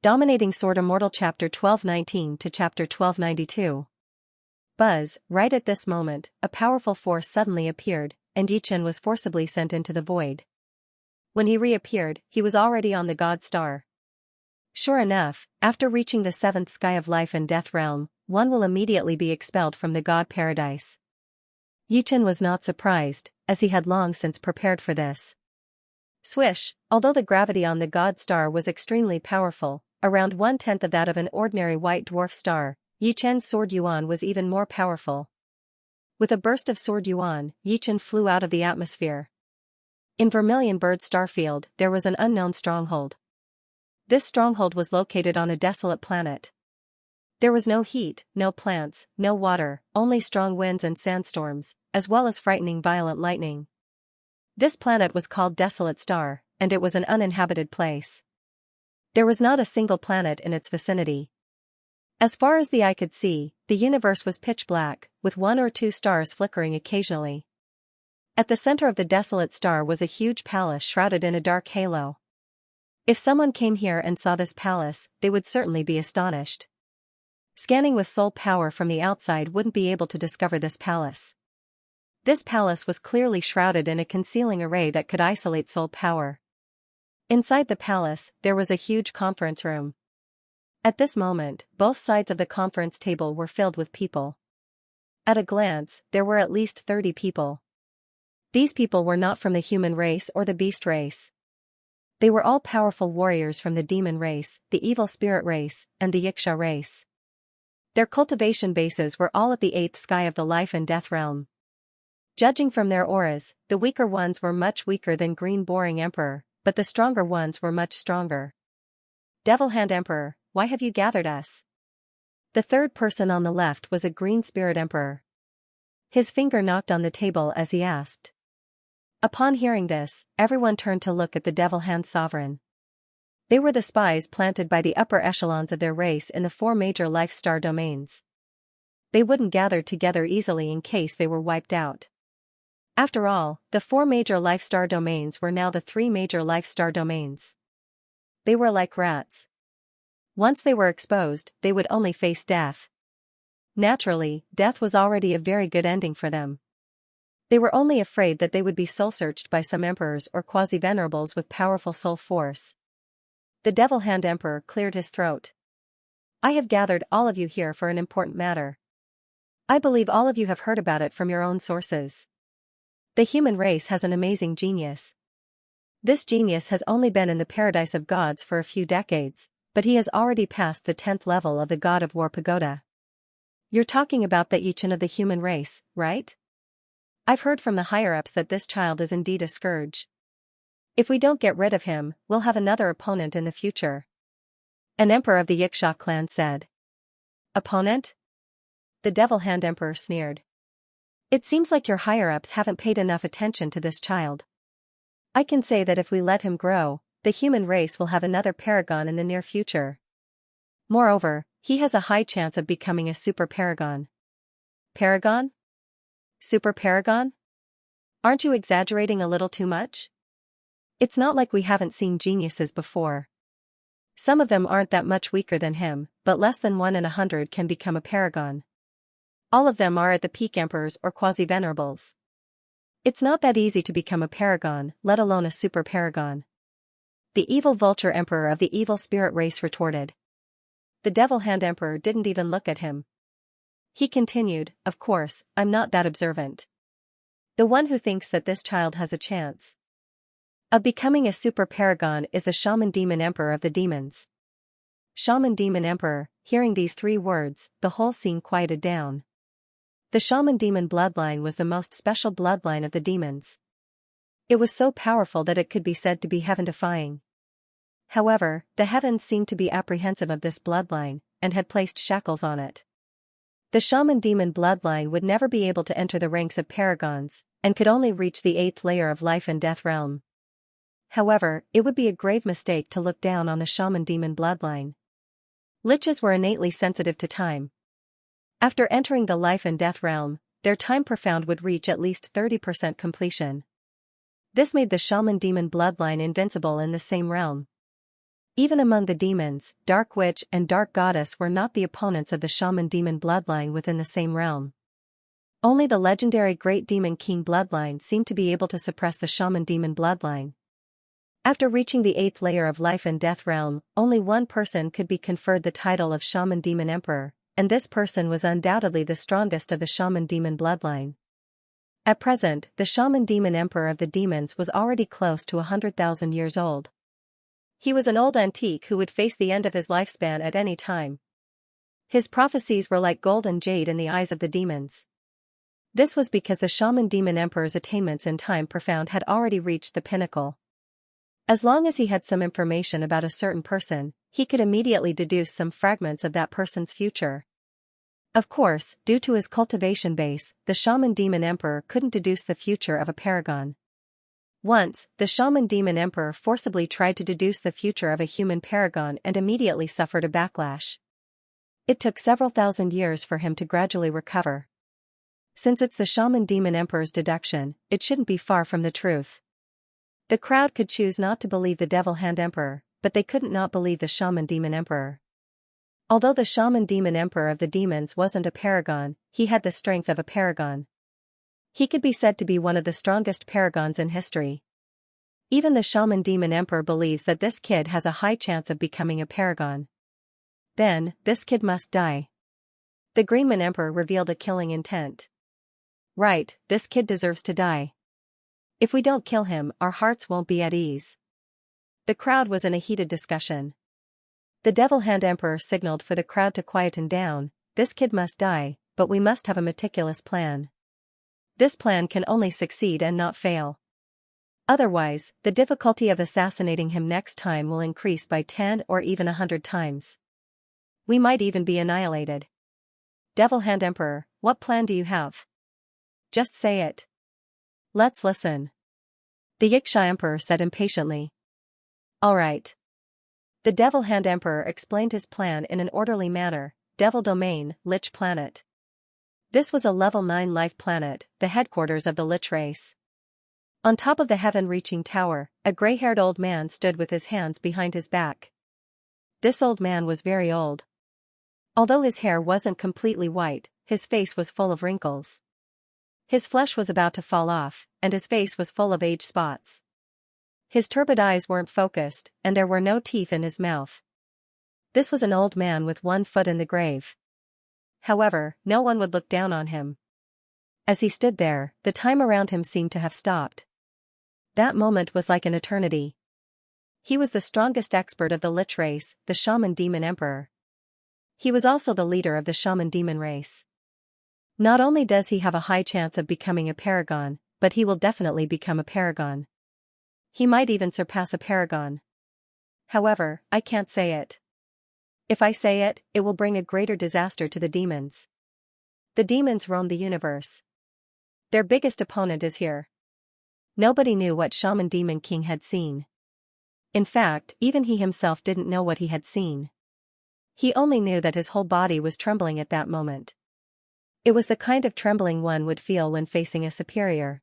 Dominating Sword Immortal Chapter 1219 to Chapter 1292. Buzz, right at this moment, a powerful force suddenly appeared, and Yichen was forcibly sent into the void. When he reappeared, he was already on the God Star. Sure enough, after reaching the seventh sky of life and death realm, one will immediately be expelled from the God Paradise. Yichen was not surprised, as he had long since prepared for this. Swish, although the gravity on the God Star was extremely powerful, around 1/10 of that of an ordinary white dwarf star, Yichen's Sword Yuan was even more powerful. With a burst of Sword Yuan, Yichen flew out of the atmosphere. In Vermilion Bird Starfield, there was an unknown stronghold. This stronghold was located on a desolate planet. There was no heat, no plants, no water, only strong winds and sandstorms, as well as frightening violent lightning. This planet was called Desolate Star, and it was an uninhabited place. There was not a single planet in its vicinity. As far as the eye could see, the universe was pitch black, with 1 or 2 stars flickering occasionally. At the center of the desolate star was a huge palace shrouded in a dark halo. If someone came here and saw this palace, they would certainly be astonished. Scanning with soul power from the outside wouldn't be able to discover this palace. This palace was clearly shrouded in a concealing array that could isolate soul power. Inside the palace, there was a huge conference room. At this moment, both sides of the conference table were filled with people. At a glance, there were at least 30 people. These people were not from the human race or the beast race. They were all powerful warriors from the demon race, the evil spirit race, and the Xianxia race. Their cultivation bases were all at the 8th sky of the life and death realm. Judging from their auras, the weaker ones were much weaker than Green Boring Emperor, but the stronger ones were much stronger. Devil Hand Emperor, why have you gathered us? The third person on the left was a Green Spirit Emperor. His finger knocked on the table as he asked. Upon hearing this, everyone turned to look at the Devil Hand Sovereign. They were the spies planted by the upper echelons of their race in the 4 major life star domains. They wouldn't gather together easily in case they were wiped out. After all, the 4 major life star domains were now the 3 major life star domains. They were like rats. Once they were exposed, they would only face death. Naturally, death was already a very good ending for them. They were only afraid that they would be soul-searched by some emperors or quasi-venerables with powerful soul force. The Devil Hand Emperor cleared his throat. I have gathered all of you here for an important matter. I believe all of you have heard about it from your own sources. The human race has an amazing genius. This genius has only been in the paradise of gods for a few decades, but he has already passed the 10th level of the God of War Pagoda. You're talking about the Yichen of the human race, right? I've heard from the higher-ups that this child is indeed a scourge. If we don't get rid of him, we'll have another opponent in the future. An emperor of the Xianxia clan said. Opponent? The Devil Hand Emperor sneered. It seems like your higher-ups haven't paid enough attention to this child. I can say that if we let him grow, the human race will have another paragon in the near future. Moreover, he has a high chance of becoming a super paragon. Paragon? Super paragon? Aren't you exaggerating a little too much? It's not like we haven't seen geniuses before. Some of them aren't that much weaker than him, but less than 1 in 100 can become a paragon. All of them are at the peak emperors or quasi-venerables. It's not that easy to become a paragon, let alone a super paragon. The evil vulture emperor of the evil spirit race retorted. The Devil Hand Emperor didn't even look at him. He continued, of course, I'm not that observant. The one who thinks that this child has a chance of becoming a super paragon is the Shaman Demon Emperor of the demons. Shaman Demon Emperor, hearing these 3 words, the whole scene quieted down. The Shaman Demon bloodline was the most special bloodline of the demons. It was so powerful that it could be said to be heaven-defying. However, the heavens seemed to be apprehensive of this bloodline, and had placed shackles on it. The Shaman Demon bloodline would never be able to enter the ranks of paragons, and could only reach the 8th layer of life and death realm. However, it would be a grave mistake to look down on the Shaman Demon bloodline. Liches were innately sensitive to time. After entering the life and death realm, their time profound would reach at least 30% completion. This made the Shaman Demon bloodline invincible in the same realm. Even among the demons, Dark Witch and Dark Goddess were not the opponents of the shaman demon bloodline within the same realm. Only the legendary Great Demon King bloodline seemed to be able to suppress the shaman demon bloodline. After reaching the 8th layer of life and death realm, only one person could be conferred the title of Shaman Demon Emperor, and this person was undoubtedly the strongest of the shaman demon bloodline. At present, the shaman demon emperor of the demons was already close to 100,000 years old. He was an old antique who would face the end of his lifespan at any time. His prophecies were like gold and jade in the eyes of the demons. This was because the shaman demon emperor's attainments in time profound had already reached the pinnacle. As long as he had some information about a certain person, he could immediately deduce some fragments of that person's future. Of course, due to his cultivation base, the shaman demon emperor couldn't deduce the future of a paragon. Once, the shaman demon emperor forcibly tried to deduce the future of a human paragon and immediately suffered a backlash. It took several thousand years for him to gradually recover. Since it's the shaman demon emperor's deduction, it shouldn't be far from the truth. The crowd could choose not to believe the Devil Hand Emperor, but they couldn't not believe the shaman demon emperor. Although the shaman demon emperor of the demons wasn't a paragon, he had the strength of a paragon. He could be said to be one of the strongest paragons in history. Even the shaman demon emperor believes that this kid has a high chance of becoming a paragon. Then, this kid must die. The Greenman emperor revealed a killing intent. Right, this kid deserves to die. If we don't kill him, our hearts won't be at ease. The crowd was in a heated discussion. The Devil Hand Emperor signaled for the crowd to quieten down. This kid must die, but we must have a meticulous plan. This plan can only succeed and not fail. Otherwise, the difficulty of assassinating him next time will increase by 10 or even 100 times. We might even be annihilated. Devil Hand Emperor, what plan do you have? Just say it. Let's listen. The Xianxia Emperor said impatiently. All right. The Devil Hand Emperor explained his plan in an orderly manner. Devil Domain, Lich Planet. This was a level 9 life planet, the headquarters of the Lich race. On top of the heaven-reaching tower, a gray-haired old man stood with his hands behind his back. This old man was very old. Although his hair wasn't completely white, his face was full of wrinkles. His flesh was about to fall off, and his face was full of age spots. His turbid eyes weren't focused, and there were no teeth in his mouth. This was an old man with one foot in the grave. However, no one would look down on him. As he stood there, the time around him seemed to have stopped. That moment was like an eternity. He was the strongest expert of the Lich race, the Shaman Demon Emperor. He was also the leader of the Shaman Demon race. Not only does he have a high chance of becoming a paragon, but he will definitely become a paragon. He might even surpass a paragon. However, I can't say it. If I say it, it will bring a greater disaster to the demons. The demons roam the universe. Their biggest opponent is here. Nobody knew what Shaman Demon King had seen. In fact, even he himself didn't know what he had seen. He only knew that his whole body was trembling at that moment. It was the kind of trembling one would feel when facing a superior.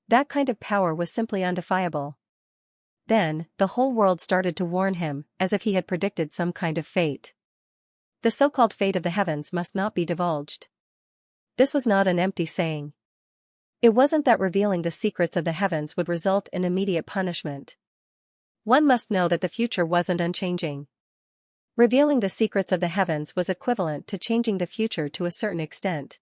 That kind of power was simply undefiable. Then, the whole world started to warn him, as if he had predicted some kind of fate. The so-called fate of the heavens must not be divulged. This was not an empty saying. It wasn't that revealing the secrets of the heavens would result in immediate punishment. One must know that the future wasn't unchanging. Revealing the secrets of the heavens was equivalent to changing the future to a certain extent.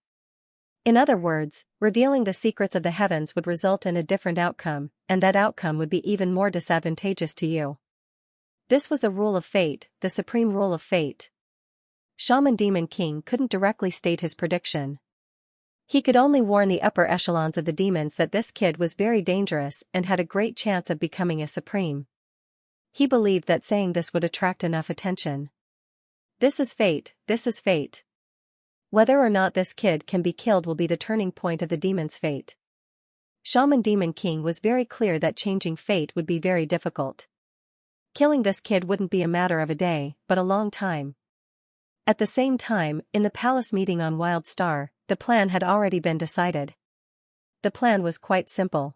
In other words, revealing the secrets of the heavens would result in a different outcome, and that outcome would be even more disadvantageous to you. This was the rule of fate, the supreme rule of fate. Shaman Demon King couldn't directly state his prediction. He could only warn the upper echelons of the demons that this kid was very dangerous and had a great chance of becoming a supreme. He believed that saying this would attract enough attention. This is fate, this is fate. Whether or not this kid can be killed will be the turning point of the demon's fate. Shaman Demon King was very clear that changing fate would be very difficult. Killing this kid wouldn't be a matter of a day, but a long time. At the same time, in the palace meeting on Wild Star, the plan had already been decided. The plan was quite simple.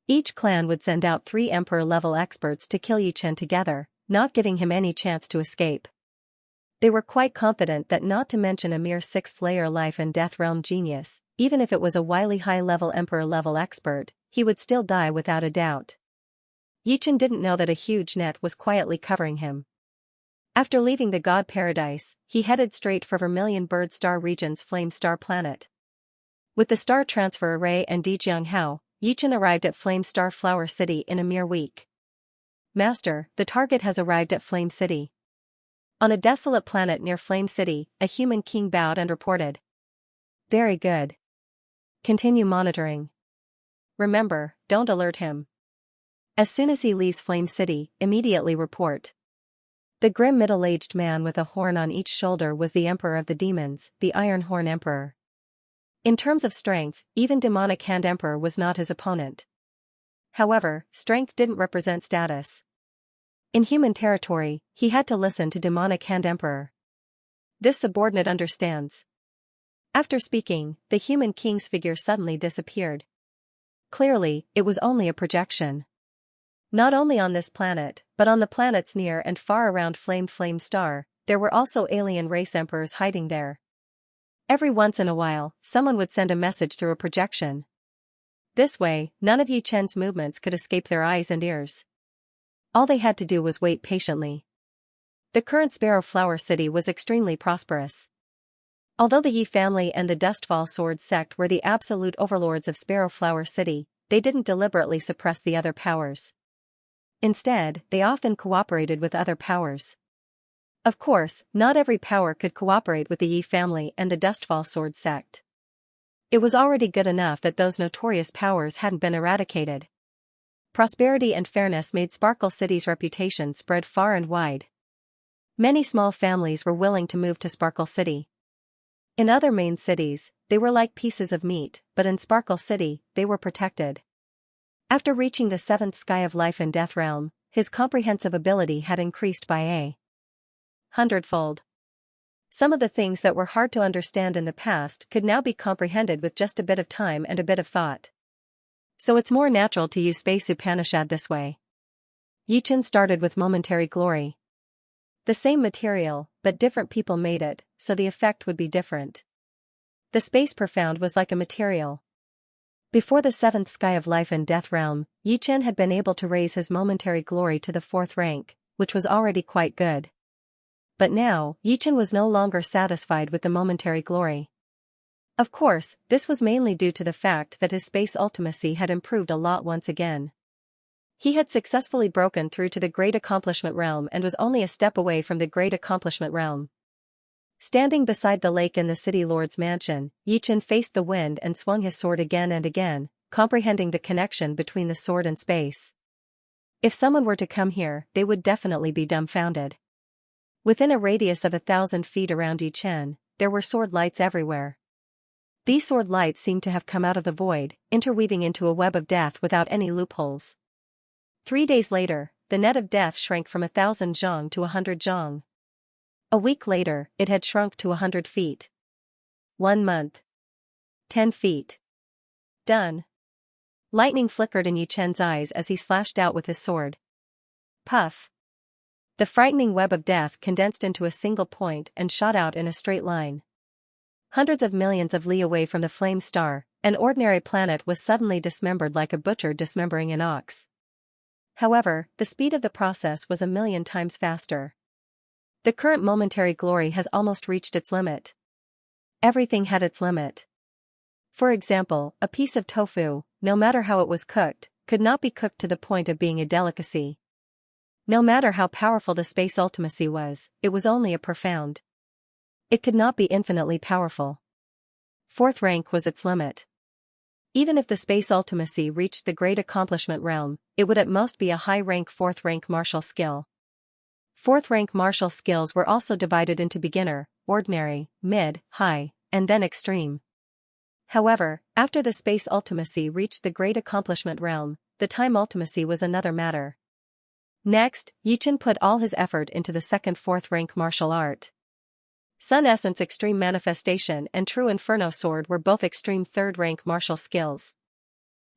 Each clan would send out 3 emperor-level experts to kill Yichen together, not giving him any chance to escape. They were quite confident that not to mention a mere 6th-layer life and death realm genius, even if it was a wily high-level emperor-level expert, he would still die without a doubt. Yichen didn't know that a huge net was quietly covering him. After leaving the god paradise, he headed straight for Vermilion Bird Star Region's Flame Star planet. With the Star Transfer Array and Dijianghao, Yichen arrived at Flame Star Flower City in a mere week. Master, the target has arrived at Flame City. On a desolate planet near Flame City, a human king bowed and reported. Very good. Continue monitoring. Remember, don't alert him. As soon as he leaves Flame City, immediately report. The grim middle-aged man with a horn on each shoulder was the Emperor of the Demons, the Iron Horn Emperor. In terms of strength, even Demonic Hand Emperor was not his opponent. However, strength didn't represent status. In human territory, he had to listen to Demonic Hand Emperor. This subordinate understands. After speaking, the human king's figure suddenly disappeared. Clearly, it was only a projection. Not only on this planet, but on the planets near and far around Flame Star, there were also alien race emperors hiding there. Every once in a while, someone would send a message through a projection. This way, none of Yichen's movements could escape their eyes and ears. All they had to do was wait patiently. The current Sparrow Flower City was extremely prosperous. Although the Yi family and the Dustfall Sword sect were the absolute overlords of Sparrow Flower City, they didn't deliberately suppress the other powers. Instead, they often cooperated with other powers. Of course, not every power could cooperate with the Yi family and the Dustfall Sword sect. It was already good enough that those notorious powers hadn't been eradicated. Prosperity and fairness made Sparkle City's reputation spread far and wide. Many small families were willing to move to Sparkle City. In other main cities, they were like pieces of meat, but in Sparkle City, they were protected. After reaching the 7th sky of life and death realm, his comprehensive ability had increased by a 100-fold. Some of the things that were hard to understand in the past could now be comprehended with just a bit of time and a bit of thought. So it's more natural to use Space Upanishad this way. Yichen started with Momentary Glory. The same material, but different people made it, so the effect would be different. The Space Profound was like a material. Before the 7th sky of life and death realm, Yichen had been able to raise his Momentary Glory to the 4th rank, which was already quite good. But now, Yichen was no longer satisfied with the Momentary Glory. Of course, this was mainly due to the fact that his space ultimacy had improved a lot once again. He had successfully broken through to the Great Accomplishment Realm and was only a step away from the Great Accomplishment Realm. Standing beside the lake in the City Lord's mansion, Yichen faced the wind and swung his sword again and again, comprehending the connection between the sword and space. If someone were to come here, they would definitely be dumbfounded. Within a radius of 1,000 feet around Yichen, there were sword lights everywhere. These sword lights seemed to have come out of the void, interweaving into a web of death without any loopholes. 3 days later, the net of death shrank from 1,000 zhang to 100 zhang. A week later, it had shrunk to 100 feet. 1 month. 10 feet. Done. Lightning flickered in Yichen's eyes as he slashed out with his sword. Puff. The frightening web of death condensed into a single point and shot out in a straight line. Hundreds of millions of li away from the flame star, an ordinary planet was suddenly dismembered like a butcher dismembering an ox. However, the speed of the process was 1,000,000 times faster. The current momentary glory has almost reached its limit. Everything had its limit. For example, a piece of tofu, no matter how it was cooked, could not be cooked to the point of being a delicacy. No matter how powerful the space ultimacy was, it was only a profound. It could not be infinitely powerful. 4th rank was its limit. Even if the space ultimacy reached the Great Accomplishment Realm, it would at most be a high-rank 4th rank martial skill. 4th rank martial skills were also divided into beginner, ordinary, mid, high, and then extreme. However, after the space ultimacy reached the Great Accomplishment Realm, the time ultimacy was another matter. Next, Yichen put all his effort into the second 4th rank martial art. Sun Essence Extreme Manifestation and True Inferno Sword were both extreme 3rd rank martial skills.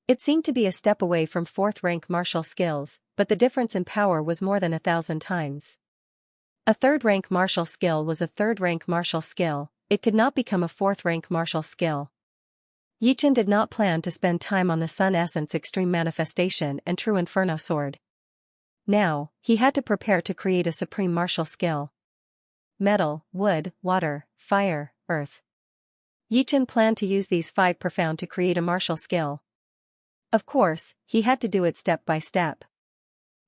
It seemed to be a step away from fourth-rank martial skills, but the difference in power was more than 1,000 times. A third-rank martial skill was a third-rank martial skill, it could not become a fourth-rank martial skill. Yichen did not plan to spend time on the Sun Essence Extreme Manifestation and True Inferno Sword. Now, he had to prepare to create a supreme martial skill. Metal, wood, water, fire, earth. Yichen planned to use these 5 profound to create a martial skill. Of course, he had to do it step by step.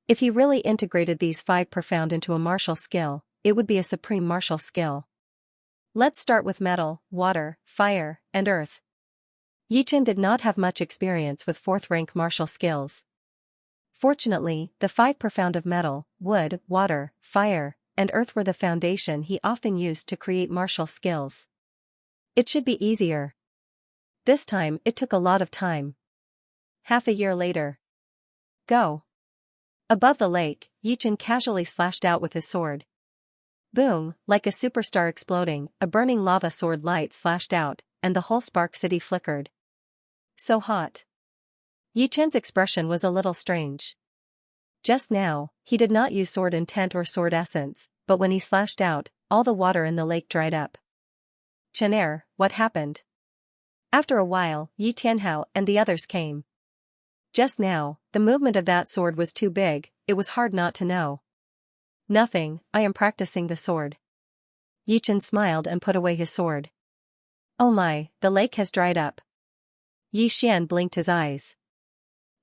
If he really integrated these 5 profound into a martial skill, it would be a supreme martial skill. Let's start with metal, water, fire, and earth. Yichen did not have much experience with fourth-rank martial skills. Fortunately, the 5 profound of metal, wood, water, fire, and earth were the foundation he often used to create martial skills. It should be easier. This time it took a lot of time. Half a year later. Go. Above the lake, Yichen casually slashed out with his sword. Boom, like a superstar exploding, a burning lava sword light slashed out, and the whole Spark City flickered. So hot. Yichen's expression was a little strange. Just now, he did not use sword intent or sword essence, but when he slashed out, all the water in the lake dried up. Chenair, what happened? After a while, Yi Tianhao and the others came. Just now, the movement of that sword was too big, it was hard not to know. Nothing, I am practicing the sword. Yichen smiled and put away his sword. Oh my, the lake has dried up. Yi Xian blinked his eyes.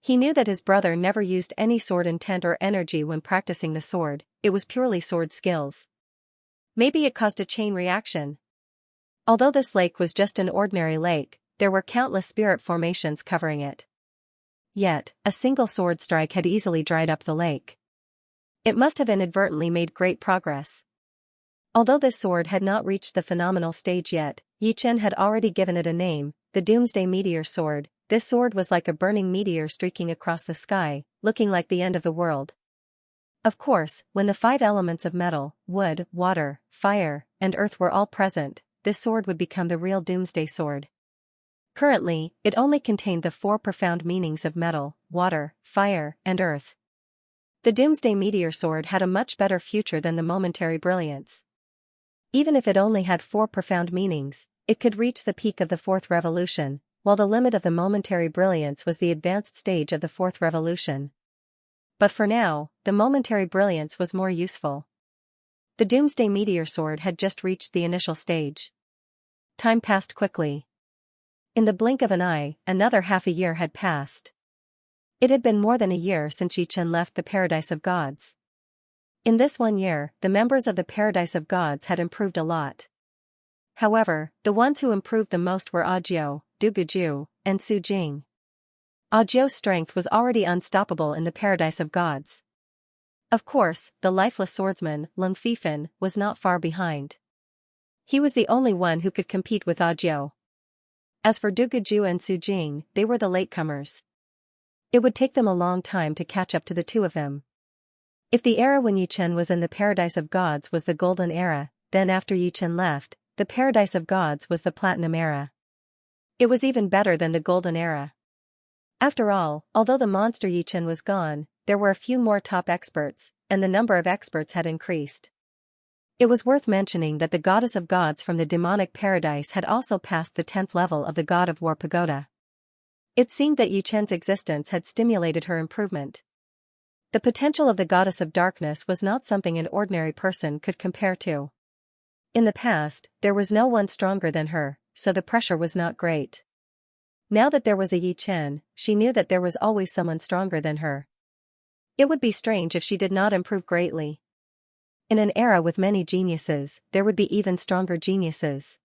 He knew that his brother never used any sword intent or energy when practicing the sword, it was purely sword skills. Maybe it caused a chain reaction. Although this lake was just an ordinary lake, there were countless spirit formations covering it. Yet, a single sword strike had easily dried up the lake. It must have inadvertently made great progress. Although this sword had not reached the phenomenal stage yet, Yichen had already given it a name, the Doomsday Meteor Sword. This sword was like a burning meteor streaking across the sky, looking like the end of the world. Of course, when the 5 elements of metal, wood, water, fire, and earth were all present, this sword would become the real Doomsday Sword. Currently, it only contained the 4 profound meanings of metal, water, fire, and earth. The Doomsday Meteor Sword had a much better future than the Momentary Brilliance. Even if it only had 4 profound meanings, it could reach the peak of the 4th revolution, while the limit of the Momentary Brilliance was the advanced stage of the 4th revolution. But for now, the Momentary Brilliance was more useful. The Doomsday Meteor Sword had just reached the initial stage. Time passed quickly. In the blink of an eye, another half a year had passed. It had been more than a year since Yichen left the Paradise of Gods. In this 1 year, the members of the Paradise of Gods had improved a lot. However, the ones who improved the most were Audiobook, Duguju, and Su Jing. Audio's strength was already unstoppable in the Paradise of Gods. Of course, the lifeless swordsman, Lung Fifan, was not far behind. He was the only one who could compete with Audiobook. As for Duguju and Su Jing, they were the latecomers. It would take them a long time to catch up to the 2 of them. If the era when Yichen was in the Paradise of Gods was the Golden Era, then after Yichen left, the Paradise of Gods was the Platinum Era. It was even better than the Golden Era. After all, although the monster Yichen was gone, there were a few more top experts, and the number of experts had increased. It was worth mentioning that the Goddess of Gods from the demonic paradise had also passed the 10th level of the God of War Pagoda. It seemed that Yichen's existence had stimulated her improvement. The potential of the Goddess of Darkness was not something an ordinary person could compare to. In the past, there was no one stronger than her, so the pressure was not great. Now that there was a Yichen, she knew that there was always someone stronger than her. It would be strange if she did not improve greatly. In an era with many geniuses, there would be even stronger geniuses.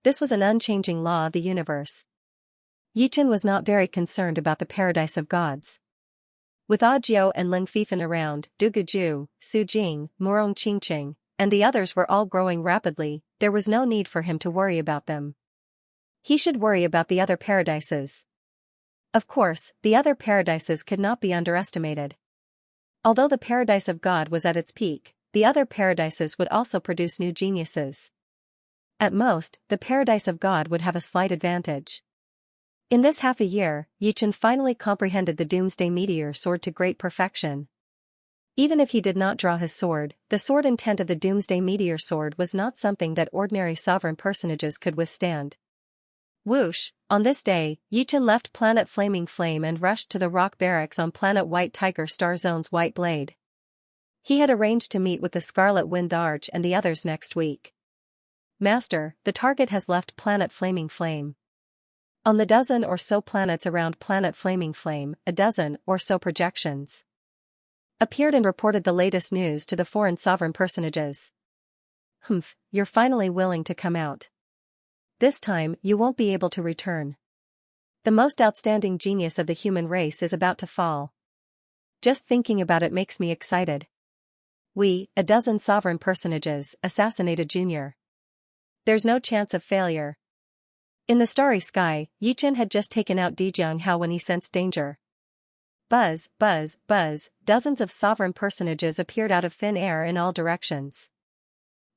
This was an unchanging law of the universe. Yichen was not very concerned about the Paradise of Gods. With Audiobook and Lung Fifan around, Duguju, Su Jing, Murong Qingqing, and the others were all growing rapidly, there was no need for him to worry about them. He should worry about the other paradises. Of course, the other paradises could not be underestimated. Although the Paradise of God was at its peak, the other paradises would also produce new geniuses. At most, the Paradise of God would have a slight advantage. In this half a year, Yichen finally comprehended the Doomsday Meteor Sword to great perfection. Even if he did not draw his sword, the sword intent of the Doomsday Meteor Sword was not something that ordinary sovereign personages could withstand. Whoosh! On this day, Yichen left planet Flaming Flame and rushed to the rock barracks on planet White Tiger Star Zone's White Blade. He had arranged to meet with the Scarlet Wind Arch and the others next week. Master, the target has left planet Flaming Flame. On the dozen or so planets around planet Flaming Flame, a dozen or so projections appeared and reported the latest news to the foreign sovereign personages. Humph, you're finally willing to come out. This time, you won't be able to return. The most outstanding genius of the human race is about to fall. Just thinking about it makes me excited. We, a dozen sovereign personages, assassinated Junior. There's no chance of failure. In the starry sky, Yichen had just taken out Dijiang Hao when he sensed danger. Buzz, buzz, buzz, dozens of sovereign personages appeared out of thin air in all directions.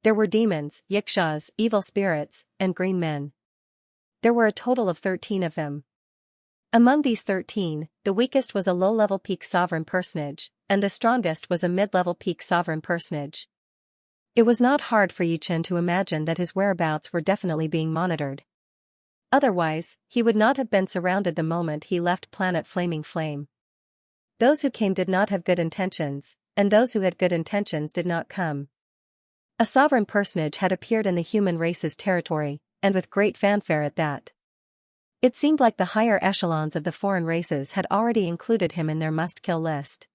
There were demons, Yixias, evil spirits, and green men. There were a total of 13 of them. Among these 13, the weakest was a low-level peak sovereign personage, and the strongest was a mid-level peak sovereign personage. It was not hard for Yichen to imagine that his whereabouts were definitely being monitored. Otherwise, he would not have been surrounded the moment he left planet Flaming Flame. Those who came did not have good intentions, and those who had good intentions did not come. A sovereign personage had appeared in the human race's territory, and with great fanfare at that. It seemed like the higher echelons of the foreign races had already included him in their must-kill list.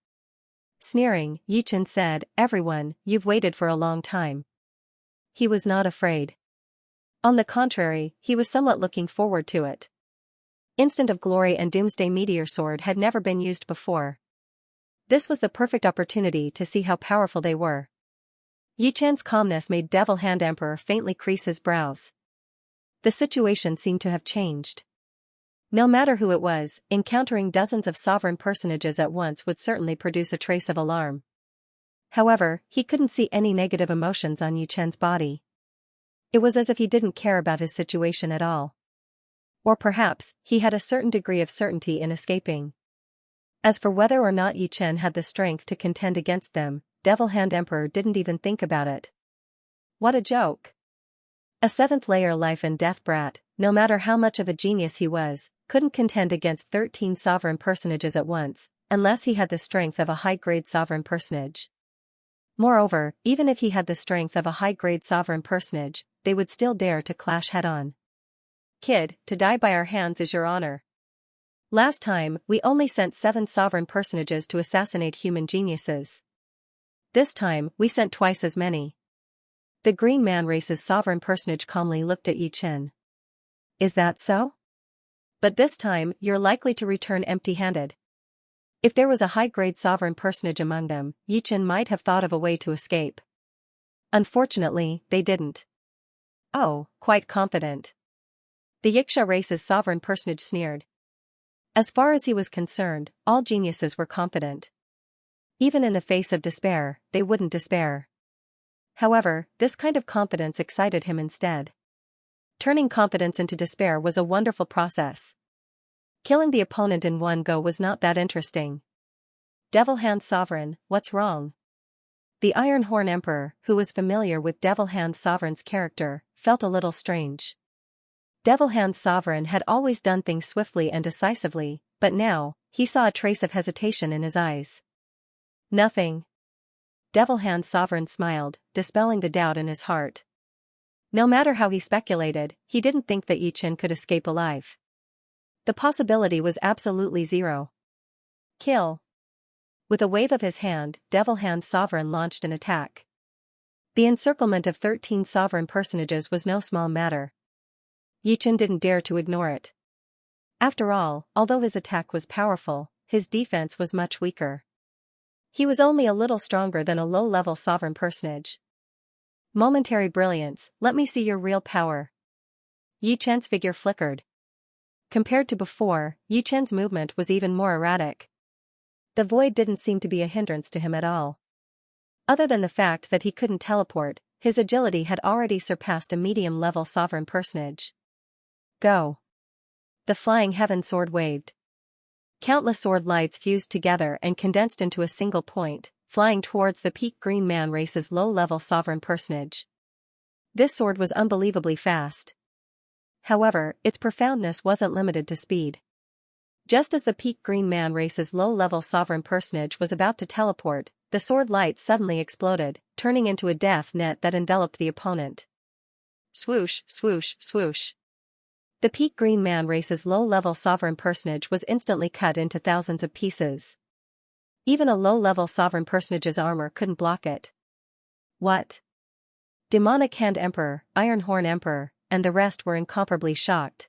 Sneering, Yichen said, "Everyone, you've waited for a long time." He was not afraid. On the contrary, he was somewhat looking forward to it. Instant of Glory and Doomsday Meteor Sword had never been used before. This was the perfect opportunity to see how powerful they were. Yichen's calmness made Devil Hand Emperor faintly crease his brows. The situation seemed to have changed. No matter who it was, encountering dozens of sovereign personages at once would certainly produce a trace of alarm. However, he couldn't see any negative emotions on Yichen's body. It was as if he didn't care about his situation at all. Or perhaps, he had a certain degree of certainty in escaping. As for whether or not Yichen had the strength to contend against them, Devil Hand Emperor didn't even think about it. What a joke! A 7th-layer life and death brat, no matter how much of a genius he was, couldn't contend against 13 sovereign personages at once, unless he had the strength of a high-grade sovereign personage. Moreover, even if he had the strength of a high-grade sovereign personage, they would still dare to clash head-on. Kid, to die by our hands is your honor. Last time, we only sent 7 sovereign personages to assassinate human geniuses. This time, we sent twice as many. The Green Man race's sovereign personage calmly looked at Yichen. Is that so? But this time, you're likely to return empty-handed. If there was a high-grade sovereign personage among them, Yichen might have thought of a way to escape. Unfortunately, they didn't. Oh, quite confident. The Xianxia race's sovereign personage sneered. As far as he was concerned, all geniuses were confident. Even in the face of despair, they wouldn't despair. However, this kind of confidence excited him instead. Turning confidence into despair was a wonderful process. Killing the opponent in one go was not that interesting. Devil Hand Sovereign, what's wrong? The Iron Horn Emperor, who was familiar with Devil Hand Sovereign's character, felt a little strange. Devil Hand Sovereign had always done things swiftly and decisively, but now, he saw a trace of hesitation in his eyes. Nothing. Devil Hand Sovereign smiled, dispelling the doubt in his heart. No matter how he speculated, he didn't think that Yichen could escape alive. The possibility was absolutely zero. Kill. With a wave of his hand, Devil Hand Sovereign launched an attack. The encirclement of 13 sovereign personages was no small matter. Yichen didn't dare to ignore it. After all, although his attack was powerful, his defense was much weaker. He was only a little stronger than a low-level sovereign personage. Momentary brilliance, let me see your real power. Yichen's figure flickered. Compared to before, Yichen's movement was even more erratic. The void didn't seem to be a hindrance to him at all. Other than the fact that he couldn't teleport, his agility had already surpassed a medium-level sovereign personage. Go. the flying heaven sword waved. Countless sword lights fused together and condensed into a single point, flying towards the peak green man race's low-level sovereign personage. This sword was unbelievably fast. However, its profoundness wasn't limited to speed. Just as the peak green man race's low-level sovereign personage was about to teleport, the sword light suddenly exploded, turning into a death net that enveloped the opponent. Swoosh, swoosh, swoosh. The peak green man race's low-level sovereign personage was instantly cut into thousands of pieces. Even a low-level sovereign personage's armor couldn't block it. What? Demonic Hand Emperor, Iron Horn Emperor, and the rest were incomparably shocked.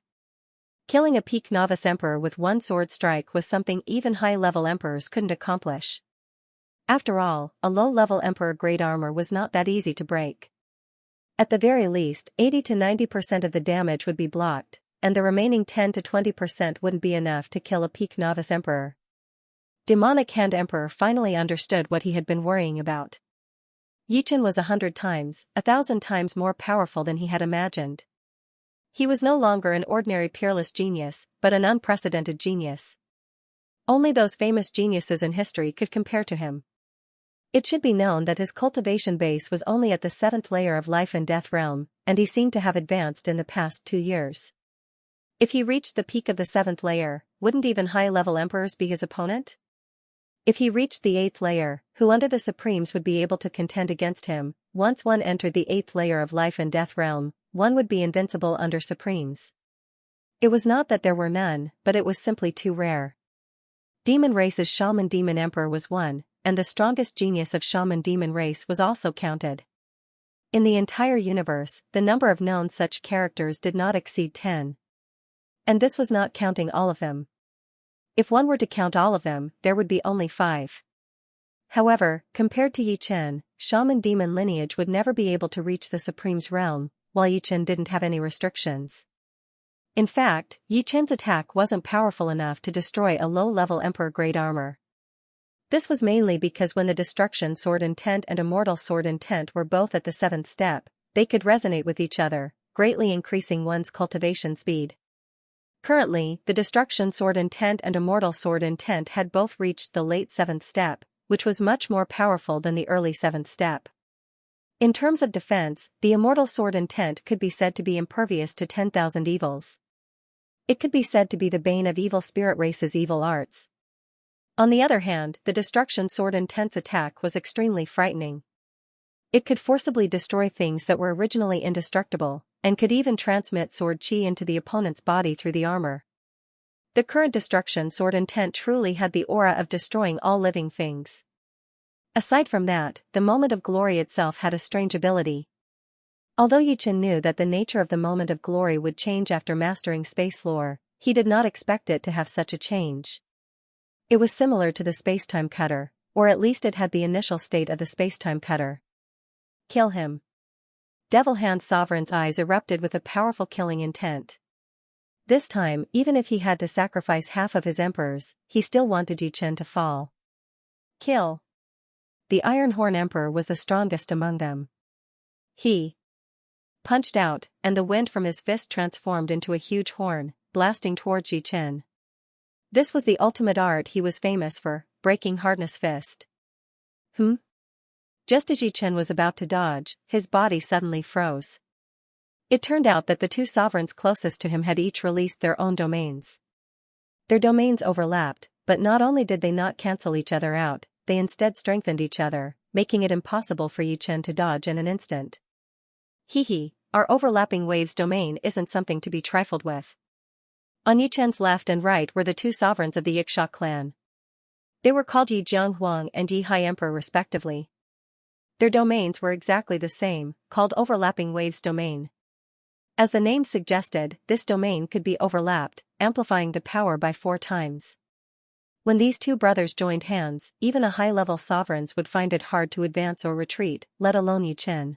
Killing a peak novice emperor with one sword strike was something even high-level emperors couldn't accomplish. After all, a low-level emperor-grade armor was not that easy to break. At the very least, 80 to 90% of the damage would be blocked, and the remaining 10 to 20% wouldn't be enough to kill a peak novice emperor. Demonic Hand Emperor finally understood what he had been worrying about. Yichen was 100 times, 1,000 times more powerful than he had imagined. He was no longer an ordinary peerless genius, but an unprecedented genius. Only those famous geniuses in history could compare to him. It should be known that his cultivation base was only at the 7th layer of life and death realm, and he seemed to have advanced in the past 2 years. If he reached the peak of the 7th layer, wouldn't even high-level emperors be his opponent? If he reached the 8th layer, who under the Supremes would be able to contend against him? Once one entered the 8th layer of life and death realm, one would be invincible under Supremes. It was not that there were none, but it was simply too rare. Demon race's Shaman Demon Emperor was one, and the strongest genius of Shaman Demon race was also counted. In the entire universe, the number of known such characters did not exceed 10. And this was not counting all of them. If one were to count all of them, there would be only 5. However, compared to Yichen, Shaman Demon lineage would never be able to reach the Supreme's realm, while Yichen didn't have any restrictions. In fact, Yichen's attack wasn't powerful enough to destroy a low-level Emperor-grade armor. This was mainly because when the Destruction Sword Intent and Immortal Sword Intent were both at the 7th step, they could resonate with each other, greatly increasing one's cultivation speed. Currently, the Destruction Sword Intent and Immortal Sword Intent had both reached the late 7th step, which was much more powerful than the early 7th step. In terms of defense, the Immortal Sword Intent could be said to be impervious to 10,000 evils. It could be said to be the bane of evil spirit race's evil arts. On the other hand, the Destruction Sword Intent's attack was extremely frightening. It could forcibly destroy things that were originally indestructible, and could even transmit sword chi into the opponent's body through the armor. The current Destruction Sword Intent truly had the aura of destroying all living things. Aside from that, the Moment of Glory itself had a strange ability. Although Yichen knew that the nature of the Moment of Glory would change after mastering space lore, he did not expect it to have such a change. It was similar to the space-time cutter, or at least it had the initial state of the space-time cutter. Kill him. Devil Hand Sovereign's eyes erupted with a powerful killing intent. This time, even if he had to sacrifice half of his emperors, he still wanted Yichen to fall. Kill. The Iron Horn Emperor was the strongest among them. He punched out, and the wind from his fist transformed into a huge horn, blasting towards Yichen. This was the ultimate art he was famous for, breaking hardness fist. Just as Yichen was about to dodge, his body suddenly froze. It turned out that the 2 sovereigns closest to him had each released their own domains. Their domains overlapped, but not only did they not cancel each other out, they instead strengthened each other, making it impossible for Yichen to dodge in an instant. Our overlapping waves domain isn't something to be trifled with. On Yichen's left and right were the 2 sovereigns of the Yiksha clan. They were called Yi Jianghuang and Yi Hai Emperor respectively. Their domains were exactly the same, called overlapping waves domain. As the name suggested, this domain could be overlapped, amplifying the power by 4 times. When these 2 brothers joined hands, even a high-level sovereigns would find it hard to advance or retreat, let alone Yichen.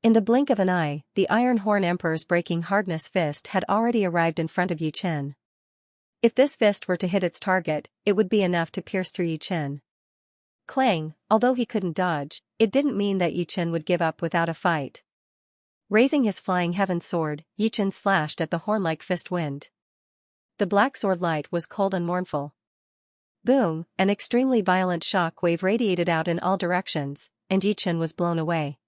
In the blink of an eye, the Iron Horn Emperor's breaking hardness fist had already arrived in front of Yichen. If this fist were to hit its target, it would be enough to pierce through Yichen. Clang, although he couldn't dodge, it didn't mean that Yichen would give up without a fight. Raising his flying heaven sword, Yichen slashed at the horn-like fist wind. the black sword light was cold and mournful. Boom, an extremely violent shock wave radiated out in all directions, and Yichen was blown away.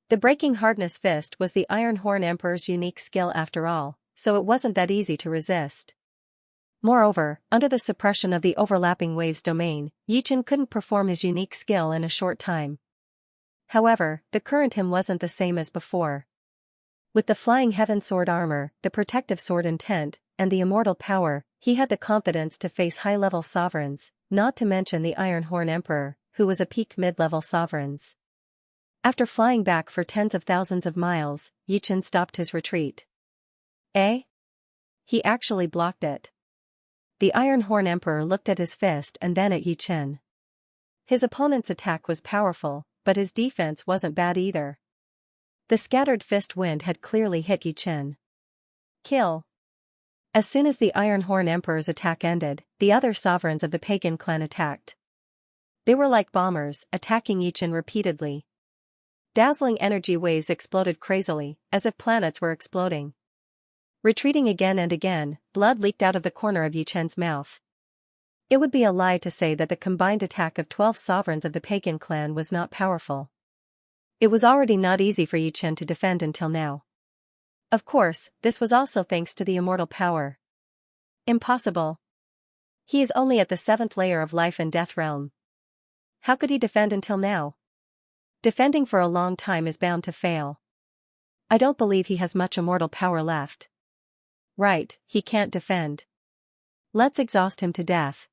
The breaking hardness fist was the Iron Horn Emperor's unique skill after all, so it wasn't that easy to resist. Moreover, under the suppression of the overlapping waves domain, Yichen couldn't perform his unique skill in a short time. However, the current him wasn't the same as before. With the Flying Heaven Sword armor, the Protective Sword intent, and the Immortal power, he had the confidence to face high-level sovereigns, not to mention the Iron Horn Emperor, who was a peak mid-level sovereigns. After flying back for tens of thousands of miles, Yichen stopped his retreat. He actually blocked it. The Iron Horn Emperor looked at his fist and then at Yichen. His opponent's attack was powerful, but his defense wasn't bad either. The scattered fist wind had clearly hit Yichen. Kill. As soon as the Iron Horn Emperor's attack ended, the other sovereigns of the pagan clan attacked. They were like bombers, attacking Yichen repeatedly. Dazzling energy waves exploded crazily, as if planets were exploding. Retreating again and again, blood leaked out of the corner of Yichen's mouth. It would be a lie to say that the combined attack of 12 sovereigns of the pagan clan was not powerful. It was already not easy for Yichen to defend until now. Of course, this was also thanks to the Immortal power. Impossible. He is only at the 7th layer of life and death realm. How could he defend until now? Defending for a long time is bound to fail. I don't believe he has much Immortal power left. Right, he can't defend. Let's exhaust him to death.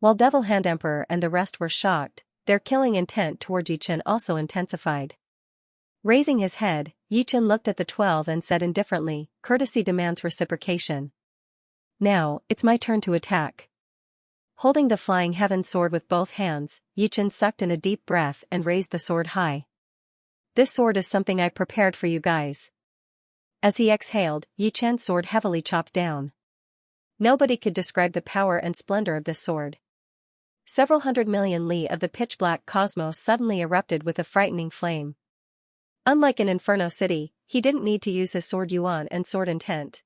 While Devil Hand Emperor and the rest were shocked, their killing intent toward Yichen also intensified. Raising his head, Yichen looked at the 12 and said indifferently, "Courtesy demands reciprocation. Now, it's my turn to attack." Holding the Flying Heaven sword with both hands, Yichen sucked in a deep breath and raised the sword high. "This sword is something I prepared for you guys." As he exhaled, Yichen's sword heavily chopped down. Nobody could describe the power and splendor of this sword. Several hundred million li of the pitch-black cosmos suddenly erupted with a frightening flame. Unlike in Inferno City, he didn't need to use his sword yuan and sword intent.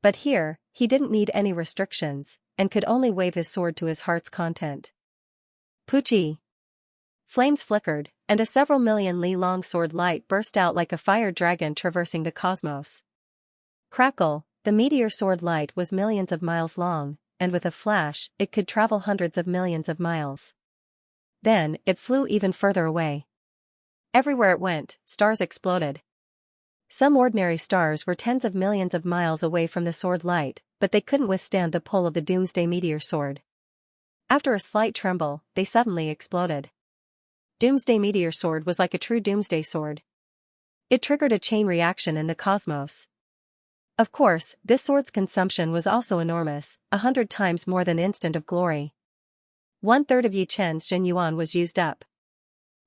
But here, he didn't need any restrictions, and could only wave his sword to his heart's content. Puchi! Flames flickered, and a several million li long sword light burst out like a fire dragon traversing the cosmos. Crackle! The meteor sword light was millions of miles long, and with a flash, it could travel hundreds of millions of miles. Then, it flew even further away. Everywhere it went, stars exploded. Some ordinary stars were tens of millions of miles away from the sword light, but they couldn't withstand the pull of the Doomsday Meteor sword. After a slight tremble, they suddenly exploded. Doomsday Meteor sword was like a true Doomsday sword. It triggered a chain reaction in the cosmos. Of course, this sword's consumption was also enormous, 100 times more than Instant of Glory. 1/3 of Yichen's Jin Yuan was used up.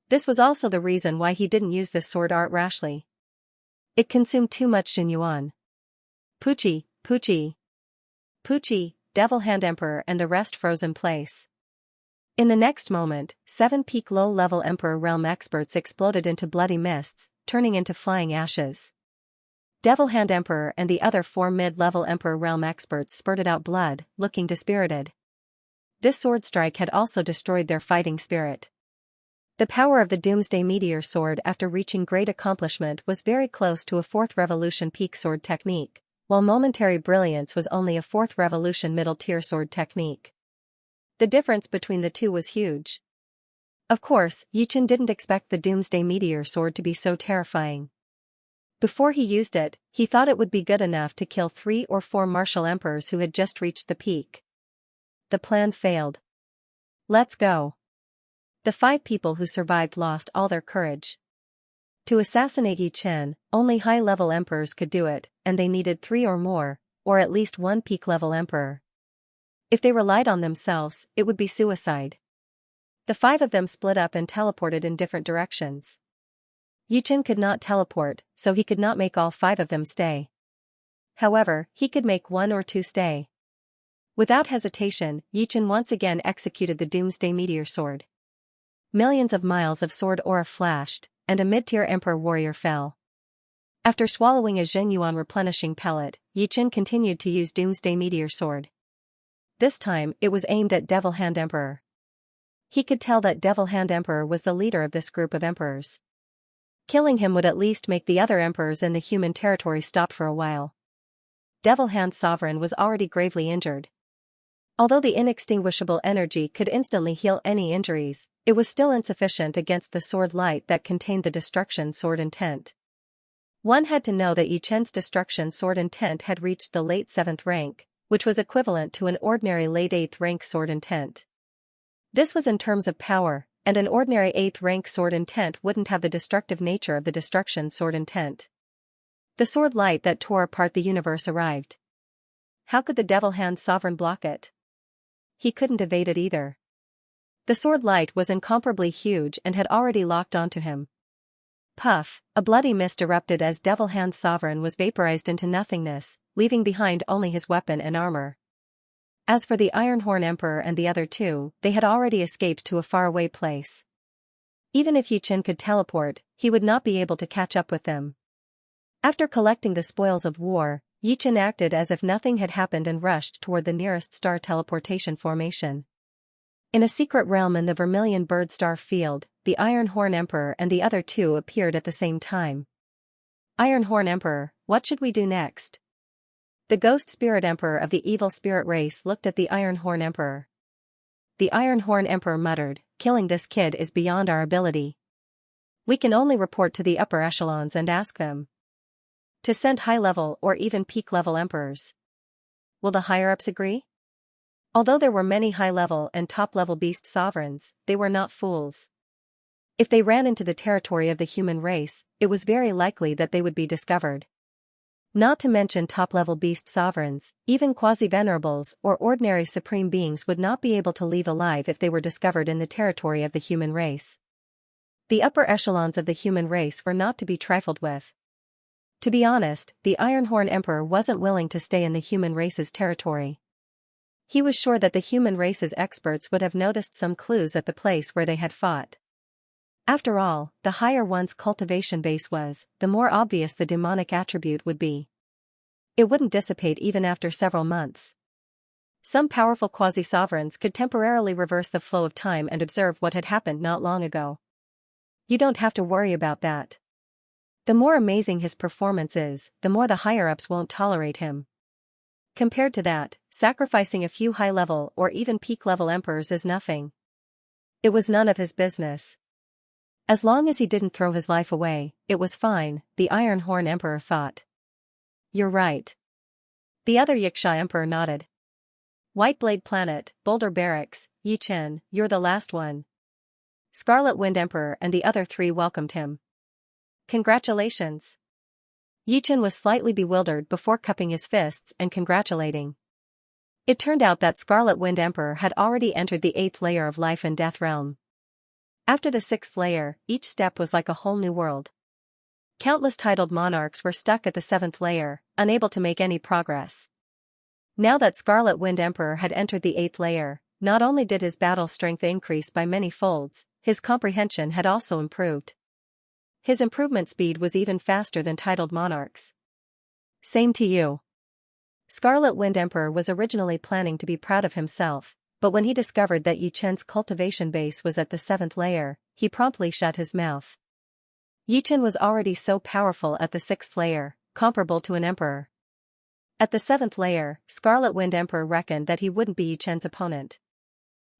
This was also the reason why he didn't use this sword art rashly. It consumed too much Jin Yuan. Puchi, Puchi. Puchi, Devil Hand Emperor and the rest froze in place. In the next moment, 7 peak low-level Emperor Realm experts exploded into bloody mists, turning into flying ashes. Devil Hand Emperor and the other 4 mid-level Emperor Realm experts spurted out blood, looking dispirited. This sword strike had also destroyed their fighting spirit. The power of the Doomsday Meteor sword after reaching great accomplishment was very close to a 4th revolution peak sword technique, while momentary brilliance was only a 4th revolution middle-tier sword technique. The difference between the two was huge. Of course, Yichen didn't expect the Doomsday Meteor sword to be so terrifying. Before he used it, he thought it would be good enough to kill 3 or 4 martial emperors who had just reached the peak. The plan failed. Let's go. The 5 people who survived lost all their courage. To assassinate Yichen, only high-level emperors could do it, and they needed 3 or more, or at least 1 peak-level emperor. If they relied on themselves, it would be suicide. The 5 of them split up and teleported in different directions. Yichen could not teleport, so he could not make all 5 of them stay. However, he could make 1 or 2 stay. Without hesitation, Yichen once again executed the Doomsday Meteor sword. Millions of miles of sword aura flashed, and a mid-tier emperor warrior fell. After swallowing a Zhenyuan replenishing pellet, Yichen continued to use Doomsday Meteor Sword. This time, it was aimed at Devil Hand Emperor. He could tell that Devil Hand Emperor was the leader of this group of emperors. Killing him would at least make the other emperors in the human territory stop for a while. Devil Hand Sovereign was already gravely injured. Although the inextinguishable energy could instantly heal any injuries, it was still insufficient against the sword light that contained the destruction sword intent. One had to know that Yichen's destruction sword intent had reached the late 7th rank, which was equivalent to an ordinary late 8th rank sword intent. This was in terms of power, and an ordinary 8th rank sword intent wouldn't have the destructive nature of the destruction sword intent. The sword light that tore apart the universe arrived. How could the Devil Hand Sovereign block it? He couldn't evade it either. The sword light was incomparably huge and had already locked onto him. Puff, a bloody mist erupted as Devil Hand Sovereign was vaporized into nothingness, leaving behind only his weapon and armor. As for the Ironhorn Emperor and the other two, they had already escaped to a faraway place. Even if Yichen could teleport, he would not be able to catch up with them. After collecting the spoils of war, Yichen acted as if nothing had happened and rushed toward the nearest star teleportation formation. In a secret realm in the Vermilion Bird Star Field, the Ironhorn Emperor and the other two appeared at the same time. Ironhorn Emperor, what should we do next? The Ghost Spirit Emperor of the Evil Spirit race looked at the Ironhorn Emperor. The Ironhorn Emperor muttered, "Killing this kid is beyond our ability. We can only report to the upper echelons and ask them to send high-level or even peak-level emperors. Will the higher-ups agree?" Although there were many high-level and top-level beast sovereigns, they were not fools. If they ran into the territory of the human race, it was very likely that they would be discovered. Not to mention top-level beast sovereigns, even quasi-venerables or ordinary supreme beings would not be able to leave alive if they were discovered in the territory of the human race. The upper echelons of the human race were not to be trifled with. To be honest, the Ironhorn Emperor wasn't willing to stay in the human race's territory. He was sure that the human race's experts would have noticed some clues at the place where they had fought. After all, the higher one's cultivation base was, the more obvious the demonic attribute would be. It wouldn't dissipate even after several months. Some powerful quasi-sovereigns could temporarily reverse the flow of time and observe what had happened not long ago. You don't have to worry about that. The more amazing his performance is, the more the higher-ups won't tolerate him. Compared to that, sacrificing a few high-level or even peak-level emperors is nothing. It was none of his business. As long as he didn't throw his life away, it was fine, the Ironhorn Emperor thought. You're right. The other Xianxia Emperor nodded. Whiteblade Planet, Boulder Barracks, Yichen, you're the last one. Scarlet Wind Emperor and the other three welcomed him. Congratulations. Yichen was slightly bewildered before cupping his fists and congratulating. It turned out that Scarlet Wind Emperor had already entered the 8th layer of life and death realm. After the 6th layer, each step was like a whole new world. Countless titled monarchs were stuck at the 7th layer, unable to make any progress. Now that Scarlet Wind Emperor had entered the 8th layer, not only did his battle strength increase by many folds, his comprehension had also improved. His improvement speed was even faster than titled monarchs. Same to you. Scarlet Wind Emperor was originally planning to be proud of himself, but when he discovered that Yichen's cultivation base was at the 7th layer, he promptly shut his mouth. Yichen was already so powerful at the 6th layer, comparable to an emperor. At the 7th layer, Scarlet Wind Emperor reckoned that he wouldn't be Yichen's opponent.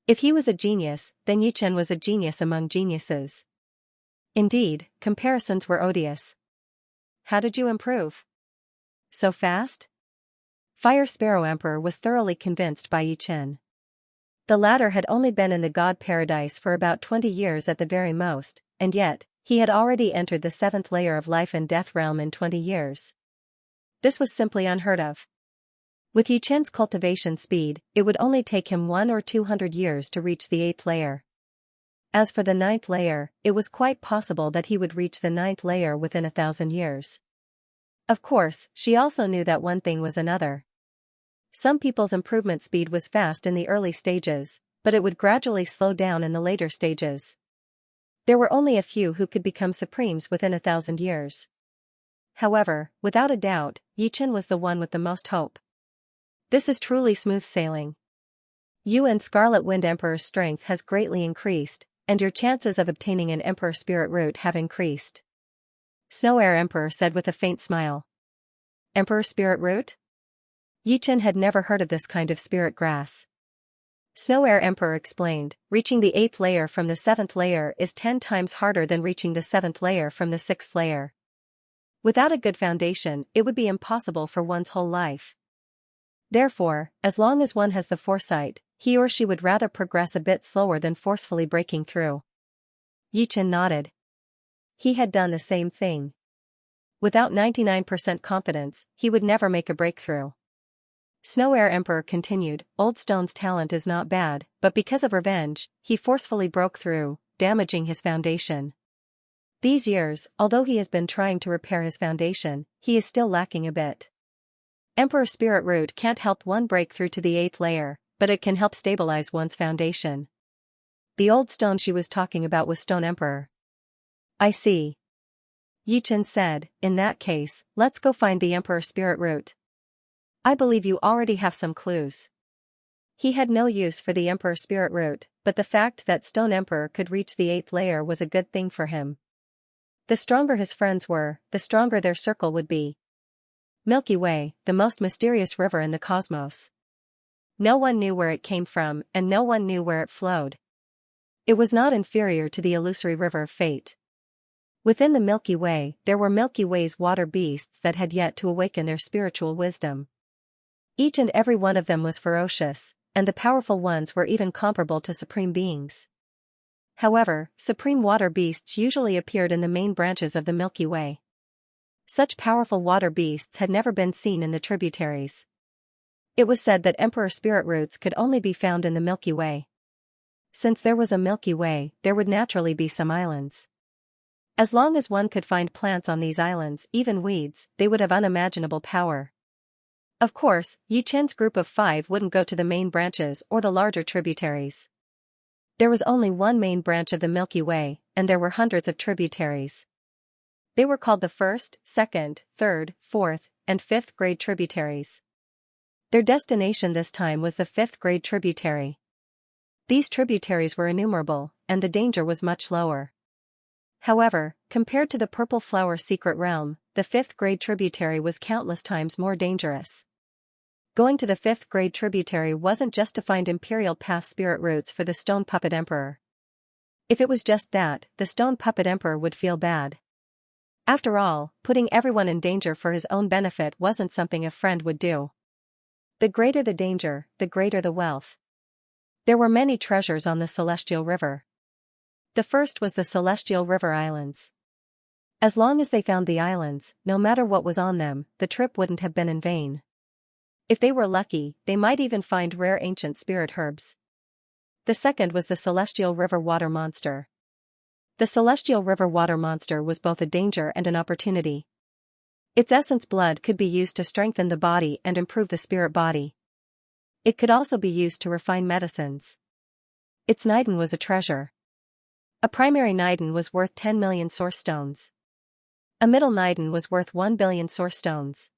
If he was a genius, then Yichen was a genius among geniuses. Indeed, comparisons were odious. How did you improve so fast? Fire Sparrow Emperor was thoroughly convinced by Yichen. The latter had only been in the God Paradise for about 20 years at the very most, and yet, he had already entered the 7th layer of life and death realm in 20 years. This was simply unheard of. With Yichen's cultivation speed, it would only take him 100 or 200 years to reach the 8th layer. As for the 9th layer, it was quite possible that he would reach the 9th layer within 1,000 years. Of course, she also knew that one thing was another. Some people's improvement speed was fast in the early stages, but it would gradually slow down in the later stages. There were only a few who could become supremes within 1,000 years. However, without a doubt, Yichen was the one with the most hope. This is truly smooth sailing. You and Scarlet Wind Emperor's strength has greatly increased, and your chances of obtaining an Emperor Spirit Root have increased. Snow Air Emperor said with a faint smile. Emperor Spirit Root? Yichen had never heard of this kind of spirit grass. Snow Air Emperor explained, reaching the 8th layer from the 7th layer is 10 times harder than reaching the 7th layer from the 6th layer. Without a good foundation, it would be impossible for one's whole life. Therefore, as long as one has the foresight, he or she would rather progress a bit slower than forcefully breaking through. Yichen nodded. He had done the same thing. Without 99% confidence, he would never make a breakthrough. Snow Air Emperor continued, Old Stone's talent is not bad, but because of revenge, he forcefully broke through, damaging his foundation. These years, although he has been trying to repair his foundation, he is still lacking a bit. Emperor Spirit Root can't help one break through to the 8th layer, but it can help stabilize one's foundation. The old stone she was talking about was Stone Emperor. I see. Yichen said, in that case, let's go find the Emperor Spirit Root. I believe you already have some clues. He had no use for the Emperor Spirit Root, but the fact that Stone Emperor could reach the 8th layer was a good thing for him. The stronger his friends were, the stronger their circle would be. Milky Way, the most mysterious river in the cosmos. No one knew where it came from, and no one knew where it flowed. It was not inferior to the illusory river of fate. Within the Milky Way, there were Milky Way's water beasts that had yet to awaken their spiritual wisdom. Each and every one of them was ferocious, and the powerful ones were even comparable to supreme beings. However, supreme water beasts usually appeared in the main branches of the Milky Way. Such powerful water beasts had never been seen in the tributaries. It was said that Emperor Spirit Roots could only be found in the Milky Way. Since there was a Milky Way, there would naturally be some islands. As long as one could find plants on these islands, even weeds, they would have unimaginable power. Of course, Yichen's group of 5 wouldn't go to the main branches or the larger tributaries. There was only one main branch of the Milky Way, and there were hundreds of tributaries. They were called the 1st, 2nd, 3rd, 4th, and 5th grade tributaries. Their destination this time was the 5th grade tributary. These tributaries were innumerable, and the danger was much lower. However, compared to the Purple Flower Secret Realm, the 5th grade tributary was countless times more dangerous. Going to the 5th grade tributary wasn't just to find Imperial Path Spirit Roots for the Stone Puppet Emperor. If it was just that, the Stone Puppet Emperor would feel bad. After all, putting everyone in danger for his own benefit wasn't something a friend would do. The greater the danger, the greater the wealth. There were many treasures on the Celestial River. The first was the Celestial River Islands. As long as they found the islands, no matter what was on them, the trip wouldn't have been in vain. If they were lucky, they might even find rare ancient spirit herbs. The second was the Celestial River Water Monster. The Celestial River Water Monster was both a danger and an opportunity. Its essence blood could be used to strengthen the body and improve the spirit body. It could also be used to refine medicines. Its Niden was a treasure. A primary Niden was worth 10 million source stones. A middle Niden was worth 1 billion source stones.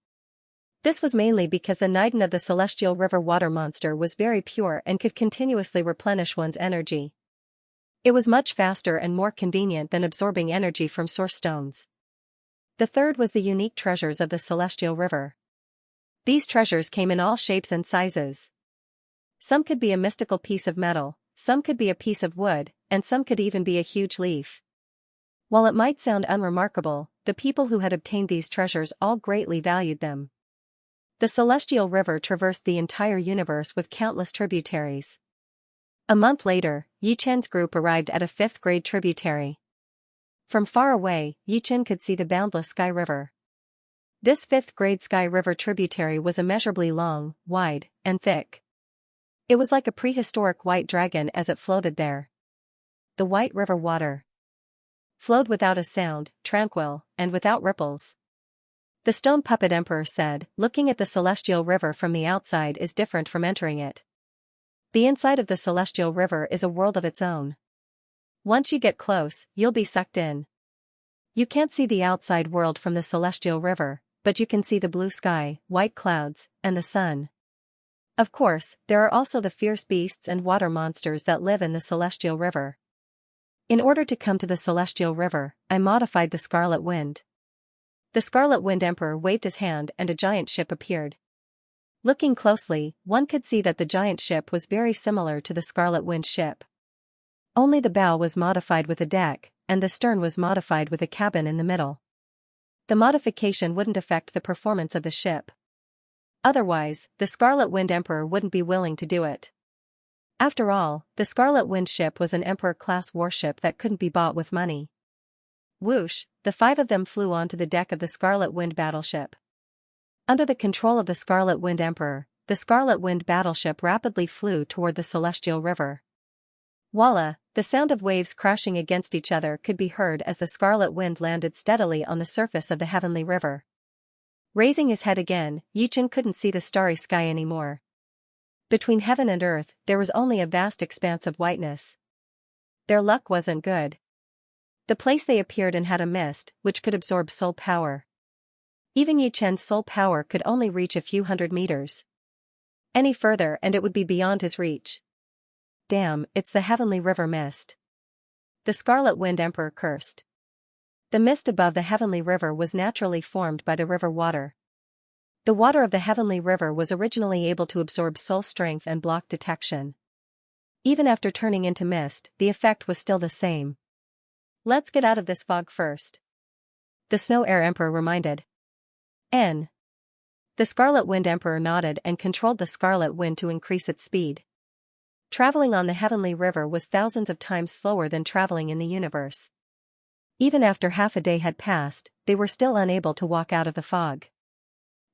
This was mainly because the Niden of the Celestial River Water Monster was very pure and could continuously replenish one's energy. It was much faster and more convenient than absorbing energy from source stones. The third was the unique treasures of the Celestial River. These treasures came in all shapes and sizes. Some could be a mystical piece of metal, some could be a piece of wood, and some could even be a huge leaf. While it might sound unremarkable, the people who had obtained these treasures all greatly valued them. The Celestial River traversed the entire universe with countless tributaries. A month later, Yichen's group arrived at a 5th grade tributary. From far away, Yichen could see the boundless Sky River. This 5th grade Sky River tributary was immeasurably long, wide, and thick. It was like a prehistoric white dragon as it floated there. The white river water flowed without a sound, tranquil, and without ripples. The Stone Puppet Emperor said, looking at the Celestial River from the outside is different from entering it. The inside of the Celestial River is a world of its own. Once you get close, you'll be sucked in. You can't see the outside world from the celestial river, but you can see the blue sky, white clouds, and the sun. Of course, there are also the fierce beasts and water monsters that live in the celestial river. In order to come to the celestial river, I modified the Scarlet Wind. The Scarlet Wind Emperor waved his hand and a giant ship appeared. Looking closely, one could see that the giant ship was very similar to the Scarlet Wind ship. Only the bow was modified with a deck, and the stern was modified with a cabin in the middle. The modification wouldn't affect the performance of the ship. Otherwise, the Scarlet Wind Emperor wouldn't be willing to do it. After all, the Scarlet Wind ship was an Emperor-class warship that couldn't be bought with money. Whoosh, the 5 of them flew onto the deck of the Scarlet Wind battleship. Under the control of the Scarlet Wind Emperor, the Scarlet Wind battleship rapidly flew toward the celestial river. Voila, the sound of waves crashing against each other could be heard as the Scarlet Wind landed steadily on the surface of the heavenly river. Raising his head again, Yichen couldn't see the starry sky anymore. Between heaven and earth, there was only a vast expanse of whiteness. Their luck wasn't good. The place they appeared in had a mist, which could absorb soul power. Even Yichen's soul power could only reach a few hundred meters. Any further and it would be beyond his reach. Damn, it's the heavenly river mist. The Scarlet Wind Emperor cursed. The mist above the heavenly river was naturally formed by the river water. The water of the heavenly river was originally able to absorb soul strength and block detection. Even after turning into mist, the effect was still the same. Let's get out of this fog first. The Snow Air Emperor reminded. The Scarlet Wind Emperor nodded and controlled the Scarlet Wind to increase its speed. Traveling on the heavenly river was thousands of times slower than traveling in the universe. Even after half a day had passed, they were still unable to walk out of the fog.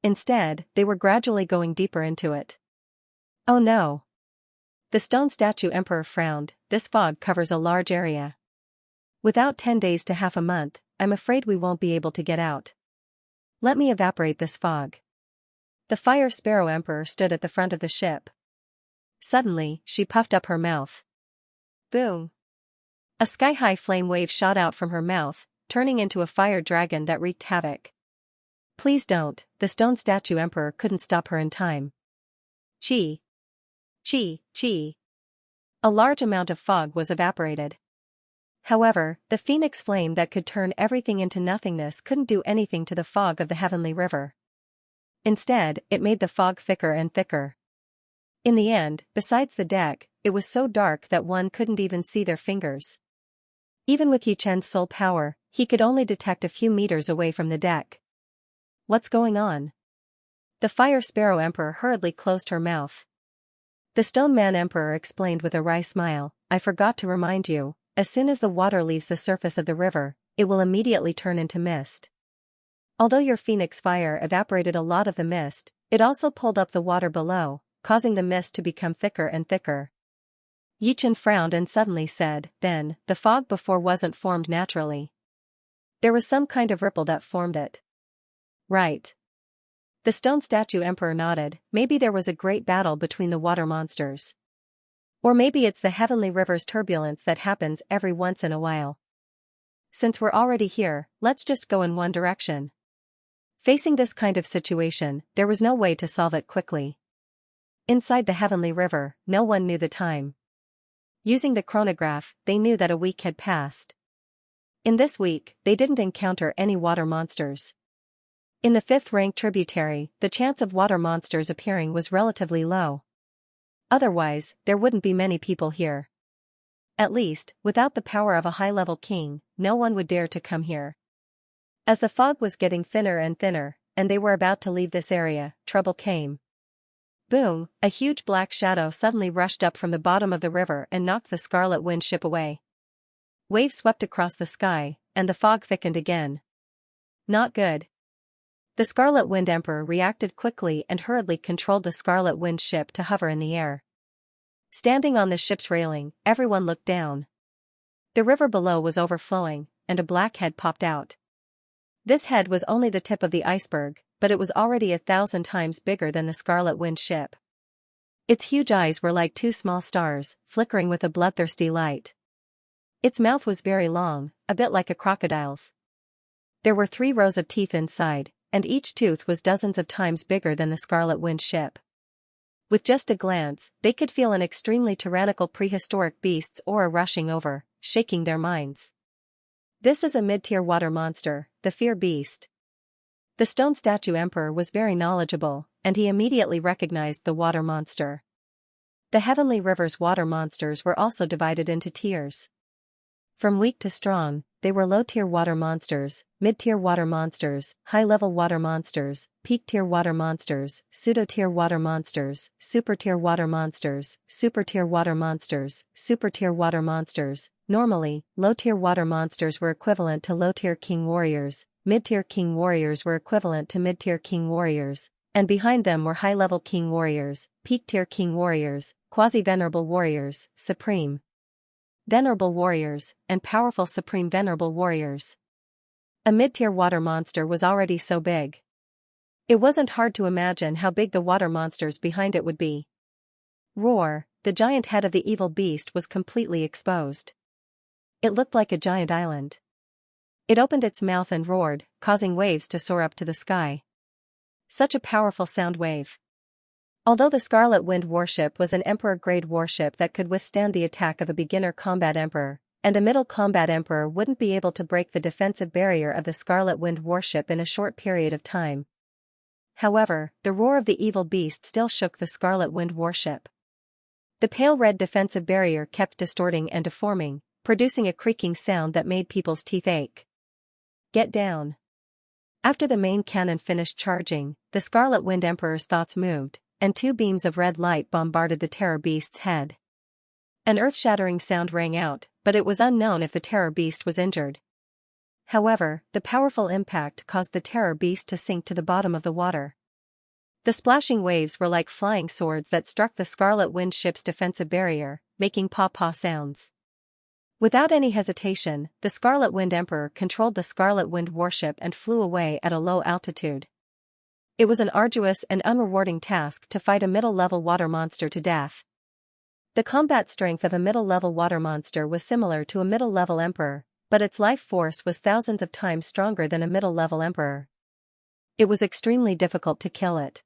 Instead, they were gradually going deeper into it. Oh no! The Stone Statue Emperor frowned. This fog covers a large area. Without 10 days to half a month, I'm afraid we won't be able to get out. Let me evaporate this fog. The Fire Sparrow Emperor stood at the front of the ship. Suddenly, she puffed up her mouth. Boom! A sky-high flame wave shot out from her mouth, turning into a fire dragon that wreaked havoc. Please don't, the Stone Statue Emperor couldn't stop her in time. Chi! Chi! Chi! A large amount of fog was evaporated. However, the phoenix flame that could turn everything into nothingness couldn't do anything to the fog of the heavenly river. Instead, it made the fog thicker and thicker. In the end, besides the deck, it was so dark that one couldn't even see their fingers. Even with Yichen's soul power, he could only detect a few meters away from the deck. What's going on? The Fire Sparrow Emperor hurriedly closed her mouth. The Stone Man Emperor explained with a wry smile, I forgot to remind you, as soon as the water leaves the surface of the river, it will immediately turn into mist. Although your phoenix fire evaporated a lot of the mist, it also pulled up the water below, causing the mist to become thicker and thicker. Yichen frowned and suddenly said, then, the fog before wasn't formed naturally. There was some kind of ripple that formed it. Right. The Stone Statue Emperor nodded, maybe there was a great battle between the water monsters. Or maybe it's the heavenly river's turbulence that happens every once in a while. Since we're already here, let's just go in one direction. Facing this kind of situation, there was no way to solve it quickly. Inside the heavenly river, no one knew the time. Using the chronograph, they knew that a week had passed. In this week, they didn't encounter any water monsters. In the 5th-ranked tributary, the chance of water monsters appearing was relatively low. Otherwise, there wouldn't be many people here. At least, without the power of a high-level king, no one would dare to come here. As the fog was getting thinner and thinner, and they were about to leave this area, trouble came. Boom, a huge black shadow suddenly rushed up from the bottom of the river and knocked the Scarlet Wind ship away. Waves swept across the sky, and the fog thickened again. Not good. The Scarlet Wind Emperor reacted quickly and hurriedly controlled the Scarlet Wind ship to hover in the air. Standing on the ship's railing, everyone looked down. The river below was overflowing, and a black head popped out. This head was only the tip of the iceberg, but it was already 1,000 times bigger than the Scarlet Wind ship. Its huge eyes were like 2 small stars, flickering with a bloodthirsty light. Its mouth was very long, a bit like a crocodile's. There were 3 rows of teeth inside, and each tooth was dozens of times bigger than the Scarlet Wind ship. With just a glance, they could feel an extremely tyrannical prehistoric beast's aura rushing over, shaking their minds. This is a mid-tier water monster, the Fear Beast. The stone statue emperor was very knowledgeable, and he immediately recognized the water monster. The Heavenly River's water monsters were also divided into tiers. From weak to strong, they were low-tier water monsters, mid-tier water monsters, high-level water monsters, peak-tier water monsters, pseudo-tier water monsters, super-tier water monsters, super-tier water monsters, super-tier water monsters. Normally, low-tier water monsters were equivalent to low-tier king warriors, mid-tier king warriors were equivalent to mid-tier king warriors, and behind them were high-level king warriors, peak-tier king warriors, quasi-venerable warriors, supreme venerable warriors, and powerful supreme venerable warriors. A mid-tier water monster was already so big. It wasn't hard to imagine how big the water monsters behind it would be. Roar, the giant head of the evil beast was completely exposed. It looked like a giant island. It opened its mouth and roared, causing waves to soar up to the sky. Such a powerful sound wave. Although the Scarlet Wind warship was an Emperor-grade warship that could withstand the attack of a beginner combat Emperor, and a middle combat Emperor wouldn't be able to break the defensive barrier of the Scarlet Wind warship in a short period of time. However, the roar of the evil beast still shook the Scarlet Wind warship. The pale red defensive barrier kept distorting and deforming, producing a creaking sound that made people's teeth ache. Get down. After the main cannon finished charging, the Scarlet Wind Emperor's thoughts moved, and 2 beams of red light bombarded the terror beast's head. An earth-shattering sound rang out, but it was unknown if the terror beast was injured. However, the powerful impact caused the terror beast to sink to the bottom of the water. The splashing waves were like flying swords that struck the Scarlet Wind ship's defensive barrier, making paw-paw sounds. Without any hesitation, the Scarlet Wind Emperor controlled the Scarlet Wind warship and flew away at a low altitude. It was an arduous and unrewarding task to fight a middle-level water monster to death. The combat strength of a middle-level water monster was similar to a middle-level emperor, but its life force was thousands of times stronger than a middle-level emperor. It was extremely difficult to kill it.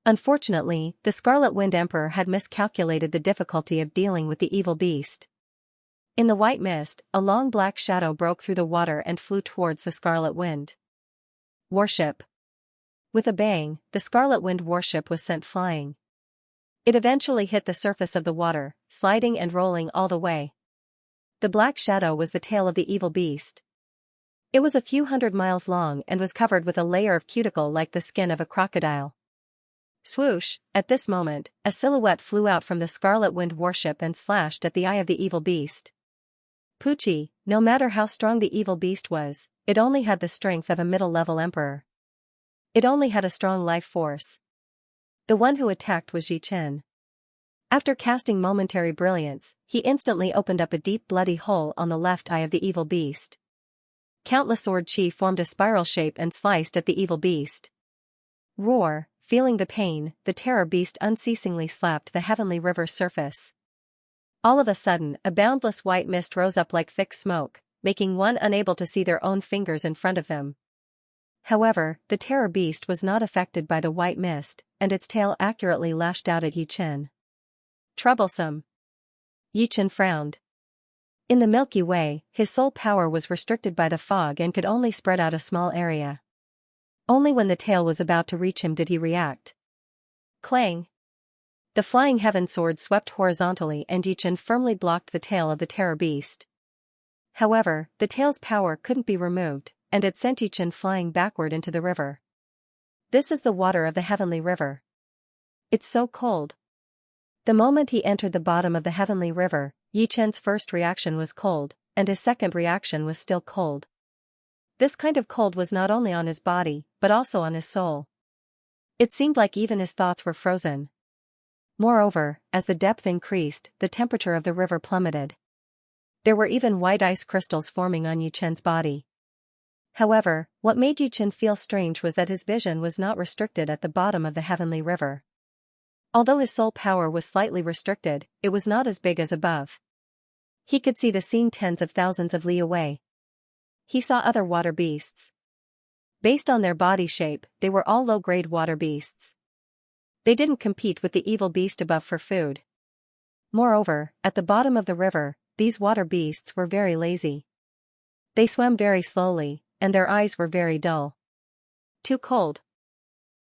Unfortunately, the Scarlet Wind Emperor had miscalculated the difficulty of dealing with the evil beast. In the white mist, a long black shadow broke through the water and flew towards the Scarlet Wind warship. With a bang, the Scarlet Wind warship was sent flying. It eventually hit the surface of the water, sliding and rolling all the way. The black shadow was the tail of the evil beast. It was a few hundred miles long and was covered with a layer of cuticle like the skin of a crocodile. Swoosh! At this moment, a silhouette flew out from the Scarlet Wind warship and slashed at the eye of the evil beast. Poochie, no matter how strong the evil beast was, it only had the strength of a middle-level emperor. It only had a strong life force. The one who attacked was Xianxia. After casting momentary brilliance, he instantly opened up a deep bloody hole on the left eye of the evil beast. Countless sword chi formed a spiral shape and sliced at the evil beast. Roar! Feeling the pain, the terror beast unceasingly slapped the Heavenly River's surface. All of a sudden, a boundless white mist rose up like thick smoke, making one unable to see their own fingers in front of them. However, the terror beast was not affected by the white mist, and its tail accurately lashed out at Xianxia. Troublesome. Xianxia frowned. In the Milky Way, his soul power was restricted by the fog and could only spread out a small area. Only when the tail was about to reach him did he react. Clang! The flying heaven sword swept horizontally and Xianxia firmly blocked the tail of the terror beast. However, the tail's power couldn't be removed, and it sent Xianxia flying backward into the river. This is the water of the Heavenly River. It's so cold. The moment he entered the bottom of the Heavenly River, Xianxia's first reaction was cold, and his second reaction was still cold. This kind of cold was not only on his body, but also on his soul. It seemed like even his thoughts were frozen. Moreover, as the depth increased, the temperature of the river plummeted. There were even white ice crystals forming on Xianxia's body. However, what made Xianxia feel strange was that his vision was not restricted at the bottom of the Heavenly River. Although his soul power was slightly restricted, it was not as big as above. He could see the scene tens of thousands of li away. He saw other water beasts. Based on their body shape, they were all low-grade water beasts. They didn't compete with the evil beast above for food. Moreover, at the bottom of the river, these water beasts were very lazy. They swam very slowly, and their eyes were very dull. Too cold.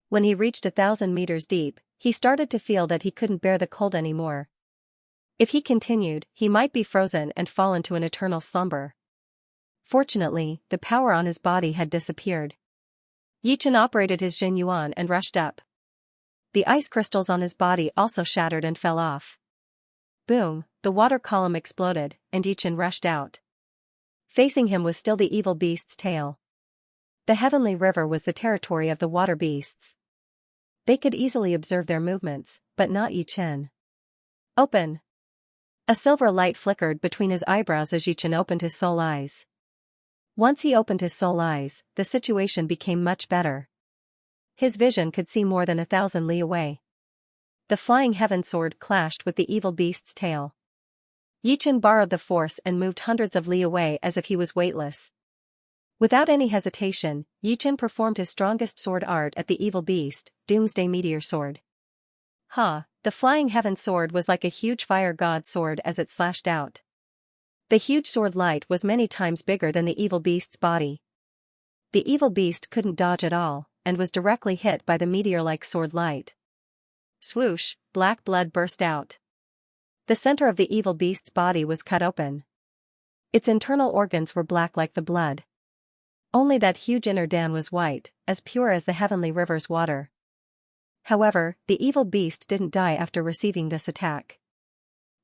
When he reached 1,000 meters deep, he started to feel that he couldn't bear the cold anymore. If he continued, he might be frozen and fall into an eternal slumber. Fortunately, the power on his body had disappeared. Yichen operated his Jin Yuan and rushed up. The ice crystals on his body also shattered and fell off. Boom, the water column exploded, and Yichen rushed out. Facing him was still the evil beast's tail. The heavenly river was the territory of the water beasts. They could easily observe their movements, but not Yichen. Open! A silver light flickered between his eyebrows as Yichen opened his soul eyes. Once he opened his soul eyes, the situation became much better. His vision could see more than 1,000 li away. The flying heaven sword clashed with the evil beast's tail. Yichen borrowed the force and moved hundreds of li away as if he was weightless. Without any hesitation, Yichen performed his strongest sword art at the evil beast, Doomsday Meteor Sword. The flying heaven sword was like a huge fire god sword as it slashed out. The huge sword light was many times bigger than the evil beast's body. The evil beast couldn't dodge at all, and was directly hit by the meteor-like sword light. Swoosh, black blood burst out. The center of the evil beast's body was cut open. Its internal organs were black like the blood. Only that huge inner Dan was white, as pure as the heavenly river's water. However, the evil beast didn't die after receiving this attack.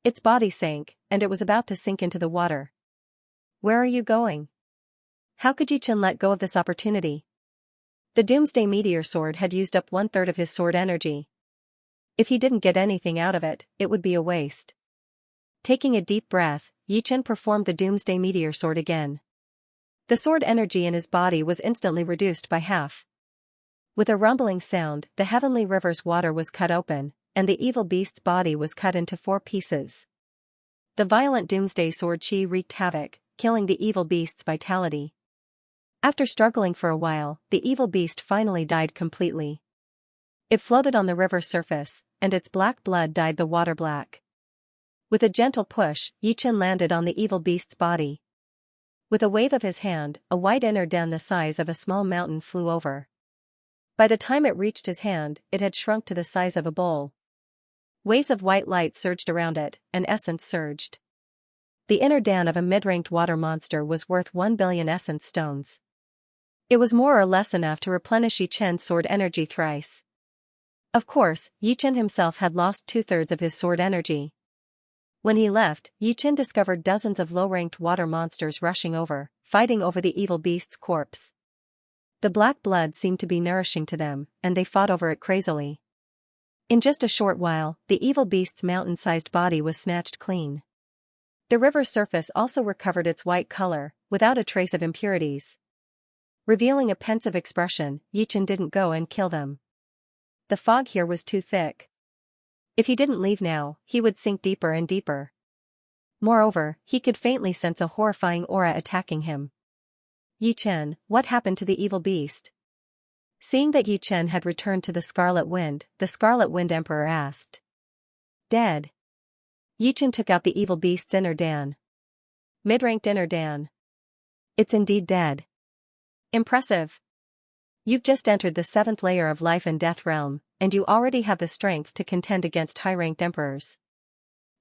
Its body sank, and it was about to sink into the water. Where are you going? How could Yichen let go of this opportunity? The Doomsday Meteor Sword had used up 1/3 of his sword energy. If he didn't get anything out of it, it would be a waste. Taking a deep breath, Yichen performed the Doomsday Meteor Sword again. The sword energy in his body was instantly reduced by half. With a rumbling sound, the heavenly river's water was cut open, and the evil beast's body was cut into 4 pieces. The violent Doomsday Sword Chi wreaked havoc, killing the evil beast's vitality. After struggling for a while, the evil beast finally died completely. It floated on the river's surface, and its black blood dyed the water black. With a gentle push, Yichen landed on the evil beast's body. With a wave of his hand, a white inner Dan the size of a small mountain flew over. By the time it reached his hand, it had shrunk to the size of a bowl. Waves of white light surged around it, and essence surged. The inner Dan of a mid-ranked water monster was worth 1 billion essence stones. It was more or less enough to replenish Yichen's sword energy thrice. Of course, Yichen himself had lost 2/3 of his sword energy. When he left, Yichen discovered dozens of low-ranked water monsters rushing over, fighting over the evil beast's corpse. The black blood seemed to be nourishing to them, and they fought over it crazily. In just a short while, the evil beast's mountain-sized body was snatched clean. The river's surface also recovered its white color, without a trace of impurities. Revealing a pensive expression, Yichen didn't go and kill them. The fog here was too thick. If he didn't leave now, he would sink deeper and deeper. Moreover, he could faintly sense a horrifying aura attacking him. Yichen, what happened to the evil beast? Seeing that Yichen had returned to the Scarlet Wind Emperor asked. Dead. Yichen took out the evil beast's inner Dan. Mid-ranked inner Dan. It's indeed dead. Impressive. You've just entered the 7th layer of life and death realm, and you already have the strength to contend against high-ranked emperors.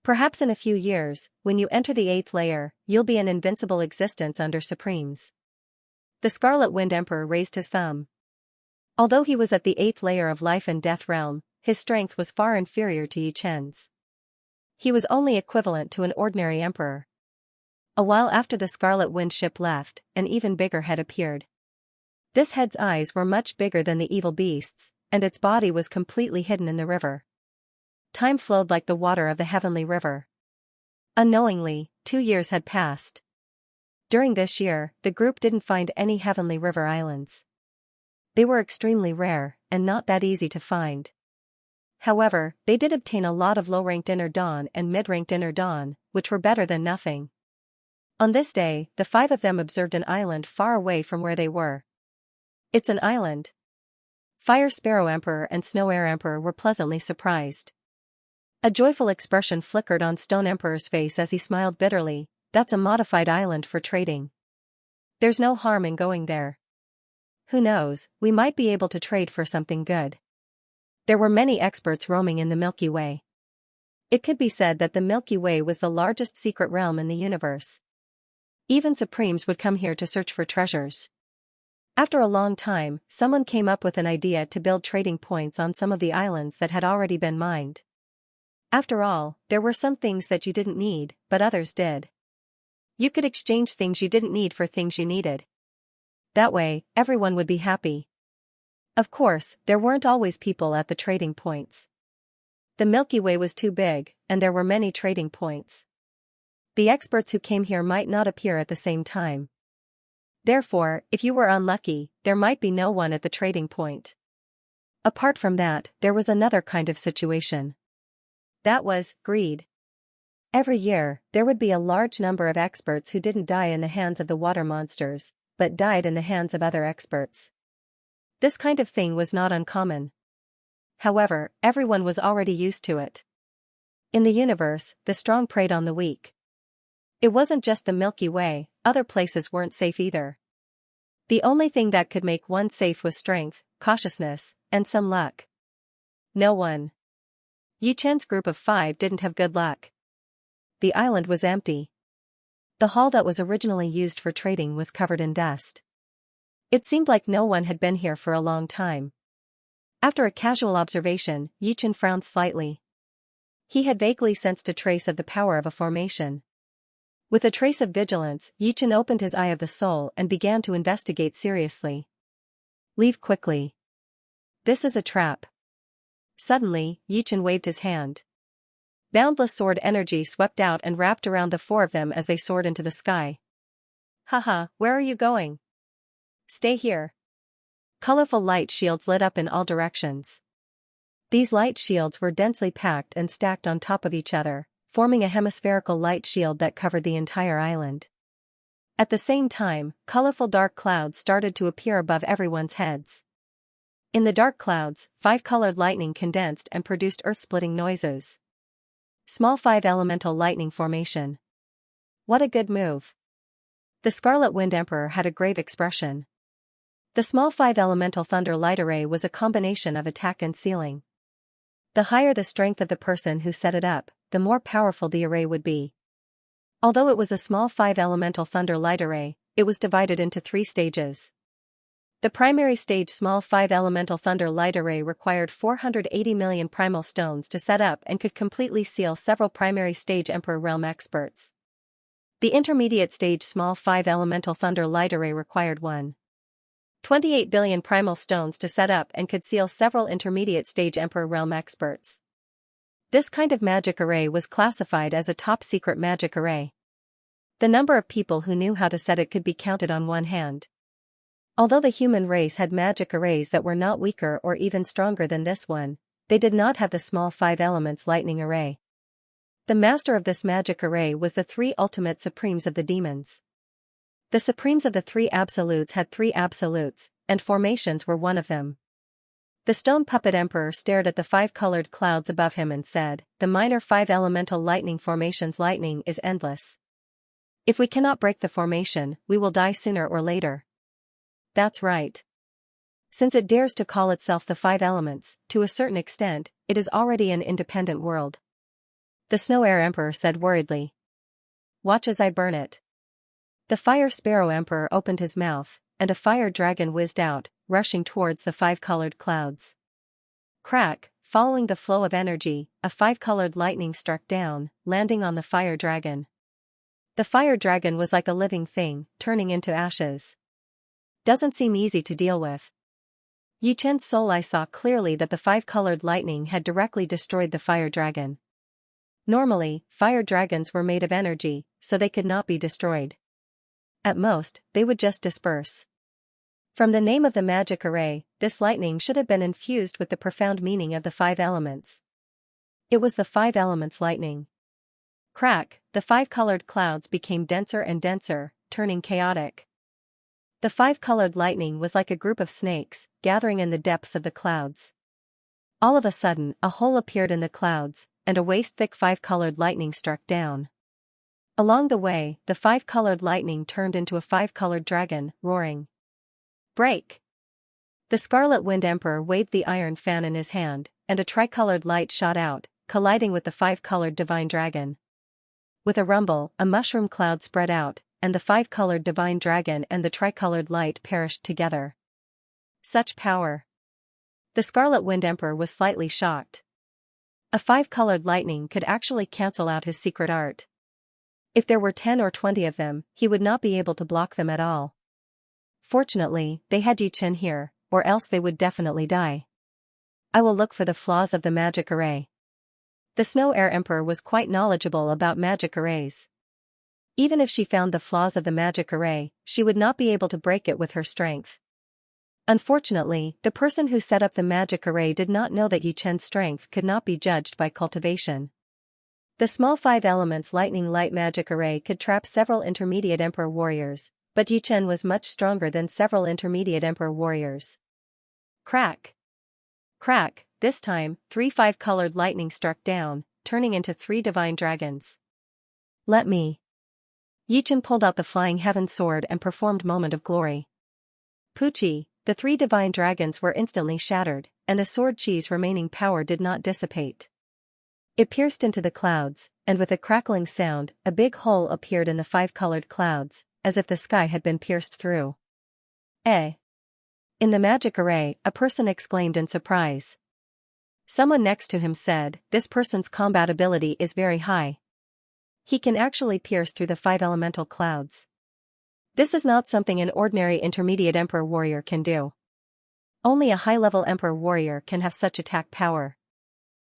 Perhaps in a few years, when you enter the 8th layer, you'll be an invincible existence under supremes. The Scarlet Wind Emperor raised his thumb. Although he was at the 8th layer of life and death realm, his strength was far inferior to Yichen's. He was only equivalent to an ordinary emperor. A while after the Scarlet Wind ship left, an even bigger head appeared. This head's eyes were much bigger than the evil beast's, and its body was completely hidden in the river. Time flowed like the water of the heavenly river. Unknowingly, 2 years had passed. During this year, the group didn't find any heavenly river islands. They were extremely rare, and not that easy to find. However, they did obtain a lot of low-ranked inner dawn and mid-ranked inner dawn, which were better than nothing. On this day, the five of them observed an island far away from where they were. It's an island. Fire Sparrow Emperor and Snow Air Emperor were pleasantly surprised. A joyful expression flickered on Stone Emperor's face as he smiled bitterly. That's a modified island for trading. There's no harm in going there. Who knows, we might be able to trade for something good. There were many experts roaming in the Milky Way. It could be said that the Milky Way was the largest secret realm in the universe. Even Supremes would come here to search for treasures. After a long time, someone came up with an idea to build trading points on some of the islands that had already been mined. After all, there were some things that you didn't need, but others did. You could exchange things you didn't need for things you needed. That way, everyone would be happy. Of course, there weren't always people at the trading points. The Milky Way was too big, and there were many trading points. The experts who came here might not appear at the same time. Therefore, if you were unlucky, there might be no one at the trading point. Apart from that, there was another kind of situation. That was greed. Every year, there would be a large number of experts who didn't die in the hands of the water monsters, but died in the hands of other experts. This kind of thing was not uncommon. However, everyone was already used to it. In the universe, the strong preyed on the weak. It wasn't just the Milky Way, other places weren't safe either. The only thing that could make one safe was strength, cautiousness, and some luck. No one. Yi Chen's group of 5 didn't have good luck. The island was empty. The hall that was originally used for trading was covered in dust. It seemed like no one had been here for a long time. After a casual observation, Yi Chen frowned slightly. He had vaguely sensed a trace of the power of a formation. With a trace of vigilance, Yi Chen opened his Eye of the Soul and began to investigate seriously. Leave quickly. This is a trap. Suddenly, Yi Chen waved his hand. Boundless sword energy swept out and wrapped around the 4 of them as they soared into the sky. Haha, where are you going? Stay here. Colorful light shields lit up in all directions. These light shields were densely packed and stacked on top of each other, forming a hemispherical light shield that covered the entire island. At the same time, colorful dark clouds started to appear above everyone's heads. In the dark clouds, 5-colored lightning condensed and produced earth-splitting noises. Small 5-elemental lightning formation. What a good move. The Scarlet Wind Emperor had a grave expression. The small 5-elemental thunder light array was a combination of attack and sealing. The higher the strength of the person who set it up, the more powerful the array would be. Although it was a small 5-elemental thunder light array, it was divided into 3 stages. The primary stage small 5-elemental thunder light array required 480 million primal stones to set up and could completely seal several primary stage Emperor Realm experts. The intermediate stage small 5-elemental thunder light array required 1.28 billion primal stones to set up and could seal several intermediate stage Emperor Realm experts. This kind of magic array was classified as a top-secret magic array. The number of people who knew how to set it could be counted on one hand. Although the human race had magic arrays that were not weaker or even stronger than this one, they did not have the small 5 elements lightning array. The master of this magic array was the 3 ultimate supremes of the demons. The supremes of the 3 absolutes had 3 absolutes, and formations were one of them. The stone puppet emperor stared at the 5-colored clouds above him and said, "The minor 5-elemental lightning formation's lightning is endless. If we cannot break the formation, we will die sooner or later." That's right. Since it dares to call itself the 5 elements, to a certain extent, it is already an independent world. The Snow Air Emperor said worriedly. Watch as I burn it. The Fire Sparrow Emperor opened his mouth, and a fire dragon whizzed out, rushing towards the 5-colored clouds. Crack, following the flow of energy, a 5-colored lightning struck down, landing on the fire dragon. The fire dragon was like a living thing, turning into ashes. Doesn't seem easy to deal with. Yi Chen's soul eye saw clearly that the 5-colored lightning had directly destroyed the fire dragon. Normally, fire dragons were made of energy, so they could not be destroyed. At most, they would just disperse. From the name of the magic array, this lightning should have been infused with the profound meaning of the 5 elements. It was the 5 elements lightning. Crack, the five-colored clouds became denser and denser, turning chaotic. The five-colored lightning was like a group of snakes, gathering in the depths of the clouds. All of a sudden, a hole appeared in the clouds, and a waist-thick five-colored lightning struck down. Along the way, the five-colored lightning turned into a five-colored dragon, roaring. Break! The Scarlet Wind Emperor waved the iron fan in his hand, and a tricolored light shot out, colliding with the five-colored divine dragon. With a rumble, a mushroom cloud spread out, and the five-colored divine dragon and the tricolored light perished together. Such power! The Scarlet Wind Emperor was slightly shocked. A five-colored lightning could actually cancel out his secret art. If there were 10 or 20 of them, he would not be able to block them at all. Fortunately, they had Yichen here, or else they would definitely die. I will look for the flaws of the magic array. The Snow Air Emperor was quite knowledgeable about magic arrays. Even if she found the flaws of the magic array, she would not be able to break it with her strength. Unfortunately, the person who set up the magic array did not know that Yichen's strength could not be judged by cultivation. The small 5 elements lightning light magic array could trap several intermediate emperor warriors, but Yichen was much stronger than several intermediate emperor warriors. Crack! Crack! This time, 3 5-colored lightning struck down, turning into 3 divine dragons. Let me. Yichen pulled out the flying heaven sword and performed Moment of Glory. Poochie, the 3 divine dragons were instantly shattered, and the sword chi's remaining power did not dissipate. It pierced into the clouds, and with a crackling sound, a big hole appeared in the 5-colored clouds, as if the sky had been pierced through. Eh! In the magic array, a person exclaimed in surprise. Someone next to him said, "This person's combat ability is very high. He can actually pierce through the 5 elemental clouds. This is not something an ordinary intermediate emperor warrior can do. Only a high-level emperor warrior can have such attack power."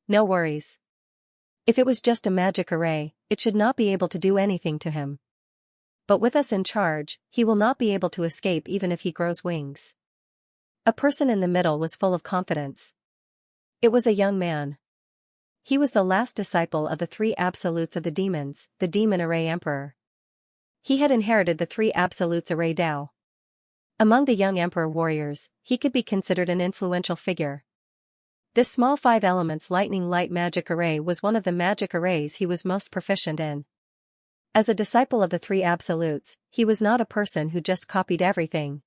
No worries. If it was just a magic array, it should not be able to do anything to him. But with us in charge, he will not be able to escape even if he grows wings. A person in the middle was full of confidence. It was a young man. He was the last disciple of the 3 absolutes of the demons, the Demon Array Emperor. He had inherited the 3 absolutes array Dao. Among the young emperor warriors, he could be considered an influential figure. This small 5 elements lightning light magic array was one of the magic arrays he was most proficient in. As a disciple of the 3 absolutes, he was not a person who just copied everything.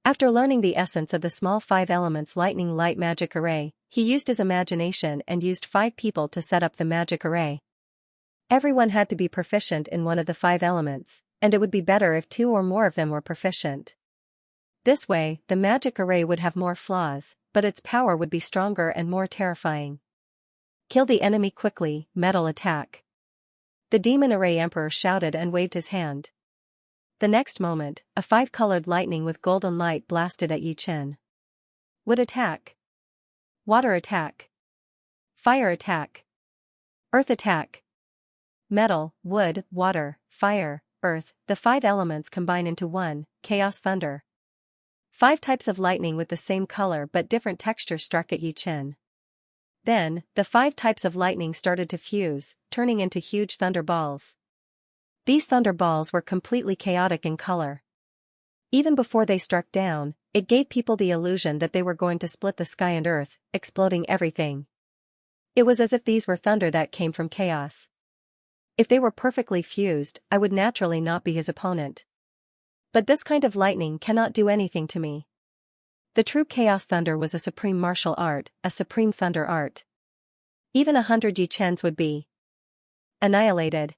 After learning the essence of the small 5 elements lightning light magic array, he used his imagination and used 5 people to set up the magic array. Everyone had to be proficient in one of the 5 elements, and it would be better if 2 or more of them were proficient. This way, the magic array would have more flaws, but its power would be stronger and more terrifying. Kill the enemy quickly, metal attack. The Demon Array Emperor shouted and waved his hand. The next moment, a 5-colored lightning with golden light blasted at Yichen. Wood attack. Water attack. Fire attack. Earth attack. Metal, wood, water, fire, earth, the 5 elements combine into one, chaos thunder. 5 types of lightning with the same color but different texture struck at Yichen. Then, the 5 types of lightning started to fuse, turning into huge thunder balls. These thunder balls were completely chaotic in color. Even before they struck down, it gave people the illusion that they were going to split the sky and earth, exploding everything. It was as if these were thunder that came from chaos. If they were perfectly fused, I would naturally not be his opponent. But this kind of lightning cannot do anything to me. The true chaos thunder was a supreme martial art, a supreme thunder art. Even 100 Yichens would be annihilated.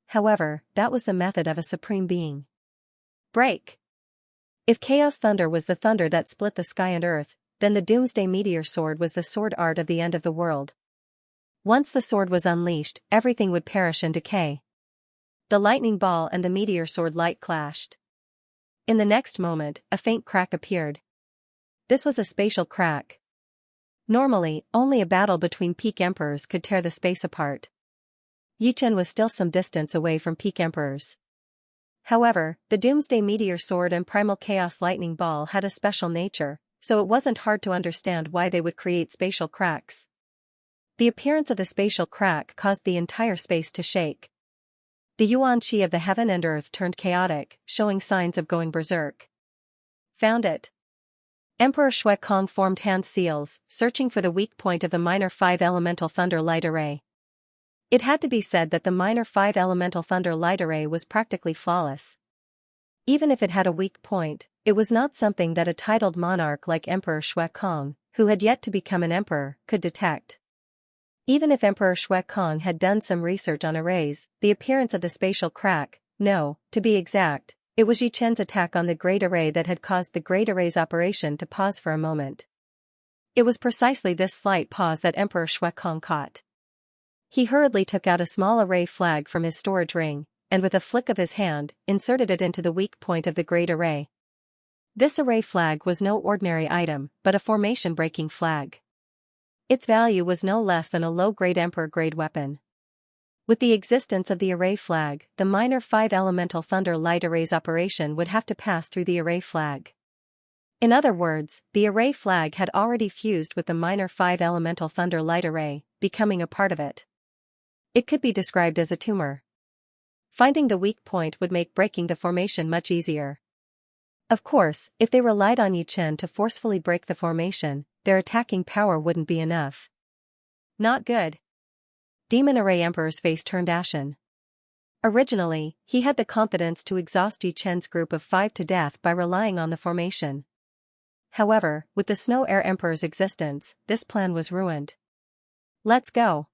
However, that was the method of a supreme being. Break! If chaos thunder was the thunder that split the sky and earth, then the doomsday meteor sword was the sword art of the end of the world. Once the sword was unleashed, everything would perish and decay. The lightning ball and the meteor sword light clashed. In the next moment, a faint crack appeared. This was a spatial crack. Normally, only a battle between peak emperors could tear the space apart. Yichen was still some distance away from peak emperors. However, the Doomsday Meteor Sword and Primal Chaos Lightning Ball had a special nature, so it wasn't hard to understand why they would create spatial cracks. The appearance of the spatial crack caused the entire space to shake. The yuan qi of the heaven and earth turned chaotic, showing signs of going berserk. Found it. Emperor Shui Kong formed hand seals, searching for the weak point of the minor 5 elemental thunder light array. It had to be said that the minor 5 elemental thunder light array was practically flawless. Even if it had a weak point, it was not something that a titled monarch like Emperor Shui Kong, who had yet to become an emperor, could detect. Even if Emperor Shui Kong had done some research on arrays, the appearance of the spatial crack, no, to be exact, it was Yi Chen's attack on the Great Array that had caused the Great Array's operation to pause for a moment. It was precisely this slight pause that Emperor Shui Kong caught. He hurriedly took out a small array flag from his storage ring, and with a flick of his hand, inserted it into the weak point of the Great Array. This array flag was no ordinary item, but a formation-breaking flag. Its value was no less than a low-grade Emperor-grade weapon. With the existence of the array flag, the minor 5 elemental thunder light array's operation would have to pass through the array flag. In other words, the array flag had already fused with the minor 5 elemental thunder light array, becoming a part of it. It could be described as a tumor. Finding the weak point would make breaking the formation much easier. Of course, if they relied on Yi Chen to forcefully break the formation, their attacking power wouldn't be enough. Not good. Demon Array Emperor's face turned ashen. Originally, he had the confidence to exhaust Yi Chen's group of 5 to death by relying on the formation. However, with the Snow Air Emperor's existence, this plan was ruined. Let's go.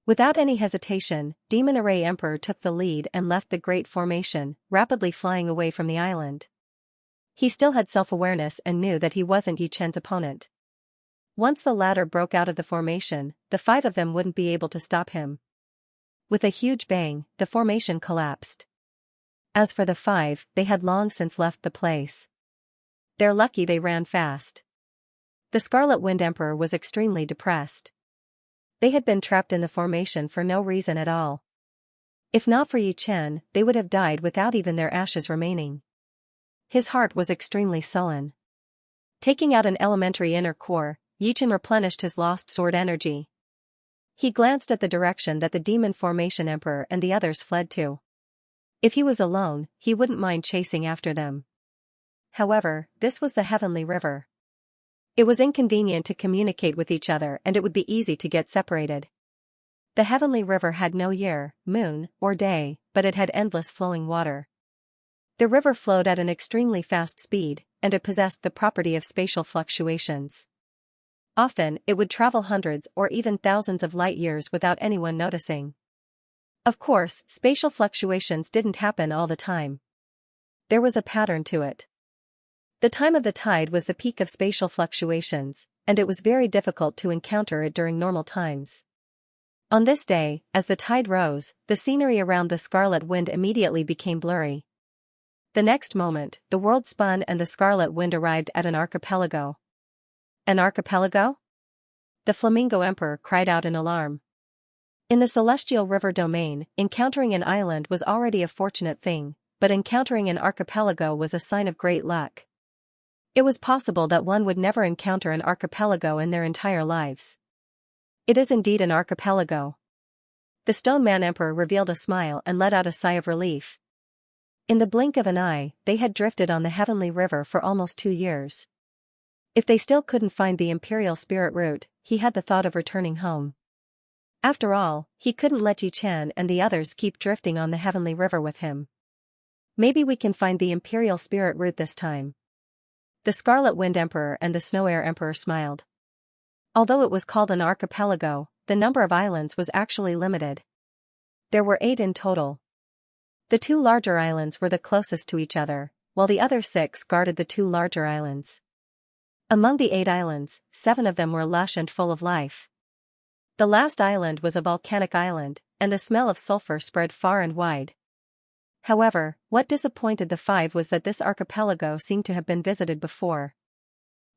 Without any hesitation, Demon Array Emperor took the lead and left the Great Formation, rapidly flying away from the island. He still had self-awareness and knew that he wasn't Yi Chen's opponent. Once the latter broke out of the formation, the 5 of them wouldn't be able to stop him. With a huge bang, the formation collapsed. As for the 5, they had long since left the place. They're lucky they ran fast. The Scarlet Wind Emperor was extremely depressed. They had been trapped in the formation for no reason at all. If not for Yi Chen, they would have died without even their ashes remaining. His heart was extremely sullen. Taking out an elementary inner core, Yi Chen replenished his lost sword energy. He glanced at the direction that the Demon Formation Emperor and the others fled to. If he was alone, he wouldn't mind chasing after them. However, this was the Heavenly River. It was inconvenient to communicate with each other and it would be easy to get separated. The Heavenly River had no year, moon, or day, but it had endless flowing water. The river flowed at an extremely fast speed, and it possessed the property of spatial fluctuations. Often, it would travel hundreds or even thousands of light years without anyone noticing. Of course, spatial fluctuations didn't happen all the time. There was a pattern to it. The time of the tide was the peak of spatial fluctuations, and it was very difficult to encounter it during normal times. On this day, as the tide rose, the scenery around the Scarlet Wind immediately became blurry. The next moment, the world spun and the Scarlet Wind arrived at an archipelago. An archipelago? The Flamingo Emperor cried out in alarm. In the Celestial River domain, encountering an island was already a fortunate thing, but encountering an archipelago was a sign of great luck. It was possible that one would never encounter an archipelago in their entire lives. It is indeed an archipelago. The Stone Man Emperor revealed a smile and let out a sigh of relief. In the blink of an eye, they had drifted on the Heavenly River for almost 2 years. If they still couldn't find the Imperial Spirit route, he had the thought of returning home. After all, he couldn't let Yi Chen and the others keep drifting on the Heavenly River with him. Maybe we can find the Imperial Spirit route this time. The Scarlet Wind Emperor and the Snow Air Emperor smiled. Although it was called an archipelago, the number of islands was actually limited. There were 8 in total. The 2 larger islands were the closest to each other, while the other 6 guarded the 2 larger islands. Among the 8 islands, 7 of them were lush and full of life. The last island was a volcanic island, and the smell of sulfur spread far and wide. However, what disappointed the 5 was that this archipelago seemed to have been visited before.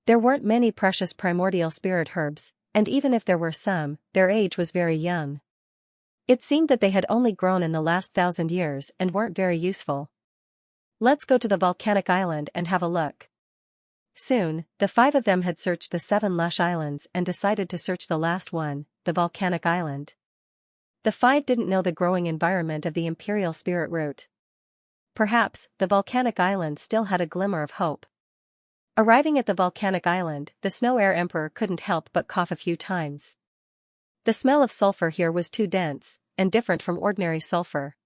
There weren't many precious primordial spirit herbs, and even if there were some, their age was very young. It seemed that they had only grown in the last 1,000 years and weren't very useful. Let's go to the volcanic island and have a look. Soon, the 5 of them had searched the 7 lush islands and decided to search the last one, the volcanic island. The five didn't know the growing environment of the imperial spirit root. Perhaps, the volcanic island still had a glimmer of hope. Arriving at the volcanic island, the Snow Air Emperor couldn't help but cough a few times. The smell of sulfur here was too dense, and different from ordinary sulfur.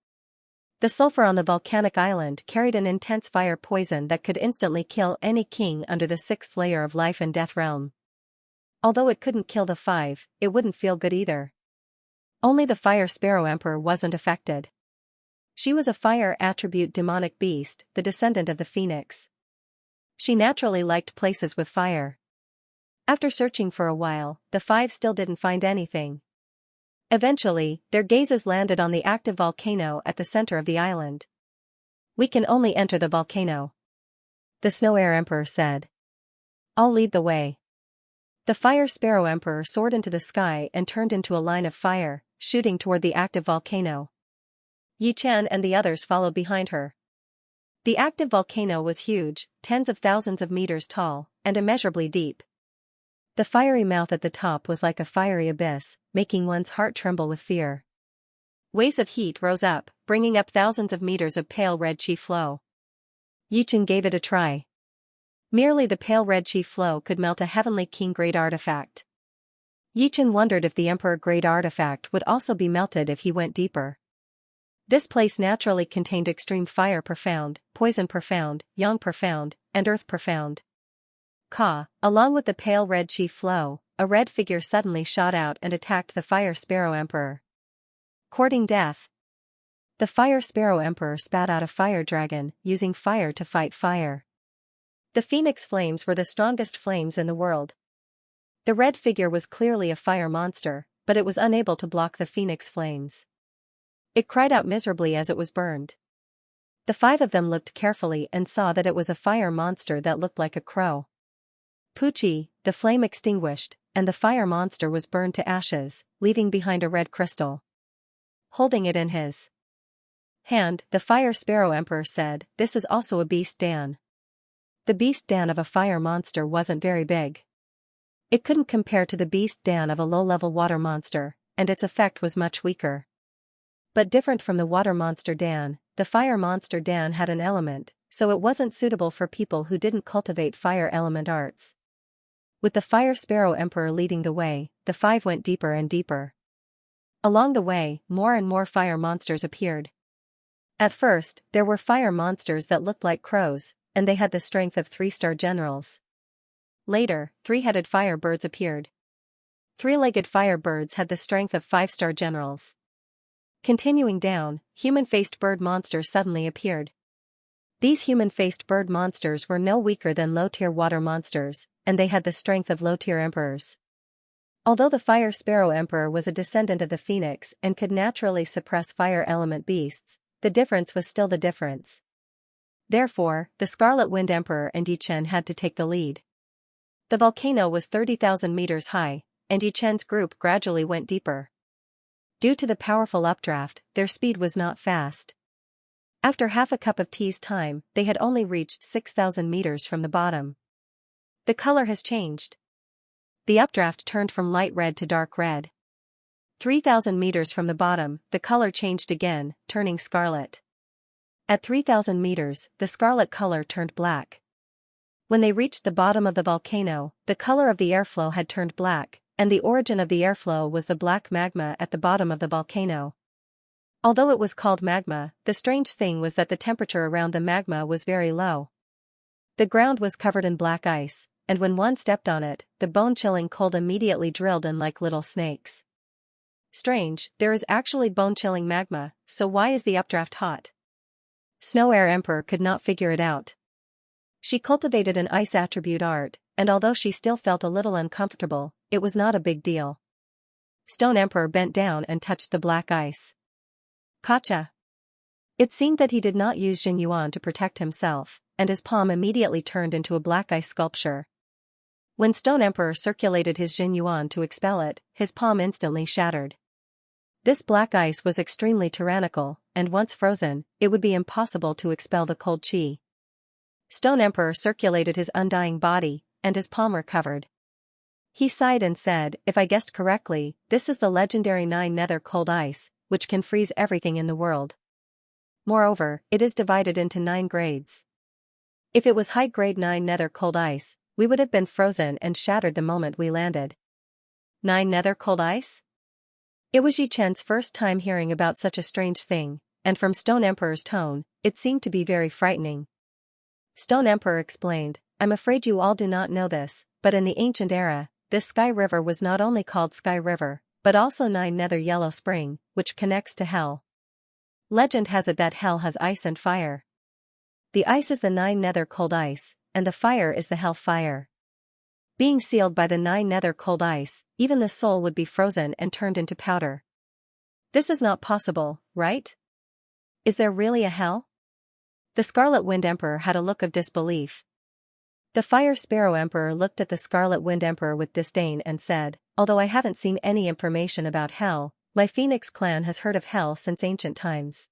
The sulfur on the volcanic island carried an intense fire poison that could instantly kill any king under the sixth layer of life and death realm. Although it couldn't kill the five, it wouldn't feel good either. Only the Fire Sparrow Emperor wasn't affected. She was a fire attribute demonic beast, the descendant of the phoenix. She naturally liked places with fire. After searching for a while, the five still didn't find anything. Eventually, their gazes landed on the active volcano at the center of the island. "We can only enter the volcano," the Snow Air Emperor said. "I'll lead the way." The Fire Sparrow Emperor soared into the sky and turned into a line of fire, shooting toward the active volcano. Yi Chen and the others followed behind her. The active volcano was huge, tens of thousands of meters tall, and immeasurably deep. The fiery mouth at the top was like a fiery abyss, making one's heart tremble with fear. Waves of heat rose up, bringing up thousands of meters of pale red chi flow. Yi Chen gave it a try. Merely the pale red chi flow could melt a heavenly king-grade artifact. Yi Chen wondered if the emperor-grade artifact would also be melted if he went deeper. This place naturally contained extreme fire profound, poison profound, yang profound, and earth profound. Along with the pale red chi flow, a red figure suddenly shot out and attacked the Fire Sparrow Emperor. Courting death. The Fire Sparrow Emperor spat out a fire dragon, using fire to fight fire. The phoenix flames were the strongest flames in the world. The red figure was clearly a fire monster, but it was unable to block the phoenix flames. It cried out miserably as it was burned. The five of them looked carefully and saw that it was a fire monster that looked like a crow. Poochie, the flame extinguished, and the fire monster was burned to ashes, leaving behind a red crystal. Holding it in his hand, the Fire Sparrow Emperor said, "This is also a beast Dan." The beast Dan of a fire monster wasn't very big. It couldn't compare to the beast Dan of a low-level water monster, and its effect was much weaker. But different from the water monster Dan, the fire monster Dan had an element, so it wasn't suitable for people who didn't cultivate fire element arts. With the Fire Sparrow Emperor leading the way, the five went deeper and deeper. Along the way, more and more fire monsters appeared. At first, there were fire monsters that looked like crows, and they had the strength of 3-star generals. Later, 3-headed fire birds appeared. 3-legged fire birds had the strength of 5-star generals. Continuing down, human-faced bird monsters suddenly appeared. These human-faced bird monsters were no weaker than low-tier water monsters, and they had the strength of low-tier emperors. Although the Fire Sparrow Emperor was a descendant of the phoenix and could naturally suppress fire element beasts, the difference was still the difference. Therefore, the Scarlet Wind Emperor and Yi Chen had to take the lead. The volcano was 30,000 meters high, and Yi Chen's group gradually went deeper. Due to the powerful updraft, their speed was not fast. After half a cup of tea's time, they had only reached 6,000 meters from the bottom. The color has changed. The updraft turned from light red to dark red. 3,000 meters from the bottom, the color changed again, turning scarlet. At 3,000 meters, the scarlet color turned black. When they reached the bottom of the volcano, the color of the airflow had turned black, and the origin of the airflow was the black magma at the bottom of the volcano. Although it was called magma, the strange thing was that the temperature around the magma was very low. The ground was covered in black ice, and when one stepped on it, the bone-chilling cold immediately drilled in like little snakes. Strange, there is actually bone-chilling magma, so why is the updraft hot? Snow Air Emperor could not figure it out. She cultivated an ice attribute art, and although she still felt a little uncomfortable, it was not a big deal. Stone Emperor bent down and touched the black ice. Gotcha. It seemed that he did not use Jin Yuan to protect himself, and his palm immediately turned into a black ice sculpture. When Stone Emperor circulated his Jin Yuan to expel it, his palm instantly shattered. This black ice was extremely tyrannical, and once frozen, it would be impossible to expel the cold chi. Stone Emperor circulated his undying body, and his palm recovered. He sighed and said, if I guessed correctly, this is the legendary 9 nether cold ice, which can freeze everything in the world. Moreover, it is divided into 9 grades. If it was high grade 9 nether cold ice, we would have been frozen and shattered the moment we landed. 9 nether cold ice? It was Yi Chen's first time hearing about such a strange thing, and from Stone Emperor's tone, it seemed to be very frightening. Stone Emperor explained, I'm afraid you all do not know this, but in the ancient era, this Sky River was not only called Sky River, but also 9 nether yellow spring, which connects to Hell. Legend has it that Hell has ice and fire. The ice is the 9 nether cold ice, and the fire is the Hell fire. Being sealed by the 9 nether cold ice, even the soul would be frozen and turned into powder. This is not possible, right? Is there really a Hell? The Scarlet Wind Emperor had a look of disbelief. The Fire Sparrow Emperor looked at the Scarlet Wind Emperor with disdain and said, although I haven't seen any information about Hell, my Phoenix clan has heard of Hell since ancient times.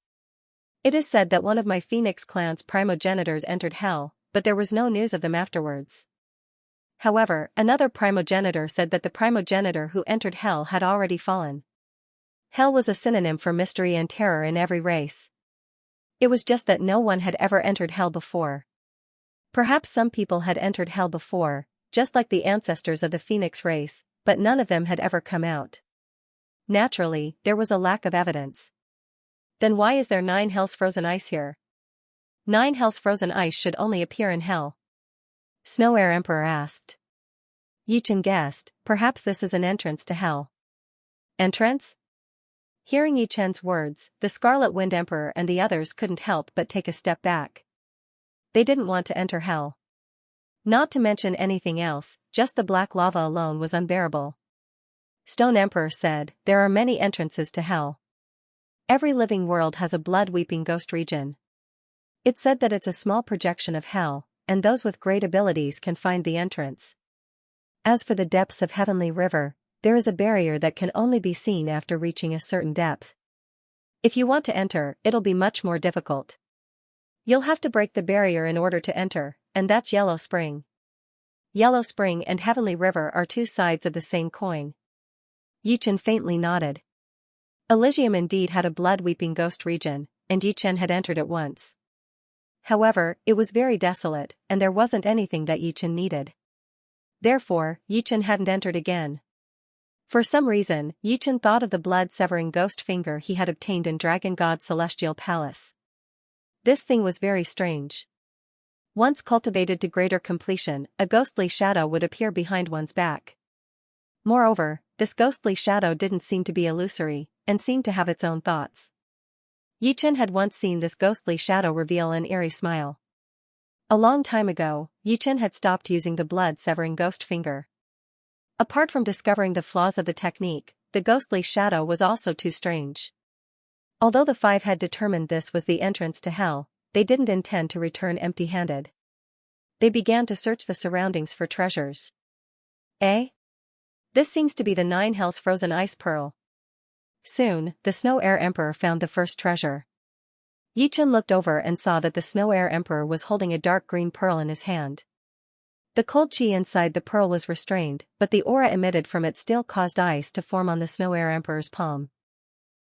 It is said that one of my Phoenix clan's primogenitors entered Hell, but there was no news of them afterwards. However, another primogenitor said that the primogenitor who entered Hell had already fallen. Hell was a synonym for mystery and terror in every race. It was just that no one had ever entered Hell before. Perhaps some people had entered Hell before, just like the ancestors of the Phoenix race, but none of them had ever come out. Naturally, there was a lack of evidence. Then why is there 9 hells frozen ice here? 9 hells frozen ice should only appear in Hell. Snow Air Emperor asked. Yi Chen guessed, perhaps this is an entrance to Hell. Entrance? Hearing Yi Chen's words, the Scarlet Wind Emperor and the others couldn't help but take a step back. They didn't want to enter Hell. Not to mention anything else, just the black lava alone was unbearable. Stone Emperor said, there are many entrances to Hell. Every living world has a blood-weeping ghost region. It's said that it's a small projection of Hell, and those with great abilities can find the entrance. As for the depths of Heavenly River, there is a barrier that can only be seen after reaching a certain depth. If you want to enter, it'll be much more difficult. You'll have to break the barrier in order to enter, and that's Yellow Spring. Yellow Spring and Heavenly River are 2 sides of the same coin. Yi Chen faintly nodded. Elysium indeed had a blood-weeping ghost region, and Yi Chen had entered it once. However, it was very desolate, and there wasn't anything that Yi Chen needed. Therefore, Yi Chen hadn't entered again. For some reason, Yi Chen thought of the blood-severing ghost finger he had obtained in Dragon God's Celestial Palace. This thing was very strange. Once cultivated to greater completion, a ghostly shadow would appear behind one's back. Moreover, this ghostly shadow didn't seem to be illusory, and seemed to have its own thoughts. Yi Chen had once seen this ghostly shadow reveal an eerie smile. A long time ago, Yi Chen had stopped using the blood-severing ghost finger. Apart from discovering the flaws of the technique, the ghostly shadow was also too strange. Although the 5 had determined this was the entrance to Hell, they didn't intend to return empty-handed. They began to search the surroundings for treasures. Eh? This seems to be the 9 hells frozen ice pearl. Soon, the Snow Air Emperor found the first treasure. Yi Chen looked over and saw that the Snow Air Emperor was holding a dark green pearl in his hand. The cold chi inside the pearl was restrained, but the aura emitted from it still caused ice to form on the Snow Air Emperor's palm.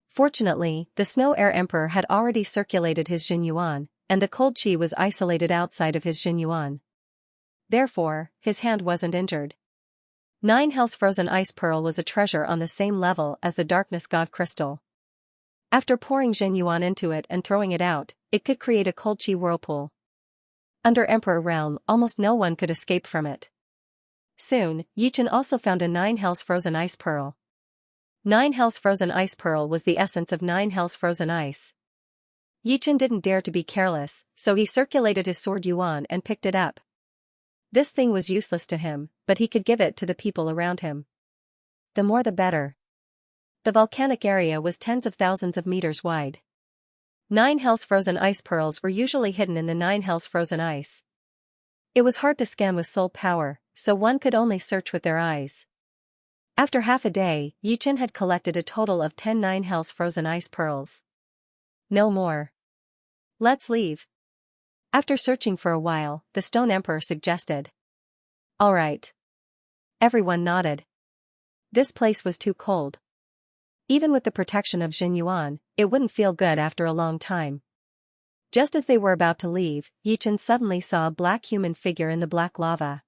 Fortunately, the Snow Air Emperor had already circulated his Jin Yuan, and the cold chi was isolated outside of his Jin Yuan. Therefore, his hand wasn't injured. 9 hells frozen ice pearl was a treasure on the same level as the darkness god crystal. After pouring Jin Yuan into it and throwing it out, it could create a cold chi whirlpool. Under Emperor Realm, almost no one could escape from it. Soon, Yi Chen also found a 9 hells frozen ice pearl. 9 hells frozen ice pearl was the essence of 9 hells frozen ice. Yi Chen didn't dare to be careless, so he circulated his sword Yuan and picked it up. This thing was useless to him, but he could give it to the people around him. The more the better. The volcanic area was tens of thousands of meters wide. 9 hells frozen ice pearls were usually hidden in the 9 hells frozen ice. It was hard to scan with soul power, so one could only search with their eyes. After half a day, Yi Chen had collected a total of 10 9 hells frozen ice pearls. No more. Let's leave. After searching for a while, the Stone Emperor suggested. All right. Everyone nodded. This place was too cold. Even with the protection of Jin Yuan, it wouldn't feel good after a long time. Just as they were about to leave, Yichen suddenly saw a black human figure in the black lava.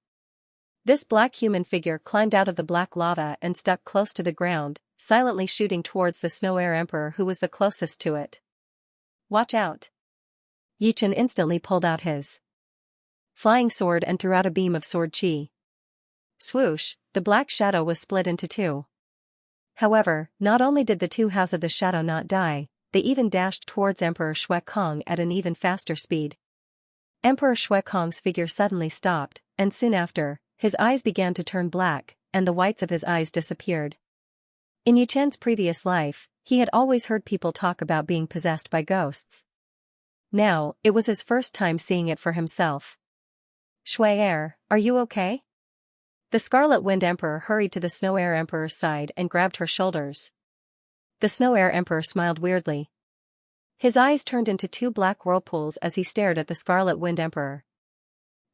This black human figure climbed out of the black lava and stuck close to the ground, silently shooting towards the Snow Air Emperor who was the closest to it. Watch out! Yichen instantly pulled out his flying sword and threw out a beam of sword chi. Swoosh, the black shadow was split into two. However, not only did the two halves of the shadow not die, they even dashed towards Emperor Shui Kong at an even faster speed. Emperor Shui Kong's figure suddenly stopped, and soon after, his eyes began to turn black, and the whites of his eyes disappeared. In Yichen's previous life, he had always heard people talk about being possessed by ghosts. Now, it was his first time seeing it for himself. Shui Air, are you okay? The Scarlet Wind Emperor hurried to the Snow Air Emperor's side and grabbed her shoulders. The Snow Air Emperor smiled weirdly. His eyes turned into two black whirlpools as he stared at the Scarlet Wind Emperor.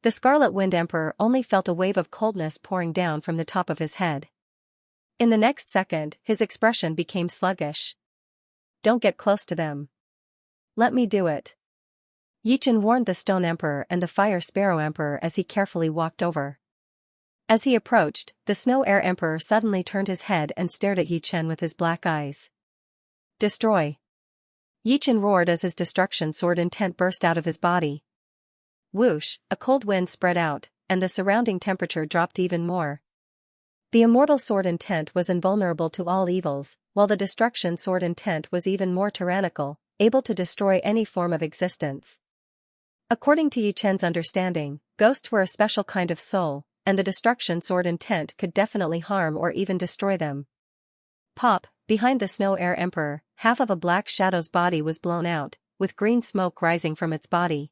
The Scarlet Wind Emperor only felt a wave of coldness pouring down from the top of his head. In the next second, his expression became sluggish. Don't get close to them. Let me do it. Yichen warned the Stone Emperor and the Fire Sparrow Emperor as he carefully walked over. As he approached, the Snow Air Emperor suddenly turned his head and stared at Yichen with his black eyes. Destroy! Yichen roared as his destruction sword intent burst out of his body. Whoosh, a cold wind spread out, and the surrounding temperature dropped even more. The Immortal sword intent was invulnerable to all evils, while the destruction sword intent was even more tyrannical, able to destroy any form of existence. According to Yichen's understanding, ghosts were a special kind of soul, and the destruction sword intent could definitely harm or even destroy them. Pop, behind the Snow Air Emperor, half of a black shadow's body was blown out, with green smoke rising from its body.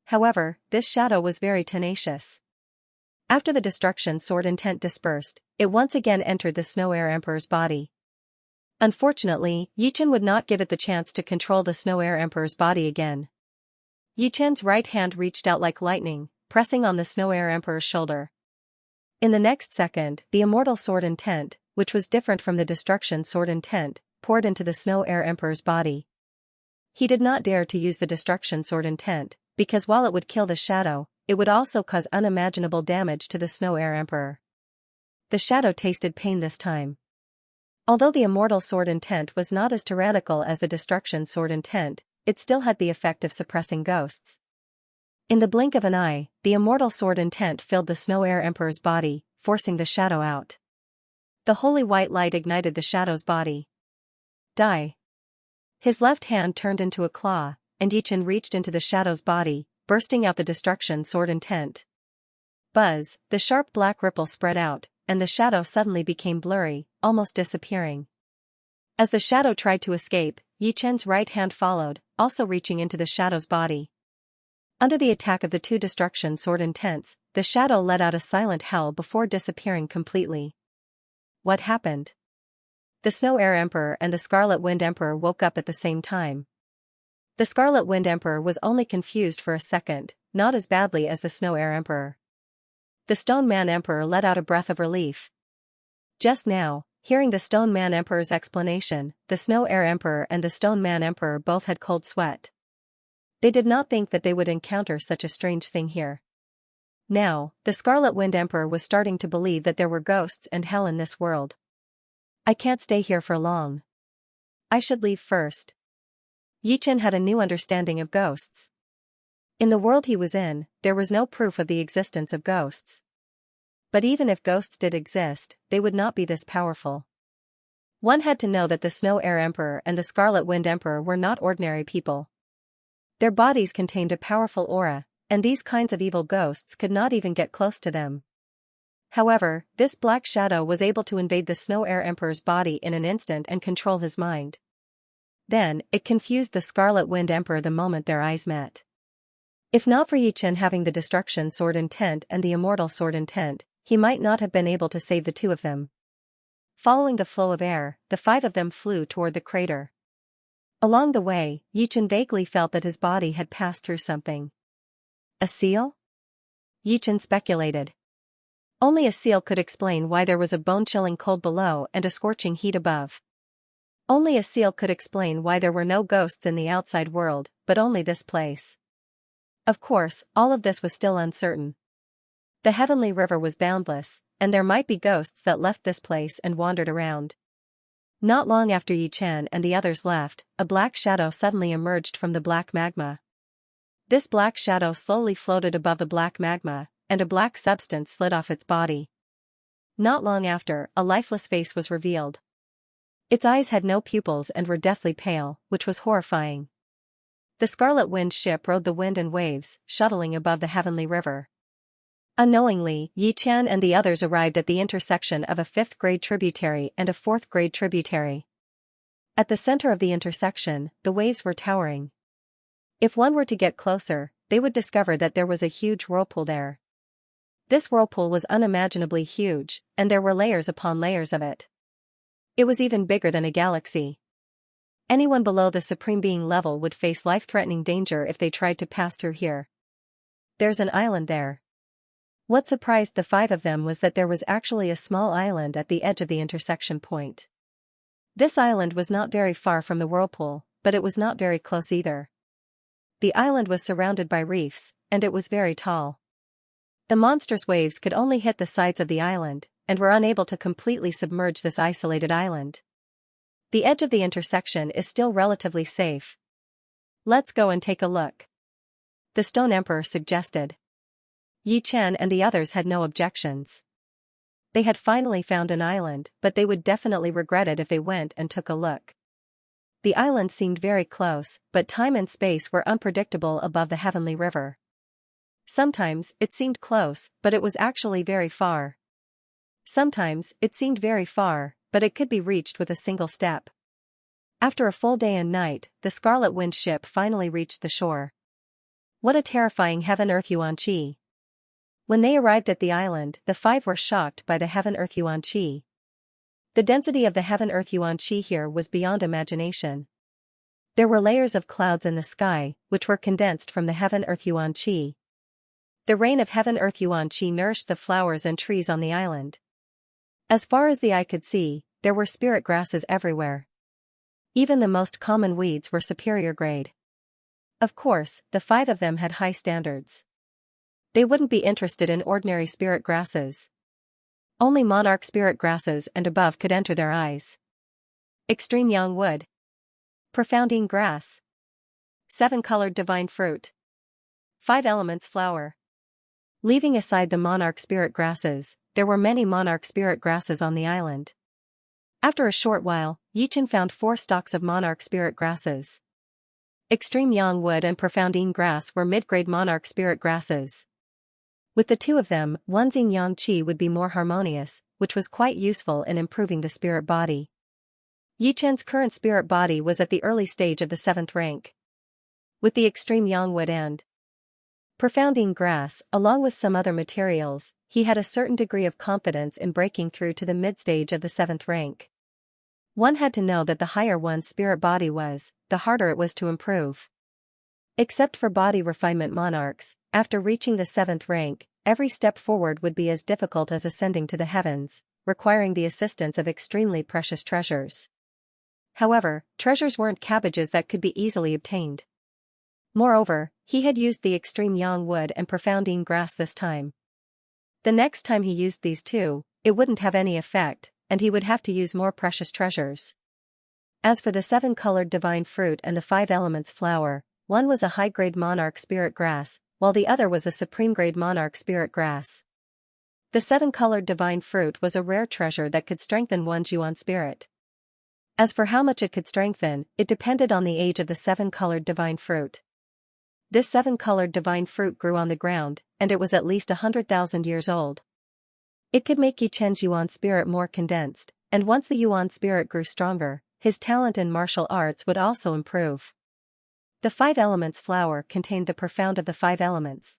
However, this shadow was very tenacious. After the destruction sword intent dispersed, it once again entered the Snow Air Emperor's body. Unfortunately, Yichen would not give it the chance to control the Snow Air Emperor's body again. Yichen's right hand reached out like lightning, pressing on the Snow Air Emperor's shoulder. In the next second, the Immortal sword intent, which was different from the destruction sword intent, poured into the Snow Air Emperor's body. He did not dare to use the destruction sword intent, because while it would kill the shadow, it would also cause unimaginable damage to the Snow Air Emperor. The shadow tasted pain this time. Although the Immortal sword intent was not as tyrannical as the destruction sword intent, it still had the effect of suppressing ghosts. In the blink of an eye, the Immortal sword intent filled the Snow Air Emperor's body, forcing the shadow out. The holy white light ignited the shadow's body. Die! His left hand turned into a claw, and Yichen reached into the shadow's body, bursting out the destruction sword intent. Buzz, the sharp black ripple spread out, and the shadow suddenly became blurry, almost disappearing. As the shadow tried to escape, Yichen's right hand followed, also reaching into the shadow's body. Under the attack of the two destruction sword intents, the shadow let out a silent howl before disappearing completely. What happened? The Snow Air Emperor and the Scarlet Wind Emperor woke up at the same time. The Scarlet Wind Emperor was only confused for a second, not as badly as the Snow Air Emperor. The Stone Man Emperor let out a breath of relief. Just now, hearing the Stone Man Emperor's explanation, the Snow Air Emperor and the Stone Man Emperor both had cold sweat. They did not think that they would encounter such a strange thing here. Now, the Scarlet Wind Emperor was starting to believe that there were ghosts and hell in this world. I can't stay here for long. I should leave first. Yichen had a new understanding of ghosts. In the world he was in, there was no proof of the existence of ghosts. But even if ghosts did exist, they would not be this powerful. One had to know that the Snow Air Emperor and the Scarlet Wind Emperor were not ordinary people. Their bodies contained a powerful aura, and these kinds of evil ghosts could not even get close to them. However, this black shadow was able to invade the Snow Air Emperor's body in an instant and control his mind. Then, it confused the Scarlet Wind Emperor the moment their eyes met. If not for Yichen having the destruction sword intent and the Immortal sword intent, he might not have been able to save the two of them. Following the flow of air, the five of them flew toward the crater. Along the way, Yichen vaguely felt that his body had passed through something. A seal? Yichen speculated. Only a seal could explain why there was a bone-chilling cold below and a scorching heat above. Only a seal could explain why there were no ghosts in the outside world, but only this place. Of course, all of this was still uncertain. The heavenly river was boundless, and there might be ghosts that left this place and wandered around. Not long after Yi Chen and the others left, a black shadow suddenly emerged from the black magma. This black shadow slowly floated above the black magma, and a black substance slid off its body. Not long after, a lifeless face was revealed. Its eyes had no pupils and were deathly pale, which was horrifying. The Scarlet Wind ship rode the wind and waves, shuttling above the heavenly river. Unknowingly, Yi Chen and the others arrived at the intersection of a 5th-grade tributary and a 4th-grade tributary. At the center of the intersection, the waves were towering. If one were to get closer, they would discover that there was a huge whirlpool there. This whirlpool was unimaginably huge, and there were layers upon layers of it. It was even bigger than a galaxy. Anyone below the Supreme Being level would face life-threatening danger if they tried to pass through here. There's an island there. What surprised the 5 of them was that there was actually a small island at the edge of the intersection point. This island was not very far from the whirlpool, but it was not very close either. The island was surrounded by reefs, and it was very tall. The monstrous waves could only hit the sides of the island, and were unable to completely submerge this isolated island. The edge of the intersection is still relatively safe. Let's go and take a look. The Stone Emperor suggested. Yi Chen and the others had no objections. They had finally found an island, but they would definitely regret it if they went and took a look. The island seemed very close, but time and space were unpredictable above the heavenly river. Sometimes it seemed close, but it was actually very far. Sometimes it seemed very far, but it could be reached with a single step. After a full day and night, the Scarlet Wind ship finally reached the shore. What a terrifying heaven-earth Xianxia. When they arrived at the island, the 5 were shocked by the heaven-earth Xianxia. The density of the heaven-earth Xianxia here was beyond imagination. There were layers of clouds in the sky, which were condensed from the heaven-earth Xianxia. The rain of heaven-earth Xianxia nourished the flowers and trees on the island. As far as the eye could see, there were spirit grasses everywhere. Even the most common weeds were superior grade. Of course, the 5 of them had high standards. They wouldn't be interested in ordinary spirit grasses. Only monarch spirit grasses and above could enter their eyes. Extreme young wood. Profoundine grass. 7-colored divine fruit. 5 elements flower. Leaving aside the monarch spirit grasses, there were many monarch spirit grasses on the island. After a short while, Yi Chen found 4 stalks of monarch spirit grasses. Extreme young wood and profoundine grass were mid-grade monarch spirit grasses. With the 2 of them, one's yin-yang qi would be more harmonious, which was quite useful in improving the spirit body. Yi Chen's current spirit body was at the early stage of the 7th rank. With the extreme yang wood and profoundine grass, along with some other materials, he had a certain degree of confidence in breaking through to the mid-stage of the 7th rank. One had to know that the higher one's spirit body was, the harder it was to improve. Except for body refinement monarchs, after reaching the 7th rank, every step forward would be as difficult as ascending to the heavens, requiring the assistance of extremely precious treasures. However, treasures weren't cabbages that could be easily obtained. Moreover, he had used the extreme yang wood and profoundine grass this time. The next time he used these 2, it wouldn't have any effect, and he would have to use more precious treasures. As for the 7-colored divine fruit and the 5 elements flower, one was a high-grade monarch spirit grass, while the other was a supreme-grade monarch spirit grass. The 7-colored divine fruit was a rare treasure that could strengthen one's yuan spirit. As for how much it could strengthen, it depended on the age of the 7-colored divine fruit. This 7-colored divine fruit grew on the ground, and it was at least 100,000 years old. It could make Yi Chen's yuan spirit more condensed, and once the yuan spirit grew stronger, his talent in martial arts would also improve. The 5 elements flower contained the profound of the 5 elements.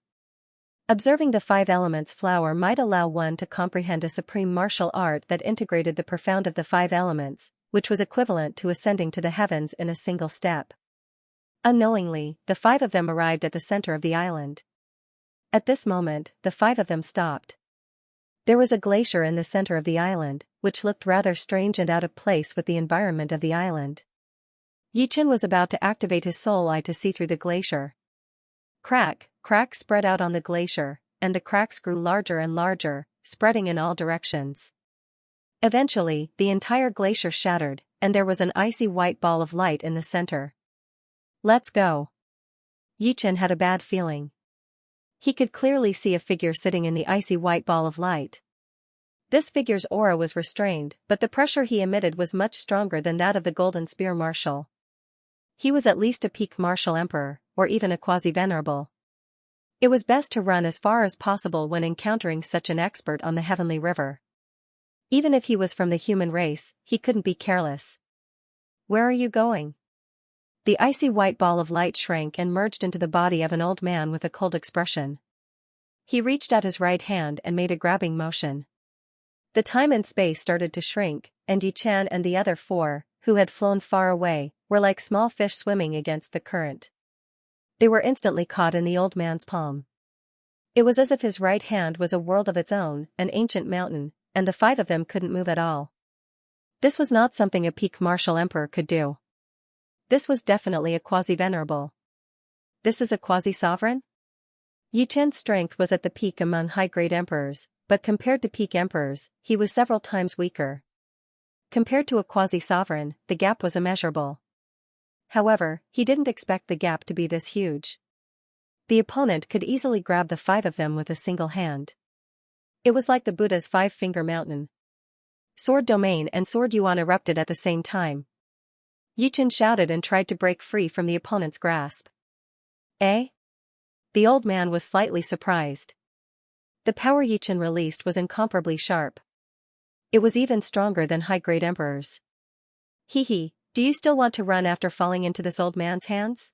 Observing the 5 elements flower might allow one to comprehend a supreme martial art that integrated the profound of the 5 elements, which was equivalent to ascending to the heavens in a single step. Unknowingly, the 5 of them arrived at the center of the island. At this moment, the 5 of them stopped. There was a glacier in the center of the island, which looked rather strange and out of place with the environment of the island. Yichen was about to activate his soul eye to see through the glacier. Cracks spread out on the glacier, and the cracks grew larger and larger, spreading in all directions. Eventually, the entire glacier shattered, and there was an icy white ball of light in the center. Let's go. Yichen had a bad feeling. He could clearly see a figure sitting in the icy white ball of light. This figure's aura was restrained, but the pressure he emitted was much stronger than that of the Golden Spear Marshal. He was at least a peak Martial Emperor, or even a quasi-venerable. It was best to run as far as possible when encountering such an expert on the Heavenly River. Even if he was from the human race, he couldn't be careless. Where are you going? The icy white ball of light shrank and merged into the body of an old man with a cold expression. He reached out his right hand and made a grabbing motion. The time and space started to shrink, and Yichen and the other four, who had flown far away, were like small fish swimming against the current. They were instantly caught in the old man's palm. It was as if his right hand was a world of its own, an ancient mountain, and the five of them couldn't move at all. This was not something a peak Martial Emperor could do. This was definitely a quasi-venerable. This is a quasi-sovereign? Yichen's strength was at the peak among high-grade emperors, but compared to peak emperors, he was several times weaker. Compared to a quasi-sovereign, the gap was immeasurable. However, he didn't expect the gap to be this huge. The opponent could easily grab the five of them with a single hand. It was like the Buddha's five-finger mountain. Sword Domain and Sword Yuan erupted at the same time. Yichen shouted and tried to break free from the opponent's grasp. Eh? The old man was slightly surprised. The power Yichen released was incomparably sharp. It was even stronger than high-grade emperors. Hee, do you still want to run after falling into this old man's hands?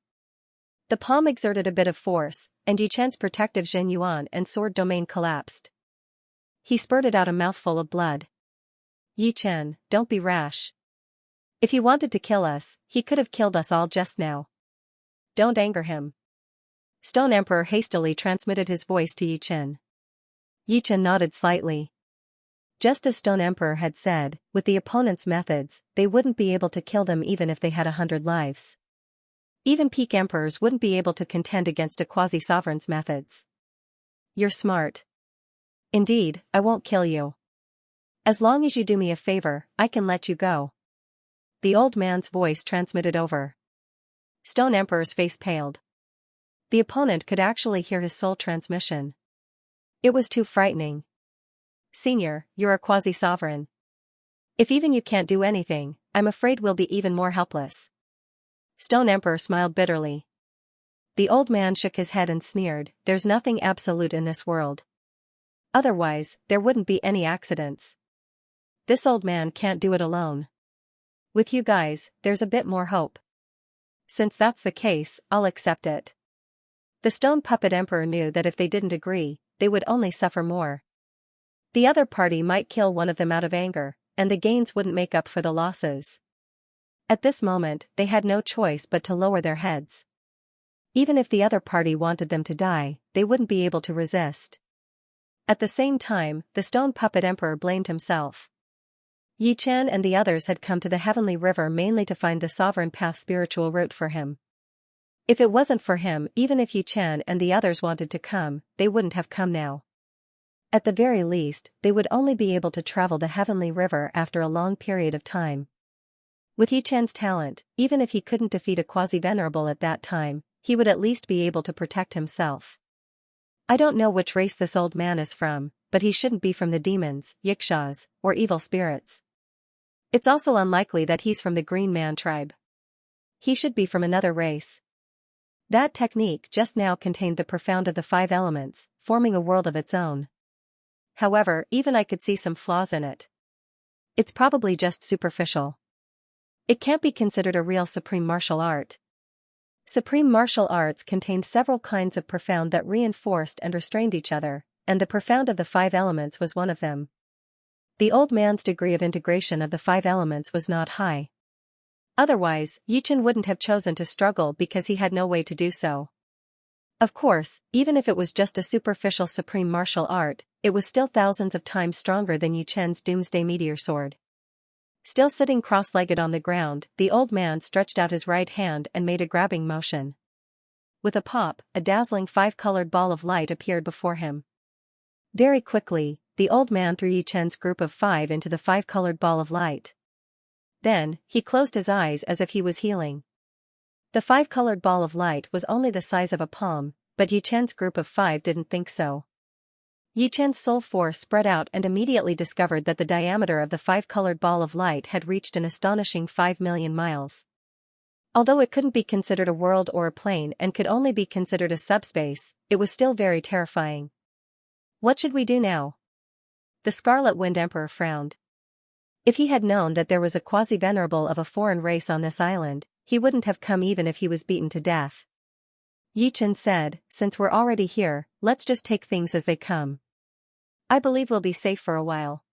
The palm exerted a bit of force, and Yichen's protective Zhen Yuan and Sword Domain collapsed. He spurted out a mouthful of blood. Yichen, don't be rash. If he wanted to kill us, he could have killed us all just now. Don't anger him. Stone Emperor hastily transmitted his voice to Yichen. Yichen nodded slightly. Just as Stone Emperor had said, with the opponent's methods, they wouldn't be able to kill them even if they had 100 lives. Even peak emperors wouldn't be able to contend against a quasi-sovereign's methods. You're smart. Indeed, I won't kill you. As long as you do me a favor, I can let you go. The old man's voice transmitted over. Stone Emperor's face paled. The opponent could actually hear his soul transmission. It was too frightening. Senior, you're a quasi-sovereign. If even you can't do anything, I'm afraid we'll be even more helpless. Stone Emperor smiled bitterly. The old man shook his head and sneered, there's nothing absolute in this world. Otherwise, there wouldn't be any accidents. This old man can't do it alone. With you guys, there's a bit more hope. Since that's the case, I'll accept it. The Stone Puppet Emperor knew that if they didn't agree, they would only suffer more. The other party might kill one of them out of anger, and the gains wouldn't make up for the losses. At this moment, they had no choice but to lower their heads. Even if the other party wanted them to die, they wouldn't be able to resist. At the same time, the Stone Puppet Emperor blamed himself. Yichen and the others had come to the Heavenly River mainly to find the Sovereign Path spiritual route for him. If it wasn't for him, even if Yichen and the others wanted to come, they wouldn't have come now. At the very least, they would only be able to travel the Heavenly River after a long period of time. With Yichen's talent, even if he couldn't defeat a quasi-venerable at that time, he would at least be able to protect himself. I don't know which race this old man is from, but he shouldn't be from the demons, Yikshaws, or evil spirits. It's also unlikely that he's from the Green Man tribe. He should be from another race. That technique just now contained the profound of the five elements, forming a world of its own. However, even I could see some flaws in it. It's probably just superficial. It can't be considered a real supreme martial art. Supreme martial arts contained several kinds of profound that reinforced and restrained each other, and the profound of the five elements was one of them. The old man's degree of integration of the five elements was not high. Otherwise, Yichen wouldn't have chosen to struggle because he had no way to do so. Of course, even if it was just a superficial supreme martial art, it was still thousands of times stronger than Yi Chen's doomsday meteor sword. Still sitting cross-legged on the ground, the old man stretched out his right hand and made a grabbing motion. With a pop, a dazzling five-colored ball of light appeared before him. Very quickly, the old man threw Yi Chen's group of 5 into the five-colored ball of light. Then, he closed his eyes as if he was healing. The five-colored ball of light was only the size of a palm, but Yi Chen's group of 5 didn't think so. Yi Chen's soul force spread out and immediately discovered that the diameter of the five-colored ball of light had reached an astonishing 5 million miles. Although it couldn't be considered a world or a plane and could only be considered a subspace, it was still very terrifying. What should we do now? The Scarlet Wind Emperor frowned. If he had known that there was a quasi-venerable of a foreign race on this island, he wouldn't have come even if he was beaten to death. Yi Chen said, since we're already here, let's just take things as they come. I believe we'll be safe for a while.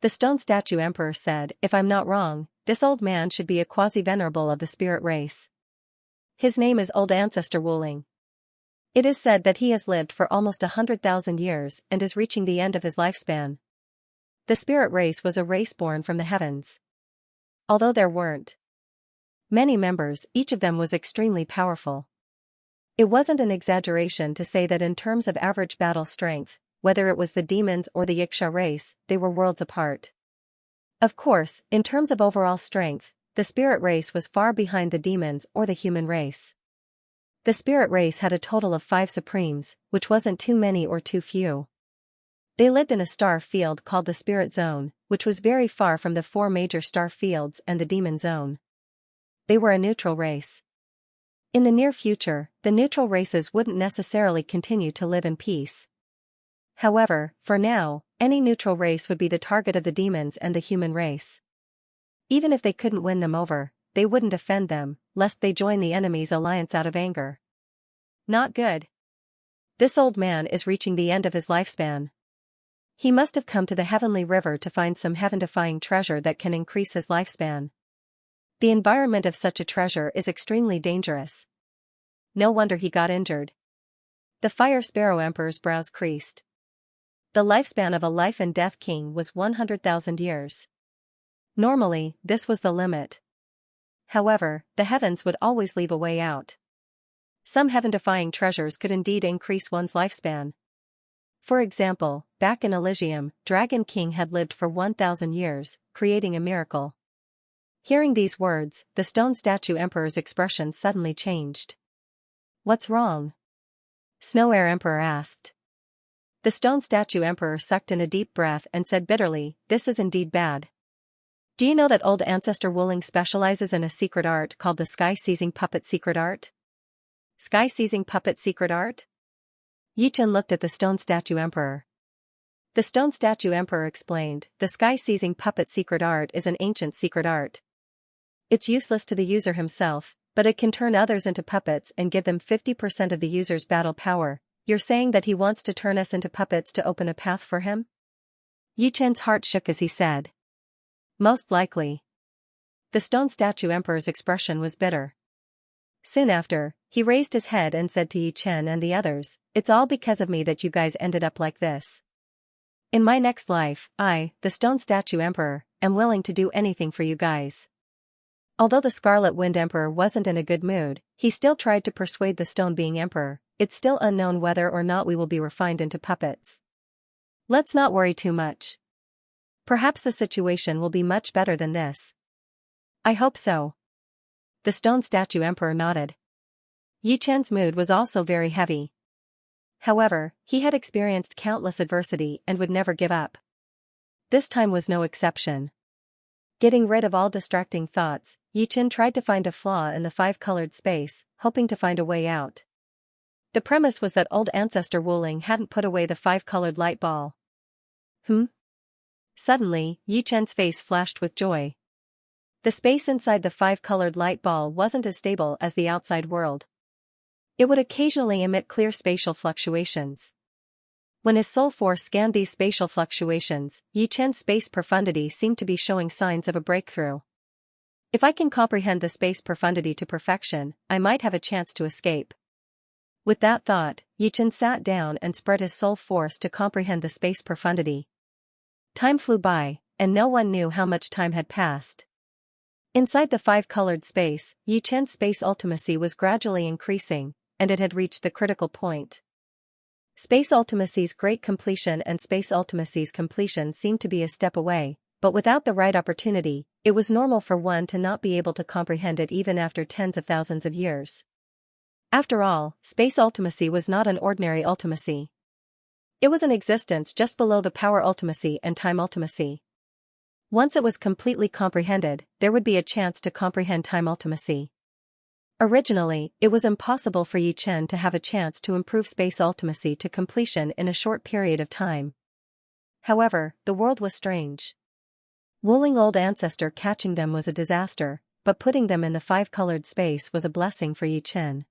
The Stone Statue Emperor said, if I'm not wrong, this old man should be a quasi-venerable of the spirit race. His name is Old Ancestor Wuling. It is said that he has lived for almost 100,000 years and is reaching the end of his lifespan. The spirit race was a race born from the heavens. Although there weren't many members, each of them was extremely powerful. It wasn't an exaggeration to say that in terms of average battle strength, whether it was the demons or the Xianxia race, they were worlds apart. Of course, in terms of overall strength, the spirit race was far behind the demons or the human race. The spirit race had a total of 5 supremes, which wasn't too many or too few. They lived in a star field called the Spirit Zone, which was very far from the 4 major star fields and the Demon Zone. They were a neutral race. In the near future, the neutral races wouldn't necessarily continue to live in peace. However, for now, any neutral race would be the target of the demons and the human race. Even if they couldn't win them over, they wouldn't offend them, lest they join the enemy's alliance out of anger. Not good. This old man is reaching the end of his lifespan. He must have come to the heavenly river to find some heaven-defying treasure that can increase his lifespan. The environment of such a treasure is extremely dangerous. No wonder he got injured. The Fire Sparrow Emperor's brows creased. The lifespan of a life and death king was 100,000 years. Normally, this was the limit. However, the heavens would always leave a way out. Some heaven-defying treasures could indeed increase one's lifespan. For example, back in Elysium, Dragon King had lived for 1,000 years, creating a miracle. Hearing these words, the Stone Statue Emperor's expression suddenly changed. What's wrong? Snow Air Emperor asked. The Stone Statue Emperor sucked in a deep breath and said bitterly, this is indeed bad. Do you know that Old Ancestor Wuling specializes in a secret art called the Sky-Seizing Puppet Secret Art? Sky-Seizing Puppet Secret Art? Yi Chen looked at the Stone Statue Emperor. The Stone Statue Emperor explained, the Sky-Seizing Puppet Secret Art is an ancient secret art. It's useless to the user himself, but it can turn others into puppets and give them 50% of the user's battle power. You're saying that he wants to turn us into puppets to open a path for him? Yi Chen's heart shook as he said. Most likely. The Stone Statue Emperor's expression was bitter. Soon after, he raised his head and said to Yi Chen and the others, it's all because of me that you guys ended up like this. In my next life, I, the Stone Statue Emperor, am willing to do anything for you guys. Although the Scarlet Wind Emperor wasn't in a good mood, he still tried to persuade the Stone Being Emperor, it's still unknown whether or not we will be refined into puppets. Let's not worry too much. Perhaps the situation will be much better than this. I hope so. The Stone Statue Emperor nodded. Yi Chen's mood was also very heavy. However, he had experienced countless adversity and would never give up. This time was no exception. Getting rid of all distracting thoughts, Yi Chen tried to find a flaw in the 5-colored space, hoping to find a way out. The premise was that Old Ancestor Wuling hadn't put away the 5-colored light ball. Suddenly, Yi Chen's face flashed with joy. The space inside the 5-colored light ball wasn't as stable as the outside world. It would occasionally emit clear spatial fluctuations. When his soul force scanned these spatial fluctuations, Yi Chen's space profundity seemed to be showing signs of a breakthrough. If I can comprehend the space profundity to perfection, I might have a chance to escape. With that thought, Yichen sat down and spread his soul force to comprehend the space profundity. Time flew by, and no one knew how much time had passed. Inside the five-colored space, Yichen's space ultimacy was gradually increasing, and it had reached the critical point. Space ultimacy's great completion and space ultimacy's completion seemed to be a step away, but without the right opportunity, it was normal for one to not be able to comprehend it even after tens of thousands of years. After all, space ultimacy was not an ordinary ultimacy. It was an existence just below the power ultimacy and time ultimacy. Once it was completely comprehended, there would be a chance to comprehend time ultimacy. Originally, it was impossible for Yichen to have a chance to improve space ultimacy to completion in a short period of time. However, the world was strange. Wooling old ancestor catching them was a disaster, but putting them in the five-colored space was a blessing for Yichen.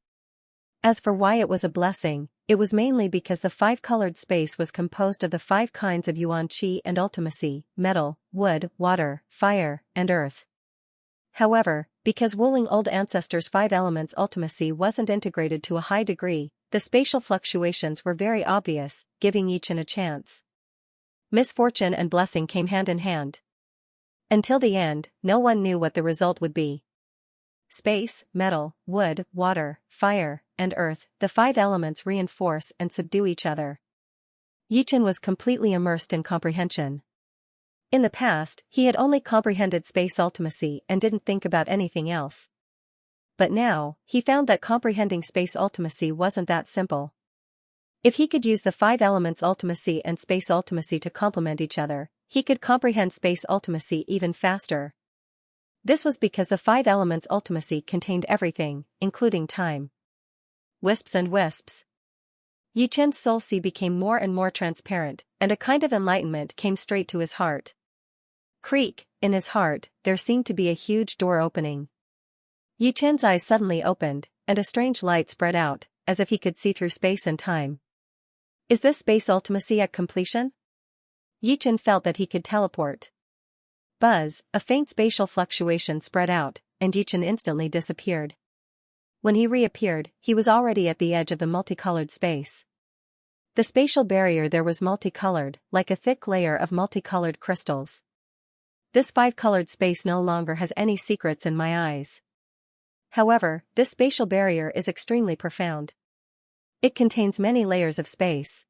As for why it was a blessing, it was mainly because the five-colored space was composed of the five kinds of yuan qi and ultimacy: metal, wood, water, fire, and earth. However, because Wooling old ancestors' five elements ultimacy wasn't integrated to a high degree, the spatial fluctuations were very obvious, giving Yichen a chance. Misfortune and blessing came hand in hand. Until the end, no one knew what the result would be. Space, metal, wood, water, fire, and earth, the five elements reinforce and subdue each other. Yichen was completely immersed in comprehension. In the past, he had only comprehended space ultimacy and didn't think about anything else. But now, he found that comprehending space ultimacy wasn't that simple. If he could use the five elements ultimacy and space ultimacy to complement each other, he could comprehend space ultimacy even faster. This was because the five elements ultimacy contained everything, including time. Wisps and wisps. Yichen's soul sea became more and more transparent, and a kind of enlightenment came straight to his heart. Creak, in his heart, there seemed to be a huge door opening. Yichen's eyes suddenly opened, and a strange light spread out, as if he could see through space and time. Is this space ultimacy at completion? Yichen felt that he could teleport. Buzz, a faint spatial fluctuation spread out, and Yichen instantly disappeared. When he reappeared, he was already at the edge of the multicolored space. The spatial barrier there was multicolored, like a thick layer of multicolored crystals. This five-colored space no longer has any secrets in my eyes. However, this spatial barrier is extremely profound. It contains many layers of space.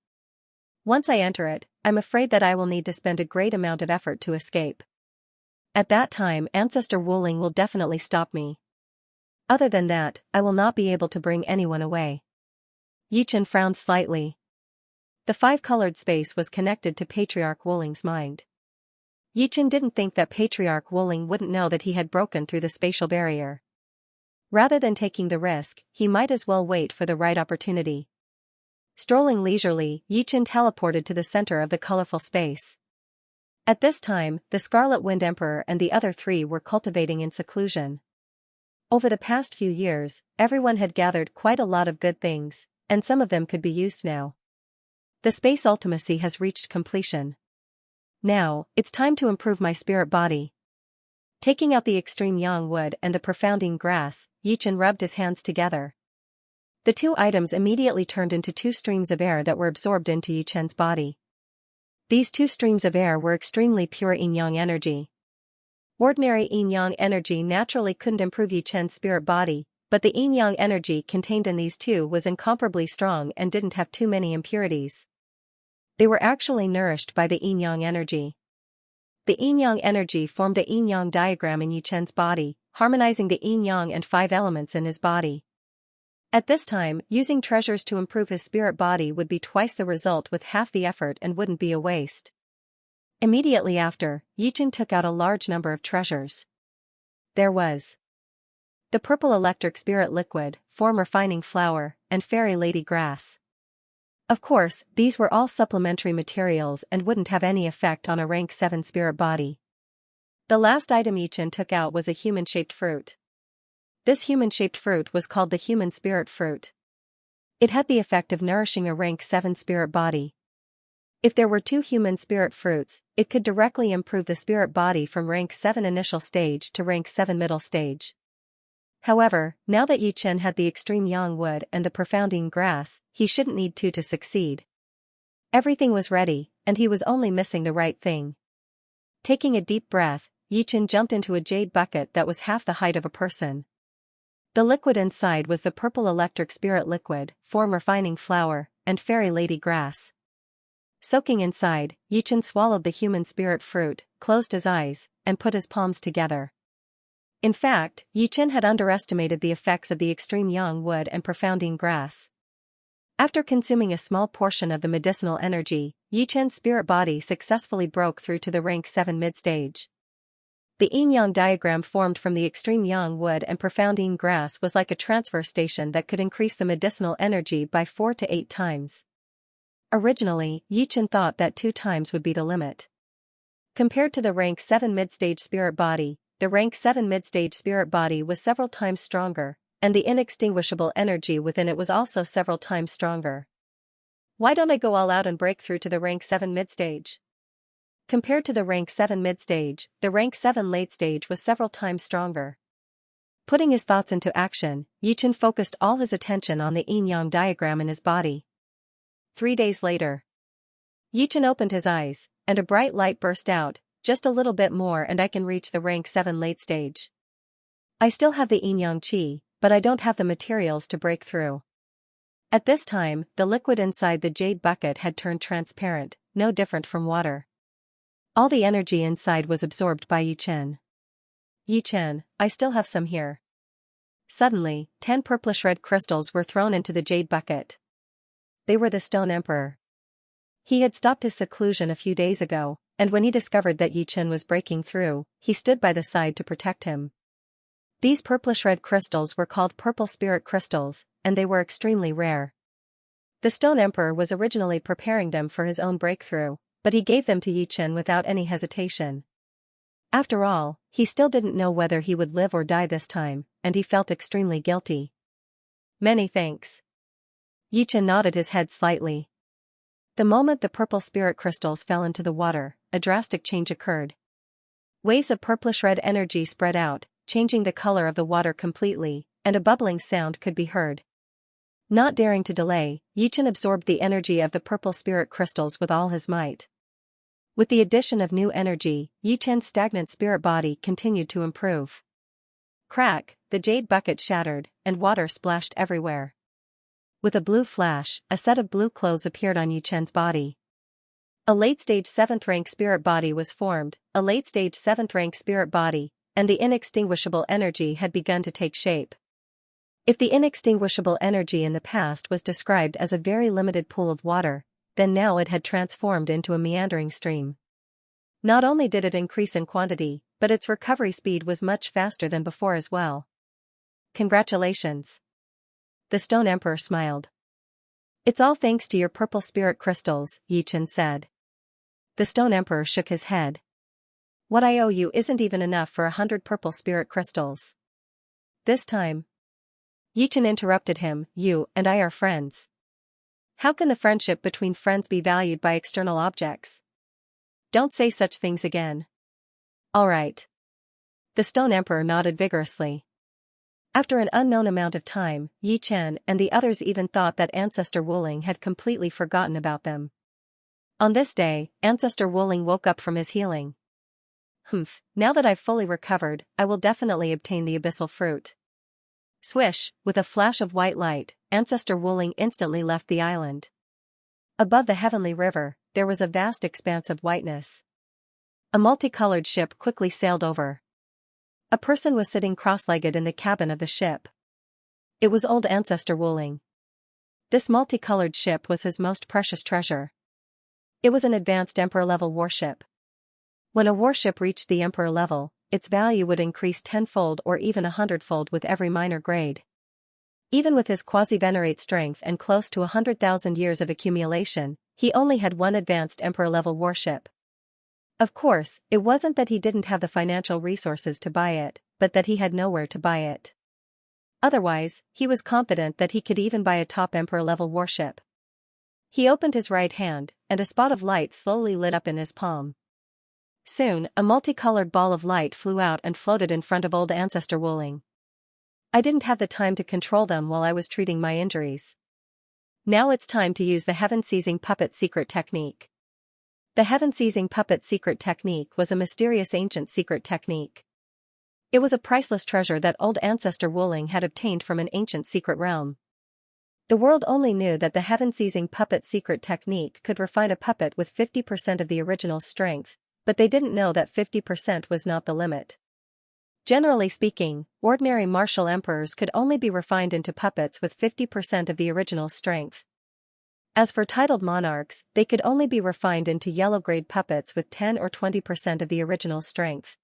Once I enter it, I'm afraid that I will need to spend a great amount of effort to escape. At that time, Ancestor Wooling will definitely stop me. Other than that, I will not be able to bring anyone away. Yichen frowned slightly. The five-colored space was connected to Patriarch Wooling's mind. Yichen didn't think that Patriarch Wooling wouldn't know that he had broken through the spatial barrier. Rather than taking the risk, he might as well wait for the right opportunity. Strolling leisurely, Yichen teleported to the center of the colorful space. At this time, the Scarlet Wind Emperor and the other three were cultivating in seclusion. Over the past few years, everyone had gathered quite a lot of good things, and some of them could be used now. The space ultimacy has reached completion. Now, it's time to improve my spirit body. Taking out the extreme yang wood and the profounding grass, Yichen rubbed his hands together. The two items immediately turned into two streams of air that were absorbed into Yichen's body. These two streams of air were extremely pure yin-yang energy. Ordinary yin-yang energy naturally couldn't improve Yichen's spirit body, but the yin-yang energy contained in these two was incomparably strong and didn't have too many impurities. They were actually nourished by the yin-yang energy. The yin-yang energy formed a yin-yang diagram in Yichen's body, harmonizing the yin-yang and five elements in his body. At this time, using treasures to improve his spirit body would be twice the result with half the effort and wouldn't be a waste. Immediately after, Yichen took out a large number of treasures. There was the purple electric spirit liquid, form refining flour, and fairy lady grass. Of course, these were all supplementary materials and wouldn't have any effect on a rank 7 spirit body. The last item Yichen took out was a human-shaped fruit. This human-shaped fruit was called the human spirit fruit. It had the effect of nourishing a rank 7 spirit body. If there were 2 human spirit fruits, it could directly improve the spirit body from rank 7 initial stage to rank 7 middle stage. However, now that Yi Chen had the extreme yang wood and the profounding grass, he shouldn't need to succeed. Everything was ready, and he was only missing the right thing. Taking a deep breath, Yi Chen jumped into a jade bucket that was half the height of a person. The liquid inside was the purple electric spirit liquid, form refining flower, and fairy lady grass. Soaking inside, Yi Chen swallowed the human spirit fruit, closed his eyes, and put his palms together. In fact, Yi Chen had underestimated the effects of the extreme yang wood and profounding grass. After consuming a small portion of the medicinal energy, Yi Chen's spirit body successfully broke through to the rank 7 mid-stage. The yin-yang diagram formed from the extreme yang wood and profounding grass was like a transfer station that could increase the medicinal energy by 4 to 8 times. Originally, Yi Chen thought that 2 times would be the limit. Compared to the rank 7 mid-stage spirit body, the rank 7 mid-stage spirit body was several times stronger, and the inextinguishable energy within it was also several times stronger. Why don't I go all out and break through to the rank 7 mid-stage? Compared to the rank 7 mid-stage, the rank 7 late-stage was several times stronger. Putting his thoughts into action, Yi Chen focused all his attention on the yin-yang diagram in his body. 3 days later, Yi Chen opened his eyes, and a bright light burst out. Just a little bit more and I can reach the rank 7 late stage. I still have the yin-yang qi, but I don't have the materials to break through. At this time, the liquid inside the jade bucket had turned transparent, no different from water. All the energy inside was absorbed by Yi Chen. Yi Chen, I still have some here. Suddenly, 10 purplish-red crystals were thrown into the jade bucket. They were the Stone Emperor. He had stopped his seclusion a few days ago, and when he discovered that Yi Chen was breaking through, he stood by the side to protect him. These purplish-red crystals were called purple spirit crystals, and they were extremely rare. The Stone Emperor was originally preparing them for his own breakthrough, but he gave them to Yi Chen without any hesitation. After all, he still didn't know whether he would live or die this time, and he felt extremely guilty. Many thanks. Yi Chen nodded his head slightly. The moment the purple spirit crystals fell into the water, a drastic change occurred. Waves of purplish-red energy spread out, changing the color of the water completely, and a bubbling sound could be heard. Not daring to delay, Yi Chen absorbed the energy of the purple spirit crystals with all his might. With the addition of new energy, Yi Chen's stagnant spirit body continued to improve. Crack, the jade bucket shattered, and water splashed everywhere. With a blue flash, a set of blue clothes appeared on Yi Chen's body. A late-stage 7th rank spirit body was formed, a late-stage 7th rank spirit body, and the inextinguishable energy had begun to take shape. If the inextinguishable energy in the past was described as a very limited pool of water, then now it had transformed into a meandering stream. Not only did it increase in quantity, but its recovery speed was much faster than before as well. Congratulations. The Stone Emperor smiled. It's all thanks to your purple spirit crystals, Yi Chen said. The Stone Emperor shook his head. What I owe you isn't even enough for 100 purple spirit crystals. This time. Yi Chen interrupted him, you and I are friends. How can the friendship between friends be valued by external objects? Don't say such things again. All right. The Stone Emperor nodded vigorously. After an unknown amount of time, Yi Chen and the others even thought that Ancestor Wuling had completely forgotten about them. On this day, Ancestor Wuling woke up from his healing. Now that I've fully recovered, I will definitely obtain the abyssal fruit. Swish, with a flash of white light, Ancestor Wuling instantly left the island. Above the heavenly river, there was a vast expanse of whiteness. A multicolored ship quickly sailed over. A person was sitting cross-legged in the cabin of the ship. It was old Ancestor Wuling. This multicolored ship was his most precious treasure. It was an advanced Emperor-level warship. When a warship reached the Emperor level, its value would increase 10-fold or even 100-fold with every minor grade. Even with his quasi-venerate strength and close to 100,000 years of accumulation, he only had one advanced Emperor-level warship. Of course, it wasn't that he didn't have the financial resources to buy it, but that he had nowhere to buy it. Otherwise, he was confident that he could even buy a top Emperor-level warship. He opened his right hand, and a spot of light slowly lit up in his palm. Soon, a multicolored ball of light flew out and floated in front of old Ancestor Wuling. I didn't have the time to control them while I was treating my injuries. Now it's time to use the heaven-seizing puppet secret technique. The heaven-seizing puppet secret technique was a mysterious ancient secret technique. It was a priceless treasure that old ancestor Wuling had obtained from an ancient secret realm. The world only knew that the heaven-seizing puppet secret technique could refine a puppet with 50% of the original strength, but they didn't know that 50% was not the limit. Generally speaking, ordinary martial emperors could only be refined into puppets with 50% of the original strength. As for titled monarchs, they could only be refined into yellow-grade puppets with 10 or 20% of the original strength.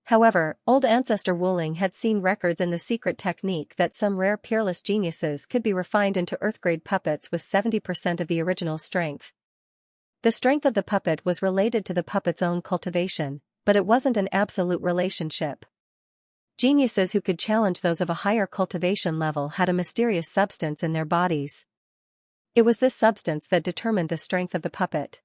However, old ancestor Wuling had seen records in the secret technique that some rare peerless geniuses could be refined into earth-grade puppets with 70% of the original strength. The strength of the puppet was related to the puppet's own cultivation, but it wasn't an absolute relationship. Geniuses who could challenge those of a higher cultivation level had a mysterious substance in their bodies. It was this substance that determined the strength of the puppet.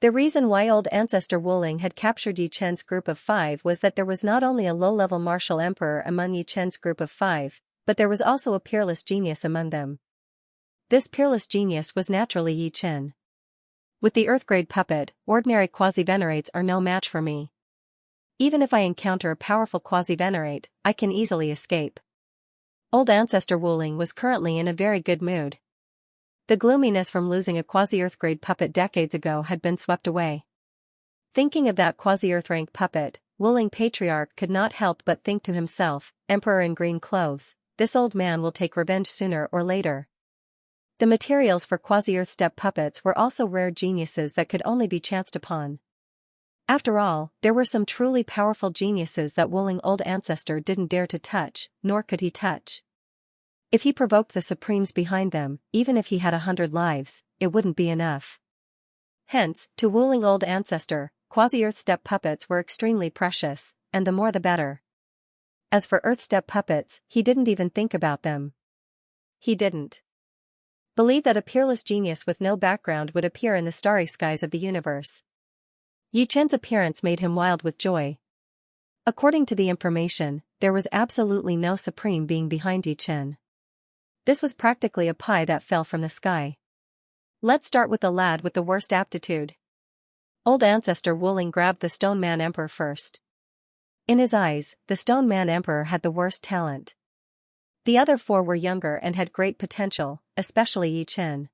The reason why old ancestor Wuling had captured Yi Chen's group of 5 was that there was not only a low-level martial emperor among Yi Chen's group of 5, but there was also a peerless genius among them. This peerless genius was naturally Yi Chen. With the earth-grade puppet, ordinary quasi-venerates are no match for me. Even if I encounter a powerful quasi-venerate, I can easily escape. Old ancestor Wuling was currently in a very good mood. The gloominess from losing a quasi-earth-grade puppet decades ago had been swept away. Thinking of that quasi-earth-rank puppet, Wuling Patriarch could not help but think to himself, Emperor in green clothes, this old man will take revenge sooner or later. The materials for quasi-earth step puppets were also rare geniuses that could only be chanced upon. After all, there were some truly powerful geniuses that Wuling old ancestor didn't dare to touch, nor could he touch. If he provoked the supremes behind them, even if he had 100 lives, it wouldn't be enough. Hence, to Wuling old ancestor, quasi-earth step puppets were extremely precious, and the more the better. As for earth step puppets, he didn't even think about them. He didn't believe that a peerless genius with no background would appear in the starry skies of the universe. Yi Chen's appearance made him wild with joy. According to the information, there was absolutely no supreme being behind Yi Chen. This was practically a pie that fell from the sky. Let's start with the lad with the worst aptitude. Old ancestor Wuling grabbed the Stone Man Emperor first. In his eyes, the Stone Man Emperor had the worst talent. The other 4 were younger and had great potential, especially Yi Chen.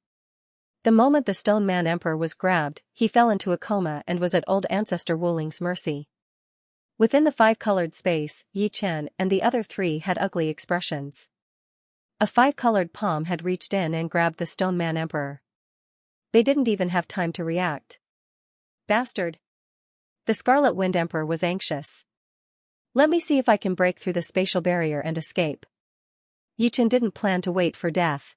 The moment the Stone Man Emperor was grabbed, he fell into a coma and was at old ancestor Wuling's mercy. Within the 5-colored space, Yi Chen and the other 3 had ugly expressions. A 5-colored palm had reached in and grabbed the Stone Man Emperor. They didn't even have time to react. Bastard! The Scarlet Wind Emperor was anxious. Let me see if I can break through the spatial barrier and escape. Yi Chen didn't plan to wait for death.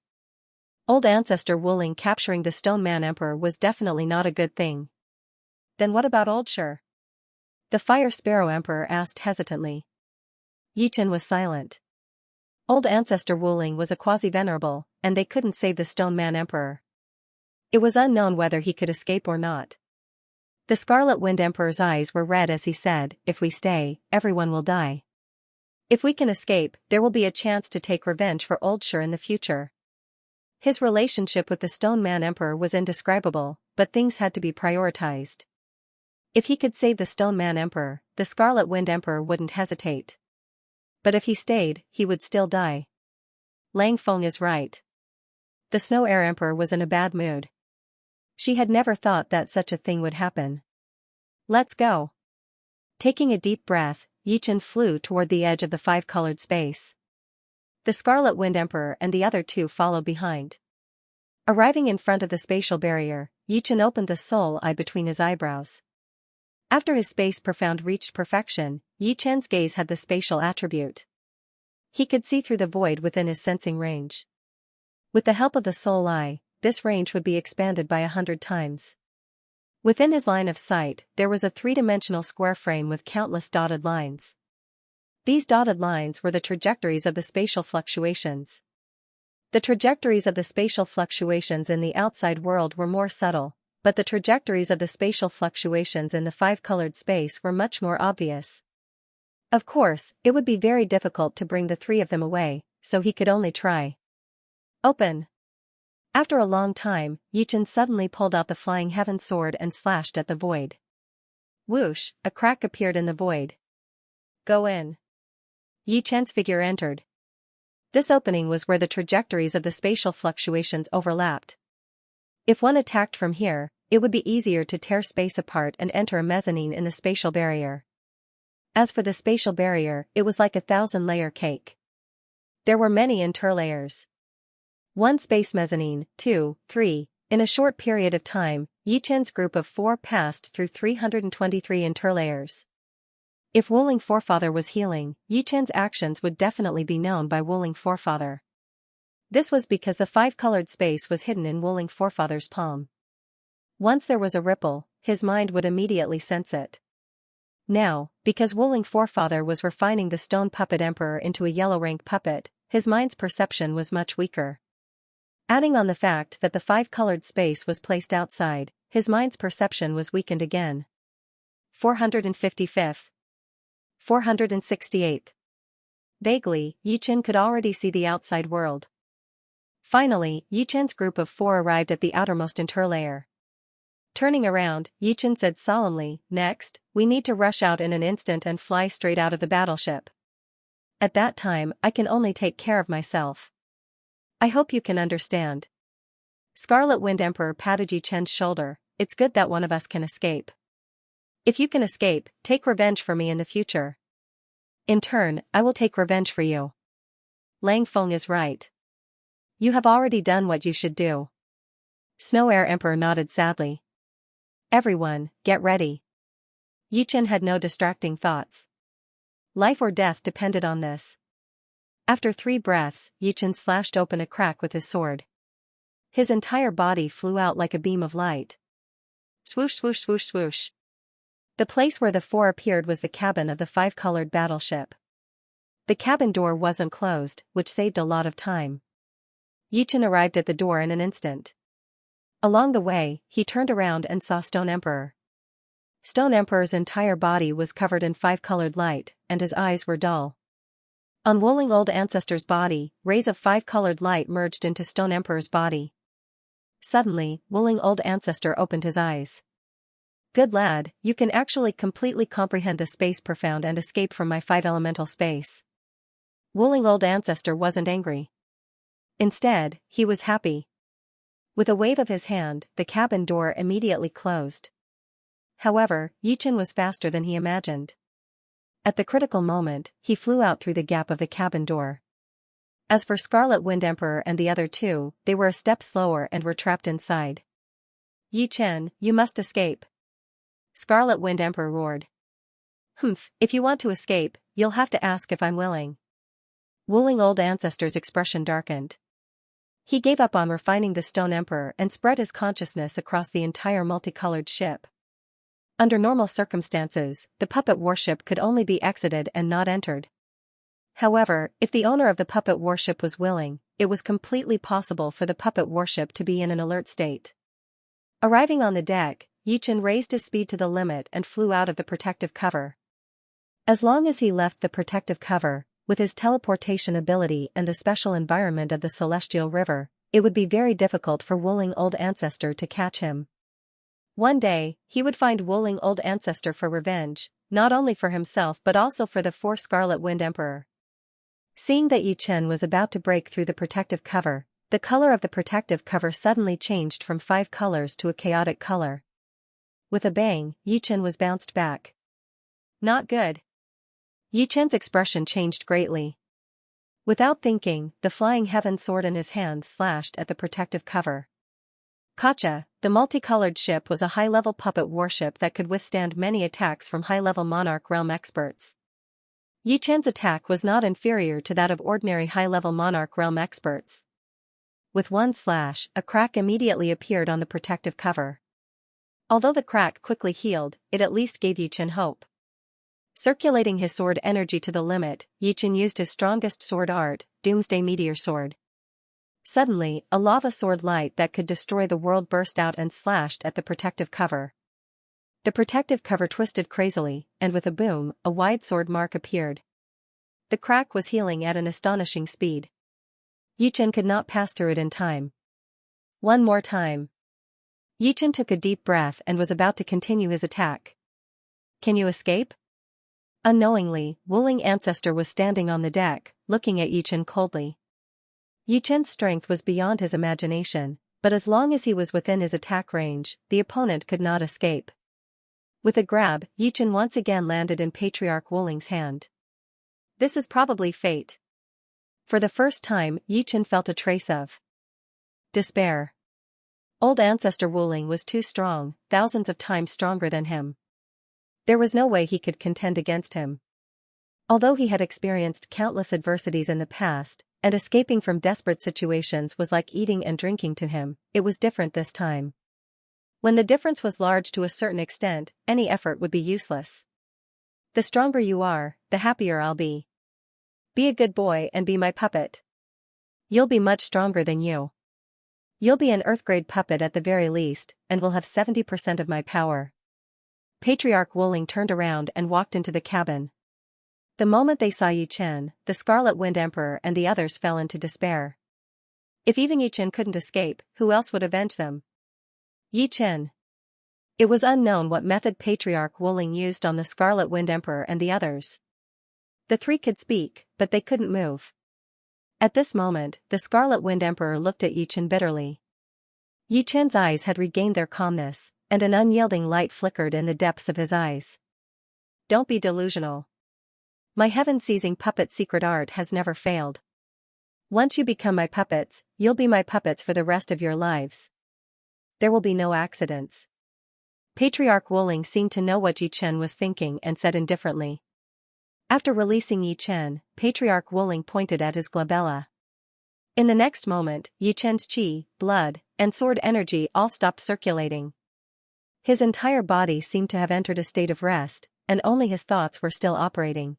Old ancestor Wuling capturing the Stone Man Emperor was definitely not a good thing. Then what about Old Shi? The Fire Sparrow Emperor asked hesitantly. Yi Chen was silent. Old ancestor Wuling was a quasi-venerable, and they couldn't save the Stone Man Emperor. It was unknown whether he could escape or not. The Scarlet Wind Emperor's eyes were red as he said, if we stay, everyone will die. If we can escape, there will be a chance to take revenge for Old Shi in the future. His relationship with the Stone Man Emperor was indescribable, but things had to be prioritized. If he could save the Stone Man Emperor, the Scarlet Wind Emperor wouldn't hesitate. But if he stayed, he would still die. Lang Feng is right. The Snow Air Emperor was in a bad mood. She had never thought that such a thing would happen. Let's go. Taking a deep breath, Yi Chen flew toward the edge of the 5-colored space. The Scarlet Wind Emperor and the other 2 followed behind. Arriving in front of the spatial barrier, Yi Chen opened the soul eye between his eyebrows. After his space profound reached perfection, Yi Chen's gaze had the spatial attribute. He could see through the void within his sensing range. With the help of the soul eye, this range would be expanded by 100 times. Within his line of sight, there was a 3-dimensional square frame with countless dotted lines. These dotted lines were the trajectories of the spatial fluctuations. The trajectories of the spatial fluctuations in the outside world were more subtle, but the trajectories of the spatial fluctuations in the 5-colored space were much more obvious. Of course, it would be very difficult to bring the three of them away, so he could only try. Open! After a long time, Yichen suddenly pulled out the flying heaven sword and slashed at the void. Whoosh, a crack appeared in the void. Go in. Yichen's figure entered. This opening was where the trajectories of the spatial fluctuations overlapped. If one attacked from here, it would be easier to tear space apart and enter a mezzanine in the spatial barrier. As for the spatial barrier, it was like a 1,000-layer cake. There were many interlayers. 1 space mezzanine, 2, 3. In a short period of time, Yichen's group of 4 passed through 323 interlayers. If Wuling Forefather was healing, Yichen's actions would definitely be known by Wuling Forefather. This was because the 5-colored space was hidden in Wuling Forefather's palm. Once there was a ripple, his mind would immediately sense it. Now, because Wuling Forefather was refining the stone puppet emperor into a yellow rank puppet, his mind's perception was much weaker. Adding on the fact that the 5-colored space was placed outside, his mind's perception was weakened again. 455th. 468th. Vaguely, Yichen could already see the outside world. Finally, Yichen's group of 4 arrived at the outermost interlayer. Turning around, Yichen said solemnly, "Next, we need to rush out in an instant and fly straight out of the battleship. At that time, I can only take care of myself. I hope you can understand." Scarlet Wind Emperor patted Yichen's shoulder. "It's good that one of us can escape. If you can escape, take revenge for me in the future. In turn, I will take revenge for you. Lang Feng is right. You have already done what you should do." Snow Air Emperor nodded sadly. "Everyone, get ready." Yichen had no distracting thoughts. Life or death depended on this. After 3 breaths, Yichen slashed open a crack with his sword. His entire body flew out like a beam of light. Swoosh swoosh swoosh swoosh. The place where the 4 appeared was the cabin of the 5-colored battleship. The cabin door wasn't closed, which saved a lot of time. Yichen arrived at the door in an instant. Along the way, he turned around and saw Stone Emperor. Stone Emperor's entire body was covered in 5-colored light, and his eyes were dull. On Wuling Old Ancestor's body, rays of 5-colored light merged into Stone Emperor's body. Suddenly, Wuling Old Ancestor opened his eyes. "Good lad, you can actually completely comprehend the space profound and escape from my 5-elemental space." Wuling Old Ancestor wasn't angry. Instead, he was happy. With a wave of his hand, the cabin door immediately closed. However, Yichen was faster than he imagined. At the critical moment, he flew out through the gap of the cabin door. As for Scarlet Wind Emperor and the other 2, they were a step slower and were trapped inside. "Yichen, you must escape." Scarlet Wind Emperor roared. "Humph, if you want to escape, you'll have to ask if I'm willing." Wuling Old Ancestor's expression darkened. He gave up on refining the Stone Emperor and spread his consciousness across the entire multicolored ship. Under normal circumstances, the puppet warship could only be exited and not entered. However, if the owner of the puppet warship was willing, it was completely possible for the puppet warship to be in an alert state. Arriving on the deck, Yichen raised his speed to the limit and flew out of the protective cover. As long as he left the protective cover, with his teleportation ability and the special environment of the Celestial River, it would be very difficult for Wuling Old Ancestor to catch him. One day, he would find Wuling Old Ancestor for revenge, not only for himself but also for the 4 Scarlet Wind Emperor. Seeing that Yichen was about to break through the protective cover, the color of the protective cover suddenly changed from 5 colors to a chaotic color. With a bang, Yichen was bounced back. "Not good." Yichen's expression changed greatly. Without thinking, the flying heaven sword in his hand slashed at the protective cover. Kacha, the multicolored ship, was a high-level puppet warship that could withstand many attacks from high-level Monarch Realm experts. Yichen's attack was not inferior to that of ordinary high-level Monarch Realm experts. With one slash, a crack immediately appeared on the protective cover. Although the crack quickly healed, it at least gave Yichen hope. Circulating his sword energy to the limit, Yichen used his strongest sword art, Doomsday Meteor Sword. Suddenly, a lava sword light that could destroy the world burst out and slashed at the protective cover. The protective cover twisted crazily, and with a boom, a wide sword mark appeared. The crack was healing at an astonishing speed. Yichen could not pass through it in time. One more time. Yichen took a deep breath and was about to continue his attack. Can you escape? Unknowingly, Wuling Ancestor was standing on the deck, looking at Yichen coldly. Yichen's strength was beyond his imagination, but as long as he was within his attack range, the opponent could not escape. With a grab, Yichen once again landed in Patriarch Wuling's hand. This is probably fate. For the first time, Yichen felt a trace of despair. Old Ancestor Wuling was too strong, thousands of times stronger than him. There was no way he could contend against him. Although he had experienced countless adversities in the past, and escaping from desperate situations was like eating and drinking to him, it was different this time. When the difference was large to a certain extent, any effort would be useless. The stronger you are, the happier I'll be. Be a good boy and be my puppet. You'll be much stronger than you. You'll be an Earth-grade puppet at the very least, and will have 70% of my power. Patriarch Wuling turned around and walked into the cabin. The moment they saw Yichen, the Scarlet Wind Emperor and the others fell into despair. If even Yichen couldn't escape, who else would avenge them? Yichen. It was unknown what method Patriarch Wuling used on the Scarlet Wind Emperor and the others. The three could speak, but they couldn't move. At this moment, the Scarlet Wind Emperor looked at Yichen bitterly. Yichen's eyes had regained their calmness, and an unyielding light flickered in the depths of his eyes. Don't be delusional. My heaven-seizing puppet secret art has never failed. Once you become my puppets, you'll be my puppets for the rest of your lives. There will be no accidents. Patriarch Wuling seemed to know what Yichen was thinking and said indifferently. After releasing Yichen, Patriarch Wuling pointed at his glabella. In the next moment, Yichen's qi, blood, and sword energy all stopped circulating. His entire body seemed to have entered a state of rest, and only his thoughts were still operating.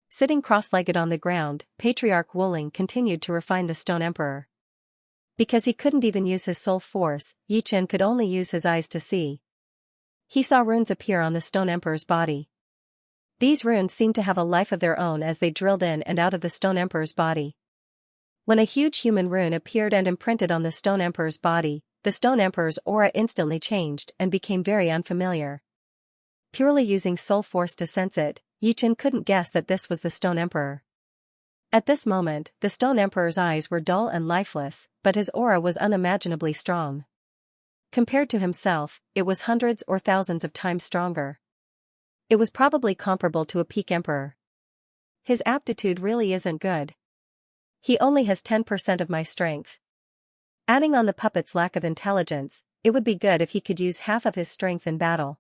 Sitting cross-legged on the ground, Patriarch Wuling continued to refine the Stone Emperor. Because he couldn't even use his soul force, Yichen could only use his eyes to see. He saw runes appear on the Stone Emperor's body. These runes seemed to have a life of their own as they drilled in and out of the Stone Emperor's body. When a huge human rune appeared and imprinted on the Stone Emperor's body, the Stone Emperor's aura instantly changed and became very unfamiliar. Purely using soul force to sense it, Yichen couldn't guess that this was the Stone Emperor. At this moment, the Stone Emperor's eyes were dull and lifeless, but his aura was unimaginably strong. Compared to himself, it was hundreds or thousands of times stronger. It was probably comparable to a peak emperor. His aptitude really isn't good. He only has 10% of my strength. Adding on the puppet's lack of intelligence, it would be good if he could use half of his strength in battle.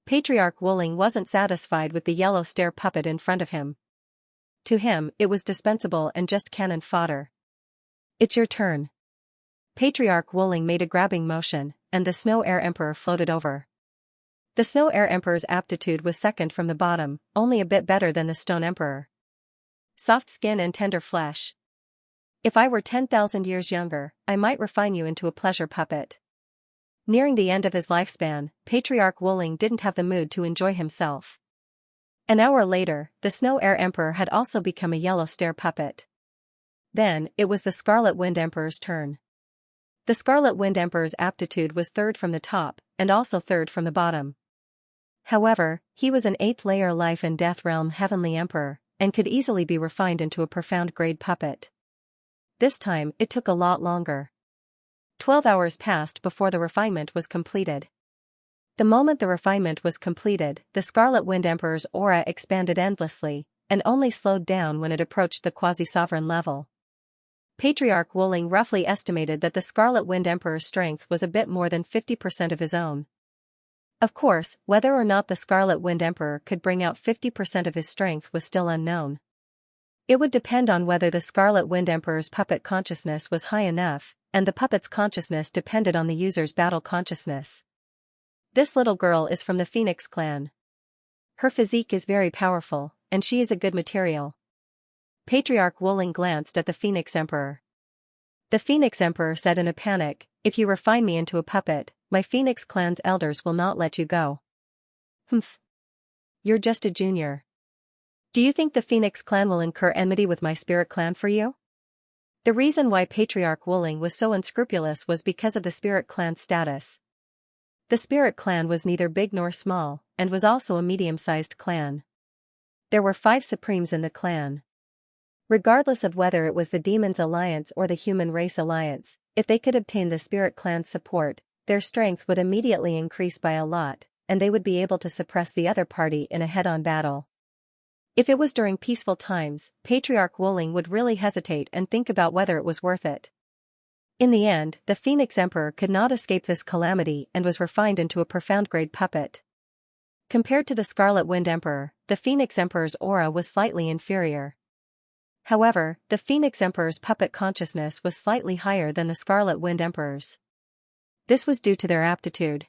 Patriarch Wuling wasn't satisfied with the yellow stare puppet in front of him. To him, it was dispensable and just cannon fodder. It's your turn. Patriarch Wuling made a grabbing motion, and the Snow Air Emperor floated over. The Snow Air Emperor's aptitude was second from the bottom, only a bit better than the Stone Emperor. Soft skin and tender flesh. If I were 10,000 years younger, I might refine you into a pleasure puppet. Nearing the end of his lifespan, Patriarch Wuling didn't have the mood to enjoy himself. An hour later, the Snow Air Emperor had also become a yellow stare puppet. Then, it was the Scarlet Wind Emperor's turn. The Scarlet Wind Emperor's aptitude was third from the top, and also third from the bottom. However, he was an 8th layer life and death realm heavenly emperor, and could easily be refined into a profound grade puppet. This time, it took a lot longer. 12 hours passed before the refinement was completed. The moment the refinement was completed, the Scarlet Wind Emperor's aura expanded endlessly, and only slowed down when it approached the quasi-sovereign level. Patriarch Wuling roughly estimated that the Scarlet Wind Emperor's strength was a bit more than 50% of his own. Of course, whether or not the Scarlet Wind Emperor could bring out 50% of his strength was still unknown. It would depend on whether the Scarlet Wind Emperor's puppet consciousness was high enough, and the puppet's consciousness depended on the user's battle consciousness. This little girl is from the Phoenix clan. Her physique is very powerful, and she is a good material. Patriarch Wuling glanced at the Phoenix Emperor. The Phoenix Emperor said in a panic, "If you refine me into a puppet, my Phoenix clan's elders will not let you go. Humph. You're just a junior. Do you think the Phoenix clan will incur enmity with my spirit clan for you? The reason why Patriarch Wuling was so unscrupulous was because of the spirit clan's status. The spirit clan was neither big nor small, and was also a medium-sized clan. There were 5 supremes in the clan. Regardless of whether it was the Demon's Alliance or the Human Race Alliance, if they could obtain the spirit clan's support, their strength would immediately increase by a lot, and they would be able to suppress the other party in a head-on battle. If it was during peaceful times, Patriarch Wuling would really hesitate and think about whether it was worth it. In the end, the Phoenix Emperor could not escape this calamity and was refined into a profound-grade puppet. Compared to the Scarlet Wind Emperor, the Phoenix Emperor's aura was slightly inferior. However, the Phoenix Emperor's puppet consciousness was slightly higher than the Scarlet Wind Emperor's. This was due to their aptitude.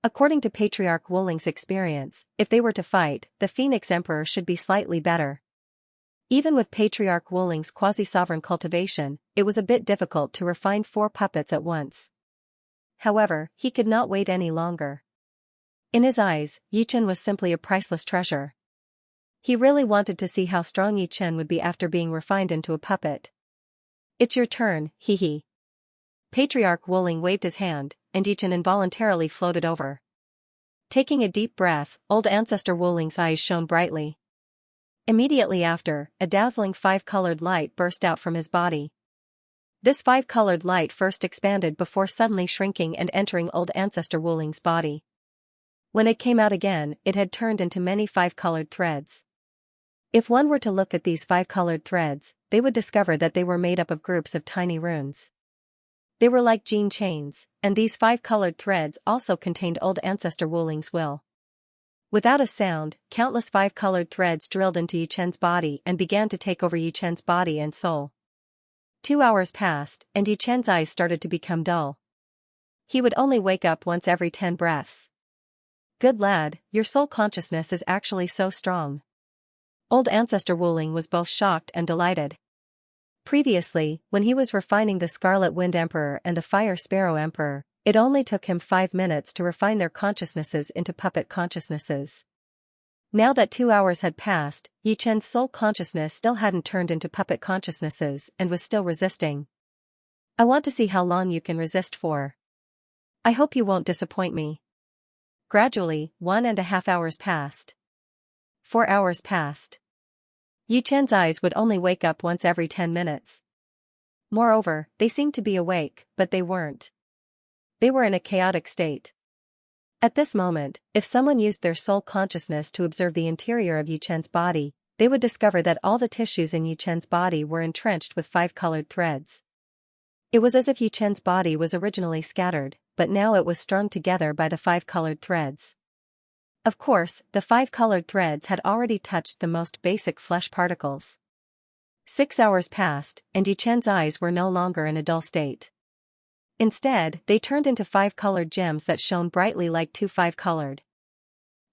According to Patriarch Wuling's experience, if they were to fight, the Phoenix Emperor should be slightly better. Even with Patriarch Wuling's quasi-sovereign cultivation, it was a bit difficult to refine 4 puppets at once. However, he could not wait any longer. In his eyes, Yichen was simply a priceless treasure. He really wanted to see how strong Yichen would be after being refined into a puppet. It's your turn, hee. Patriarch Wuling waved his hand, and Yichen involuntarily floated over. Taking a deep breath, old Ancestor Wuling's eyes shone brightly. Immediately after, a dazzling 5-colored light burst out from his body. This 5-colored light first expanded before suddenly shrinking and entering old Ancestor Wuling's body. When it came out again, it had turned into many 5-colored threads. If one were to look at these 5-colored threads, they would discover that they were made up of groups of tiny runes. They were like gene chains, and these 5-colored threads also contained old Ancestor Wuling's will. Without a sound, countless 5-colored threads drilled into Yichen's body and began to take over Yichen's body and soul. 2 hours passed, and Yichen's eyes started to become dull. He would only wake up once every 10 breaths. Good lad, your soul consciousness is actually so strong. Old Ancestor Wuling was both shocked and delighted. Previously, when he was refining the Scarlet Wind Emperor and the Fire Sparrow Emperor, it only took him 5 minutes to refine their consciousnesses into puppet consciousnesses. Now that 2 hours had passed, Yichen's soul consciousness still hadn't turned into puppet consciousnesses and was still resisting. I want to see how long you can resist for. I hope you won't disappoint me. Gradually, 1.5 hours passed. 4 hours passed. Yichen's eyes would only wake up once every 10 minutes. Moreover, they seemed to be awake, but they weren't. They were in a chaotic state. At this moment, if someone used their soul consciousness to observe the interior of Yichen's body, they would discover that all the tissues in Yichen's body were entrenched with 5-colored threads. It was as if Yichen's body was originally scattered, but now it was strung together by the 5-colored threads. Of course, the 5-colored threads had already touched the most basic flesh particles. 6 hours passed, and Yichen's eyes were no longer in a dull state. Instead, they turned into 5-colored gems that shone brightly like 2 5-colored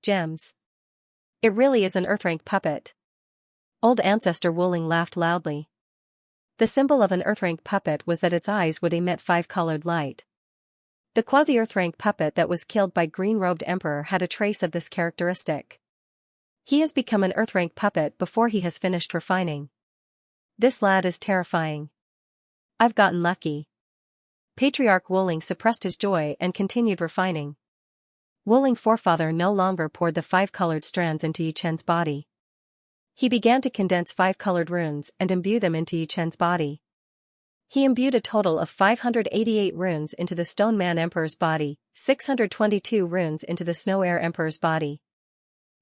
gems. It really is an Earthrank puppet. Old Ancestor Wuling laughed loudly. The symbol of an Earthrank puppet was that its eyes would emit 5-colored light. The quasi-Earthrank puppet that was killed by Green-Robed Emperor had a trace of this characteristic. He has become an Earthrank puppet before he has finished refining. This lad is terrifying. I've gotten lucky. Patriarch Wuling suppressed his joy and continued refining. Wuling Forefather no longer poured the 5-colored strands into Yichen's body. He began to condense 5-colored runes and imbue them into Yichen's body. He imbued a total of 588 runes into the Stone Man Emperor's body, 622 runes into the Snow Air Emperor's body.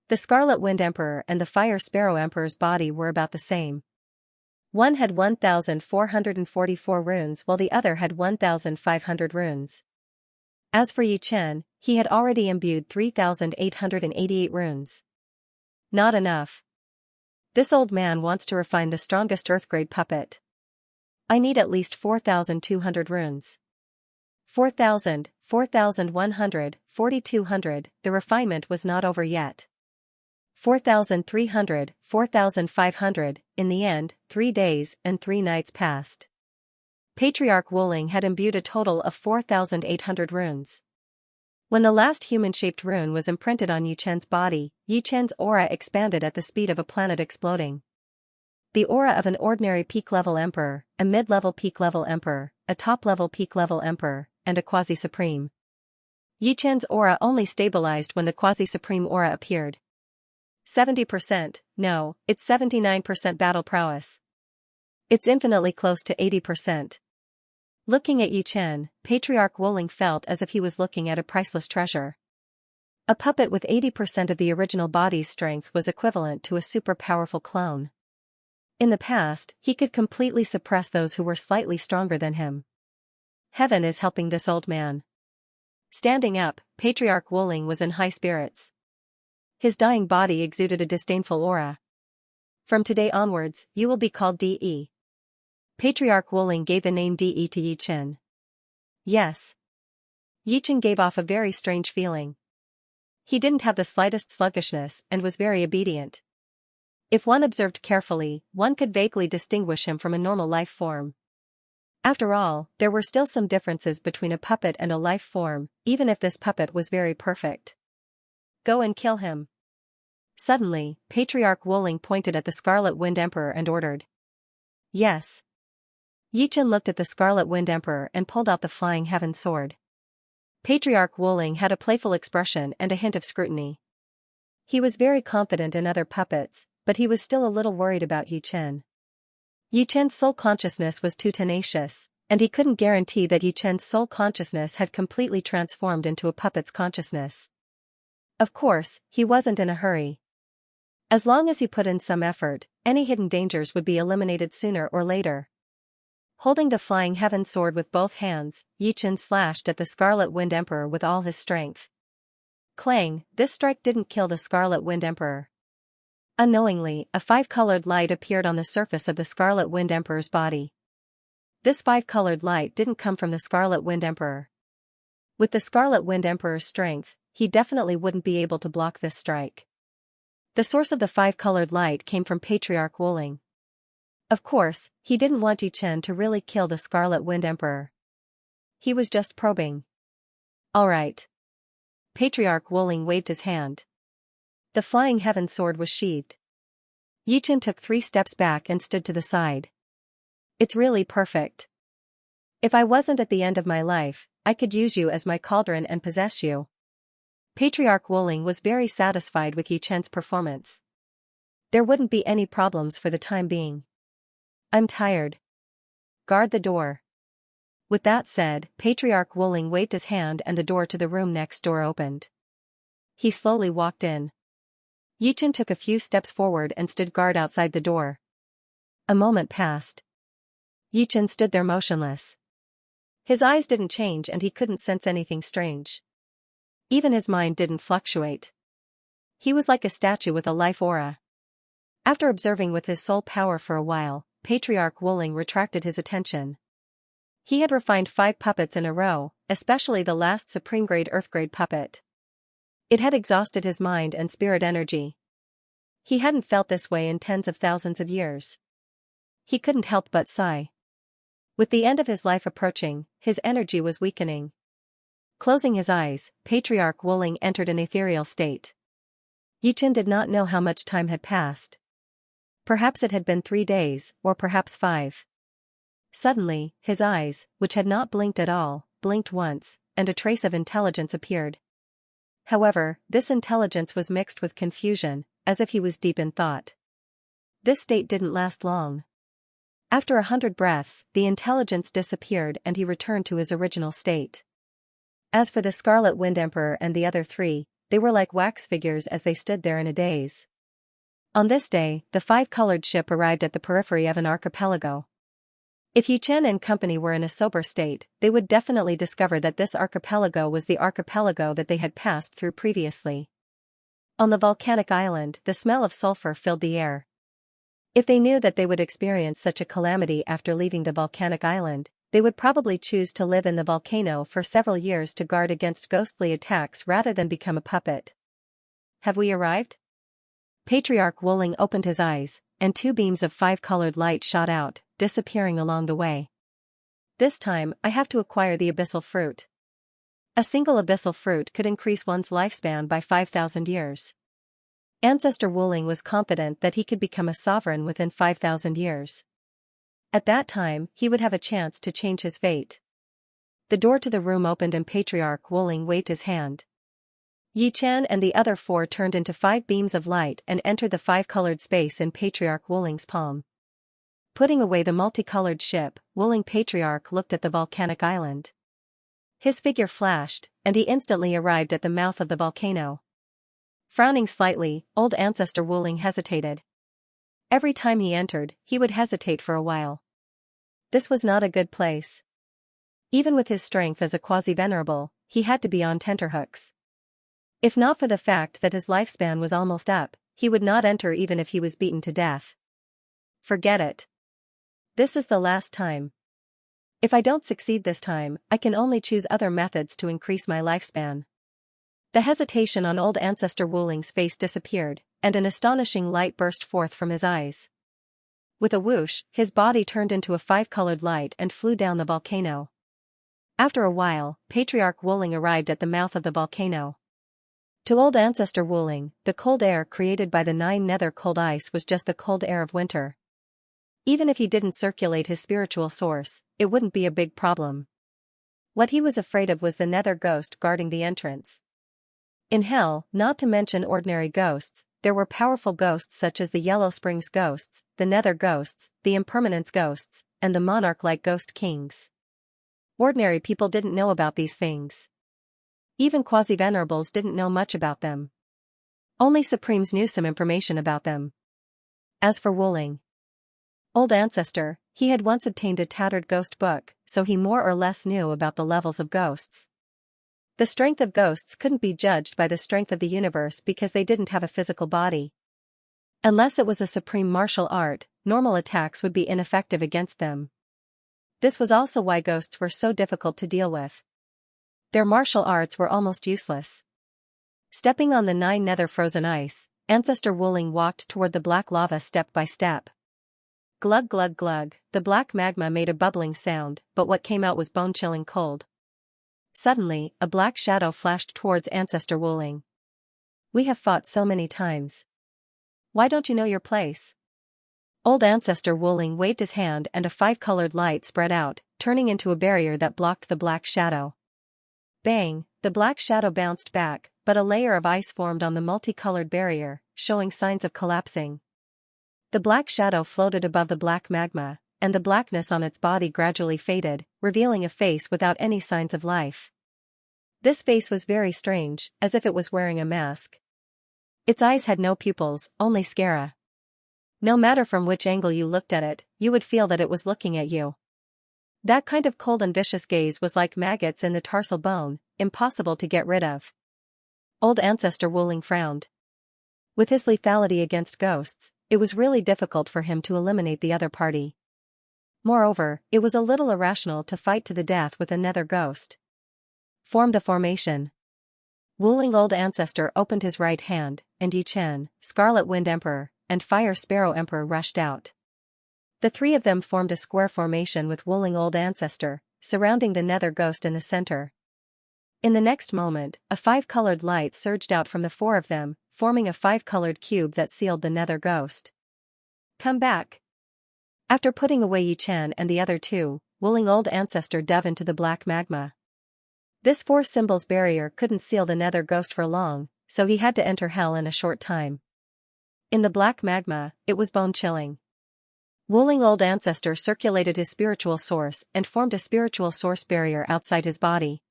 The Scarlet Wind Emperor and the Fire Sparrow Emperor's body were about the same. One had 1,444 runes while the other had 1,500 runes. As for Yichen, he had already imbued 3,888 runes. Not enough. This old man wants to refine the strongest Earth-grade puppet. I need at least 4,200 runes. 4,000, 4,100, 4,200, the refinement was not over yet. 4,300, 4,500, in the end, 3 days and 3 nights passed. Patriarch Wuling had imbued a total of 4,800 runes. When the last human-shaped rune was imprinted on Yi Chen's body, Yi Chen's aura expanded at the speed of a planet exploding. The aura of an ordinary peak-level emperor, a mid-level peak-level emperor, a top-level peak-level emperor, and a quasi-supreme. Yi Chen's aura only stabilized when the quasi-supreme aura appeared. 70%, no, it's 79% battle prowess. It's infinitely close to 80%. Looking at Yi Chen, Patriarch Wuling felt as if he was looking at a priceless treasure. A puppet with 80% of the original body's strength was equivalent to a super powerful clone. In the past, he could completely suppress those who were slightly stronger than him. Heaven is helping this old man. Standing up, Patriarch Wuling was in high spirits. His dying body exuded a disdainful aura. From today onwards, you will be called De. Patriarch Wuling gave the name De to Yi Chen. Yes. Yi Chen gave off a very strange feeling. He didn't have the slightest sluggishness and was very obedient. If one observed carefully, one could vaguely distinguish him from a normal life form. After all, there were still some differences between a puppet and a life form, even if this puppet was very perfect. Go and kill him. Suddenly, Patriarch Wuling pointed at the Scarlet Wind Emperor and ordered. Yes. Yi Chen looked at the Scarlet Wind Emperor and pulled out the Flying Heaven Sword. Patriarch Wuling had a playful expression and a hint of scrutiny. He was very confident in other puppets, but he was still a little worried about Yi Chen. Yi Chen's soul consciousness was too tenacious, and he couldn't guarantee that Yi Chen's soul consciousness had completely transformed into a puppet's consciousness. Of course, he wasn't in a hurry. As long as he put in some effort, any hidden dangers would be eliminated sooner or later. Holding the Flying Heaven Sword with both hands, Yi Chen slashed at the Scarlet Wind Emperor with all his strength. Clang, this strike didn't kill the Scarlet Wind Emperor. Unknowingly, a five-colored light appeared on the surface of the Scarlet Wind Emperor's body. This five-colored light didn't come from the Scarlet Wind Emperor. With the Scarlet Wind Emperor's strength, he definitely wouldn't be able to block this strike. The source of the five-colored light came from Patriarch Wuling. Of course, he didn't want Yi Chen to really kill the Scarlet Wind Emperor. He was just probing. All right. Patriarch Wuling waved his hand. The Flying Heaven Sword was sheathed. Yi Chen took 3 steps back and stood to the side. It's really perfect. If I wasn't at the end of my life, I could use you as my cauldron and possess you. Patriarch Wuling was very satisfied with Yi Chen's performance. There wouldn't be any problems for the time being. I'm tired. Guard the door. With that said, Patriarch Wuling waved his hand and the door to the room next door opened. He slowly walked in. Yi Chen took a few steps forward and stood guard outside the door. A moment passed. Yi Chen stood there motionless. His eyes didn't change and he couldn't sense anything strange. Even his mind didn't fluctuate. He was like a statue with a life aura. After observing with his soul power for a while, Patriarch Wuling retracted his attention. He had refined 5 puppets in a row, especially the last supreme-grade Earth-grade puppet. It had exhausted his mind and spirit energy. He hadn't felt this way in tens of thousands of years. He couldn't help but sigh. With the end of his life approaching, his energy was weakening. Closing his eyes, Patriarch Wuling entered an ethereal state. Yi Chen did not know how much time had passed. Perhaps it had been 3 days, or perhaps 5. Suddenly, his eyes, which had not blinked at all, blinked once, and a trace of intelligence appeared. However, this intelligence was mixed with confusion, as if he was deep in thought. This state didn't last long. After 100 breaths, the intelligence disappeared and he returned to his original state. As for the Scarlet Wind Emperor and the other 3, they were like wax figures as they stood there in a daze. On this day, the 5-colored ship arrived at the periphery of an archipelago. If Yi Chen and company were in a sober state, they would definitely discover that this archipelago was the archipelago that they had passed through previously. On the volcanic island, the smell of sulfur filled the air. If they knew that they would experience such a calamity after leaving the volcanic island, they would probably choose to live in the volcano for several years to guard against ghostly attacks rather than become a puppet. Have we arrived? Patriarch Wuling opened his eyes, and 2 beams of 5-colored light shot out, disappearing along the way. This time, I have to acquire the abyssal fruit. A single abyssal fruit could increase one's lifespan by 5,000 years. Ancestor Wuling was confident that he could become a sovereign within 5,000 years. At that time, he would have a chance to change his fate. The door to the room opened and Patriarch Wuling waved his hand. Yi Chen and the other four turned into 5 beams of light and entered the 5-colored space in Patriarch Wuling's palm. Putting away the multicolored ship, Wuling Patriarch looked at the volcanic island. His figure flashed, and he instantly arrived at the mouth of the volcano. Frowning slightly, old Ancestor Wuling hesitated. Every time he entered, he would hesitate for a while. This was not a good place. Even with his strength as a quasi-venerable, he had to be on tenterhooks. If not for the fact that his lifespan was almost up, he would not enter even if he was beaten to death. Forget it. This is the last time. If I don't succeed this time, I can only choose other methods to increase my lifespan. The hesitation on old Ancestor Wuling's face disappeared, and an astonishing light burst forth from his eyes. With a whoosh, his body turned into a 5-colored light and flew down the volcano. After a while, Patriarch Wuling arrived at the mouth of the volcano. To old Ancestor Wuling, the cold air created by the 9 nether cold ice was just the cold air of winter. Even if he didn't circulate his spiritual source, it wouldn't be a big problem. What he was afraid of was the nether ghost guarding the entrance. In hell, not to mention ordinary ghosts, there were powerful ghosts such as the Yellow Springs ghosts, the nether ghosts, the impermanence ghosts, and the monarch-like ghost kings. Ordinary people didn't know about these things. Even quasi-venerables didn't know much about them. Only Supremes knew some information about them. As for Wuling, old Ancestor, he had once obtained a tattered ghost book, so he more or less knew about the levels of ghosts. The strength of ghosts couldn't be judged by the strength of the universe because they didn't have a physical body. Unless it was a supreme martial art, normal attacks would be ineffective against them. This was also why ghosts were so difficult to deal with. Their martial arts were almost useless. Stepping on the 9 nether frozen ice, Ancestor Wuling walked toward the black lava step by step. Glug glug glug, the black magma made a bubbling sound, but what came out was bone-chilling cold. Suddenly, a black shadow flashed towards Ancestor Wuling. We have fought so many times. Why don't you know your place? Old Ancestor Wuling waved his hand and a 5-colored light spread out, turning into a barrier that blocked the black shadow. Bang, the black shadow bounced back, but a layer of ice formed on the multicolored barrier, showing signs of collapsing. The black shadow floated above the black magma, and the blackness on its body gradually faded, revealing a face without any signs of life. This face was very strange, as if it was wearing a mask. Its eyes had no pupils, only sclera. No matter from which angle you looked at it, you would feel that it was looking at you. That kind of cold and vicious gaze was like maggots in the tarsal bone, impossible to get rid of. Old Ancestor Wuling frowned. With his lethality against ghosts, it was really difficult for him to eliminate the other party. Moreover, it was a little irrational to fight to the death with a nether ghost. Form the formation. Wuling Old Ancestor opened his right hand, and Yi Chen, Scarlet Wind Emperor, and Fire Sparrow Emperor rushed out. The 3 of them formed a square formation with Wuling Old Ancestor, surrounding the nether ghost in the center. In the next moment, a 5-colored light surged out from the 4 of them, forming a 5-colored cube that sealed the nether ghost. Come back. After putting away Yi Chen and the other 2, Wuling Old Ancestor dove into the black magma. This 4 symbols barrier couldn't seal the nether ghost for long, so he had to enter hell in a short time. In the black magma, it was bone-chilling. Wuling Old Ancestor circulated his spiritual source and formed a spiritual source barrier outside his body.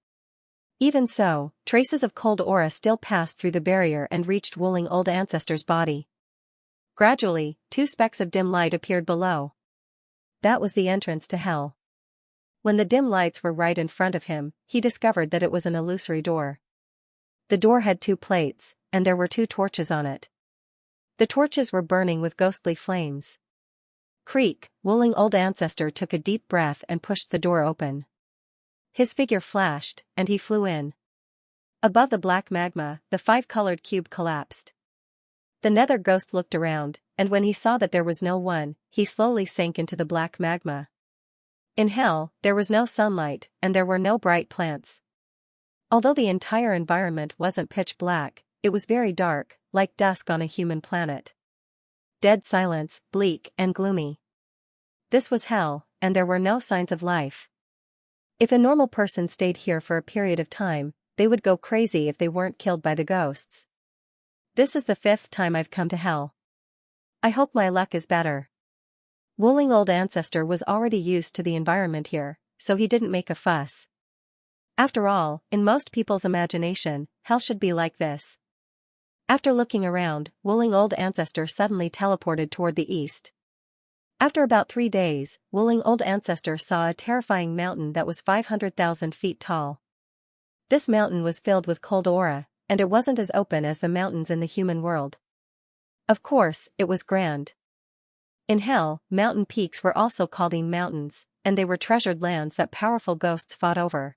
Even so, traces of cold aura still passed through the barrier and reached Wuling Old Ancestor's body. Gradually, 2 specks of dim light appeared below. That was the entrance to hell. When the dim lights were right in front of him, he discovered that it was an illusory door. The door had 2 plates, and there were 2 torches on it. The torches were burning with ghostly flames. Creak, Wuling Old Ancestor took a deep breath and pushed the door open. His figure flashed, and he flew in. Above the black magma, the 5-colored cube collapsed. The nether ghost looked around, and when he saw that there was no one, he slowly sank into the black magma. In hell, there was no sunlight, and there were no bright plants. Although the entire environment wasn't pitch black, it was very dark, like dusk on a human planet. Dead silence, bleak and gloomy. This was hell, and there were no signs of life. If a normal person stayed here for a period of time, they would go crazy if they weren't killed by the ghosts. This is the 5th time I've come to hell. I hope my luck is better. Wuling Old Ancestor was already used to the environment here, so he didn't make a fuss. After all, in most people's imagination, hell should be like this. After looking around, Wuling Old Ancestor suddenly teleported toward the east. After about 3 days, Wuling Old Ancestor saw a terrifying mountain that was 500,000 feet tall. This mountain was filled with cold aura, and it wasn't as open as the mountains in the human world. Of course, it was grand. In hell, mountain peaks were also called mountains, and they were treasured lands that powerful ghosts fought over.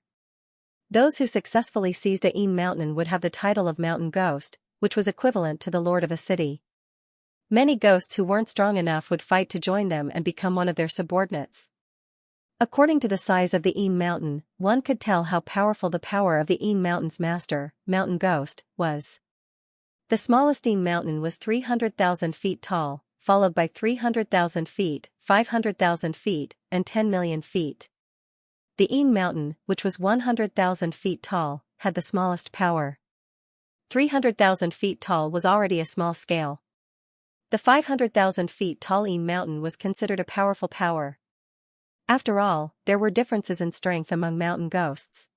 Those who successfully seized a mountain would have the title of mountain ghost, which was equivalent to the lord of a city. Many ghosts who weren't strong enough would fight to join them and become one of their subordinates. According to the size of the mountain, one could tell how powerful the power of the mountain's master, mountain ghost, was. The smallest mountain was 300,000 feet tall, followed by 300,000 feet, 500,000 feet, and 10 million feet. The mountain, which was 100,000 feet tall, had the smallest power. 300,000 feet tall was already a small scale. The 500,000 feet tall mountain was considered a powerful power. After all, there were differences in strength among mountain ghosts.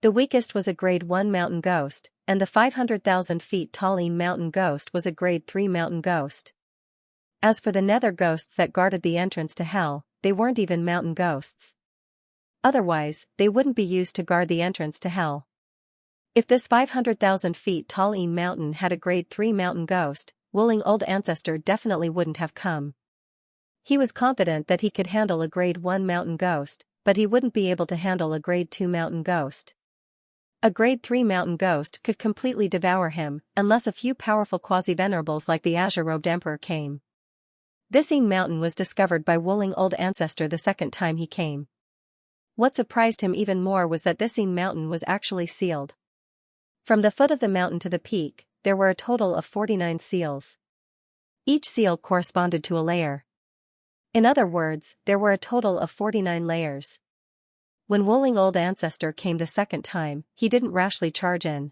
The weakest was a grade 1 mountain ghost, and the 500,000 feet tall mountain ghost was a grade 3 mountain ghost. As for the nether ghosts that guarded the entrance to hell, they weren't even mountain ghosts. Otherwise, they wouldn't be used to guard the entrance to hell. If this 500,000 feet tall mountain had a grade 3 mountain ghost, Wuling Old Ancestor definitely wouldn't have come. He was confident that he could handle a grade 1 mountain ghost, but he wouldn't be able to handle a grade 2 mountain ghost. A grade 3 mountain ghost could completely devour him, unless a few powerful quasi-venerables like the azure-robed emperor came. This mountain was discovered by Wuling Old Ancestor the 2nd time he came. What surprised him even more was that this mountain was actually sealed. From the foot of the mountain to the peak, there were a total of 49 seals. Each seal corresponded to a layer. In other words, there were a total of 49 layers. When Wuling Old Ancestor came the 2nd time, he didn't rashly charge in.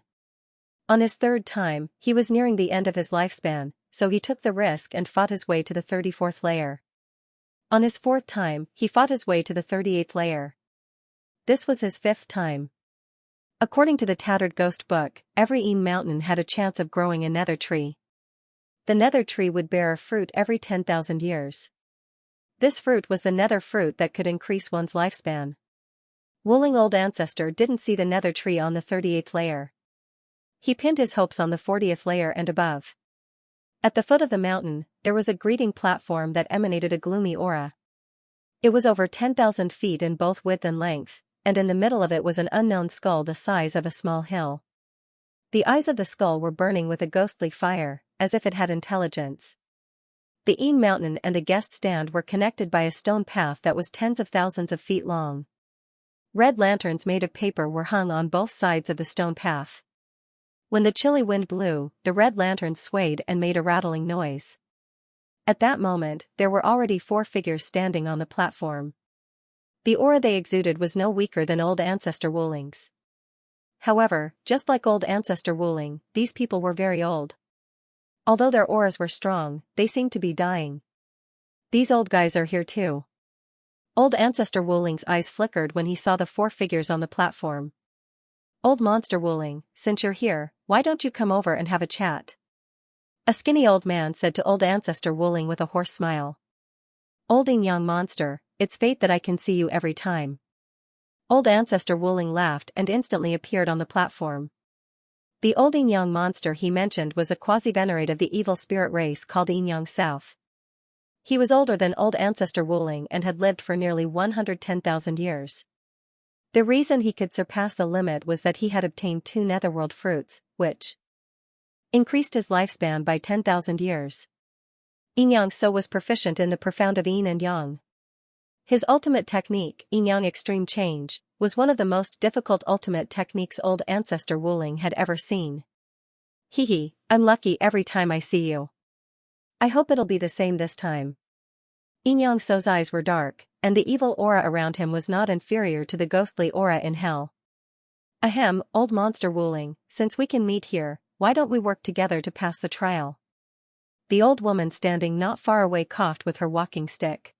On his 3rd time, he was nearing the end of his lifespan, so he took the risk and fought his way to the 34th layer. On his 4th time, he fought his way to the 38th layer. This was his 5th time. According to the Tattered Ghost book, every mountain had a chance of growing a nether tree. The nether tree would bear a fruit every 10,000 years. This fruit was the nether fruit that could increase one's lifespan. Wuling Old Ancestor didn't see the nether tree on the 38th layer. He pinned his hopes on the 40th layer and above. At the foot of the mountain, there was a greeting platform that emanated a gloomy aura. It was over 10,000 feet in both width and length, and in the middle of it was an unknown skull the size of a small hill. The eyes of the skull were burning with a ghostly fire, as if it had intelligence. The mountain and the guest stand were connected by a stone path that was tens of thousands of feet long. Red lanterns made of paper were hung on both sides of the stone path. When the chilly wind blew, the red lanterns swayed and made a rattling noise. At that moment, there were already 4 figures standing on the platform. The aura they exuded was no weaker than Old Ancestor Wuling's. However, just like Old Ancestor Wuling, these people were very old. Although their auras were strong, they seemed to be dying. These old guys are here too. Old Ancestor Wuling's eyes flickered when he saw the 4 figures on the platform. Old Monster Wuling, since you're here, why don't you come over and have a chat? A skinny old man said to Old Ancestor Wuling with a hoarse smile. Old young monster, it's fate that I can see you every time. Old Ancestor Wuling laughed and instantly appeared on the platform. The old young monster he mentioned was a quasi-venerate of the evil spirit race called Young South. He was older than Old Ancestor Wuling and had lived for nearly 110,000 years. The reason he could surpass the limit was that he had obtained 2 netherworld fruits, which increased his lifespan by 10,000 years. Yang So was proficient in the profound of Yin and Yang. His ultimate technique, Yin-Yang Extreme Change, was one of the most difficult ultimate techniques old ancestor Wuling had ever seen. Hee, I'm lucky every time I see you. I hope it'll be the same this time. Yin-Yang So's eyes were dark, and the evil aura around him was not inferior to the ghostly aura in hell. Ahem, old monster Wuling, since we can meet here, why don't we work together to pass the trial? The old woman standing not far away coughed with her walking stick.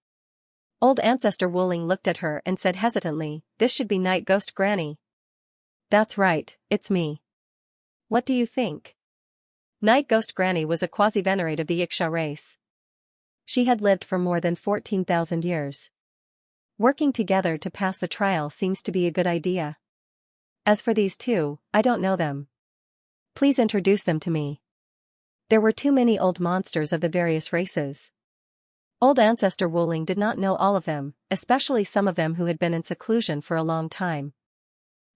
Old ancestor Wuling looked at her and said hesitantly, this should be Night Ghost Granny. That's right, it's me. What do you think? Night Ghost Granny was a quasi-venerate of the Xianxia race. She had lived for more than 14,000 years. Working together to pass the trial seems to be a good idea. As for these two, I don't know them. Please introduce them to me. There were too many old monsters of the various races. Old ancestor Wuling did not know all of them, especially some of them who had been in seclusion for a long time.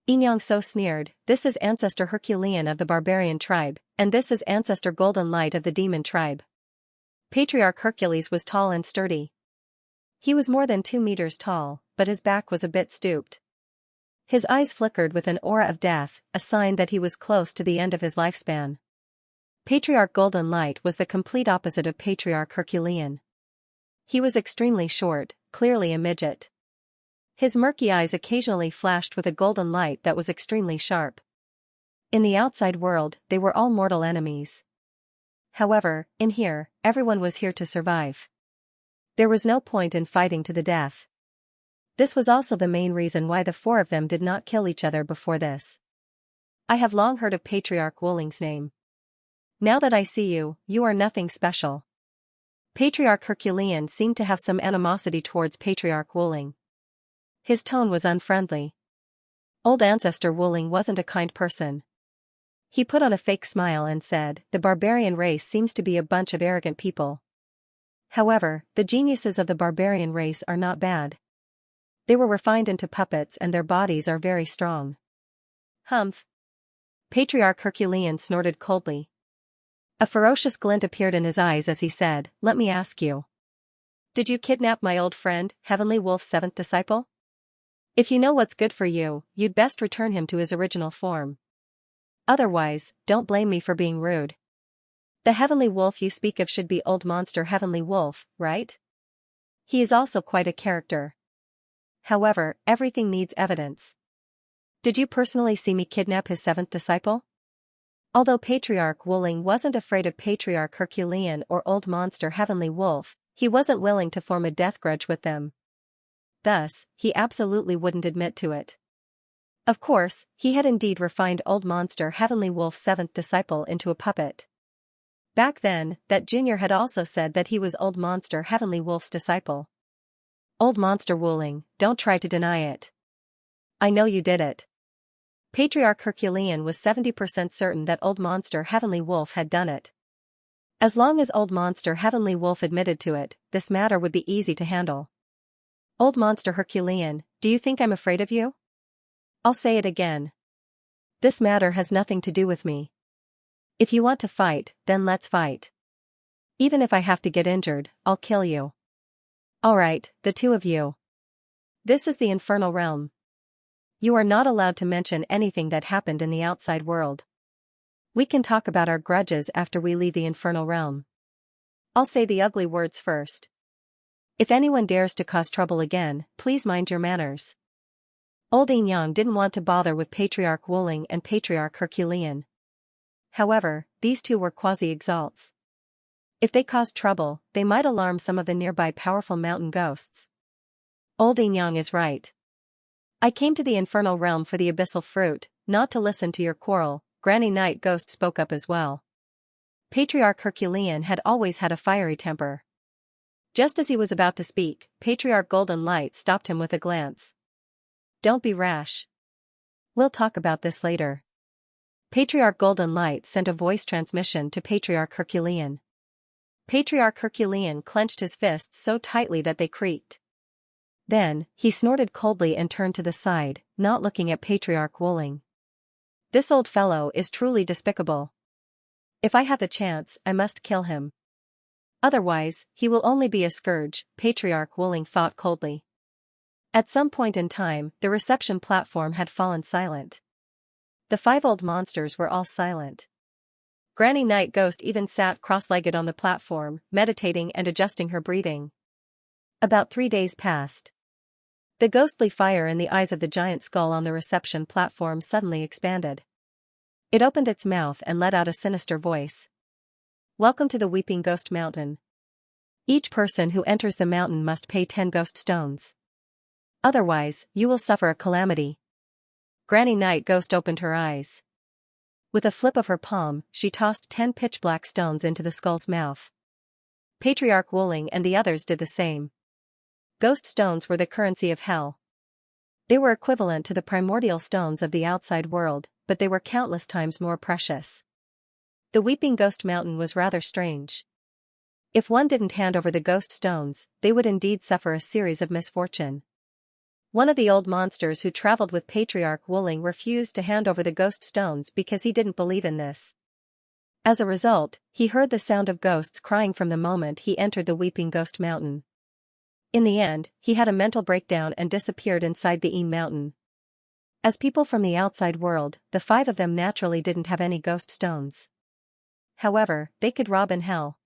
Yin-Yang So sneered, this is ancestor Herculean of the barbarian tribe, and this is ancestor Golden Light of the demon tribe. Patriarch Hercules was tall and sturdy. He was more than 2 meters tall, but his back was a bit stooped. His eyes flickered with an aura of death, a sign that he was close to the end of his lifespan. Patriarch Golden Light was the complete opposite of Patriarch Herculean. He was extremely short, clearly a midget. His murky eyes occasionally flashed with a golden light that was extremely sharp. In the outside world, they were all mortal enemies. However, in here, everyone was here to survive. There was no point in fighting to the death. This was also the main reason why the 4 of them did not kill each other before this. I have long heard of Patriarch Wuling's name. Now that I see you, you are nothing special. Patriarch Herculean seemed to have some animosity towards Patriarch Wuling. His tone was unfriendly. Old ancestor Wuling wasn't a kind person. He put on a fake smile and said, the barbarian race seems to be a bunch of arrogant people. However, the geniuses of the barbarian race are not bad. They were refined into puppets and their bodies are very strong. Humph. Patriarch Herculean snorted coldly. A ferocious glint appeared in his eyes as he said, let me ask you. Did you kidnap my old friend, Heavenly Wolf's 7th disciple? If you know what's good for you, you'd best return him to his original form. Otherwise, don't blame me for being rude. The Heavenly Wolf you speak of should be old monster Heavenly Wolf, right? He is also quite a character. However, everything needs evidence. Did you personally see me kidnap his 7th disciple? Although Patriarch Wuling wasn't afraid of Patriarch Herculean or old monster Heavenly Wolf, he wasn't willing to form a death grudge with them. Thus, he absolutely wouldn't admit to it. Of course, he had indeed refined old monster Heavenly Wolf's 7th disciple into a puppet. Back then, that Junior had also said that he was old monster Heavenly Wolf's disciple. Old monster Wuling, don't try to deny it. I know you did it. Patriarch Herculean was 70% certain that old monster Heavenly Wolf had done it. As long as old monster Heavenly Wolf admitted to it, this matter would be easy to handle. Old monster Herculean, do you think I'm afraid of you? I'll say it again. This matter has nothing to do with me. If you want to fight, then let's fight. Even if I have to get injured, I'll kill you. Alright, the 2 of you. This is the infernal realm. You are not allowed to mention anything that happened in the outside world. We can talk about our grudges after we leave the infernal realm. I'll say the ugly words first. If anyone dares to cause trouble again, please mind your manners. Old Yin-Yang didn't want to bother with Patriarch Wuling and Patriarch Herculean. However, these 2 were quasi-exalts. If they caused trouble, they might alarm some of the nearby powerful mountain ghosts. Old Yin-Yang is right. I came to the infernal realm for the abyssal fruit, not to listen to your quarrel, Granny Night Ghost spoke up as well. Patriarch Herculean had always had a fiery temper. Just as he was about to speak, Patriarch Golden Light stopped him with a glance. Don't be rash. We'll talk about this later. Patriarch Golden Light sent a voice transmission to Patriarch Herculean. Patriarch Herculean clenched his fists so tightly that they creaked. Then, he snorted coldly and turned to the side, not looking at Patriarch Wuling. This old fellow is truly despicable. If I have the chance, I must kill him. Otherwise, he will only be a scourge, Patriarch Wuling thought coldly. At some point in time, the reception platform had fallen silent. The 5 old monsters were all silent. Granny Night Ghost even sat cross-legged on the platform, meditating and adjusting her breathing. About 3 days passed. The ghostly fire in the eyes of the giant skull on the reception platform suddenly expanded. It opened its mouth and let out a sinister voice. Welcome to the Weeping Ghost Mountain. Each person who enters the mountain must pay 10 ghost stones. Otherwise, you will suffer a calamity. Granny Night Ghost opened her eyes. With a flip of her palm, she tossed 10 pitch-black stones into the skull's mouth. Patriarch Wuling and the others did the same. Ghost stones were the currency of hell. They were equivalent to the primordial stones of the outside world, but they were countless times more precious. The Weeping Ghost Mountain was rather strange. If one didn't hand over the ghost stones, they would indeed suffer a series of misfortune. One of the old monsters who traveled with Patriarch Wuling refused to hand over the ghost stones because he didn't believe in this. As a result, he heard the sound of ghosts crying from the moment he entered the Weeping Ghost Mountain. In the end, he had a mental breakdown and disappeared inside the Mountain. As people from the outside world, the 5 of them naturally didn't have any ghost stones. However, they could rob in hell.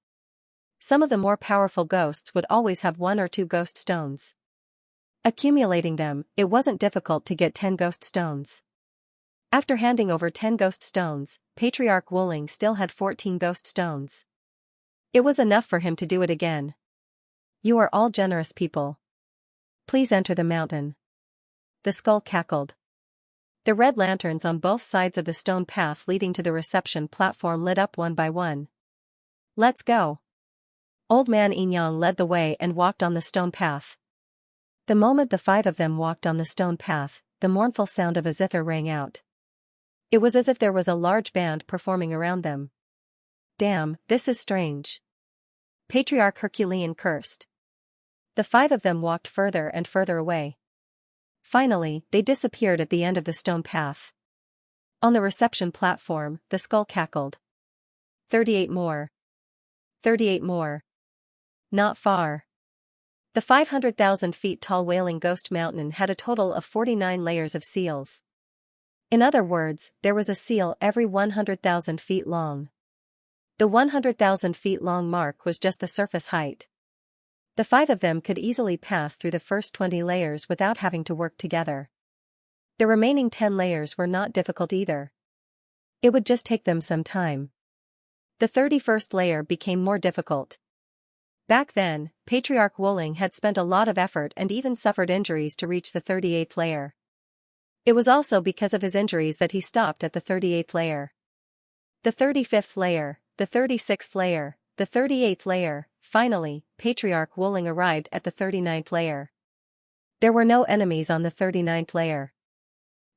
Some of the more powerful ghosts would always have 1 or 2 ghost stones. Accumulating them, it wasn't difficult to get 10 ghost stones. After handing over 10 ghost stones, Patriarch Wuling still had 14 ghost stones. It was enough for him to do it again. You are all generous people. Please enter the mountain. The skull cackled. The red lanterns on both sides of the stone path leading to the reception platform lit up one by one. Let's go. Old Man Inyang led the way and walked on the stone path. The moment the 5 of them walked on the stone path, the mournful sound of a zither rang out. It was as if there was a large band performing around them. Damn, this is strange. Patriarch Herculean cursed. The 5 of them walked further and further away. Finally, they disappeared at the end of the stone path. On the reception platform, the skull cackled. 38 more. 38 more. Not far. The 500,000 feet tall Wailing Ghost Mountain had a total of 49 layers of seals. In other words, there was a seal every 100,000 feet long. The 100,000 feet long mark was just the surface height. The 5 of them could easily pass through the first 20 layers without having to work together. The remaining 10 layers were not difficult either. It would just take them some time. The 31st layer became more difficult. Back then, Patriarch Wuling had spent a lot of effort and even suffered injuries to reach the 38th layer. It was also because of his injuries that he stopped at the 38th layer. The 35th layer, the 36th layer, the 38th layer, finally, Patriarch Wuling arrived at the 39th layer. There were no enemies on the 39th layer.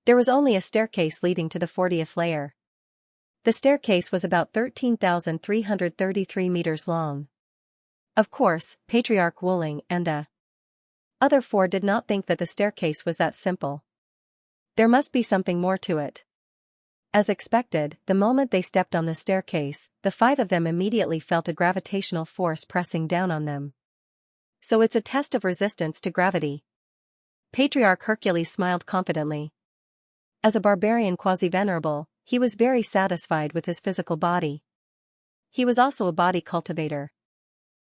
There was only a staircase leading to the 40th layer. The staircase was about 13,333 meters long. Of course, Patriarch Wuling and the other 4 did not think that the staircase was that simple. There must be something more to it. As expected, the moment they stepped on the staircase, the 5 of them immediately felt a gravitational force pressing down on them. So it's a test of resistance to gravity. Patriarch Hercules smiled confidently. As a barbarian quasi-venerable, he was very satisfied with his physical body. He was also a body cultivator.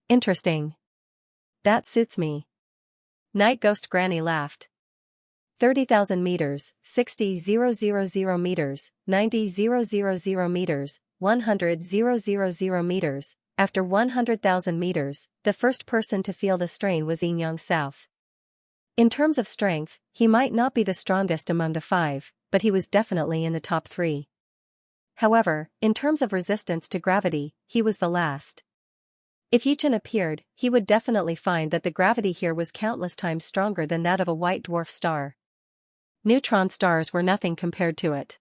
Interesting. That suits me. Night Ghost Granny laughed. 30,000 meters, 60,000 meters, 90,000 meters, 100,000 meters. After 100,000 meters, the first person to feel the strain was Inyang South. In terms of strength, he might not be the strongest among the 5, but he was definitely in the top 3. However, in terms of resistance to gravity, he was the last. If Yichen appeared, he would definitely find that the gravity here was countless times stronger than that of a white dwarf star. Neutron stars were nothing compared to it.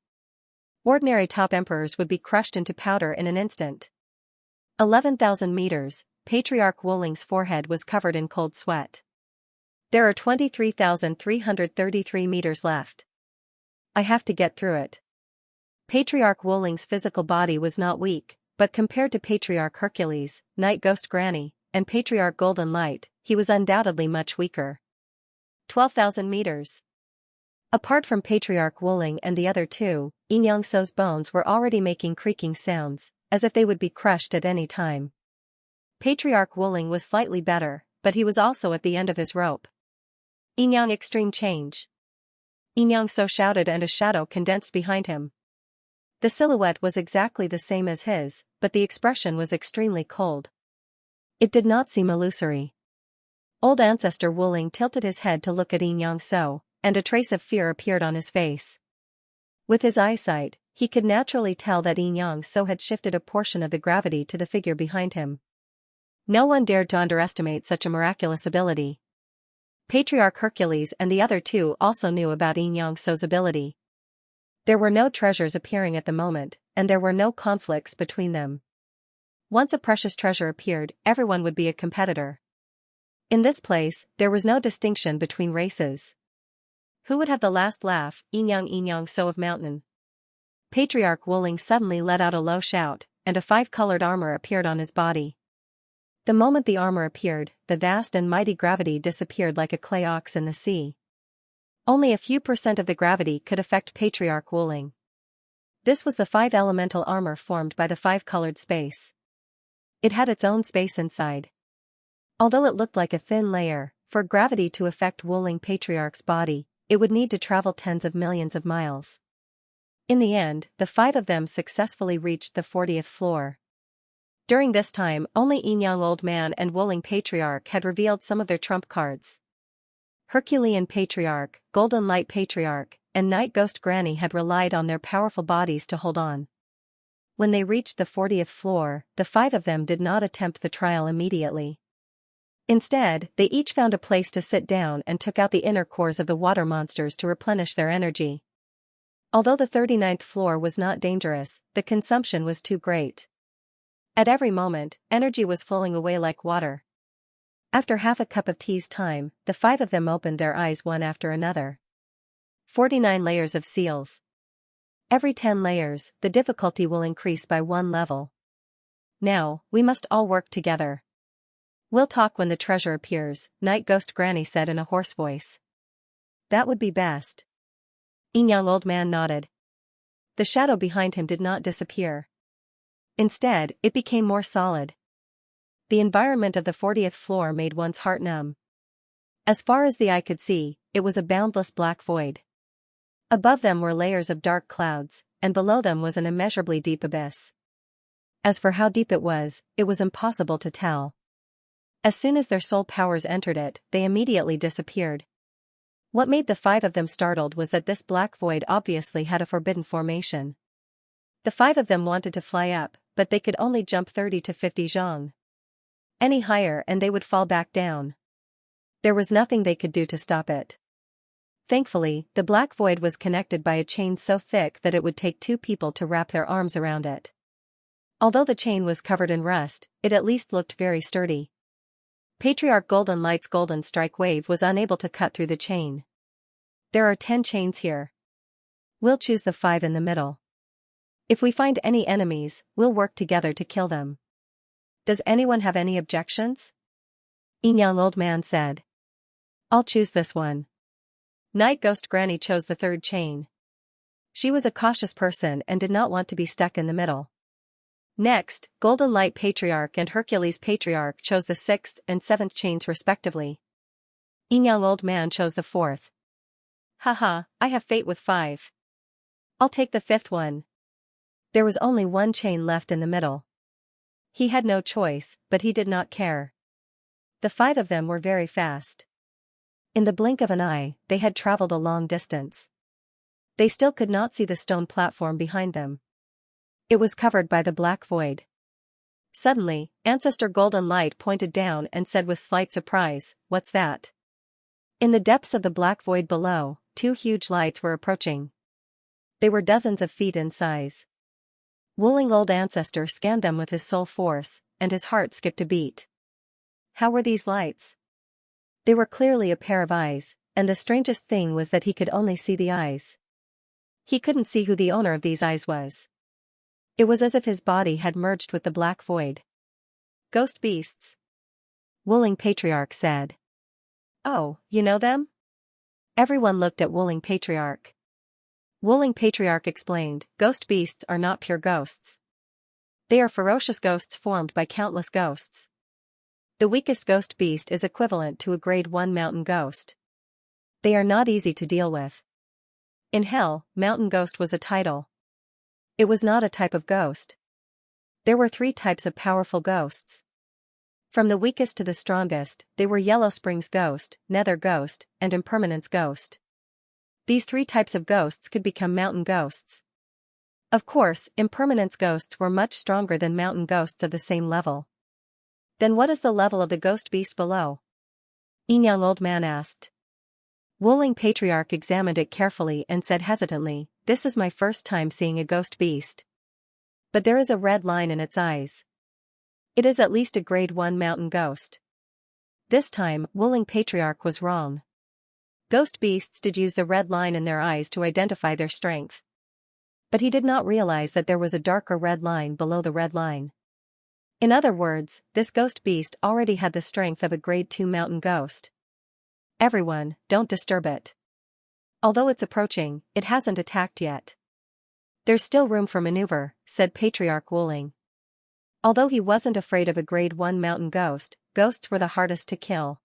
Ordinary top emperors would be crushed into powder in an instant. 11,000 meters, Patriarch Wuling's forehead was covered in cold sweat. There are 23,333 meters left. I have to get through it. Patriarch Wuling's physical body was not weak, but compared to Patriarch Hercules, Night Ghost Granny, and Patriarch Golden Light, he was undoubtedly much weaker. 12,000 meters. Apart from Patriarch Wuling and the other two, Xianxia's bones were already making creaking sounds, as if they would be crushed at any time. Patriarch Wuling was slightly better, but he was also at the end of his rope. Xianxiang extreme change. Xianxia shouted and a shadow condensed behind him. The silhouette was exactly the same as his, but the expression was extremely cold. It did not seem illusory. Old Ancestor Wuling tilted his head to look at Xianxia, and a trace of fear appeared on his face. With his eyesight, he could naturally tell that Xianxia had shifted a portion of the gravity to the figure behind him. No one dared to underestimate such a miraculous ability. Patriarch Hercules and the other two also knew about Xianxia's ability. There were no treasures appearing at the moment, and there were no conflicts between them. Once a precious treasure appeared, everyone would be a competitor. In this place, there was no distinction between races. Who would have the last laugh? Xianxia of Mountain. Patriarch Wuling suddenly let out a low shout, and a five-colored armor appeared on his body. The moment the armor appeared, the vast and mighty gravity disappeared like a clay ox in the sea. Only a few % of the gravity could affect Patriarch Wuling. This was the five-elemental armor formed by the five-colored space. It had its own space inside. Although it looked like a thin layer, for gravity to affect Wuling Patriarch's body, it would need to travel tens of millions of miles. In the end, the five of them successfully reached the 40th floor. During this time, only Xianxiang Old Man and Wuling Patriarch had revealed some of their trump cards. Herculean Patriarch, Golden Light Patriarch, and Night Ghost Granny had relied on their powerful bodies to hold on. When they reached the 40th floor, the five of them did not attempt the trial immediately. Instead, they each found a place to sit down and took out the inner cores of the water monsters to replenish their energy. Although the 39th floor was not dangerous, the consumption was too great. At every moment, energy was flowing away like water. After half a cup of tea's time, the five of them opened their eyes one after another. 49 layers of seals. Every 10 layers, the difficulty will increase by 1 level. Now, we must all work together. We'll talk when the treasure appears, Night Ghost Granny said in a hoarse voice. That would be best. Xianxiang Old Man nodded. The shadow behind him did not disappear. Instead, it became more solid. The environment of the 40th floor made one's heart numb. As far as the eye could see, it was a boundless black void. Above them were layers of dark clouds, and below them was an immeasurably deep abyss. As for how deep it was impossible to tell. As soon as their soul powers entered it, they immediately disappeared. What made the five of them startled was that this black void obviously had a forbidden formation. The five of them wanted to fly up, but they could only jump 30 to 50 zhang. Any higher and they would fall back down. There was nothing they could do to stop it. Thankfully, the black void was connected by a chain so thick that it would take 2 people to wrap their arms around it. Although the chain was covered in rust, it at least looked very sturdy. Patriarch Golden Light's golden strike wave was unable to cut through the chain. There are 10 chains here. We'll choose the 5 in the middle. If we find any enemies, we'll work together to kill them. Does anyone have any objections? Xianxiang Old Man said. I'll choose this one. Night Ghost Granny chose the 3rd chain. She was a cautious person and did not want to be stuck in the middle. Next, Golden Light Patriarch and Hercules Patriarch chose the 6th and 7th chains respectively. Xianxiang Old Man chose the 4th. Haha, I have fate with 5. I'll take the 5th one. There was only 1 chain left in the middle. He had no choice, but he did not care. The 5 of them were very fast. In the blink of an eye, they had traveled a long distance. They still could not see the stone platform behind them. It was covered by the black void. Suddenly, Ancestor Golden Light pointed down and said with slight surprise, "What's that?" In the depths of the black void below, 2 huge lights were approaching. They were dozens of feet in size. Wuling Old Ancestor scanned them with his soul force, and his heart skipped a beat. How were these lights? They were clearly a pair of eyes, and the strangest thing was that he could only see the eyes. He couldn't see who the owner of these eyes was. It was as if his body had merged with the black void. Ghost beasts. Wuling Patriarch said. Oh, you know them? Everyone looked at Wuling Patriarch. Wuling Patriarch explained, ghost beasts are not pure ghosts. They are ferocious ghosts formed by countless ghosts. The weakest ghost beast is equivalent to a grade 1 mountain ghost. They are not easy to deal with. In hell, mountain ghost was a title. It was not a type of ghost. There were 3 types of powerful ghosts. From the weakest to the strongest, they were Yellow Springs Ghost, Nether Ghost, and Impermanence Ghost. These 3 types of ghosts could become mountain ghosts. Of course, Impermanence Ghosts were much stronger than mountain ghosts of the same level. Then what is the level of the ghost beast below? Xianxia Old Man asked. Wuling Patriarch examined it carefully and said hesitantly, this is my first time seeing a ghost beast. But there is a red line in its eyes. It is at least a grade 1 mountain ghost. This time, Wuling Patriarch was wrong. Ghost beasts did use the red line in their eyes to identify their strength. But he did not realize that there was a darker red line below the red line. In other words, this ghost beast already had the strength of a grade 2 mountain ghost. Everyone, don't disturb it. Although it's approaching, it hasn't attacked yet. There's still room for maneuver, said Patriarch Wuling. Although he wasn't afraid of a grade 1 mountain ghost, ghosts were the hardest to kill.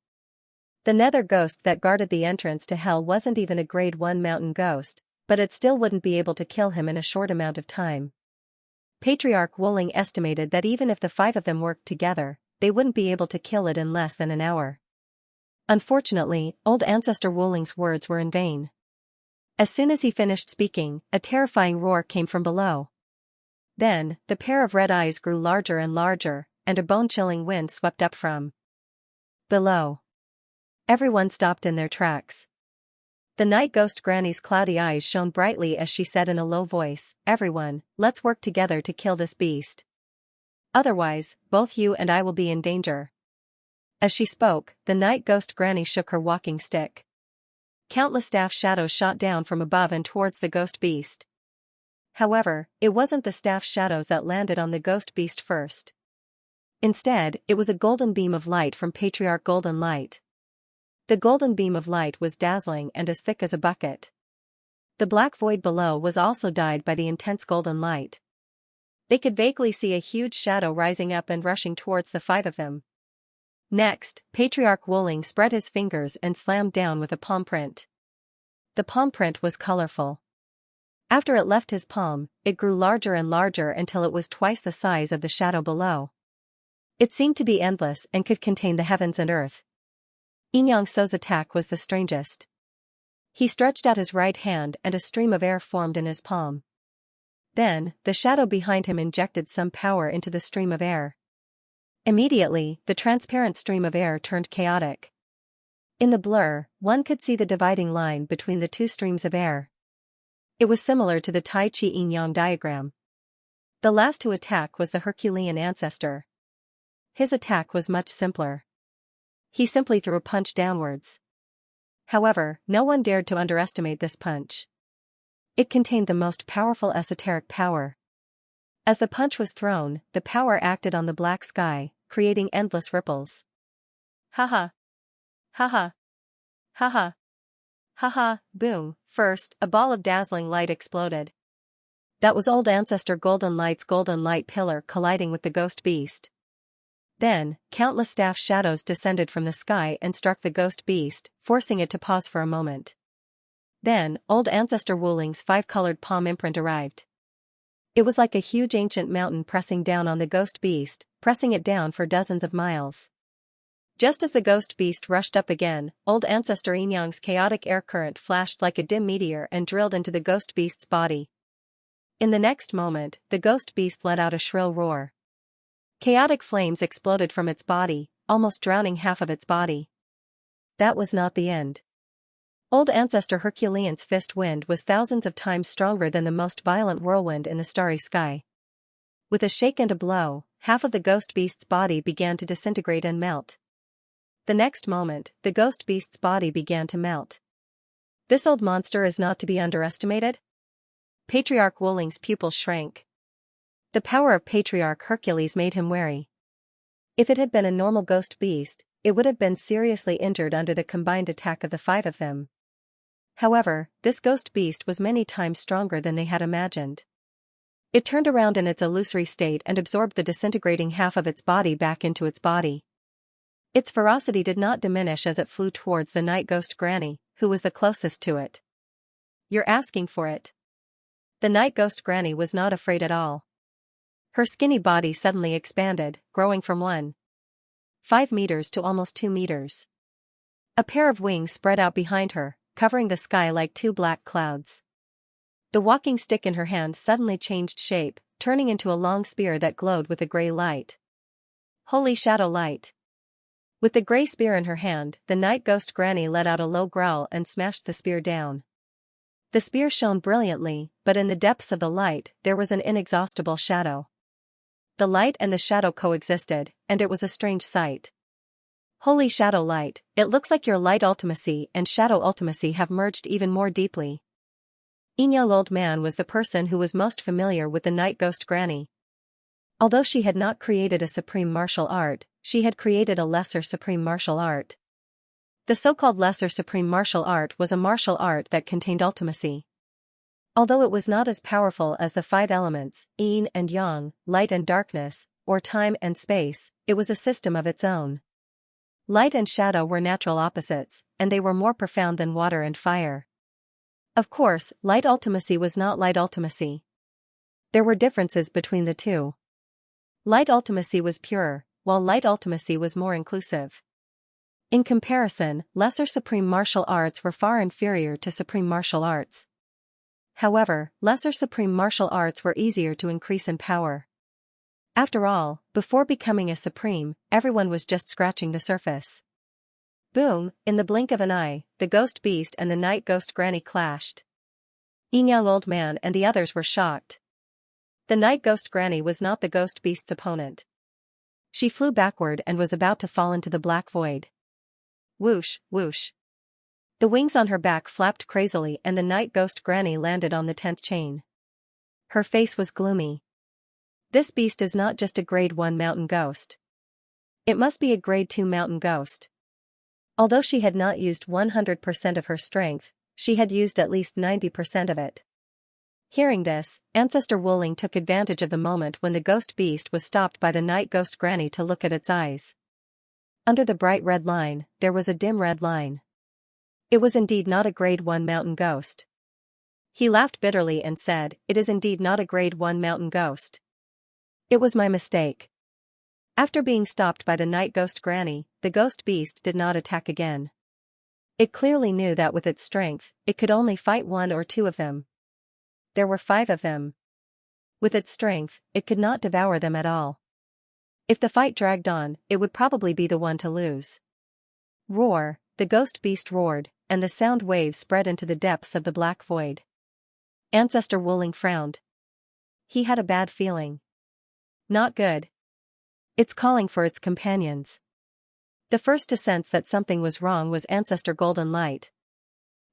The Nether Ghost that guarded the entrance to hell wasn't even a grade 1 mountain ghost, but it still wouldn't be able to kill him in a short amount of time. Patriarch Wuling estimated that even if the 5 of them worked together, they wouldn't be able to kill it in less than an hour. Unfortunately, Old Ancestor Wuling's words were in vain. As soon as he finished speaking, a terrifying roar came from below. Then, the pair of red eyes grew larger and larger, and a bone-chilling wind swept up from below. Everyone stopped in their tracks. The night ghost Granny's cloudy eyes shone brightly as she said in a low voice, everyone, let's work together to kill this beast. Otherwise, both you and I will be in danger. As she spoke, the night ghost Granny shook her walking stick. Countless staff shadows shot down from above and towards the ghost beast. However, it wasn't the staff shadows that landed on the ghost beast first. Instead, it was a golden beam of light from Patriarch Golden Light. The golden beam of light was dazzling and as thick as a bucket. The black void below was also dyed by the intense golden light. They could vaguely see a huge shadow rising up and rushing towards the 5 of them. Next, Patriarch Wuling spread his fingers and slammed down with a palm print. The palm print was colorful. After it left his palm, it grew larger and larger until it was twice the size of the shadow below. It seemed to be endless and could contain the heavens and earth. Xianxia's attack was the strangest. He stretched out his right hand and a stream of air formed in his palm. Then, the shadow behind him injected some power into the stream of air. Immediately, the transparent stream of air turned chaotic. In the blur, one could see the dividing line between the 2 streams of air. It was similar to the Tai Chi Yin-Yang diagram. The last to attack was the Herculean ancestor. His attack was much simpler. He simply threw a punch downwards. However, no one dared to underestimate this punch. It contained the most powerful esoteric power. As the punch was thrown, the power acted on the black sky, creating endless ripples. Haha. Haha. Haha. Haha, boom. First, a ball of dazzling light exploded. That was Old Ancestor Golden Light's golden light pillar colliding with the ghost beast. Then, countless staff shadows descended from the sky and struck the ghost beast, forcing it to pause for a moment. Then, Old Ancestor Wuling's 5-colored palm imprint arrived. It was like a huge ancient mountain pressing down on the ghost beast, pressing it down for dozens of miles. Just as the ghost beast rushed up again, Old Ancestor Xianxia's chaotic air current flashed like a dim meteor and drilled into the ghost beast's body. In the next moment, the ghost beast let out a shrill roar. Chaotic flames exploded from its body, almost drowning half of its body. That was not the end. Old Ancestor Herculean's fist wind was thousands of times stronger than the most violent whirlwind in the starry sky. With a shake and a blow, half of the ghost beast's body began to disintegrate and melt. The next moment, the ghost beast's body began to melt. This old monster is not to be underestimated? Patriarch Wuling's pupils shrank. The power of Patriarch Hercules made him wary. If it had been a normal ghost beast, it would have been seriously injured under the combined attack of the 5 of them. However, this ghost beast was many times stronger than they had imagined. It turned around in its illusory state and absorbed the disintegrating half of its body back into its body. Its ferocity did not diminish as it flew towards the night ghost granny, who was the closest to it. "You're asking for it." The night ghost granny was not afraid at all. Her skinny body suddenly expanded, growing from 1.5 meters to almost 2 meters. A pair of wings spread out behind her, covering the sky like two black clouds. The walking stick in her hand suddenly changed shape, turning into a long spear that glowed with a gray light. Holy shadow light! With the gray spear in her hand, the night ghost granny let out a low growl and smashed the spear down. The spear shone brilliantly, but in the depths of the light, there was an inexhaustible shadow. The light and the shadow coexisted, and it was a strange sight. Holy shadow light, it looks like your light ultimacy and shadow ultimacy have merged even more deeply. Young old man was the person who was most familiar with the night ghost granny. Although she had not created a supreme martial art, she had created a lesser supreme martial art. The so-called lesser supreme martial art was a martial art that contained ultimacy. Although it was not as powerful as the 5 elements, yin and yang, light and darkness, or time and space, it was a system of its own. Light and shadow were natural opposites, and they were more profound than water and fire. Of course, light ultimacy was not light ultimacy. There were differences between the two. Light ultimacy was purer, while light ultimacy was more inclusive. In comparison, lesser supreme martial arts were far inferior to supreme martial arts. However, lesser supreme martial arts were easier to increase in power. After all, before becoming a supreme, everyone was just scratching the surface. Boom, in the blink of an eye, the ghost beast and the night ghost granny clashed. Young old man and the others were shocked. The night ghost granny was not the ghost beast's opponent. She flew backward and was about to fall into the black void. Whoosh, whoosh. The wings on her back flapped crazily and the night ghost granny landed on the 10th chain. Her face was gloomy. This beast is not just a grade 1 mountain ghost. It must be a grade 2 mountain ghost. Although she had not used 100% of her strength, she had used at least 90% of it. Hearing this, Ancestor Wuling took advantage of the moment when the ghost beast was stopped by the night ghost granny to look at its eyes. Under the bright red line, there was a dim red line. It was indeed not a grade 1 mountain ghost. He laughed bitterly and said, "It is indeed not a grade 1 mountain ghost. It was my mistake." After being stopped by the night ghost granny, the ghost beast did not attack again. It clearly knew that with its strength, it could only fight 1 or 2 of them. There were 5 of them. With its strength, it could not devour them at all. If the fight dragged on, it would probably be the one to lose. Roar, the ghost beast roared, and the sound waves spread into the depths of the black void. Ancestor Wuling frowned. He had a bad feeling. Not good. It's calling for its companions. The first to sense that something was wrong was Ancestor Golden Light.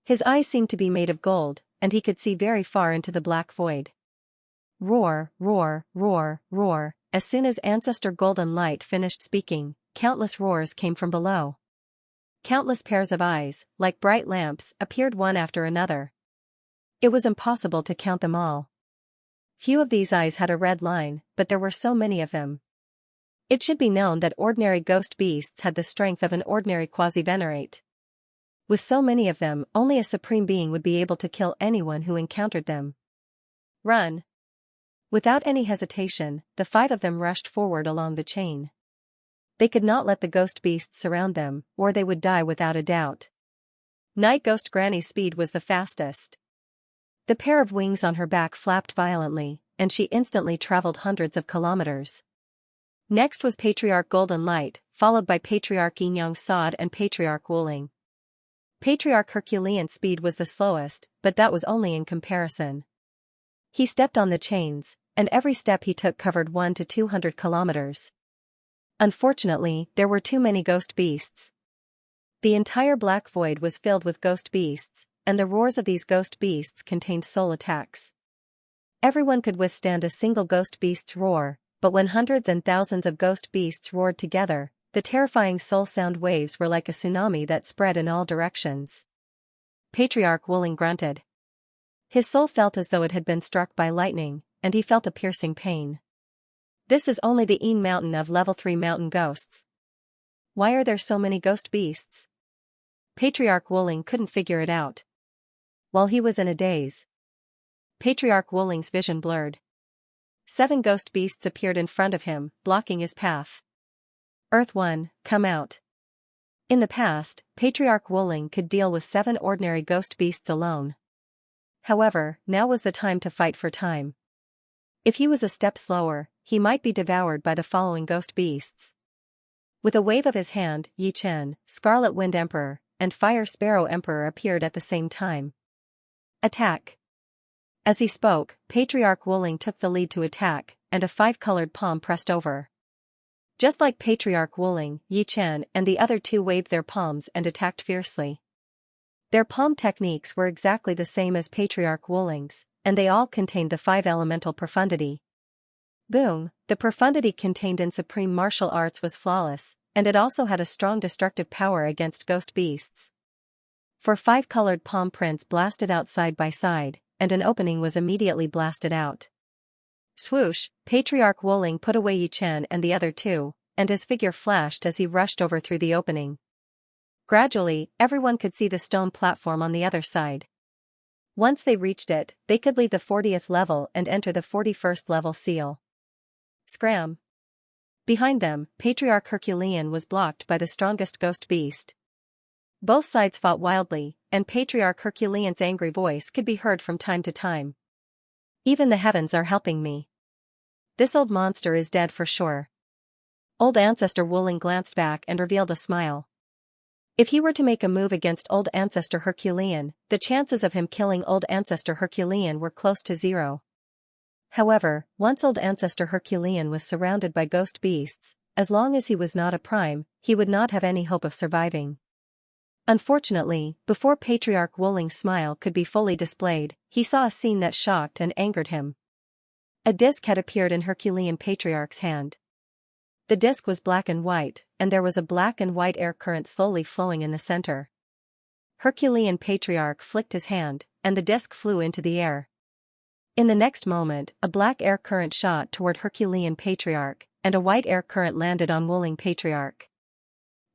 His eyes seemed to be made of gold, and he could see very far into the black void. Roar, roar, roar, roar. As soon as Ancestor Golden Light finished speaking, countless roars came from below. Countless pairs of eyes, like bright lamps, appeared one after another. It was impossible to count them all. Few of these eyes had a red line, but there were so many of them. It should be known that ordinary ghost beasts had the strength of an ordinary quasi-venerate. With so many of them, only a supreme being would be able to kill anyone who encountered them. Run! Without any hesitation, the 5 of them rushed forward along the chain. They could not let the ghost beasts surround them, or they would die without a doubt. Night Ghost Granny's speed was the fastest. The pair of wings on her back flapped violently, and she instantly traveled hundreds of kilometers. Next was Patriarch Golden Light, followed by Patriarch Yin Sod and Patriarch Wuling. Patriarch Herculean speed was the slowest, but that was only in comparison. He stepped on the chains, and every step he took covered 100 to 200 kilometers. Unfortunately, there were too many ghost beasts. The entire black void was filled with ghost beasts, and the roars of these ghost beasts contained soul attacks. Everyone could withstand a single ghost beast's roar, but when hundreds and thousands of ghost beasts roared together, the terrifying soul sound waves were like a tsunami that spread in all directions. Patriarch Wuling grunted. His soul felt as though it had been struck by lightning, and he felt a piercing pain. This is only the Een mountain of level 3 mountain ghosts. Why are there so many ghost beasts? Patriarch Wuling couldn't figure it out. While he was in a daze, Patriarch Wuling's vision blurred. 7 ghost beasts appeared in front of him, blocking his path. Earth 1, come out. In the past, Patriarch Wuling could deal with 7 ordinary ghost beasts alone. However, now was the time to fight for time. If he was a step slower, he might be devoured by the following ghost beasts. With a wave of his hand, Yi Chen, Scarlet Wind Emperor, and Fire Sparrow Emperor appeared at the same time. Attack! As he spoke, Patriarch Wuling took the lead to attack, and a 5-colored palm pressed over. Just like Patriarch Wuling, Yi Chen and the other 2 waved their palms and attacked fiercely. Their palm techniques were exactly the same as Patriarch Wuling's, and they all contained the 5 elemental profundity. Boom, the profundity contained in supreme martial arts was flawless, and it also had a strong destructive power against ghost beasts. 5-colored palm prints blasted out side by side, and an opening was immediately blasted out. Swoosh, Patriarch Wuling put away Yi Chen and the other 2, and his figure flashed as he rushed over through the opening. Gradually, everyone could see the stone platform on the other side. Once they reached it, they could leave the 40th level and enter the 41st level seal. Scram! Behind them, Patriarch Herculean was blocked by the strongest ghost beast. Both sides fought wildly, and Patriarch Herculean's angry voice could be heard from time to time. Even the heavens are helping me. This old monster is dead for sure. Old Ancestor Wuling glanced back and revealed a smile. If he were to make a move against Old Ancestor Herculean, the chances of him killing Old Ancestor Herculean were close to 0. However, once Old Ancestor Herculean was surrounded by ghost beasts, as long as he was not a prime, he would not have any hope of surviving. Unfortunately, before Patriarch Wuling's smile could be fully displayed, he saw a scene that shocked and angered him. A disc had appeared in Herculean Patriarch's hand. The disc was black and white, and there was a black and white air current slowly flowing in the center. Herculean Patriarch flicked his hand, and the disc flew into the air. In the next moment, a black air current shot toward Herculean Patriarch, and a white air current landed on Wuling Patriarch.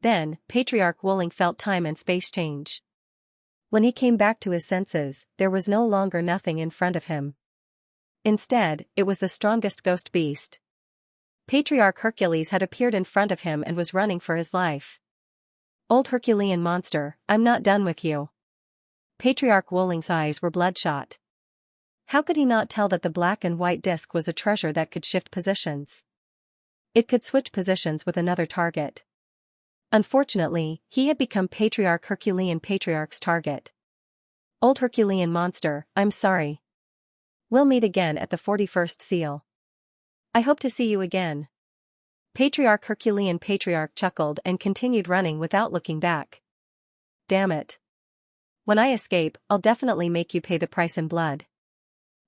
Then, Patriarch Wuling felt time and space change. When he came back to his senses, there was no longer nothing in front of him. Instead, it was the strongest ghost beast. Patriarch Hercules had appeared in front of him and was running for his life. Old Herculean monster, I'm not done with you. Patriarch Wuling's eyes were bloodshot. How could he not tell that the black and white disc was a treasure that could shift positions? It could switch positions with another target. Unfortunately, he had become Patriarch Herculean Patriarch's target. Old Herculean monster, I'm sorry. We'll meet again at the 41st seal. I hope to see you again. Patriarch Herculean Patriarch chuckled and continued running without looking back. Damn it. When I escape, I'll definitely make you pay the price in blood.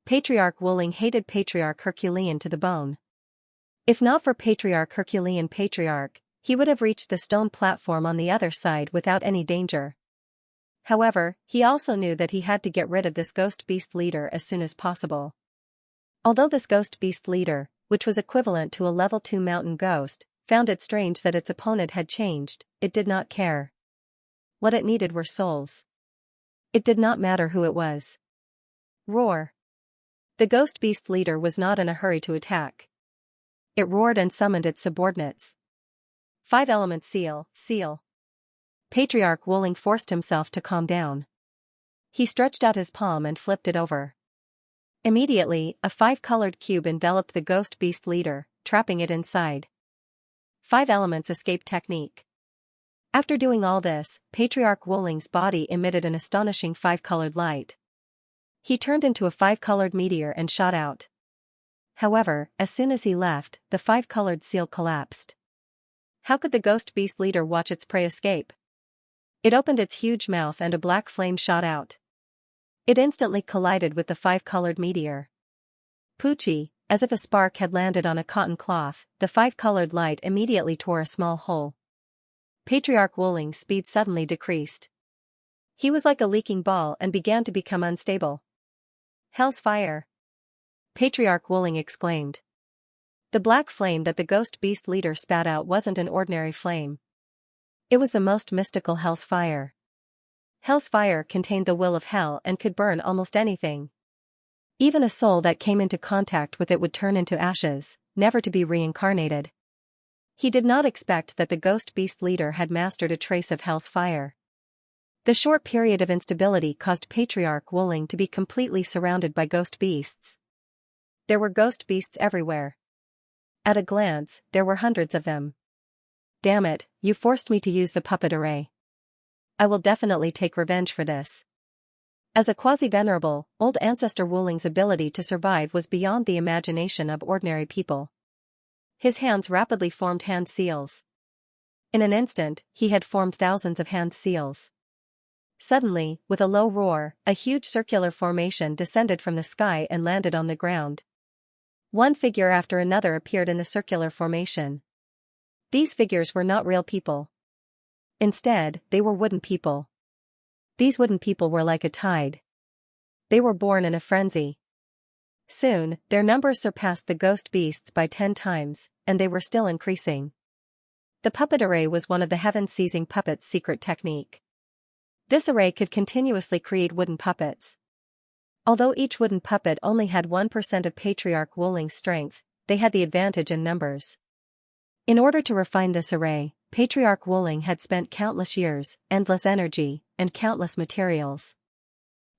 Patriarch Wuling hated Patriarch Herculean to the bone. If not for Patriarch Herculean Patriarch, he would have reached the stone platform on the other side without any danger. However, he also knew that he had to get rid of this ghost beast leader as soon as possible. Although this ghost beast leader, which was equivalent to a level 2 mountain ghost, found it strange that its opponent had changed, it did not care. What it needed were souls. It did not matter who it was. Roar. The ghost beast leader was not in a hurry to attack. It roared and summoned its subordinates. 5-element seal, seal. Patriarch Wuling forced himself to calm down. He stretched out his palm and flipped it over. Immediately, a 5-colored cube enveloped the ghost beast leader, trapping it inside. 5 elements escape technique. After doing all this, Patriarch Wuling's body emitted an astonishing 5-colored light. He turned into a 5-colored meteor and shot out. However, as soon as he left, the 5-colored seal collapsed. How could the ghost beast leader watch its prey escape? It opened its huge mouth and a black flame shot out. It instantly collided with the 5-colored meteor. Poochie, as if a spark had landed on a cotton cloth, the 5-colored light immediately tore a small hole. Patriarch Wuling's speed suddenly decreased. He was like a leaking ball and began to become unstable. Hell's fire! Patriarch Wuling exclaimed. The black flame that the ghost beast leader spat out wasn't an ordinary flame. It was the most mystical Hell's fire. Hell's fire contained the will of Hell and could burn almost anything. Even a soul that came into contact with it would turn into ashes, never to be reincarnated. He did not expect that the ghost beast leader had mastered a trace of Hell's fire. The short period of instability caused Patriarch Wuling to be completely surrounded by ghost beasts. There were ghost beasts everywhere. At a glance, there were hundreds of them. Damn it, you forced me to use the puppet array. I will definitely take revenge for this. As a quasi-venerable, old ancestor Wuling's ability to survive was beyond the imagination of ordinary people. His hands rapidly formed hand seals. In an instant, he had formed thousands of hand seals. Suddenly, with a low roar, a huge circular formation descended from the sky and landed on the ground. One figure after another appeared in the circular formation. These figures were not real people. Instead, they were wooden people. These wooden people were like a tide. They were born in a frenzy. Soon, their numbers surpassed the ghost beasts by 10 times, and they were still increasing. The puppet array was one of the heaven-seizing puppet's secret technique. This array could continuously create wooden puppets. Although each wooden puppet only had 1% of Patriarch Wuling's strength, they had the advantage in numbers. In order to refine this array, Patriarch Wuling had spent countless years, endless energy, and countless materials.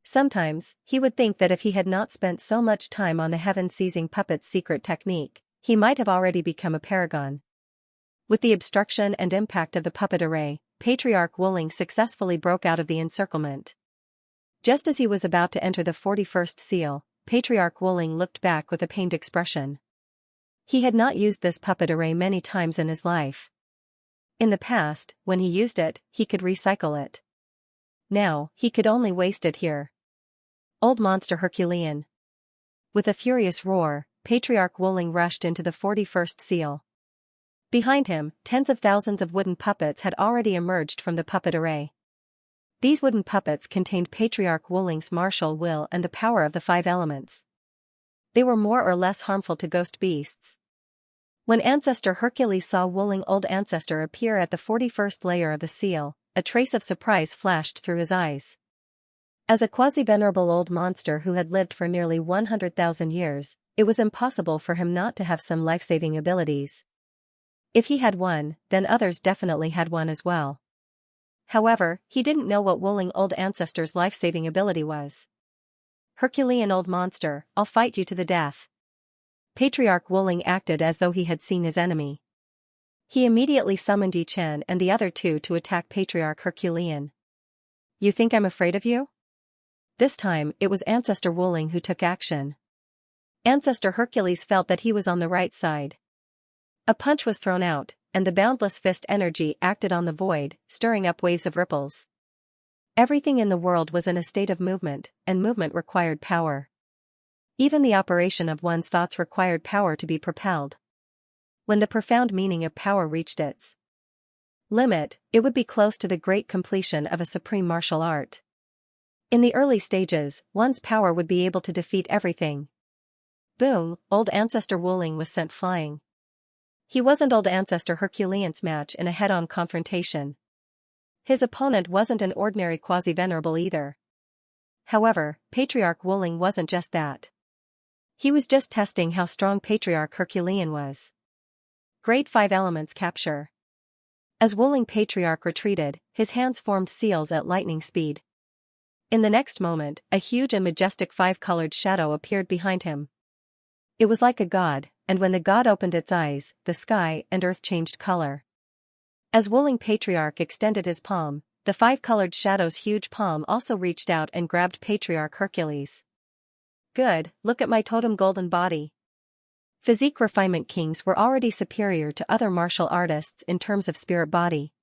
Sometimes, he would think that if he had not spent so much time on the heaven-seizing puppet's secret technique, he might have already become a paragon. With the obstruction and impact of the puppet array, Patriarch Wuling successfully broke out of the encirclement. Just as he was about to enter the 41st seal, Patriarch Wuling looked back with a pained expression. He had not used this puppet array many times in his life. In the past, when he used it, he could recycle it. Now, he could only waste it here. Old monster Herculean. With a furious roar, Patriarch Wuling rushed into the 41st seal. Behind him, tens of thousands of wooden puppets had already emerged from the puppet array. These wooden puppets contained Patriarch Wuling's martial will and the power of the 5 elements. They were more or less harmful to ghost beasts. When Ancestor Hercules saw Wuling Old Ancestor appear at the 41st layer of the seal, a trace of surprise flashed through his eyes. As a quasi-venerable old monster who had lived for nearly 100,000 years, it was impossible for him not to have some life-saving abilities. If he had one, then others definitely had one as well. However, he didn't know what Wuling Old Ancestor's life-saving ability was. Herculean old monster, I'll fight you to the death. Patriarch Wuling acted as though he had seen his enemy. He immediately summoned Yi Chen and the other 2 to attack Patriarch Herculean. You think I'm afraid of you? This time, it was Ancestor Wuling who took action. Ancestor Hercules felt that he was on the right side. A punch was thrown out, and the boundless fist energy acted on the void, stirring up waves of ripples. Everything in the world was in a state of movement, and movement required power. Even the operation of one's thoughts required power to be propelled. When the profound meaning of power reached its limit, it would be close to the great completion of a supreme martial art. In the early stages, one's power would be able to defeat everything. Boom, Old Ancestor Wuling was sent flying. He wasn't Old Ancestor Herculean's match in a head-on confrontation. His opponent wasn't an ordinary quasi-venerable either. However, Patriarch Wuling wasn't just that. He was just testing how strong Patriarch Herculean was. Grade 5 Elements Capture. As Wuling Patriarch retreated, his hands formed seals at lightning speed. In the next moment, a huge and majestic 5-colored shadow appeared behind him. It was like a god, and when the god opened its eyes, the sky and earth changed color. As Wuling Patriarch extended his palm, the 5-colored shadow's huge palm also reached out and grabbed Patriarch Hercules. Good, look at my totem golden body. Physique refinement kings were already superior to other martial artists in terms of spirit body.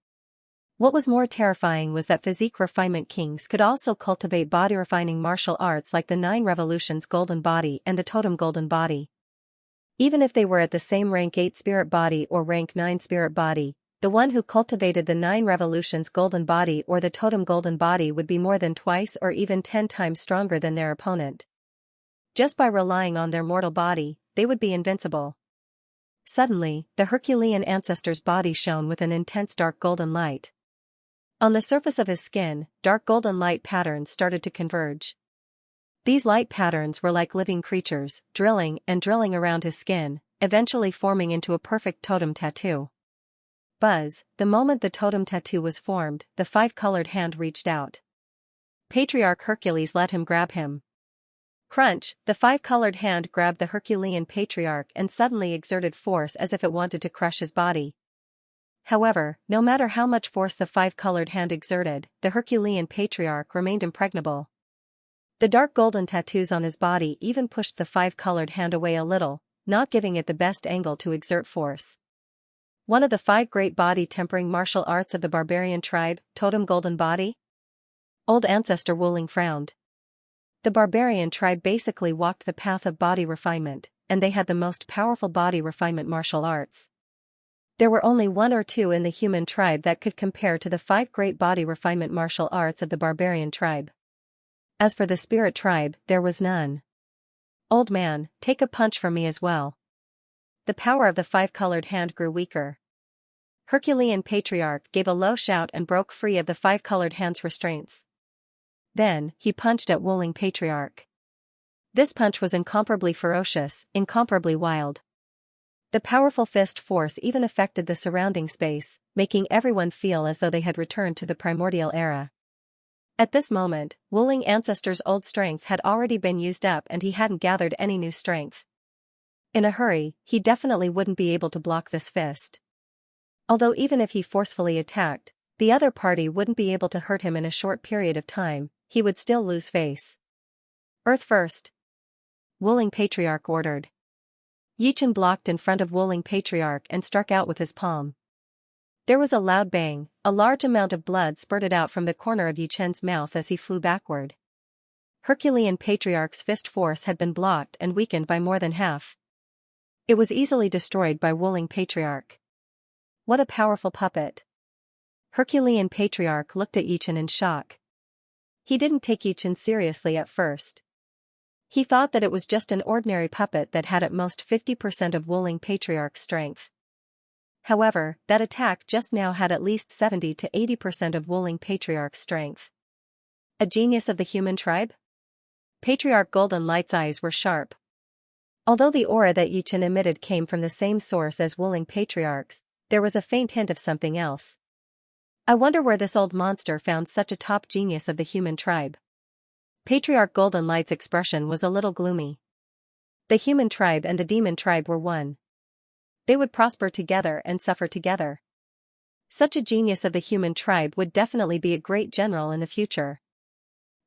What was more terrifying was that physique refinement kings could also cultivate body-refining martial arts like the 9 Revolutions golden body and the totem golden body. Even if they were at the same rank 8 spirit body or rank 9 spirit body, the one who cultivated the 9 revolutions golden body or the totem golden body would be more than twice or even 10 times stronger than their opponent. Just by relying on their mortal body, they would be invincible. Suddenly, the Herculean ancestor's body shone with an intense dark golden light. On the surface of his skin, dark golden light patterns started to converge. These light patterns were like living creatures, drilling and drilling around his skin, eventually forming into a perfect totem tattoo. Buzz, the moment the totem tattoo was formed, the 5-colored hand reached out. Patriarch Hercules let him grab him. Crunch, the 5-colored hand grabbed the Herculean patriarch and suddenly exerted force as if it wanted to crush his body. However, no matter how much force the 5-colored hand exerted, the Herculean patriarch remained impregnable. The dark golden tattoos on his body even pushed the 5-colored hand away a little, not giving it the best angle to exert force. One of the 5 great body-tempering martial arts of the barbarian tribe, totem golden body? Old ancestor Wuling frowned. The barbarian tribe basically walked the path of body refinement, and they had the most powerful body refinement martial arts. There were only 1 or 2 in the human tribe that could compare to the 5 great body refinement martial arts of the barbarian tribe. As for the spirit tribe, there was none. Old man, take a punch from me as well. The power of the 5-colored hand grew weaker. Herculean patriarch gave a low shout and broke free of the 5-colored hand's restraints. Then, he punched at Wuling patriarch. This punch was incomparably ferocious, incomparably wild. The powerful fist force even affected the surrounding space, making everyone feel as though they had returned to the primordial era. At this moment, Wuling ancestor's old strength had already been used up and he hadn't gathered any new strength. In a hurry, he definitely wouldn't be able to block this fist. Although even if he forcefully attacked, the other party wouldn't be able to hurt him in a short period of time, he would still lose face. Earth first. Wuling patriarch ordered. Yichen blocked in front of Wuling patriarch and struck out with his palm. There was a loud bang, a large amount of blood spurted out from the corner of Yichen's mouth as he flew backward. Herculean patriarch's fist force had been blocked and weakened by more than half. It was easily destroyed by Wuling patriarch. What a powerful puppet. Herculean patriarch looked at Yichen in shock. He didn't take Yichen seriously at first. He thought that it was just an ordinary puppet that had at most 50% of Wuling patriarch's strength. However, that attack just now had at least 70 to 80% of Wuling patriarch's strength. A genius of the human tribe? Patriarch Golden Light's eyes were sharp. Although the aura that Yichen emitted came from the same source as Wuling patriarch's, there was a faint hint of something else. I wonder where this old monster found such a top genius of the human tribe. Patriarch Golden Light's expression was a little gloomy. The human tribe and the demon tribe were one. They would prosper together and suffer together. Such a genius of the human tribe would definitely be a great general in the future.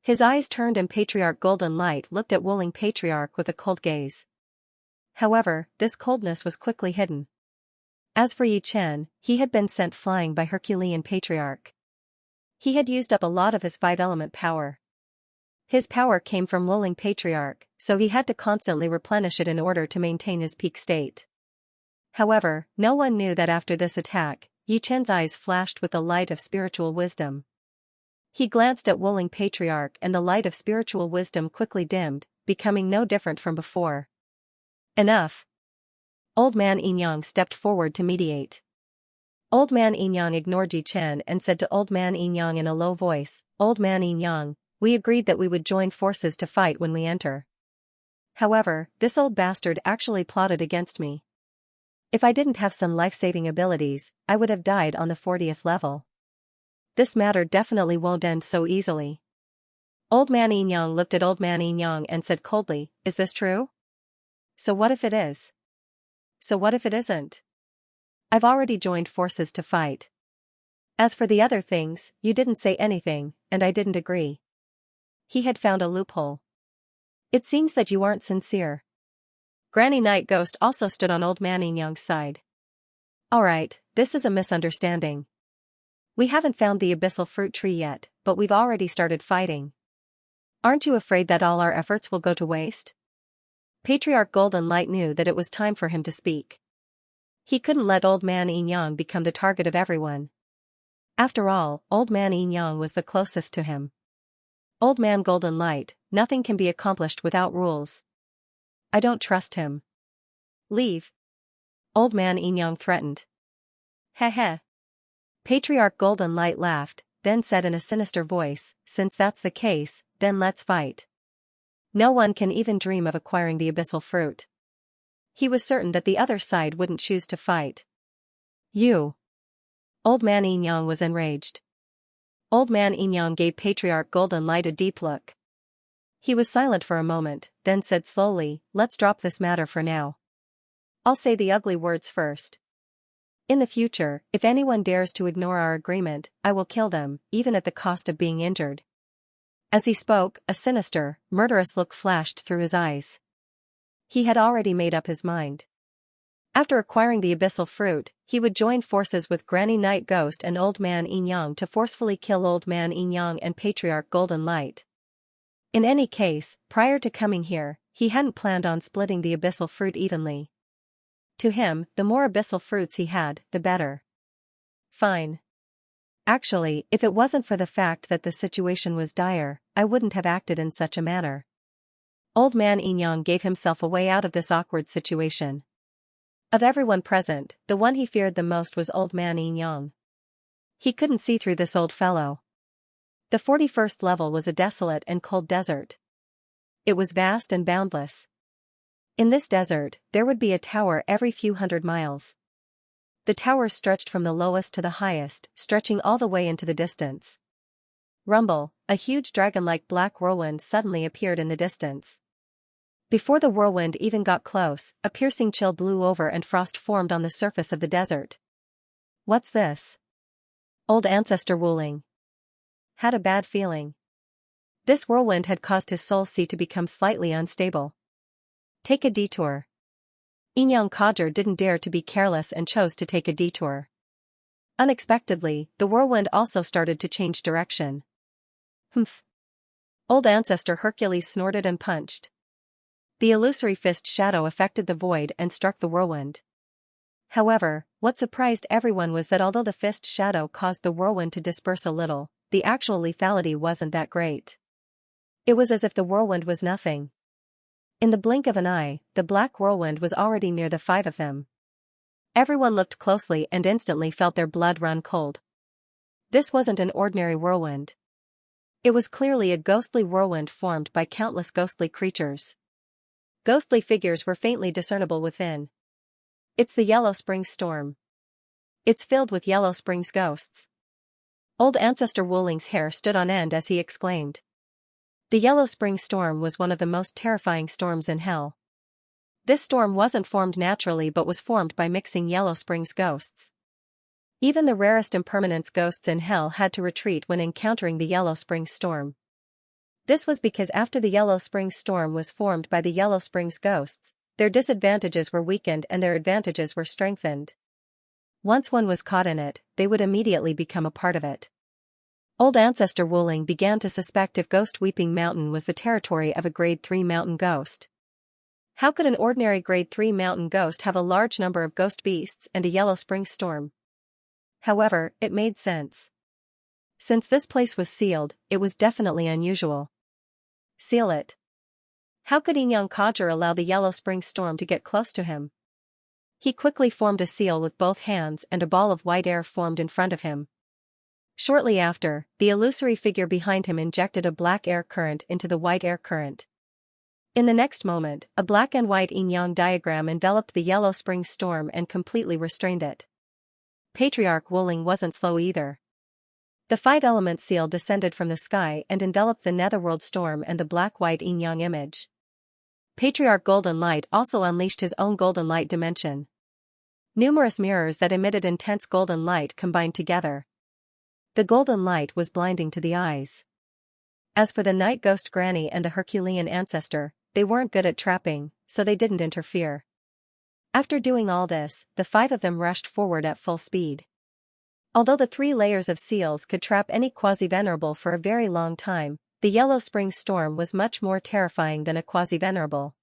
His eyes turned and Patriarch Golden Light looked at Wuling patriarch with a cold gaze. However, this coldness was quickly hidden. As for Yichen, he had been sent flying by Herculean patriarch. He had used up a lot of his 5-element power. His power came from Wuling patriarch, so he had to constantly replenish it in order to maintain his peak state. However, no one knew that after this attack, Yichen's eyes flashed with the light of spiritual wisdom. He glanced at Wuling patriarch and the light of spiritual wisdom quickly dimmed, becoming no different from before. Enough. Old Man Inyang stepped forward to mediate. Old Man Inyang ignored Yichen and said to Old Man Inyang in a low voice, "Old Man Inyang, we agreed that we would join forces to fight when we enter. However, this old bastard actually plotted against me. If I didn't have some life-saving abilities, I would have died on the 40th level. This matter definitely won't end so easily." Old Man Inyang looked at Old Man Inyang and said coldly, "Is this true? So what if it is? So what if it isn't? I've already joined forces to fight. As for the other things, you didn't say anything, and I didn't agree." He had found a loophole. "It seems that you aren't sincere." Granny Night Ghost also stood on Old Man Inyang's side. "Alright, this is a misunderstanding. We haven't found the abyssal fruit tree yet, but we've already started fighting. Aren't you afraid that all our efforts will go to waste?" Patriarch Golden Light knew that it was time for him to speak. He couldn't let Old Man Yang become the target of everyone. After all, Old Man Yang was the closest to him. Old Man Golden Light, nothing can be accomplished without rules. I don't trust him. Leave. Old Man Yang threatened. Heh heh. Patriarch Golden Light laughed, then said in a sinister voice, since that's the case, then let's fight. No one can even dream of acquiring the abyssal fruit. He was certain that the other side wouldn't choose to fight. You. Old Man Yang was enraged. Old Man Yang gave Patriarch Golden Light a deep look. He was silent for a moment, then said slowly, let's drop this matter for now. I'll say the ugly words first. In the future, if anyone dares to ignore our agreement, I will kill them, even at the cost of being injured. As he spoke, a sinister, murderous look flashed through his eyes. He had already made up his mind. After acquiring the abyssal fruit, he would join forces with Granny Night Ghost and Old Man Yang to forcefully kill Old Man Yang and Patriarch Golden Light. In any case, prior to coming here, he hadn't planned on splitting the abyssal fruit evenly. To him, the more abyssal fruits he had, the better. Fine. Actually, if it wasn't for the fact that the situation was dire, I wouldn't have acted in such a manner. Old Man Yang gave himself a way out of this awkward situation. Of everyone present, the one he feared the most was Old Man Yang. He couldn't see through this old fellow. The 41st level was a desolate and cold desert. It was vast and boundless. In this desert, there would be a tower every few hundred miles. The towers stretched from the lowest to the highest, stretching all the way into the distance. Rumble, a huge dragon-like black whirlwind suddenly appeared in the distance. Before the whirlwind even got close, a piercing chill blew over and frost formed on the surface of the desert. What's this? Old Ancestor Wuling had a bad feeling. This whirlwind had caused his soul sea to become slightly unstable. Take a detour. Inyang Kajar didn't dare to be careless and chose to take a detour. Unexpectedly, the whirlwind also started to change direction. Humph. Old Ancestor Hercules snorted and punched. The illusory fist shadow affected the void and struck the whirlwind. However, what surprised everyone was that although the fist shadow caused the whirlwind to disperse a little, the actual lethality wasn't that great. It was as if the whirlwind was nothing. In the blink of an eye, the black whirlwind was already near the 5 of them. Everyone looked closely and instantly felt their blood run cold. This wasn't an ordinary whirlwind. It was clearly a ghostly whirlwind formed by countless ghostly creatures. Ghostly figures were faintly discernible within. It's the Yellow Springs storm. It's filled with Yellow Springs ghosts. Old Ancestor Wuling's hair stood on end as he exclaimed. The Yellow Spring storm was one of the most terrifying storms in hell. This storm wasn't formed naturally but was formed by mixing Yellow Springs ghosts. Even the rarest impermanence ghosts in hell had to retreat when encountering the Yellow Springs storm. This was because after the Yellow Springs storm was formed by the Yellow Springs ghosts, their disadvantages were weakened and their advantages were strengthened. Once one was caught in it, they would immediately become a part of it. Old Ancestor Wuling began to suspect if Ghost Weeping Mountain was the territory of a Grade 3 mountain ghost. How could an ordinary Grade 3 mountain ghost have a large number of ghost beasts and a Yellow Spring storm? However, it made sense. Since this place was sealed, it was definitely unusual. Seal it. How could Inyang Kajar allow the Yellow Spring storm to get close to him? He quickly formed a seal with both hands and a ball of white air formed in front of him. Shortly after, the illusory figure behind him injected a black air current into the white air current. In the next moment, a black and white yin-yang diagram enveloped the Yellow Spring storm and completely restrained it. Patriarch Wuling wasn't slow either. The 5-element seal descended from the sky and enveloped the netherworld storm and the black-white yin-yang image. Patriarch Golden Light also unleashed his own golden light dimension. Numerous mirrors that emitted intense golden light combined together. The golden light was blinding to the eyes. As for the Night Ghost Granny and the Herculean Ancestor, they weren't good at trapping, so they didn't interfere. After doing all this, the 5 of them rushed forward at full speed. Although the 3 layers of seals could trap any quasi-venerable for a very long time, the Yellow Spring storm was much more terrifying than a quasi-venerable.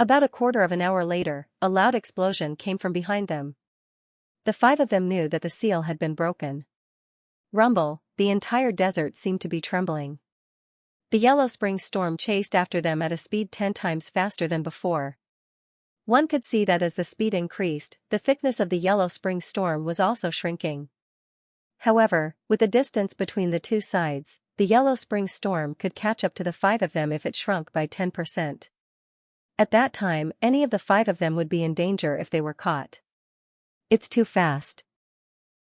About a quarter of an hour later, a loud explosion came from behind them. The five of them knew that the seal had been broken. Rumble, the entire desert seemed to be trembling. The Yellow Spring storm chased after them at a speed 10 times faster than before. One could see that as the speed increased, the thickness of the Yellow Spring storm was also shrinking. However, with the distance between the two sides, the Yellow Spring storm could catch up to the five of them if it shrunk by 10%. At that time, any of the five of them would be in danger if they were caught. It's too fast.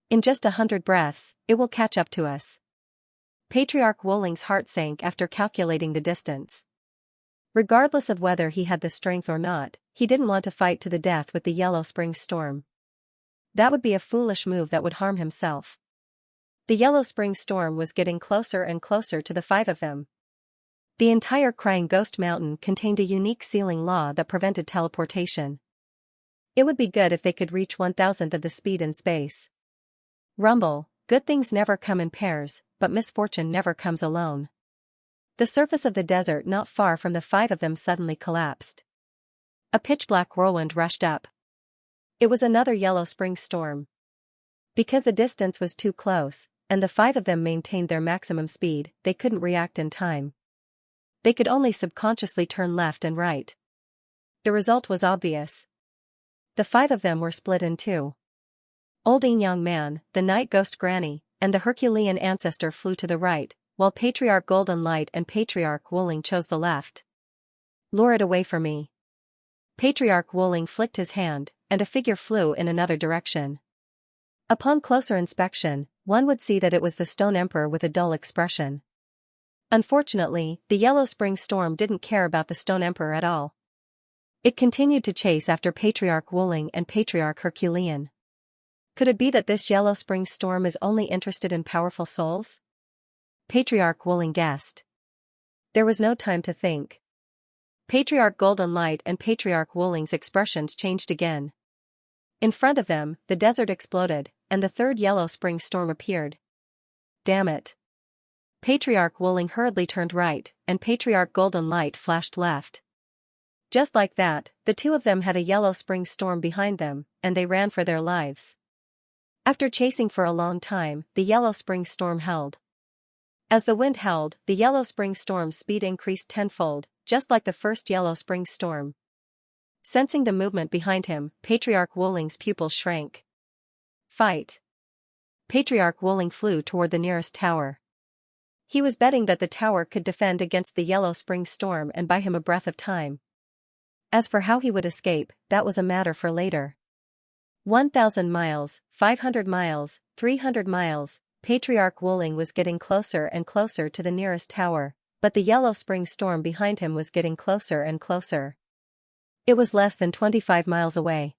In just 100 breaths, it will catch up to us. Patriarch Wolling's heart sank after calculating the distance. Regardless of whether he had the strength or not, he didn't want to fight to the death with the Yellow Spring storm. That would be a foolish move that would harm himself. The Yellow Spring storm was getting closer and closer to the five of them. The entire Crying Ghost Mountain contained a unique sealing law that prevented teleportation. It would be good if they could reach 1,000th of the speed in space. Rumble, good things never come in pairs, but misfortune never comes alone. The surface of the desert not far from the five of them suddenly collapsed. A pitch-black whirlwind rushed up. It was another Yellow Spring storm. Because the distance was too close, and the five of them maintained their maximum speed, they couldn't react in time. They could only subconsciously turn left and right. The result was obvious. The five of them were split in two. Old Young Man, the Night Ghost Granny, and the Herculean ancestor flew to the right, while Patriarch Golden Light and Patriarch Wolling chose the left. Lure it away from me. Patriarch Wolling flicked his hand, and a figure flew in another direction. Upon closer inspection, one would see that it was the Stone Emperor with a dull expression. Unfortunately, the Yellow Spring storm didn't care about the Stone Emperor at all. It continued to chase after Patriarch Wolling and Patriarch Herculean. Could it be that this Yellow Spring storm is only interested in powerful souls? Patriarch Wolling guessed. There was no time to think. Patriarch Golden Light and Patriarch Wolling's expressions changed again. In front of them, the desert exploded, and the third Yellow Spring storm appeared. Damn it. Patriarch Wolling hurriedly turned right, and Patriarch Golden Light flashed left. Just like that, the two of them had a Yellow Spring storm behind them, and they ran for their lives. After chasing for a long time, the Yellow Spring storm held. As the wind held, the Yellow Spring storm's speed increased tenfold, just like the first Yellow Spring storm. Sensing the movement behind him, Patriarch Wolling's pupils shrank. Fight. Patriarch Wolling flew toward the nearest tower. He was betting that the tower could defend against the Yellow Spring storm and buy him a breath of time. As for how he would escape, that was a matter for later. 1,000 miles, 500 miles, 300 miles, Patriarch Wolling was getting closer and closer to the nearest tower, but the Yellow Spring storm behind him was getting closer and closer. It was less than 25 miles away.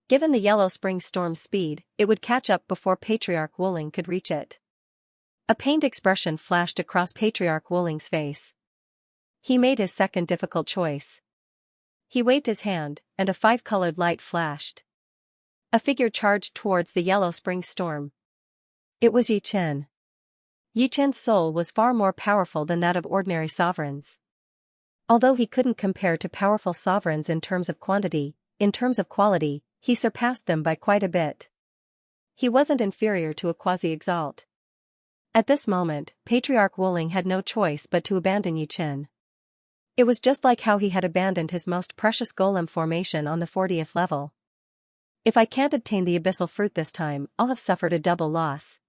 Given the Yellow Spring storm's speed, it would catch up before Patriarch Wolling could reach it. A pained expression flashed across Patriarch Wolling's face. He made his second difficult choice. He waved his hand, and a five-colored light flashed. A figure charged towards the Yellow Spring storm. It was Yi Chen. Yi Chen's soul was far more powerful than that of ordinary sovereigns. Although he couldn't compare to powerful sovereigns in terms of quantity, in terms of quality, he surpassed them by quite a bit. He wasn't inferior to a quasi-exalt. At this moment, Patriarch Wolling had no choice but to abandon Yi Chen. It was just like how he had abandoned his most precious golem formation on the 40th level. If I can't obtain the abyssal fruit this time, I'll have suffered a double loss.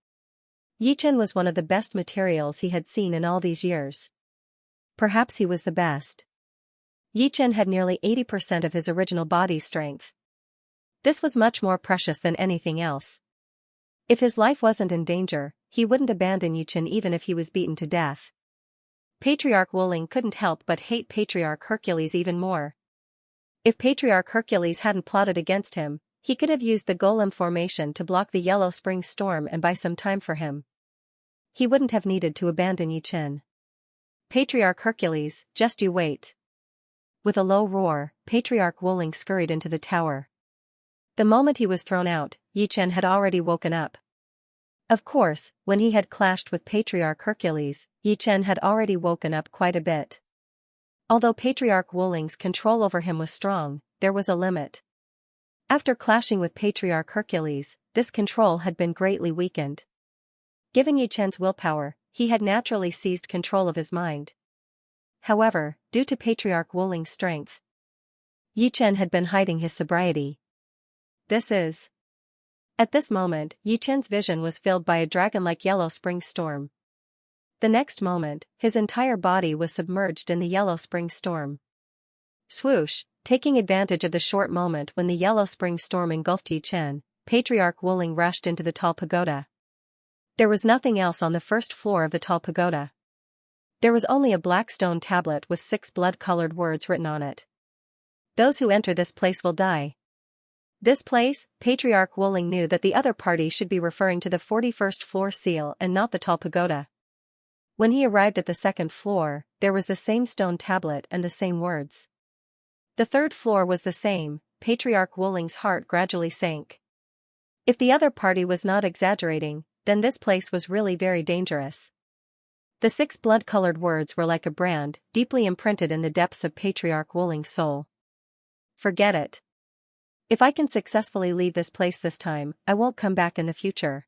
Yi Chen was one of the best materials he had seen in all these years. Perhaps he was the best. Yi Chen had nearly 80% of his original body strength. This was much more precious than anything else. If his life wasn't in danger, he wouldn't abandon Yi Chen even if he was beaten to death. Patriarch Wolling couldn't help but hate Patriarch Hercules even more. If Patriarch Hercules hadn't plotted against him, he could have used the golem formation to block the Yellow Spring storm and buy some time for him. He wouldn't have needed to abandon Yi Chen. Patriarch Hercules, just you wait. With a low roar, Patriarch Wolling scurried into the tower. The moment he was thrown out, Yi Chen had already woken up. Of course, when he had clashed with Patriarch Hercules, Yi Chen had already woken up quite a bit. Although Patriarch Wuling's control over him was strong, there was a limit. After clashing with Patriarch Hercules, this control had been greatly weakened. Given Yi Chen's willpower, he had naturally seized control of his mind. However, due to Patriarch Wuling's strength, Yi Chen had been hiding his sobriety. At this moment, Yi Chen's vision was filled by a dragon-like yellow spring storm. The next moment, his entire body was submerged in the yellow spring storm. Swoosh, taking advantage of the short moment when the yellow spring storm engulfed Yi Chen, Patriarch Wuling rushed into the tall pagoda. There was nothing else on the first floor of the tall pagoda. There was only a black stone tablet with 6 blood-colored words written on it. Those who enter this place will die. This place, Patriarch Wuling knew that the other party should be referring to the 41st floor seal and not the tall pagoda. When he arrived at the second floor, there was the same stone tablet and the same words. The third floor was the same. Patriarch Wuling's heart gradually sank. If the other party was not exaggerating, then this place was really very dangerous. The 6 blood-colored words were like a brand, deeply imprinted in the depths of Patriarch Wuling's soul. Forget it. If I can successfully leave this place this time, I won't come back in the future.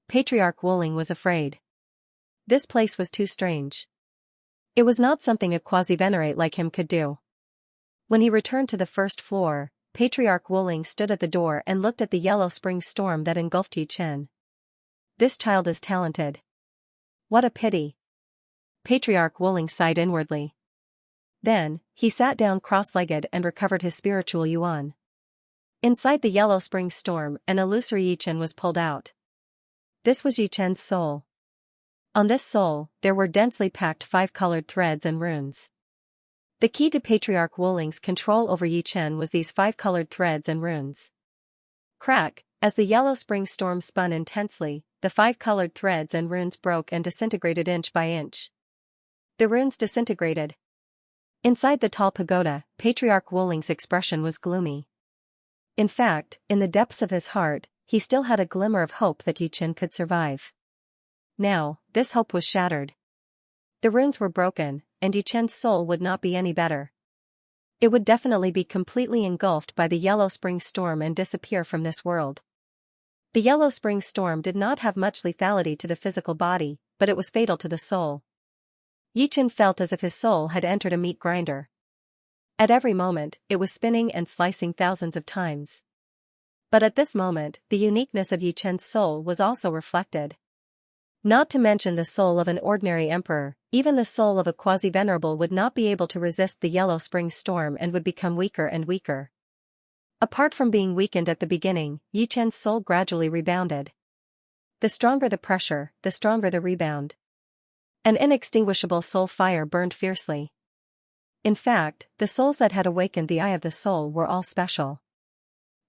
Patriarch Wuling was afraid. This place was too strange. It was not something a quasi-venerate like him could do. When he returned to the first floor, Patriarch Wuling stood at the door and looked at the yellow spring storm that engulfed Yi Chen. This child is talented. What a pity. Patriarch Wuling sighed inwardly. Then, he sat down cross-legged and recovered his spiritual yuan. Inside the yellow spring storm, an illusory Yi Chen was pulled out. This was Yi Chen's soul. On this soul, there were densely packed 5-colored threads and runes. The key to Patriarch Wuling's control over Yi Chen was these 5-colored threads and runes. Crack, as the yellow spring storm spun intensely, the 5-colored threads and runes broke and disintegrated inch by inch. The runes disintegrated. Inside the tall pagoda, Patriarch Wuling's expression was gloomy. In fact, in the depths of his heart, he still had a glimmer of hope that Yi Chen could survive. Now, this hope was shattered. The runes were broken, and Yi Chen's soul would not be any better. It would definitely be completely engulfed by the yellow spring storm and disappear from this world. The yellow spring storm did not have much lethality to the physical body, but it was fatal to the soul. Yi Chen felt as if his soul had entered a meat grinder. At every moment, it was spinning and slicing thousands of times. But at this moment, the uniqueness of Yi Chen's soul was also reflected. Not to mention the soul of an ordinary emperor, even the soul of a quasi-venerable would not be able to resist the yellow spring storm and would become weaker and weaker. Apart from being weakened at the beginning, Yi Chen's soul gradually rebounded. The stronger the pressure, the stronger the rebound. An inextinguishable soul fire burned fiercely. In fact, the souls that had awakened the eye of the soul were all special.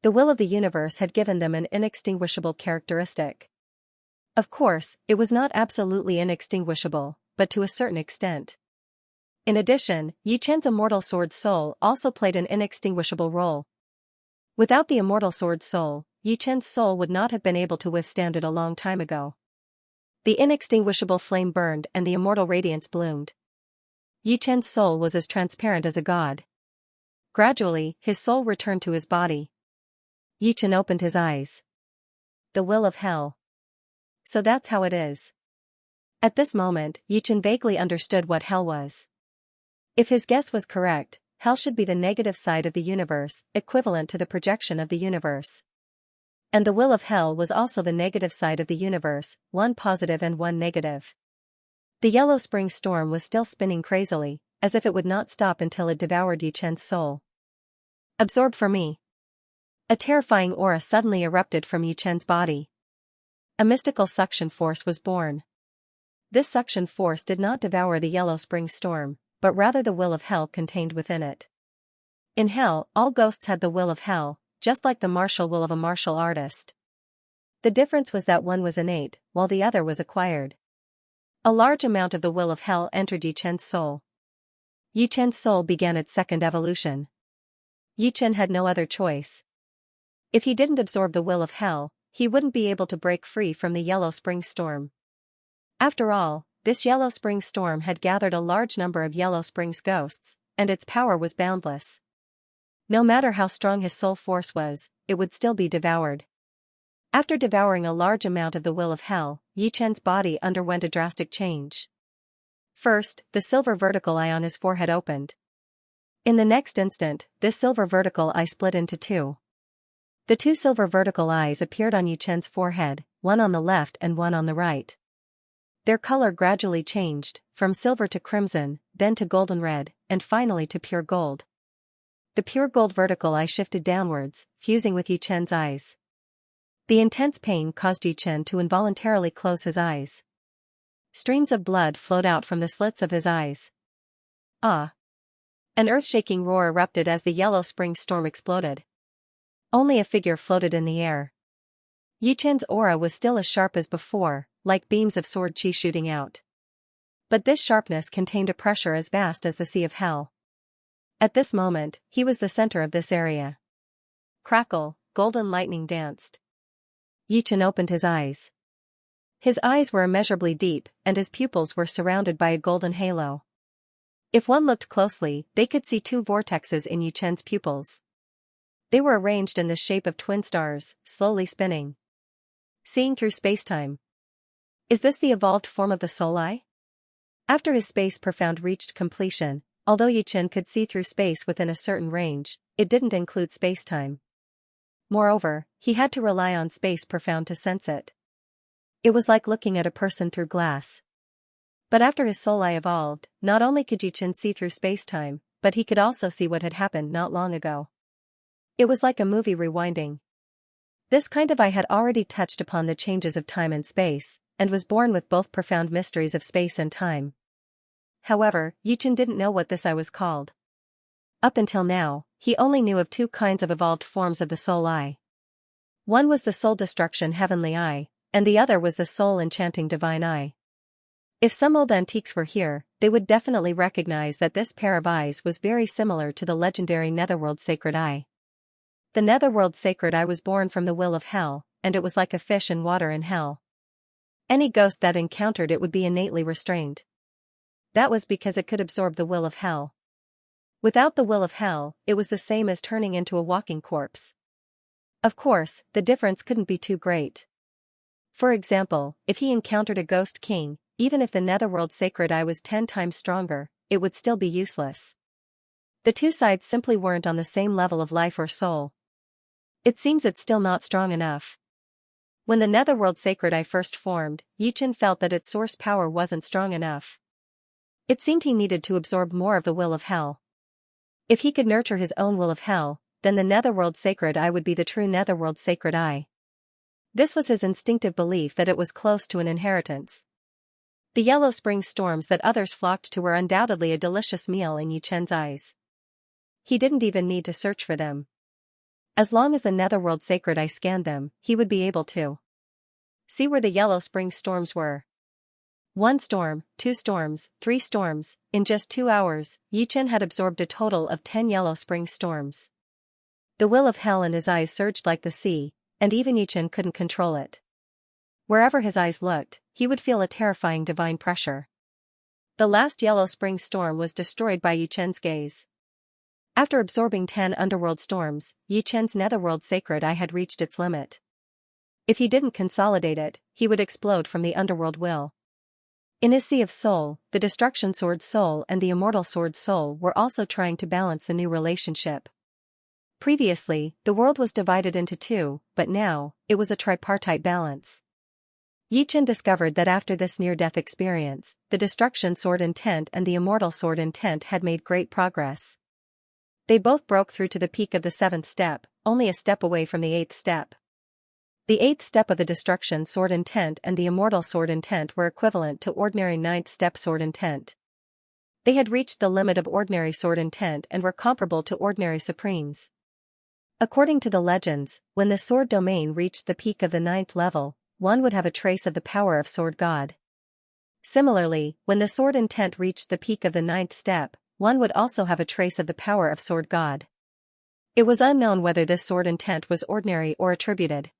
The will of the universe had given them an inextinguishable characteristic. Of course, it was not absolutely inextinguishable, but to a certain extent. In addition, Yi Chen's immortal sword soul also played an inextinguishable role. Without the immortal sword soul, Yi Chen's soul would not have been able to withstand it a long time ago. The inextinguishable flame burned and the immortal radiance bloomed. Yi Chen's soul was as transparent as a god. Gradually, his soul returned to his body. Yi Chen opened his eyes. The will of hell. So that's how it is. At this moment, Yi Chen vaguely understood what hell was. If his guess was correct, hell should be the negative side of the universe, equivalent to the projection of the universe. And the will of hell was also the negative side of the universe, one positive and one negative. The yellow spring storm was still spinning crazily, as if it would not stop until it devoured Yi Chen's soul. Absorb for me. A terrifying aura suddenly erupted from Yi Chen's body. A mystical suction force was born. This suction force did not devour the yellow spring storm, but rather the will of hell contained within it. In hell, all ghosts had the will of hell, just like the martial will of a martial artist. The difference was that one was innate, while the other was acquired. A large amount of the will of hell entered Yi Chen's soul. Yi Chen's soul began its second evolution. Yi Chen had no other choice. If he didn't absorb the will of hell, he wouldn't be able to break free from the yellow spring storm. After all, this Yellow Spring storm had gathered a large number of Yellow Spring's ghosts, and its power was boundless. No matter how strong his soul force was, it would still be devoured. After devouring a large amount of the will of hell, Yi Chen's body underwent a drastic change. First, the silver vertical eye on his forehead opened. In the next instant, this silver vertical eye split into two. The two silver vertical eyes appeared on Yi Chen's forehead, one on the left and one on the right. Their color gradually changed, from silver to crimson, then to golden red, and finally to pure gold. The pure gold vertical eye shifted downwards, fusing with Yi Chen's eyes. The intense pain caused Yi Chen to involuntarily close his eyes. Streams of blood flowed out from the slits of his eyes. Ah! An earth-shaking roar erupted as the Yellow Spring storm exploded. Only a figure floated in the air. Yi Chen's aura was still as sharp as before, like beams of sword chi shooting out. But this sharpness contained a pressure as vast as the sea of hell. At this moment, he was the center of this area. Crackle, golden lightning danced. Yi Chen opened his eyes. His eyes were immeasurably deep, and his pupils were surrounded by a golden halo. If one looked closely, they could see two vortexes in Yi Chen's pupils. They were arranged in the shape of twin stars, slowly spinning. Seeing through spacetime. Is this the evolved form of the soul eye? After his space profound reached completion, although Yi Chen could see through space within a certain range, it didn't include spacetime. Moreover, he had to rely on space profound to sense it. It was like looking at a person through glass. But after his soul eye evolved, not only could Yi Chen see through spacetime, but he could also see what had happened not long ago. It was like a movie rewinding. This kind of eye had already touched upon the changes of time and space, and was born with both profound mysteries of space and time. However, Yi Chen didn't know what this eye was called. Up until now, he only knew of two kinds of evolved forms of the soul eye. One was the soul destruction heavenly eye, and the other was the soul enchanting divine eye. If some old antiques were here, they would definitely recognize that this pair of eyes was very similar to the legendary Netherworld Sacred Eye. The Netherworld Sacred Eye was born from the will of hell, and it was like a fish in water in hell. Any ghost that encountered it would be innately restrained. That was because it could absorb the will of hell. Without the will of hell, it was the same as turning into a walking corpse. Of course, the difference couldn't be too great. For example, if he encountered a ghost king, even if the Netherworld Sacred Eye was 10 times stronger, it would still be useless. The two sides simply weren't on the same level of life or soul. It seems it's still not strong enough. When the Netherworld Sacred Eye first formed, Yi Chen felt that its source power wasn't strong enough. It seemed he needed to absorb more of the will of hell. If he could nurture his own will of hell, then the Netherworld Sacred Eye would be the true Netherworld Sacred Eye. This was his instinctive belief that it was close to an inheritance. The Yellow Spring storms that others flocked to were undoubtedly a delicious meal in Yi Chen's eyes. He didn't even need to search for them. As long as the Netherworld Sacred Eye scanned them, he would be able to see where the Yellow Spring storms were. 1 storm, 2 storms, 3 storms. In just 2 hours, Yi Chen had absorbed a total of 10 Yellow Spring storms. The will of hell in his eyes surged like the sea, and even Yi Chen couldn't control it. Wherever his eyes looked, he would feel a terrifying divine pressure. The last Yellow Spring storm was destroyed by Yi Chen's gaze. After absorbing 10 underworld storms, Yi Chen's Netherworld Sacred Eye had reached its limit. If he didn't consolidate it, he would explode from the underworld will. In his Sea of Soul, the Destruction Sword Soul and the Immortal Sword Soul were also trying to balance the new relationship. Previously, the world was divided into two, but now, it was a tripartite balance. Yi Chen discovered that after this near-death experience, the Destruction Sword Intent and the Immortal Sword Intent had made great progress. They both broke through to the peak of the 7th step, only a step away from the 8th step. The 8th step of the Destruction Sword Intent and the Immortal Sword Intent were equivalent to ordinary 9th step Sword Intent. They had reached the limit of ordinary Sword Intent and were comparable to ordinary Supremes. According to the legends, when the Sword Domain reached the peak of the 9th level, one would have a trace of the power of Sword God. Similarly, when the Sword Intent reached the peak of the 9th step, one would also have a trace of the power of Sword God. It was unknown whether this Sword Intent was ordinary or attributed.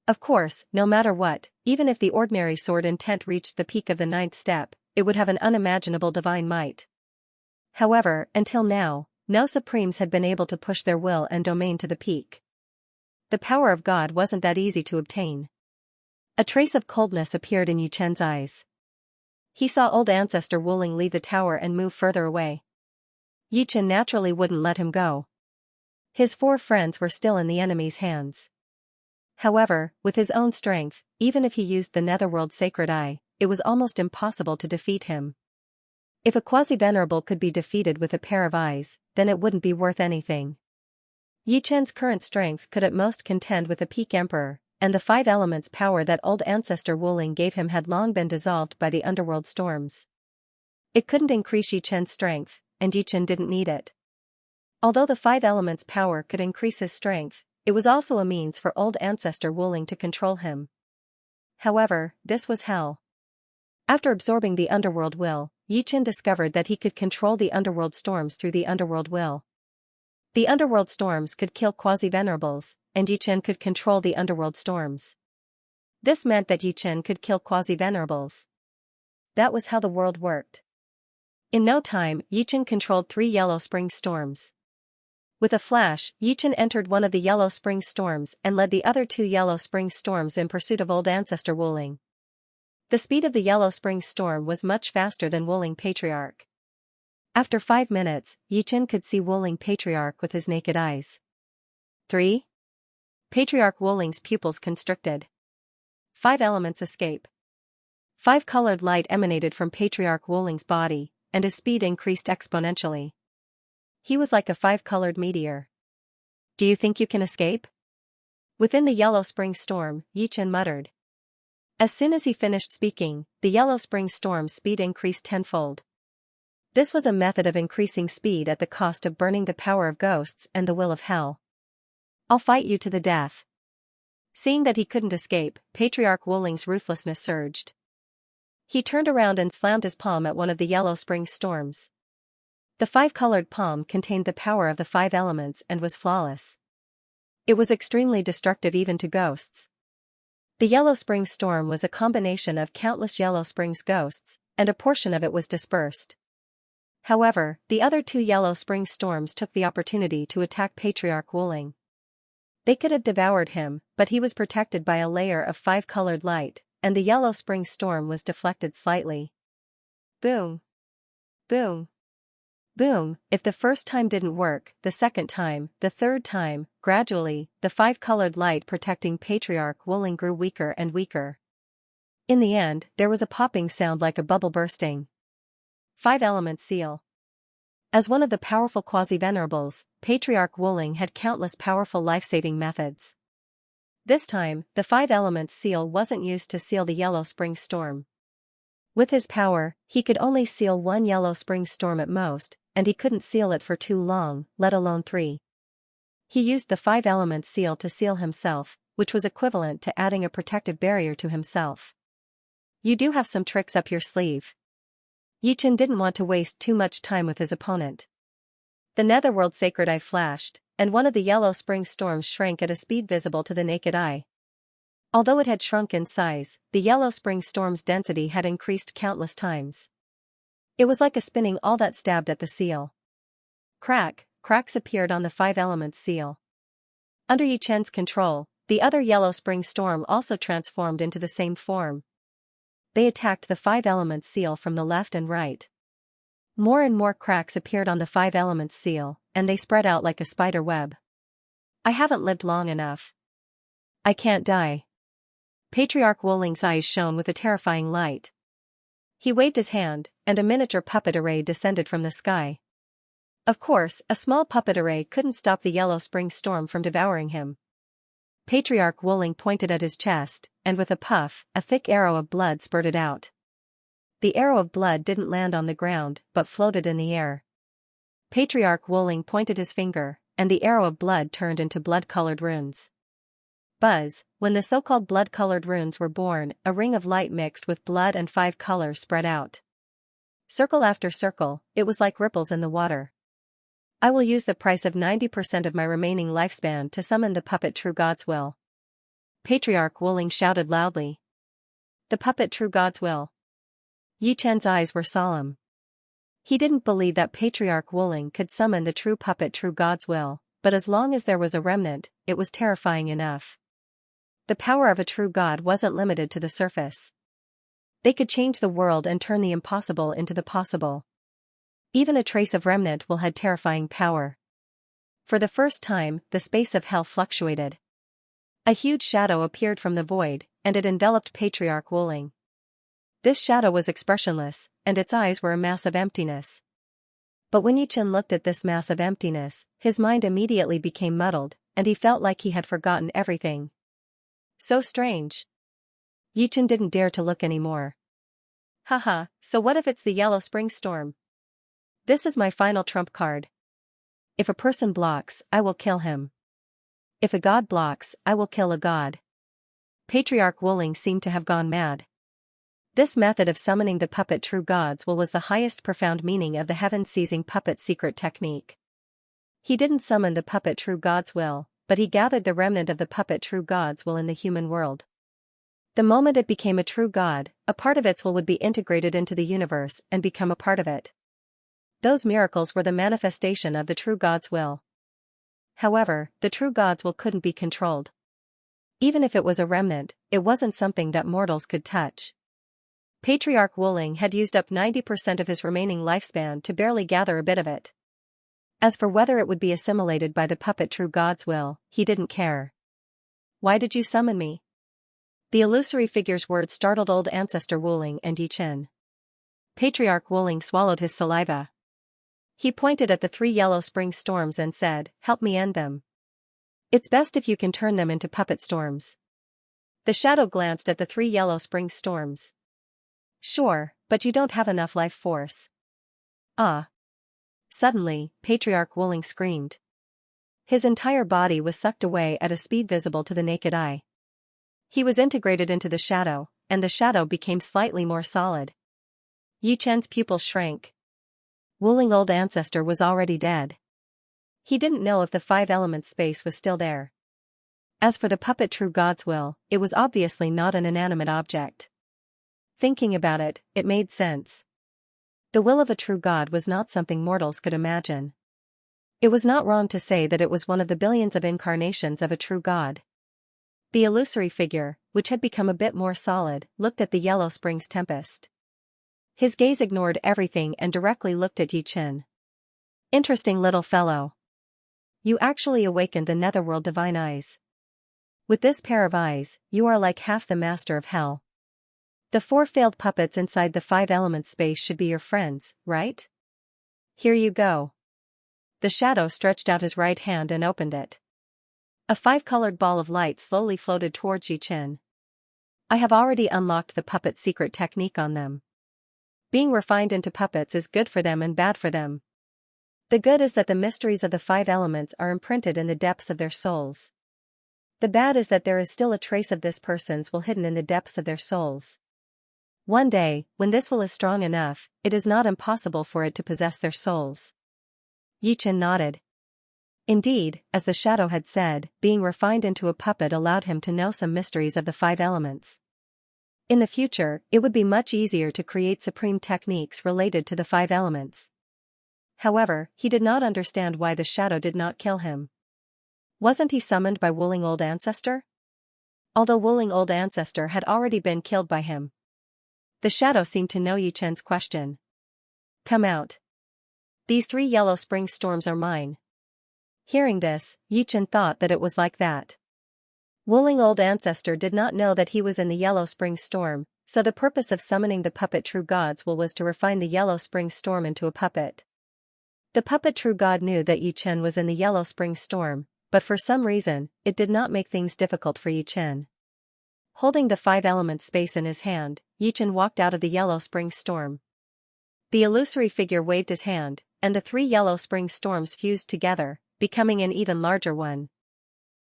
Of course, no matter what, even if the ordinary sword intent reached the peak of the ninth step, it would have an unimaginable divine might. However, until now, no supremes had been able to push their will and domain to the peak. The power of God wasn't that easy to obtain. A trace of coldness appeared in Yuchen's eyes. He saw old ancestor Wuling leave the tower and move further away. Yuchen naturally wouldn't let him go. His 4 friends were still in the enemy's hands. However, with his own strength, even if he used the Netherworld's sacred eye, it was almost impossible to defeat him. If a quasi-venerable could be defeated with a pair of eyes, then it wouldn't be worth anything. Yuchen's current strength could at most contend with a peak emperor, and the 5 elements power that old ancestor Wuling gave him had long been dissolved by the underworld storms. It couldn't increase Yuchen's strength, and Yuchen didn't need it. Although the 5 elements power could increase his strength, it was also a means for old ancestor Wuling to control him. However, this was hell. After absorbing the underworld will, Yuchen discovered that he could control the underworld storms through the underworld will. The underworld storms could kill quasi-venerables, and Yuchen could control the underworld storms. This meant that Yuchen could kill quasi-venerables. That was how the world worked. In no time, Yuchen controlled 3 yellow spring storms. With a flash, Yuchen entered one of the yellow spring storms and led the other 2 yellow spring storms in pursuit of old ancestor Wuling. The speed of the yellow spring storm was much faster than Wuling Patriarch. After 5 minutes, Yuchen could see Wuling Patriarch with his naked eyes. 3. Patriarch Wuling's pupils constricted. 5 elements escape. 5 colored light emanated from Patriarch Wuling's body, and his speed increased exponentially. He was like a 5-colored meteor. Do you think you can escape? Within the yellow spring storm, Yuchen muttered. As soon as he finished speaking, the yellow spring storm's speed increased tenfold. This was a method of increasing speed at the cost of burning the power of ghosts and the will of hell. I'll fight you to the death. Seeing that he couldn't escape, Patriarch Wuling's ruthlessness surged. He turned around and slammed his palm at one of the yellow spring storms. The 5-colored palm contained the power of the 5 elements and was flawless. It was extremely destructive even to ghosts. The yellow spring storm was a combination of countless yellow springs ghosts, and a portion of it was dispersed. However, the other 2 yellow spring storms took the opportunity to attack Patriarch Wuling. They could have devoured him, but he was protected by a layer of 5-colored light, and the yellow spring storm was deflected slightly. Boom. Boom. Boom. If the first time didn't work, the second time, the third time, gradually, the 5-colored light protecting Patriarch Wuling grew weaker and weaker. In the end, there was a popping sound like a bubble bursting. 5-element seal. As one of the powerful quasi-venerables, Patriarch Wuling had countless powerful life-saving methods. This time, the 5-element seal wasn't used to seal the yellow spring storm. With his power, he could only seal 1 yellow spring storm at most, and he couldn't seal it for too long, let alone 3. He used the 5-element seal to seal himself, which was equivalent to adding a protective barrier to himself. You do have some tricks up your sleeve. Yuchen didn't want to waste too much time with his opponent. The Netherworld Sacred Eye flashed, and one of the yellow spring storms shrank at a speed visible to the naked eye. Although it had shrunk in size, the yellow spring storm's density had increased countless times. It was like a spinning all that stabbed at the seal. Cracks appeared on the 5-element seal. Under Yuchen's control, the other yellow spring storm also transformed into the same form. They attacked the 5-element seal from the left and right. More and more cracks appeared on the 5-element seal, and they spread out like a spider web. I haven't lived long enough. I can't die. Patriarch Wuling's eyes shone with a terrifying light. He waved his hand, and a miniature puppet array descended from the sky. Of course, a small puppet array couldn't stop the yellow spring storm from devouring him. Patriarch Wuling pointed at his chest, and with a puff, a thick arrow of blood spurted out. The arrow of blood didn't land on the ground, but floated in the air. Patriarch Wuling pointed his finger, and the arrow of blood turned into blood-colored runes. Buzz, when the so-called blood-colored runes were born, a ring of light mixed with blood and 5 colors spread out. Circle after circle, it was like ripples in the water. I will use the price of 90% of my remaining lifespan to summon the puppet True God's Will. Patriarch Wuling shouted loudly. The puppet true God's will. Yi Chen's eyes were solemn. He didn't believe that Patriarch Wuling could summon the true puppet true God's will, but as long as there was a remnant, it was terrifying enough. The power of a true God wasn't limited to the surface. They could change the world and turn the impossible into the possible. Even a trace of remnant will had terrifying power. For the first time, the space of hell fluctuated. A huge shadow appeared from the void, and it enveloped Patriarch Wuling. This shadow was expressionless, and its eyes were a mass of emptiness. But when Yi Chen looked at this mass of emptiness, his mind immediately became muddled, and he felt like he had forgotten everything. So strange. Yi Chen didn't dare to look anymore. Haha, so what if it's the Yellow Spring Storm? This is my final trump card. If a person blocks, I will kill him. If a god blocks, I will kill a god. Patriarch Wuling seemed to have gone mad. This method of summoning the puppet true God's will was the highest profound meaning of the heaven-seizing puppet secret technique. He didn't summon the puppet true God's will, but he gathered the remnant of the puppet true God's will in the human world. The moment it became a true God, a part of its will would be integrated into the universe and become a part of it. Those miracles were the manifestation of the true God's will. However, the true God's will couldn't be controlled. Even if it was a remnant, it wasn't something that mortals could touch. Patriarch Wuling had used up 90% of his remaining lifespan to barely gather a bit of it. As for whether it would be assimilated by the puppet true God's will, he didn't care. Why did you summon me? The illusory figure's words startled old ancestor Wuling and Yi Chen. Patriarch Wuling swallowed his saliva. He pointed at the 3 yellow spring storms and said, "Help me end them. It's best if you can turn them into puppet storms." The shadow glanced at the 3 yellow spring storms. Sure, but you don't have enough life force. Ah. Suddenly, Patriarch Wuling screamed. His entire body was sucked away at a speed visible to the naked eye. He was integrated into the shadow, and the shadow became slightly more solid. Yi Chen's pupils shrank. Wuling old ancestor was already dead. He didn't know if the 5 elements space was still there. As for the puppet true God's will, it was obviously not an inanimate object. Thinking about it, it made sense. The will of a true God was not something mortals could imagine. It was not wrong to say that it was one of the billions of incarnations of a true God. The illusory figure, which had become a bit more solid, looked at the Yellow Springs Tempest. His gaze ignored everything and directly looked at Yi Chen. Interesting little fellow. You actually awakened the netherworld divine eyes. With this pair of eyes, you are like half the master of hell. The 4 failed puppets inside the 5 elements space should be your friends, right? Here you go. The shadow stretched out his right hand and opened it. A 5-colored ball of light slowly floated towards Yi Chen. I have already unlocked the puppet secret technique on them. Being refined into puppets is good for them and bad for them. The good is that the mysteries of the 5 elements are imprinted in the depths of their souls. The bad is that there is still a trace of this person's will hidden in the depths of their souls. One day, when this will is strong enough, it is not impossible for it to possess their souls. Yi Chen nodded. Indeed, as the shadow had said, being refined into a puppet allowed him to know some mysteries of the 5 elements. In the future, it would be much easier to create supreme techniques related to the 5 elements. However, he did not understand why the shadow did not kill him. Wasn't he summoned by Wuling old ancestor? Although Wuling old ancestor had already been killed by him. The shadow seemed to know Yi Chen's question. Come out. These 3 yellow spring storms are mine. Hearing this, Yi Chen thought that it was like that. Wuling old ancestor did not know that he was in the Yellow Spring Storm, so the purpose of summoning the puppet true God's will was to refine the Yellow Spring Storm into a puppet. The puppet true God knew that Yi Chen was in the Yellow Spring Storm, but for some reason, it did not make things difficult for Yi Chen. Holding the 5 elements space in his hand, Yi Chen walked out of the Yellow Spring Storm. The illusory figure waved his hand, and the 3 yellow spring storms fused together, becoming an even larger one.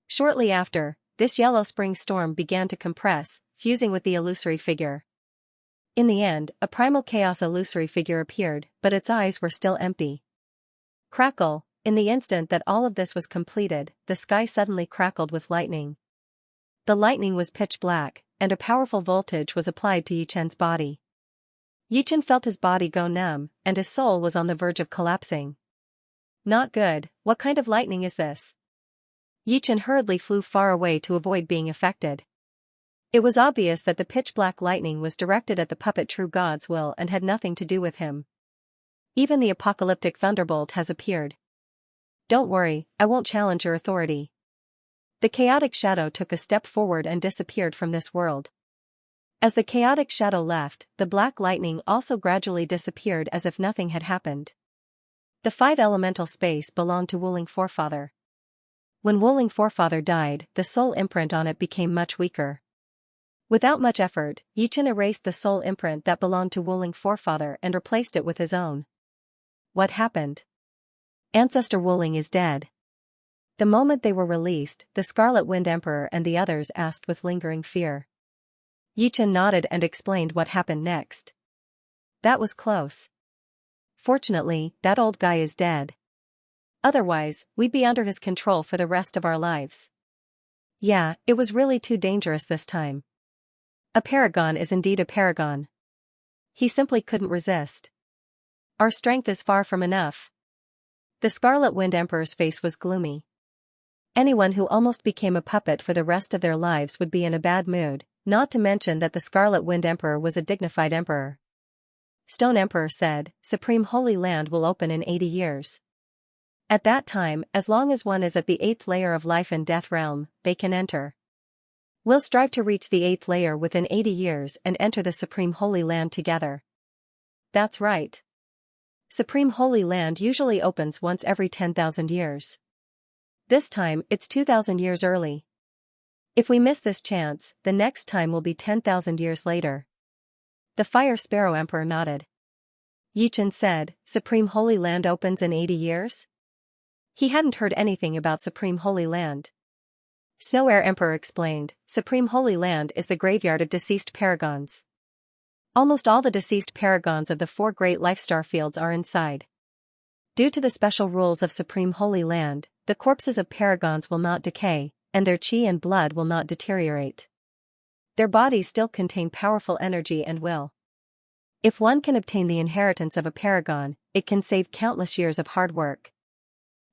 Shortly after, this yellow spring storm began to compress, fusing with the illusory figure. In the end, a primal chaos illusory figure appeared, but its eyes were still empty. Crackle! In the instant that all of this was completed, the sky suddenly crackled with lightning. The lightning was pitch black, and a powerful voltage was applied to Yichen's body. Yichen felt his body go numb, and his soul was on the verge of collapsing. Not good. What kind of lightning is this? Yichen hurriedly flew far away to avoid being affected. It was obvious that the pitch-black lightning was directed at the puppet True God's will and had nothing to do with him. Even the apocalyptic thunderbolt has appeared. Don't worry, I won't challenge your authority. The chaotic shadow took a step forward and disappeared from this world. As the chaotic shadow left, the black lightning also gradually disappeared as if nothing had happened. The 5-elemental space belonged to Wuling Forefather. When Wuling Forefather died, the soul imprint on it became much weaker. Without much effort, Yichen erased the soul imprint that belonged to Wuling Forefather and replaced it with his own. What happened? Ancestor Wuling is dead. The moment they were released, the Scarlet Wind Emperor and the others asked with lingering fear. Yichen nodded and explained what happened next. That was close. Fortunately, that old guy is dead. Otherwise, we'd be under his control for the rest of our lives. Yeah, it was really too dangerous this time. A paragon is indeed a paragon. He simply couldn't resist. Our strength is far from enough. The Scarlet Wind Emperor's face was gloomy. Anyone who almost became a puppet for the rest of their lives would be in a bad mood, not to mention that the Scarlet Wind Emperor was a dignified emperor. Stone Emperor said, Supreme Holy Land will open in 80 years. At that time, as long as one is at the 8th layer of life and death realm, they can enter. We'll strive to reach the 8th layer within 80 years and enter the Supreme Holy Land together. That's right. Supreme Holy Land usually opens once every 10,000 years. This time, it's 2,000 years early. If we miss this chance, the next time will be 10,000 years later. The Fire Sparrow Emperor nodded. Yichen said, Supreme Holy Land opens in 80 years? He hadn't heard anything about Supreme Holy Land. Snow Air Emperor explained, Supreme Holy Land is the graveyard of deceased paragons. Almost all the deceased paragons of the 4 great life star fields are inside. Due to the special rules of Supreme Holy Land, the corpses of paragons will not decay, and their chi and blood will not deteriorate. Their bodies still contain powerful energy and will. If one can obtain the inheritance of a paragon, it can save countless years of hard work.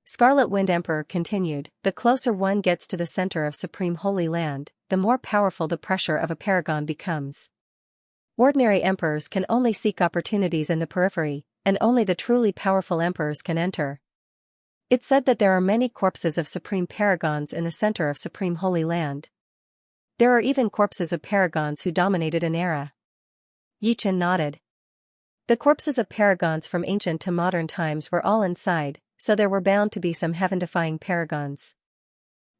Scarlet Wind Emperor continued, the closer one gets to the center of Supreme Holy Land, the more powerful the pressure of a paragon becomes. Ordinary emperors can only seek opportunities in the periphery, and only the truly powerful emperors can enter. It's said that there are many corpses of supreme paragons in the center of Supreme Holy Land. There are even corpses of paragons who dominated an era. Yichen nodded. The corpses of paragons from ancient to modern times were all inside, so there were bound to be some heaven-defying paragons.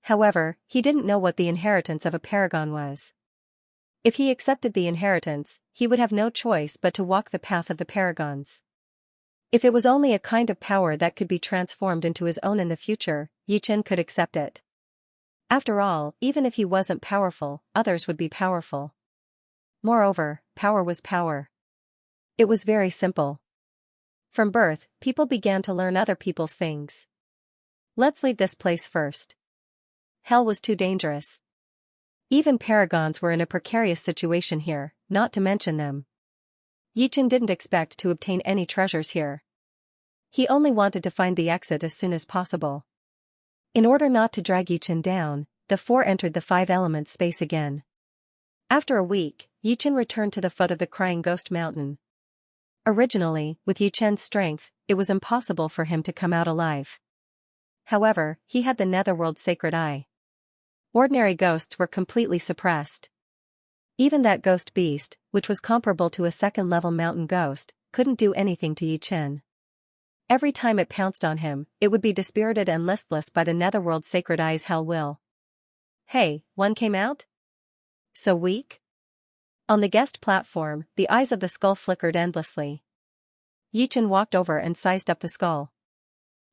However, he didn't know what the inheritance of a paragon was. If he accepted the inheritance, he would have no choice but to walk the path of the paragons. If it was only a kind of power that could be transformed into his own in the future, Yichen could accept it. After all, even if he wasn't powerful, others would be powerful. Moreover, power was power. It was very simple. From birth, people began to learn other people's things. Let's leave this place first. Hell was too dangerous. Even paragons were in a precarious situation here, not to mention them. Yichen didn't expect to obtain any treasures here. He only wanted to find the exit as soon as possible. In order not to drag Yichen down, the 4 entered the 5-element space again. After a week, Yichen returned to the foot of the Crying Ghost Mountain. Originally, with Yichen's strength, it was impossible for him to come out alive. However, he had the Netherworld Sacred Eye. Ordinary ghosts were completely suppressed. Even that ghost beast, which was comparable to a 2nd-level mountain ghost, couldn't do anything to Yichen. Every time it pounced on him, it would be dispirited and listless by the Netherworld Sacred Eye's hell will. Hey, one came out? So weak? On the guest platform, the eyes of the skull flickered endlessly. Yichen walked over and sized up the skull.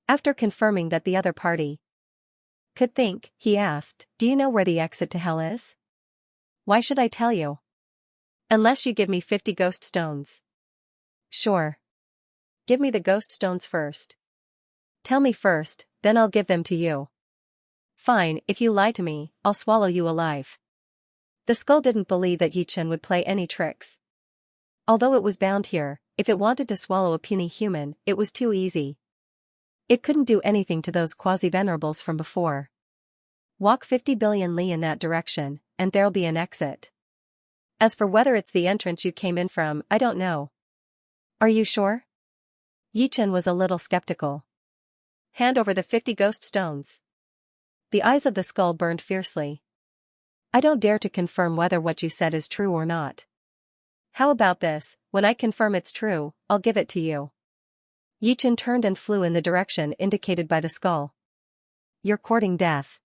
After confirming that the other party could think, he asked, do you know where the exit to hell is? Why should I tell you? Unless you give me 50 ghost stones. Sure. Give me the ghost stones first. Tell me first, then I'll give them to you. Fine, if you lie to me, I'll swallow you alive. The skull didn't believe that Yichen would play any tricks. Although it was bound here, if it wanted to swallow a puny human, it was too easy. It couldn't do anything to those quasi-venerables from before. Walk 50 billion li in that direction, and there'll be an exit. As for whether it's the entrance you came in from, I don't know. Are you sure? Yichen was a little skeptical. Hand over the 50 ghost stones. The eyes of the skull burned fiercely. I don't dare to confirm whether what you said is true or not. How about this, when I confirm it's true, I'll give it to you. Yichen turned and flew in the direction indicated by the skull. You're courting death.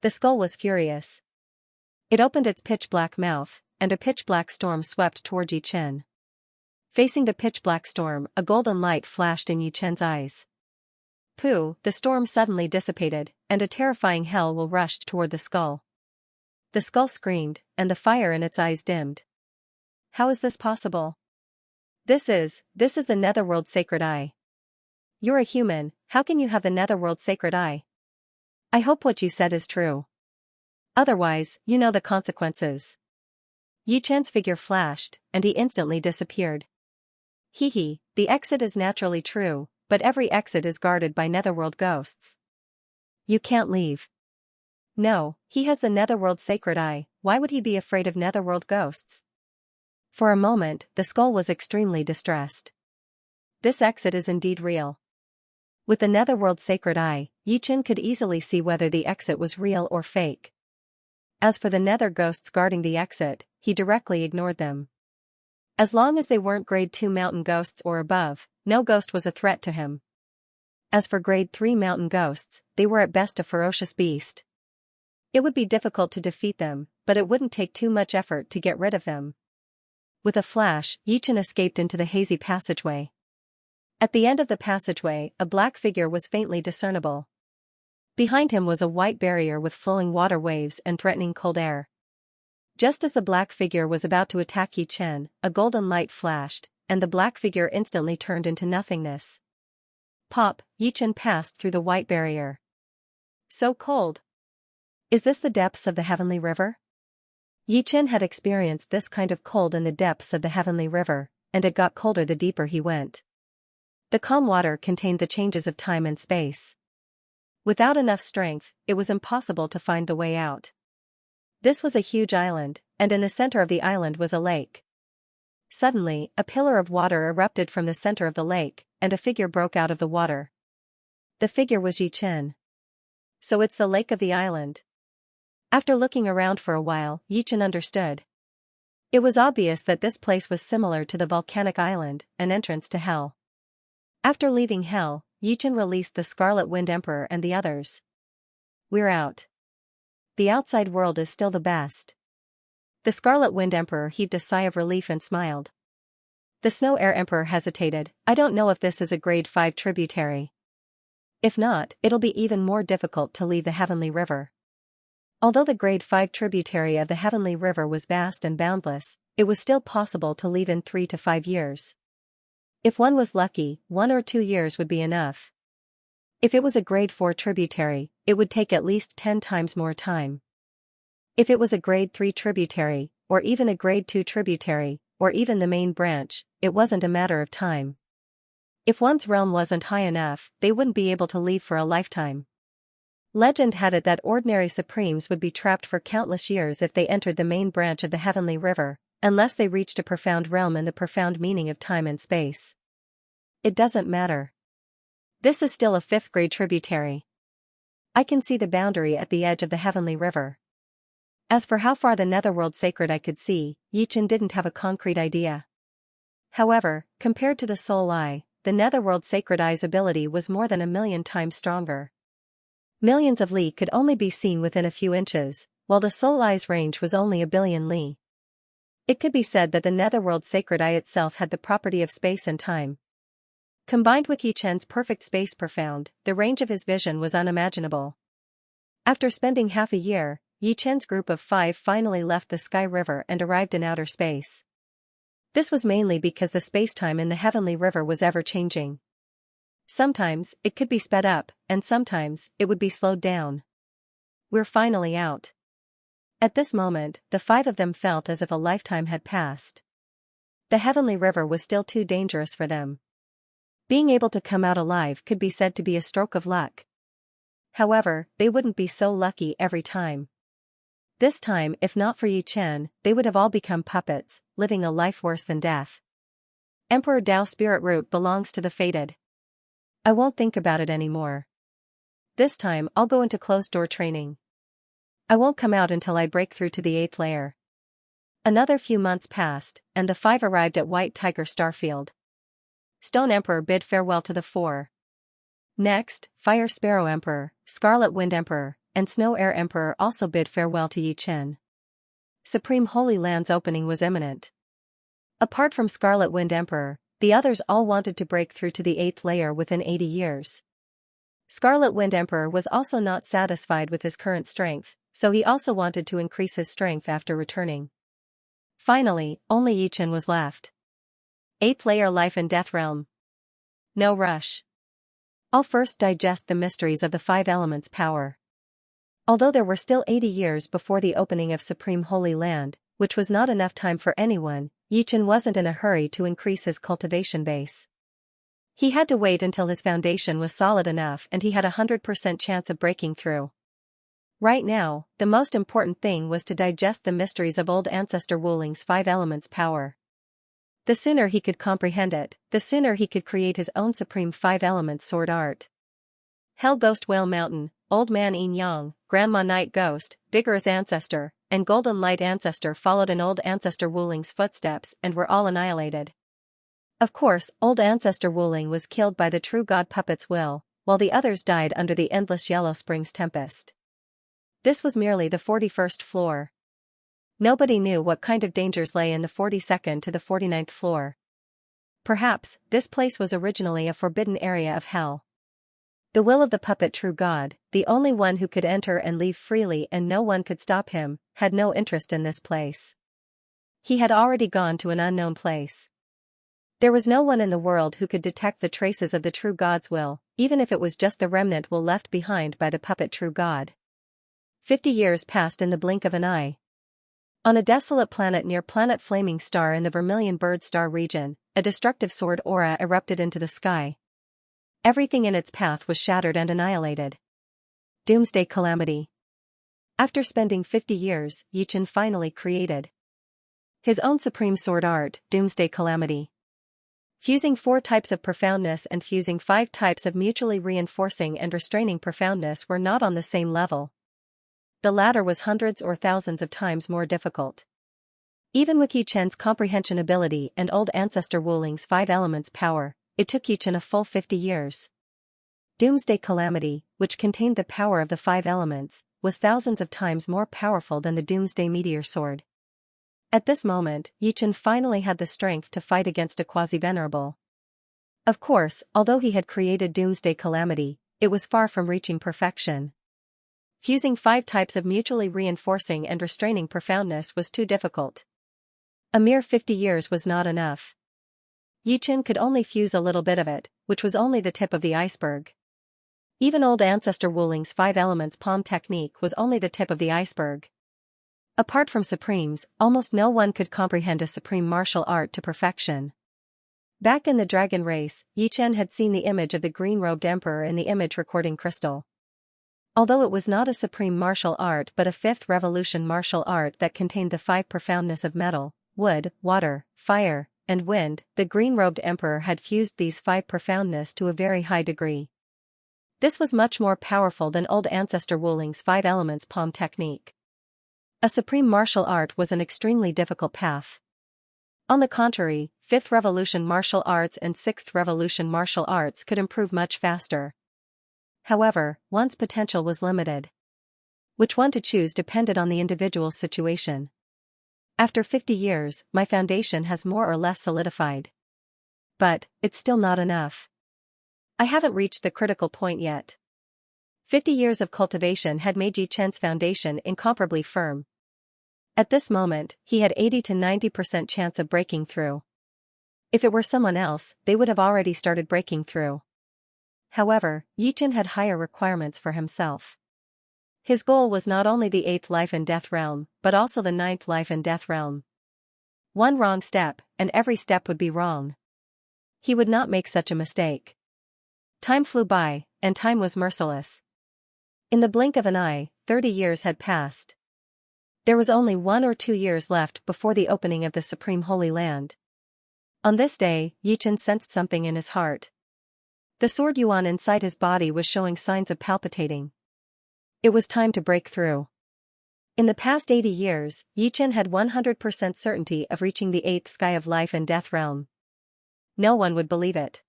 The skull was furious. It opened its pitch-black mouth, and a pitch-black storm swept toward Yichen. Facing the pitch-black storm, a golden light flashed in Yichen's eyes. Pooh, the storm suddenly dissipated, and a terrifying hell rushed toward the skull. The skull screamed, and the fire in its eyes dimmed. How is this possible? This is the Netherworld Sacred Eye. You're a human, how can you have the Netherworld Sacred Eye? I hope what you said is true. Otherwise, you know the consequences. Yichen's figure flashed, and he instantly disappeared. Hee, the exit is naturally true, but every exit is guarded by Netherworld ghosts. You can't leave. No, he has the Netherworld Sacred Eye, why would he be afraid of Netherworld ghosts? For a moment, the skull was extremely distressed. This exit is indeed real. With the Netherworld Sacred Eye, Yichen could easily see whether the exit was real or fake. As for the Nether ghosts guarding the exit, he directly ignored them. As long as they weren't Grade 2 mountain ghosts or above, no ghost was a threat to him. As for Grade 3 mountain ghosts, they were at best a ferocious beast. It would be difficult to defeat them, but it wouldn't take too much effort to get rid of them. With a flash, Yichen escaped into the hazy passageway. At the end of the passageway, a black figure was faintly discernible. Behind him was a white barrier with flowing water waves and threatening cold air. Just as the black figure was about to attack Yichen, a golden light flashed, and the black figure instantly turned into nothingness. Pop, Yichen passed through the white barrier. So cold. Is this the depths of the Heavenly River? Yichen had experienced this kind of cold in the depths of the Heavenly River, and it got colder the deeper he went. The calm water contained the changes of time and space. Without enough strength, it was impossible to find the way out. This was a huge island, and in the center of the island was a lake. Suddenly, a pillar of water erupted from the center of the lake, and a figure broke out of the water. The figure was Yichen. So it's the lake of the island. After looking around for a while, Yichen understood. It was obvious that this place was similar to the volcanic island, an entrance to hell. After leaving hell, Yichen released the Scarlet Wind Emperor and the others. We're out. The outside world is still the best. The Scarlet Wind Emperor heaved a sigh of relief and smiled. The Snow Air Emperor hesitated. I don't know if this is a Grade 5 tributary. If not, it'll be even more difficult to leave the Heavenly River. Although the Grade 5 tributary of the Heavenly River was vast and boundless, it was still possible to leave in 3 to 5 years. If one was lucky, 1 or 2 years would be enough. If it was a Grade 4 tributary, it would take at least 10 times more time. If it was a Grade 3 tributary, or even a Grade 2 tributary, or even the main branch, it wasn't a matter of time. If one's realm wasn't high enough, they wouldn't be able to leave for a lifetime. Legend had it that ordinary supremes would be trapped for countless years if they entered the main branch of the Heavenly River, unless they reached a profound realm in the profound meaning of time and space. It doesn't matter. This is still a 5th grade tributary. I can see the boundary at the edge of the Heavenly River. As for how far the Netherworld Sacred Eye could see, Yichen didn't have a concrete idea. However, compared to the Soul Eye, the Netherworld Sacred Eye's ability was more than 1,000,000 times stronger. Millions of li could only be seen within a few inches, while the Soul Eye's range was only 1,000,000,000 li. It could be said that the Netherworld Sacred Eye itself had the property of space and time. Combined with Yichen's perfect space profound, the range of his vision was unimaginable. After spending half a year, Yichen's group of 5 finally left the Sky River and arrived in outer space. This was mainly because the spacetime in the Heavenly River was ever-changing. Sometimes, it could be sped up, and sometimes, it would be slowed down. We're finally out. At this moment, the 5 of them felt as if a lifetime had passed. The heavenly river was still too dangerous for them. Being able to come out alive could be said to be a stroke of luck. However, they wouldn't be so lucky every time. This time, if not for Yi Chen, they would have all become puppets, living a life worse than death. Emperor Dao spirit root belongs to the fated. I won't think about it anymore. This time, I'll go into closed-door training. I won't come out until I break through to the 8th layer. Another few months passed, and the 5 arrived at White Tiger Starfield. Stone Emperor bid farewell to the 4. Next, Fire Sparrow Emperor, Scarlet Wind Emperor, and Snow Air Emperor also bid farewell to Yi Chen. Supreme Holy Land's opening was imminent. Apart from Scarlet Wind Emperor, the others all wanted to break through to the 8th layer within 80 years. Scarlet Wind Emperor was also not satisfied with his current strength, so he also wanted to increase his strength after returning. Finally, only Yi Chen was left. 8th layer Life and Death Realm. No rush. I'll first digest the mysteries of the 5 elements' power. Although there were still 80 years before the opening of Supreme Holy Land, which was not enough time for anyone, Yi Chen wasn't in a hurry to increase his cultivation base. He had to wait until his foundation was solid enough and he had a 100% chance of breaking through. Right now, the most important thing was to digest the mysteries of old ancestor Wu Ling's 5 elements' power. The sooner he could comprehend it, the sooner he could create his own supreme 5 elements sword art. Hell Ghost Whale Mountain, Old Man Yin Yang, Grandma Night Ghost, Vigorous Ancestor, and Golden Light Ancestor followed in old ancestor Wu Ling's footsteps and were all annihilated. Of course, old ancestor Wu Ling was killed by the true god puppet's will, while the others died under the endless Yellow Springs tempest. This was merely the 41st floor. Nobody knew what kind of dangers lay in the 42nd to the 49th floor. Perhaps, this place was originally a forbidden area of hell. The will of the puppet true god, the only one who could enter and leave freely and no one could stop him, had no interest in this place. He had already gone to an unknown place. There was no one in the world who could detect the traces of the true god's will, even if it was just the remnant will left behind by the puppet true god. 50 years passed in the blink of an eye. On a desolate planet near planet Flaming Star in the Vermilion Bird Star region, a destructive sword aura erupted into the sky. Everything in its path was shattered and annihilated. Doomsday Calamity. After spending 50 years, Yi Chen finally created his own supreme sword art, Doomsday Calamity. Fusing 4 types of profoundness and fusing 5 types of mutually reinforcing and restraining profoundness were not on the same level. The latter was hundreds or thousands of times more difficult. Even with Yi Chen's comprehension ability and old ancestor Wu Ling's 5 elements power, it took Yi Chen a full 50 years. Doomsday Calamity, which contained the power of the 5 elements, was thousands of times more powerful than the Doomsday Meteor Sword. At this moment, Yi Chen finally had the strength to fight against a quasi-venerable. Of course, although he had created Doomsday Calamity, it was far from reaching perfection. Fusing 5 types of mutually reinforcing and restraining profoundness was too difficult. A mere 50 years was not enough. Yi Chen could only fuse a little bit of it, which was only the tip of the iceberg. Even old ancestor Wu Ling's 5 elements palm technique was only the tip of the iceberg. Apart from supremes, almost no one could comprehend a supreme martial art to perfection. Back in the dragon race, Yi Chen had seen the image of the green-robed emperor in the image recording crystal. Although it was not a supreme martial art but a 5th revolution martial art that contained the 5 profoundness of metal, wood, water, fire, and wind, the green-robed emperor had fused these 5 profoundness to a very high degree. This was much more powerful than old ancestor Wu Ling's 5 elements palm technique. A supreme martial art was an extremely difficult path. On the contrary, 5th revolution martial arts and 6th revolution martial arts could improve much faster. However, one's potential was limited. Which one to choose depended on the individual's situation. After 50 years, my foundation has more or less solidified. But, it's still not enough. I haven't reached the critical point yet. 50 years of cultivation had made Yi Chen's foundation incomparably firm. At this moment, he had 80 to 90% chance of breaking through. If it were someone else, they would have already started breaking through. However, Yi Chen had higher requirements for himself. His goal was not only the 8th life and death realm, but also the 9th life and death realm. One wrong step, and every step would be wrong. He would not make such a mistake. Time flew by, and time was merciless. In the blink of an eye, 30 years had passed. There was only 1 or 2 years left before the opening of the Supreme Holy Land. On this day, Yichen sensed something in his heart. The sword yuan inside his body was showing signs of palpitating. It was time to break through. In the past 80 years, Yichen had 100% certainty of reaching the 8th sky of life and death realm. No one would believe it.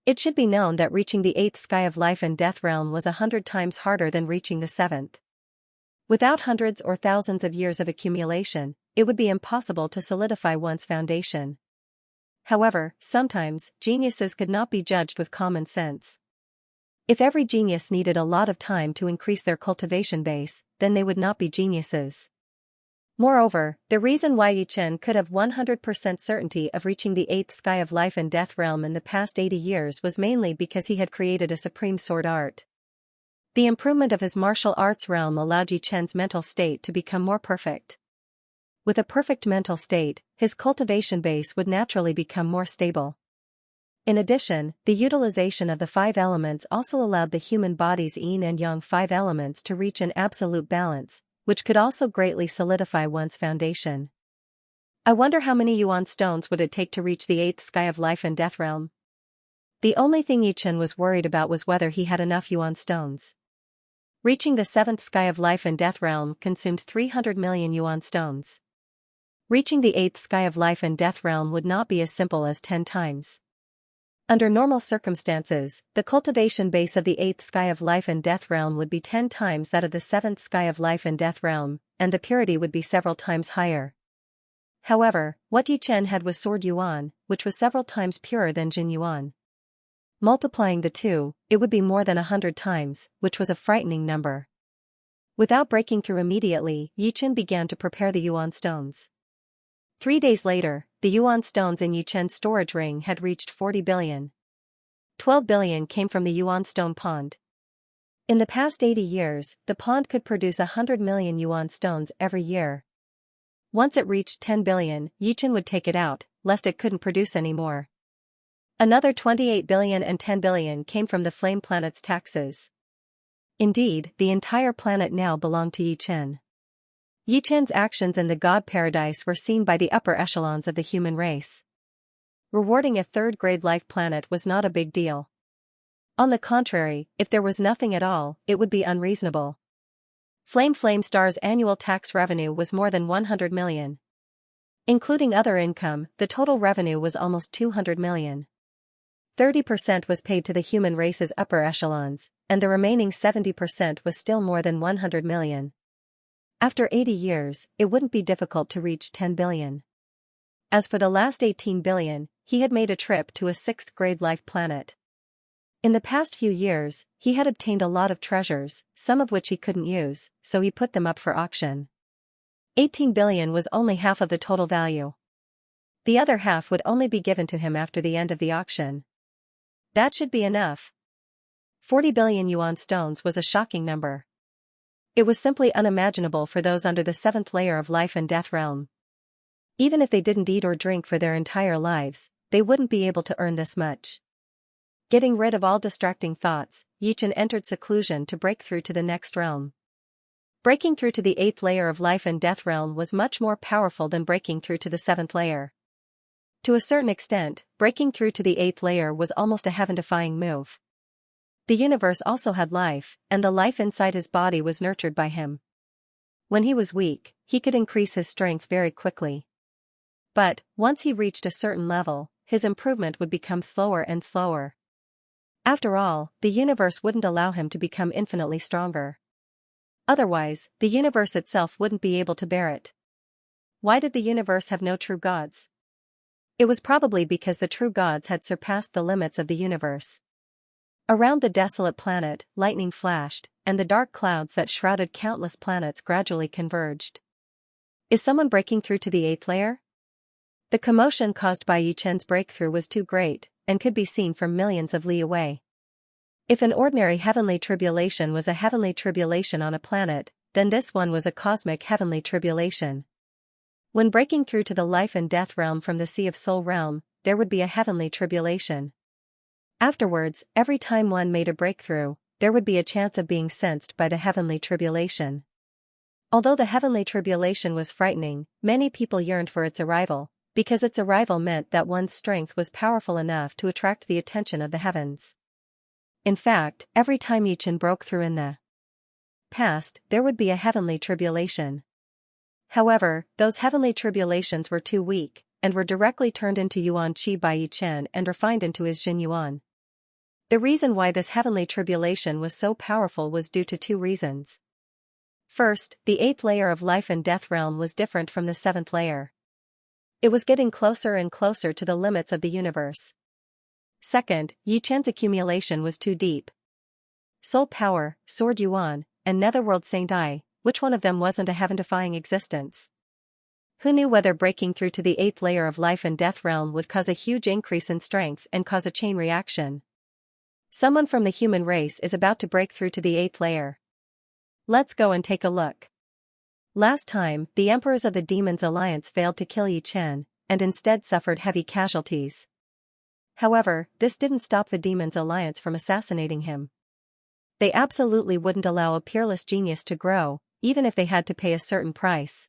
It should be known that reaching the 8th sky of life and death realm was 100 times harder than reaching the 7th. Without hundreds or thousands of years of accumulation, it would be impossible to solidify one's foundation. However, sometimes, geniuses could not be judged with common sense. If every genius needed a lot of time to increase their cultivation base, then they would not be geniuses. Moreover, the reason why Yichen could have 100% certainty of reaching the 8th sky of life and death realm in the past 80 years was mainly because he had created a supreme sword art. The improvement of his martial arts realm allowed Yichen's mental state to become more perfect. With a perfect mental state, his cultivation base would naturally become more stable. In addition, the utilization of the 5 elements also allowed the human body's yin and yang 5 elements to reach an absolute balance, which could also greatly solidify one's foundation. I wonder how many yuan stones would it take to reach the 8th sky of life and death realm? The only thing Yichen was worried about was whether he had enough yuan stones. Reaching the 7th sky of life and death realm consumed 300 million yuan stones. Reaching the 8th sky of life and death realm would not be as simple as 10 times. Under normal circumstances, the cultivation base of the 8th sky of life and death realm would be 10 times that of the 7th sky of life and death realm, and the purity would be several times higher. However, what Yichen had was sword yuan, which was several times purer than jin yuan. Multiplying the two, it would be more than 100 times, which was a frightening number. Without breaking through immediately, Yichen began to prepare the yuan stones. 3 days later, the yuan stones in Yichen's storage ring had reached 40 billion. 12 billion came from the yuan stone pond. In the past 80 years, the pond could produce 100 million yuan stones every year. Once it reached 10 billion, Yichen would take it out, lest it couldn't produce any more. Another 28 billion and 10 billion came from the flame planet's taxes. Indeed, the entire planet now belonged to Yichen. Yichen's actions in the God Paradise were seen by the upper echelons of the human race. Rewarding a third-grade life planet was not a big deal. On the contrary, if there was nothing at all, it would be unreasonable. Flame Star's annual tax revenue was more than 100 million. Including other income, the total revenue was almost 200 million. 30% was paid to the human race's upper echelons, and the remaining 70% was still more than 100 million. After 80 years, it wouldn't be difficult to reach 10 billion. As for the last 18 billion, he had made a trip to a 6th-grade life planet. In the past few years, he had obtained a lot of treasures, some of which he couldn't use, so he put them up for auction. 18 billion was only half of the total value. The other half would only be given to him after the end of the auction. That should be enough. 40 billion yuan stones was a shocking number. It was simply unimaginable for those under the 7th layer of life and death realm. Even if they didn't eat or drink for their entire lives, they wouldn't be able to earn this much. Getting rid of all distracting thoughts, Yichen entered seclusion to break through to the next realm. Breaking through to the 8th layer of life and death realm was much more powerful than breaking through to the 7th layer. To a certain extent, breaking through to the 8th layer was almost a heaven-defying move. The universe also had life, and the life inside his body was nurtured by him. When he was weak, he could increase his strength very quickly. But, once he reached a certain level, his improvement would become slower and slower. After all, the universe wouldn't allow him to become infinitely stronger. Otherwise, the universe itself wouldn't be able to bear it. Why did the universe have no true gods? It was probably because the true gods had surpassed the limits of the universe. Around the desolate planet, lightning flashed, and the dark clouds that shrouded countless planets gradually converged. Is someone breaking through to the 8th layer? The commotion caused by Yichen's breakthrough was too great, and could be seen from millions of li away. If an ordinary heavenly tribulation was a heavenly tribulation on a planet, then this one was a cosmic heavenly tribulation. When breaking through to the life and death realm from the Sea of Soul realm, there would be a heavenly tribulation. Afterwards, every time one made a breakthrough, there would be a chance of being sensed by the heavenly tribulation. Although the heavenly tribulation was frightening, many people yearned for its arrival, because its arrival meant that one's strength was powerful enough to attract the attention of the heavens. In fact, every time Yichen broke through in the past, there would be a heavenly tribulation. However, those heavenly tribulations were too weak, and were directly turned into Yuan Qi by Yichen and refined into his Jin Yuan. The reason why this heavenly tribulation was so powerful was due to two reasons. First, the 8th layer of life and death realm was different from the 7th layer. It was getting closer and closer to the limits of the universe. Second, Yichen's accumulation was too deep. Soul Power, Sword Yuan, and Netherworld Saint I, which one of them wasn't a heaven-defying existence? Who knew whether breaking through to the 8th layer of life and death realm would cause a huge increase in strength and cause a chain reaction? Someone from the human race is about to break through to the 8th layer. Let's go and take a look. Last time, the emperors of the Demons Alliance failed to kill Yichen, and instead suffered heavy casualties. However, this didn't stop the Demons Alliance from assassinating him. They absolutely wouldn't allow a peerless genius to grow, even if they had to pay a certain price.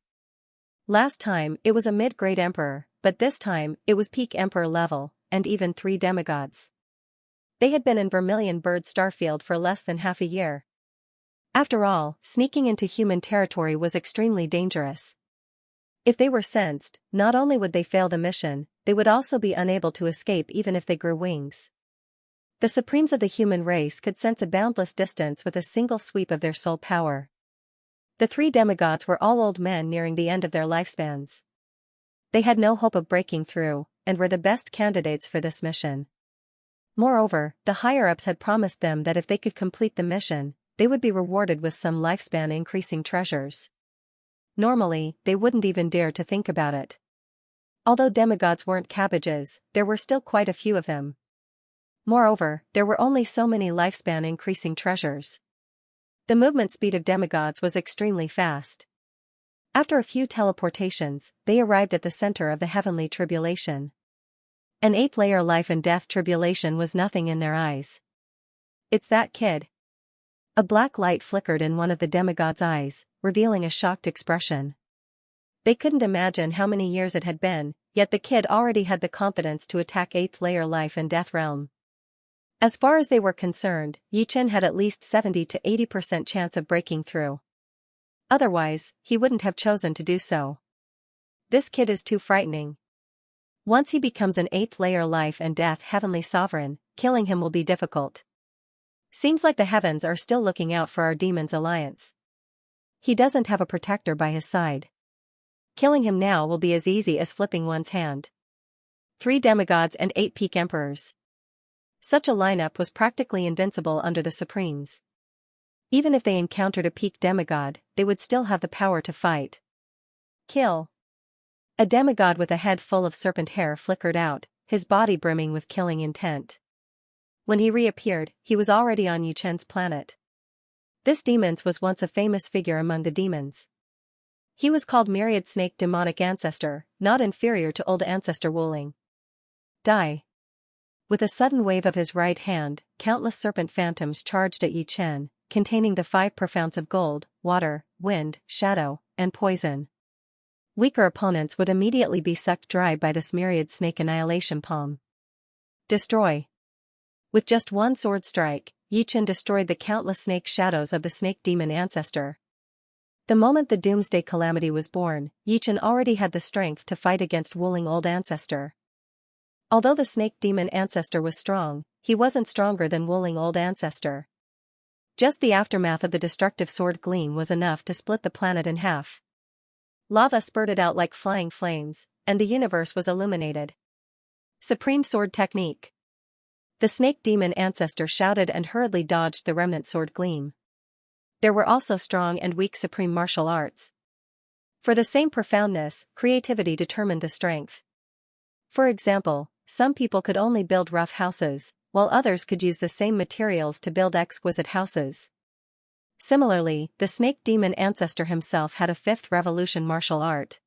Last time, it was a mid-grade emperor, but this time, it was peak emperor level, and even 3 demigods. They had been in Vermilion Bird Starfield for less than half a year. After all, sneaking into human territory was extremely dangerous. If they were sensed, not only would they fail the mission, they would also be unable to escape even if they grew wings. The supremes of the human race could sense a boundless distance with a single sweep of their soul power. The 3 demigods were all old men nearing the end of their lifespans. They had no hope of breaking through, and were the best candidates for this mission. Moreover, the higher-ups had promised them that if they could complete the mission, they would be rewarded with some lifespan-increasing treasures. Normally, they wouldn't even dare to think about it. Although demigods weren't cabbages, there were still quite a few of them. Moreover, there were only so many lifespan-increasing treasures. The movement speed of demigods was extremely fast. After a few teleportations, they arrived at the center of the heavenly tribulation. An 8th layer life and death tribulation was nothing in their eyes. It's that kid. A black light flickered in one of the demigods' eyes, revealing a shocked expression. They couldn't imagine how many years it had been, yet the kid already had the confidence to attack 8th layer life and death realm. As far as they were concerned, Yichen had at least 70 to 80% chance of breaking through. Otherwise, he wouldn't have chosen to do so. This kid is too frightening. Once he becomes an 8th layer life and death heavenly sovereign, killing him will be difficult. Seems like the heavens are still looking out for our Demons Alliance. He doesn't have a protector by his side. Killing him now will be as easy as flipping one's hand. 3 demigods and 8 peak emperors. Such a lineup was practically invincible under the Supremes. Even if they encountered a peak demigod, they would still have the power to fight. Kill. A demigod with a head full of serpent hair flickered out, his body brimming with killing intent. When he reappeared, he was already on Yichen's planet. This demons was once a famous figure among the demons. He was called Myriad Snake Demonic Ancestor, not inferior to Old Ancestor Wuling. Die. With a sudden wave of his right hand, countless serpent phantoms charged at Yichen, containing the 5 profounds of gold, water, wind, shadow, and poison. Weaker opponents would immediately be sucked dry by this myriad snake annihilation palm. Destroy. With just one sword strike, Yichen destroyed the countless snake shadows of the snake demon ancestor. The moment the Doomsday Calamity was born, Yichen already had the strength to fight against Wuling Old Ancestor. Although the snake demon ancestor was strong, he wasn't stronger than Wuling Old Ancestor. Just the aftermath of the destructive sword gleam was enough to split the planet in half. Lava spurted out like flying flames, and the universe was illuminated. Supreme Sword Technique. The snake demon ancestor shouted and hurriedly dodged the remnant sword gleam. There were also strong and weak supreme martial arts. For the same profoundness, creativity determined the strength. For example, some people could only build rough houses, while others could use the same materials to build exquisite houses. Similarly, the snake demon ancestor himself had a fifth revolution martial art.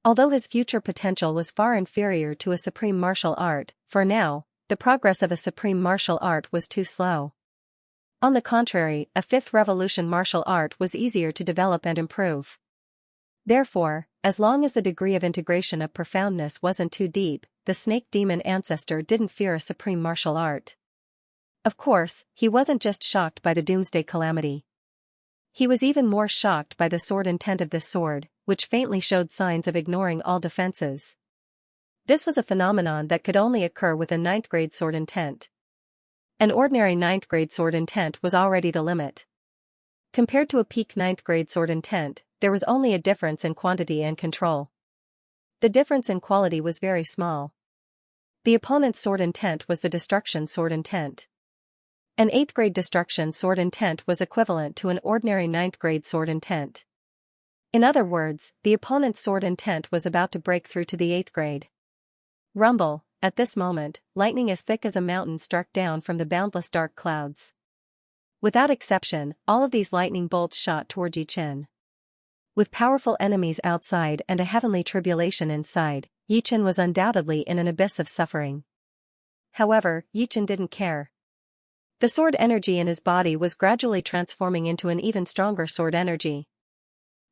Although his future potential was far inferior to a supreme martial art, for now, the progress of a supreme martial art was too slow. On the contrary, a fifth revolution martial art was easier to develop and improve. Therefore, as long as the degree of integration of profoundness wasn't too deep, the snake demon ancestor didn't fear a supreme martial art. Of course, he wasn't just shocked by the doomsday calamity. He was even more shocked by the sword intent of this sword, which faintly showed signs of ignoring all defenses. This was a phenomenon that could only occur with a 9th grade sword intent. An ordinary 9th grade sword intent was already the limit. Compared to a peak 9th grade sword intent, there was only a difference in quantity and control. The difference in quality was very small. The opponent's sword intent was the destruction sword intent. An 8th grade destruction sword intent was equivalent to an ordinary 9th grade sword intent. In other words, the opponent's sword intent was about to break through to the 8th grade. Rumble, at this moment, lightning as thick as a mountain struck down from the boundless dark clouds. Without exception, all of these lightning bolts shot toward Yichen. With powerful enemies outside and a heavenly tribulation inside, Yichen was undoubtedly in an abyss of suffering. However, Yichen didn't care. The sword energy in his body was gradually transforming into an even stronger sword energy.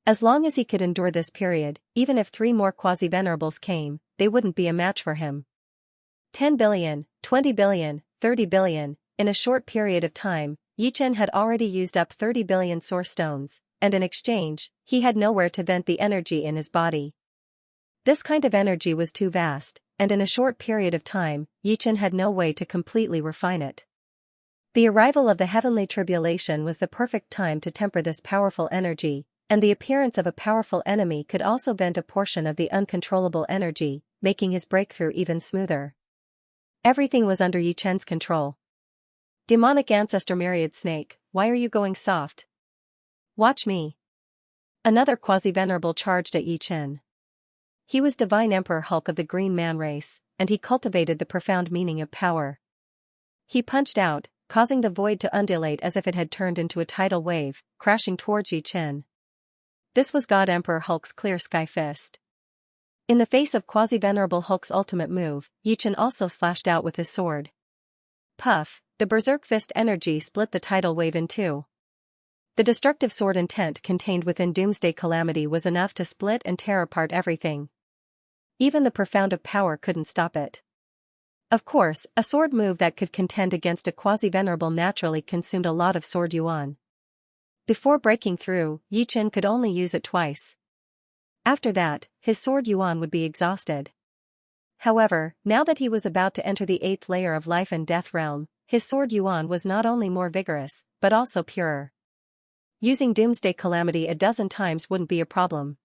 As long as he could endure this period, even if 3 more quasi-venerables came, they wouldn't be a match for him. 10 billion, 20 billion, 30 billion, in a short period of time, Yichen had already used up 30 billion source stones, and in exchange, he had nowhere to vent the energy in his body. This kind of energy was too vast, and in a short period of time, Yichen had no way to completely refine it. The arrival of the heavenly tribulation was the perfect time to temper this powerful energy, and the appearance of a powerful enemy could also vent a portion of the uncontrollable energy, making his breakthrough even smoother. Everything was under Yichen's control. Demonic ancestor Myriad Snake, why are you going soft? Watch me. Another quasi-venerable charged at Yichen. He was Divine Emperor Hulk of the Green Man race, and he cultivated the profound meaning of power. He punched out, causing the void to undulate as if it had turned into a tidal wave, crashing towards Yichen. This was God Emperor Hulk's clear sky fist. In the face of quasi-venerable Hulk's ultimate move, Yichen also slashed out with his sword. Puff, the berserk fist energy split the tidal wave in two. The destructive sword intent contained within Doomsday Calamity was enough to split and tear apart everything. Even the profound of power couldn't stop it. Of course, a sword move that could contend against a quasi-venerable naturally consumed a lot of sword yuan. Before breaking through, Yichen could only use it twice. After that, his sword yuan would be exhausted. However, now that he was about to enter the 8th layer of life and death realm, his sword yuan was not only more vigorous, but also purer. Using Doomsday Calamity a dozen times wouldn't be a problem.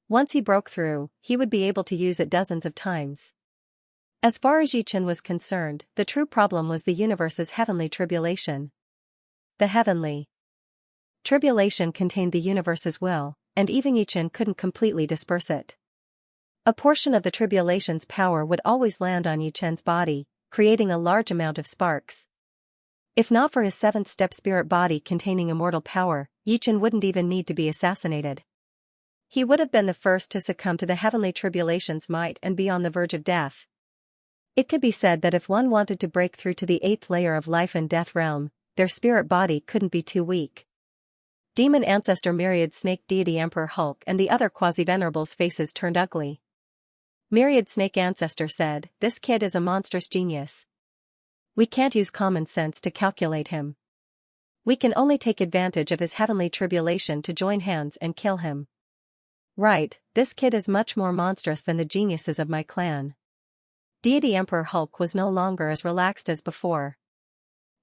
Once he broke through, he would be able to use it dozens of times. As far as Yichen was concerned, the true problem was the universe's heavenly tribulation. The heavenly tribulation contained the universe's will, and even Yichen couldn't completely disperse it. A portion of the tribulation's power would always land on Yichen's body, creating a large amount of sparks. If not for his 7th step spirit body containing immortal power, Yichen wouldn't even need to be assassinated. He would have been the first to succumb to the heavenly tribulation's might and be on the verge of death. It could be said that if one wanted to break through to the 8th layer of life and death realm, their spirit body couldn't be too weak. Demon ancestor Myriad Snake Deity Emperor Hulk and the other quasi-venerables' faces turned ugly. Myriad Snake Ancestor said, "This kid is a monstrous genius. We can't use common sense to calculate him. We can only take advantage of his heavenly tribulation to join hands and kill him. Right, this kid is much more monstrous than the geniuses of my clan." Deity Emperor Hulk was no longer as relaxed as before.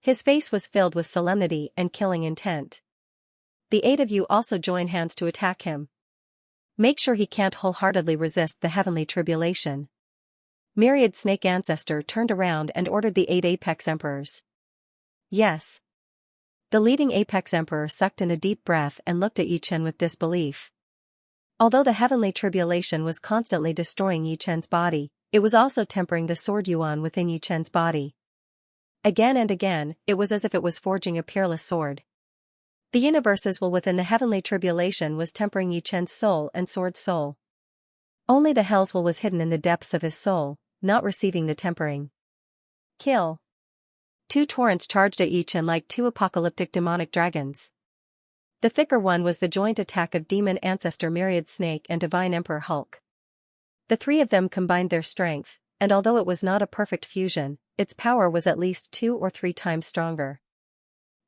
His face was filled with solemnity and killing intent. "The 8 of you also join hands to attack him. Make sure he can't wholeheartedly resist the heavenly tribulation." Myriad Snake Ancestor turned around and ordered the 8 Apex Emperors. Yes. The leading Apex Emperor sucked in a deep breath and looked at Yichen with disbelief. Although the heavenly tribulation was constantly destroying Yichen's body, it was also tempering the sword yuan within Yichen's body. Again and again, it was as if it was forging a peerless sword. The universe's will within the heavenly tribulation was tempering Yi Chen's soul and sword's soul. Only the hell's will was hidden in the depths of his soul, not receiving the tempering. Kill. Two torrents charged at Yi Chen like two apocalyptic demonic dragons. The thicker one was the joint attack of Demon Ancestor Myriad Snake and Divine Emperor Hulk. The three of them combined their strength, and although it was not a perfect fusion, its power was at least 2 or 3 times stronger.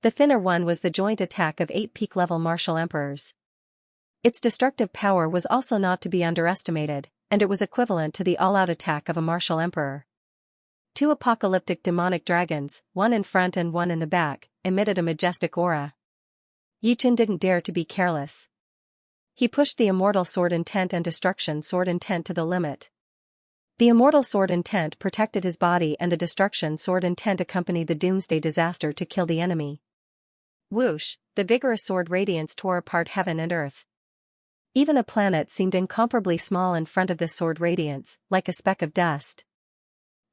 The thinner one was the joint attack of 8 peak-level martial emperors. Its destructive power was also not to be underestimated, and it was equivalent to the all-out attack of a martial emperor. Two apocalyptic demonic dragons, one in front and one in the back, emitted a majestic aura. Yi Chen didn't dare to be careless. He pushed the Immortal Sword Intent and Destruction Sword Intent to the limit. The Immortal Sword Intent protected his body and the Destruction Sword Intent accompanied the doomsday disaster to kill the enemy. Whoosh, the vigorous sword radiance tore apart heaven and earth. Even a planet seemed incomparably small in front of this sword radiance, like a speck of dust.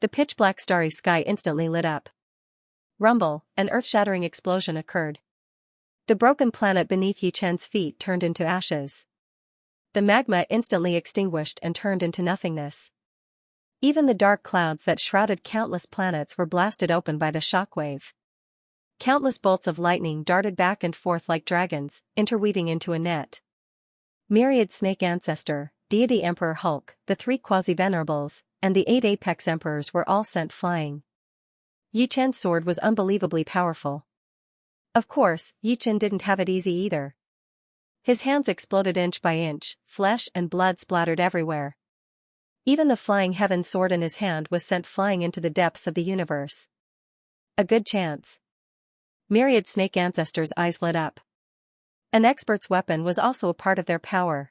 The pitch-black starry sky instantly lit up. Rumble, an earth-shattering explosion occurred. The broken planet beneath Yi Chen's feet turned into ashes. The magma instantly extinguished and turned into nothingness. Even the dark clouds that shrouded countless planets were blasted open by the shockwave. Countless bolts of lightning darted back and forth like dragons, interweaving into a net. Myriad Snake Ancestor, Deity Emperor Hulk, the 3 Quasi-Venerables, and the 8 Apex Emperors were all sent flying. Yi Chen's sword was unbelievably powerful. Of course, Yi Chen didn't have it easy either. His hands exploded inch by inch, flesh and blood splattered everywhere. Even the flying heaven sword in his hand was sent flying into the depths of the universe. A good chance. Myriad Snake Ancestors' eyes lit up. An expert's weapon was also a part of their power.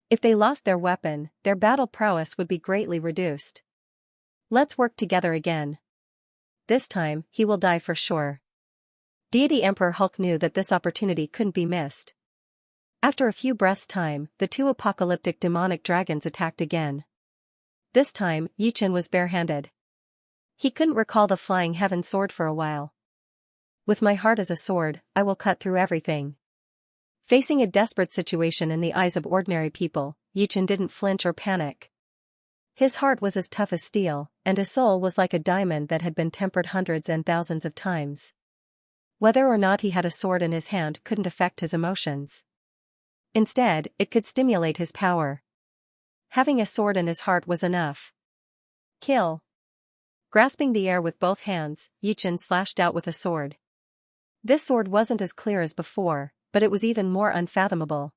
If they lost their weapon, their battle prowess would be greatly reduced. Let's work together again. This time, he will die for sure. Deity Emperor Hulk knew that this opportunity couldn't be missed. After a few breaths' time, the 2 apocalyptic demonic dragons attacked again. This time, Yi Chen was barehanded. He couldn't recall the flying heaven sword for a while. With my heart as a sword, I will cut through everything. Facing a desperate situation in the eyes of ordinary people, Yi Chen didn't flinch or panic. His heart was as tough as steel, and his soul was like a diamond that had been tempered hundreds and thousands of times. Whether or not he had a sword in his hand couldn't affect his emotions. Instead, it could stimulate his power. Having a sword in his heart was enough. Kill. Grasping the air with both hands, Yi Chen slashed out with a sword. This sword wasn't as clear as before, but it was even more unfathomable.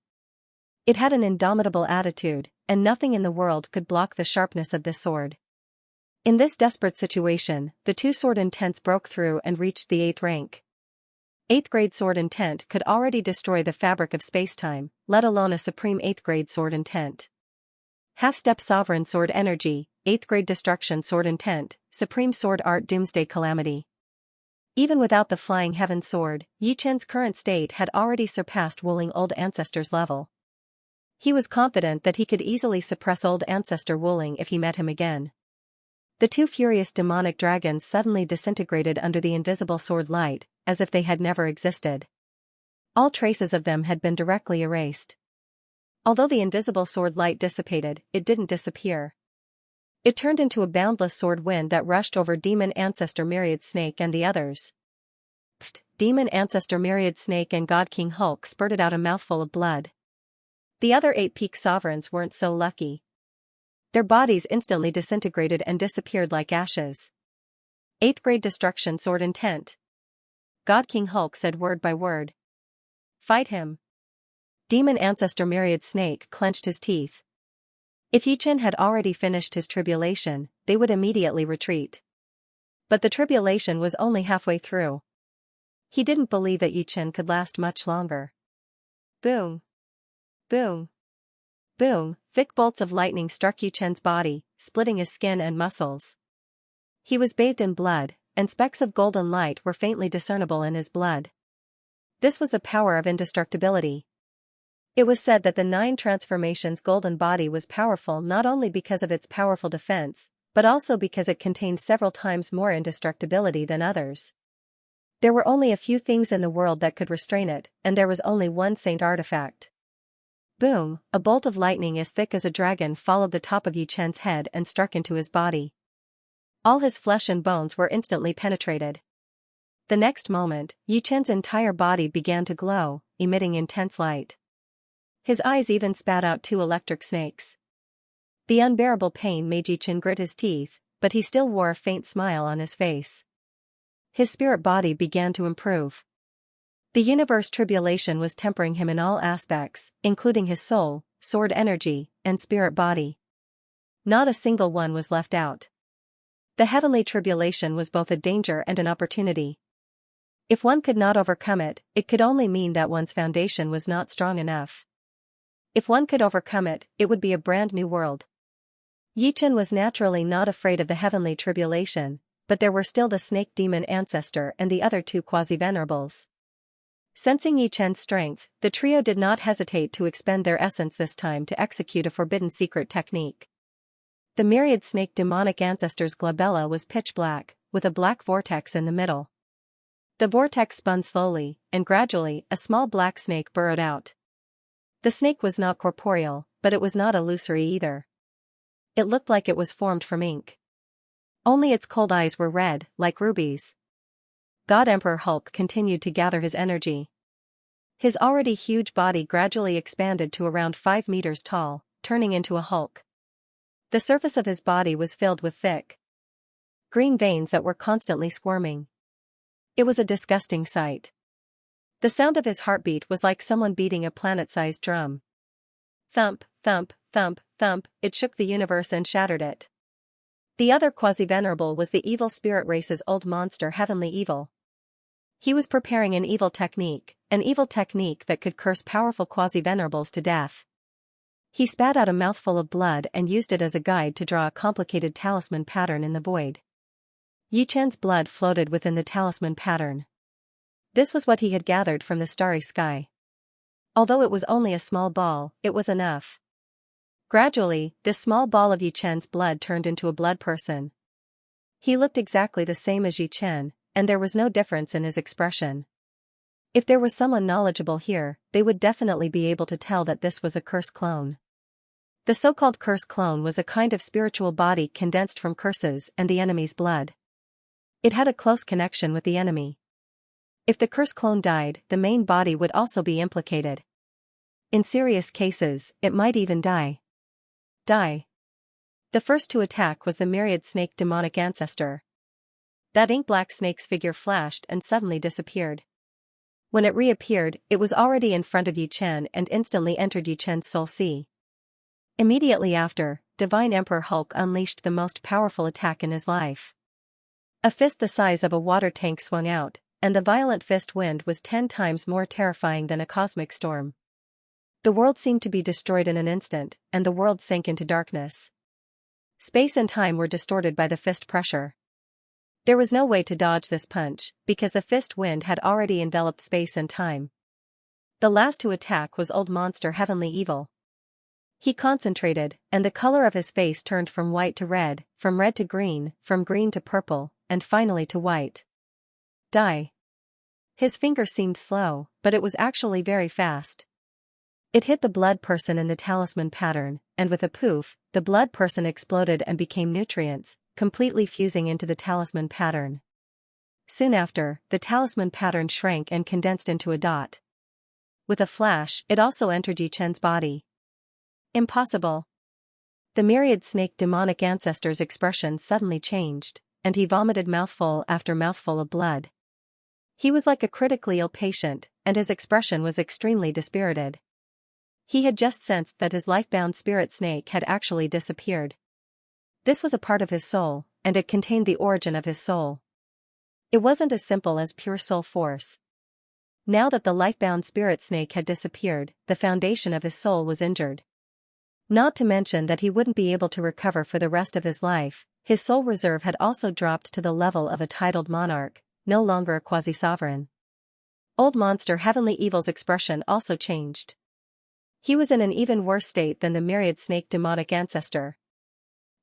It had an indomitable attitude, and nothing in the world could block the sharpness of this sword. In this desperate situation, the 2 sword intents broke through and reached the 8th rank. 8th grade sword intent could already destroy the fabric of spacetime, let alone a supreme 8th grade sword intent. Half-step sovereign sword energy, 8th grade destruction sword intent, supreme sword art doomsday calamity. Even without the flying heaven sword, Yi Chen's current state had already surpassed Wuling Old Ancestor's level. He was confident that he could easily suppress Old Ancestor Wuling if he met him again. The 2 furious demonic dragons suddenly disintegrated under the invisible sword light, as if they had never existed. All traces of them had been directly erased. Although the invisible sword light dissipated, it didn't disappear. It turned into a boundless sword wind that rushed over Demon Ancestor Myriad Snake and the others. Pfft, Demon Ancestor Myriad Snake and God King Hulk spurted out a mouthful of blood. The other 8 peak sovereigns weren't so lucky. Their bodies instantly disintegrated and disappeared like ashes. 8th grade destruction sword intent. God King Hulk said word by word. Fight him. Demon Ancestor Myriad Snake clenched his teeth. If Yi Chen had already finished his tribulation, they would immediately retreat. But the tribulation was only halfway through. He didn't believe that Yi Chen could last much longer. Boom. Boom. Boom, thick bolts of lightning struck Yi Chen's body, splitting his skin and muscles. He was bathed in blood, and specks of golden light were faintly discernible in his blood. This was the power of indestructibility. It was said that the 9 transformations golden body was powerful not only because of its powerful defense, but also because it contained several times more indestructibility than others. There were only a few things in the world that could restrain it, and there was only one saint artifact. Boom, a bolt of lightning as thick as a dragon followed the top of Yi Chen's head and struck into his body. All his flesh and bones were instantly penetrated. The next moment, Yi Chen's entire body began to glow, emitting intense light. His eyes even spat out 2 electric snakes. The unbearable pain made Yi Chen grit his teeth, but he still wore a faint smile on his face. His spirit body began to improve. The universe tribulation was tempering him in all aspects, including his soul, sword energy, and spirit body. Not a single one was left out. The heavenly tribulation was both a danger and an opportunity. If one could not overcome it, it could only mean that one's foundation was not strong enough. If one could overcome it, it would be a brand new world. Yi Chen was naturally not afraid of the heavenly tribulation, but there were still the snake demon ancestor and the other 2 quasi-venerables. Sensing Yi Chen's strength, the trio did not hesitate to expend their essence this time to execute a forbidden secret technique. The myriad snake demonic ancestor's glabella was pitch black, with a black vortex in the middle. The vortex spun slowly, and gradually a small black snake burrowed out. The snake was not corporeal, but it was not illusory either. It looked like it was formed from ink. Only its cold eyes were red, like rubies. God Emperor Hulk continued to gather his energy. His already huge body gradually expanded to around 5 meters tall, turning into a Hulk. The surface of his body was filled with thick green veins that were constantly squirming. It was a disgusting sight. The sound of his heartbeat was like someone beating a planet-sized drum. Thump, thump, thump, thump, it shook the universe and shattered it. The other quasi-venerable was the evil spirit race's old monster Heavenly Evil. He was preparing an evil technique that could curse powerful quasi-venerables to death. He spat out a mouthful of blood and used it as a guide to draw a complicated talisman pattern in the void. Yi Chen's blood floated within the talisman pattern. This was what he had gathered from the starry sky. Although it was only a small ball, it was enough. Gradually, this small ball of Yi Chen's blood turned into a blood person. He looked exactly the same as Yi Chen, and there was no difference in his expression. If there was someone knowledgeable here, they would definitely be able to tell that this was a curse clone. The so-called curse clone was a kind of spiritual body condensed from curses and the enemy's blood. It had a close connection with the enemy. If the curse clone died, the main body would also be implicated. In serious cases, it might even die. The first to attack was the myriad snake demonic ancestor. That ink-black snake's figure flashed and suddenly disappeared. When it reappeared, it was already in front of Yi Chen and instantly entered Yi Chen's soul sea. Immediately after, Divine Emperor Hulk unleashed the most powerful attack in his life. A fist the size of a water tank swung out, and the violent fist wind was 10 times more terrifying than a cosmic storm. The world seemed to be destroyed in an instant, and the world sank into darkness. Space and time were distorted by the fist pressure. There was no way to dodge this punch, because the fist wind had already enveloped space and time. The last to attack was old monster Heavenly Evil. He concentrated, and the color of his face turned from white to red, from red to green, from green to purple, and finally to white. Die. His finger seemed slow, but it was actually very fast. It hit the blood person in the talisman pattern, and with a poof, the blood person exploded and became nutrients, completely fusing into the talisman pattern. Soon after, the talisman pattern shrank and condensed into a dot. With a flash, it also entered Yi Chen's body. Impossible. The myriad snake demonic ancestor's expression suddenly changed, and he vomited mouthful after mouthful of blood. He was like a critically ill patient, and his expression was extremely dispirited. He had just sensed that his life-bound spirit snake had actually disappeared. This was a part of his soul, and it contained the origin of his soul. It wasn't as simple as pure soul force. Now that the life-bound spirit snake had disappeared, the foundation of his soul was injured. Not to mention that he wouldn't be able to recover for the rest of his life. His soul reserve had also dropped to the level of a titled monarch, no longer a quasi-sovereign. Old monster Heavenly Evil's expression also changed. He was in an even worse state than the myriad snake demonic ancestor.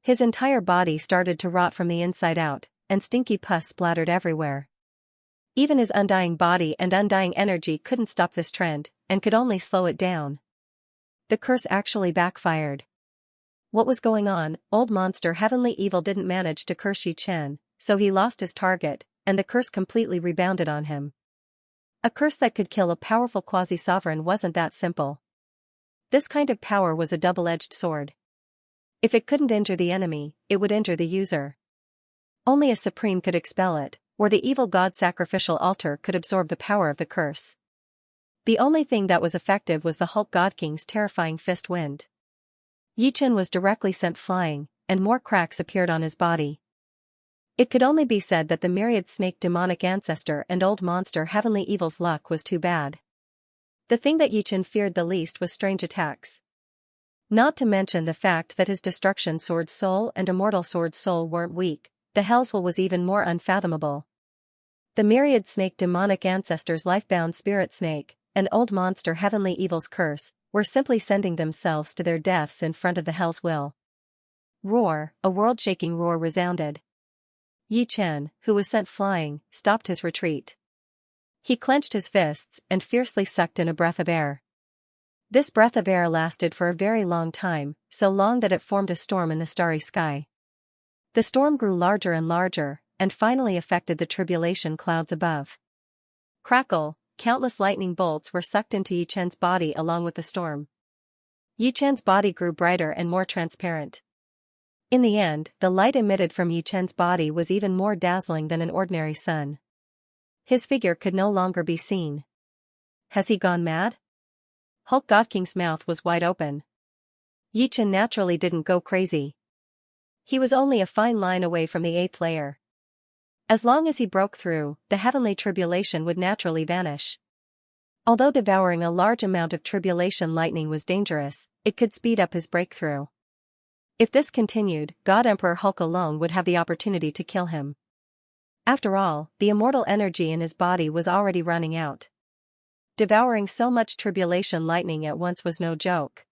His entire body started to rot from the inside out, and stinky pus splattered everywhere. Even his undying body and undying energy couldn't stop this trend, and could only slow it down. The curse actually backfired. What was going on? Old monster Heavenly Evil didn't manage to curse Xianxia, so he lost his target, and the curse completely rebounded on him. A curse that could kill a powerful quasi-sovereign wasn't that simple. This kind of power was a double-edged sword. If it couldn't injure the enemy, it would injure the user. Only a supreme could expel it, or the evil god sacrificial altar could absorb the power of the curse. The only thing that was effective was the Hulk God King's terrifying fist wind. Xianxia was directly sent flying, and more cracks appeared on his body. It could only be said that the myriad snake demonic ancestor and old monster Heavenly Evil's luck was too bad. The thing that Xianxia feared the least was strange attacks. Not to mention the fact that his destruction sword soul and immortal sword soul weren't weak, the Hell's Will was even more unfathomable. The myriad snake demonic ancestor's lifebound spirit snake, and old monster Heavenly Evil's curse, were simply sending themselves to their deaths in front of the Hell's Will. Roar, a world-shaking roar resounded. Xianxia, who was sent flying, stopped his retreat. He clenched his fists and fiercely sucked in a breath of air. This breath of air lasted for a very long time, so long that it formed a storm in the starry sky. The storm grew larger and larger, and finally affected the tribulation clouds above. Crackle, countless lightning bolts were sucked into Xianxia's body along with the storm. Xianxia's body grew brighter and more transparent. In the end, the light emitted from Xianxia's body was even more dazzling than an ordinary sun. His figure could no longer be seen. Has he gone mad? Hulk God King's mouth was wide open. Xianxia naturally didn't go crazy. He was only a fine line away from the 8th layer. As long as he broke through, the heavenly tribulation would naturally vanish. Although devouring a large amount of tribulation lightning was dangerous, it could speed up his breakthrough. If this continued, God Emperor Hulk alone would have the opportunity to kill him. After all, the immortal energy in his body was already running out. Devouring so much tribulation lightning at once was no joke.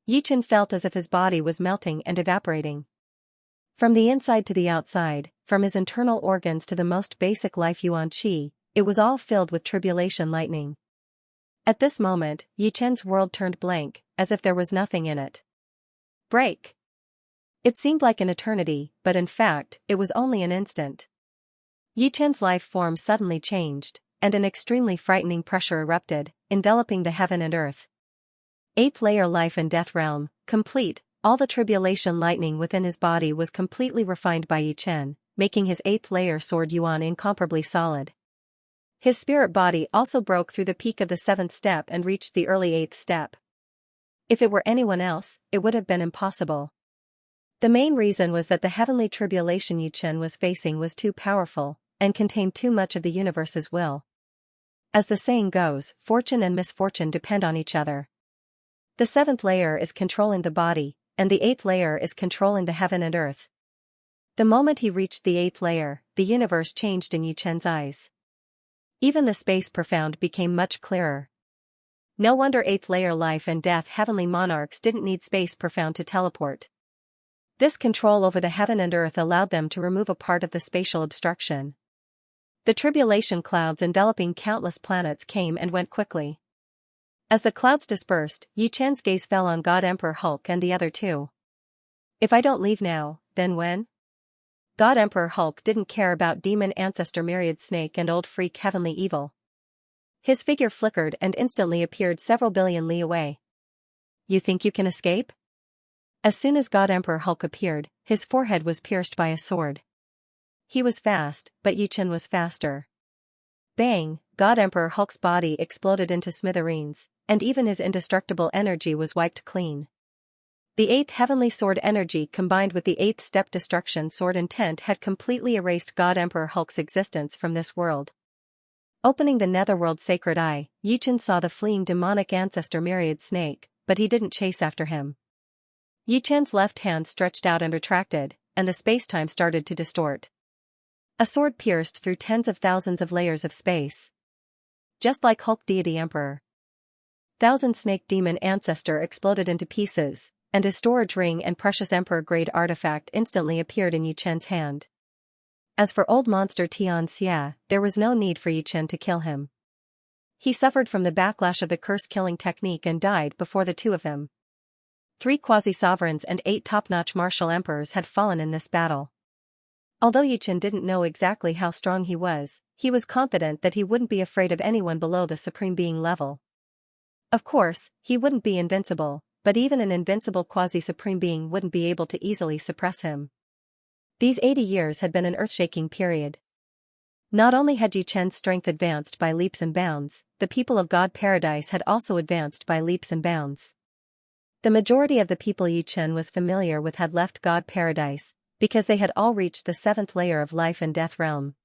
Xianxia felt as if his body was melting and evaporating. From the inside to the outside, from his internal organs to the most basic life yuan qi, it was all filled with tribulation lightning. At this moment, Xianxia's world turned blank, as if there was nothing in it. Break! It seemed like an eternity, but in fact, it was only an instant. Xianxia's life form suddenly changed, and an extremely frightening pressure erupted, enveloping the heaven and earth. 8th layer life and death realm, complete, all the tribulation lightning within his body was completely refined by Xianxia, making his 8th layer sword yuan incomparably solid. His spirit body also broke through the peak of the 7th step and reached the early 8th step. If it were anyone else, it would have been impossible. The main reason was that the heavenly tribulation Xianxia was facing was too powerful, and contained too much of the universe's will. As the saying goes, fortune and misfortune depend on each other. The 7th layer is controlling the body, and the 8th layer is controlling the heaven and earth. The moment he reached the 8th layer, the universe changed in Xianxia's eyes. Even the space profound became much clearer. No wonder 8th layer life and death heavenly monarchs didn't need space profound to teleport. This control over the heaven and earth allowed them to remove a part of the spatial obstruction. The tribulation clouds enveloping countless planets came and went quickly. As the clouds dispersed, Xianxia's gaze fell on God Emperor Hulk and the other two. If I don't leave now, then when? God Emperor Hulk didn't care about demon ancestor myriad snake and old freak Heavenly Evil. His figure flickered and instantly appeared several billion li away. You think you can escape? As soon as God Emperor Hulk appeared, his forehead was pierced by a sword. He was fast, but Xianxia was faster. Bang! God Emperor Hulk's body exploded into smithereens, and even his indestructible energy was wiped clean. The 8th heavenly sword energy combined with the 8th step destruction sword intent had completely erased God Emperor Hulk's existence from this world. Opening the netherworld sacred eye, Xianxia saw the fleeing demonic ancestor myriad snake, but he didn't chase after him. Xianxia's left hand stretched out and retracted, and the spacetime started to distort. A sword pierced through tens of thousands of layers of space. Just like Hulk Deity Emperor. Thousand Snake Demon Ancestor exploded into pieces, and his storage ring and precious emperor-grade artifact instantly appeared in Yi Chen's hand. As for old monster Xianxia, there was no need for Yi Chen to kill him. He suffered from the backlash of the curse-killing technique and died before the two of them. 3 quasi-sovereigns and 8 top-notch martial emperors had fallen in this battle. Although Yi Chen didn't know exactly how strong he was confident that he wouldn't be afraid of anyone below the supreme being level. Of course, he wouldn't be invincible, but even an invincible quasi-supreme being wouldn't be able to easily suppress him. These 80 years had been an earth-shaking period. Not only had Yi Chen's strength advanced by leaps and bounds, the people of God Paradise had also advanced by leaps and bounds. The majority of the people Yi Chen was familiar with had left God Paradise, because they had all reached the 7th layer of life and death realm.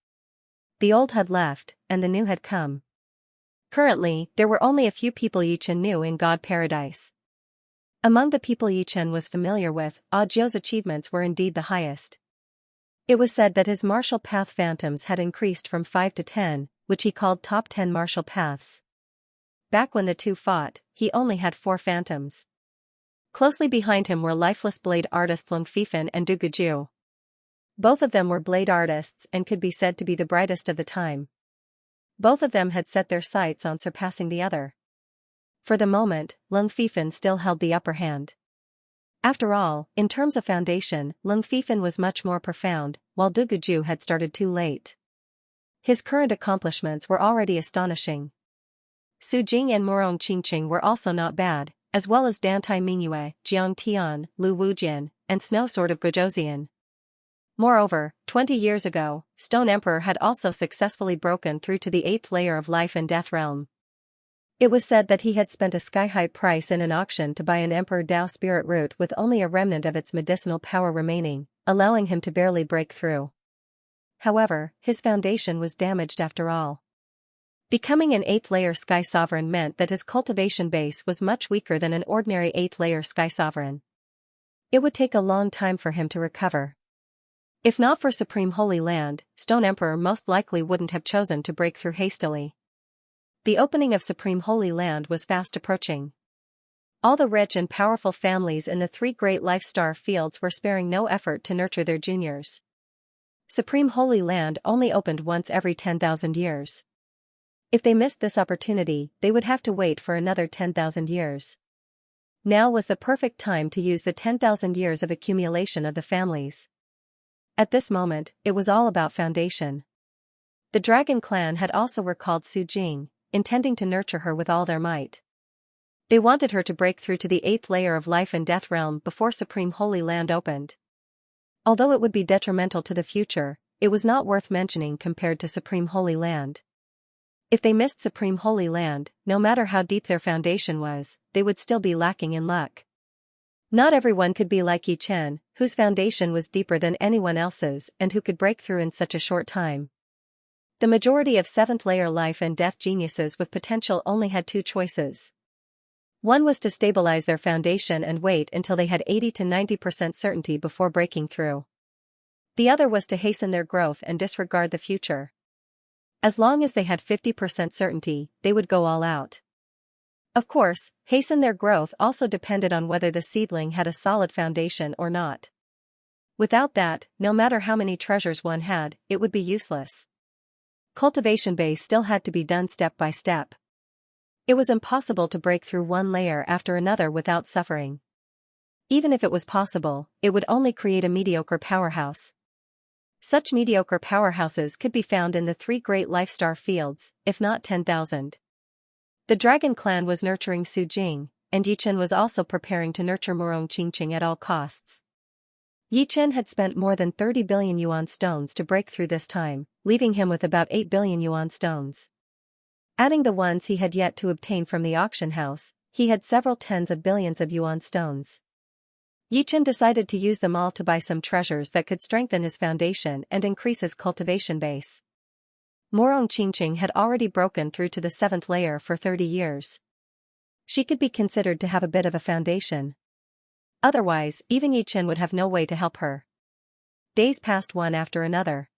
The old had left, and the new had come. Currently, there were only a few people Yi Chen knew in God Paradise. Among the people Yi Chen was familiar with, Audio's achievements were indeed the highest. It was said that his martial path phantoms had increased from 5 to 10, which he called top 10 martial paths. Back when the two fought, he only had 4 phantoms. Closely behind him were lifeless blade artists Lung Fifan and Du Guju. Both of them were blade artists and could be said to be the brightest of the time. Both of them had set their sights on surpassing the other. For the moment, Lung Fifan still held the upper hand. After all, in terms of foundation, Lung Fifan was much more profound, while Du Guju had started too late. His current accomplishments were already astonishing. Su Jing and Morong Qingqing were also not bad, as well as Dantai Mingyue, Jiang Tian, Lu Wujian, and Snow Sword of Guozhian. Moreover, 20 years ago, Stone Emperor had also successfully broken through to the 8th layer of life and death realm. It was said that he had spent a sky-high price in an auction to buy an Emperor Dao spirit root with only a remnant of its medicinal power remaining, allowing him to barely break through. However, his foundation was damaged after all. Becoming an 8th layer Sky Sovereign meant that his cultivation base was much weaker than an ordinary 8th layer Sky Sovereign. It would take a long time for him to recover. If not for Supreme Holy Land, Stone Emperor most likely wouldn't have chosen to break through hastily. The opening of Supreme Holy Land was fast approaching. All the rich and powerful families in the 3 great life star fields were sparing no effort to nurture their juniors. Supreme Holy Land only opened once every 10,000 years. If they missed this opportunity, they would have to wait for another 10,000 years. Now was the perfect time to use the 10,000 years of accumulation of the families. At this moment, it was all about foundation. The Dragon Clan had also recalled Su Jing, intending to nurture her with all their might. They wanted her to break through to the 8th layer of life and death realm before Supreme Holy Land opened. Although it would be detrimental to the future, it was not worth mentioning compared to Supreme Holy Land. If they missed Supreme Holy Land, no matter how deep their foundation was, they would still be lacking in luck. Not everyone could be like Yi Chen, whose foundation was deeper than anyone else's and who could break through in such a short time. The majority of 7th layer life and death geniuses with potential only had 2 choices. One was to stabilize their foundation and wait until they had 80 to 90% certainty before breaking through. The other was to hasten their growth and disregard the future. As long as they had 50% certainty, they would go all out. Of course, hasten their growth also depended on whether the seedling had a solid foundation or not. Without that, no matter how many treasures one had, it would be useless. Cultivation base still had to be done step by step. It was impossible to break through one layer after another without suffering. Even if it was possible, it would only create a mediocre powerhouse. Such mediocre powerhouses could be found in the 3 great life star fields, if not 10,000. The Dragon Clan was nurturing Su Jing, and Yi Chen was also preparing to nurture Morong Qingqing at all costs. Yi Chen had spent more than 30 billion yuan stones to break through this time, leaving him with about 8 billion yuan stones. Adding the ones he had yet to obtain from the auction house, he had several tens of billions of yuan stones. Yi Chen decided to use them all to buy some treasures that could strengthen his foundation and increase his cultivation base. Morong Qingqing had already broken through to the 7th layer for 30 years. She could be considered to have a bit of a foundation. Otherwise, even Yi Chen would have no way to help her. Days passed one after another.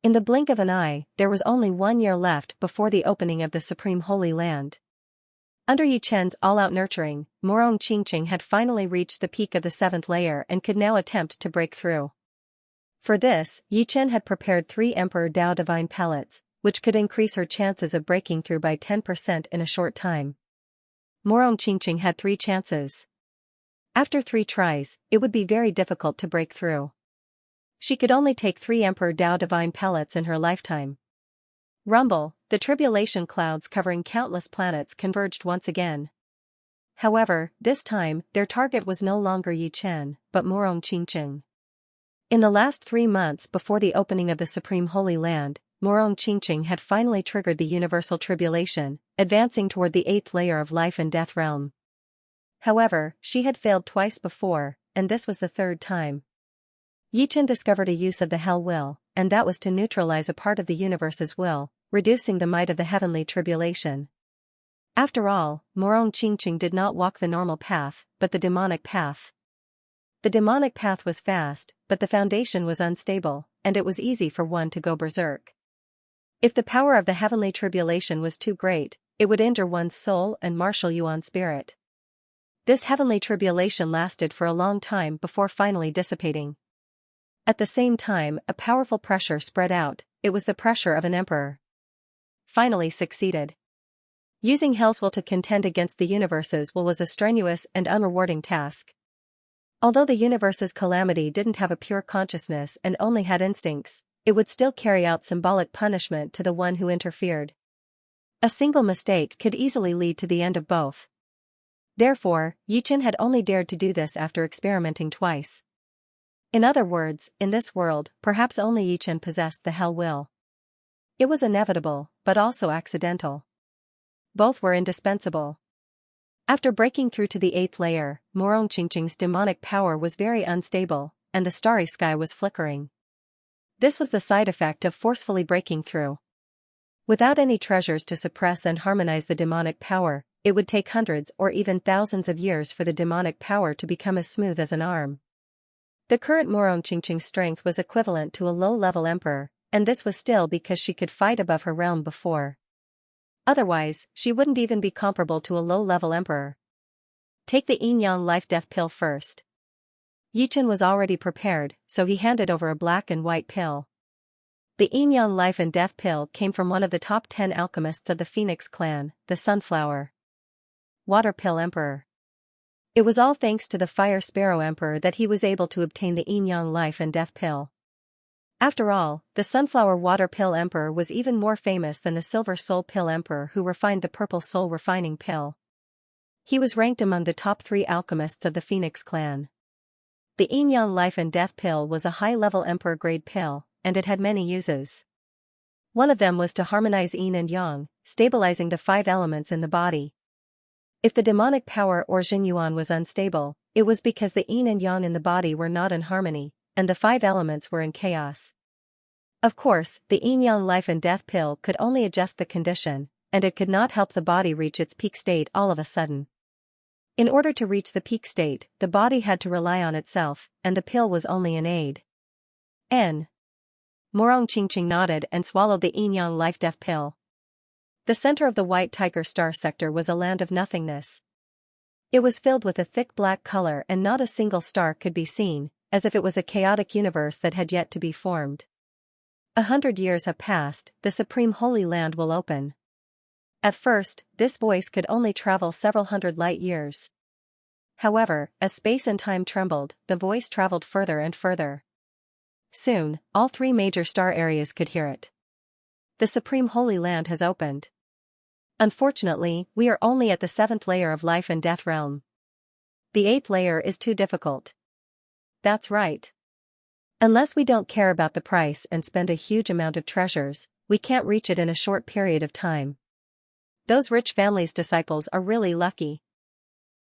In the blink of an eye, there was only 1 year left before the opening of the Supreme Holy Land. Under Yi Chen's all-out nurturing, Morong Qingqing had finally reached the peak of the 7th layer and could now attempt to break through. For this, Yi Chen had prepared 3 Emperor Dao Divine Pellets, which could increase her chances of breaking through by 10% in a short time. Morong Qingqing had 3 chances. After 3 tries, it would be very difficult to break through. She could only take 3 Emperor Dao Divine Pellets in her lifetime. Rumble, the tribulation clouds covering countless planets converged once again. However, this time, their target was no longer Yi Chen, but Morong Qingqing. In the last 3 months before the opening of the Supreme Holy Land, Morong Qingqing had finally triggered the universal tribulation, advancing toward the 8th layer of life and death realm. However, she had failed twice before, and this was the 3rd time. Yi Chen discovered a use of the Hell Will, and that was to neutralize a part of the universe's will, reducing the might of the heavenly tribulation. After all, Morong Qingqing did not walk the normal path, but the demonic path. The demonic path was fast, but the foundation was unstable, and it was easy for one to go berserk. If the power of the heavenly tribulation was too great, it would injure one's soul and martial yuan spirit. This heavenly tribulation lasted for a long time before finally dissipating. At the same time, a powerful pressure spread out. It was the pressure of an emperor. Finally succeeded. Using Hell's will to contend against the universe's will was a strenuous and unrewarding task. Although the universe's calamity didn't have a pure consciousness and only had instincts, it would still carry out symbolic punishment to the one who interfered. A single mistake could easily lead to the end of both. Therefore, Yi Chen had only dared to do this after experimenting twice. In other words, in this world, perhaps only Yi Chen possessed the Hell Will. It was inevitable, but also accidental. Both were indispensable. After breaking through to the 8th layer, Morong Qingqing's demonic power was very unstable, and the starry sky was flickering. This was the side effect of forcefully breaking through. Without any treasures to suppress and harmonize the demonic power, it would take hundreds or even thousands of years for the demonic power to become as smooth as an arm. The current Morong Qingqing's strength was equivalent to a low-level emperor, and this was still because she could fight above her realm before. Otherwise, she wouldn't even be comparable to a low-level emperor. Take the yin-yang life-death pill first. Yi Chen was already prepared, so he handed over a black and white pill. The yin-yang life and death pill came from one of the top 10 alchemists of the Phoenix clan, the Sunflower Water Pill Emperor. It was all thanks to the Fire Sparrow Emperor that he was able to obtain the yin-yang life and death pill. After all, the Sunflower Water Pill Emperor was even more famous than the Silver Soul Pill Emperor who refined the Purple Soul Refining Pill. He was ranked among the top 3 alchemists of the Phoenix clan. The yin-yang life and death pill was a high-level emperor-grade pill, and it had many uses. One of them was to harmonize yin and yang, stabilizing the 5 elements in the body. If the demonic power or Jinyuan was unstable, it was because the yin and yang in the body were not in harmony, and the 5 elements were in chaos. Of course, the yin-yang life and death pill could only adjust the condition, and it could not help the body reach its peak state all of a sudden. In order to reach the peak state, the body had to rely on itself, and the pill was only an aid. Morong Qingqing nodded and swallowed the yin-yang life-death pill. The center of the White Tiger Star sector was a land of nothingness. It was filled with a thick black color and not a single star could be seen, as if it was a chaotic universe that had yet to be formed. 100 years have passed, the Supreme Holy Land will open. At first, this voice could only travel several hundred light years. However, as space and time trembled, the voice traveled further and further. Soon, all 3 major star areas could hear it. The Supreme Holy Land has opened. Unfortunately, we are only at the 7th layer of life and death realm. The 8th layer is too difficult. That's right. Unless we don't care about the price and spend a huge amount of treasures, we can't reach it in a short period of time. Those rich families' disciples are really lucky.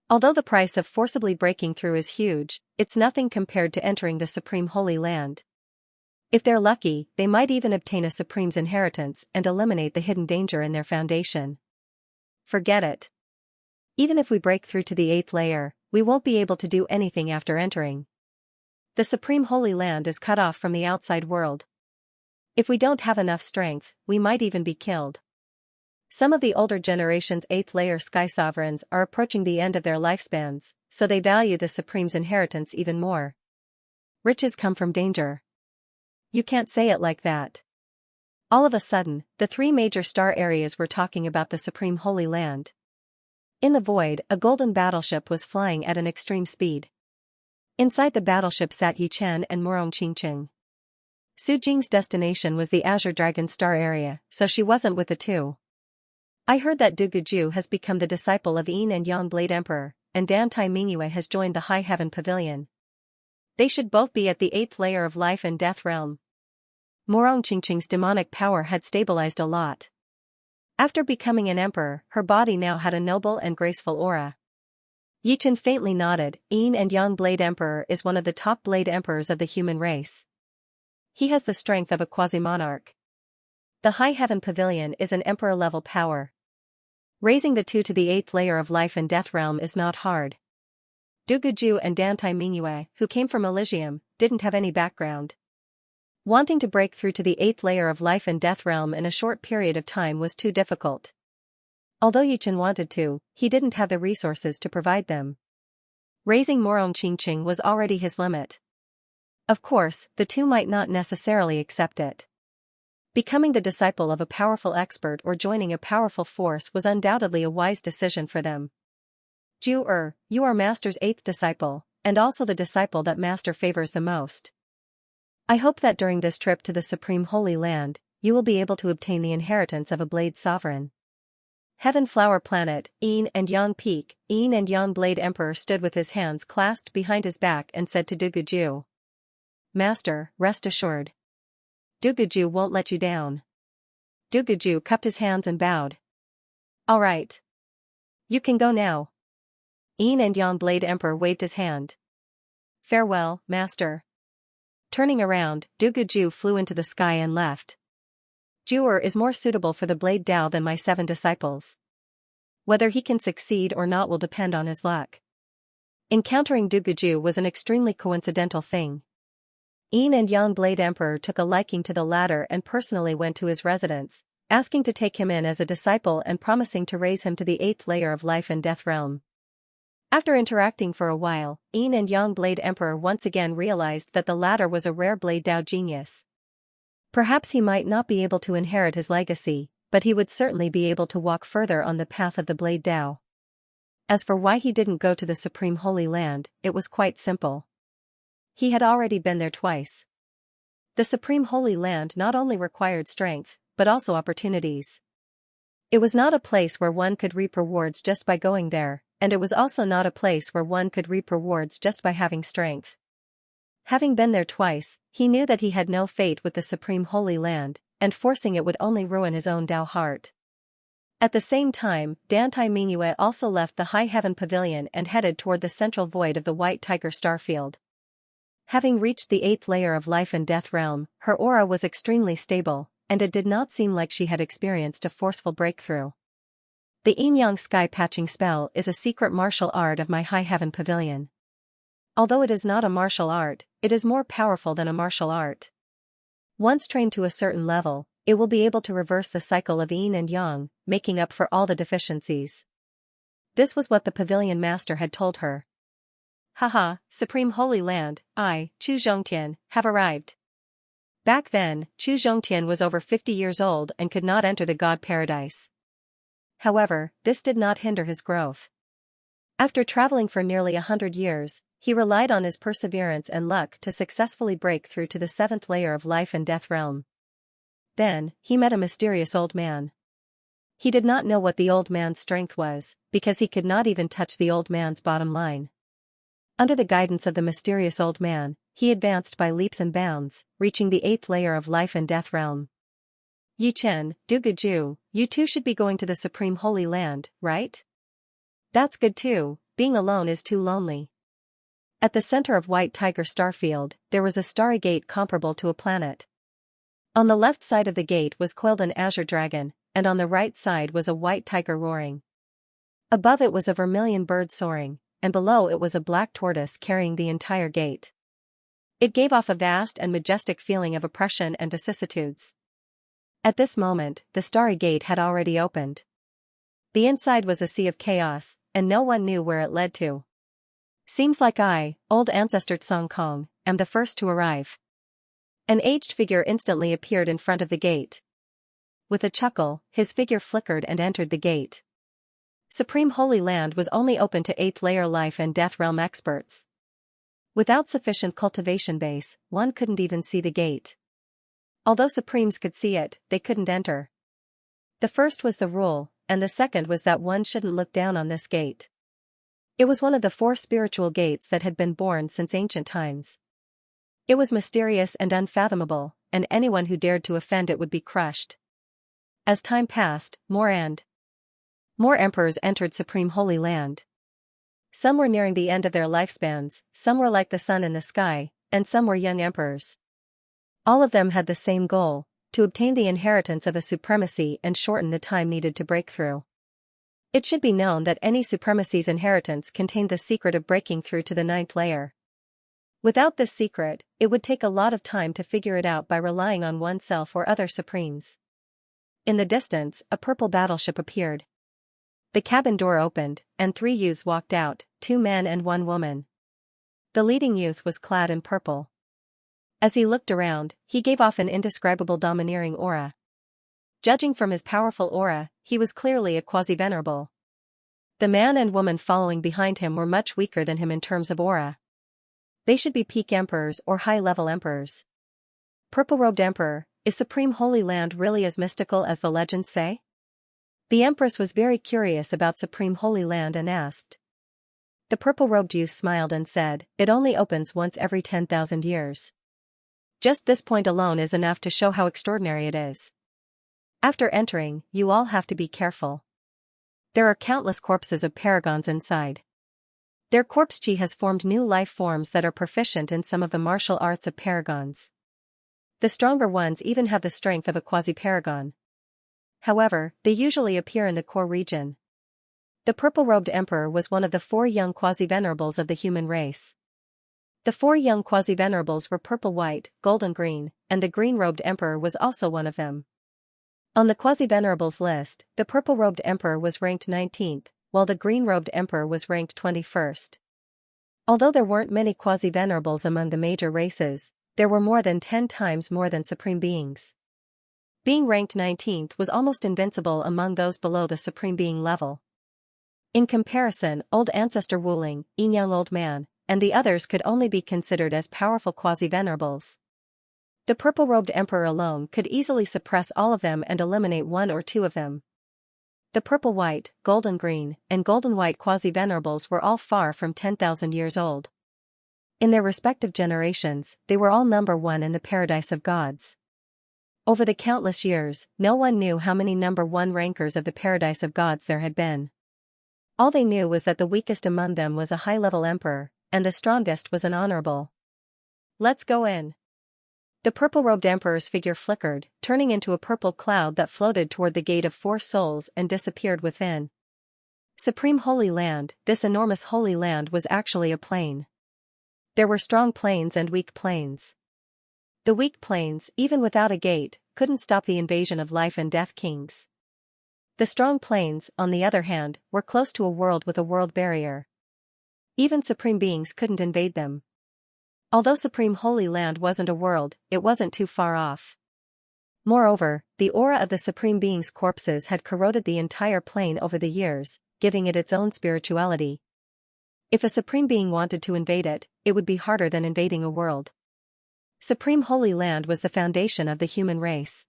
Although the price of forcibly breaking through is huge, it's nothing compared to entering the Supreme Holy Land. If they're lucky, they might even obtain a Supreme's inheritance and eliminate the hidden danger in their foundation. Forget it. Even if we break through to the 8th layer, we won't be able to do anything after entering. The Supreme Holy Land is cut off from the outside world. If we don't have enough strength, we might even be killed. Some of the older generation's 8th layer sky sovereigns are approaching the end of their lifespans, so they value the Supreme's inheritance even more. Riches come from danger. You can't say it like that. All of a sudden, the 3 major star areas were talking about the Supreme Holy Land. In the void, a golden battleship was flying at an extreme speed. Inside the battleship sat Yi Chen and Murong Qingqing. Su Jing's destination was the Azure Dragon star area, so she wasn't with the two. I heard that Du Guju has become the disciple of Yin and Yang Blade Emperor, and Dan Tai Mingyue has joined the High Heaven Pavilion. They should both be at the 8th layer of life and death realm. Murong Qingqing's demonic power had stabilized a lot. After becoming an emperor, her body now had a noble and graceful aura. Yi Chen faintly nodded. Yin and Yang Blade Emperor is one of the top blade emperors of the human race. He has the strength of a quasi-monarch. The High Heaven Pavilion is an emperor-level power. Raising the two to the 8th layer of life and death realm is not hard. Du Guju and Dan Tai Mingyue, who came from Elysium, didn't have any background. Wanting to break through to the 8th layer of life and death realm in a short period of time was too difficult. Although Yi Chen wanted to, he didn't have the resources to provide them. Raising Murong Qingqing was already his limit. Of course, the two might not necessarily accept it. Becoming the disciple of a powerful expert or joining a powerful force was undoubtedly a wise decision for them. Ju you are Master's 8th disciple, and also the disciple that Master favors the most. I hope that during this trip to the Supreme Holy Land, you will be able to obtain the inheritance of a Blade Sovereign. Heaven Flower Planet, Yin and Yang Peak. Yin and Yang Blade Emperor stood with his hands clasped behind his back and said to Du Guju, Master, rest assured. Du Guju won't let you down. Du Guju cupped his hands and bowed. All right. You can go now. Yin and Yang Blade Emperor waved his hand. Farewell, Master. Turning around, Du Guju flew into the sky and left. Ju'er is more suitable for the Blade Dao than my 7 disciples. Whether he can succeed or not will depend on his luck. Encountering Du Guju was an extremely coincidental thing. Yin and Yang Blade Emperor took a liking to the latter and personally went to his residence, asking to take him in as a disciple and promising to raise him to the 8th layer of life and death realm. After interacting for a while, Yin and Yang Blade Emperor once again realized that the latter was a rare Blade Dao genius. Perhaps he might not be able to inherit his legacy, but he would certainly be able to walk further on the path of the Blade Dao. As for why he didn't go to the Supreme Holy Land, it was quite simple. He had already been there twice. The Supreme Holy Land not only required strength, but also opportunities. It was not a place where one could reap rewards just by going there, and it was also not a place where one could reap rewards just by having strength. Having been there twice, he knew that he had no fate with the Supreme Holy Land, and forcing it would only ruin his own Dao heart. At the same time, Dan Tai Mingyue also left the High Heaven Pavilion and headed toward the central void of the White Tiger Starfield. Having reached the 8th layer of life and death realm, her aura was extremely stable, and it did not seem like she had experienced a forceful breakthrough. The Yin-Yang Sky Patching spell is a secret martial art of my High Heaven Pavilion. Although it is not a martial art, it is more powerful than a martial art. Once trained to a certain level, it will be able to reverse the cycle of Yin and Yang, making up for all the deficiencies. This was what the Pavilion Master had told her. Haha, Supreme Holy Land, I, Chu Zhongtian, have arrived. Back then, Chu Zhongtian was over 50 years old and could not enter the God Paradise. However, this did not hinder his growth. After traveling for nearly 100 years, he relied on his perseverance and luck to successfully break through to the 7th layer of life and death realm. Then, he met a mysterious old man. He did not know what the old man's strength was, because he could not even touch the old man's bottom line. Under the guidance of the mysterious old man, he advanced by leaps and bounds, reaching the 8th layer of life and death realm. Yi Chen, Du Guju, you two should be going to the Supreme Holy Land, right? That's good too, being alone is too lonely. At the center of White Tiger Starfield, there was a starry gate comparable to a planet. On the left side of the gate was coiled an azure dragon, and on the right side was a white tiger roaring. Above it was a vermilion bird soaring, and below it was a black tortoise carrying the entire gate. It gave off a vast and majestic feeling of oppression and vicissitudes. At this moment, the starry gate had already opened. The inside was a sea of chaos, and no one knew where it led to. Seems like I, old ancestor Tsong Kong, am the first to arrive. An aged figure instantly appeared in front of the gate. With a chuckle, his figure flickered and entered the gate. Supreme Holy Land was only open to 8th layer life and death realm experts. Without sufficient cultivation base, one couldn't even see the gate. Although Supremes could see it, they couldn't enter. The first was the rule, and the second was that one shouldn't look down on this gate. It was one of the 4 spiritual gates that had been born since ancient times. It was mysterious and unfathomable, and anyone who dared to offend it would be crushed. As time passed, more emperors entered Supreme Holy Land. Some were nearing the end of their lifespans, some were like the sun in the sky, and some were young emperors. All of them had the same goal, to obtain the inheritance of a supremacy and shorten the time needed to break through. It should be known that any supremacy's inheritance contained the secret of breaking through to the 9th layer. Without this secret, it would take a lot of time to figure it out by relying on oneself or other supremes. In the distance, a purple battleship appeared. The cabin door opened, and 3 youths walked out, 2 men and 1 woman. The leading youth was clad in purple. As he looked around, he gave off an indescribable domineering aura. Judging from his powerful aura, he was clearly a quasi-venerable. The man and woman following behind him were much weaker than him in terms of aura. They should be peak emperors or high-level emperors. Purple-robed emperor, is Supreme Holy Land really as mystical as the legends say? The Empress was very curious about Supreme Holy Land and asked. The purple-robed youth smiled and said, "It only opens once every 10,000 years. Just this point alone is enough to show how extraordinary it is. After entering, you all have to be careful. There are countless corpses of paragons inside. Their corpse chi has formed new life forms that are proficient in some of the martial arts of paragons. The stronger ones even have the strength of a quasi-paragon. However, they usually appear in the core region." The purple-robed emperor was one of the 4 young quasi-venerables of the human race. The 4 young quasi-venerables were purple-white, golden-green, and the green-robed emperor was also one of them. On the quasi-venerables list, the purple-robed emperor was ranked 19th, while the green-robed emperor was ranked 21st. Although there weren't many quasi-venerables among the major races, there were more than 10 times more than supreme beings. Being ranked 19th was almost invincible among those below the supreme being level. In comparison, old ancestor Wuling, Yinyang old man, and the others could only be considered as powerful quasi-venerables. The purple-robed emperor alone could easily suppress all of them and eliminate 1 or 2 of them. The purple-white, golden-green, and golden-white quasi-venerables were all far from 10,000 years old. In their respective generations, they were all number 1 in the paradise of gods. Over the countless years, no one knew how many number 1 rankers of the paradise of gods there had been. All they knew was that the weakest among them was a high-level emperor, and the strongest was an honorable. "Let's go in." The purple-robed emperor's figure flickered, turning into a purple cloud that floated toward the gate of 4 souls and disappeared within. Supreme Holy Land, this enormous holy land was actually a plane. There were strong planes and weak planes. The weak planes, even without a gate, couldn't stop the invasion of life and death kings. The strong planes, on the other hand, were close to a world with a world barrier. Even supreme beings couldn't invade them. Although Supreme Holy Land wasn't a world, it wasn't too far off. Moreover, the aura of the supreme beings' corpses had corroded the entire plane over the years, giving it its own spirituality. If a supreme being wanted to invade it, it would be harder than invading a world. Supreme Holy Land was the foundation of the human race.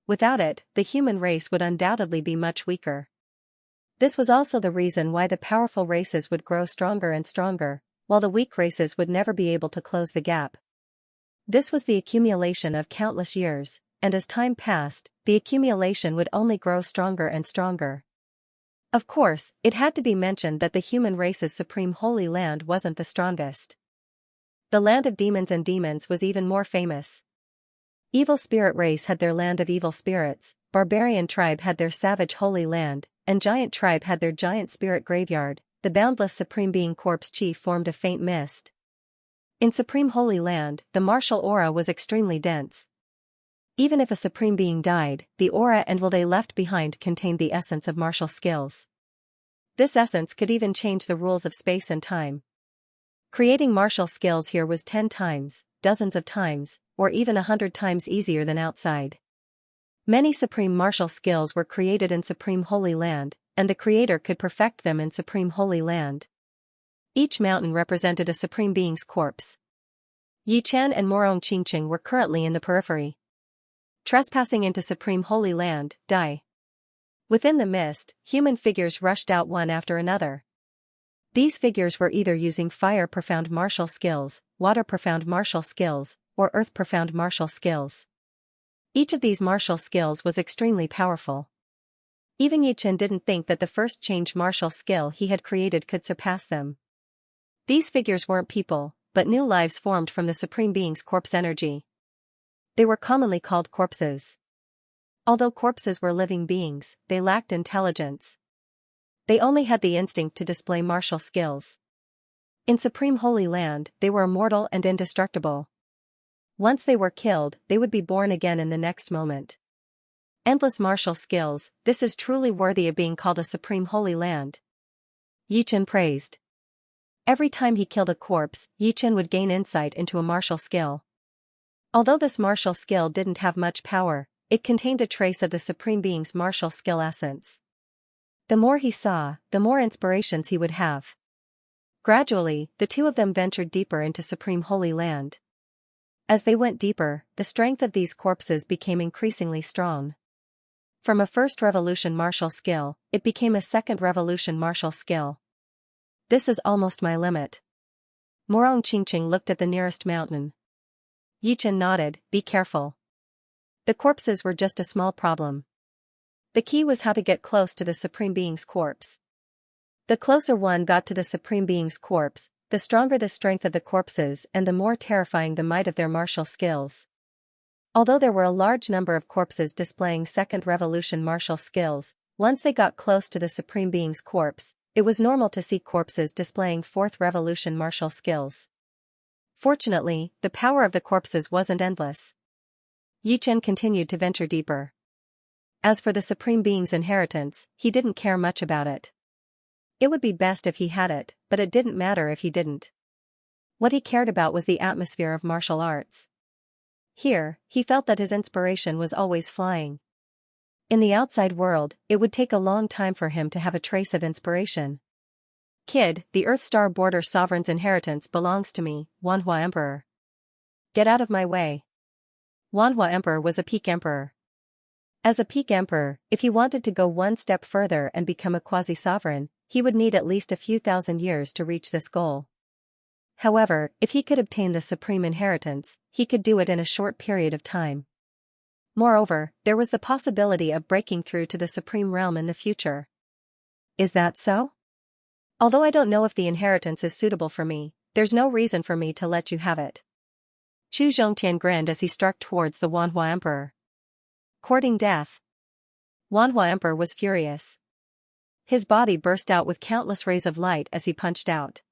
Without it, the human race would undoubtedly be much weaker. This was also the reason why the powerful races would grow stronger and stronger, while the weak races would never be able to close the gap. This was the accumulation of countless years, and as time passed, the accumulation would only grow stronger and stronger. Of course, it had to be mentioned that the human race's supreme holy land wasn't the strongest. The land of demons and demons was even more famous. Evil spirit race had their land of evil spirits, barbarian tribe had their savage holy land, and giant tribe had their giant spirit graveyard. The boundless supreme being corpse chi formed a faint mist. In Supreme Holy Land, the martial aura was extremely dense. Even if a supreme being died, the aura and will they left behind contained the essence of martial skills. This essence could even change the rules of space and time. Creating martial skills here was 10 times, dozens of times, or even 100 times easier than outside. Many supreme martial skills were created in Supreme Holy Land, and the creator could perfect them in Supreme Holy Land. Each mountain represented a supreme being's corpse. Yichen and Morong Qingqing were currently in the periphery. Trespassing into Supreme Holy Land, die. Within the mist, human figures rushed out one after another. These figures were either using fire profound martial skills, water profound martial skills, or earth profound martial skills. Each of these martial skills was extremely powerful. Even Yichen didn't think that the first change martial skill he had created could surpass them. These figures weren't people, but new lives formed from the Supreme Being's corpse energy. They were commonly called corpses. Although corpses were living beings, they lacked intelligence. They only had the instinct to display martial skills. In Supreme Holy Land, they were immortal and indestructible. Once they were killed, they would be born again in the next moment. Endless martial skills, this is truly worthy of being called a Supreme Holy Land. Yichen praised. Every time he killed a corpse, Yichen would gain insight into a martial skill. Although this martial skill didn't have much power, it contained a trace of the Supreme Being's martial skill essence. The more he saw, the more inspirations he would have. Gradually, the two of them ventured deeper into Supreme Holy Land. As they went deeper, the strength of these corpses became increasingly strong. From a first revolution martial skill, it became a second revolution martial skill. This is almost my limit. Morong Qingqing looked at the nearest mountain. Yichen nodded, be careful. The corpses were just a small problem. The key was how to get close to the Supreme Being's corpse. The closer one got to the Supreme Being's corpse, the stronger the strength of the corpses and the more terrifying the might of their martial skills. Although there were a large number of corpses displaying second revolution martial skills, once they got close to the Supreme Being's corpse, it was normal to see corpses displaying fourth revolution martial skills. Fortunately, the power of the corpses wasn't endless. Yichen continued to venture deeper. As for the Supreme Being's inheritance, he didn't care much about it. It would be best if he had it, but it didn't matter if he didn't. What he cared about was the atmosphere of martial arts. Here, he felt that his inspiration was always flying. In the outside world, it would take a long time for him to have a trace of inspiration. Kid, the Earth Star Border Sovereign's inheritance belongs to me, Wanhua Emperor. Get out of my way. Wanhua Emperor was a peak emperor. As a peak emperor, if he wanted to go one step further and become a quasi-sovereign, he would need at least a few thousand years to reach this goal. However, if he could obtain the supreme inheritance, he could do it in a short period of time. Moreover, there was the possibility of breaking through to the supreme realm in the future. Is that so? Although I don't know if the inheritance is suitable for me, there's no reason for me to let you have it. Chu Zhongtian grinned as he struck towards the Wanhua Emperor. Courting death. Wanhua Emperor was furious. His body burst out with countless rays of light as he punched out.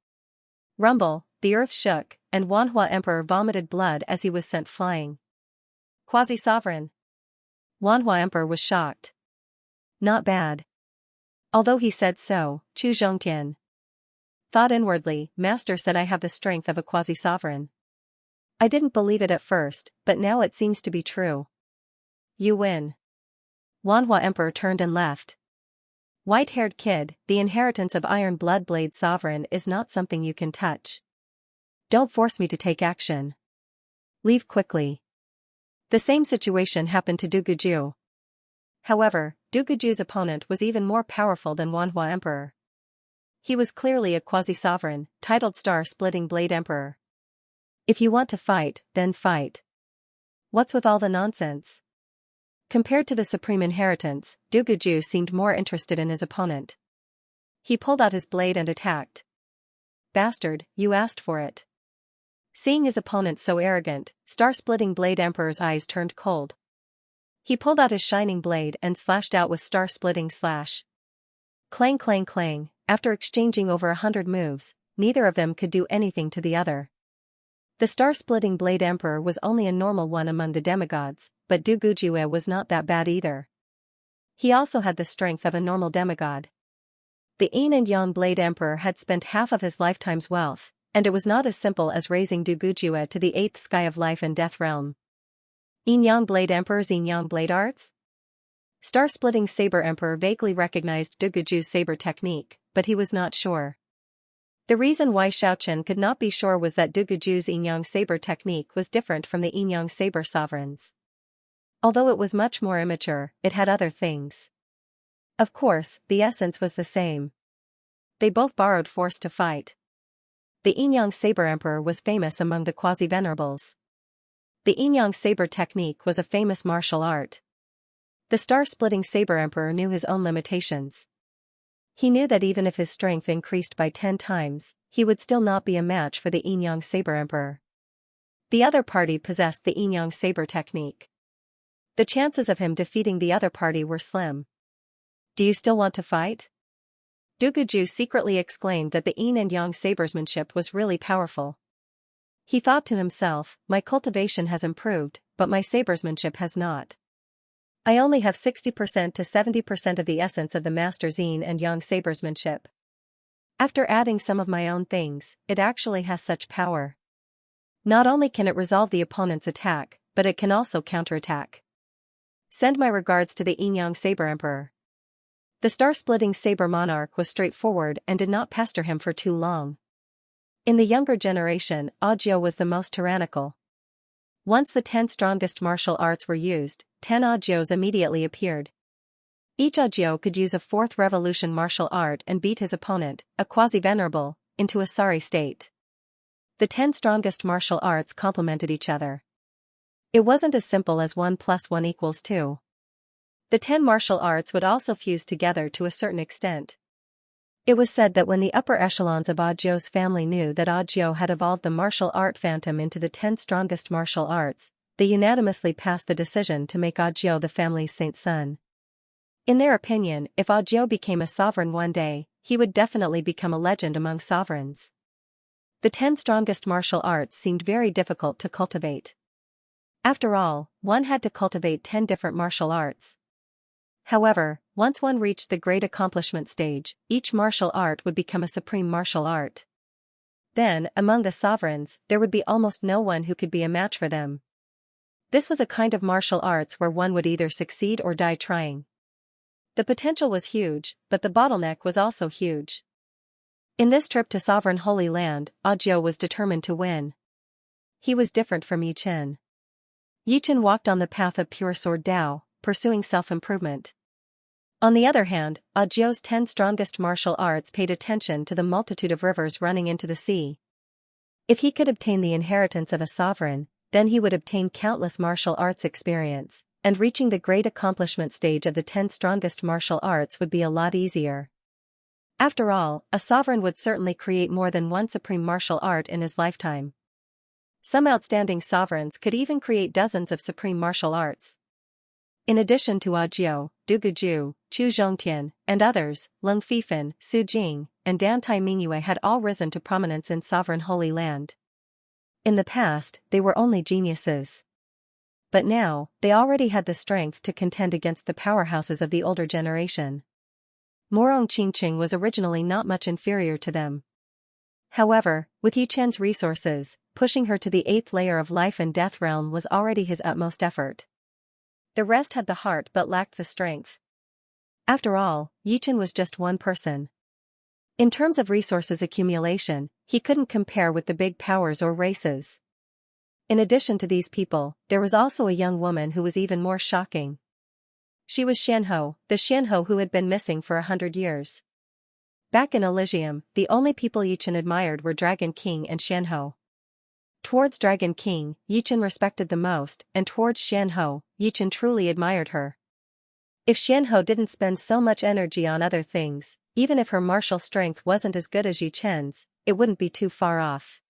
Rumble, the earth shook, and Wanhua Emperor vomited blood as he was sent flying. Quasi-sovereign. Wanhua Emperor was shocked. Not bad. Although he said so, Chu Zhongtian thought inwardly, Master said I have the strength of a quasi-sovereign. I didn't believe it at first, but now it seems to be true. You win. Wanhua Emperor turned and left. White-haired kid, the inheritance of Iron Blood Blade Sovereign is not something you can touch. Don't force me to take action. Leave quickly. The same situation happened to Duguju. However, Duguju's opponent was even more powerful than Wanhua Emperor. He was clearly a quasi-sovereign, titled Star-Splitting Blade Emperor. If you want to fight, then fight. What's with all the nonsense? Compared to the supreme inheritance, Duguju seemed more interested in his opponent. He pulled out his blade and attacked. Bastard, you asked for it. Seeing his opponent so arrogant, Star-Splitting Blade Emperor's eyes turned cold. He pulled out his shining blade and slashed out with Star-Splitting Slash. Clang clang clang, after exchanging over 100 moves, neither of them could do anything to the other. The star-splitting Blade Emperor was only a normal one among the demigods, but Du Gujiue was not that bad either. He also had the strength of a normal demigod. The Yin and Yang Blade Emperor had spent half of his lifetime's wealth, and it was not as simple as raising Du Gujiue to the 8th sky of life and death realm. Yin Yang Blade Emperor's Yin Yang Blade Arts? Star-splitting Saber Emperor vaguely recognized Du Gujue's saber technique, but he was not sure. The reason why Xiaochen could not be sure was that Du Gujue's Yin Yang saber technique was different from the Yin Yang saber sovereigns. Although it was much more immature, it had other things. Of course, the essence was the same. They both borrowed force to fight. The Yin Yang Saber Emperor was famous among the quasi-venerables. The Yin Yang saber technique was a famous martial art. The star-splitting Saber Emperor knew his own limitations. He knew that even if his strength increased by 10 times, he would still not be a match for the Yin Yang Saber Emperor. The other party possessed the Yin Yang saber technique. The chances of him defeating the other party were slim. Do you still want to fight? Du Gujue secretly exclaimed that the Yin and Yang sabersmanship was really powerful. He thought to himself, my cultivation has improved, but my sabersmanship has not. I only have 60% to 70% of the essence of the master's Yin and Yang sabersmanship. After adding some of my own things, it actually has such power. Not only can it resolve the opponent's attack, but it can also counterattack. Send my regards to the Yin Yang Saber Emperor. The star-splitting Saber Monarch was straightforward and did not pester him for too long. In the younger generation, Audiobook was the most tyrannical. Once the 10 strongest martial arts were used, 10 Audios immediately appeared. Each Audio could use a 4th revolution martial art and beat his opponent, a quasi-venerable, into a sorry state. The 10 strongest martial arts complemented each other. It wasn't as simple as 1 + 1 = 2. The 10 martial arts would also fuse together to a certain extent. It was said that when the upper echelons of Audio's family knew that Audio had evolved the martial art phantom into the 10 strongest martial arts, they unanimously passed the decision to make Audio the family's saint son. In their opinion, if Audio became a sovereign one day, he would definitely become a legend among sovereigns. The 10 strongest martial arts seemed very difficult to cultivate. After all, one had to cultivate 10 different martial arts. However, once one reached the great accomplishment stage, each martial art would become a supreme martial art. Then, among the sovereigns, there would be almost no one who could be a match for them. This was a kind of martial arts where one would either succeed or die trying. The potential was huge, but the bottleneck was also huge. In this trip to Sovereign Holy Land, Audiobook was determined to win. He was different from Yi Chen. Yi Chen walked on the path of pure sword Dao, pursuing self-improvement. On the other hand, Audio's 10 strongest martial arts paid attention to the multitude of rivers running into the sea. If he could obtain the inheritance of a sovereign, then he would obtain countless martial arts experience, and reaching the great accomplishment stage of the 10 strongest martial arts would be a lot easier. After all, a sovereign would certainly create more than one supreme martial art in his lifetime. Some outstanding sovereigns could even create dozens of supreme martial arts. In addition to Audiobook, Du Gujue, Chu Zhongtian, and others, Leng Fifan, Su Jing, and Dan Tai Mingyue had all risen to prominence in Sovereign Holy Land. In the past, they were only geniuses. But now, they already had the strength to contend against the powerhouses of the older generation. Morong Qingqing was originally not much inferior to them. However, with Yi Chen's resources, pushing her to the 8th layer of life and death realm was already his utmost effort. The rest had the heart but lacked the strength. After all, Yi Chen was just one person. In terms of resources accumulation, he couldn't compare with the big powers or races. In addition to these people, there was also a young woman who was even more shocking. She was Xianho, the Xianho who had been missing for 100 years. Back in Elysium, the only people Yi Chen admired were Dragon King and Xianho. Towards Dragon King, Yi Chen respected the most, and towards Xianho, Yi Chen truly admired her. If Xianho didn't spend so much energy on other things, even if her martial strength wasn't as good as Yi Chen's, it wouldn't be too far off.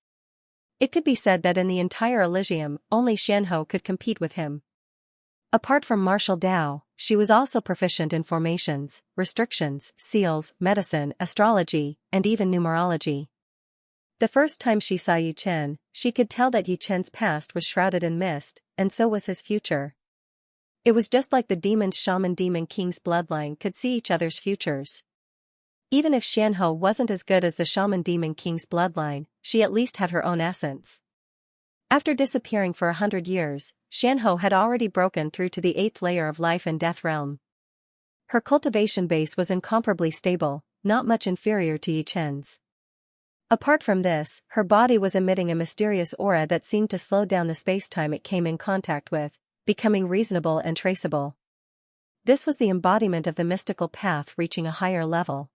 It could be said that in the entire Elysium, only Xianho could compete with him. Apart from martial Dao, she was also proficient in formations, restrictions, seals, medicine, astrology, and even numerology. The first time she saw Yi Chen, she could tell that Yi Chen's past was shrouded in mist, and so was his future. It was just like the demon shaman demon king's bloodline could see each other's futures. Even if Xianhou wasn't as good as the shaman demon king's bloodline, she at least had her own essence. After disappearing for 100 years, Xianhou had already broken through to the 8th layer of life and death realm. Her cultivation base was incomparably stable, not much inferior to Yi Chen's. Apart from this, her body was emitting a mysterious aura that seemed to slow down the space-time it came in contact with, becoming reasonable and traceable. This was the embodiment of the mystical path reaching a higher level.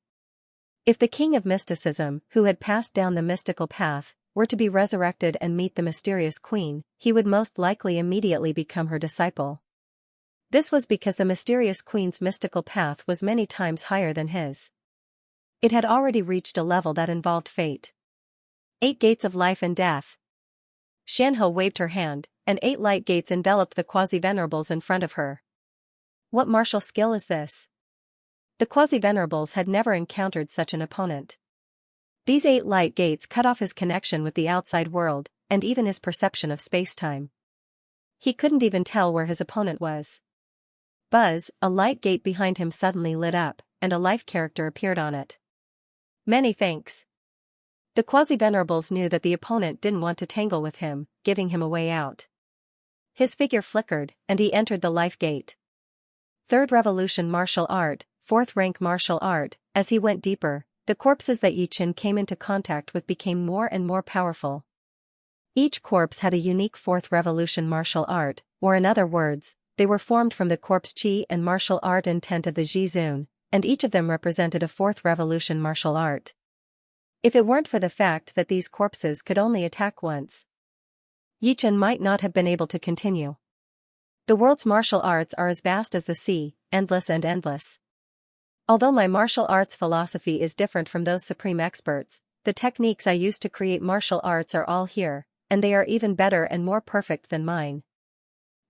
If the king of mysticism, who had passed down the mystical path, were to be resurrected and meet the mysterious queen, he would most likely immediately become her disciple. This was because the mysterious queen's mystical path was many times higher than his. It had already reached a level that involved fate. 8 gates of life and death. Xianhou waved her hand, and 8 light gates enveloped the quasi-venerables in front of her. What martial skill is this? The quasi-venerables had never encountered such an opponent. These 8 light gates cut off his connection with the outside world, and even his perception of space-time. He couldn't even tell where his opponent was. Buzz, a light gate behind him suddenly lit up, and a life character appeared on it. Many thanks. The quasi-venerables knew that the opponent didn't want to tangle with him, giving him a way out. His figure flickered, and he entered the life gate. 3rd Revolution Martial Art, 4th Rank Martial Art. As he went deeper, the corpses that Yi Chen came into contact with became more and more powerful. Each corpse had a unique 4th Revolution Martial Art, or in other words, they were formed from the corpse Qi and martial art intent of the Zhizun, and each of them represented a 4th Revolution Martial Art. If it weren't for the fact that these corpses could only attack once, Yi Chen might not have been able to continue. The world's martial arts are as vast as the sea, endless and endless. Although my martial arts philosophy is different from those supreme experts, the techniques I use to create martial arts are all here, and they are even better and more perfect than mine.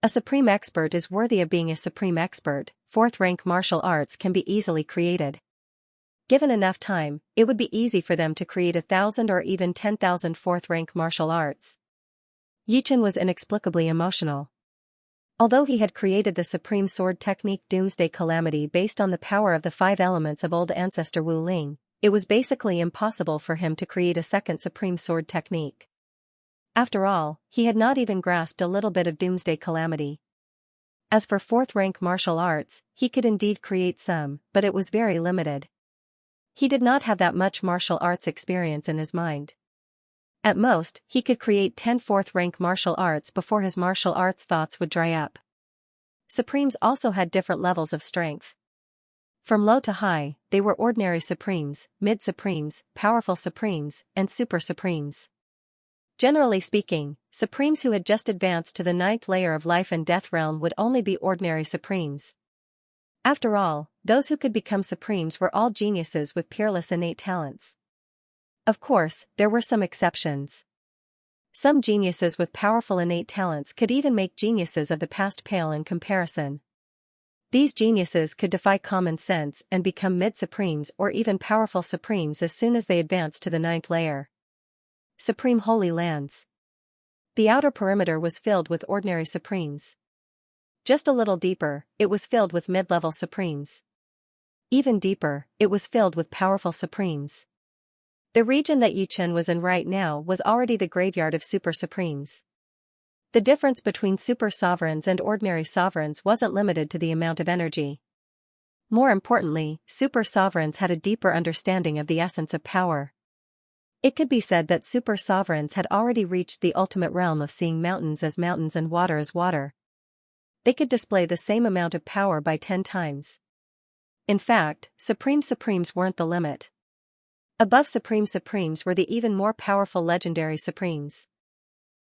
A supreme expert is worthy of being a supreme expert. 4th rank martial arts can be easily created. Given enough time, it would be easy for them to create 1,000 or even 10,000 4th rank martial arts. Yi Chen was inexplicably emotional. Although he had created the supreme sword technique Doomsday Calamity based on the power of the 5 elements of old ancestor Wu Ling, it was basically impossible for him to create a second supreme sword technique. After all, he had not even grasped a little bit of Doomsday Calamity. As for 4th rank martial arts, he could indeed create some, but it was very limited. He did not have that much martial arts experience in his mind. At most, he could create 10 4th rank martial arts before his martial arts thoughts would dry up. Supremes also had different levels of strength. From low to high, they were ordinary Supremes, mid-Supremes, powerful Supremes, and super Supremes. Generally speaking, Supremes who had just advanced to the 9th layer of life and death realm would only be ordinary Supremes. After all, those who could become Supremes were all geniuses with peerless innate talents. Of course, there were some exceptions. Some geniuses with powerful innate talents could even make geniuses of the past pale in comparison. These geniuses could defy common sense and become mid-Supremes or even powerful Supremes as soon as they advanced to the 9th layer. Supreme Holy Lands. The outer perimeter was filled with ordinary Supremes. Just a little deeper, it was filled with mid-level Supremes. Even deeper, it was filled with powerful Supremes. The region that Yi Chen was in right now was already the graveyard of super Supremes. The difference between super sovereigns and ordinary sovereigns wasn't limited to the amount of energy. More importantly, super sovereigns had a deeper understanding of the essence of power. It could be said that super sovereigns had already reached the ultimate realm of seeing mountains as mountains and water as water. They could display the same amount of power by 10 times. In fact, Supreme Supremes weren't the limit. Above Supreme Supremes were the even more powerful Legendary Supremes.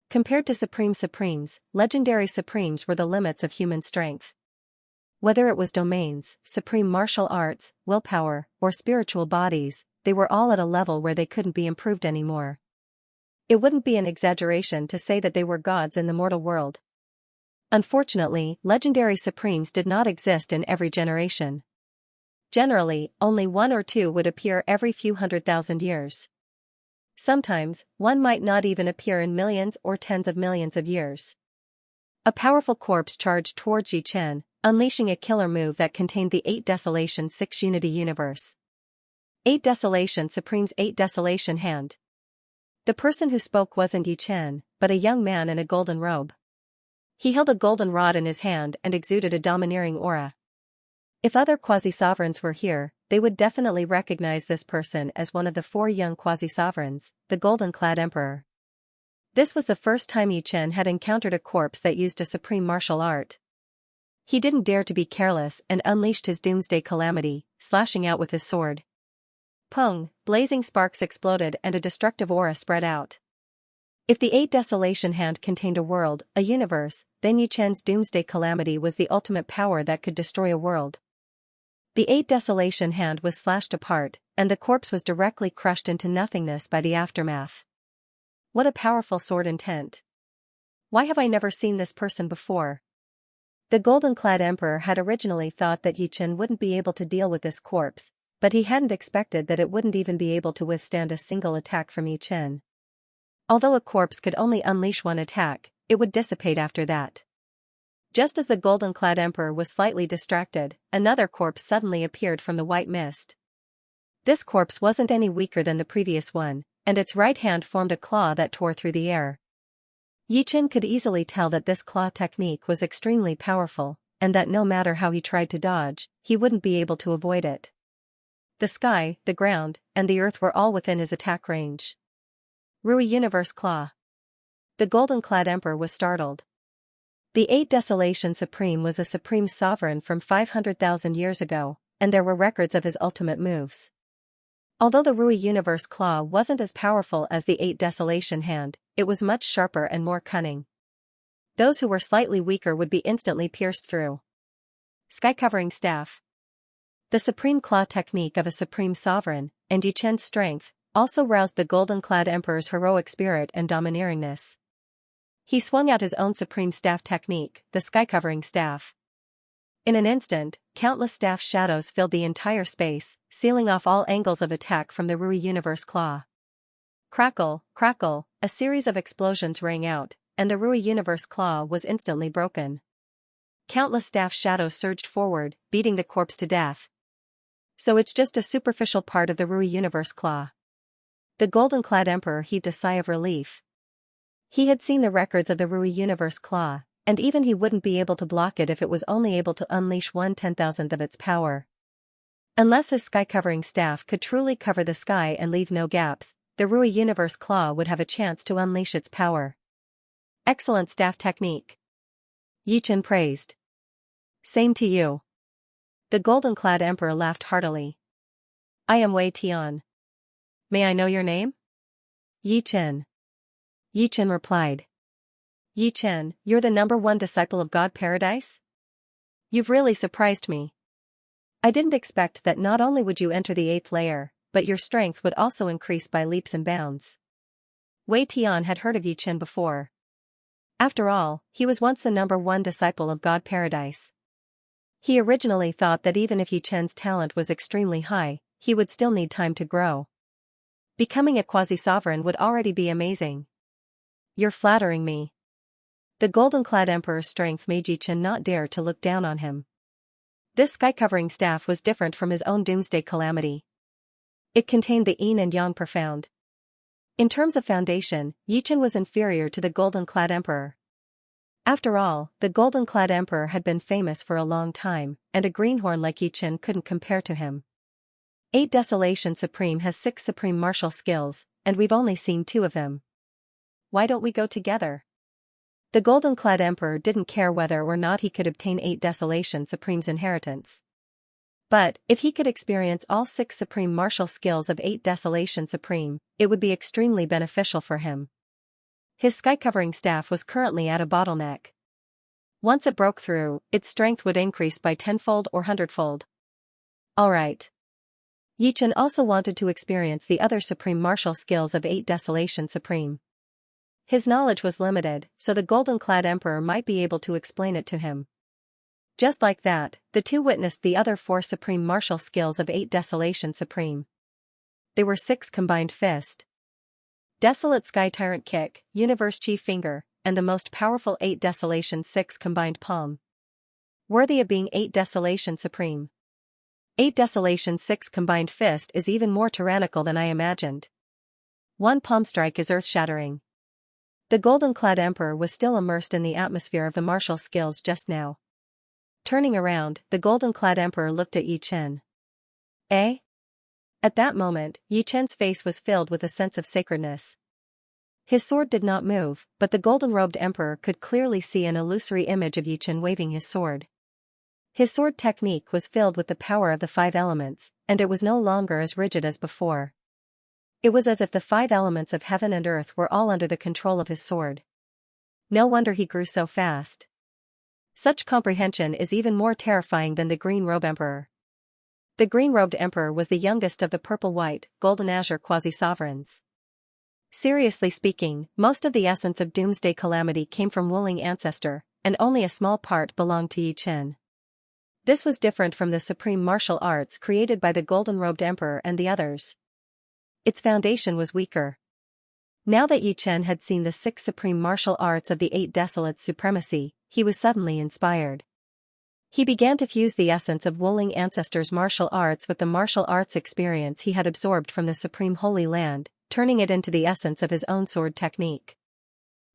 Compared to Supreme Supremes, Legendary Supremes were the limits of human strength. Whether it was domains, supreme martial arts, willpower, or spiritual bodies, they were all at a level where they couldn't be improved anymore. It wouldn't be an exaggeration to say that they were gods in the mortal world. Unfortunately, Legendary Supremes did not exist in every generation. Generally, only 1 or 2 would appear every few 100,000 years. Sometimes, one might not even appear in millions or tens of millions of years. A powerful corpse charged towards Yi Chen, unleashing a killer move that contained the 8 Desolation 6 Unity Universe. 8 Desolation Supreme's 8 Desolation Hand. The person who spoke wasn't Yi Chen, but a young man in a golden robe. He held a golden rod in his hand and exuded a domineering aura. If other quasi-sovereigns were here, they would definitely recognize this person as one of the 4 young quasi-sovereigns, the golden-clad emperor. This was the first time Yi Chen had encountered a corpse that used a supreme martial art. He didn't dare to be careless and unleashed his doomsday calamity, slashing out with his sword. Pung, blazing sparks exploded and a destructive aura spread out. If the 8 Desolation Hand contained a world, a universe, then Yi Chen's doomsday calamity was the ultimate power that could destroy a world. The 8 Desolation Hand was slashed apart, and the corpse was directly crushed into nothingness by the aftermath. What a powerful sword intent. Why have I never seen this person before? The golden-clad emperor had originally thought that Yi Chen wouldn't be able to deal with this corpse, but he hadn't expected that it wouldn't even be able to withstand a single attack from Yi Chen. Although a corpse could only unleash one attack, it would dissipate after that. Just as the golden-clad emperor was slightly distracted, another corpse suddenly appeared from the white mist. This corpse wasn't any weaker than the previous one, and its right hand formed a claw that tore through the air. Yi Chen could easily tell that this claw technique was extremely powerful, and that no matter how he tried to dodge, he wouldn't be able to avoid it. The sky, the ground, and the earth were all within his attack range. Rui Universe Claw. The golden-clad emperor was startled. The 8 Desolation Supreme was a supreme sovereign from 500,000 years ago, and there were records of his ultimate moves. Although the Rui Universe Claw wasn't as powerful as the 8 Desolation Hand, it was much sharper and more cunning. Those who were slightly weaker would be instantly pierced through. Sky-covering staff. The supreme claw technique of a supreme sovereign, and Yi Chen's strength, also roused the golden-clad emperor's heroic spirit and domineeringness. He swung out his own supreme staff technique, the sky-covering staff. In an instant, countless staff shadows filled the entire space, sealing off all angles of attack from the Rui Universe Claw. Crackle, crackle, a series of explosions rang out, and the Rui Universe Claw was instantly broken. Countless staff shadows surged forward, beating the corpse to death. So it's just a superficial part of the Rui Universe Claw. The golden-clad emperor heaved a sigh of relief. He had seen the records of the Rui Universe Claw, and even he wouldn't be able to block it if it was only able to unleash 1/10,000th of its power. Unless his sky-covering staff could truly cover the sky and leave no gaps, the Rui Universe Claw would have a chance to unleash its power. Excellent staff technique. Yi Chen praised. Same to you. The golden-clad emperor laughed heartily. I am Wei Tian. May I know your name? Yi Chen. Yi Chen replied. Yi Chen, you're the #1 disciple of God Paradise? You've really surprised me. I didn't expect that not only would you enter the 8th layer, but your strength would also increase by leaps and bounds. Wei Tian had heard of Yi Chen before. After all, he was once the #1 disciple of God Paradise. He originally thought that even if Yi Chen's talent was extremely high, he would still need time to grow. Becoming a quasi-sovereign would already be amazing. You're flattering me. The golden-clad emperor's strength made Yi Chen not dare to look down on him. This sky-covering staff was different from his own doomsday calamity. It contained the yin and yang profound. In terms of foundation, Yi Chen was inferior to the golden-clad emperor. After all, the golden-clad emperor had been famous for a long time, and a greenhorn like Yi Chen couldn't compare to him. 8 Desolation Supreme has 6 supreme martial skills, and we've only seen 2 of them. Why don't we go together? The golden-clad emperor didn't care whether or not he could obtain 8 Desolation Supreme's inheritance. But, if he could experience all 6 supreme martial skills of 8 Desolation Supreme, it would be extremely beneficial for him. His sky-covering staff was currently at a bottleneck. Once it broke through, its strength would increase by 10-fold or 100-fold. Alright. Yi Chen also wanted to experience the other supreme martial skills of 8 Desolation Supreme. His knowledge was limited, so the golden-clad emperor might be able to explain it to him. Just like that, the two witnessed the other 4 supreme martial skills of 8 Desolation Supreme. They were 6 combined fist. Desolate Sky Tyrant Kick, Universe Chief Finger, and the most powerful 8 Desolation 6 combined palm. Worthy of being 8 Desolation Supreme. 8 Desolation 6 combined fist is even more tyrannical than I imagined. One palm strike is earth-shattering. The golden-clad emperor was still immersed in the atmosphere of the martial skills just now. Turning around, the golden-clad emperor looked at Yi Chen. Eh? At that moment, Yi Chen's face was filled with a sense of sacredness. His sword did not move, but the golden-robed emperor could clearly see an illusory image of Yi Chen waving his sword. His sword technique was filled with the power of the 5 elements, and it was no longer as rigid as before. It was as if the 5 elements of heaven and earth were all under the control of his sword. No wonder he grew so fast. Such comprehension is even more terrifying than the green-robed emperor. The green-robed emperor was the youngest of the purple-white, golden-azure quasi-sovereigns. Seriously speaking, most of the essence of Doomsday Calamity came from Wuling Ancestor, and only a small part belonged to Yi Chen. This was different from the supreme martial arts created by the golden-robed emperor and the others. Its foundation was weaker. Now that Yi Chen had seen the 6 supreme martial arts of the 8 Desolates' supremacy, he was suddenly inspired. He began to fuse the essence of Wuling Ancestor's martial arts with the martial arts experience he had absorbed from the Supreme Holy Land, turning it into the essence of his own sword technique.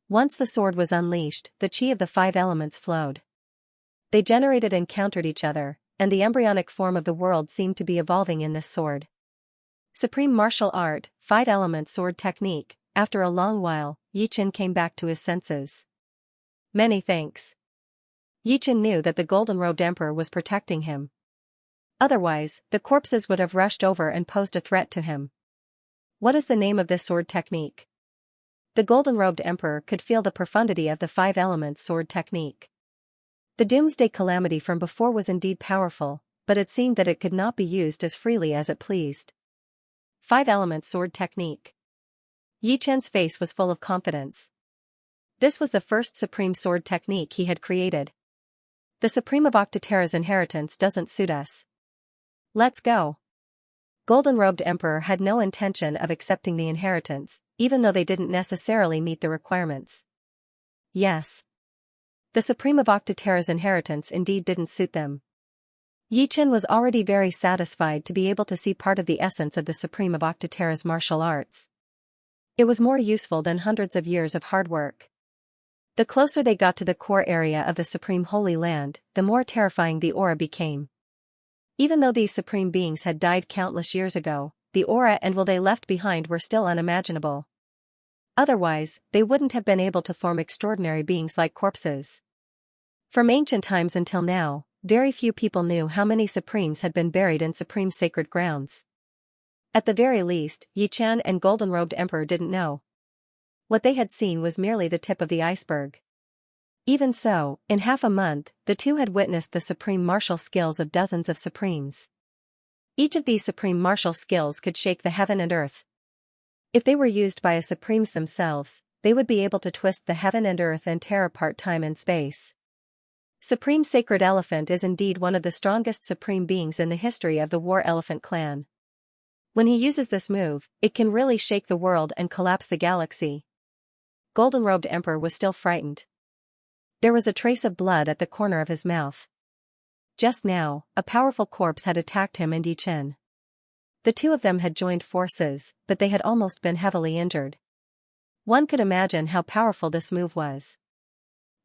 Once the sword was unleashed, the chi of the 5 elements flowed. They generated and countered each other, and the embryonic form of the world seemed to be evolving in this sword. Supreme martial art, 5 elements sword technique. After a long while, Yi Chen came back to his senses. Many thanks. Yi Chen knew that the golden-robed emperor was protecting him. Otherwise, the corpses would have rushed over and posed a threat to him. What is the name of this sword technique? The golden-robed emperor could feel the profundity of the 5 elements sword technique. The Doomsday Calamity from before was indeed powerful, but it seemed that it could not be used as freely as it pleased. 5 elements sword technique. Yi Chen's face was full of confidence. This was the first supreme sword technique he had created. The Supreme of Octaterra's inheritance doesn't suit us. Let's go. Golden-robed emperor had no intention of accepting the inheritance, even though they didn't necessarily meet the requirements. Yes. The Supreme of Octaterra's inheritance indeed didn't suit them. Yi Chen was already very satisfied to be able to see part of the essence of the Supreme of Octaterra's martial arts. It was more useful than hundreds of years of hard work. The closer they got to the core area of the Supreme Holy Land, the more terrifying the aura became. Even though these supreme beings had died countless years ago, the aura and will they left behind were still unimaginable. Otherwise, they wouldn't have been able to form extraordinary beings like corpses. From ancient times until now, very few people knew how many supremes had been buried in supreme sacred grounds. At the very least, Yi Chen and golden-robed emperor didn't know. What they had seen was merely the tip of the iceberg. Even so, in half a month, the two had witnessed the supreme martial skills of dozens of supremes. Each of these supreme martial skills could shake the heaven and earth. If they were used by a supremes themselves, they would be able to twist the heaven and earth and tear apart time and space. Supreme Sacred Elephant is indeed one of the strongest supreme beings in the history of the War Elephant clan. When he uses this move, it can really shake the world and collapse the galaxy. Golden-robed emperor was still frightened. There was a trace of blood at the corner of his mouth. Just now, a powerful corpse had attacked him and Yi Chen. The two of them had joined forces, but they had almost been heavily injured. One could imagine how powerful this move was.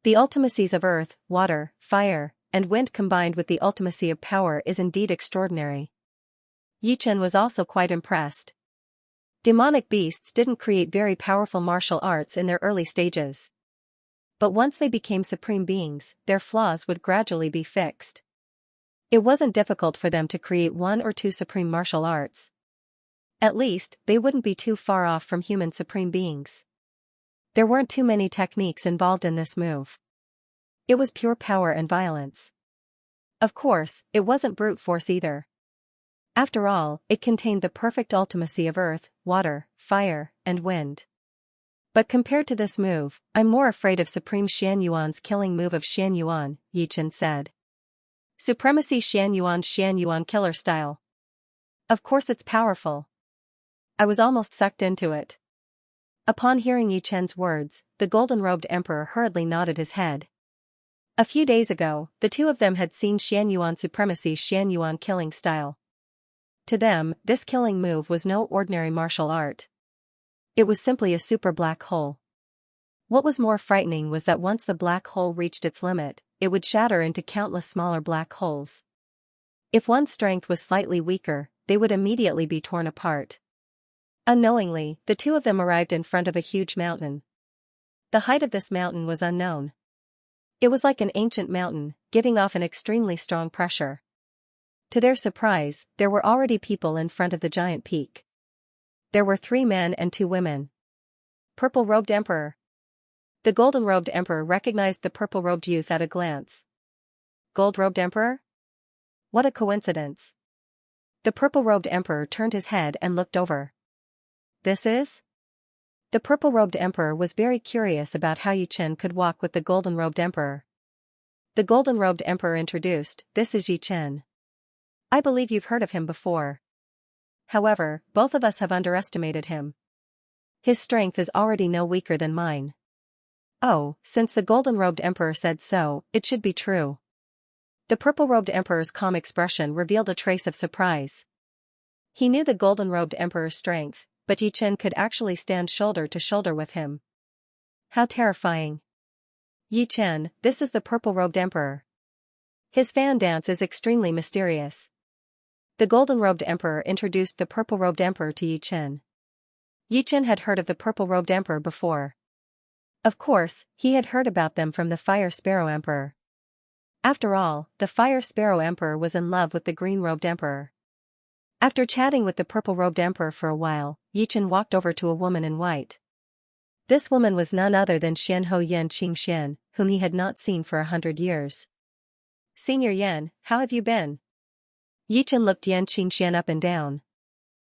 The ultimacies of earth, water, fire, and wind combined with the ultimacy of power is indeed extraordinary. Yi Chen was also quite impressed. Demonic beasts didn't create very powerful martial arts in their early stages. But once they became supreme beings, their flaws would gradually be fixed. It wasn't difficult for them to create 1 or 2 supreme martial arts. At least, they wouldn't be too far off from human supreme beings. There weren't too many techniques involved in this move. It was pure power and violence. Of course, it wasn't brute force either. After all, it contained the perfect ultimacy of earth, water, fire, and wind. But compared to this move, I'm more afraid of Supreme Xianyuan's killing move of Xianyuan, Yi Chen said. Supremacy Xianyuan killer style. Of course it's powerful. I was almost sucked into it. Upon hearing Yi Chen's words, the golden-robed emperor hurriedly nodded his head. A few days ago, the two of them had seen Xianyuan supremacy's Xianyuan killing style. To them, this killing move was no ordinary martial art. It was simply a super black hole. What was more frightening was that once the black hole reached its limit, it would shatter into countless smaller black holes. If one's strength was slightly weaker, they would immediately be torn apart. Unknowingly, the two of them arrived in front of a huge mountain. The height of this mountain was unknown. It was like an ancient mountain, giving off an extremely strong pressure. To their surprise, there were already people in front of the giant peak. There were 3 men and 2 women. Purple-robed emperor. The golden-robed emperor recognized the purple-robed youth at a glance. Gold-robed emperor? What a coincidence. The purple-robed emperor turned his head and looked over. This is? The purple-robed emperor was very curious about how Yi Chen could walk with the golden-robed emperor. The golden-robed emperor introduced, "This is Yi Chen. I believe you've heard of him before. However, both of us have underestimated him. His strength is already no weaker than mine." Oh, since the golden-robed emperor said so, it should be true. The purple-robed emperor's calm expression revealed a trace of surprise. He knew the golden-robed emperor's strength, but Yi Chen could actually stand shoulder to shoulder with him. How terrifying. Yi Chen, this is the purple-robed emperor. His fan dance is extremely mysterious. The golden-robed emperor introduced the purple-robed emperor to Yi Chen. Yi Chen had heard of the purple-robed emperor before. Of course, he had heard about them from the Fire Sparrow Emperor. After all, the Fire Sparrow Emperor was in love with the green-robed emperor. After chatting with the purple-robed emperor for a while, Yi Chen walked over to a woman in white. This woman was none other than Xianho Yan Qingxian, whom he had not seen for 100 years. "Senior Yan, how have you been?" Yi Chen looked Yan Qingxian up and down.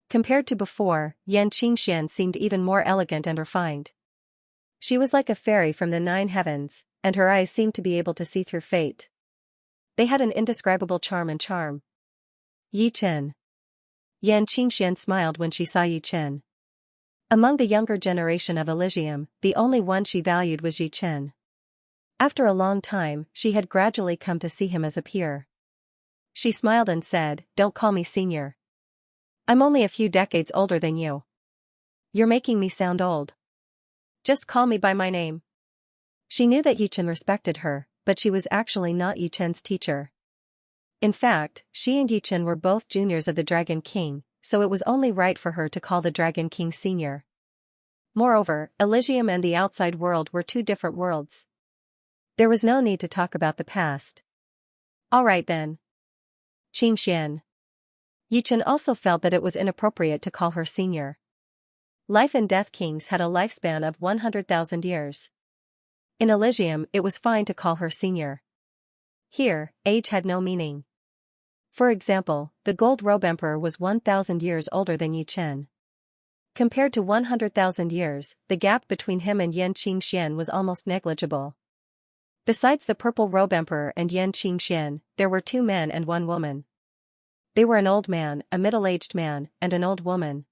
Compared to before, Yan Qingxian seemed even more elegant and refined. She was like a fairy from the 9 heavens, and her eyes seemed to be able to see through fate. They had an indescribable charm. Yi Chen. Yan Qingxian smiled when she saw Yi Chen. Among the younger generation of Elysium, the only one she valued was Yi Chen. After a long time, she had gradually come to see him as a peer. She smiled and said, "Don't call me senior. I'm only a few decades older than you. You're making me sound old. Just call me by my name." She knew that Yi Chen respected her, but she was actually not Yi Chen's teacher. In fact, she and Yi Chen were both juniors of the Dragon King, so it was only right for her to call the Dragon King senior. Moreover, Elysium and the outside world were 2 different worlds. There was no need to talk about the past. All right then. Qingxian. Yi Chen also felt that it was inappropriate to call her senior. Life and Death Kings had a lifespan of 100,000 years. In Elysium, it was fine to call her senior. Here, age had no meaning. For example, the Gold Robe Emperor was 1,000 years older than Yi Chen. Compared to 100,000 years, the gap between him and Yan Qingxian was almost negligible. Besides the Purple Robe Emperor and Yan Qingxian, there were 2 men and 1 woman. They were an old man, a middle-aged man, and an old woman.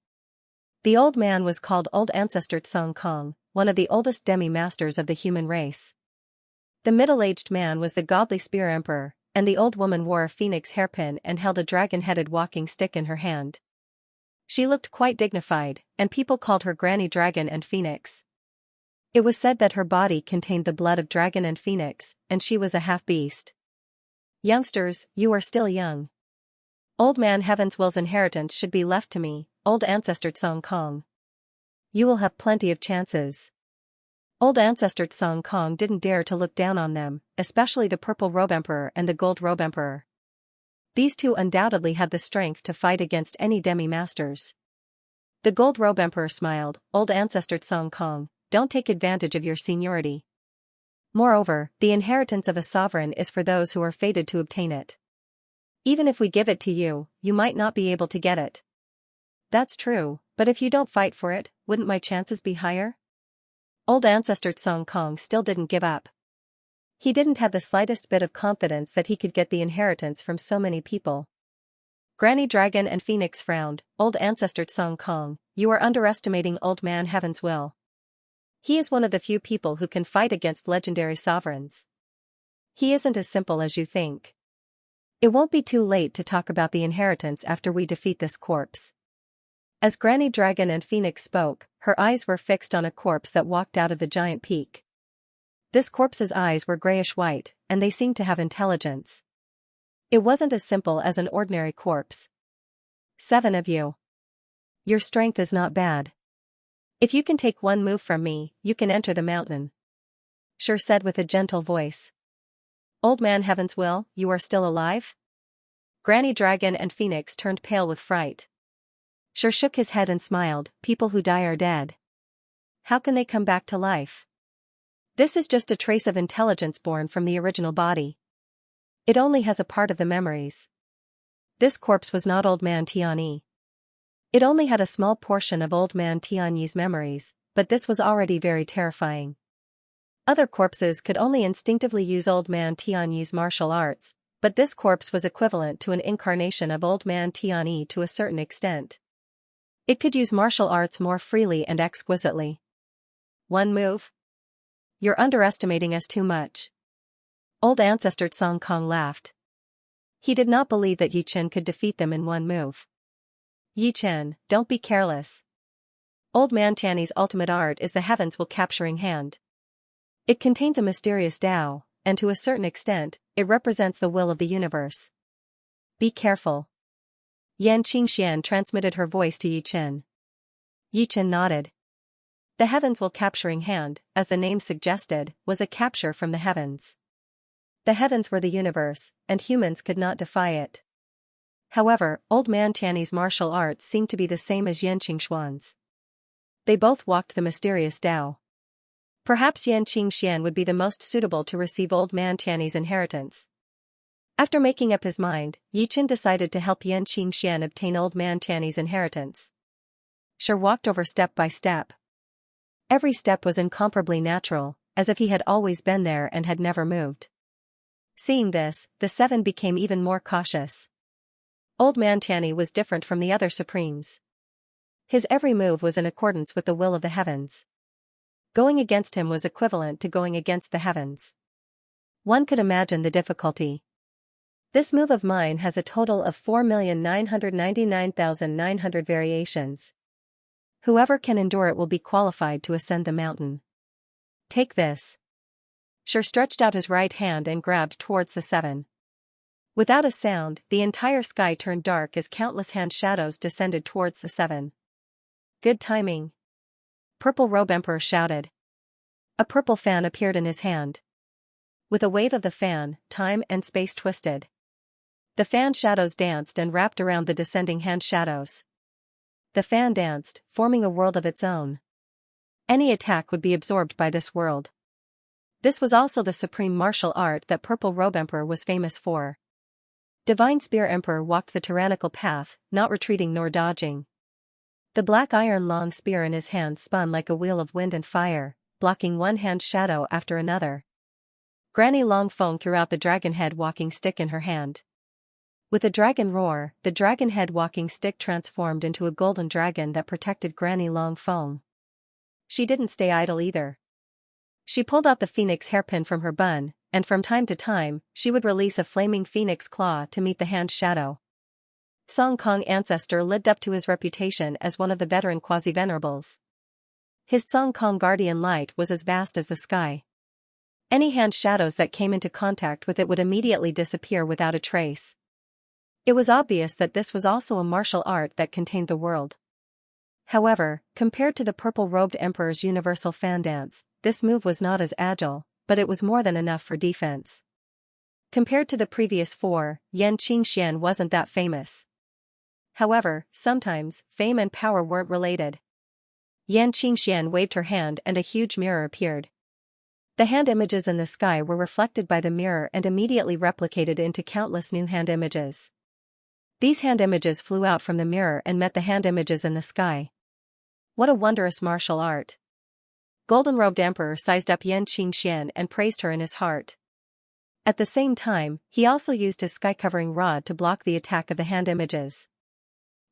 The old man was called Old Ancestor Tsong Kong, one of the oldest demi-masters of the human race. The middle-aged man was the godly Spear Emperor, and the old woman wore a phoenix hairpin and held a dragon-headed walking stick in her hand. She looked quite dignified, and people called her Granny Dragon and Phoenix. It was said that her body contained the blood of dragon and phoenix, and she was a half-beast. "Youngsters, you are still young. Old Man Heaven's Will's inheritance should be left to me, Old Ancestor Tsong Kong. You will have plenty of chances." Old Ancestor Tsong Kong didn't dare to look down on them, especially the Purple Robe Emperor and the Gold Robe Emperor. These 2 undoubtedly had the strength to fight against any demi-masters. The Gold Robe Emperor smiled, "Old Ancestor Tsong Kong, don't take advantage of your seniority. Moreover, the inheritance of a sovereign is for those who are fated to obtain it. Even if we give it to you, you might not be able to get it." "That's true, but if you don't fight for it, wouldn't my chances be higher?" Old Ancestor Tsong Kong still didn't give up. He didn't have the slightest bit of confidence that he could get the inheritance from so many people. Granny Dragon and Phoenix frowned, "Old Ancestor Tsong Kong, you are underestimating Old Man Heaven's Will. He is one of the few people who can fight against legendary sovereigns. He isn't as simple as you think. It won't be too late to talk about the inheritance after we defeat this corpse. As Granny Dragon and Phoenix spoke, her eyes were fixed on a corpse that walked out of the giant peak. This corpse's eyes were grayish-white, and they seemed to have intelligence. It wasn't as simple as an ordinary corpse. 7 of you. Your strength is not bad. If you can take one move from me, you can enter the mountain. Sure said with a gentle voice. Old Man Heaven's Will, you are still alive? Granny Dragon and Phoenix turned pale with fright. Sure shook his head and smiled, people who die are dead. How can they come back to life? This is just a trace of intelligence born from the original body. It only has a part of the memories. This corpse was not Old Man Tianyi. It only had a small portion of Old Man Tianyi's memories, but this was already very terrifying. Other corpses could only instinctively use Old Man Tianyi's martial arts, but this corpse was equivalent to an incarnation of Old Man Tianyi to a certain extent. It could use martial arts more freely and exquisitely. One move? You're underestimating us too much. Old Ancestor Song Kong laughed. He did not believe that Yi Chen could defeat them in one move. Yi Chen, don't be careless. Old Man Tianyi's ultimate art is the Heavens Will Capturing Hand. It contains a mysterious Tao, and to a certain extent, it represents the will of the universe. Be careful. Yan Qingxian transmitted her voice to Yi Chen. Yi Chen nodded. The Heavens Will Capturing Hand, as the name suggested, was a capture from the heavens. The heavens were the universe, and humans could not defy it. However, Old Man Tianyi's martial arts seemed to be the same as Yan Qingxuan's. They both walked the mysterious Tao. Perhaps Yan Qingxian would be the most suitable to receive Old Man Tianyi's inheritance. After making up his mind, Yi Chen decided to help Yan Qingxian obtain Old Man Tianyi's inheritance. Sure walked over step by step. Every step was incomparably natural, as if he had always been there and had never moved. Seeing this, the 7 became even more cautious. Old Man Tianyi was different from the other Supremes. His every move was in accordance with the will of the heavens. Going against him was equivalent to going against the heavens. One could imagine the difficulty. This move of mine has a total of 4,999,900 variations. Whoever can endure it will be qualified to ascend the mountain. Take this. Sure stretched out his right hand and grabbed towards the 7. Without a sound, the entire sky turned dark as countless hand shadows descended towards the 7. Good timing. Purple Robe Emperor shouted. A purple fan appeared in his hand. With a wave of the fan, time and space twisted. The fan shadows danced and wrapped around the descending hand shadows. The fan danced, forming a world of its own. Any attack would be absorbed by this world. This was also the supreme martial art that Purple Robe Emperor was famous for. Divine Spear Emperor walked the tyrannical path, not retreating nor dodging. The black iron long spear in his hand spun like a wheel of wind and fire, blocking one hand shadow after another. Granny Longfeng threw out the dragon head walking stick in her hand. With a dragon roar, the dragon head walking stick transformed into a golden dragon that protected Granny Longfeng. She didn't stay idle either. She pulled out the phoenix hairpin from her bun, and from time to time, she would release a flaming phoenix claw to meet the hand shadow. Song Kong ancestor lived up to his reputation as one of the veteran quasi-venerables. His Song Kong guardian light was as vast as the sky. Any hand shadows that came into contact with it would immediately disappear without a trace. It was obvious that this was also a martial art that contained the world. However, compared to the purple-robed emperor's universal fan dance, this move was not as agile, but it was more than enough for defense. Compared to the previous 4, Yan Qingxian wasn't that famous. However, sometimes, fame and power weren't related. Yan Qingxian waved her hand and a huge mirror appeared. The hand images in the sky were reflected by the mirror and immediately replicated into countless new hand images. These hand images flew out from the mirror and met the hand images in the sky. What a wondrous martial art. Golden-robed Emperor sized up Yan Qingxian and praised her in his heart. At the same time, he also used his sky-covering rod to block the attack of the hand images.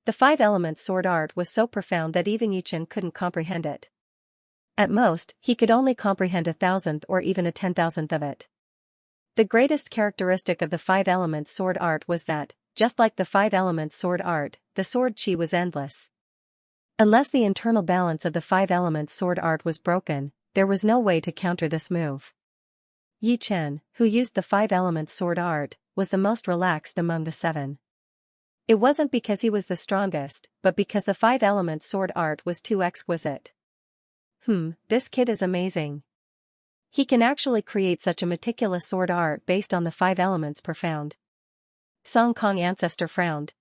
The 5 elements sword art was so profound that even Yi Chen couldn't comprehend it. At most, he could only comprehend 1,000th or even a 10,000th of it. The greatest characteristic of the five elements sword art was that, just like the five elements sword art, the sword chi was endless. Unless the internal balance of the five elements sword art was broken, there was no way to counter this move. Yi Chen, who used the five elements sword art, was the most relaxed among the seven. It wasn't because he was the strongest, but because the five elements sword art was too exquisite. This kid is amazing. He can actually create such a meticulous sword art based on the five elements profound. Song Kong ancestor frowned.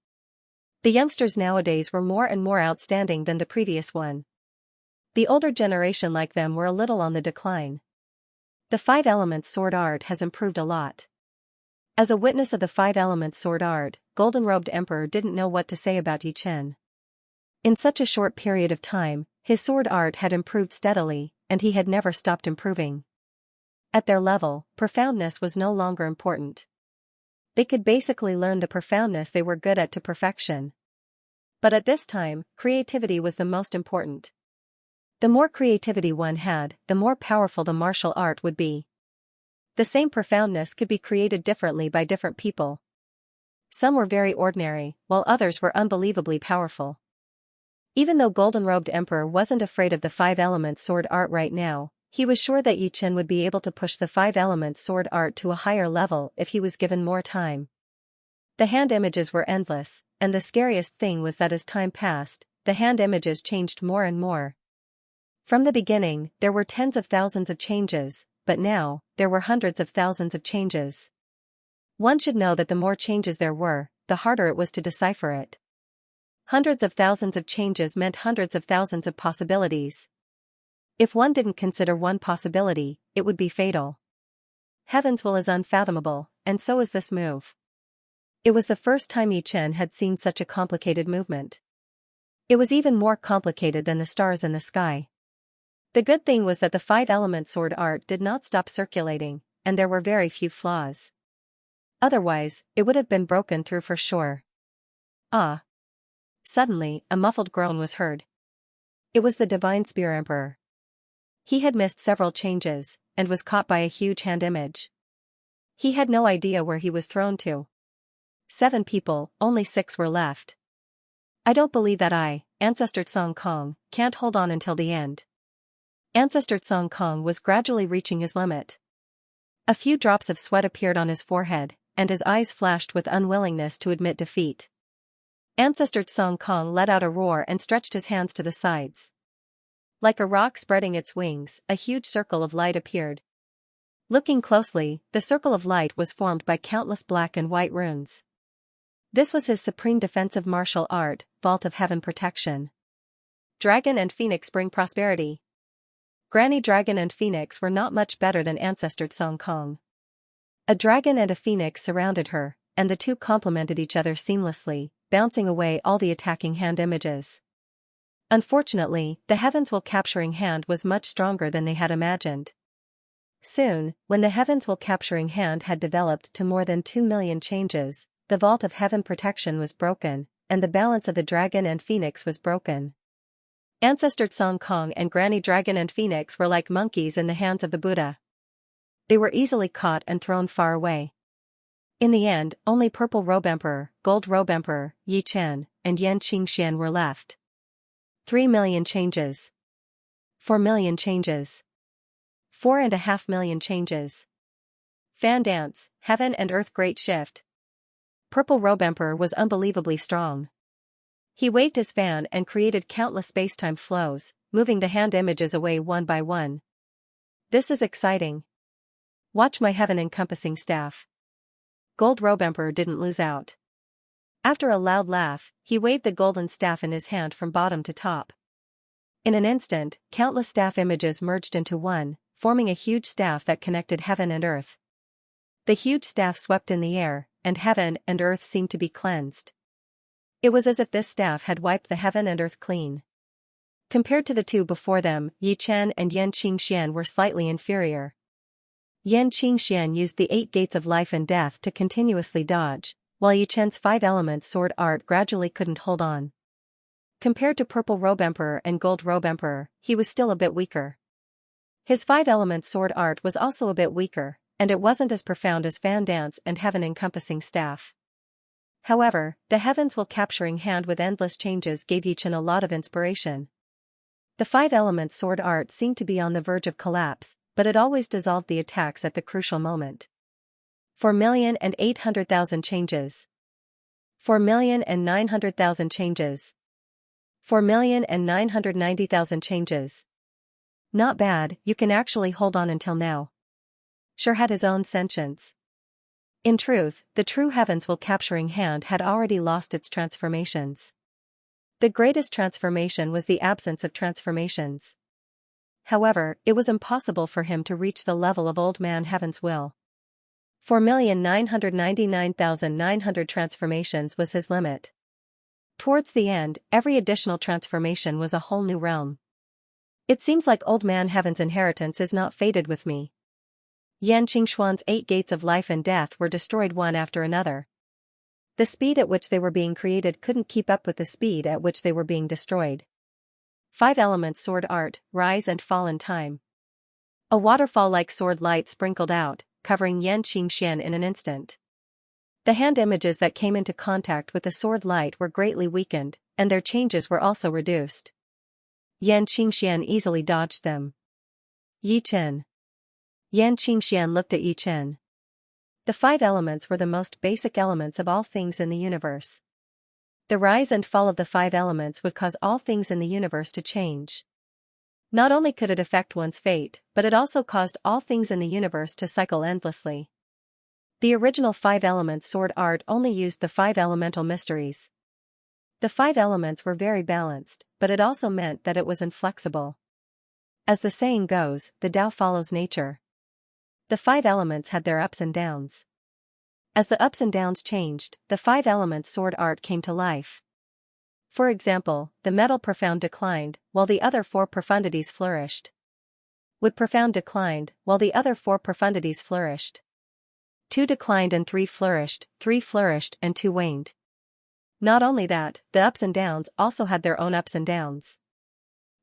The youngsters nowadays were more and more outstanding than the previous one. The older generation like them were a little on the decline. The five elements sword art has improved a lot. As a witness of the five elements sword art, Golden-Robed Emperor didn't know what to say about Yi Chen. In such a short period of time, his sword art had improved steadily, and he had never stopped improving. At their level, profoundness was no longer important. They could basically learn the profoundness they were good at to perfection. But at this time, creativity was the most important. The more creativity one had, the more powerful the martial art would be. The same profoundness could be created differently by different people. Some were very ordinary, while others were unbelievably powerful. Even though Golden-Robed Emperor wasn't afraid of the five elements sword art right now, he was sure that Yi Chen would be able to push the five elements sword art to a higher level if he was given more time. The hand images were endless, and the scariest thing was that as time passed, the hand images changed more and more. From the beginning, there were tens of thousands of changes, but now, there were hundreds of thousands of changes. One should know that the more changes there were, the harder it was to decipher it. Hundreds of thousands of changes meant hundreds of thousands of possibilities. If one didn't consider one possibility, it would be fatal. Heaven's will is unfathomable, and so is this move. It was the first time Yi Chen had seen such a complicated movement. It was even more complicated than the stars in the sky. The good thing was that the five element sword art did not stop circulating, and there were very few flaws. Otherwise, it would have been broken through for sure. Ah! Suddenly, a muffled groan was heard. It was the Divine Spear Emperor. He had missed several changes, and was caught by a huge hand image. He had no idea where he was thrown to. 7 people, only 6 were left. I don't believe that Ancestor Song Kong, can't hold on until the end. Ancestor Song Kong was gradually reaching his limit. A few drops of sweat appeared on his forehead, and his eyes flashed with unwillingness to admit defeat. Ancestor Song Kong let out a roar and stretched his hands to the sides. Like a rock spreading its wings, a huge circle of light appeared. Looking closely, the circle of light was formed by countless black and white runes. This was his supreme defensive martial art, Vault of Heaven Protection. Dragon and Phoenix bring prosperity. Granny Dragon and Phoenix were not much better than Ancestor Song Kong. A dragon and a phoenix surrounded her, and the two complemented each other seamlessly, bouncing away all the attacking hand images. Unfortunately, the Heaven's Will capturing hand was much stronger than they had imagined. Soon, when the Heaven's Will capturing hand had developed to more than 2 million changes, the Vault of Heaven Protection was broken, and the balance of the dragon and phoenix was broken. Ancestor Song Kong and Granny Dragon and Phoenix were like monkeys in the hands of the Buddha. They were easily caught and thrown far away. In the end, only Purple Robe Emperor, Gold Robe Emperor, Yi Chen, and Xianxia were left. 3 million changes. 4 million changes. 4.5 million changes. Fan dance, heaven and earth great shift. Purple Robe Emperor was unbelievably strong. He waved his fan and created countless spacetime flows, moving the hand images away one by one. This is exciting. Watch my heaven-encompassing staff. Gold Robe Emperor didn't lose out. After a loud laugh, he waved the golden staff in his hand from bottom to top. In an instant, countless staff images merged into one, forming a huge staff that connected heaven and earth. The huge staff swept in the air, and heaven and earth seemed to be cleansed. It was as if this staff had wiped the heaven and earth clean. Compared to the two before them, Yi Chen and Xianxia were slightly inferior. Xianxia used the 8 gates of life and death to continuously dodge, while Yi Chen's 5 elements sword art gradually couldn't hold on. Compared to Purple Robe Emperor and Gold Robe Emperor, he was still a bit weaker. His five elements sword art was also a bit weaker, and it wasn't as profound as Fan Dance and Heaven-encompassing staff. However, the heavens will capturing hand with endless changes gave Yichen a lot of inspiration. The five elements sword art seemed to be on the verge of collapse, but it always dissolved the attacks at the crucial moment. 4,800,000 changes. 4,900,000 changes. 4,990,000 changes. Not bad, you can actually hold on until now. Sure had his own sentience. In truth, the true heavens will capturing hand had already lost its transformations. The greatest transformation was the absence of transformations. However, it was impossible for him to reach the level of Old Man Heaven's will. 4,999,900 transformations was his limit. Towards the end, every additional transformation was a whole new realm. It seems like Old Man Heaven's inheritance is not fated with me. Yan Qingxuan's 8 gates of life and death were destroyed one after another. The speed at which they were being created couldn't keep up with the speed at which they were being destroyed. 5 elements sword art, rise and fall in time. A waterfall-like sword light sprinkled out, covering Yan Qingxian in an instant. The hand images that came into contact with the sword light were greatly weakened, and their changes were also reduced. Yan Qingxian easily dodged them. Yi Chen. Yan Qingxian looked at Yi Chen. The 5 elements were the most basic elements of all things in the universe. The rise and fall of the 5 elements would cause all things in the universe to change. Not only could it affect one's fate, but it also caused all things in the universe to cycle endlessly. The original 5 elements sword art only used the 5 elemental mysteries. The 5 elements were very balanced, but it also meant that it was inflexible. As the saying goes, the Tao follows nature. The 5 elements had their ups and downs. As the ups and downs changed, the 5 elements sword art came to life. For example, the metal profound declined, while the other 4 profundities flourished. Wood profound declined, while the other 4 profundities flourished. 2 declined and 3 flourished and 2 waned. Not only that, the ups and downs also had their own ups and downs.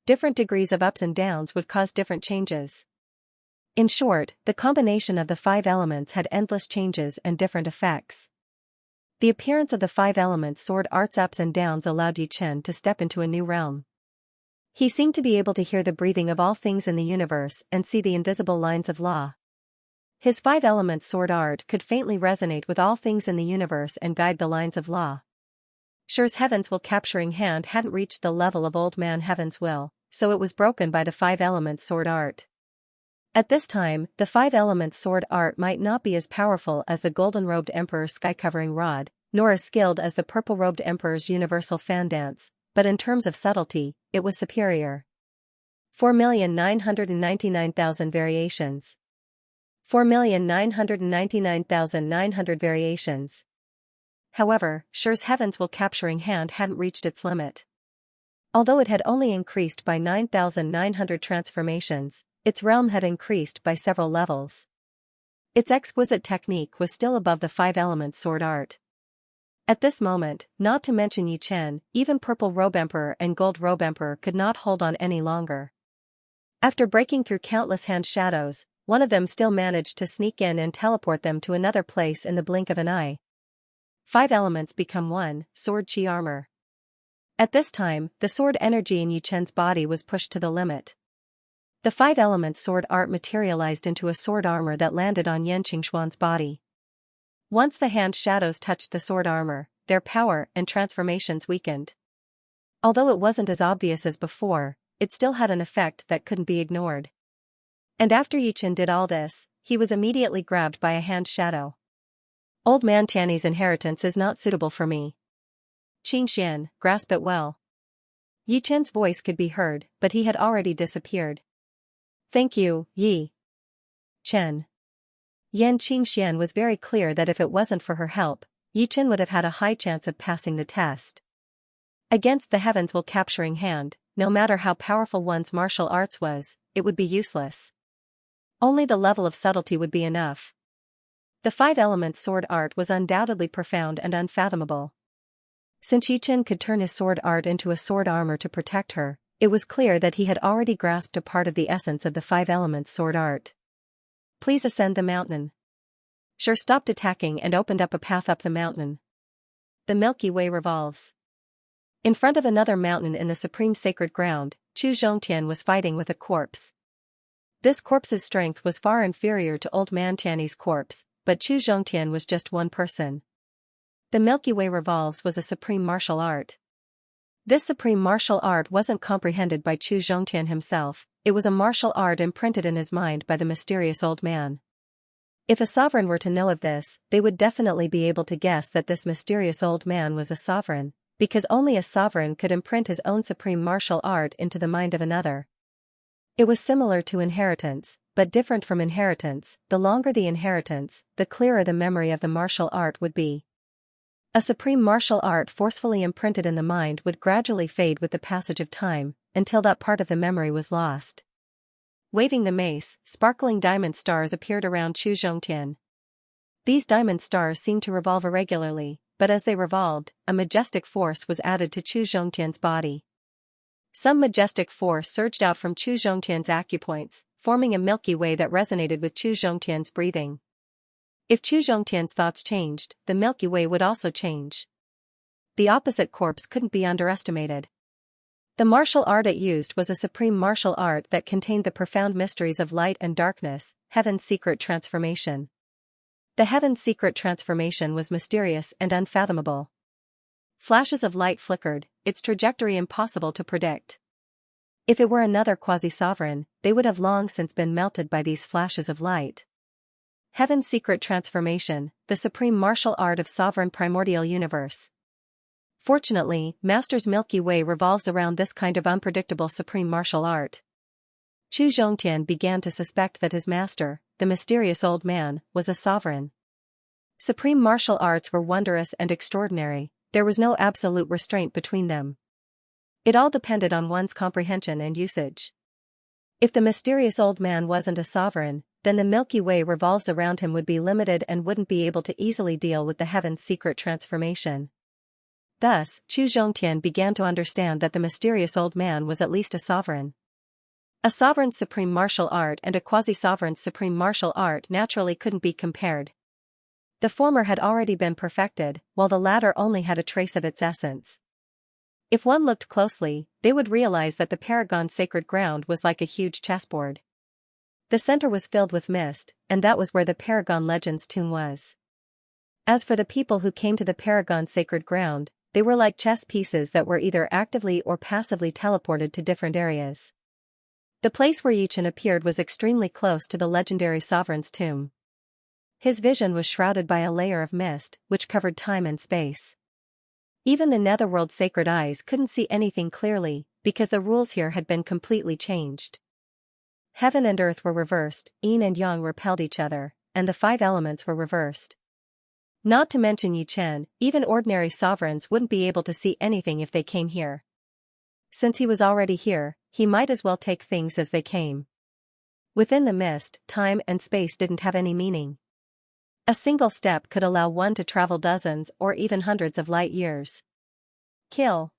Different degrees of ups and downs would cause different changes. In short, the combination of the 5 elements had endless changes and different effects. The appearance of the 5 elements sword art's ups and downs allowed Yi Chen to step into a new realm. He seemed to be able to hear the breathing of all things in the universe and see the invisible lines of law. His 5 elements sword art could faintly resonate with all things in the universe and guide the lines of law. Sure's heavens will capturing hand hadn't reached the level of Old Man Heaven's will, so it was broken by the 5 elements sword art. At this time, the 5 elements sword art might not be as powerful as the golden-robed emperor's sky-covering rod, nor as skilled as the purple-robed emperor's universal fan dance, but in terms of subtlety, it was superior. 4,999,000 variations. 4,999,900 variations. However, Sure's heavens will capturing hand hadn't reached its limit. Although it had only increased by 9,900 transformations, its realm had increased by several levels. Its exquisite technique was still above the 5 elements sword art. At this moment, not to mention Yi Chen, even Purple Robe Emperor and Gold Robe Emperor could not hold on any longer. After breaking through countless hand shadows, one of them still managed to sneak in and teleport them to another place in the blink of an eye. 5 elements become 1, sword chi armor. At this time, the sword energy in Yi Chen's body was pushed to the limit. The 5 elements sword art materialized into a sword armor that landed on Yan Qingxuan's body. Once the hand shadows touched the sword armor, their power and transformations weakened. Although it wasn't as obvious as before, it still had an effect that couldn't be ignored. And after Yi Chen did all this, he was immediately grabbed by a hand shadow. Old Man Tiany's inheritance is not suitable for me. Qingxian, grasp it well. Yi Chen's voice could be heard, but he had already disappeared. Thank you, Yi Chen. Yan Qingxian was very clear that if it wasn't for her help, Yi Chen would have had a high chance of passing the test. Against the heavens will capturing hand, no matter how powerful one's martial arts was, it would be useless. Only the level of subtlety would be enough. The 5 elements sword art was undoubtedly profound and unfathomable. Since Yi Chen could turn his sword art into a sword armor to protect her, It was clear that he had already grasped a part of the essence of the five elements sword art. Please ascend the mountain. Sure stopped attacking and opened up a path up the mountain. The Milky Way revolves. In front of another mountain in the supreme sacred ground, Chu Zhongtian was fighting with a corpse. This corpse's strength was far inferior to old man Tianyi's corpse, but Chu Zhongtian was just one person. The Milky Way revolves was a supreme martial art. This supreme martial art wasn't comprehended by Chu Zhongtian himself, it was a martial art imprinted in his mind by the mysterious old man. If a sovereign were to know of this, they would definitely be able to guess that this mysterious old man was a sovereign, because only a sovereign could imprint his own supreme martial art into the mind of another. It was similar to inheritance, but different from inheritance. The longer the inheritance, the clearer the memory of the martial art would be. A supreme martial art forcefully imprinted in the mind would gradually fade with the passage of time, until that part of the memory was lost. Waving the mace, sparkling diamond stars appeared around Chu Zhongtian. These diamond stars seemed to revolve irregularly, but as they revolved, a majestic force was added to Chu Zhongtian's body. Some majestic force surged out from Chu Zhongtian's acupoints, forming a Milky Way that resonated with Chu Zhongtian's breathing. If Chu Zhongtian's thoughts changed, the Milky Way would also change. The opposite corpse couldn't be underestimated. The martial art it used was a supreme martial art that contained the profound mysteries of light and darkness, heaven's secret transformation. The heaven's secret transformation was mysterious and unfathomable. Flashes of light flickered, its trajectory impossible to predict. If it were another quasi-sovereign, they would have long since been melted by these flashes of light. Heaven's secret transformation, the supreme martial art of sovereign primordial universe. Fortunately, Master's Milky Way revolves around this kind of unpredictable supreme martial art. Chu Zhongtian began to suspect that his master, the mysterious old man, was a sovereign. Supreme martial arts were wondrous and extraordinary, there was no absolute restraint between them. It all depended on one's comprehension and usage. If the mysterious old man wasn't a sovereign, then the Milky Way revolves around him would be limited and wouldn't be able to easily deal with the heaven's secret transformation. Thus, Chu Zhongtian began to understand that the mysterious old man was at least a sovereign. A sovereign's supreme martial art and a quasi-sovereign's supreme martial art naturally couldn't be compared. The former had already been perfected, while the latter only had a trace of its essence. If one looked closely, they would realize that the Paragon's sacred ground was like a huge chessboard. The center was filled with mist, and that was where the Paragon Legend's tomb was. As for the people who came to the Paragon's sacred ground, they were like chess pieces that were either actively or passively teleported to different areas. The place where Yichen appeared was extremely close to the legendary sovereign's tomb. His vision was shrouded by a layer of mist, which covered time and space. Even the netherworld's sacred eyes couldn't see anything clearly, because the rules here had been completely changed. Heaven and earth were reversed, yin and yang repelled each other, and the five elements were reversed. Not to mention Yichen, even ordinary sovereigns wouldn't be able to see anything if they came here. Since he was already here, he might as well take things as they came. Within the mist, time and space didn't have any meaning. A single step could allow one to travel dozens or even hundreds of light years. Kill.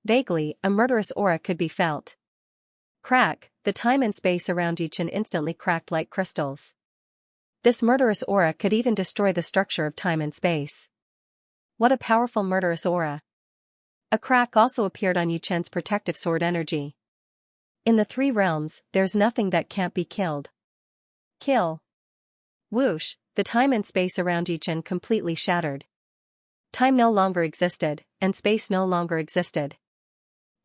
Vaguely, a murderous aura could be felt. Crack, the time and space around Yichen instantly cracked like crystals. This murderous aura could even destroy the structure of time and space. What a powerful murderous aura. A crack also appeared on Yichen's protective sword energy. In the three realms, there's nothing that can't be killed. Kill. Whoosh, the time and space around Yichen completely shattered. Time no longer existed, and space no longer existed.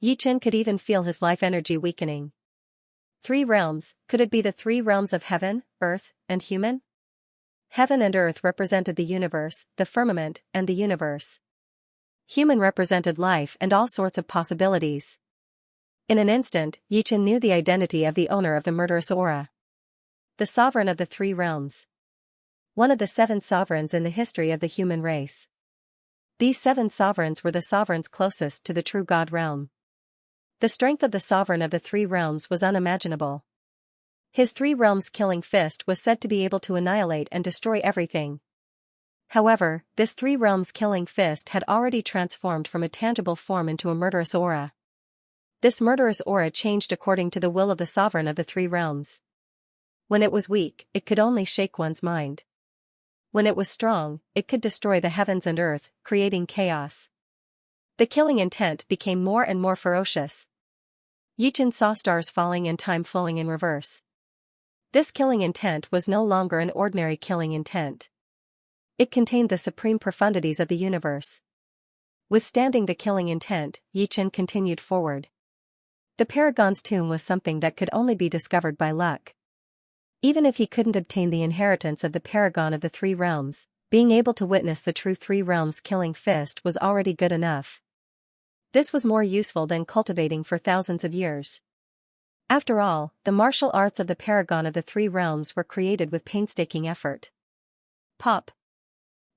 Yichen could even feel his life energy weakening. Three realms, could it be the three realms of heaven, earth, and human? Heaven and earth represented the universe, the firmament, and the universe. Human represented life and all sorts of possibilities. In an instant, Yichen knew the identity of the owner of the murderous aura. The sovereign of the three realms. One of the 7 sovereigns in the history of the human race. These 7 sovereigns were the sovereigns closest to the true God realm. The strength of the sovereign of the 3 realms was unimaginable. His 3 realms killing fist was said to be able to annihilate and destroy everything. However, this 3 realms killing fist had already transformed from a tangible form into a murderous aura. This murderous aura changed according to the will of the sovereign of the three realms. When it was weak, it could only shake one's mind. When it was strong, it could destroy the heavens and earth, creating chaos. The killing intent became more and more ferocious. Yichen saw stars falling and time flowing in reverse. This killing intent was no longer an ordinary killing intent. It contained the supreme profundities of the universe. Withstanding the killing intent, Yichen continued forward. The Paragon's tomb was something that could only be discovered by luck. Even if he couldn't obtain the inheritance of the Paragon of the Three Realms, being able to witness the true Three Realms killing fist was already good enough. This was more useful than cultivating for thousands of years. After all, the martial arts of the Paragon of the Three Realms were created with painstaking effort. Pop.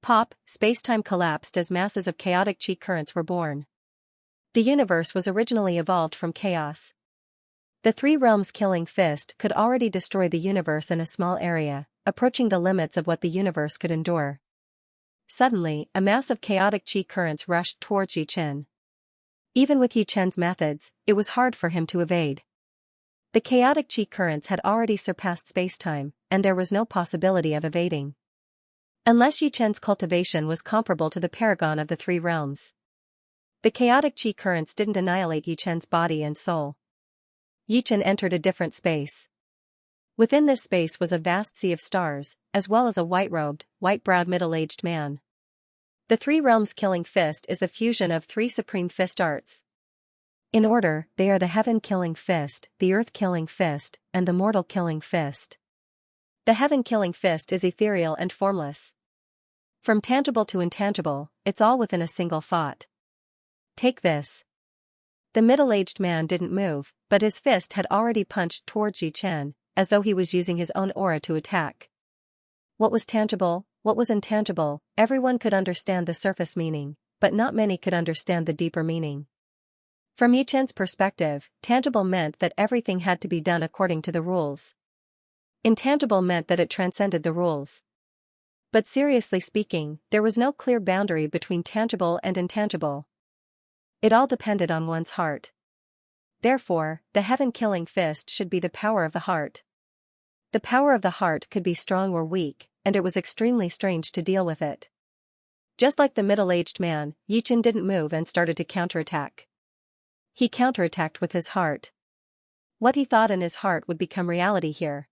Pop, space-time collapsed as masses of chaotic chi currents were born. The universe was originally evolved from chaos. The Three Realms killing fist could already destroy the universe in a small area, approaching the limits of what the universe could endure. Suddenly, a mass of chaotic chi currents rushed towards Yichen. Even with Yichen's methods, it was hard for him to evade. The chaotic chi currents had already surpassed space-time, and there was no possibility of evading. Unless Yichen's cultivation was comparable to the Paragon of the Three Realms. The chaotic chi currents didn't annihilate Yichen's body and soul. Yichen entered a different space. Within this space was a vast sea of stars, as well as a white-robed, white-browed middle-aged man. The Three Realms killing fist is the fusion of three supreme fist arts. In order, they are the Heaven killing fist, the Earth killing fist, and the Mortal killing fist. The Heaven killing fist is ethereal and formless. From tangible to intangible, it's all within a single thought. Take this. The middle-aged man didn't move, but his fist had already punched towards Yichen, as though he was using his own aura to attack. What was tangible, what was intangible, everyone could understand the surface meaning, but not many could understand the deeper meaning. From Yichen's perspective, tangible meant that everything had to be done according to the rules. Intangible meant that it transcended the rules. But seriously speaking, there was no clear boundary between tangible and intangible. It all depended on one's heart. Therefore, the heaven-killing fist should be the power of the heart. The power of the heart could be strong or weak, and it was extremely strange to deal with it. Just like the middle-aged man, Yichen didn't move and started to counterattack. He counterattacked with his heart. What he thought in his heart would become reality here.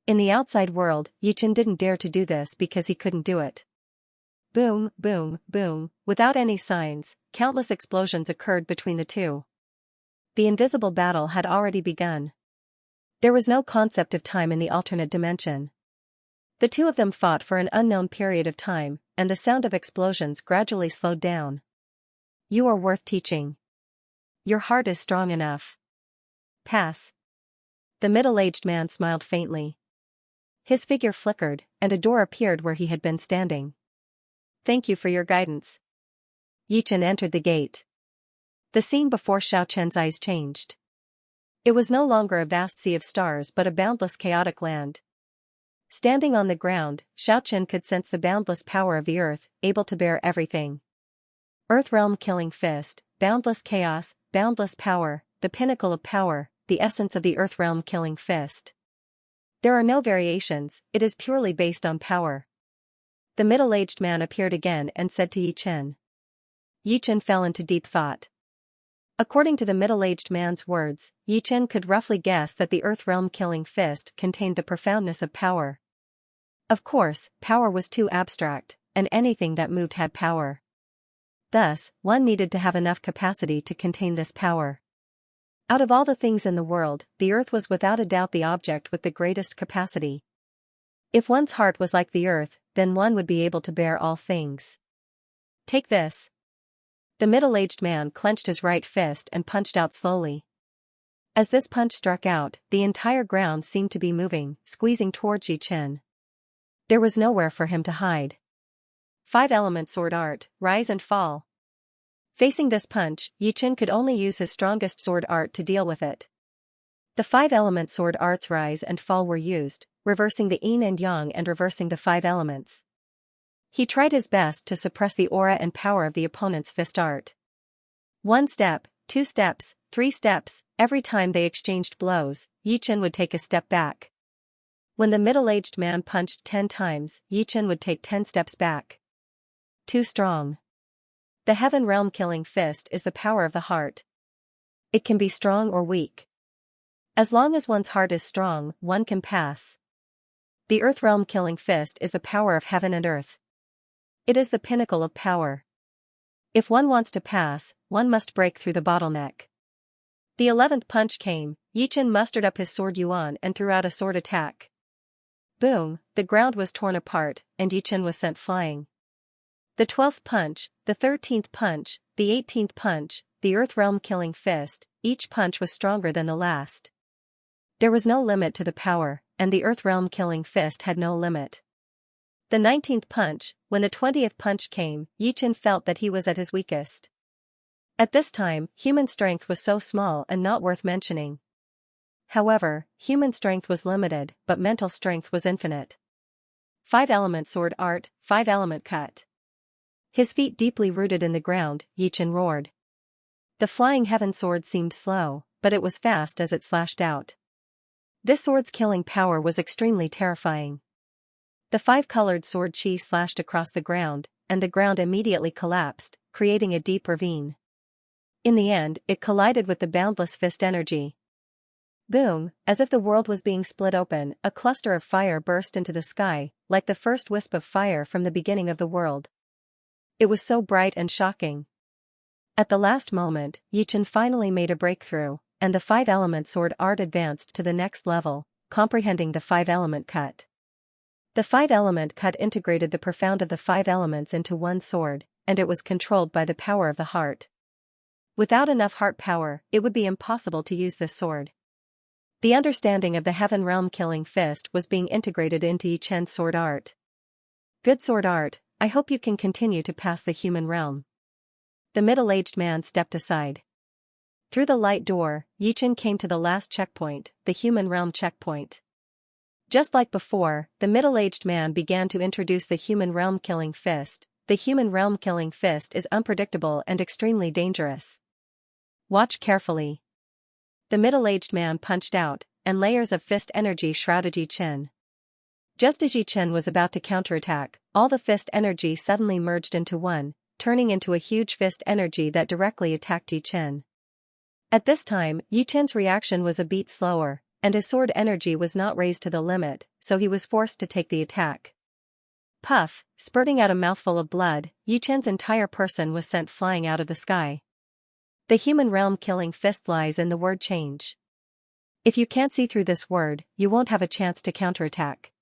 In the outside world, Yichen didn't dare to do this because he couldn't do it. Boom, boom, boom, without any signs, countless explosions occurred between the two. The invisible battle had already begun. There was no concept of time in the alternate dimension. The two of them fought for an unknown period of time, and the sound of explosions gradually slowed down. You are worth teaching. Your heart is strong enough. Pass. The middle-aged man smiled faintly. His figure flickered, and a door appeared where he had been standing. Thank you for your guidance. Yichen entered the gate. The scene before Xiaochen's eyes changed. It was no longer a vast sea of stars but a boundless chaotic land. Standing on the ground, Xiaochen could sense the boundless power of the earth, able to bear everything. Earth realm killing fist, boundless chaos, boundless power, the pinnacle of power, the essence of the earth realm killing fist. There are no variations, it is purely based on power. The middle-aged man appeared again and said to Yichen. Yichen fell into deep thought. According to the middle-aged man's words, Yichen could roughly guess that the earth realm killing fist contained the profoundness of power. Of course, power was too abstract, and anything that moved had power. Thus, one needed to have enough capacity to contain this power. Out of all the things in the world, the earth was without a doubt the object with the greatest capacity. If one's heart was like the earth, then one would be able to bear all things. Take this. The middle-aged man clenched his right fist and punched out slowly. As this punch struck out, the entire ground seemed to be moving, squeezing towards Yichen. There was nowhere for him to hide. 5-element sword art, rise and fall. Facing this punch, Yichen could only use his strongest sword art to deal with it. The 5-element sword art's rise and fall were used, reversing the yin and yang and reversing the 5 elements. He tried his best to suppress the aura and power of the opponent's fist art. One step, 2 steps, 3 steps, every time they exchanged blows, Yi Chen would take a step back. When the middle-aged man punched 10 times, Yi Chen would take 10 steps back. Too strong. The heaven realm killing fist is the power of the heart. It can be strong or weak. As long as one's heart is strong, one can pass. The earth realm killing fist is the power of heaven and earth. It is the pinnacle of power. If one wants to pass, one must break through the bottleneck. The 11th punch came, Yi Chen mustered up his sword yuan and threw out a sword attack. Boom, the ground was torn apart, and Yi Chen was sent flying. The 12th punch, the 13th punch, the 18th punch, the earth realm killing fist, each punch was stronger than the last. There was no limit to the power, and the earth realm killing fist had no limit. The 19th punch, when the 20th punch came, Yi Chen felt that he was at his weakest. At this time, human strength was so small and not worth mentioning. However, human strength was limited, but mental strength was infinite. 5-element sword art, 5-element cut. His feet deeply rooted in the ground, Yi Chen roared. The flying heaven sword seemed slow, but it was fast as it slashed out. This sword's killing power was extremely terrifying. The 5-colored sword chi slashed across the ground, and the ground immediately collapsed, creating a deep ravine. In the end, it collided with the boundless fist energy. Boom, as if the world was being split open, a cluster of fire burst into the sky, like the first wisp of fire from the beginning of the world. It was so bright and shocking. At the last moment, Yi Chen finally made a breakthrough, and the 5-element sword art advanced to the next level, comprehending the 5-element cut. The 5-element cut integrated the profound of the 5 elements into one sword, and it was controlled by the power of the heart. Without enough heart power, it would be impossible to use this sword. The understanding of the heaven realm killing fist was being integrated into Yi Chen's sword art. Good sword art, I hope you can continue to pass the human realm. The middle-aged man stepped aside. Through the light door, Yi Chen came to the last checkpoint, the human realm checkpoint. Just like before, the middle-aged man began to introduce the human realm killing fist. The human realm killing fist is unpredictable and extremely dangerous. Watch carefully. The middle-aged man punched out, and layers of fist energy shrouded Yi Chen. Just as Yi Chen was about to counterattack, all the fist energy suddenly merged into one, turning into a huge fist energy that directly attacked Yi Chen. At this time, Yi Chen's reaction was a beat slower, and his sword energy was not raised to the limit, so he was forced to take the attack. Puff, spurting out a mouthful of blood, Yi Chen's entire person was sent flying out of the sky. The human realm killing fist lies in the word change. If you can't see through this word, you won't have a chance to counterattack.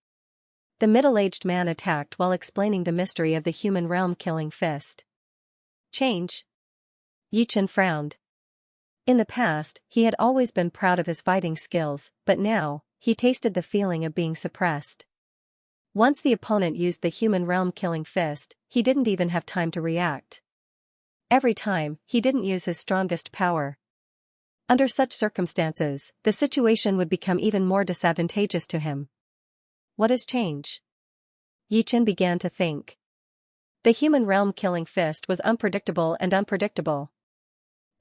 The middle-aged man attacked while explaining the mystery of the human realm killing fist. Change. Yi Chen frowned. In the past, he had always been proud of his fighting skills, but now, he tasted the feeling of being suppressed. Once the opponent used the human realm killing fist, he didn't even have time to react. Every time, he didn't use his strongest power. Under such circumstances, the situation would become even more disadvantageous to him. What is change? Yi Chen began to think. The human realm killing fist was unpredictable and unpredictable.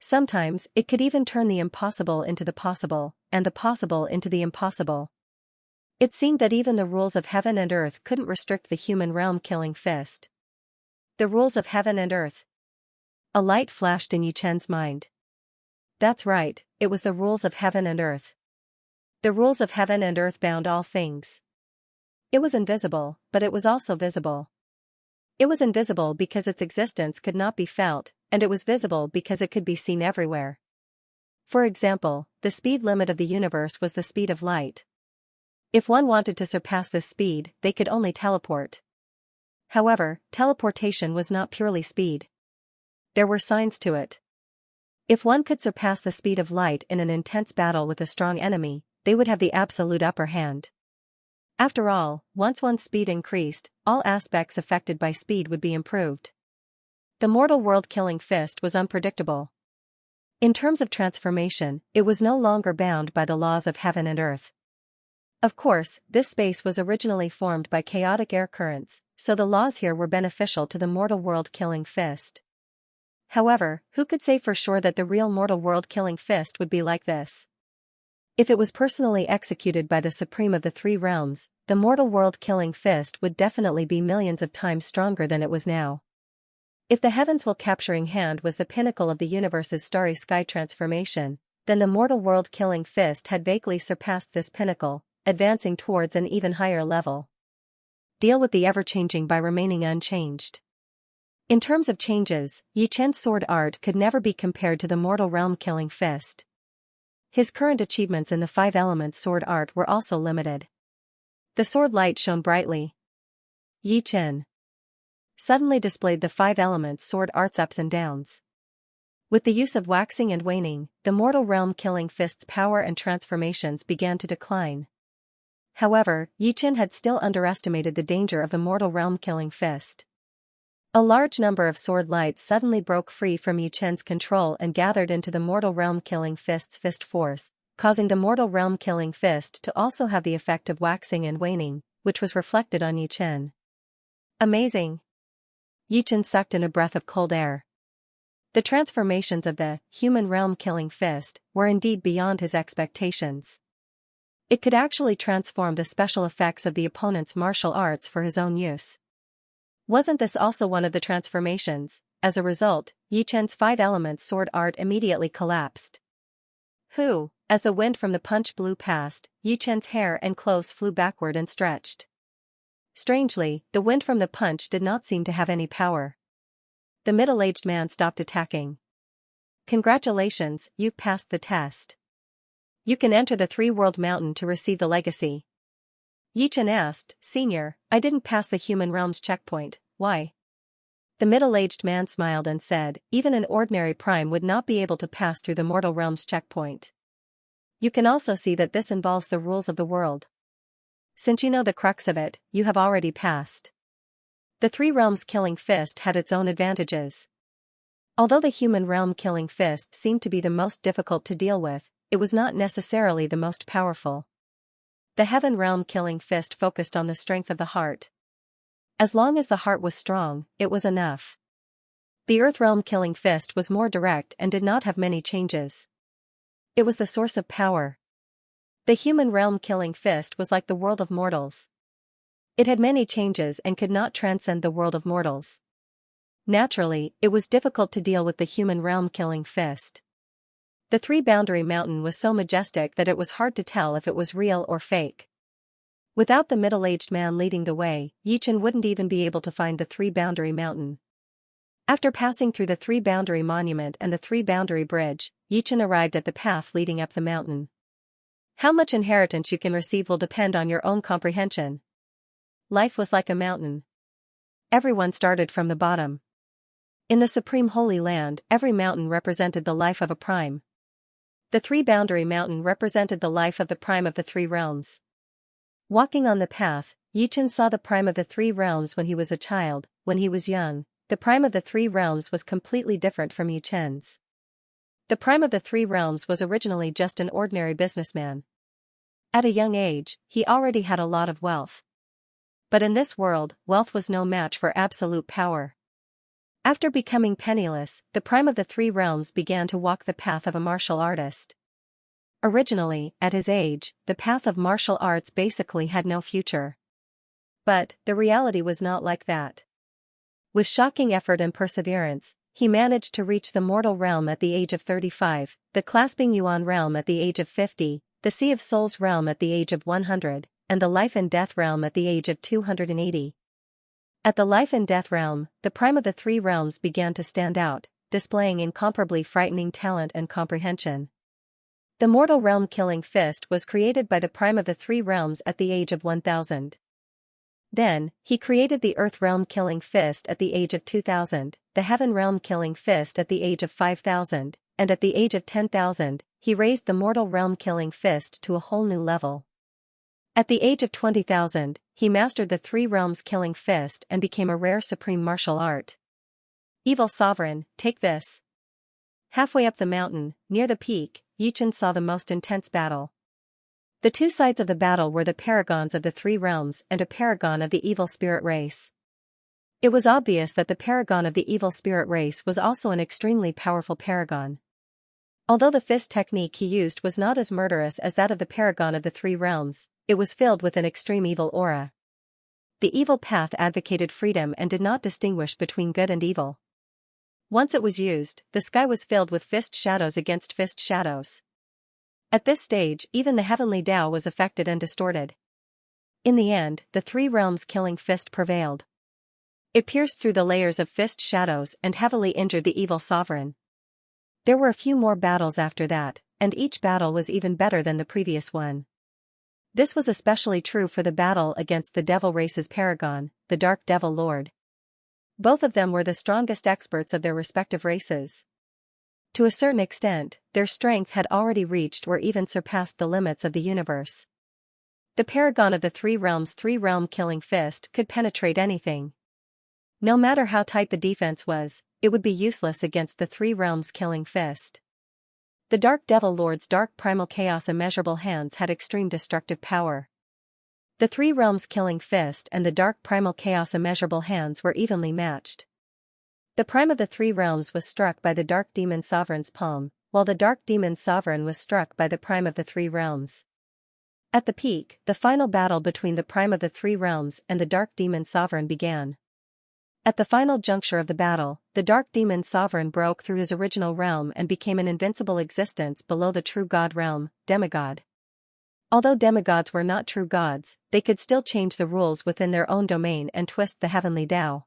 Sometimes, it could even turn the impossible into the possible, and the possible into the impossible. It seemed that even the rules of heaven and earth couldn't restrict the human realm killing fist. The rules of heaven and earth. A light flashed in Yi Chen's mind. That's right, it was the rules of heaven and earth. The rules of heaven and earth bound all things. It was invisible, but it was also visible. It was invisible because its existence could not be felt, and it was visible because it could be seen everywhere. For example, the speed limit of the universe was the speed of light. If one wanted to surpass this speed, they could only teleport. However, teleportation was not purely speed. There were signs to it. If one could surpass the speed of light in an intense battle with a strong enemy, they would have the absolute upper hand. After all, once one's speed increased, all aspects affected by speed would be improved. The mortal world-killing fist was unpredictable. In terms of transformation, it was no longer bound by the laws of heaven and earth. Of course, this space was originally formed by chaotic air currents, so the laws here were beneficial to the mortal world-killing fist. However, who could say for sure that the real mortal world-killing fist would be like this? If it was personally executed by the supreme of the three realms, the mortal world-killing fist would definitely be millions of times stronger than it was now. If the heavens will capturing hand was the pinnacle of the universe's starry sky transformation, then the mortal world-killing fist had vaguely surpassed this pinnacle, advancing towards an even higher level. Deal with the ever-changing by remaining unchanged. In terms of changes, Yi Chen's sword art could never be compared to the mortal realm-killing fist. His current achievements in the five elements sword art were also limited. The sword light shone brightly. Yi Chen suddenly displayed the five elements sword art's ups and downs. With the use of waxing and waning, the mortal realm-killing fist's power and transformations began to decline. However, Yi Chen had still underestimated the danger of the mortal realm-killing fist. A large number of sword lights suddenly broke free from Yi Chen's control and gathered into the mortal realm-killing fist's fist force, causing the mortal realm-killing fist to also have the effect of waxing and waning, which was reflected on Yi Chen. Amazing! Yi Chen sucked in a breath of cold air. The transformations of the human realm-killing fist were indeed beyond his expectations. It could actually transform the special effects of the opponent's martial arts for his own use. Wasn't this also one of the transformations? As a result, Yi Chen's five elements sword art immediately collapsed. As the wind from the punch blew past, Yi Chen's hair and clothes flew backward and stretched. Strangely, the wind from the punch did not seem to have any power. The middle-aged man stopped attacking. Congratulations, you've passed the test. You can enter the three-world mountain to receive the legacy. Yi Chen asked, Senior, I didn't pass the human realm's checkpoint, why? The middle-aged man smiled and said, even an ordinary prime would not be able to pass through the mortal realm's checkpoint. You can also see that this involves the rules of the world. Since you know the crux of it, you have already passed. The three realms killing fist had its own advantages. Although the human realm killing fist seemed to be the most difficult to deal with, it was not necessarily the most powerful. The heaven realm killing fist focused on the strength of the heart. As long as the heart was strong, it was enough. The earth realm killing fist was more direct and did not have many changes. It was the source of power. The human realm killing fist was like the world of mortals. It had many changes and could not transcend the world of mortals. Naturally, it was difficult to deal with the human realm killing fist. The three-boundary mountain was so majestic that it was hard to tell if it was real or fake. Without the middle-aged man leading the way, Yi Chen wouldn't even be able to find the three-boundary mountain. After passing through the three-boundary monument and the three-boundary bridge, Yi Chen arrived at the path leading up the mountain. How much inheritance you can receive will depend on your own comprehension. Life was like a mountain. Everyone started from the bottom. In the Supreme Holy Land, every mountain represented the life of a prime. The three-boundary mountain represented the life of the prime of the three realms. Walking on the path, Yi Chen saw the prime of the three realms when he was a child. When he was young, the prime of the three realms was completely different from Yi Chen's. The prime of the three realms was originally just an ordinary businessman. At a young age, he already had a lot of wealth. But in this world, wealth was no match for absolute power. After becoming penniless, the prime of the three realms began to walk the path of a martial artist. Originally, at his age, the path of martial arts basically had no future. But the reality was not like that. With shocking effort and perseverance, he managed to reach the mortal realm at the age of 35, the clasping yuan realm at the age of 50, the Sea of Souls realm at the age of 100, and the life and death realm at the age of 280. At the life and death realm, the prime of the three realms began to stand out, displaying incomparably frightening talent and comprehension. The mortal realm killing fist was created by the prime of the three realms at the age of 1000. Then, he created the earth realm killing fist at the age of 2000, the heaven realm killing fist at the age of 5000, and at the age of 10,000, he raised the mortal realm killing fist to a whole new level. At the age of 20,000, he mastered the three realms killing fist and became a rare supreme martial art. Evil sovereign, take this. Halfway up the mountain, near the peak, Yi Chen saw the most intense battle. The two sides of the battle were the paragons of the three realms and a paragon of the evil spirit race. It was obvious that the paragon of the evil spirit race was also an extremely powerful paragon. Although the fist technique he used was not as murderous as that of the paragon of the three realms, it was filled with an extreme evil aura. The evil path advocated freedom and did not distinguish between good and evil. Once it was used, the sky was filled with fist shadows against fist shadows. At this stage, even the heavenly Tao was affected and distorted. In the end, the three realms killing fist prevailed. It pierced through the layers of fist shadows and heavily injured the evil sovereign. There were a few more battles after that, and each battle was even better than the previous one. This was especially true for the battle against the devil race's paragon, the Dark Devil Lord. Both of them were the strongest experts of their respective races. To a certain extent, their strength had already reached or even surpassed the limits of the universe. The paragon of the three realms' three-realm killing fist could penetrate anything. No matter how tight the defense was, it would be useless against the three realms killing fist. The Dark Devil Lord's dark primal chaos immeasurable hands had extreme destructive power. The three realms killing fist and the dark primal chaos immeasurable hands were evenly matched. The prime of the three realms was struck by the dark demon sovereign's palm, while the dark demon sovereign was struck by the prime of the three realms. At the peak, the final battle between the prime of the three realms and the dark demon sovereign began. At the final juncture of the battle, the dark demon sovereign broke through his original realm and became an invincible existence below the true god realm, demigod. Although demigods were not true gods, they could still change the rules within their own domain and twist the heavenly Tao.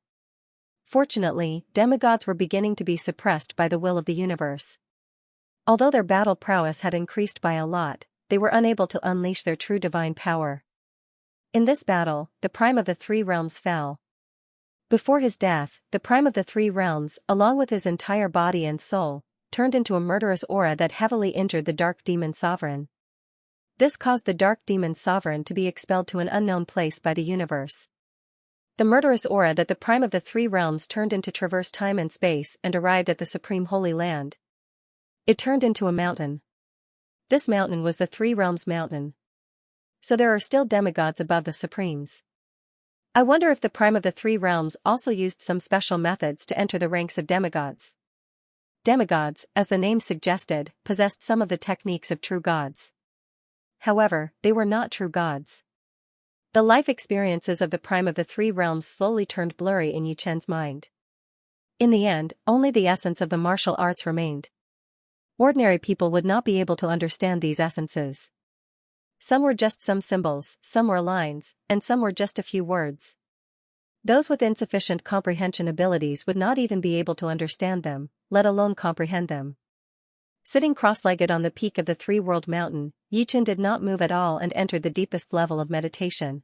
Fortunately, demigods were beginning to be suppressed by the will of the universe. Although their battle prowess had increased by a lot, they were unable to unleash their true divine power. In this battle, the prime of the three realms fell. Before his death, the prime of the three realms, along with his entire body and soul, turned into a murderous aura that heavily injured the dark demon sovereign. This caused the dark demon sovereign to be expelled to an unknown place by the universe. The murderous aura that the prime of the three realms turned into traversed time and space and arrived at the supreme holy land. It turned into a mountain. This mountain was the three realms mountain. So there are still demigods above the supremes. I wonder if the prime of the three realms also used some special methods to enter the ranks of demigods. Demigods, as the name suggested, possessed some of the techniques of true gods. However, they were not true gods. The life experiences of the prime of the three realms slowly turned blurry in Yi Chen's mind. In the end, only the essence of the martial arts remained. Ordinary people would not be able to understand these essences. Some were just some symbols, some were lines, and some were just a few words. Those with insufficient comprehension abilities would not even be able to understand them, let alone comprehend them. Sitting cross-legged on the peak of the three-world mountain, Yi Chen did not move at all and entered the deepest level of meditation.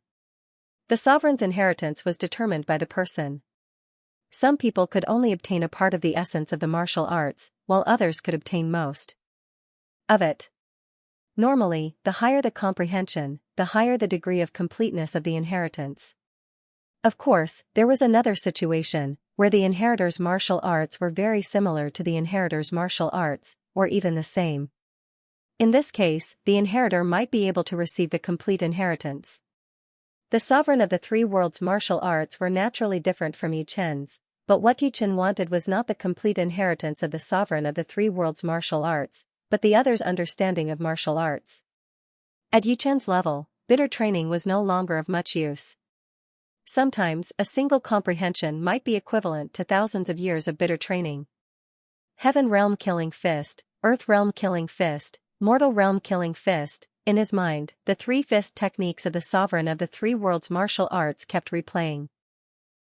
The sovereign's inheritance was determined by the person. Some people could only obtain a part of the essence of the martial arts, while others could obtain most of it. Normally, the higher the comprehension, the higher the degree of completeness of the inheritance. Of course, there was another situation, where the inheritor's martial arts were very similar to the inheritor's martial arts, or even the same. In this case, the inheritor might be able to receive the complete inheritance. The sovereign of the three worlds' martial arts were naturally different from Yi Chen's, but what Yi Chen wanted was not the complete inheritance of the sovereign of the three worlds' martial arts, but the other's understanding of martial arts. At Yi Chen's level, bitter training was no longer of much use. Sometimes, a single comprehension might be equivalent to thousands of years of bitter training. Heaven realm killing fist, earth realm killing fist, mortal realm killing fist. In his mind, the three-fist techniques of the sovereign of the three worlds martial arts kept replaying.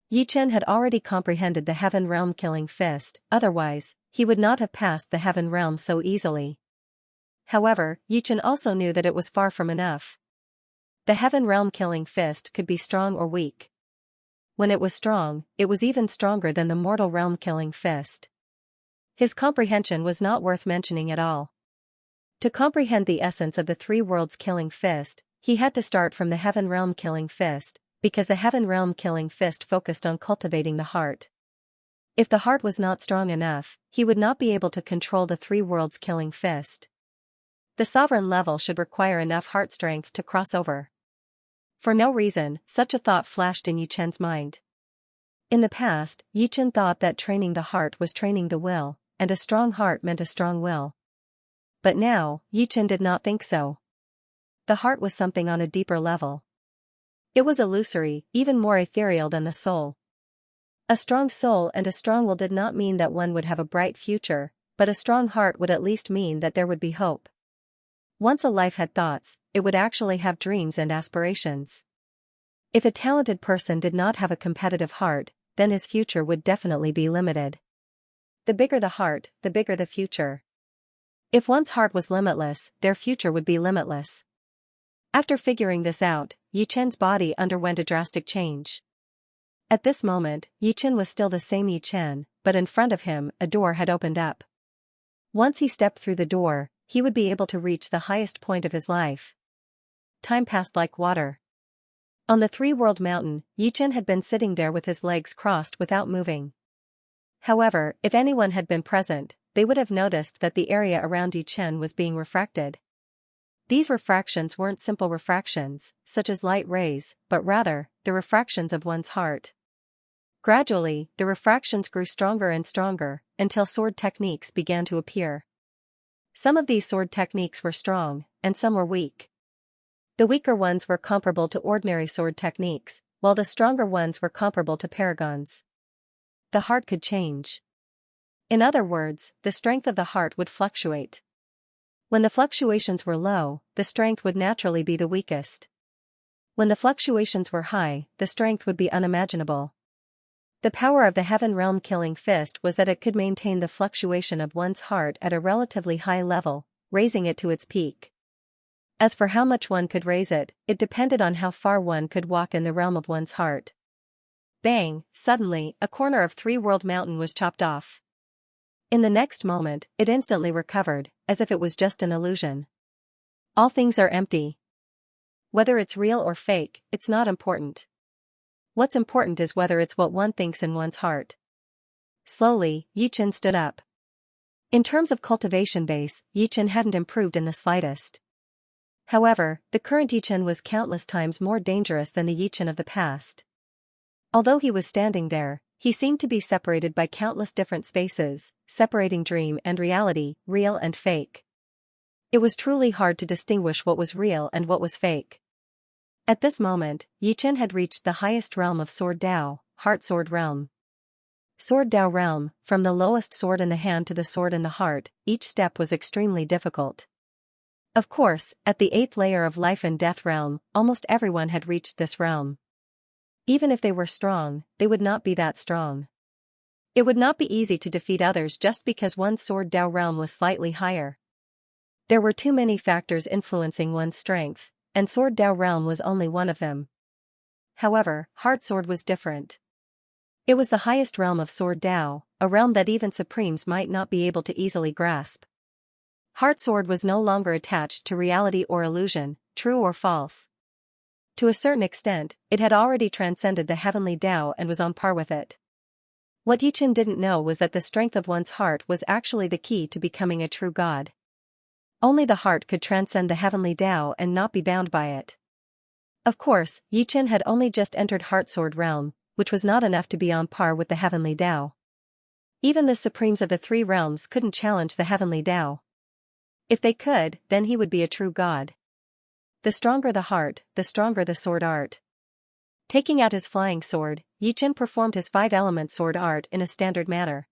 Yi Chen had already comprehended the heaven realm killing fist, otherwise, he would not have passed the heaven realm so easily. However, Yi Chen also knew that it was far from enough. The heaven realm killing fist could be strong or weak. When it was strong, it was even stronger than the mortal realm killing fist. His comprehension was not worth mentioning at all. To comprehend the essence of the three worlds killing fist, he had to start from the heaven realm killing fist, because the heaven realm killing fist focused on cultivating the heart. If the heart was not strong enough, he would not be able to control the three worlds killing fist. The sovereign level should require enough heart strength to cross over. For no reason, such a thought flashed in Yi Chen's mind. In the past, Yichen thought that training the heart was training the will, and a strong heart meant a strong will. But now, Yichen did not think so. The heart was something on a deeper level. It was illusory, even more ethereal than the soul. A strong soul and a strong will did not mean that one would have a bright future, but a strong heart would at least mean that there would be hope. Once a life had thoughts, it would actually have dreams and aspirations. If a talented person did not have a competitive heart, then his future would definitely be limited. The bigger the heart, the bigger the future. If one's heart was limitless, their future would be limitless. After figuring this out, Yichen's body underwent a drastic change. At this moment, Yichen was still the same Yichen, but in front of him, a door had opened up. Once he stepped through the door, he would be able to reach the highest point of his life. Time passed like water. On the three-world mountain, Yichen had been sitting there with his legs crossed without moving. However, if anyone had been present, they would have noticed that the area around Yichen was being refracted. These refractions weren't simple refractions, such as light rays, but rather, the refractions of one's heart. Gradually, the refractions grew stronger and stronger, until sword techniques began to appear. Some of these sword techniques were strong, and some were weak. The weaker ones were comparable to ordinary sword techniques, while the stronger ones were comparable to paragons. The heart could change. In other words, the strength of the heart would fluctuate. When the fluctuations were low, the strength would naturally be the weakest. When the fluctuations were high, the strength would be unimaginable. The power of the heaven realm killing fist was that it could maintain the fluctuation of one's heart at a relatively high level, raising it to its peak. As for how much one could raise it, it depended on how far one could walk in the realm of one's heart. Bang! Suddenly, a corner of Three-World Mountain was chopped off. In the next moment, it instantly recovered, as if it was just an illusion. All things are empty. Whether it's real or fake, it's not important. What's important is whether it's what one thinks in one's heart. Slowly, Yichen stood up. In terms of cultivation base, Yichen hadn't improved in the slightest. However, the current Yichen was countless times more dangerous than the Yichen of the past. Although he was standing there, he seemed to be separated by countless different spaces, separating dream and reality, real and fake. It was truly hard to distinguish what was real and what was fake. At this moment, Yichen had reached the highest realm of Sword Dao, Heart Sword Realm. Sword Dao Realm, from the lowest sword in the hand to the sword in the heart, each step was extremely difficult. Of course, at the 8th layer of Life and Death Realm, almost everyone had reached this realm. Even if they were strong, they would not be that strong. It would not be easy to defeat others just because one's Sword Dao realm was slightly higher. There were too many factors influencing one's strength, and Sword Dao realm was only one of them. However, Heart Sword was different. It was the highest realm of Sword Dao, a realm that even Supremes might not be able to easily grasp. Heart Sword was no longer attached to reality or illusion, true or false. To a certain extent, it had already transcended the heavenly Dao and was on par with it. What Yichen didn't know was that the strength of one's heart was actually the key to becoming a true god. Only the heart could transcend the heavenly Dao and not be bound by it. Of course, Yichen had only just entered Heart Sword realm, which was not enough to be on par with the heavenly Dao. Even the Supremes of the three realms couldn't challenge the heavenly Dao. If they could, then he would be a true god. The stronger the heart, the stronger the sword art. Taking out his flying sword, Yichen performed his 5-element sword art in a standard manner.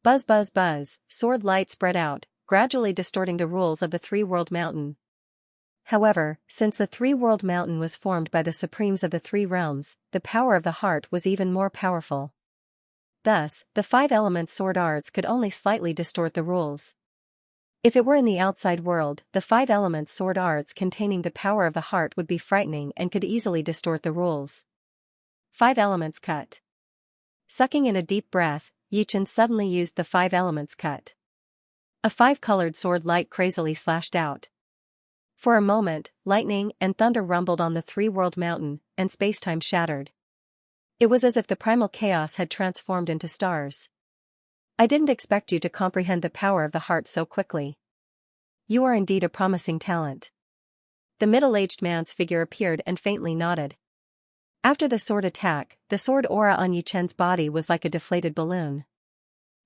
Buzz buzz buzz, sword light spread out, gradually distorting the rules of the three-world mountain. However, since the three-world mountain was formed by the Supremes of the three realms, the power of the heart was even more powerful. Thus, the 5-element sword arts could only slightly distort the rules. If it were in the outside world, the 5-element sword arts containing the power of the heart would be frightening and could easily distort the rules. 5 elements cut. Sucking in a deep breath, Yichen suddenly used the 5 elements cut. A 5-colored sword light crazily slashed out. For a moment, lightning and thunder rumbled on the three-world mountain, and spacetime shattered. It was as if the primal chaos had transformed into stars. I didn't expect you to comprehend the power of the heart so quickly. You are indeed a promising talent. The middle-aged man's figure appeared and faintly nodded. After the sword attack, the sword aura on Yichen's body was like a deflated balloon.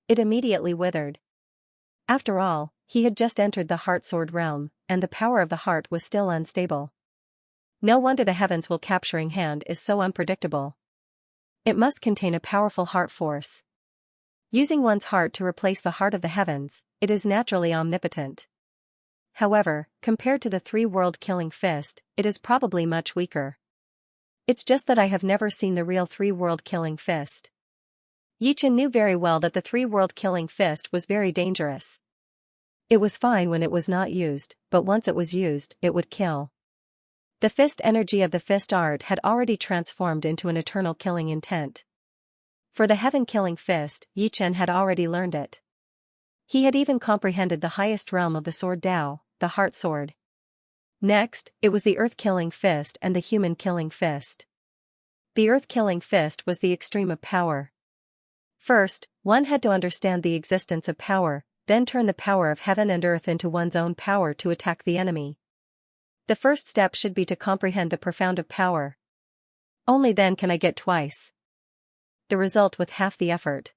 It immediately withered. After all, he had just entered the heart sword realm, and the power of the heart was still unstable. No wonder the heavens will capturing hand is so unpredictable. It must contain a powerful heart force. Using one's heart to replace the heart of the heavens, it is naturally omnipotent. However, compared to the three-world killing fist, it is probably much weaker. It's just that I have never seen the real three-world killing fist. Yichen knew very well that the three-world killing fist was very dangerous. It was fine when it was not used, but once it was used, it would kill. The fist energy of the fist art had already transformed into an eternal killing intent. For the heaven-killing fist, Yichen had already learned it. He had even comprehended the highest realm of the sword Dao, the heart sword. Next, it was the earth-killing fist and the human-killing fist. The earth-killing fist was the extreme of power. First, one had to understand the existence of power, then turn the power of heaven and earth into one's own power to attack the enemy. The first step should be to comprehend the profound of power. Only then can I get twice the result with half the effort.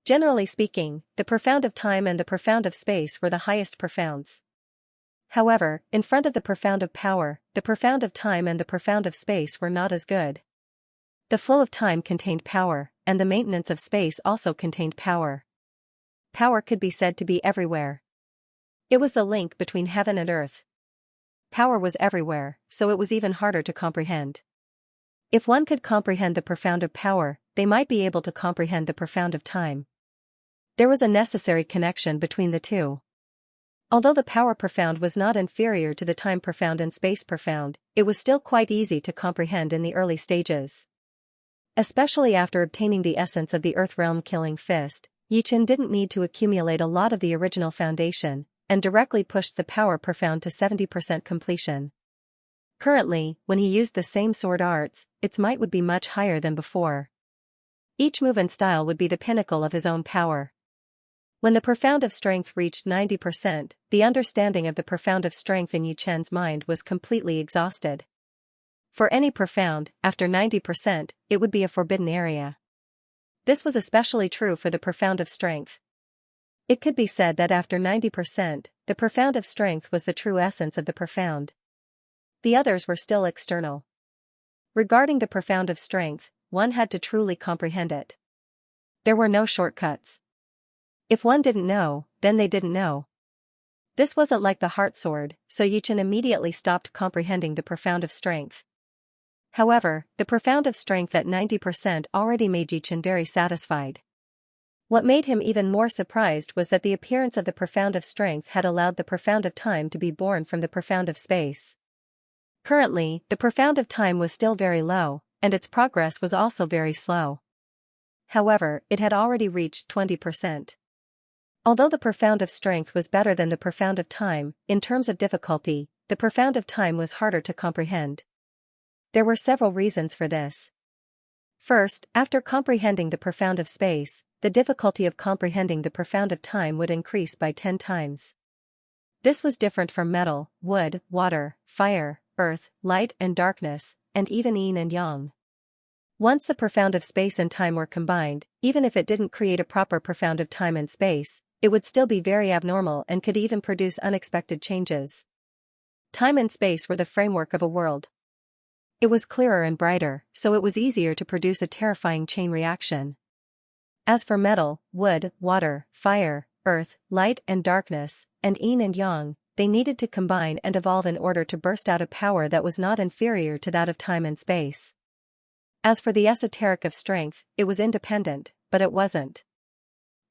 Generally speaking, the profound of time and the profound of space were the highest profounds. However, in front of the profound of power, the profound of time and the profound of space were not as good. The flow of time contained power, and the maintenance of space also contained power. Power could be said to be everywhere. It was the link between heaven and earth. Power was everywhere, so it was even harder to comprehend. If one could comprehend the profound of power, they might be able to comprehend the profound of time. There was a necessary connection between the two. Although the power profound was not inferior to the time profound and space profound, it was still quite easy to comprehend in the early stages. Especially after obtaining the essence of the earth realm killing fist, Yichen didn't need to accumulate a lot of the original foundation, and directly pushed the power profound to 70% completion. Currently, when he used the same sword arts, its might would be much higher than before. Each move and style would be the pinnacle of his own power. When the profound of strength reached 90%, the understanding of the profound of strength in Yichen's mind was completely exhausted. For any profound, after 90%, it would be a forbidden area. This was especially true for the profound of strength. It could be said that after 90%, the profound of strength was the true essence of the profound. The others were still external. Regarding the profound of strength, one had to truly comprehend it. There were no shortcuts. If one didn't know, then they didn't know. This wasn't like the heart sword, so Yichen immediately stopped comprehending the profound of strength. However, the profound of strength at 90% already made Yichen very satisfied. What made him even more surprised was that the appearance of the profound of strength had allowed the profound of time to be born from the profound of space. Currently, the profound of time was still very low, and its progress was also very slow. However, it had already reached 20%. Although the profound of strength was better than the profound of time, in terms of difficulty, the profound of time was harder to comprehend. There were several reasons for this. First, after comprehending the profound of space, the difficulty of comprehending the profound of time would increase by 10 times. This was different from metal, wood, water, fire, earth, light and darkness, and even yin and yang. Once the profound of space and time were combined, even if it didn't create a proper profound of time and space, it would still be very abnormal and could even produce unexpected changes. Time and space were the framework of a world. It was clearer and brighter, so it was easier to produce a terrifying chain reaction. As for metal, wood, water, fire, earth, light and darkness, and yin and yang, they needed to combine and evolve in order to burst out a power that was not inferior to that of time and space. As for the esoteric of strength, it was independent, but it wasn't.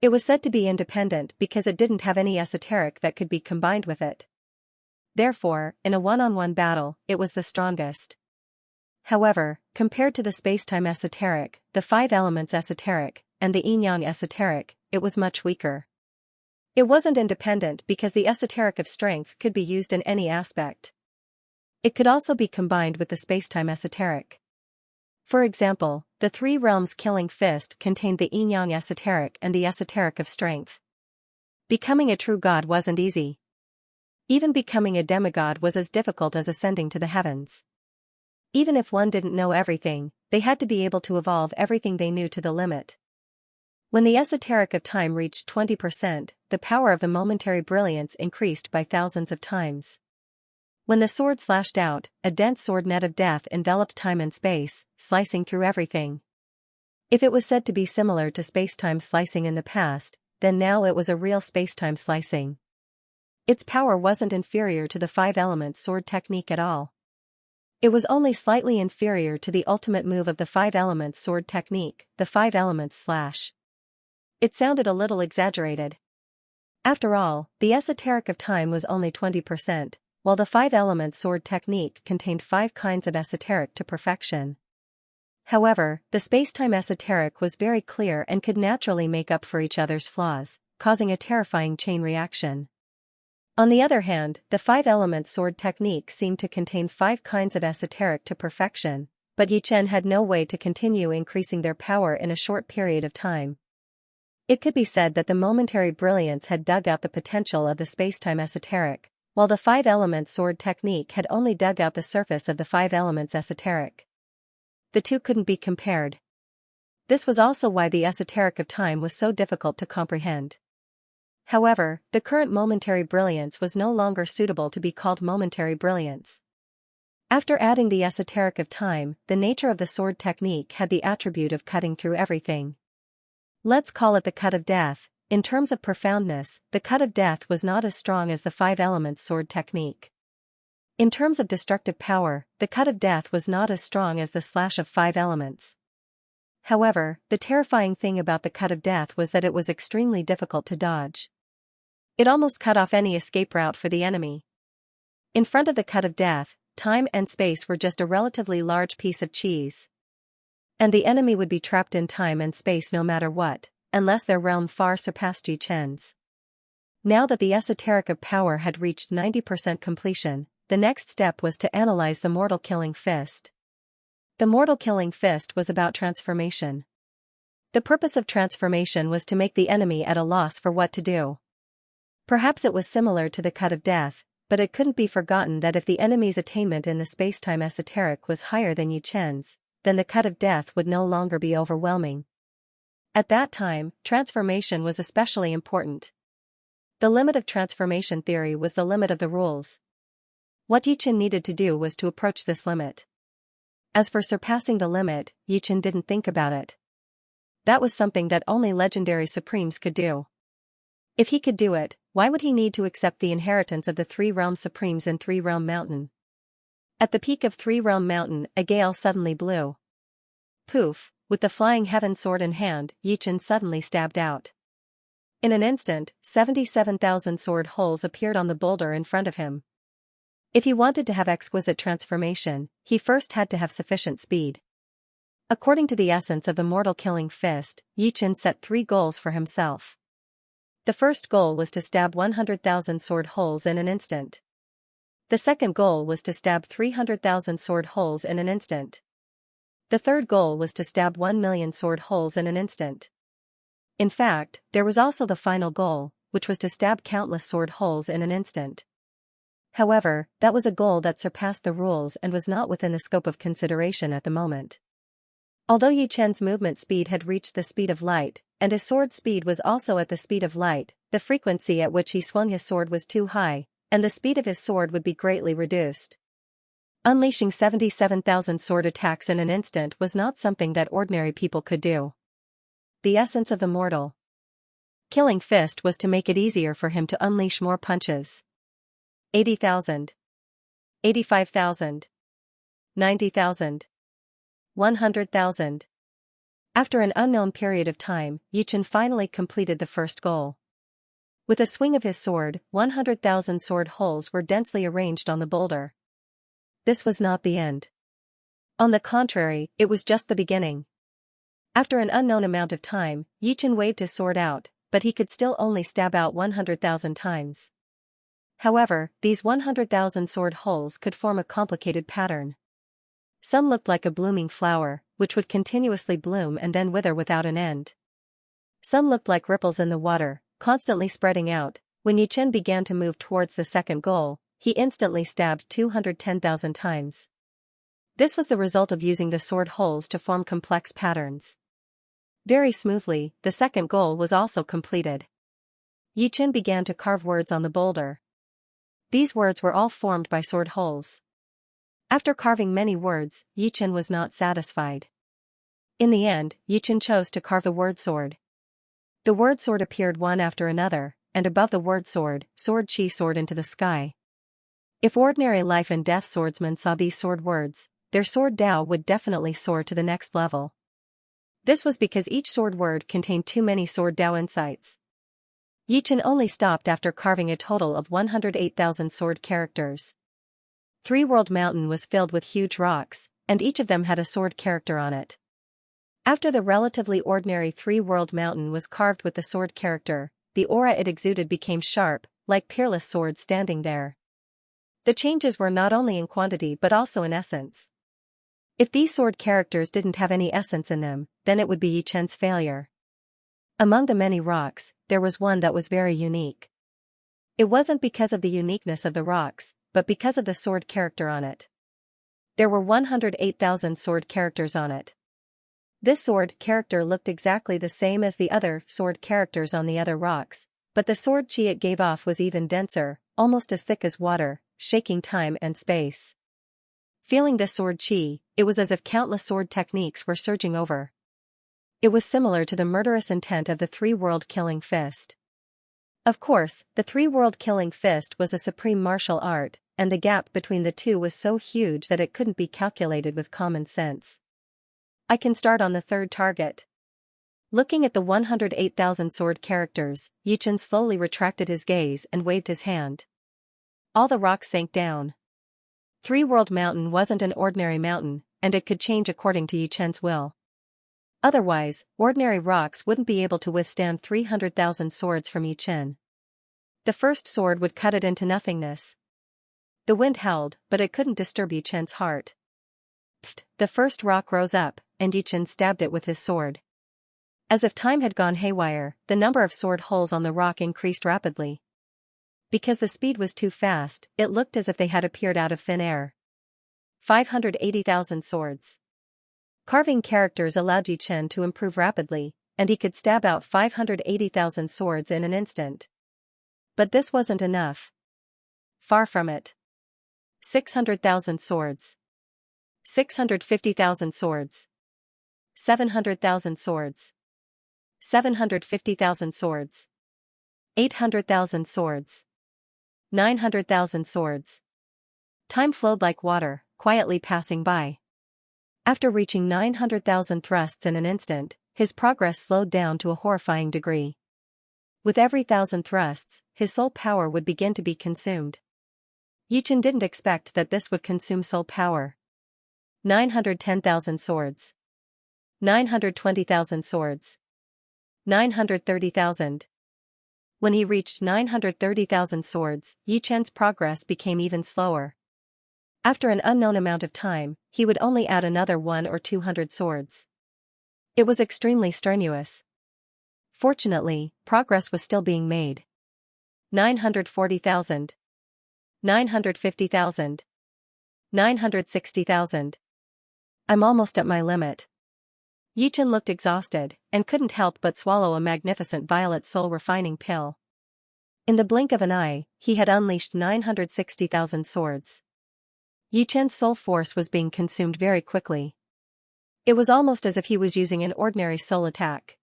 It was said to be independent because it didn't have any esoteric that could be combined with it. Therefore, in a one-on-one battle, it was the strongest. However, compared to the space-time esoteric, the five elements esoteric, and the yin-yang esoteric, it was much weaker. It wasn't independent because the esoteric of strength could be used in any aspect. It could also be combined with the space-time esoteric. For example, the three realms killing fist contained the yin-yang esoteric and the esoteric of strength. Becoming a true god wasn't easy. Even becoming a demigod was as difficult as ascending to the heavens. Even if one didn't know everything, they had to be able to evolve everything they knew to the limit. When the esoteric of time reached 20%, the power of the momentary brilliance increased by thousands of times. When the sword slashed out, a dense sword net of death enveloped time and space, slicing through everything. If it was said to be similar to space-time slicing in the past, then now it was a real space-time slicing. Its power wasn't inferior to the five-element sword technique at all. It was only slightly inferior to the ultimate move of the five-element sword technique, the five-elements slash. It sounded a little exaggerated. After all, the esoteric of time was only 20%, while the five-element sword technique contained 5 kinds of esoteric to perfection. However, the space-time esoteric was very clear and could naturally make up for each other's flaws, causing a terrifying chain reaction. On the other hand, the five-element sword technique seemed to contain 5 kinds of esoteric to perfection, but Yi Chen had no way to continue increasing their power in a short period of time. It could be said that the momentary brilliance had dug out the potential of the space-time esoteric, while the five-element sword technique had only dug out the surface of the five elements esoteric. The two couldn't be compared. This was also why the esoteric of time was so difficult to comprehend. However, the current momentary brilliance was no longer suitable to be called momentary brilliance. After adding the esoteric of time, the nature of the sword technique had the attribute of cutting through everything. Let's call it the cut of death. In terms of profoundness, the cut of death was not as strong as the five-elements sword technique. In terms of destructive power, the cut of death was not as strong as the slash of 5 elements. However, the terrifying thing about the cut of death was that it was extremely difficult to dodge. It almost cut off any escape route for the enemy. In front of the cut of death, time and space were just a relatively large piece of cheese. And the enemy would be trapped in time and space no matter what, unless their realm far surpassed Yi Chen's. Now that the esoteric of power had reached 90% completion, the next step was to analyze the mortal killing fist. The mortal killing fist was about transformation. The purpose of transformation was to make the enemy at a loss for what to do. Perhaps it was similar to the cut of death, but it couldn't be forgotten that if the enemy's attainment in the space-time esoteric was higher than Yi Chen's, then the cut of death would no longer be overwhelming. At that time, transformation was especially important. The limit of transformation theory was the limit of the rules. What Yi Chen needed to do was to approach this limit. As for surpassing the limit, Yi Chen didn't think about it. That was something that only legendary supremes could do. If he could do it, why would he need to accept the inheritance of the 3 realm supremes in 3 realm mountain? At the peak of 3 realm mountain, a gale suddenly blew. Poof, with the flying heaven sword in hand, Yi Chen suddenly stabbed out. In an instant, 77,000 sword holes appeared on the boulder in front of him. If he wanted to have exquisite transformation, he first had to have sufficient speed. According to the essence of the mortal killing fist, Yi Chen set 3 goals for himself. The first goal was to stab 100,000 sword holes in an instant. The second goal was to stab 300,000 sword holes in an instant. The third goal was to stab 1 million sword holes in an instant. In fact, there was also the final goal, which was to stab countless sword holes in an instant. However, that was a goal that surpassed the rules and was not within the scope of consideration at the moment. Although Yi Chen's movement speed had reached the speed of light, and his sword speed was also at the speed of light, the frequency at which he swung his sword was too high, and the speed of his sword would be greatly reduced. Unleashing 77,000 sword attacks in an instant was not something that ordinary people could do. The essence of the mortal killing fist was to make it easier for him to unleash more punches. 80,000. 85,000. 90,000. 100,000. After an unknown period of time, Yi Chen finally completed the first goal. With a swing of his sword, 100,000 sword holes were densely arranged on the boulder. This was not the end. On the contrary, it was just the beginning. After an unknown amount of time, Yi Chen waved his sword out, but he could still only stab out 100,000 times. However, these 100,000 sword holes could form a complicated pattern. Some looked like a blooming flower, which would continuously bloom and then wither without an end. Some looked like ripples in the water, constantly spreading out. When Yi Chen began to move towards the second goal, he instantly stabbed 210,000 times. This was the result of using the sword holes to form complex patterns. Very smoothly, the second goal was also completed. Yichen began to carve words on the boulder. These words were all formed by sword holes. After carving many words, Yichen was not satisfied. In the end, Yichen chose to carve a word sword. The word sword appeared one after another, and above the word sword, sword chi soared into the sky. If ordinary life and death swordsmen saw these sword words, their sword Dao would definitely soar to the next level. This was because each sword word contained too many sword Dao insights. Yichen only stopped after carving a total of 108,000 sword characters. Three-World Mountain was filled with huge rocks, and each of them had a sword character on it. After the relatively ordinary Three-World Mountain was carved with the sword character, the aura it exuded became sharp, like peerless swords standing there. The changes were not only in quantity but also in essence. If these sword characters didn't have any essence in them, then it would be Yichen's failure. Among the many rocks, there was one that was very unique. It wasn't because of the uniqueness of the rocks, but because of the sword character on it. There were 108,000 sword characters on it. This sword character looked exactly the same as the other sword characters on the other rocks, but the sword chi it gave off was even denser, almost as thick as water, shaking time and space. Feeling this sword chi, it was as if countless sword techniques were surging over. It was similar to the murderous intent of the three-world killing fist. Of course, the three-world killing fist was a supreme martial art, and the gap between the two was so huge that it couldn't be calculated with common sense. I can start on the third target. Looking at the 108,000 sword characters, Yichen slowly retracted his gaze and waved his hand. All the rocks sank down. Three-World Mountain wasn't an ordinary mountain, and it could change according to Yichen's will. Otherwise, ordinary rocks wouldn't be able to withstand 300,000 swords from Yichen. The first sword would cut it into nothingness. The wind howled, but it couldn't disturb Yichen's heart. The first rock rose up, and Yichen stabbed it with his sword. As if time had gone haywire, the number of sword holes on the rock increased rapidly. Because the speed was too fast, it looked as if they had appeared out of thin air. 580,000 swords. Carving characters allowed Yichen to improve rapidly, and he could stab out 580,000 swords in an instant. But this wasn't enough. Far from it. 600,000 swords. 650,000 swords. 700,000 swords. 750,000 swords. 800,000 swords. 900,000 swords. Time flowed like water, quietly passing by. After reaching 900,000 thrusts in an instant, his progress slowed down to a horrifying degree. With every 1,000 thrusts, his soul power would begin to be consumed. Yichen didn't expect that this would consume soul power. 910,000 swords. 920,000 swords. 930,000. When he reached 930,000 swords, Yichen's progress became even slower. After an unknown amount of time, he would only add another 100 or 200 swords. It was extremely strenuous. Fortunately, progress was still being made. 940,000. 950,000. 960,000. I'm almost at my limit. Yichen looked exhausted, and couldn't help but swallow a magnificent violet soul refining pill. In the blink of an eye, he had unleashed 960,000 swords. Yichen's soul force was being consumed very quickly. It was almost as if he was using an ordinary soul attack.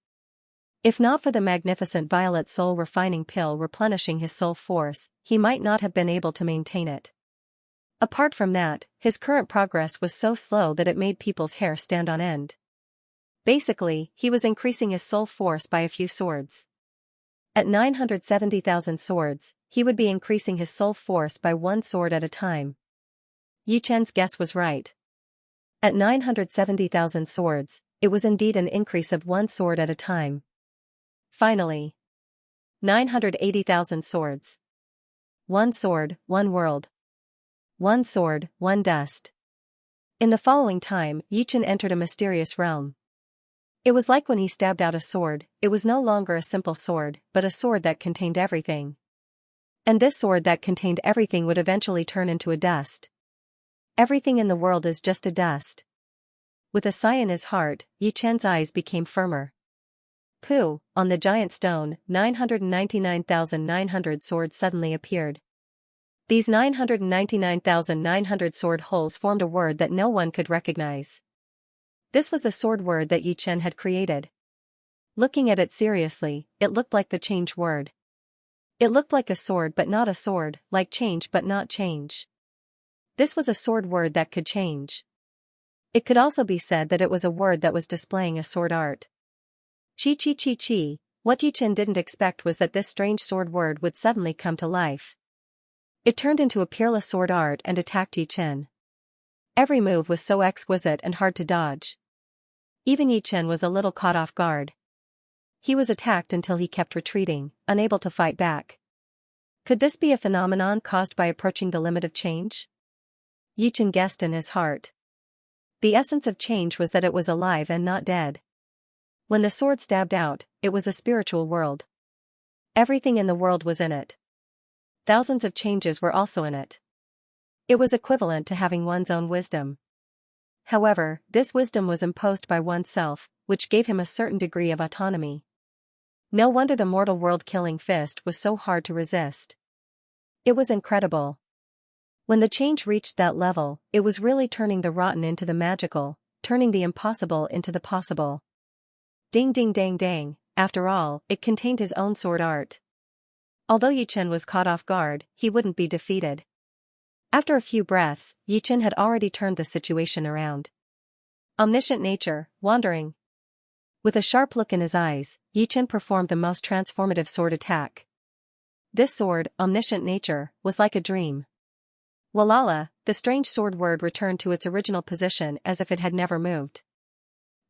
If not for the magnificent violet soul refining pill replenishing his soul force, he might not have been able to maintain it. Apart from that, his current progress was so slow that it made people's hair stand on end. Basically, he was increasing his soul force by a few swords. At 970,000 swords, he would be increasing his soul force by one sword at a time. Yichen's guess was right. At 970,000 swords, it was indeed an increase of one sword at a time. Finally. 980,000 swords. One sword, one world. One sword, one dust. In the following time, Yichen entered a mysterious realm. It was like when he stabbed out a sword, it was no longer a simple sword, but a sword that contained everything. And this sword that contained everything would eventually turn into a dust. Everything in the world is just a dust. With a sigh in his heart, Yi Chen's eyes became firmer. Pooh, on the giant stone, 999,900 swords suddenly appeared. These 999,900 sword holes formed a word that no one could recognize. This was the sword word that Yi Chen had created. Looking at it seriously, it looked like the change word. It looked like a sword but not a sword, like change but not change. This was a sword word that could change. It could also be said that it was a word that was displaying a sword art. Chi chi chi chi, what Yi Chen didn't expect was that this strange sword word would suddenly come to life. It turned into a peerless sword art and attacked Yi Chen. Every move was so exquisite and hard to dodge. Even Yi Chen was a little caught off guard. He was attacked until he kept retreating, unable to fight back. Could this be a phenomenon caused by approaching the limit of change? Yi Chen guessed in his heart. The essence of change was that it was alive and not dead. When the sword stabbed out, it was a spiritual world. Everything in the world was in it. Thousands of changes were also in it. It was equivalent to having one's own wisdom. However, this wisdom was imposed by oneself, which gave him a certain degree of autonomy. No wonder the mortal world-killing fist was so hard to resist. It was incredible. When the change reached that level, it was really turning the rotten into the magical, turning the impossible into the possible. Ding ding dang dang, after all, it contained his own sword art. Although Yi Chen was caught off guard, he wouldn't be defeated. After a few breaths, Yi Chen had already turned the situation around. Omniscient nature, wandering. With a sharp look in his eyes, Yi Chen performed the most transformative sword attack. This sword, omniscient nature, was like a dream. Walala, the strange sword word returned to its original position as if it had never moved.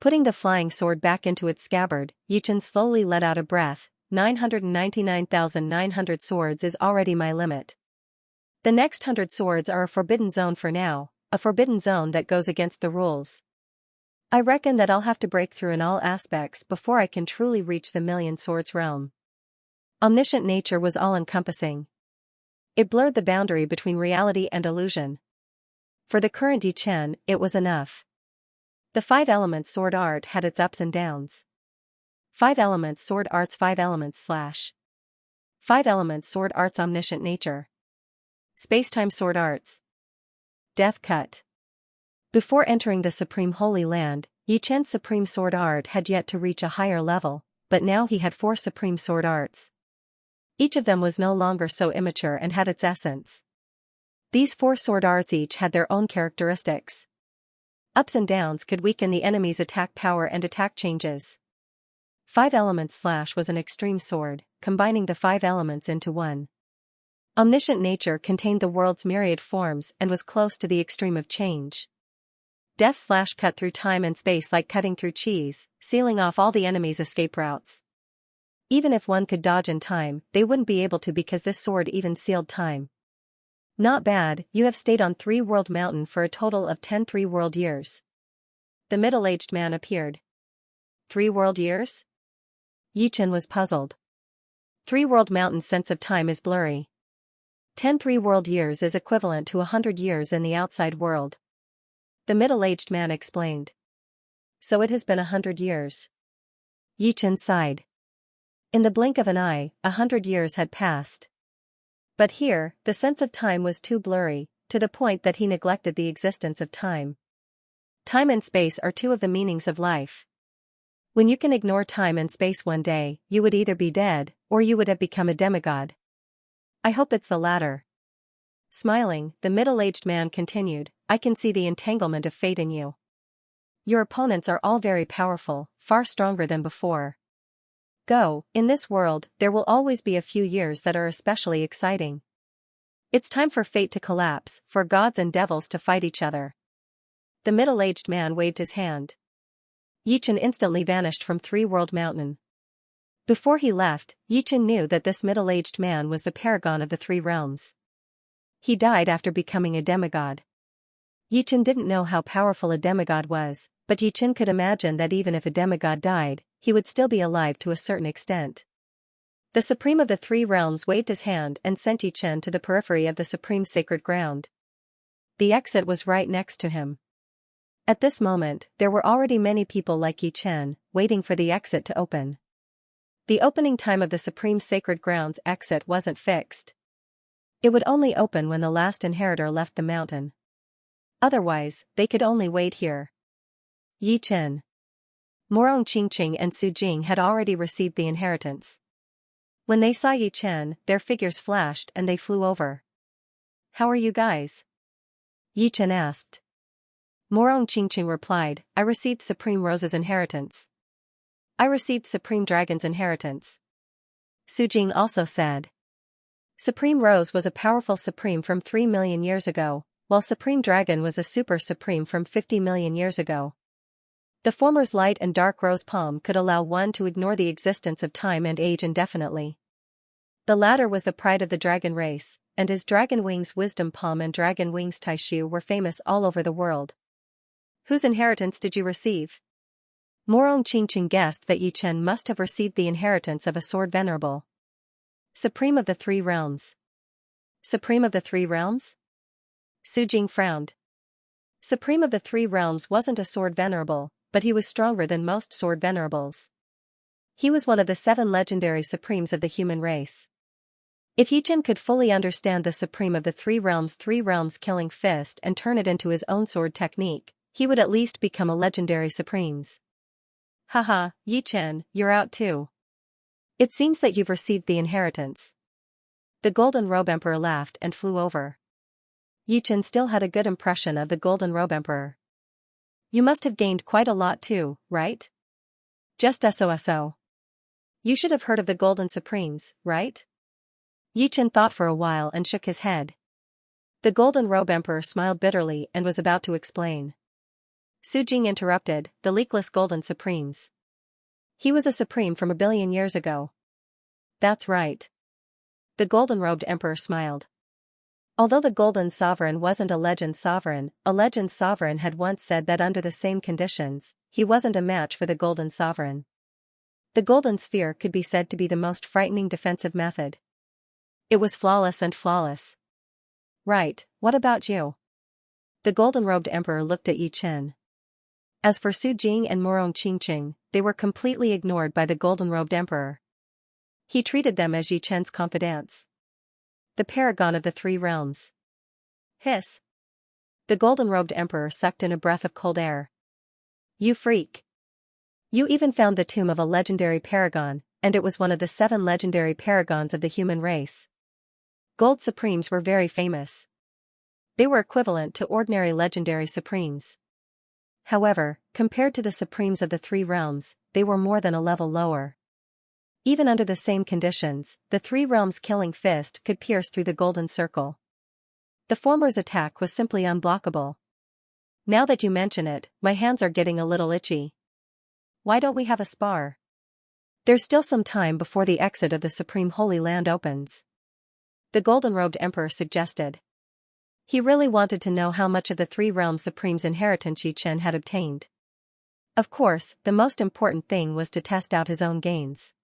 Putting the flying sword back into its scabbard, Yi Chen slowly let out a breath. 999,900 swords is already my limit. The next 100 swords are a forbidden zone for now, a forbidden zone that goes against the rules. I reckon that I'll have to break through in all aspects before I can truly reach the million swords realm. Omniscient nature was all-encompassing. It blurred the boundary between reality and illusion. For the current Yi Chen, it was enough. The 5 elements sword art had its ups and downs. 5 elements sword arts 5 elements / 5 elements sword arts omniscient nature. Space-time sword arts. Death cut. Before entering the Supreme Holy Land, Yi Chen's Supreme Sword Art had yet to reach a higher level, but now he had 4 Supreme Sword Arts. Each of them was no longer so immature and had its essence. These 4 sword arts each had their own characteristics. Ups and downs could weaken the enemy's attack power and attack changes. 5 elements / was an extreme sword, combining the 5 elements into one. Omniscient nature contained the world's myriad forms and was close to the extreme of change. Death / cut through time and space like cutting through cheese, sealing off all the enemy's escape routes. Even if one could dodge in time, they wouldn't be able to because this sword even sealed time. Not bad, you have stayed on 3 World Mountain for a total of 10 3 world years. The middle-aged man appeared. 3 world years? Yi Chen was puzzled. 3 World Mountain's sense of time is blurry. 10 3 world years is equivalent to 100 years in the outside world. The middle-aged man explained. So it has been 100 years. Yi Chen sighed. In the blink of an eye, 100 years had passed. But here, the sense of time was too blurry, to the point that he neglected the existence of time. Time and space are 2 of the meanings of life. When you can ignore time and space one day, you would either be dead, or you would have become a demigod. I hope it's the latter. Smiling, the middle-aged man continued, I can see the entanglement of fate in you. Your opponents are all very powerful, far stronger than before. Go, in this world, there will always be a few years that are especially exciting. It's time for fate to collapse, for gods and devils to fight each other. The middle-aged man waved his hand. Yi Chen instantly vanished from 3 World Mountain. Before he left, Yi Chen knew that this middle-aged man was the paragon of the 3 realms. He died after becoming a demigod. Yi Chen didn't know how powerful a demigod was, but Yi Chen could imagine that even if a demigod died, he would still be alive to a certain extent. The Supreme of the 3 realms waved his hand and sent Yi Chen to the periphery of the Supreme Sacred Ground. The exit was right next to him. At this moment, there were already many people like Yi Chen, waiting for the exit to open. The opening time of the Supreme Sacred Grounds exit wasn't fixed. It would only open when the last inheritor left the mountain. Otherwise, they could only wait here. Yi Chen, Morong Qingqing and Su Jing had already received the inheritance. When they saw Yi Chen, their figures flashed and they flew over. "How are you guys?" Yi Chen asked. Morong Qingqing replied, "I received Supreme Rose's inheritance." "I received Supreme Dragon's inheritance." Su Jing also said. Supreme Rose was a powerful Supreme from 3 million years ago, while Supreme Dragon was a Super Supreme from 50 million years ago. The former's light and dark rose palm could allow one to ignore the existence of time and age indefinitely. The latter was the pride of the dragon race, and his Dragon Wings Wisdom Palm and Dragon Wings Taishu were famous all over the world. "Whose inheritance did you receive?" Morong Qingqing guessed that Yi Chen must have received the inheritance of a sword venerable. "Supreme of the Three Realms." "Supreme of the Three Realms?" Su Jing frowned. Supreme of the Three Realms wasn't a sword venerable, but he was stronger than most sword venerables. He was one of the 7 legendary supremes of the human race. If Yi Chen could fully understand the Supreme of the Three Realms killing fist and turn it into his own sword technique, he would at least become a legendary supremes. "Haha, Yi Chen, you're out too. It seems that you've received the inheritance." The Golden Robe Emperor laughed and flew over. Yi Chen still had a good impression of the Golden Robe Emperor. "You must have gained quite a lot too, right?" "Just so. You should have heard of the Golden Supremes, right?" Yi Chen thought for a while and shook his head. The Golden Robe Emperor smiled bitterly and was about to explain. Su Jing interrupted, "The leakless Golden Supremes. He was a Supreme from 1 billion years ago." "That's right." The Golden Robed Emperor smiled. Although the Golden Sovereign wasn't a legend sovereign had once said that under the same conditions, he wasn't a match for the Golden Sovereign. The Golden Sphere could be said to be the most frightening defensive method. It was flawless. "Right, what about you?" The Golden Robed Emperor looked at Yi Chen. As for Su Jing and Morong Qingqing, they were completely ignored by the Golden Robed Emperor. He treated them as Yi Chen's confidants. "The paragon of the 3 realms." Hiss. The Golden Robed Emperor sucked in a breath of cold air. "You freak. You even found the tomb of a legendary paragon, and it was one of the 7 legendary paragons of the human race. Gold Supremes were very famous. They were equivalent to ordinary legendary Supremes. However, compared to the Supremes of the 3 realms, they were more than a level lower. Even under the same conditions, the 3 realms killing fist could pierce through the golden circle. The former's attack was simply unblockable. Now that you mention it, my hands are getting a little itchy. Why don't we have a spar? There's still some time before the exit of the Supreme Holy Land opens. The Golden Robed Emperor suggested. He really wanted to know how much of the 3 realms Supreme's inheritance Yi Chen had obtained. Of course, the most important thing was to test out his own gains.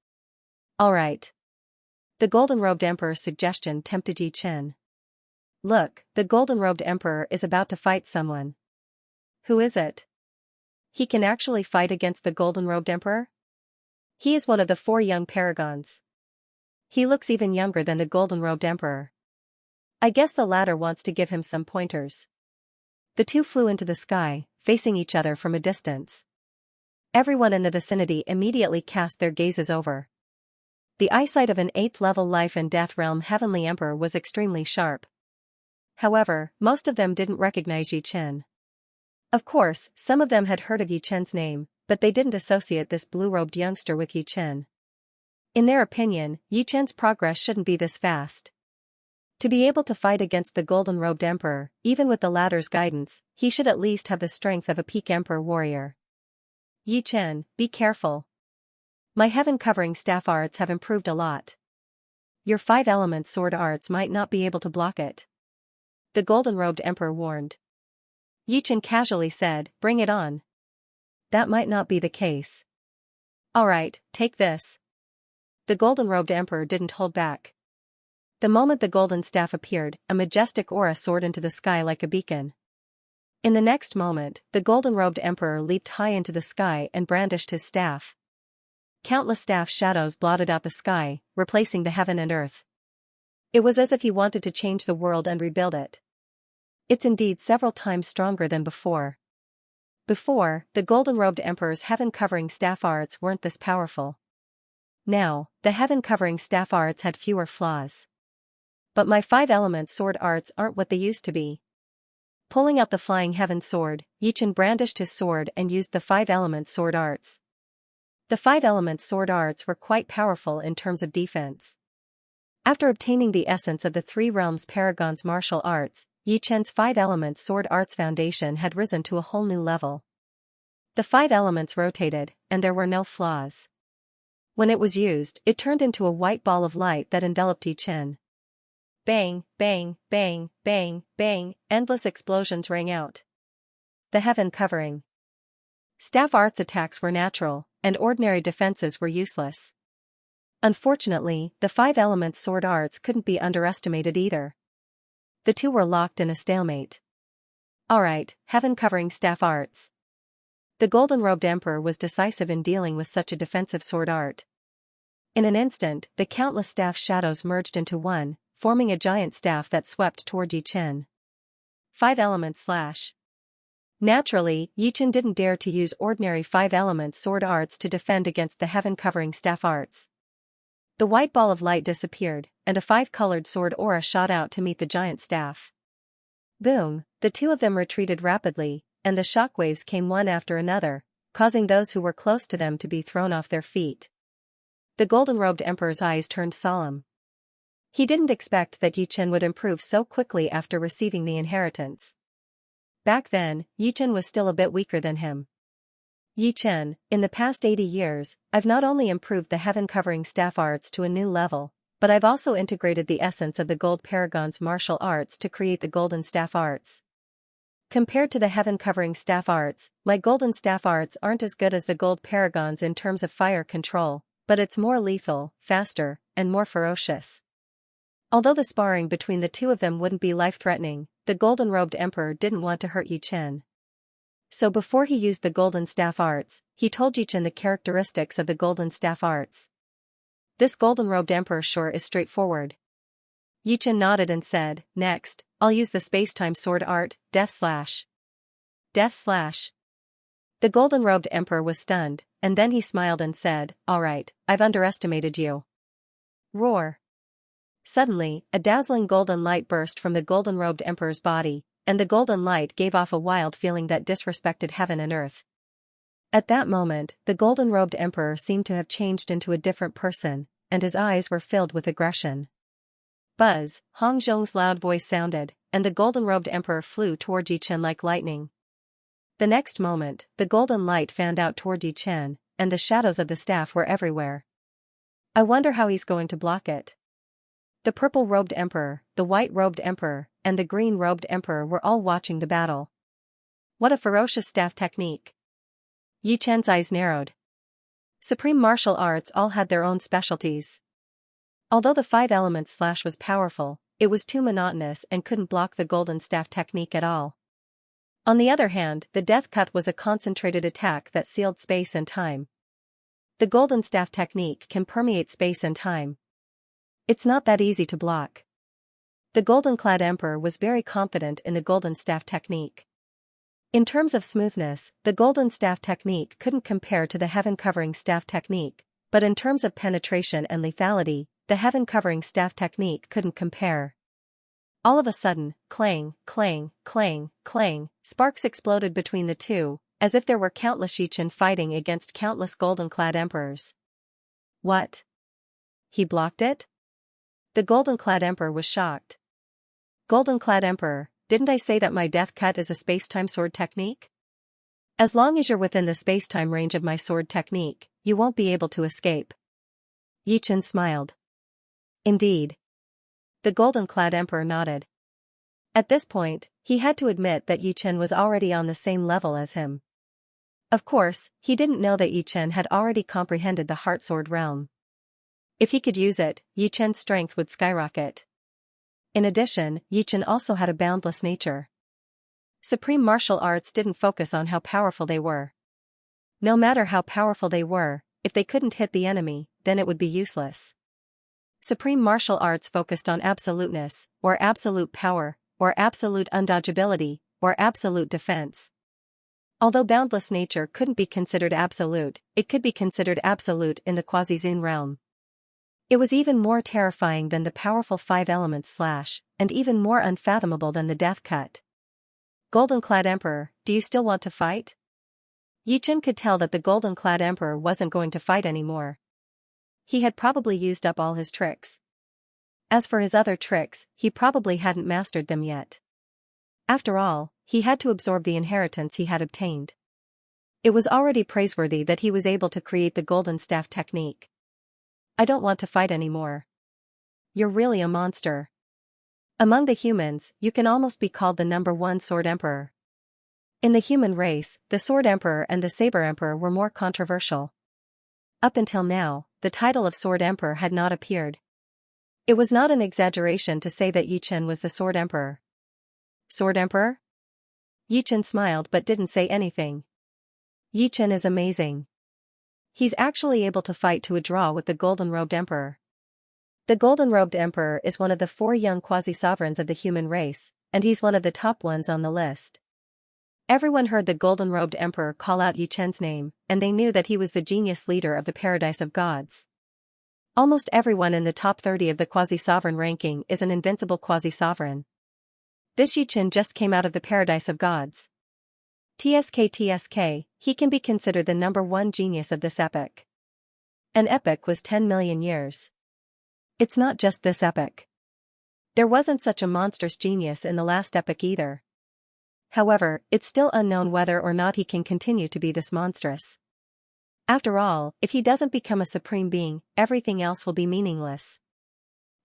Alright. The Golden Robed Emperor's suggestion tempted Yi Chen. Look, the Golden Robed Emperor is about to fight someone. Who is it? He can actually fight against the Golden Robed Emperor? He is one of the 4 young paragons. He looks even younger than the Golden Robed Emperor. I guess the latter wants to give him some pointers. The two flew into the sky, facing each other from a distance. Everyone in the vicinity immediately cast their gazes over. The eyesight of an 8th-level life and death realm heavenly emperor was extremely sharp. However, most of them didn't recognize Yi Chen. Of course, some of them had heard of Yi Chen's name, but they didn't associate this blue-robed youngster with Yi Chen. In their opinion, Yi Chen's progress shouldn't be this fast. To be able to fight against the Golden-Robed Emperor, even with the latter's guidance, he should at least have the strength of a peak Emperor warrior. Yi Chen, be careful. My heaven-covering staff arts have improved a lot. Your 5-element sword arts might not be able to block it. The Golden-Robed Emperor warned. Yi Chen casually said, bring it on. That might not be the case. Alright, take this. The Golden-Robed Emperor didn't hold back. The moment the golden staff appeared, a majestic aura soared into the sky like a beacon. In the next moment, the golden-robed emperor leaped high into the sky and brandished his staff. Countless staff shadows blotted out the sky, replacing the heaven and earth. It was as if he wanted to change the world and rebuild it. It's indeed several times stronger than before. Before, the golden-robed emperor's heaven-covering staff arts weren't this powerful. Now, the heaven-covering staff arts had fewer flaws. But my 5-element sword arts aren't what they used to be. Pulling out the flying heaven sword, Yichen brandished his sword and used the 5-element sword arts. The 5-element sword arts were quite powerful in terms of defense. After obtaining the essence of the Three Realms Paragon's martial arts, Yichen's 5-element sword arts foundation had risen to a whole new level. The 5 elements rotated, and there were no flaws. When it was used, it turned into a white ball of light that enveloped Yichen. Bang, bang, bang, bang, bang, endless explosions rang out. The heaven covering staff arts attacks were natural, and ordinary defenses were useless. Unfortunately, the 5-element sword arts couldn't be underestimated either. The two were locked in a stalemate. Alright, heaven-covering staff arts. The golden-robed emperor was decisive in dealing with such a defensive sword art. In an instant, the countless staff shadows merged into one, forming a giant staff that swept toward Yichen. 5-element slash. Naturally, Yichen didn't dare to use ordinary 5-element sword arts to defend against the heaven-covering staff arts. The white ball of light disappeared, and a 5-colored sword aura shot out to meet the giant staff. Boom, the two of them retreated rapidly, and the shockwaves came one after another, causing those who were close to them to be thrown off their feet. The golden-robed emperor's eyes turned solemn. He didn't expect that Yichen would improve so quickly after receiving the inheritance. Back then, Yichen was still a bit weaker than him. Yichen, in the past 80 years, I've not only improved the heaven-covering staff arts to a new level, but I've also integrated the essence of the Gold Paragon's martial arts to create the Golden Staff Arts. Compared to the heaven-covering staff arts, my Golden Staff Arts aren't as good as the Gold Paragon's in terms of fire control, but it's more lethal, faster, and more ferocious. Although the sparring between the two of them wouldn't be life-threatening, the golden-robed emperor didn't want to hurt Yichen. So before he used the Golden Staff Arts, he told Yichen the characteristics of the Golden Staff Arts. This golden-robed emperor sure is straightforward. Yichen nodded and said, next, I'll use the space-time sword art, Death Slash. Death Slash. The golden-robed emperor was stunned, and then he smiled and said, alright, I've underestimated you. Roar. Suddenly, a dazzling golden light burst from the golden-robed emperor's body, and the golden light gave off a wild feeling that disrespected heaven and earth. At that moment, the golden-robed emperor seemed to have changed into a different person, and his eyes were filled with aggression. Buzz, Hong Zhong's loud voice sounded, and the golden-robed emperor flew toward Yichen like lightning. The next moment, the golden light fanned out toward Yichen, and the shadows of the staff were everywhere. I wonder how he's going to block it. The purple-robed emperor, the white-robed emperor, and the green-robed emperor were all watching the battle. What a ferocious staff technique! Yichen's eyes narrowed. Supreme martial arts all had their own specialties. Although the 5-element slash was powerful, it was too monotonous and couldn't block the golden staff technique at all. On the other hand, the death cut was a concentrated attack that sealed space and time. The golden staff technique can permeate space and time. It's not that easy to block. The golden-clad emperor was very confident in the golden staff technique. In terms of smoothness, the golden staff technique couldn't compare to the heaven-covering staff technique, but in terms of penetration and lethality, the heaven-covering staff technique couldn't compare. All of a sudden, clang, clang, clang, clang, sparks exploded between the two, as if there were countless Yichen fighting against countless golden-clad emperors. What? He blocked it? The golden-clad emperor was shocked. Golden-clad emperor, didn't I say that my death cut is a space-time sword technique? As long as you're within the space-time range of my sword technique, you won't be able to escape. Yichen smiled. Indeed. The golden-clad emperor nodded. At this point, he had to admit that Yichen was already on the same level as him. Of course, he didn't know that Yichen had already comprehended the Heart Sword realm. If he could use it, Yichen's strength would skyrocket. In addition, Yichen also had a boundless nature. Supreme martial arts didn't focus on how powerful they were. No matter how powerful they were, if they couldn't hit the enemy, then it would be useless. Supreme martial arts focused on absoluteness, or absolute power, or absolute undodgeability, or absolute defense. Although boundless nature couldn't be considered absolute, it could be considered absolute in the Quasi-Zun realm. It was even more terrifying than the powerful five-element slash, and even more unfathomable than the death cut. Golden-clad Emperor, do you still want to fight? Yichen could tell that the golden-clad Emperor wasn't going to fight anymore. He had probably used up all his tricks. As for his other tricks, he probably hadn't mastered them yet. After all, he had to absorb the inheritance he had obtained. It was already praiseworthy that he was able to create the golden staff technique. I don't want to fight anymore. You're really a monster. Among the humans, you can almost be called the #1 Sword Emperor. In the human race, the Sword Emperor and the Saber Emperor were more controversial. Up until now, the title of Sword Emperor had not appeared. It was not an exaggeration to say that Yichen was the Sword Emperor. Sword Emperor? Yichen smiled but didn't say anything. Yichen is amazing. He's actually able to fight to a draw with the Golden-Robed Emperor. The Golden-Robed Emperor is one of the 4 young quasi-sovereigns of the human race, and he's one of the top ones on the list. Everyone heard the Golden-Robed Emperor call out Yichen's name, and they knew that he was the genius leader of the Paradise of Gods. Almost everyone in the top 30 of the quasi-sovereign ranking is an invincible quasi-sovereign. This Yichen just came out of the Paradise of Gods. TSK, he can be considered the #1 genius of this epoch. An epoch was 10 million years. It's not just this epoch. There wasn't such a monstrous genius in the last epoch either. However, it's still unknown whether or not he can continue to be this monstrous. After all, if he doesn't become a supreme being, everything else will be meaningless.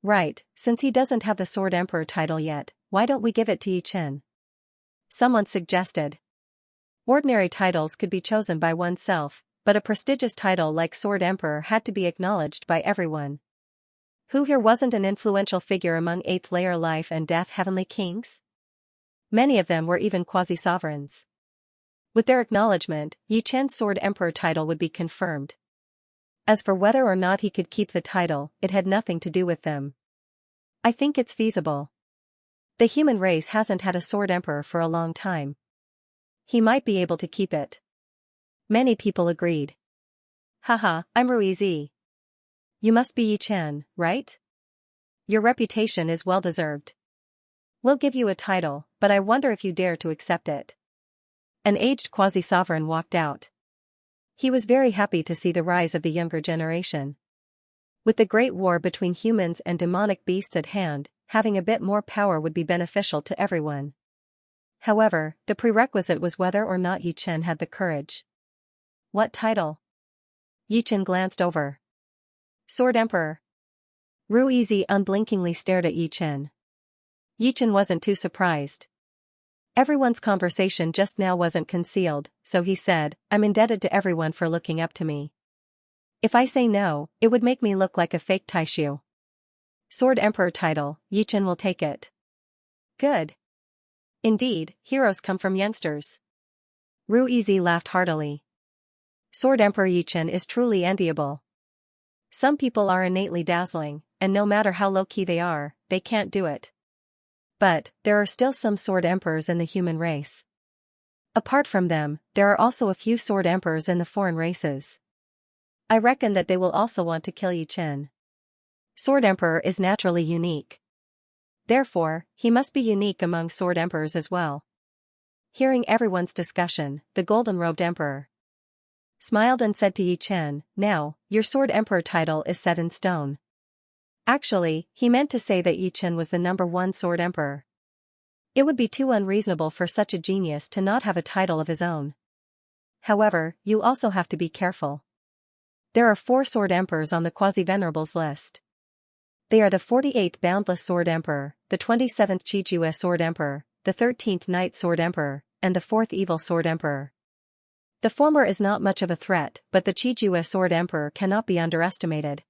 Right, since he doesn't have the Sword Emperor title yet, why don't we give it to Yichen? Someone suggested. Ordinary titles could be chosen by oneself, but a prestigious title like Sword Emperor had to be acknowledged by everyone. Who here wasn't an influential figure among 8th layer life and death heavenly kings? Many of them were even quasi-sovereigns. With their acknowledgement, Yichen's Sword Emperor title would be confirmed. As for whether or not he could keep the title, it had nothing to do with them. I think it's feasible. The human race hasn't had a Sword Emperor for a long time. He might be able to keep it. Many people agreed. Haha, I'm Ruizi. You must be Yichen, right? Your reputation is well-deserved. We'll give you a title, but I wonder if you dare to accept it. An aged quasi-sovereign walked out. He was very happy to see the rise of the younger generation. With the great war between humans and demonic beasts at hand, having a bit more power would be beneficial to everyone. However, the prerequisite was whether or not Yichen had the courage. What title? Yichen glanced over. Sword Emperor. Ruizi unblinkingly stared at Yichen. Yichen wasn't too surprised. Everyone's conversation just now wasn't concealed, so he said, I'm indebted to everyone for looking up to me. If I say no, it would make me look like a fake Taishu. Sword Emperor title, Yichen will take it. Good. Indeed, heroes come from youngsters. Ruizi laughed heartily. Sword Emperor Yichen is truly enviable. Some people are innately dazzling, and no matter how low-key they are, they can't do it. But, there are still some Sword Emperors in the human race. Apart from them, there are also a few Sword Emperors in the foreign races. I reckon that they will also want to kill Yichen. Sword Emperor is naturally unique. Therefore, he must be unique among Sword Emperors as well. Hearing everyone's discussion, the Golden-Robed Emperor smiled and said to Yichen, now, your Sword Emperor title is set in stone. Actually, he meant to say that Yichen was the #1 Sword Emperor. It would be too unreasonable for such a genius to not have a title of his own. However, you also have to be careful. There are 4 Sword Emperors on the Quasi-Venerables list. They are the 48th Boundless Sword Emperor, the 27th Qijue Sword Emperor, the 13th Night Sword Emperor, and the 4th Evil Sword Emperor. The former is not much of a threat, but the Qijue Sword Emperor cannot be underestimated.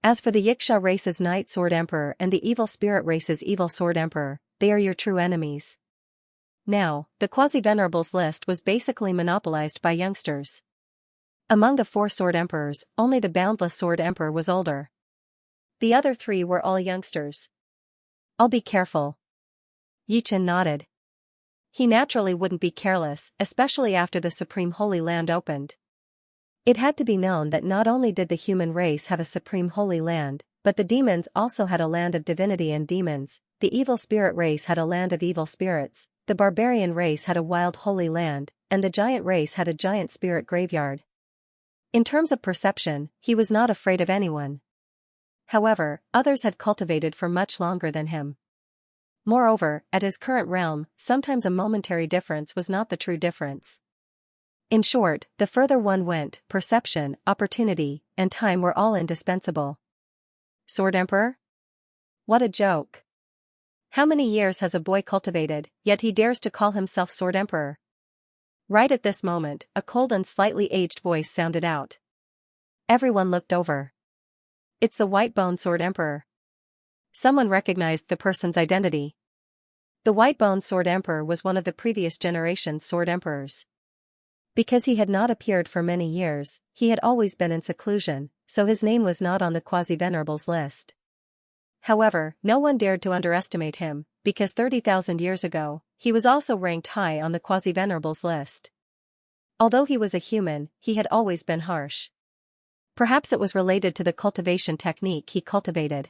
As for the Yiksha race's Night Sword Emperor and the Evil Spirit race's Evil Sword Emperor, they are your true enemies. Now, the Quasi-Venerable's list was basically monopolized by youngsters. Among the 4 Sword Emperors, only the Boundless Sword Emperor was older. The other 3 were all youngsters. I'll be careful. Yichen nodded. He naturally wouldn't be careless, especially after the Supreme Holy Land opened. It had to be known that not only did the human race have a Supreme Holy Land, but the demons also had a land of divinity and demons, the Evil Spirit race had a land of evil spirits, the Barbarian race had a wild Holy Land, and the Giant race had a giant spirit graveyard. In terms of perception, he was not afraid of anyone. However, others had cultivated for much longer than him. Moreover, at his current realm, sometimes a momentary difference was not the true difference. In short, the further one went, perception, opportunity, and time were all indispensable. Sword Emperor? What a joke. How many years has a boy cultivated, yet he dares to call himself Sword Emperor? Right at this moment, a cold and slightly aged voice sounded out. Everyone looked over. It's the White-Bone Sword Emperor. Someone recognized the person's identity. The White-Bone Sword Emperor was one of the previous generation's Sword Emperors. Because he had not appeared for many years, he had always been in seclusion, so his name was not on the Quasi-Venerable's list. However, no one dared to underestimate him, because 30,000 years ago, he was also ranked high on the Quasi-Venerable's list. Although he was a human, he had always been harsh. Perhaps it was related to the cultivation technique he cultivated.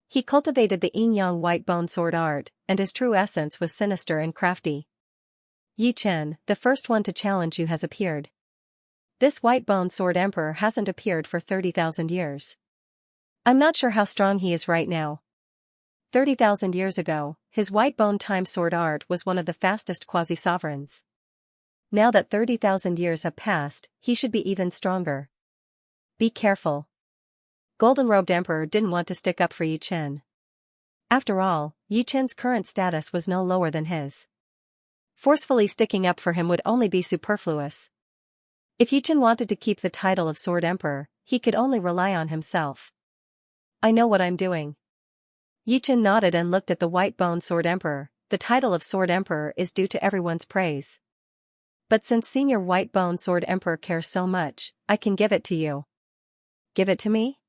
He cultivated the yin-yang white-bone sword art, and his true essence was sinister and crafty. Yi Chen, the first one to challenge you has appeared. This white-bone sword emperor hasn't appeared for 30,000 years. I'm not sure how strong he is right now. 30,000 years ago, his white-bone time sword art was one of the fastest quasi-sovereigns. Now that 30,000 years have passed, he should be even stronger. Be careful. Golden-robed emperor didn't want to stick up for Yi Chen. After all, Yi Chen's current status was no lower than his. Forcefully sticking up for him would only be superfluous. If Yi Chen wanted to keep the title of Sword Emperor, he could only rely on himself. I know what I'm doing. Yi Chen nodded and looked at the white-bone Sword Emperor. The title of Sword Emperor is due to everyone's praise. But since Senior White-Bone Sword Emperor cares so much, I can give it to you. Give it to me?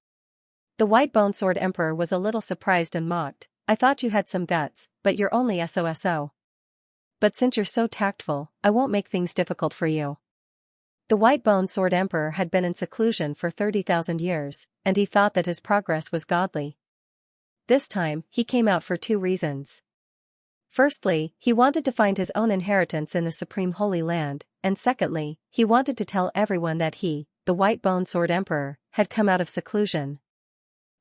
The White-Bone Sword Emperor was a little surprised and mocked. I thought you had some guts, but you're only SOSO. But since you're so tactful, I won't make things difficult for you. The White-Bone Sword Emperor had been in seclusion for 30,000 years, and he thought that his progress was godly. This time, he came out for 2 reasons. Firstly, he wanted to find his own inheritance in the Supreme Holy Land, and secondly, he wanted to tell everyone that he, the White-Bone Sword Emperor, had come out of seclusion.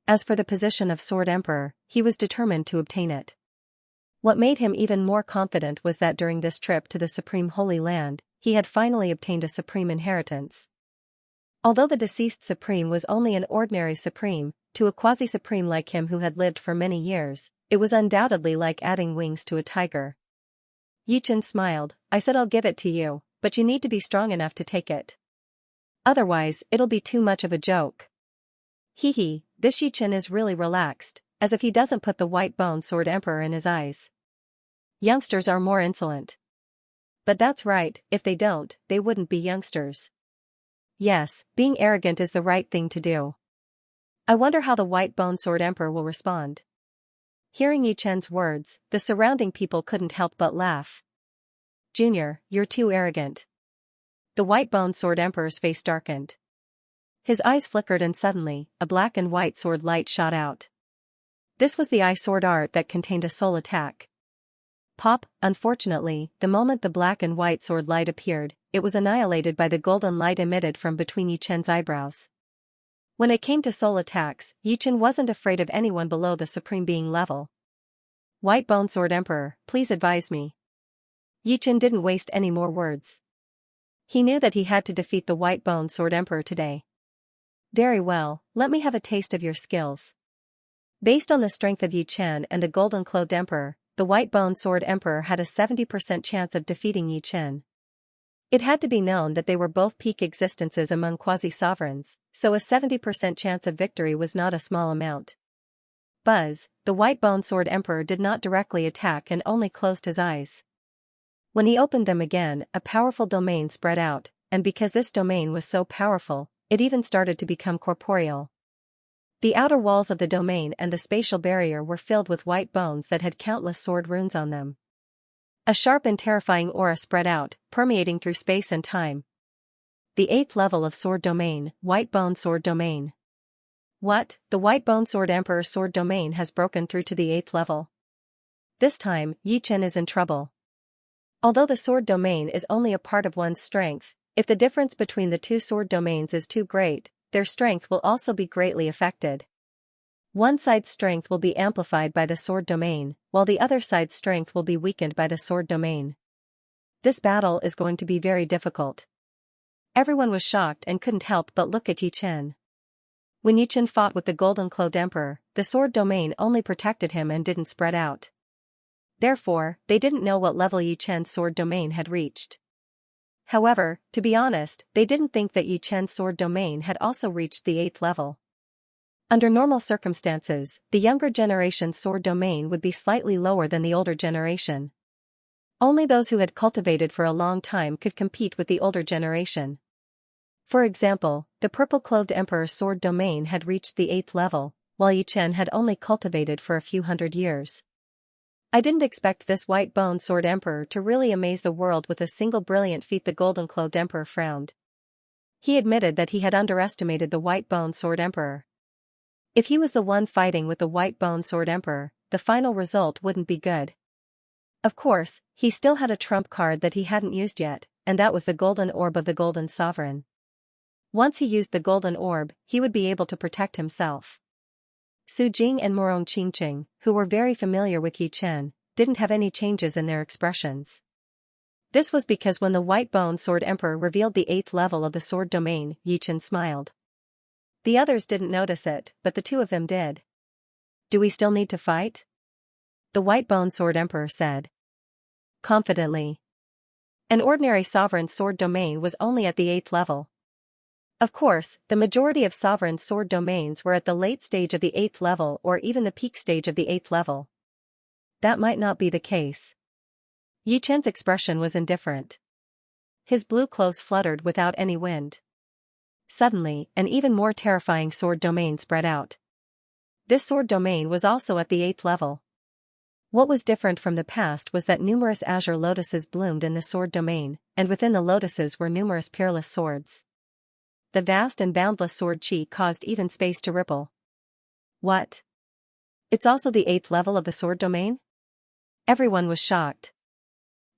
As for the position of Sword Emperor, he was determined to obtain it. What made him even more confident was that during this trip to the Supreme Holy Land, he had finally obtained a supreme inheritance. Although the deceased supreme was only an ordinary supreme, to a quasi-supreme like him who had lived for many years, it was undoubtedly like adding wings to a tiger. Yi Chen smiled. I said I'll give it to you, but you need to be strong enough to take it. Otherwise, it'll be too much of a joke. Hee, this Yi Chen is really relaxed, as if he doesn't put the White-Bone Sword Emperor in his eyes. Youngsters are more insolent. But that's right, if they don't, they wouldn't be youngsters. Yes, being arrogant is the right thing to do. I wonder how the White-Bone Sword Emperor will respond. Hearing Yi Chen's words, the surrounding people couldn't help but laugh. Junior, you're too arrogant. The White-Bone Sword Emperor's face darkened. His eyes flickered and suddenly, a black and white sword light shot out. This was the eye sword art that contained a soul attack. Pop, unfortunately, the moment the black and white sword light appeared, it was annihilated by the golden light emitted from between Yi Chen's eyebrows. When it came to soul attacks, Yi Chen wasn't afraid of anyone below the Supreme Being level. White-Bone Sword Emperor, please advise me. Yi Chen didn't waste any more words. He knew that he had to defeat the White-Bone Sword Emperor today. Very well, let me have a taste of your skills. Based on the strength of Yi Chen and the Golden-Clothed Emperor, the White-Bone Sword Emperor had a 70% chance of defeating Yi Chen. It had to be known that they were both peak existences among quasi-sovereigns, so a 70% chance of victory was not a small amount. Buzz, the White Bone Sword Emperor, did not directly attack and only closed his eyes. When he opened them again, a powerful domain spread out, and because this domain was so powerful, it even started to become corporeal. The outer walls of the domain and the spatial barrier were filled with white bones that had countless sword runes on them. A sharp and terrifying aura spread out, permeating through space and time. The 8th level of Sword Domain, White Bone Sword Domain. What? The White Bone Sword Emperor's sword domain has broken through to the 8th level. This time, Yi Chen is in trouble. Although the sword domain is only a part of one's strength, if the difference between the two sword domains is too great, their strength will also be greatly affected. One side's strength will be amplified by the sword domain, while the other side's strength will be weakened by the sword domain. This battle is going to be very difficult. Everyone was shocked and couldn't help but look at Yi Chen. When Yi Chen fought with the Golden-Cloaked Emperor, the sword domain only protected him and didn't spread out. Therefore, they didn't know what level Yi Chen's sword domain had reached. However, to be honest, they didn't think that Yi Chen's sword domain had also reached the 8th level. Under normal circumstances, the younger generation's sword domain would be slightly lower than the older generation. Only those who had cultivated for a long time could compete with the older generation. For example, the Purple-Clothed Emperor's sword domain had reached the 8th level, while Yi Chen had only cultivated for a few hundred years. I didn't expect this White Bone Sword Emperor to really amaze the world with a single brilliant feat. The Golden-Cloaked Emperor frowned. He admitted that he had underestimated the White Bone Sword Emperor. If he was the one fighting with the White Bone Sword Emperor, the final result wouldn't be good. Of course, he still had a trump card that he hadn't used yet, and that was the Golden Orb of the Golden Sovereign. Once he used the Golden Orb, he would be able to protect himself. Su Jing and Morong Qingqing, who were very familiar with Yi Chen, didn't have any changes in their expressions. This was because when the White Bone Sword Emperor revealed the 8th level of the sword domain, Yi Chen smiled. The others didn't notice it, but the two of them did. "Do we still need to fight?" the White Bone Sword Emperor said. Confidently. An ordinary sovereign sword domain was only at the 8th level. Of course, the majority of sovereign sword domains were at the late stage of the 8th level or even the peak stage of the 8th level. That might not be the case. Yi Chen's expression was indifferent. His blue clothes fluttered without any wind. Suddenly, an even more terrifying sword domain spread out. This sword domain was also at the 8th level. What was different from the past was that numerous azure lotuses bloomed in the sword domain, and within the lotuses were numerous peerless swords. The vast and boundless sword chi caused even space to ripple. What? It's also the 8th level of the sword domain? Everyone was shocked.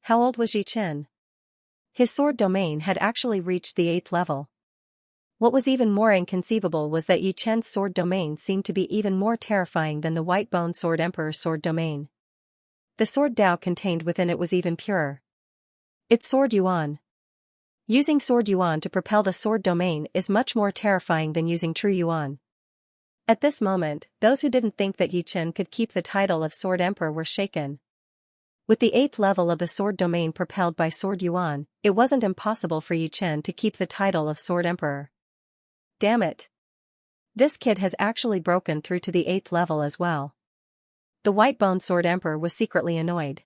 How old was Yi Chen? His sword domain had actually reached the 8th level. What was even more inconceivable was that Yi Chen's sword domain seemed to be even more terrifying than the White Bone Sword Emperor's sword domain. The sword Dao contained within it was even purer. It's Sword Yuan. Using Sword Yuan to propel the sword domain is much more terrifying than using True Yuan. At this moment, those who didn't think that Yi Chen could keep the title of Sword Emperor were shaken. With the 8th level of the sword domain propelled by Sword Yuan, it wasn't impossible for Yi Chen to keep the title of Sword Emperor. Damn it! This kid has actually broken through to the 8th level as well. The White Bone Sword Emperor was secretly annoyed.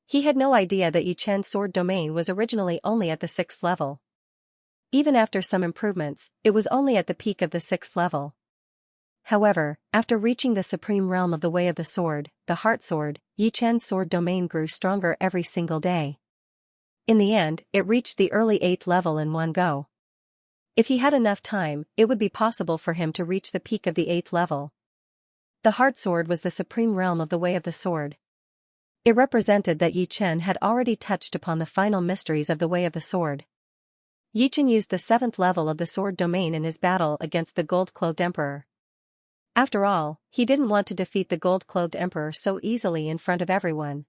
He had no idea that Yi Chen's sword domain was originally only at the 6th level. Even after some improvements, it was only at the peak of the 6th level. However, after reaching the supreme realm of the Way of the Sword, the Heart Sword, Yi Chen's sword domain grew stronger every single day. In the end, it reached the early 8th level in one go. If he had enough time, it would be possible for him to reach the peak of the 8th level. The Heart Sword was the supreme realm of the Way of the Sword. It represented that Yi Chen had already touched upon the final mysteries of the Way of the Sword. Yi Chen used the 7th level of the sword domain in his battle against the Gold-Clothed Emperor. After all, he didn't want to defeat the Gold-Clothed Emperor so easily in front of everyone.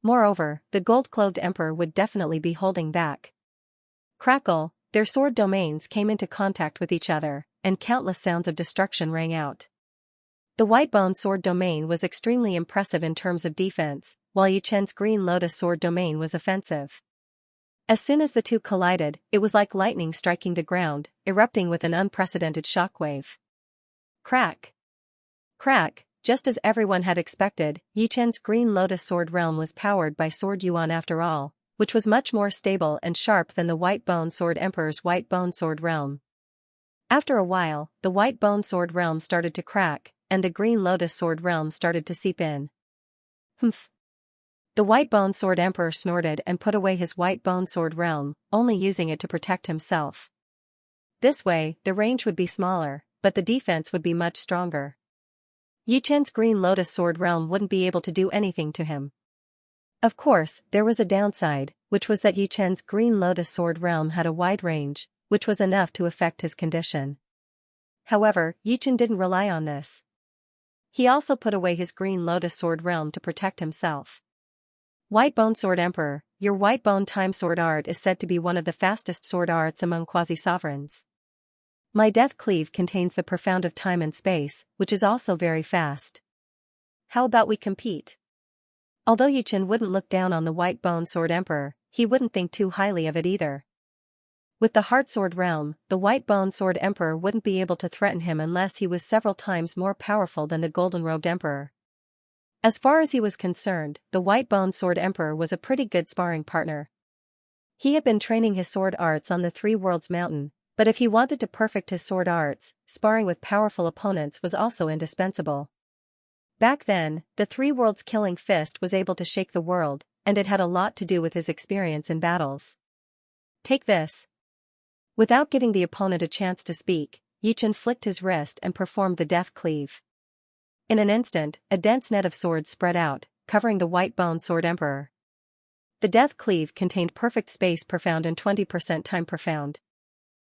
Moreover, the Gold-Clothed Emperor would definitely be holding back. Crackle, their sword domains came into contact with each other, and countless sounds of destruction rang out. The White Bone Sword domain was extremely impressive in terms of defense, while Yi Chen's Green Lotus Sword domain was offensive. As soon as the two collided, it was like lightning striking the ground, erupting with an unprecedented shockwave. Crack! Crack! Just as everyone had expected, Yi Chen's Green Lotus Sword realm was powered by Sword Yuan after all, which was much more stable and sharp than the White Bone Sword Emperor's White Bone Sword realm. After a while, the White Bone Sword realm started to crack, and the Green Lotus Sword realm started to seep in. Humph! The White Bone Sword Emperor snorted and put away his White Bone Sword realm, only using it to protect himself. This way, the range would be smaller, but the defense would be much stronger. Yi Chen's Green Lotus Sword realm wouldn't be able to do anything to him. Of course, there was a downside, which was that Yi Chen's Green Lotus Sword realm had a wide range, which was enough to affect his condition. However, Yi Chen didn't rely on this. He also put away his Green Lotus Sword realm to protect himself. White Bone Sword Emperor, your White Bone Time Sword art is said to be one of the fastest sword arts among quasi-sovereigns. My Death Cleave contains the profound of time and space, which is also very fast. How about we compete? Although Yi Chen wouldn't look down on the White Bone Sword Emperor, he wouldn't think too highly of it either. With the Heart Sword realm, the White Bone Sword Emperor wouldn't be able to threaten him unless he was several times more powerful than the Golden Robed Emperor. As far as he was concerned, the White Bone Sword Emperor was a pretty good sparring partner. He had been training his sword arts on the Three Worlds Mountain, but if he wanted to perfect his sword arts, sparring with powerful opponents was also indispensable. Back then, the Three Worlds Killing Fist was able to shake the world, and it had a lot to do with his experience in battles. Take this. Without giving the opponent a chance to speak, Yi Chen flicked his wrist and performed the Death Cleave. In an instant, a dense net of swords spread out, covering the White Bone Sword Emperor. The Death Cleave contained perfect space profound and 20% time profound.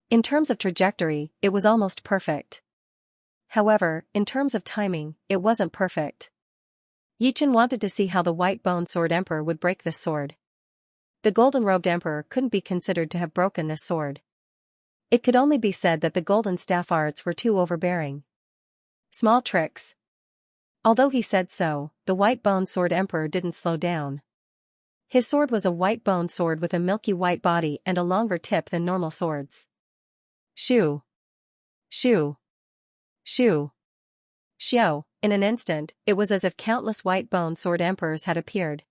In terms of trajectory, it was almost perfect. However, in terms of timing, it wasn't perfect. Yi Chen wanted to see how the White Bone Sword Emperor would break this sword. The Golden Robed Emperor couldn't be considered to have broken this sword. It could only be said that the Golden Staff arts were too overbearing. Small tricks. Although he said so, the White Bone Sword Emperor didn't slow down. His sword was a white bone sword with a milky white body and a longer tip than normal swords. Shoo! Shoo! Shoo! Xiao! In an instant, it was as if countless White Bone Sword Emperors had appeared.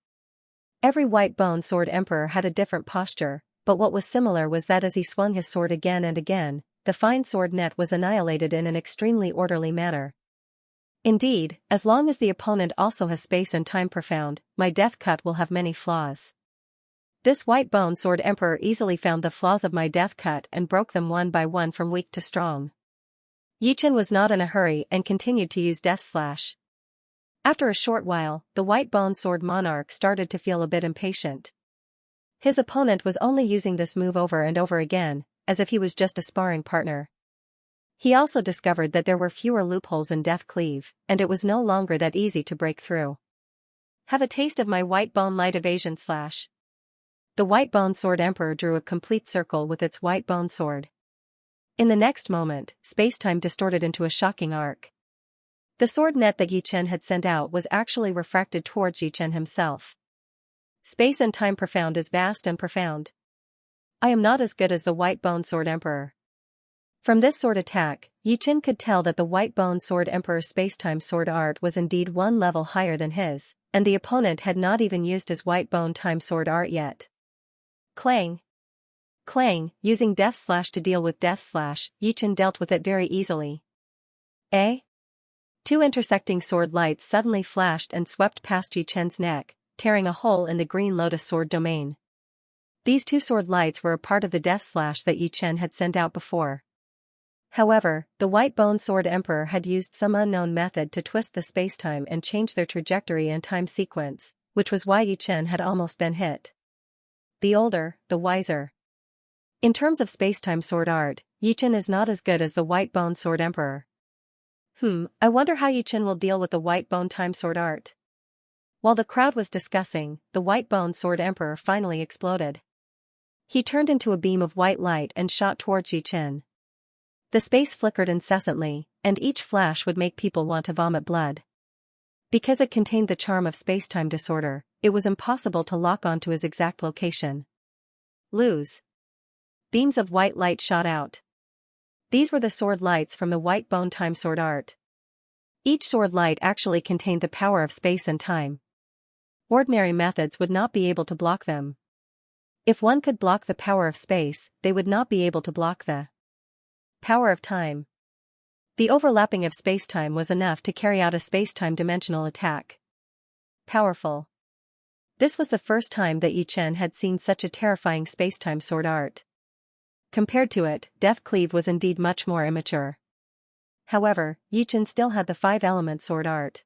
Every White Bone Sword Emperor had a different posture, but what was similar was that as he swung his sword again and again, the fine sword net was annihilated in an extremely orderly manner. Indeed, as long as the opponent also has space and time profound, my death cut will have many flaws. This White Bone Sword Emperor easily found the flaws of my death cut and broke them one by one from weak to strong. Yi Chen was not in a hurry and continued to use Death Slash. After a short while, the White Bone Sword Monarch started to feel a bit impatient. His opponent was only using this move over and over again, as if he was just a sparring partner. He also discovered that there were fewer loopholes in Death Cleave, and it was no longer that easy to break through. Have a taste of my White Bone Light Evasion Slash. The White Bone Sword Emperor drew a complete circle with its white bone sword. In the next moment, space-time distorted into a shocking arc. The sword net that Yi Chen had sent out was actually refracted towards Yi Chen himself. Space and time profound is vast and profound. I am not as good as the White Bone Sword Emperor. From this sword attack, Yi Chen could tell that the White Bone Sword Emperor's space-time sword art was indeed one level higher than his, and the opponent had not even used his White Bone Time sword art yet. Clang! Clang! Using Death Slash to deal with Death Slash, Yi Chen dealt with it very easily. Eh? Two intersecting sword lights suddenly flashed and swept past Yi Chen's neck, tearing a hole in the Green Lotus sword domain. These two sword lights were a part of the Death Slash that Yi Chen had sent out before. However, the White Bone Sword Emperor had used some unknown method to twist the spacetime and change their trajectory and time sequence, which was why Yi Chen had almost been hit. The older, the wiser. In terms of spacetime sword art, Yi Chen is not as good as the White Bone Sword Emperor. I wonder how Yi Chen will deal with the White Bone Time sword art. While the crowd was discussing, the White Bone Sword Emperor finally exploded. He turned into a beam of white light and shot towards Yi Chen. The space flickered incessantly, and each flash would make people want to vomit blood. Because it contained the charm of space-time disorder, it was impossible to lock onto his exact location. Lose. Beams of white light shot out. These were the sword lights from the white bone time sword art. Each sword light actually contained the power of space and time. Ordinary methods would not be able to block them. If one could block the power of space, they would not be able to block the power of time. The overlapping of spacetime was enough to carry out a spacetime dimensional attack. Powerful. This was the first time that Yi Chen had seen such a terrifying spacetime sword art. Compared to it, Death Cleave was indeed much more immature. However, Yi Chen still had the 5-element sword art.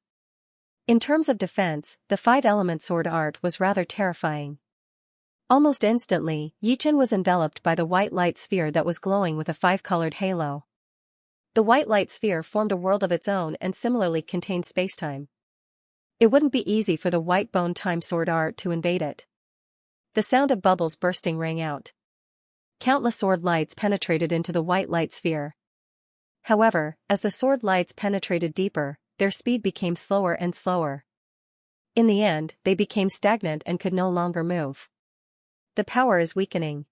In terms of defense, the 5-element sword art was rather terrifying. Almost instantly, Yi Chen was enveloped by the white light sphere that was glowing with a 5-colored halo. The white light sphere formed a world of its own and similarly contained spacetime. It wouldn't be easy for the white bone time sword art to invade it. The sound of bubbles bursting rang out. Countless sword lights penetrated into the white light sphere. However, as the sword lights penetrated deeper, their speed became slower and slower. In the end, they became stagnant and could no longer move. The power is weakening.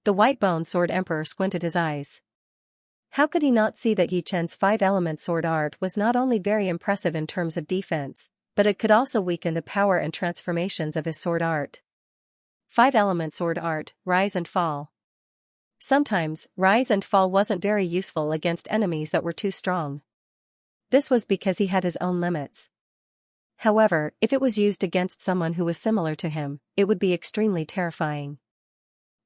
The white bone sword emperor squinted his eyes. How could he not see that Yi Chen's 5-element sword art was not only very impressive in terms of defense, but it could also weaken the power and transformations of his sword art. 5-element sword art, rise and fall. Sometimes, rise and fall wasn't very useful against enemies that were too strong. This was because he had his own limits. However, if it was used against someone who was similar to him, it would be extremely terrifying.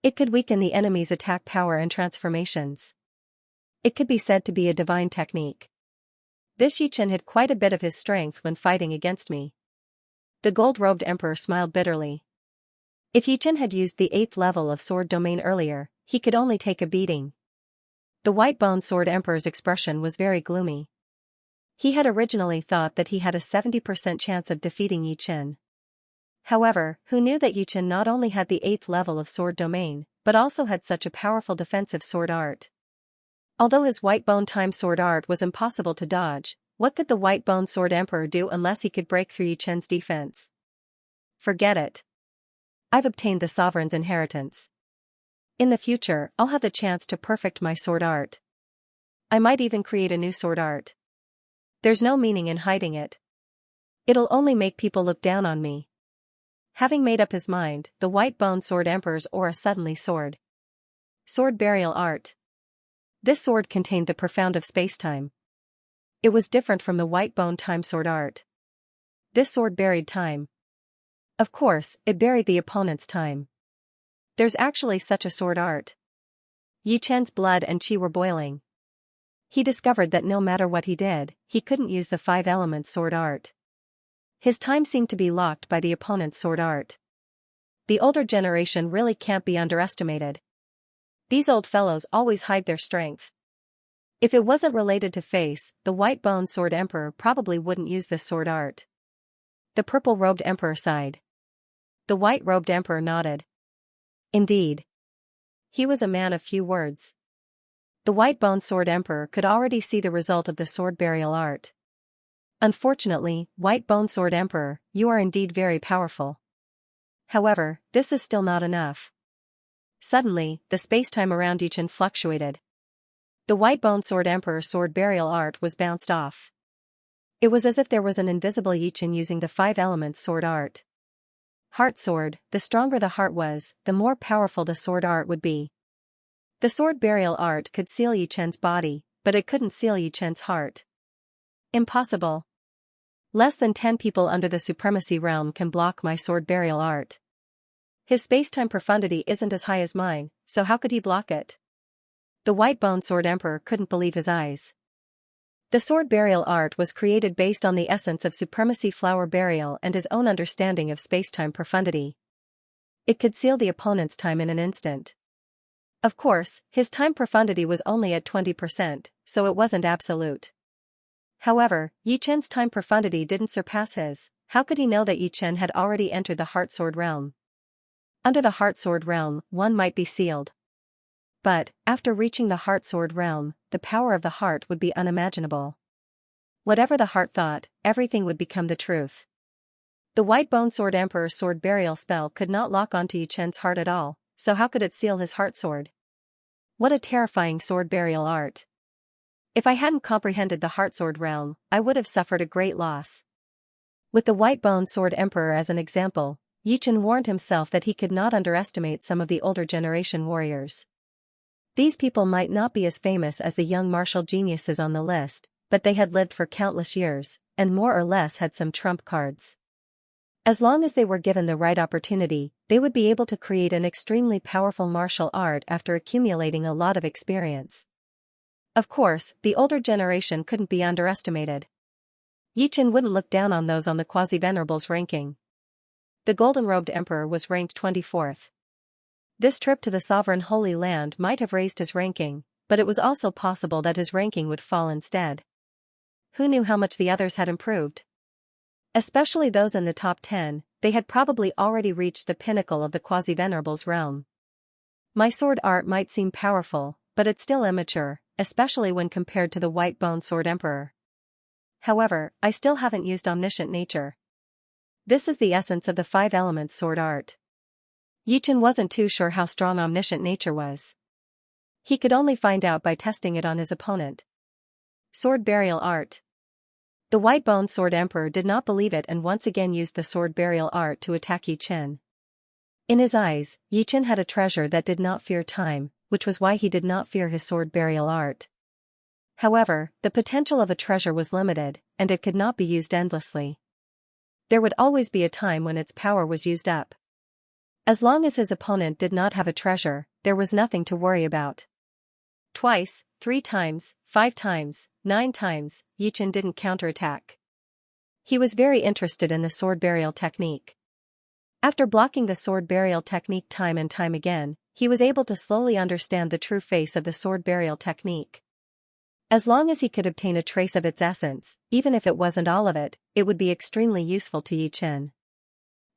It could weaken the enemy's attack power and transformations. It could be said to be a divine technique. This Yi Chen had quite a bit of his strength when fighting against me. The gold-robed emperor smiled bitterly. If Yi Chen had used the 8th level of sword domain earlier, he could only take a beating. The white bone sword emperor's expression was very gloomy. He had originally thought that he had a 70% chance of defeating Yi Chen. However, who knew that Yi Chen not only had the 8th level of sword domain, but also had such a powerful defensive sword art. Although his white bone time sword art was impossible to dodge, what could the white bone sword emperor do unless he could break through Yi Chen's defense? Forget it. I've obtained the sovereign's inheritance. In the future, I'll have the chance to perfect my sword art. I might even create a new sword art. There's no meaning in hiding it. It'll only make people look down on me. Having made up his mind, the white bone sword emperor's aura suddenly soared. Sword burial art. This sword contained the profound of spacetime. It was different from the white bone time sword art. This sword buried time. Of course, it buried the opponent's time. There's actually such a sword art. Yi Chen's blood and qi were boiling. He discovered that no matter what he did, he couldn't use the 5-element sword art. His time seemed to be locked by the opponent's sword art. The older generation really can't be underestimated. These old fellows always hide their strength. If it wasn't related to face, the white bone sword emperor probably wouldn't use this sword art. The purple-robed emperor sighed. The white-robed emperor nodded. Indeed. He was a man of few words. The white bone sword emperor could already see the result of the sword burial art. Unfortunately, white bone sword emperor, you are indeed very powerful. However, this is still not enough. Suddenly, the spacetime around Yi Chen fluctuated. The white bone sword emperor's sword burial art was bounced off. It was as if there was an invisible Yi Chen using the 5-element sword art. Heart sword, the stronger the heart was, the more powerful the sword art would be. The sword burial art could seal Yi Chen's body, but it couldn't seal Yi Chen's heart. Impossible. Less than 10 people under the supremacy realm can block my sword burial art. His spacetime profundity isn't as high as mine, so how could he block it? The white bone sword emperor couldn't believe his eyes. The sword burial art was created based on the essence of supremacy flower burial and his own understanding of spacetime profundity. It could seal the opponent's time in an instant. Of course, his time profundity was only at 20%, so it wasn't absolute. However, Yi Chen's time profundity didn't surpass his. How could he know that Yi Chen had already entered the heart sword realm? Under the heart sword realm, one might be sealed. But, after reaching the heart sword realm, the power of the heart would be unimaginable. Whatever the heart thought, everything would become the truth. The white bone sword emperor's sword burial spell could not lock onto Yi Chen's heart at all, so how could it seal his heart sword? What a terrifying sword burial art. If I hadn't comprehended the heartsword realm, I would have suffered a great loss. With the white bone sword emperor as an example, Yichen warned himself that he could not underestimate some of the older generation warriors. These people might not be as famous as the young martial geniuses on the list, but they had lived for countless years, and more or less had some trump cards. As long as they were given the right opportunity, they would be able to create an extremely powerful martial art after accumulating a lot of experience. Of course, the older generation couldn't be underestimated. Yichen wouldn't look down on those on the quasi-venerables ranking. The golden-robed emperor was ranked 24th. This trip to the sovereign Holy Land might have raised his ranking, but it was also possible that his ranking would fall instead. Who knew how much the others had improved? Especially those in the top 10, they had probably already reached the pinnacle of the quasi-venerables realm. My sword art might seem powerful, but it's still immature, especially when compared to the white bone sword emperor. However, I still haven't used omniscient nature. This is the essence of the 5 elements sword art. Yichen wasn't too sure how strong omniscient nature was. He could only find out by testing it on his opponent. Sword burial art. The white bone sword emperor did not believe it and once again used the sword burial art to attack Yichen. In his eyes, Yichen had a treasure that did not fear time, which was why he did not fear his sword burial art. However, the potential of a treasure was limited, and it could not be used endlessly. There would always be a time when its power was used up. As long as his opponent did not have a treasure, there was nothing to worry about. Twice, 3 times, 5 times, 9 times, Yichen didn't counterattack. He was very interested in the sword burial technique. After blocking the sword burial technique time and time again, he was able to slowly understand the true face of the sword burial technique. As long as he could obtain a trace of its essence, even if it wasn't all of it, it would be extremely useful to Yichen.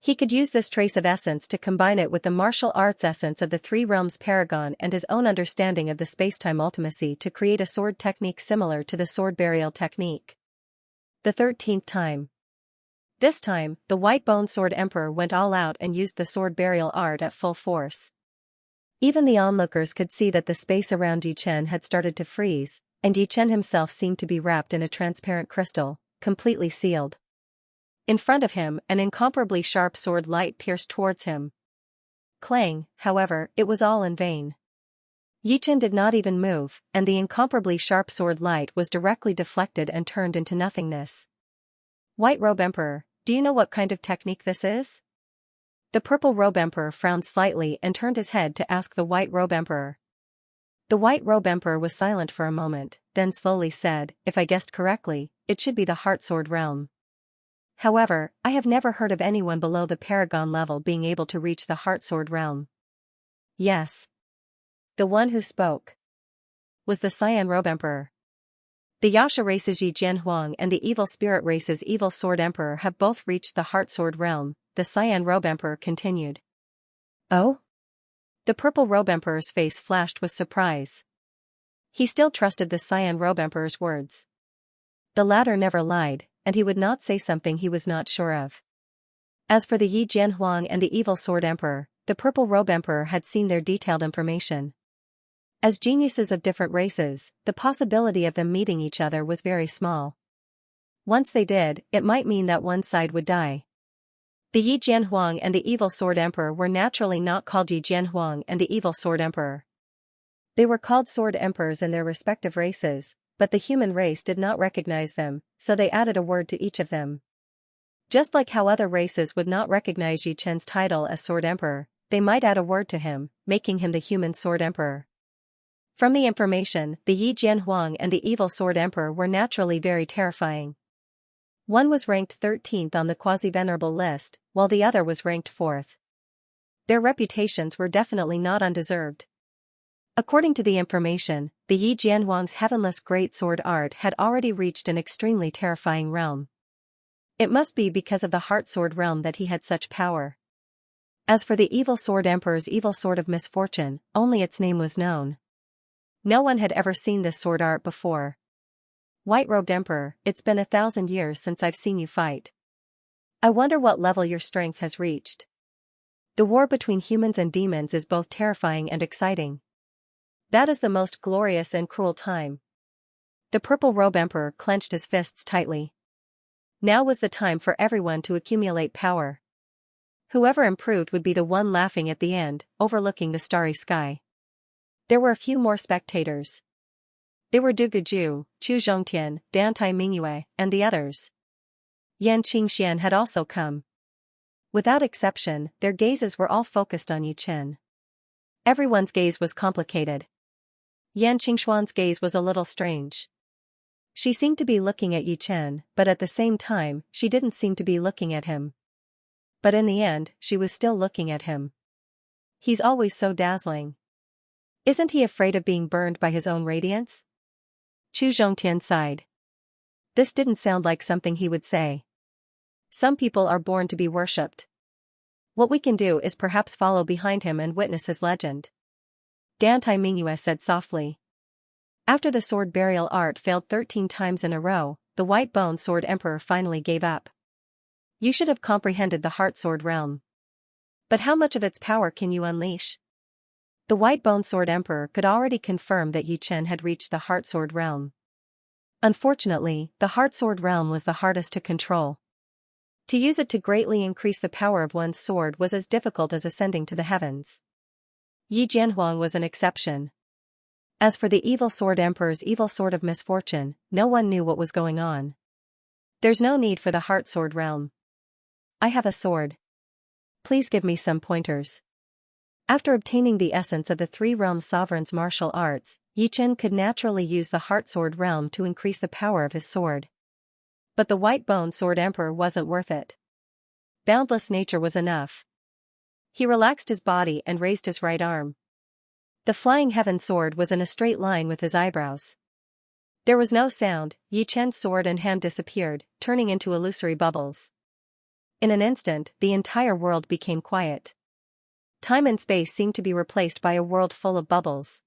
He could use this trace of essence to combine it with the martial arts essence of the 3 realms paragon and his own understanding of the space-time ultimacy to create a sword technique similar to the sword burial technique. The 13th time. This time, the white bone sword emperor went all out and used the sword burial art at full force. Even the onlookers could see that the space around Yichen had started to freeze, and Yichen himself seemed to be wrapped in a transparent crystal, completely sealed. In front of him, an incomparably sharp sword light pierced towards him. Clang, however, it was all in vain. Yichen did not even move, and the incomparably sharp sword light was directly deflected and turned into nothingness. White Robe Emperor, do you know what kind of technique this is? The Purple Robe Emperor frowned slightly and turned his head to ask the White Robe Emperor. The White Robe Emperor was silent for a moment, then slowly said, "If I guessed correctly, it should be the Heart Sword realm. However, I have never heard of anyone below the Paragon level being able to reach the Heart Sword realm." Yes. The one who spoke was the Cyan Robe Emperor. The Yasha race's Yi Jianhuang and the Evil Spirit race's Evil Sword Emperor have both reached the Heart Sword realm, the Cyan Robe Emperor continued. Oh? The Purple Robe Emperor's face flashed with surprise. He still trusted the Cyan Robe Emperor's words. The latter never lied, and he would not say something he was not sure of. As for the Yi Jianhuang and the Evil Sword Emperor, the Purple Robe Emperor had seen their detailed information. As geniuses of different races, the possibility of them meeting each other was very small. Once they did, it might mean that one side would die. The Yi Jianhuang and the Evil Sword Emperor were naturally not called Yi Jianhuang and the Evil Sword Emperor. They were called Sword Emperors in their respective races, but the human race did not recognize them, so they added a word to each of them. Just like how other races would not recognize Yi Chen's title as Sword Emperor, they might add a word to him, making him the human Sword Emperor. From the information, the Yi Jianhuang and the Evil Sword Emperor were naturally very terrifying. One was ranked 13th on the quasi-venerable list, while the other was ranked 4th. Their reputations were definitely not undeserved. According to the information, the Yi Jianhuang's heavenless great sword art had already reached an extremely terrifying realm. It must be because of the Heart Sword realm that he had such power. As for the Evil Sword Emperor's Evil Sword of Misfortune, only its name was known. No one had ever seen this sword art before. White-robed Emperor, it's been 1,000 years since I've seen you fight. I wonder what level your strength has reached. The war between humans and demons is both terrifying and exciting. That is the most glorious and cruel time. The Purple Robe Emperor clenched his fists tightly. Now was the time for everyone to accumulate power. Whoever improved would be the one laughing at the end, overlooking the starry sky. There were a few more spectators. They were Du Guju, Chu Zhongtian, Dan Tai Mingyue, and the others. Yan Qingxian had also come. Without exception, their gazes were all focused on Yi Chen. Everyone's gaze was complicated. Yan Qingxuan's gaze was a little strange. She seemed to be looking at Yi Chen, but at the same time, she didn't seem to be looking at him. But in the end, she was still looking at him. He's always so dazzling. Isn't he afraid of being burned by his own radiance? Chu Zhongtian sighed. This didn't sound like something he would say. Some people are born to be worshipped. What we can do is perhaps follow behind him and witness his legend. Dan Tai Mingyue said softly. After the sword burial art failed 13 times in a row, the White Bone Sword Emperor finally gave up. You should have comprehended the Heart Sword realm. But how much of its power can you unleash? The White Bone Sword Emperor could already confirm that Yi Chen had reached the Heart Sword realm. Unfortunately, the Heart Sword realm was the hardest to control. To use it to greatly increase the power of one's sword was as difficult as ascending to the heavens. Yi Jianhuang was an exception. As for the Evil Sword Emperor's evil sword of misfortune, no one knew what was going on. There's no need for the Heart Sword realm. I have a sword. Please give me some pointers. After obtaining the essence of the three realm sovereign's martial arts, Yi Chen could naturally use the Heart Sword realm to increase the power of his sword. But the White Bone Sword Emperor wasn't worth it. Boundless nature was enough. He relaxed his body and raised his right arm. The Flying Heaven Sword was in a straight line with his eyebrows. There was no sound. Yi Chen's sword and hand disappeared, turning into illusory bubbles. In an instant, the entire world became quiet. Time and space seemed to be replaced by a world full of bubbles.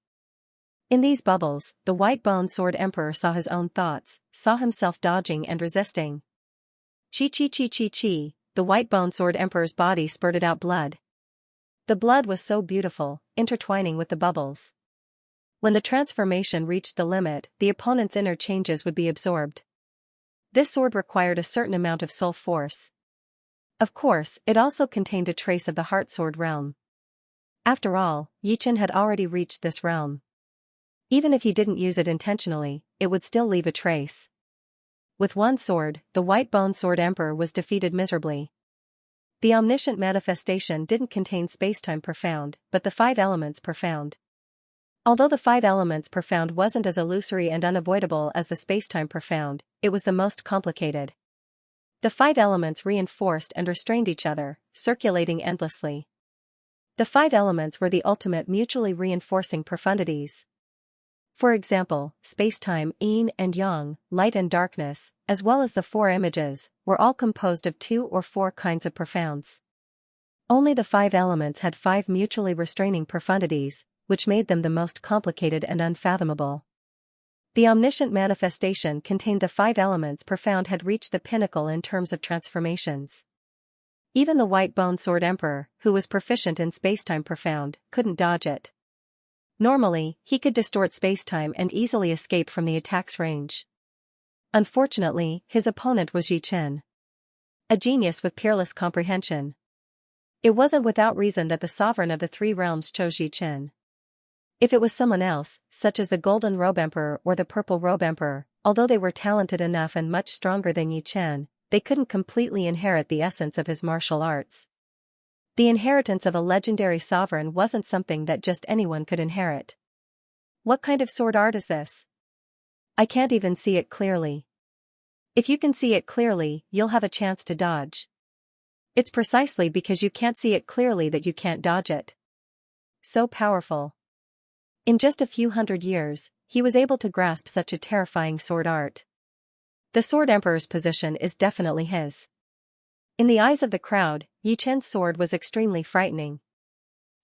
In these bubbles, the White Bone Sword Emperor saw his own thoughts, saw himself dodging and resisting. Chi chi chi chi chi, the White Bone Sword Emperor's body spurted out blood. The blood was so beautiful, intertwining with the bubbles. When the transformation reached the limit, the opponent's inner changes would be absorbed. This sword required a certain amount of soul force. Of course, it also contained a trace of the Heart Sword realm. After all, Yi Chen had already reached this realm. Even if he didn't use it intentionally, it would still leave a trace. With one sword, the White Bone Sword Emperor was defeated miserably. The omniscient manifestation didn't contain spacetime profound, but the 5 elements profound. Although the 5 elements profound wasn't as illusory and unavoidable as the spacetime profound, it was the most complicated. The 5 elements reinforced and restrained each other, circulating endlessly. The 5 elements were the ultimate mutually reinforcing profundities. For example, spacetime, yin and yang, light and darkness, as well as the 4 images, were all composed of 2 or 4 kinds of profounds. Only the 5 elements had 5 mutually restraining profundities, which made them the most complicated and unfathomable. The omniscient manifestation contained the 5 elements profound had reached the pinnacle in terms of transformations. Even the White Bone Sword Emperor, who was proficient in spacetime profound, couldn't dodge it. Normally, he could distort spacetime and easily escape from the attack's range. Unfortunately, his opponent was Yi Chen. A genius with peerless comprehension. It wasn't without reason that the sovereign of the 3 realms chose Yi Chen. If it was someone else, such as the Golden Robe Emperor or the Purple Robe Emperor, although they were talented enough and much stronger than Yi Chen, they couldn't completely inherit the essence of his martial arts. The inheritance of a legendary sovereign wasn't something that just anyone could inherit. What kind of sword art is this? I can't even see it clearly. If you can see it clearly, you'll have a chance to dodge. It's precisely because you can't see it clearly that you can't dodge it. So powerful. In just a few hundred years, he was able to grasp such a terrifying sword art. The Sword Emperor's position is definitely his. In the eyes of the crowd, Yi Chen's sword was extremely frightening.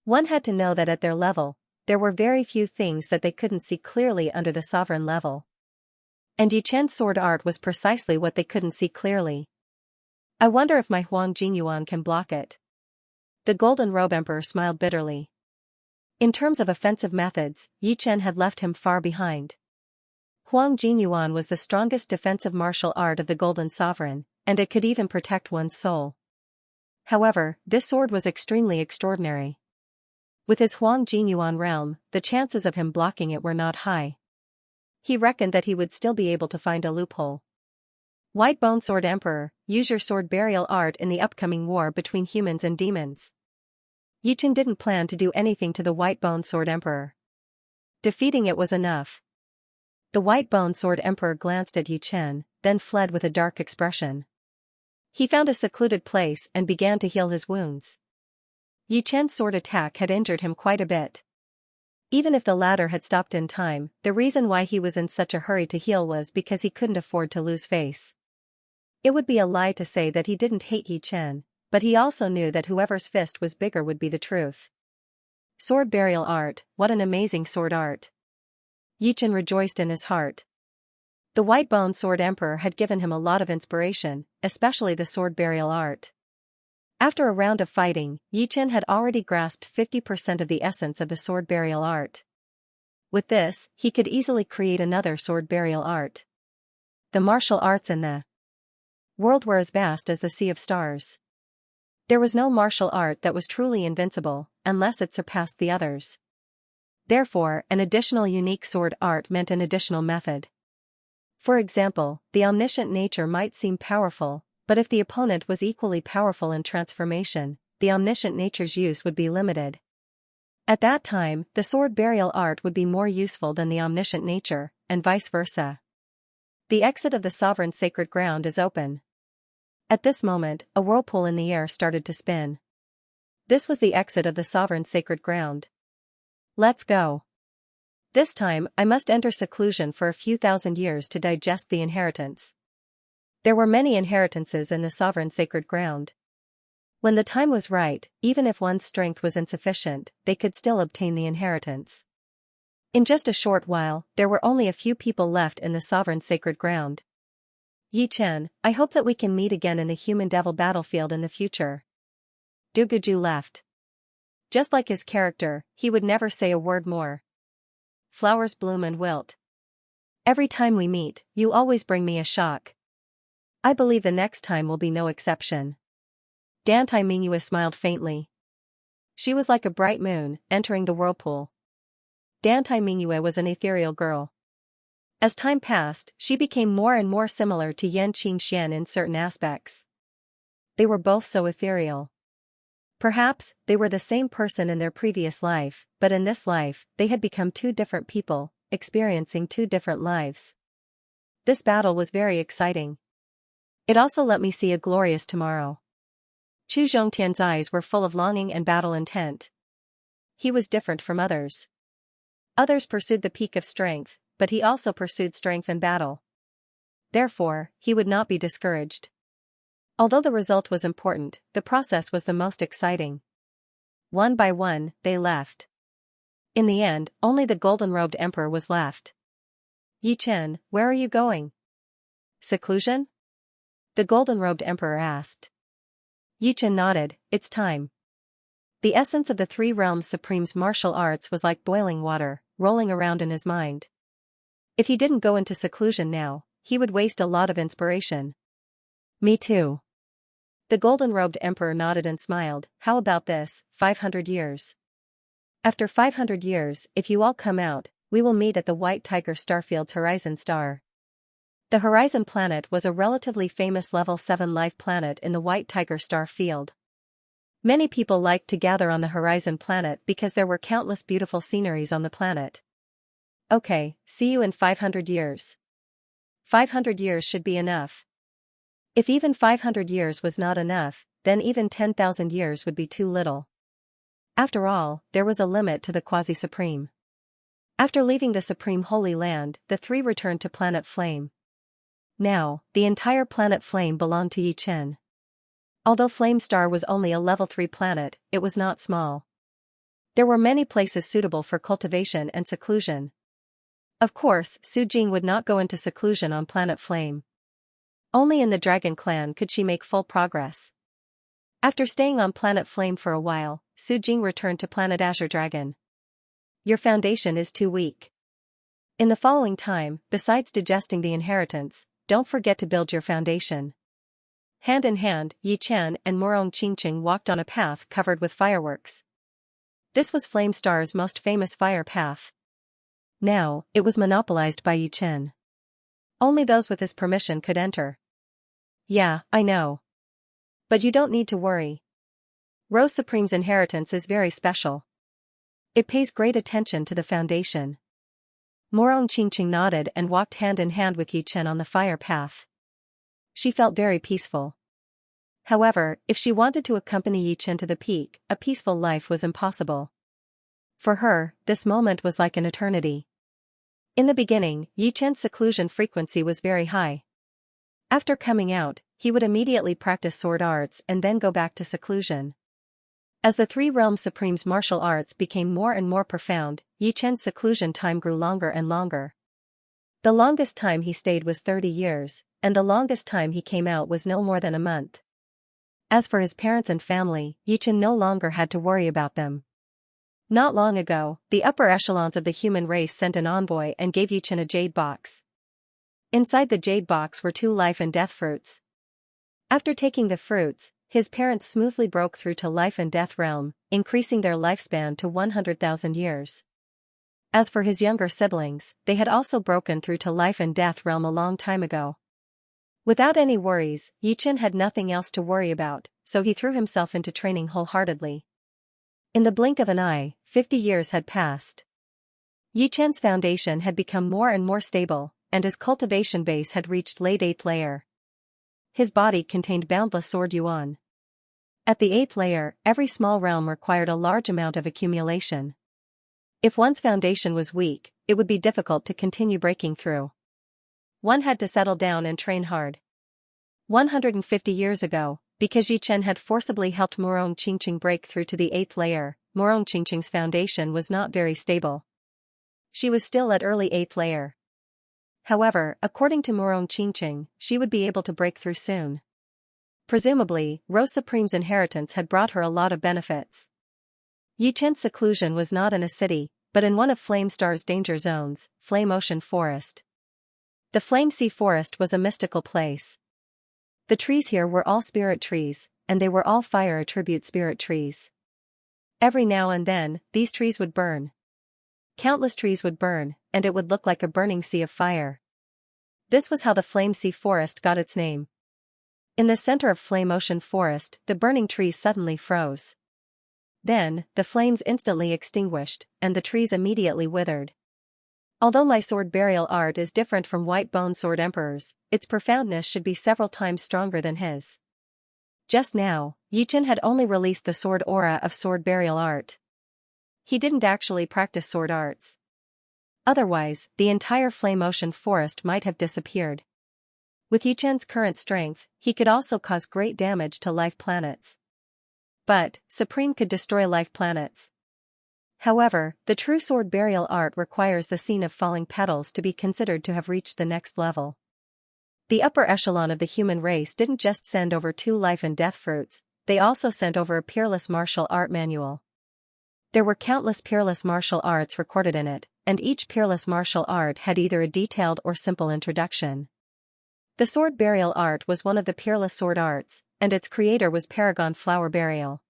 One had to know that at their level, there were very few things that they couldn't see clearly under the sovereign level. And Yi Chen's sword art was precisely what they couldn't see clearly. I wonder if my Huang Jinyuan can block it. The Golden Robe Emperor smiled bitterly. In terms of offensive methods, Yi Chen had left him far behind. Huang Jinyuan was the strongest defensive martial art of the Golden Sovereign, and it could even protect one's soul. However, this sword was extremely extraordinary. With his Huang Jinyuan realm, the chances of him blocking it were not high. He reckoned that he would still be able to find a loophole. White Bone Sword Emperor, use your sword burial art in the upcoming war between humans and demons. Yi Chen didn't plan to do anything to the White Bone Sword Emperor. Defeating it was enough. The White Bone Sword Emperor glanced at Yi Chen, then fled with a dark expression. He found a secluded place and began to heal his wounds. Yi Chen's sword attack had injured him quite a bit. Even if the latter had stopped in time, the reason why he was in such a hurry to heal was because he couldn't afford to lose face. It would be a lie to say that he didn't hate Yi Chen, but he also knew that whoever's fist was bigger would be the truth. Sword burial art, what an amazing sword art. Yi Chen rejoiced in his heart. The White Bone Sword Emperor had given him a lot of inspiration, especially the sword burial art. After a round of fighting, Yi Chen had already grasped 50% of the essence of the sword burial art. With this, he could easily create another sword burial art. The martial arts in the world were as vast as the sea of stars. There was no martial art that was truly invincible, unless it surpassed the others. Therefore, an additional unique sword art meant an additional method. For example, the omniscient nature might seem powerful, but if the opponent was equally powerful in transformation, the omniscient nature's use would be limited. At that time, the sword burial art would be more useful than the omniscient nature, and vice versa. The exit of the sovereign sacred ground is open. At this moment, a whirlpool in the air started to spin. This was the exit of the sovereign sacred ground. Let's go. This time, I must enter seclusion for a few thousand years to digest the inheritance. There were many inheritances in the sovereign sacred ground. When the time was right, even if one's strength was insufficient, they could still obtain the inheritance. In just a short while, there were only a few people left in the sovereign sacred ground. Yi Chen, I hope that we can meet again in the human-devil battlefield in the future. Du Guju left. Just like his character, he would never say a word more. Flowers bloom and wilt. Every time we meet, you always bring me a shock. I believe the next time will be no exception. Dantai Mingyue smiled faintly. She was like a bright moon, entering the whirlpool. Dantai Mingyue was an ethereal girl. As time passed, she became more and more similar to Yan Qingxian in certain aspects. They were both so ethereal. Perhaps, they were the same person in their previous life, but in this life, they had become two different people, experiencing two different lives. This battle was very exciting. It also let me see a glorious tomorrow. Chu Zhongtian's eyes were full of longing and battle intent. He was different from others. Others pursued the peak of strength, but he also pursued strength in battle. Therefore, he would not be discouraged. Although the result was important, the process was the most exciting. One by one, they left. In the end, only the golden-robed emperor was left. Yi Chen, where are you going? Seclusion? The golden-robed emperor asked. Yi Chen nodded, it's time. The essence of the Three Realms Supreme's martial arts was like boiling water, rolling around in his mind. If he didn't go into seclusion now, he would waste a lot of inspiration. Me too. The golden-robed emperor nodded and smiled, how about this, 500 years? After 500 years, if you all come out, we will meet at the White Tiger Starfield's Horizon Star. The Horizon planet was a relatively famous level 7 life planet in the White Tiger Star Field. Many people liked to gather on the Horizon planet because there were countless beautiful sceneries on the planet. Okay, see you in 500 years. 500 years should be enough. If even 500 years was not enough, then even 10,000 years would be too little. After all, there was a limit to the Quasi-Supreme. After leaving the Supreme Holy Land, the three returned to Planet Flame. Now, the entire Planet Flame belonged to Yi Chen. Although Flame Star was only a level 3 planet, it was not small. There were many places suitable for cultivation and seclusion. Of course, Su Jing would not go into seclusion on Planet Flame. Only in the Dragon Clan could she make full progress. After staying on planet Flame for a while, Su Jing returned to planet Azure Dragon. Your foundation is too weak. In the following time, besides digesting the inheritance, don't forget to build your foundation. Hand in hand, Yi Chen and Murong Qingqing walked on a path covered with fireworks. This was Flame Star's most famous fire path. Now, it was monopolized by Yi Chen. Only those with his permission could enter. Yeah, I know. But you don't need to worry. Rose Supreme's inheritance is very special. It pays great attention to the foundation. Murong Qingqing nodded and walked hand in hand with Yi Chen on the fire path. She felt very peaceful. However, if she wanted to accompany Yi Chen to the peak, a peaceful life was impossible. For her, this moment was like an eternity. In the beginning, Yi Chen's seclusion frequency was very high. After coming out, he would immediately practice sword arts and then go back to seclusion. As the Three Realms Supreme's martial arts became more and more profound, Yi Chen's seclusion time grew longer and longer. The longest time he stayed was 30 years, and the longest time he came out was no more than a month. As for his parents and family, Yi Chen no longer had to worry about them. Not long ago, the upper echelons of the human race sent an envoy and gave Yi Chen a jade box. Inside the jade box were 2 life and death fruits. After taking the fruits, his parents smoothly broke through to life and death realm, increasing their lifespan to 100,000 years. As for his younger siblings, they had also broken through to life and death realm a long time ago. Without any worries, Yi Chen had nothing else to worry about, so he threw himself into training wholeheartedly. In the blink of an eye, 50 years had passed. Yi Chen's foundation had become more and more stable, and his cultivation base had reached late 8th layer. His body contained boundless sword yuan. At the 8th layer, every small realm required a large amount of accumulation. If one's foundation was weak, it would be difficult to continue breaking through. One had to settle down and train hard. 150 years ago, because Yi Chen had forcibly helped Murong Qingqing break through to the 8th layer, Murong Qingqing's foundation was not very stable. She was still at early 8th layer. However, according to Murong Qingqing, she would be able to break through soon. Presumably, Rose Supreme's inheritance had brought her a lot of benefits. Yi Chen's seclusion was not in a city, but in one of Flame Star's danger zones, Flame Ocean Forest. The Flame Sea Forest was a mystical place. The trees here were all spirit trees, and they were all fire attribute spirit trees. Every now and then, these trees would burn. Countless trees would burn, and it would look like a burning sea of fire. This was how the Flame Sea Forest got its name. In the center of Flame Ocean Forest, the burning trees suddenly froze. Then, the flames instantly extinguished, and the trees immediately withered. Although my sword burial art is different from White Bone Sword Emperor's, its profoundness should be several times stronger than his. Just now, Yi Chen had only released the sword aura of sword burial art. He didn't actually practice sword arts. Otherwise, the entire Flame Ocean Forest might have disappeared. With Yi Chen's current strength, he could also cause great damage to life planets. But, Supreme could destroy life planets. However, the true sword burial art requires the scene of falling petals to be considered to have reached the next level. The upper echelon of the human race didn't just send over 2 life and death fruits, they also sent over a peerless martial art manual. There were countless peerless martial arts recorded in it, and each peerless martial art had either a detailed or simple introduction. The sword burial art was one of the peerless sword arts, and its creator was Paragon Flower Burial.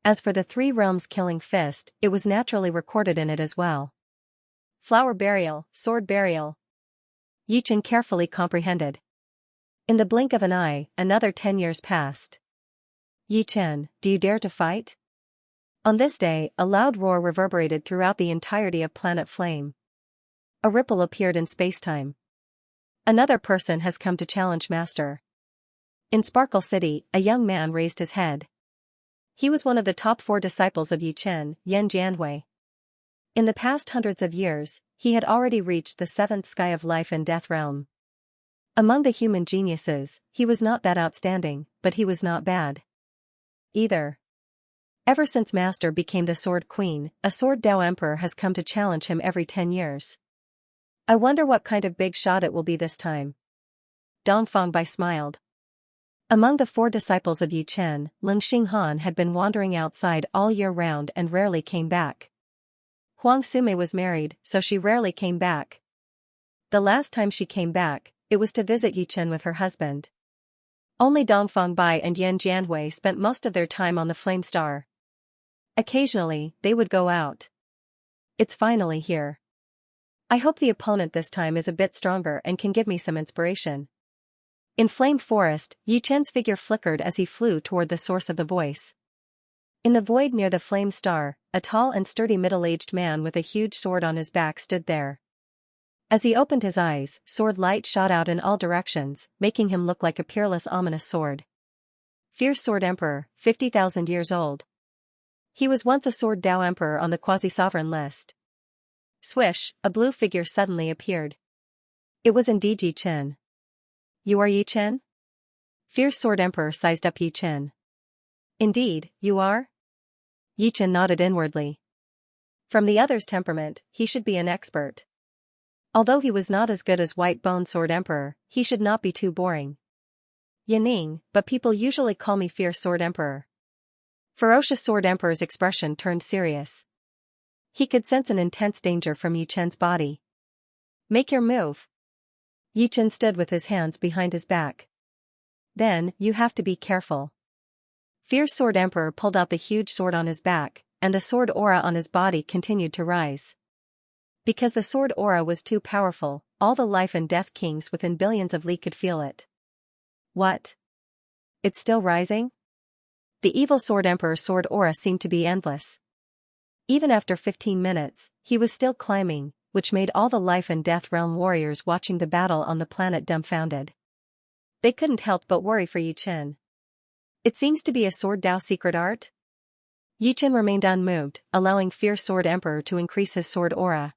As for the 3 realms killing fist, it was naturally recorded in it as well. Flower burial, sword burial. Yi Chen carefully comprehended. In the blink of an eye, another 10 years passed. Yi Chen, do you dare to fight? On this day, a loud roar reverberated throughout the entirety of Planet Flame. A ripple appeared in spacetime. Another person has come to challenge Master. In Sparkle City, a young man raised his head. He was one of the top 4 disciples of Yi Chen, Yan Jianhui. In the past hundreds of years, he had already reached the 7th sky of life and death realm. Among the human geniuses, he was not that outstanding, but he was not bad either. Ever since Master became the Sword Queen, a Sword Dao Emperor has come to challenge him every 10 years. I wonder what kind of big shot it will be this time. Dongfang Bai smiled. Among the 4 disciples of Yi Chen, Lung Xinghan had been wandering outside all year round and rarely came back. Huang Sume was married, so she rarely came back. The last time she came back, it was to visit Yi Chen with her husband. Only Dongfang Bai and Yan Jianhui spent most of their time on the Flame Star. Occasionally, they would go out. It's finally here. I hope the opponent this time is a bit stronger and can give me some inspiration. In Flame Forest, Yi Chen's figure flickered as he flew toward the source of the voice. In the void near the Flame Star, a tall and sturdy middle-aged man with a huge sword on his back stood there. As he opened his eyes, sword light shot out in all directions, making him look like a peerless ominous sword. Fierce Sword Emperor, 50,000 years old. He was once a Sword Dao Emperor on the quasi-sovereign list. Swish, a blue figure suddenly appeared. It was indeed Yi Chen. You are Yi Chen? Fierce Sword Emperor sized up Yi Chen. Indeed, you are? Yi Chen nodded inwardly. From the other's temperament, he should be an expert. Although he was not as good as White Bone Sword Emperor, he should not be too boring. Yaning, but people usually call me Fierce Sword Emperor. Ferocious Sword Emperor's expression turned serious. He could sense an intense danger from Yi Chen's body. Make your move. Yi Chen stood with his hands behind his back. Then, you have to be careful. Fierce Sword Emperor pulled out the huge sword on his back, and the sword aura on his body continued to rise. Because the sword aura was too powerful, all the life and death kings within billions of li could feel it. What? It's still rising? The evil Sword Emperor's sword aura seemed to be endless. Even after 15 minutes, he was still climbing, which made all the life and death realm warriors watching the battle on the planet dumbfounded. They couldn't help but worry for Yi Chen. It seems to be a Sword Dao secret art? Yi Chen remained unmoved, allowing Fierce Sword Emperor to increase his sword aura.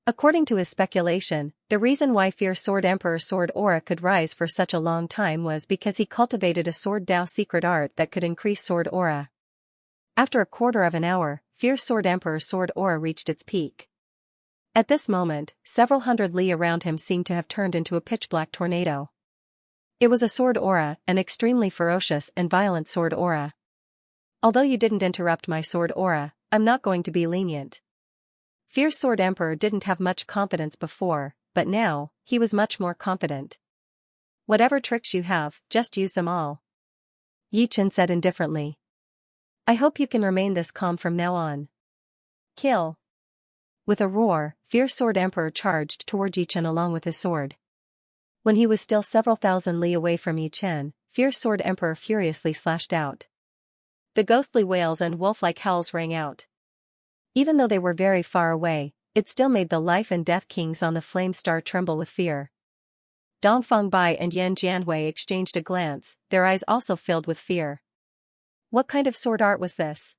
According to his speculation, the reason why Fierce Sword Emperor's sword aura could rise for such a long time was because he cultivated a Sword Dao secret art that could increase sword aura. After a quarter of an hour, Fierce Sword Emperor's sword aura reached its peak. At this moment, several hundred li around him seemed to have turned into a pitch-black tornado. It was a sword aura, an extremely ferocious and violent sword aura. Although you didn't interrupt my sword aura, I'm not going to be lenient. Fierce Sword Emperor didn't have much confidence before, but now, he was much more confident. Whatever tricks you have, just use them all. Yi Chen said indifferently. I hope you can remain this calm from now on. Kill. With a roar, Fierce Sword Emperor charged toward Yi Chen along with his sword. When he was still several thousand li away from Yi Chen, Fierce Sword Emperor furiously slashed out. The ghostly wails and wolf-like howls rang out. Even though they were very far away, it still made the life and death kings on the Flame Star tremble with fear. Dongfang Bai and Yan Jianhui exchanged a glance, their eyes also filled with fear. What kind of sword art was this?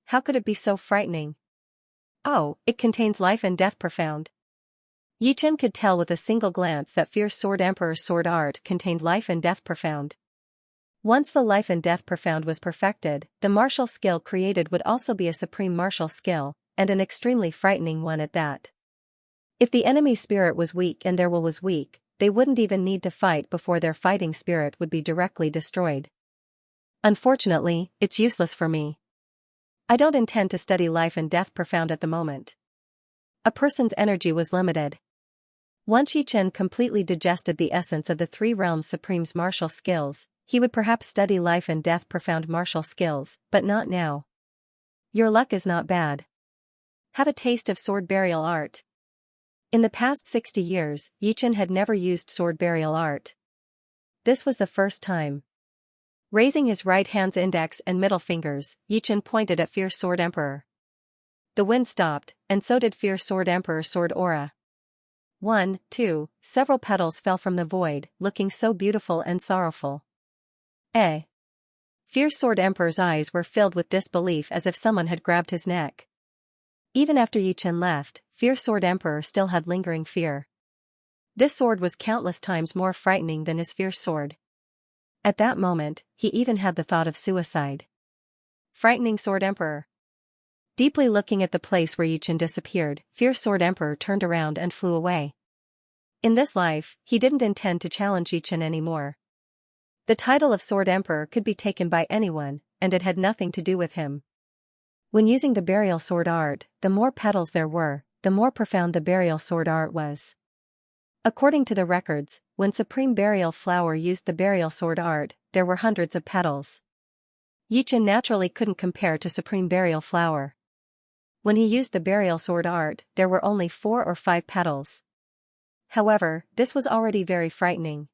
How could it be so frightening? Oh, it contains life and death profound. Yi Chen could tell with a single glance that Fierce Sword Emperor's sword art contained life and death profound. Once the life and death profound was perfected, the martial skill created would also be a supreme martial skill, and an extremely frightening one at that. If the enemy's spirit was weak and their will was weak, they wouldn't even need to fight before their fighting spirit would be directly destroyed. Unfortunately, it's useless for me. I don't intend to study life and death profound at the moment. A person's energy was limited. Once Yi Chen completely digested the essence of the Three Realms Supreme's martial skills, he would perhaps study life and death profound martial skills, but not now. Your luck is not bad. Have a taste of sword burial art. In the past 60 years, Yi Chen had never used sword burial art. This was the first time. Raising his right hand's index and middle fingers, Yi Chen pointed at Fierce Sword Emperor. The wind stopped, and so did Fierce Sword Emperor's sword aura. 1, 2, several petals fell from the void, looking so beautiful and sorrowful. Fierce Sword Emperor's eyes were filled with disbelief as if someone had grabbed his neck. Even after Yi Chen left, Fierce Sword Emperor still had lingering fear. This sword was countless times more frightening than his fierce sword. At that moment, he even had the thought of suicide. Frightening Sword Emperor. Deeply looking at the place where Yi Chen disappeared, Fierce Sword Emperor turned around and flew away. In this life, he didn't intend to challenge Yi Chen anymore. The title of Sword Emperor could be taken by anyone, and it had nothing to do with him. When using the burial sword art, the more petals there were, the more profound the burial sword art was. According to the records, when Supreme Burial Flower used the burial sword art, there were hundreds of petals. Yichen naturally couldn't compare to Supreme Burial Flower. When he used the burial sword art, there were only 4 or 5 petals. However, this was already very frightening.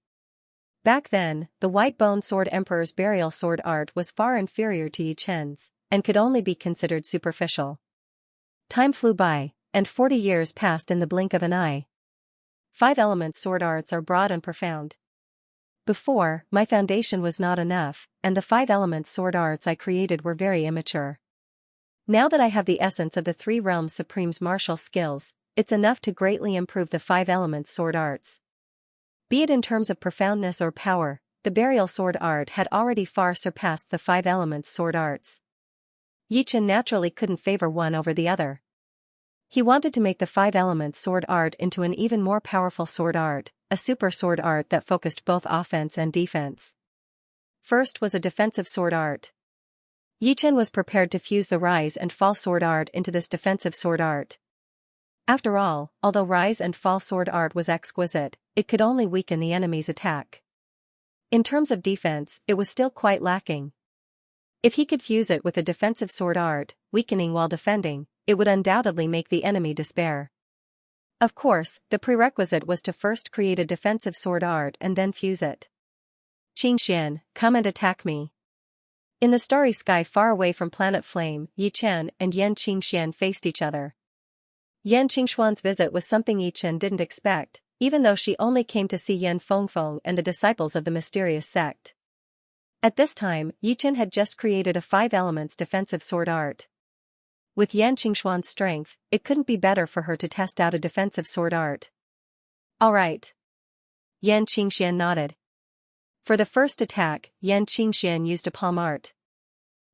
Back then, the White Bone Sword Emperor's burial sword art was far inferior to Yichen's, and could only be considered superficial. Time flew by, and 40 years passed in the blink of an eye. 5 elements sword arts are broad and profound. Before, my foundation was not enough, and the 5 elements sword arts I created were very immature. Now that I have the essence of the 3 realms supreme's martial skills, it's enough to greatly improve the 5 elements sword arts. Be it in terms of profoundness or power, the burial sword art had already far surpassed the 5 elements sword arts. Yichen naturally couldn't favor one over the other. He wanted to make the 5 elements sword art into an even more powerful sword art, a super sword art that focused both offense and defense. First was a defensive sword art. Yichen was prepared to fuse the rise and fall sword art into this defensive sword art. After all, although rise and fall sword art was exquisite, it could only weaken the enemy's attack. In terms of defense, it was still quite lacking. If he could fuse it with a defensive sword art, weakening while defending, it would undoubtedly make the enemy despair. Of course, the prerequisite was to first create a defensive sword art and then fuse it. Xianxia, come and attack me. In the starry sky far away from Planet Flame, Yichen and Yan Xianxia faced each other. Yan Qingxuan's visit was something Yichen didn't expect, even though she only came to see Yan Fengfeng and the disciples of the mysterious sect. At this time, Yichen had just created a 5 elements defensive sword art. With Yan Qingxuan's strength, it couldn't be better for her to test out a defensive sword art. All right. Yan Qingxian nodded. For the first attack, Yan Qingxian used a palm art.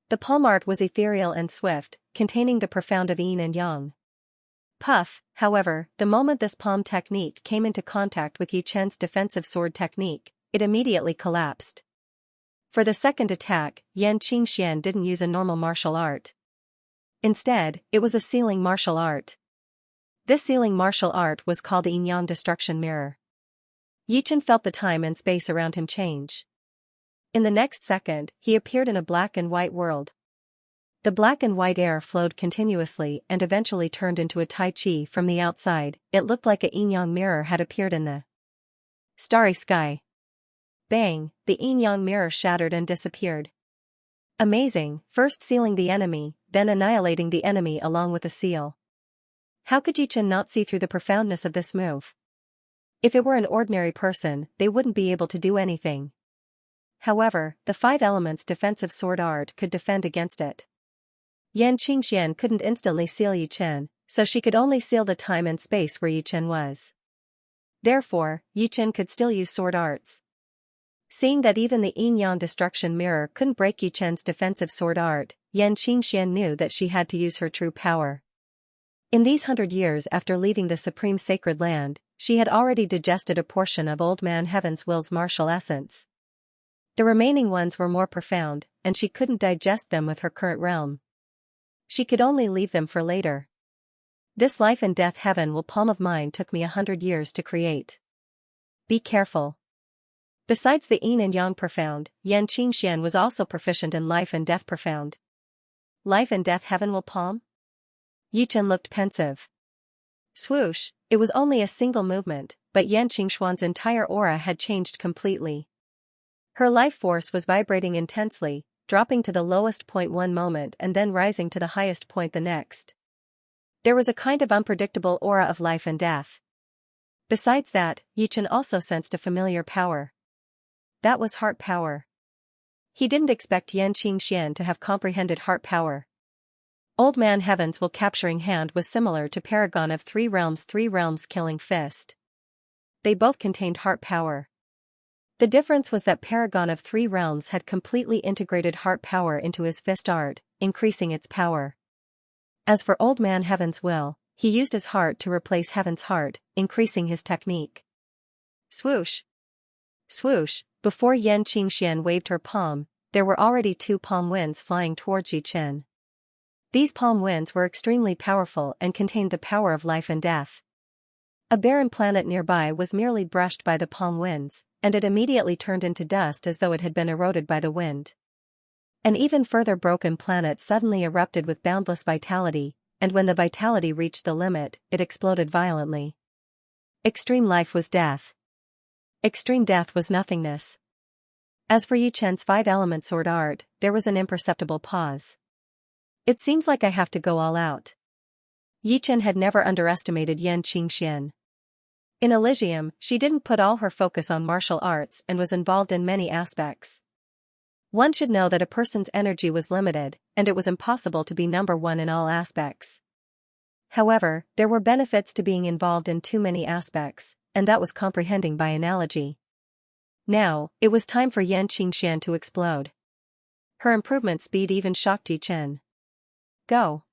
The palm art was ethereal and swift, containing the profound of yin and yang. Puff, however, the moment this palm technique came into contact with Yichen's defensive sword technique, it immediately collapsed. For the second attack, Yan Qingxian didn't use a normal martial art. Instead, it was a sealing martial art. This sealing martial art was called Yin-Yang Destruction Mirror. Yichen felt the time and space around him change. In the next second, he appeared in a black and white world. The black and white air flowed continuously and eventually turned into a Tai Chi from the outside. It looked like a yin-yang mirror had appeared in the starry sky. Bang, the yin-yang mirror shattered and disappeared. Amazing, first sealing the enemy, then annihilating the enemy along with a seal. How could Yichen not see through the profoundness of this move? If it were an ordinary person, they wouldn't be able to do anything. However, the 5 elements defensive sword art could defend against it. Yan Qingxian couldn't instantly seal Yichen, so she could only seal the time and space where Yichen was. Therefore, Yichen could still use sword arts. Seeing that even the yin-yang destruction mirror couldn't break Yichen's defensive sword art, Yan Qingxian knew that she had to use her true power. In these 100 years after leaving the supreme sacred land, she had already digested a portion of Old Man Heaven's will's martial essence. The remaining ones were more profound, and she couldn't digest them with her current realm. She could only leave them for later. This life and death heaven will palm of mine took me 100 years to create. Be careful. Besides the yin and yang profound, Yan Qingxian was also proficient in life and death profound. Life and death heaven will palm? Yichen looked pensive. Swoosh, it was only a single movement, but Yan Qingxuan's entire aura had changed completely. Her life force was vibrating intensely, dropping to the lowest point one moment and then rising to the highest point the next. There was a kind of unpredictable aura of life and death. Besides that, Yichen also sensed a familiar power. That was heart power. He didn't expect Yan Qingxian to have comprehended heart power. Old Man Heaven's will capturing hand was similar to Paragon of 3 realms killing fist. They both contained heart power. The difference was that Paragon of 3 realms had completely integrated heart power into his fist art, increasing its power. As for Old Man Heaven's will, he used his heart to replace Heaven's heart, increasing his technique. Swoosh! Swoosh! Before Yan Qingxian waved her palm, there were already 2 palm winds flying towards Yi Chen. These palm winds were extremely powerful and contained the power of life and death. A barren planet nearby was merely brushed by the palm winds, and it immediately turned into dust as though it had been eroded by the wind. An even further broken planet suddenly erupted with boundless vitality, and when the vitality reached the limit, it exploded violently. Extreme life was death. Extreme death was nothingness. As for Yi Chen's 5-element sword art, there was an imperceptible pause. It seems like I have to go all out. Yi Chen had never underestimated Yan Qingxian. In Elysium, she didn't put all her focus on martial arts and was involved in many aspects. One should know that a person's energy was limited, and it was impossible to be number one in all aspects. However, there were benefits to being involved in too many aspects, and that was comprehending by analogy. Now, it was time for Yan Qingxian to explode. Her improvement speed even shocked Yi Chen. Go.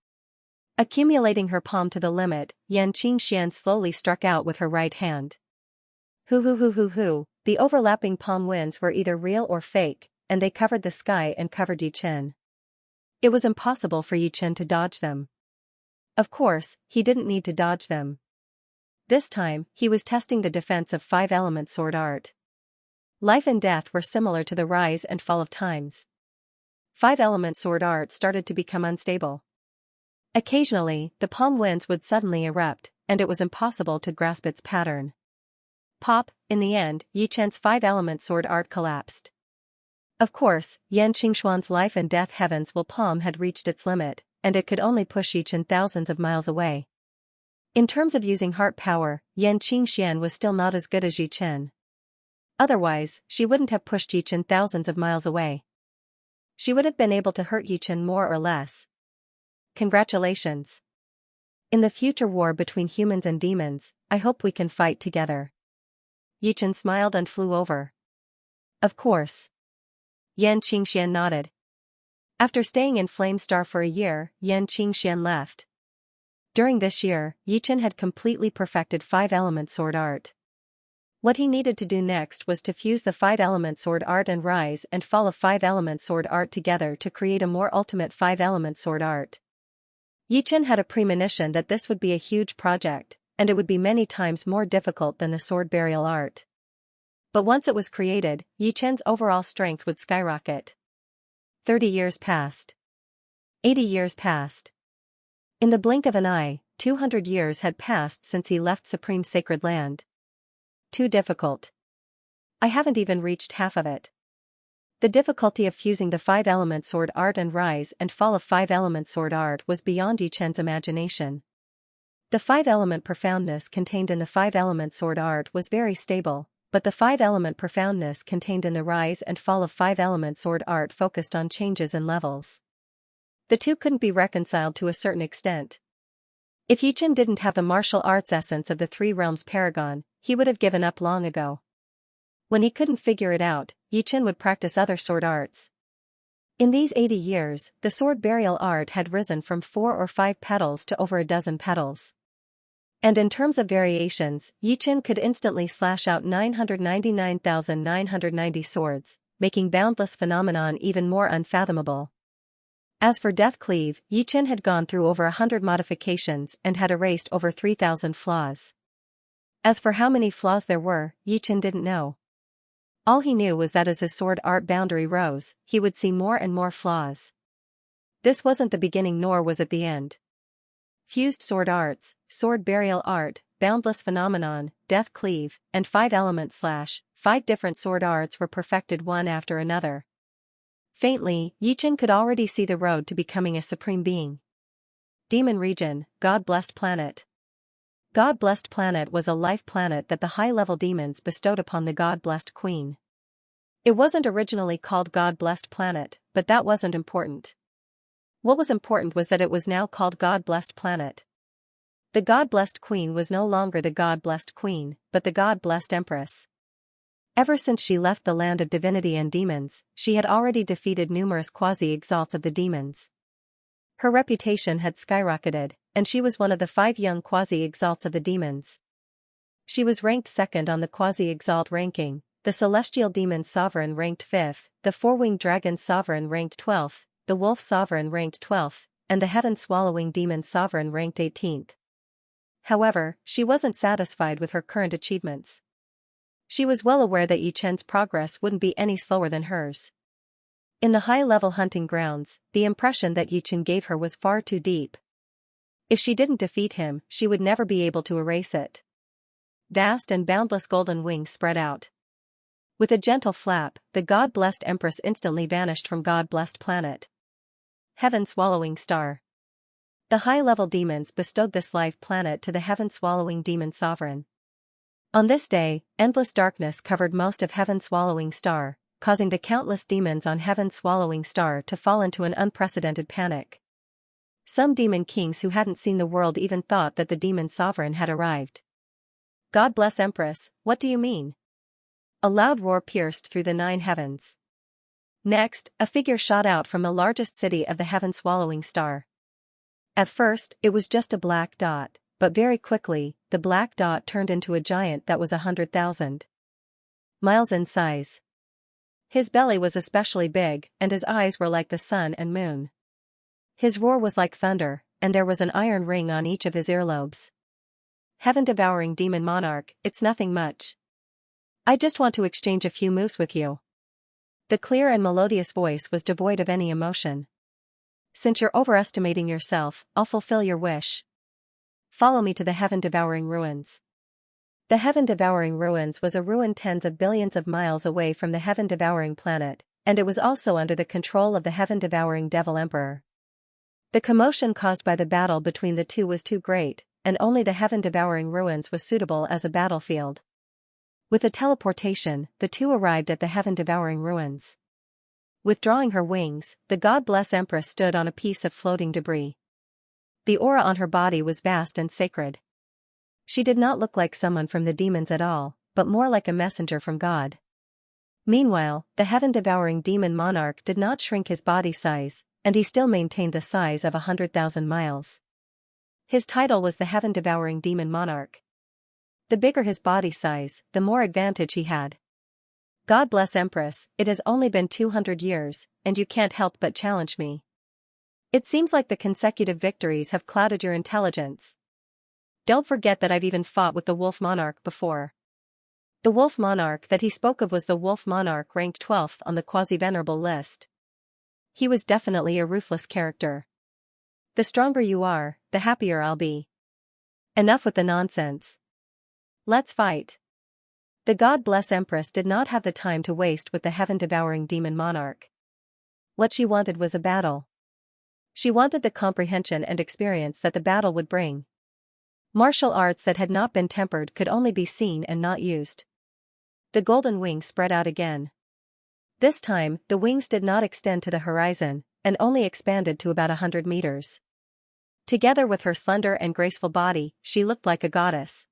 Accumulating her palm to the limit, Yan Qingxian slowly struck out with her right hand. Hoo, the overlapping palm winds were either real or fake, and they covered the sky and covered Yi Chen. It was impossible for Yi Chen to dodge them. Of course, he didn't need to dodge them. This time, he was testing the defense of 5-element sword art. Life and death were similar to the rise and fall of times. 5-element sword art started to become unstable. Occasionally, the palm winds would suddenly erupt, and it was impossible to grasp its pattern. Pop, in the end, Yi Chen's 5-element sword art collapsed. Of course, Yan Qingxuan's life and death heavens will palm had reached its limit, and it could only push Yi Chen thousands of miles away. In terms of using heart power, Yan Qingxian was still not as good as Yi Chen. Otherwise, she wouldn't have pushed Yi Chen thousands of miles away. She would have been able to hurt Yi Chen more or less. Congratulations. In the future war between humans and demons, I hope we can fight together. Yi Chen smiled and flew over. Of course. Yan Qingxian nodded. After staying in Flame Star for a year, Yan Qingxian left. During this year, Yi Chen had completely perfected 5-element sword art. What he needed to do next was to fuse the 5-element sword art and rise and fall of 5-element sword art together to create a more ultimate 5-element sword art. Yi Chen had a premonition that this would be a huge project, and it would be many times more difficult than the sword burial art. But once it was created, Yi Chen's overall strength would skyrocket. 30 years passed. 80 years passed. In the blink of an eye, 200 years had passed since he left Supreme Sacred Land. Too difficult. I haven't even reached half of it. The difficulty of fusing the 5-element sword art and rise and fall of 5-element sword art was beyond Yi Chen's imagination. The 5-element profoundness contained in the 5-element sword art was very stable, but the 5-element profoundness contained in the rise and fall of 5-element sword art focused on changes in levels. The two couldn't be reconciled to a certain extent. If Yi Chen didn't have the martial arts essence of the Three Realms Paragon, he would have given up long ago. When he couldn't figure it out, Yi Chen would practice other sword arts. In these 80 years, the sword burial art had risen from 4 or 5 petals to over a dozen petals. And in terms of variations, Yi Chen could instantly slash out 999,990 swords, making boundless phenomenon even more unfathomable. As for Death Cleave, Yi Chen had gone through over 100 modifications and had erased over 3,000 flaws. As for how many flaws there were, Yi Chen didn't know. All he knew was that as his sword art boundary rose, he would see more and more flaws. This wasn't the beginning nor was it the end. Fused sword arts, sword burial art, boundless phenomenon, death cleave, and 5-element slash, 5 different sword arts were perfected one after another. Faintly, Yi Chen could already see the road to becoming a supreme being. Demon Region, God-blessed planet. God-blessed planet was a life planet that the high-level demons bestowed upon the God-blessed queen. It wasn't originally called God-blessed planet, but that wasn't important. What was important was that it was now called God-blessed planet. The God-blessed queen was no longer the God-blessed queen, but the God-blessed empress. Ever since she left the land of divinity and demons, she had already defeated numerous quasi-exalts of the demons. Her reputation had skyrocketed, and she was one of the 5 young quasi-exalts of the demons. She was ranked second on the quasi-exalt ranking, the celestial demon sovereign ranked 5th, the four-winged dragon sovereign ranked 12th, the wolf sovereign ranked 12th, and the heaven-swallowing demon sovereign ranked 18th. However, she wasn't satisfied with her current achievements. She was well aware that Yi Chen's progress wouldn't be any slower than hers. In the high-level hunting grounds, the impression that Yi Chen gave her was far too deep. If she didn't defeat him, she would never be able to erase it. Vast and boundless golden wings spread out. With a gentle flap, the god-blessed empress instantly vanished from god-blessed planet. Heaven-swallowing star. The high-level demons bestowed this life planet to the heaven-swallowing demon sovereign. On this day, endless darkness covered most of heaven-swallowing star, causing the countless demons on heaven-swallowing star to fall into an unprecedented panic. Some demon kings who hadn't seen the world even thought that the demon sovereign had arrived. God bless Empress, what do you mean? A loud roar pierced through the 9 heavens. Next, a figure shot out from the largest city of the heaven-swallowing star. At first, it was just a black dot, but very quickly, the black dot turned into a giant that was 100,000 miles in size. His belly was especially big, and his eyes were like the sun and moon. His roar was like thunder, and there was an iron ring on each of his earlobes. Heaven-devouring demon monarch, it's nothing much. I just want to exchange a few moves with you. The clear and melodious voice was devoid of any emotion. Since you're overestimating yourself, I'll fulfill your wish. Follow me to the heaven-devouring ruins. The heaven-devouring ruins was a ruin tens of billions of miles away from the heaven-devouring planet, and it was also under the control of the heaven-devouring Devil Emperor. The commotion caused by the battle between the two was too great, and only the heaven-devouring ruins was suitable as a battlefield. With a teleportation, the two arrived at the heaven-devouring ruins. Withdrawing her wings, the god-blessed Empress stood on a piece of floating debris. The aura on her body was vast and sacred. She did not look like someone from the demons at all, but more like a messenger from God. Meanwhile, the heaven-devouring demon monarch did not shrink his body size, and he still maintained the size of 100,000 miles. His title was the heaven-devouring demon monarch. The bigger his body size, the more advantage he had. God bless Empress, it has only been 200 years, and you can't help but challenge me. It seems like the consecutive victories have clouded your intelligence. Don't forget that I've even fought with the Wolf Monarch before. The Wolf Monarch that he spoke of was the Wolf Monarch ranked 12th on the quasi-venerable list. He was definitely a ruthless character. The stronger you are, the happier I'll be. Enough with the nonsense. Let's fight. The god-blessed Empress did not have the time to waste with the heaven-devouring demon monarch. What she wanted was a battle. She wanted the comprehension and experience that the battle would bring. Martial arts that had not been tempered could only be seen and not used. The golden wings spread out again. This time, the wings did not extend to the horizon, and only expanded to about 100 meters. Together with her slender and graceful body, she looked like a goddess.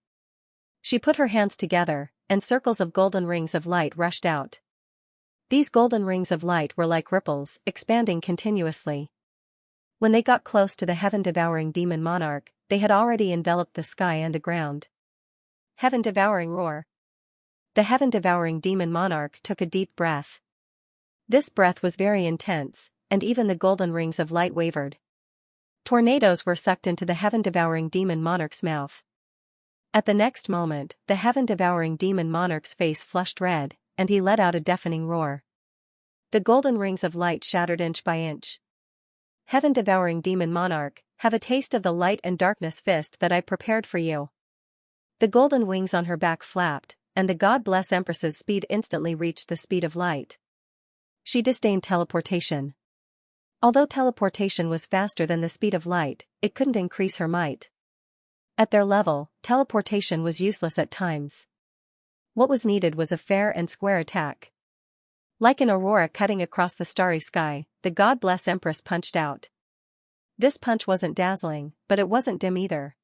She put her hands together, and circles of golden rings of light rushed out. These golden rings of light were like ripples, expanding continuously. When they got close to the heaven-devouring demon monarch, they had already enveloped the sky and the ground. Heaven-devouring roar. The heaven-devouring demon monarch took a deep breath. This breath was very intense, and even the golden rings of light wavered. Tornadoes were sucked into the heaven-devouring demon monarch's mouth. At the next moment, the heaven-devouring demon monarch's face flushed red, and he let out a deafening roar. The golden rings of light shattered inch by inch. Heaven-devouring demon monarch, have a taste of the light and darkness fist that I prepared for you. The golden wings on her back flapped, and the god-blessed Empress's speed instantly reached the speed of light. She disdained teleportation. Although teleportation was faster than the speed of light, it couldn't increase her might. At their level, teleportation was useless at times. What was needed was a fair and square attack. Like an aurora cutting across the starry sky, the god-blessed Empress punched out. This punch wasn't dazzling, but it wasn't dim either.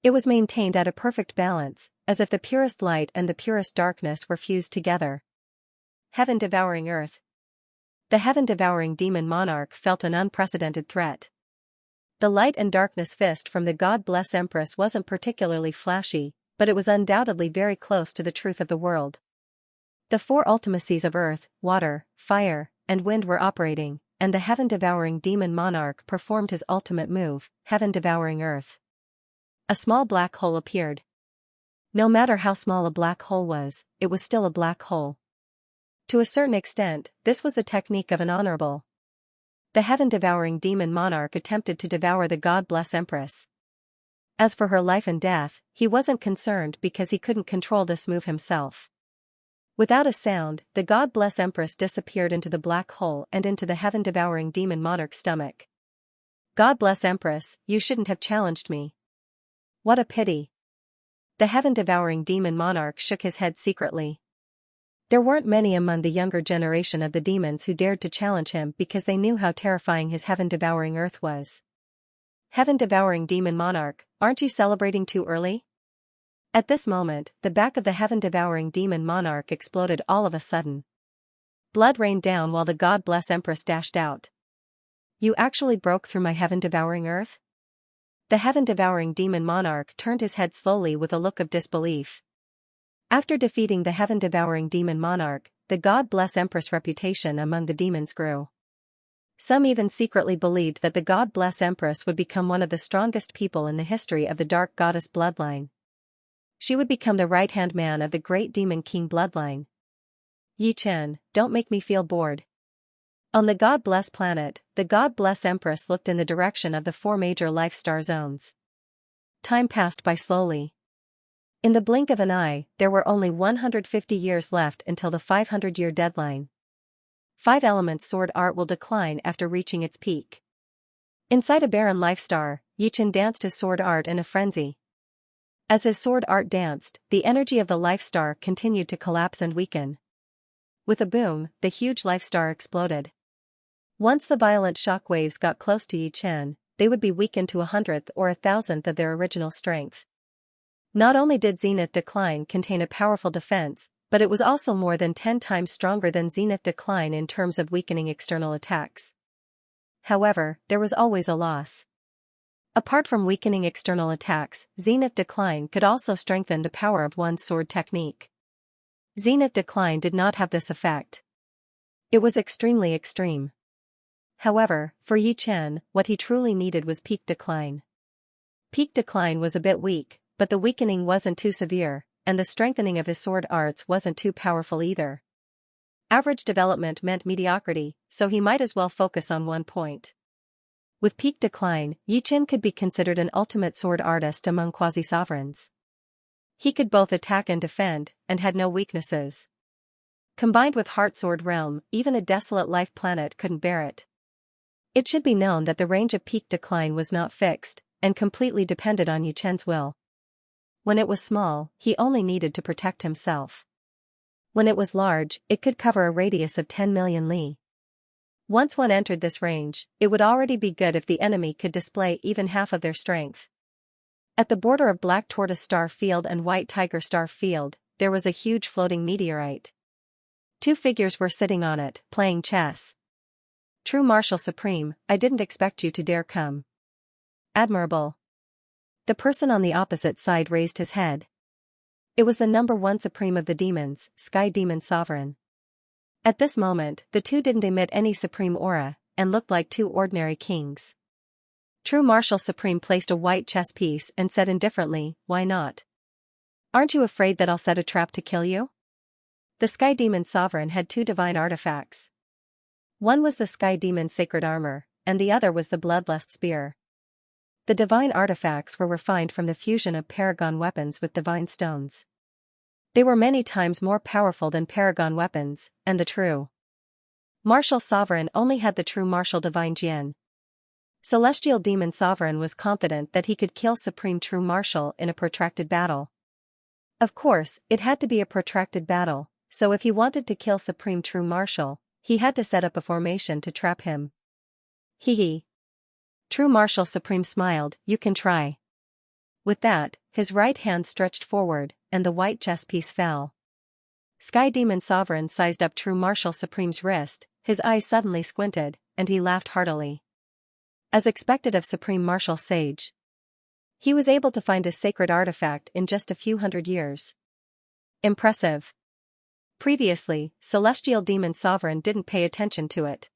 It was maintained at a perfect balance, as if the purest light and the purest darkness were fused together. Heaven-devouring earth. The heaven-devouring demon monarch felt an unprecedented threat. The light and darkness fist from the god-blessed Empress wasn't particularly flashy, but it was undoubtedly very close to the truth of the world. The four ultimacies of earth, water, fire, and wind were operating, and the heaven-devouring demon monarch performed his ultimate move, heaven-devouring earth. A small black hole appeared. No matter how small a black hole was, it was still a black hole. To a certain extent, this was the technique of an honorable. The heaven-devouring demon monarch attempted to devour the God-bless Empress. As for her life and death, he wasn't concerned because he couldn't control this move himself. Without a sound, the God-bless Empress disappeared into the black hole and into the heaven-devouring demon monarch's stomach. God-bless Empress, you shouldn't have challenged me. What a pity. The heaven-devouring demon monarch shook his head secretly. There weren't many among the younger generation of the demons who dared to challenge him because they knew how terrifying his heaven-devouring earth was. Heaven-devouring demon monarch, aren't you celebrating too early? At this moment, the back of the heaven-devouring demon monarch exploded all of a sudden. Blood rained down while the God-bless Empress dashed out. You actually broke through my heaven-devouring earth? The heaven-devouring demon monarch turned his head slowly with a look of disbelief. After defeating the heaven-devouring demon monarch, the God-bless Empress' reputation among the demons grew. Some even secretly believed that the God-bless Empress would become one of the strongest people in the history of the Dark Goddess bloodline. She would become the right-hand man of the great Demon King bloodline. Yi Chen, don't make me feel bored. On the God-bless planet, the God-bless Empress looked in the direction of the four major life star zones. Time passed by slowly. In the blink of an eye, there were only 150 years left until the 500-year deadline. 5 elements sword art will decline after reaching its peak. Inside a barren life star, Yi Chen danced his sword art in a frenzy. As his sword art danced, the energy of the life star continued to collapse and weaken. With a boom, the huge life star exploded. Once the violent shock waves got close to Yi Chen, they would be weakened to 100th or 1,000th of their original strength. Not only did Zenith Decline contain a powerful defense, but it was also more than 10 times stronger than Zenith Decline in terms of weakening external attacks. However, there was always a loss. Apart from weakening external attacks, Zenith Decline could also strengthen the power of one's sword technique. Zenith Decline did not have this effect. It was extremely extreme. However, for Yi Chen, what he truly needed was Peak Decline. Peak Decline was a bit weak, but the weakening wasn't too severe, and the strengthening of his sword arts wasn't too powerful either. Average development meant mediocrity, so he might as well focus on one point. With Peak Decline, Yi Chen could be considered an ultimate sword artist among quasi-sovereigns. He could both attack and defend, and had no weaknesses. Combined with Heart Sword Realm, even a desolate life planet couldn't bear it. It should be known that the range of Peak Decline was not fixed, and completely depended on Yi Chen's will. When it was small, he only needed to protect himself. When it was large, it could cover a radius of 10 million li. Once one entered this range, it would already be good if the enemy could display even half of their strength. At the border of Black Tortoise Star Field and White Tiger Star Field, there was a huge floating meteorite. 2 figures were sitting on it, playing chess. True Marshal Supreme, I didn't expect you to dare come. Admirable. The person on the opposite side raised his head. It was the number 1 Supreme of the demons, Sky Demon Sovereign. At this moment, the two didn't emit any supreme aura, and looked like 2 ordinary kings. True Marshal Supreme placed a white chess piece and said indifferently, why not? Aren't you afraid that I'll set a trap to kill you? The Sky Demon Sovereign had 2 divine artifacts. One was the Sky Demon Sacred Armor, and the other was the Bloodlust Spear. The divine artifacts were refined from the fusion of paragon weapons with divine stones. They were many times more powerful than paragon weapons, and the true Martial Sovereign only had the true martial divine Jian. Celestial Demon Sovereign was confident that he could kill Supreme True Martial in a protracted battle. Of course, it had to be a protracted battle, so if he wanted to kill Supreme True Martial, he had to set up a formation to trap him. Hee hee. True Martial Supreme smiled, you can try. With that, his right hand stretched forward, and the white chess piece fell. Sky Demon Sovereign sized up True Martial Supreme's wrist, his eyes suddenly squinted, and he laughed heartily. As expected of Supreme Martial Sage, he was able to find a sacred artifact in just a few hundred years. Impressive. Previously, Celestial Demon Sovereign didn't pay attention to it.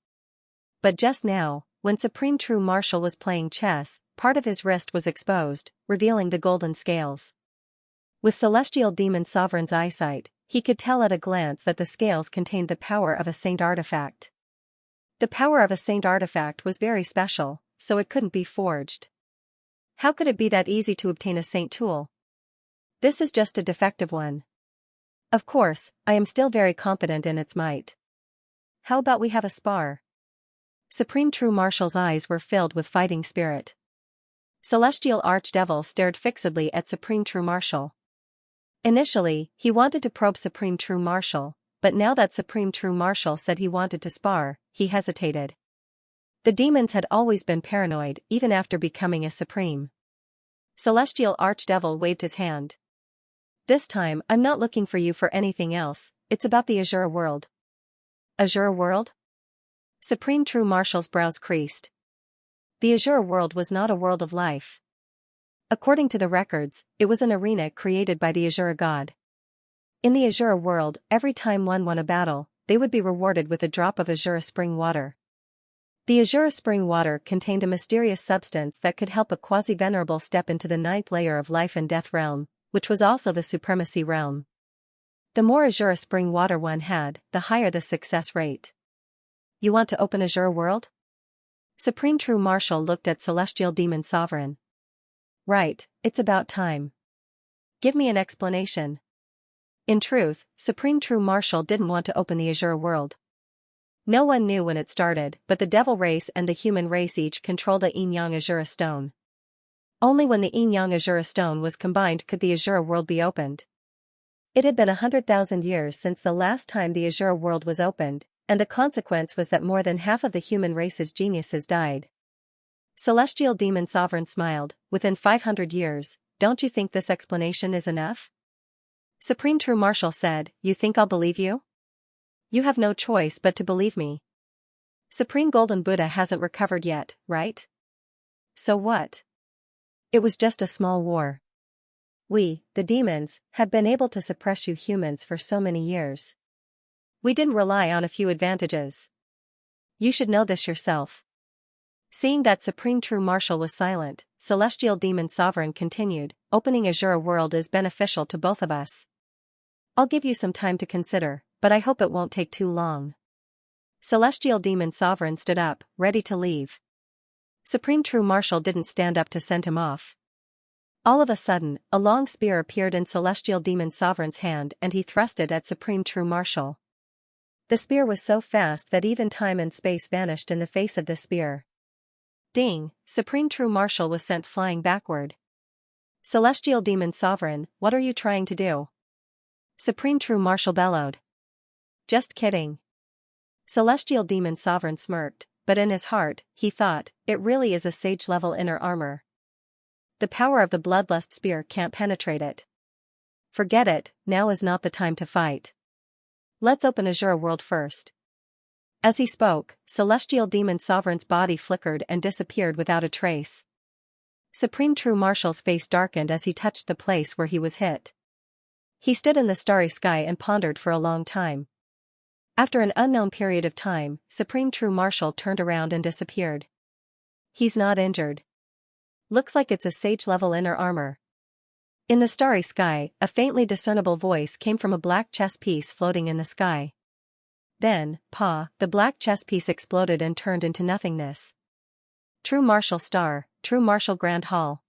But just now, when Supreme True Marshal was playing chess, part of his wrist was exposed, revealing the golden scales. With Celestial Demon Sovereign's eyesight, he could tell at a glance that the scales contained the power of a saint artifact. The power of a saint artifact was very special, so it couldn't be forged. How could it be that easy to obtain a saint tool? This is just a defective one. Of course, I am still very confident in its might. How about we have a spar? Supreme True Marshal's eyes were filled with fighting spirit. Celestial Archdevil stared fixedly at Supreme True Marshal. Initially, he wanted to probe Supreme True Marshal, but now that Supreme True Marshal said he wanted to spar, he hesitated. The demons had always been paranoid, even after becoming a Supreme. Celestial Archdevil waved his hand. This time, I'm not looking for you for anything else, it's about the Azure world. Azure world? Supreme True Marshal's brows creased. The Azure world was not a world of life. According to the records, it was an arena created by the Azure god. In the Azure world, every time one won a battle, they would be rewarded with a drop of Azure spring water. The Azure spring water contained a mysterious substance that could help a quasi-venerable step into the 9th layer of life and death realm, which was also the supremacy realm. The more Azure spring water one had, the higher the success rate. You want to open Azure world? Supreme True Marshal looked at Celestial Demon Sovereign. Right, it's about time. Give me an explanation. In truth, Supreme True Marshal didn't want to open the Azure world. No one knew when it started, but the Devil race and the human race each controlled a Yin-Yang Azure stone. Only when the Yin-Yang Azure stone was combined could the Azure world be opened. It had been 100,000 years since the last time the Azure world was opened, and the consequence was that more than half of the human race's geniuses died. Celestial Demon Sovereign smiled. Within 500 years, don't you think this explanation is enough? Supreme True Marshal said, you think I'll believe you? You have no choice but to believe me. Supreme Golden Buddha hasn't recovered yet, right? So what? It was just a small war. We, the demons, have been able to suppress you humans for so many years. We didn't rely on a few advantages. You should know this yourself. Seeing that Supreme True Marshal was silent, Celestial Demon Sovereign continued, opening Azure world is beneficial to both of us. I'll give you some time to consider, but I hope it won't take too long. Celestial Demon Sovereign stood up, ready to leave. Supreme True Marshal didn't stand up to send him off. All of a sudden, a long spear appeared in Celestial Demon Sovereign's hand and he thrust it at Supreme True Marshal. The spear was so fast that even time and space vanished in the face of the spear. Ding! Supreme True Marshal was sent flying backward. Celestial Demon Sovereign, what are you trying to do? Supreme True Marshal bellowed. Just kidding. Celestial Demon Sovereign smirked, but in his heart, he thought, it really is a sage-level inner armor. The power of the Bloodlust spear can't penetrate it. Forget it, now is not the time to fight. Let's open Azure world first. As he spoke, Celestial Demon Sovereign's body flickered and disappeared without a trace. Supreme True Marshal's face darkened as he touched the place where he was hit. He stood in the starry sky and pondered for a long time. After an unknown period of time, Supreme True Marshal turned around and disappeared. He's not injured. Looks like it's a sage-level inner armor. In the starry sky, a faintly discernible voice came from a black chess piece floating in the sky. Then, the black chess piece exploded and turned into nothingness. True Marshal Star, True Marshal Grand Hall.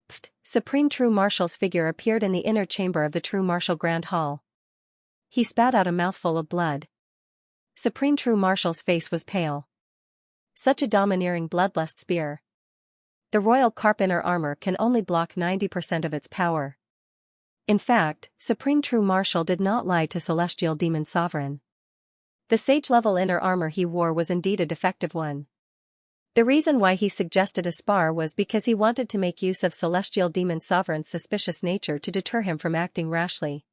Pfft! Supreme True Marshal's figure appeared in the inner chamber of the True Marshal Grand Hall. He spat out a mouthful of blood. Supreme True Marshal's face was pale. Such a domineering bloodlust spear. The Royal Carp inner armor can only block 90% of its power. In fact, Supreme True Marshal did not lie to Celestial Demon Sovereign. The sage-level inner armor he wore was indeed a defective one. The reason why he suggested a spar was because he wanted to make use of Celestial Demon Sovereign's suspicious nature to deter him from acting rashly.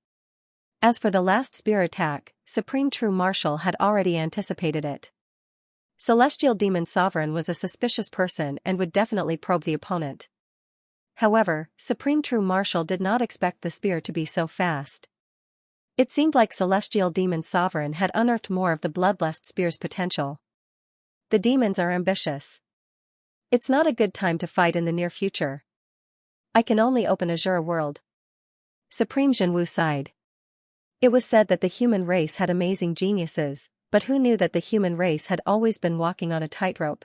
As for the last spear attack, Supreme True Marshal had already anticipated it. Celestial Demon Sovereign was a suspicious person and would definitely probe the opponent. However, Supreme True Marshal did not expect the spear to be so fast. It seemed like Celestial Demon Sovereign had unearthed more of the Bloodlust Spear's potential. The demons are ambitious. It's not a good time to fight in the near future. I can only open Azure World. Supreme Jinwu sighed. It was said that the human race had amazing geniuses, but who knew that the human race had always been walking on a tightrope?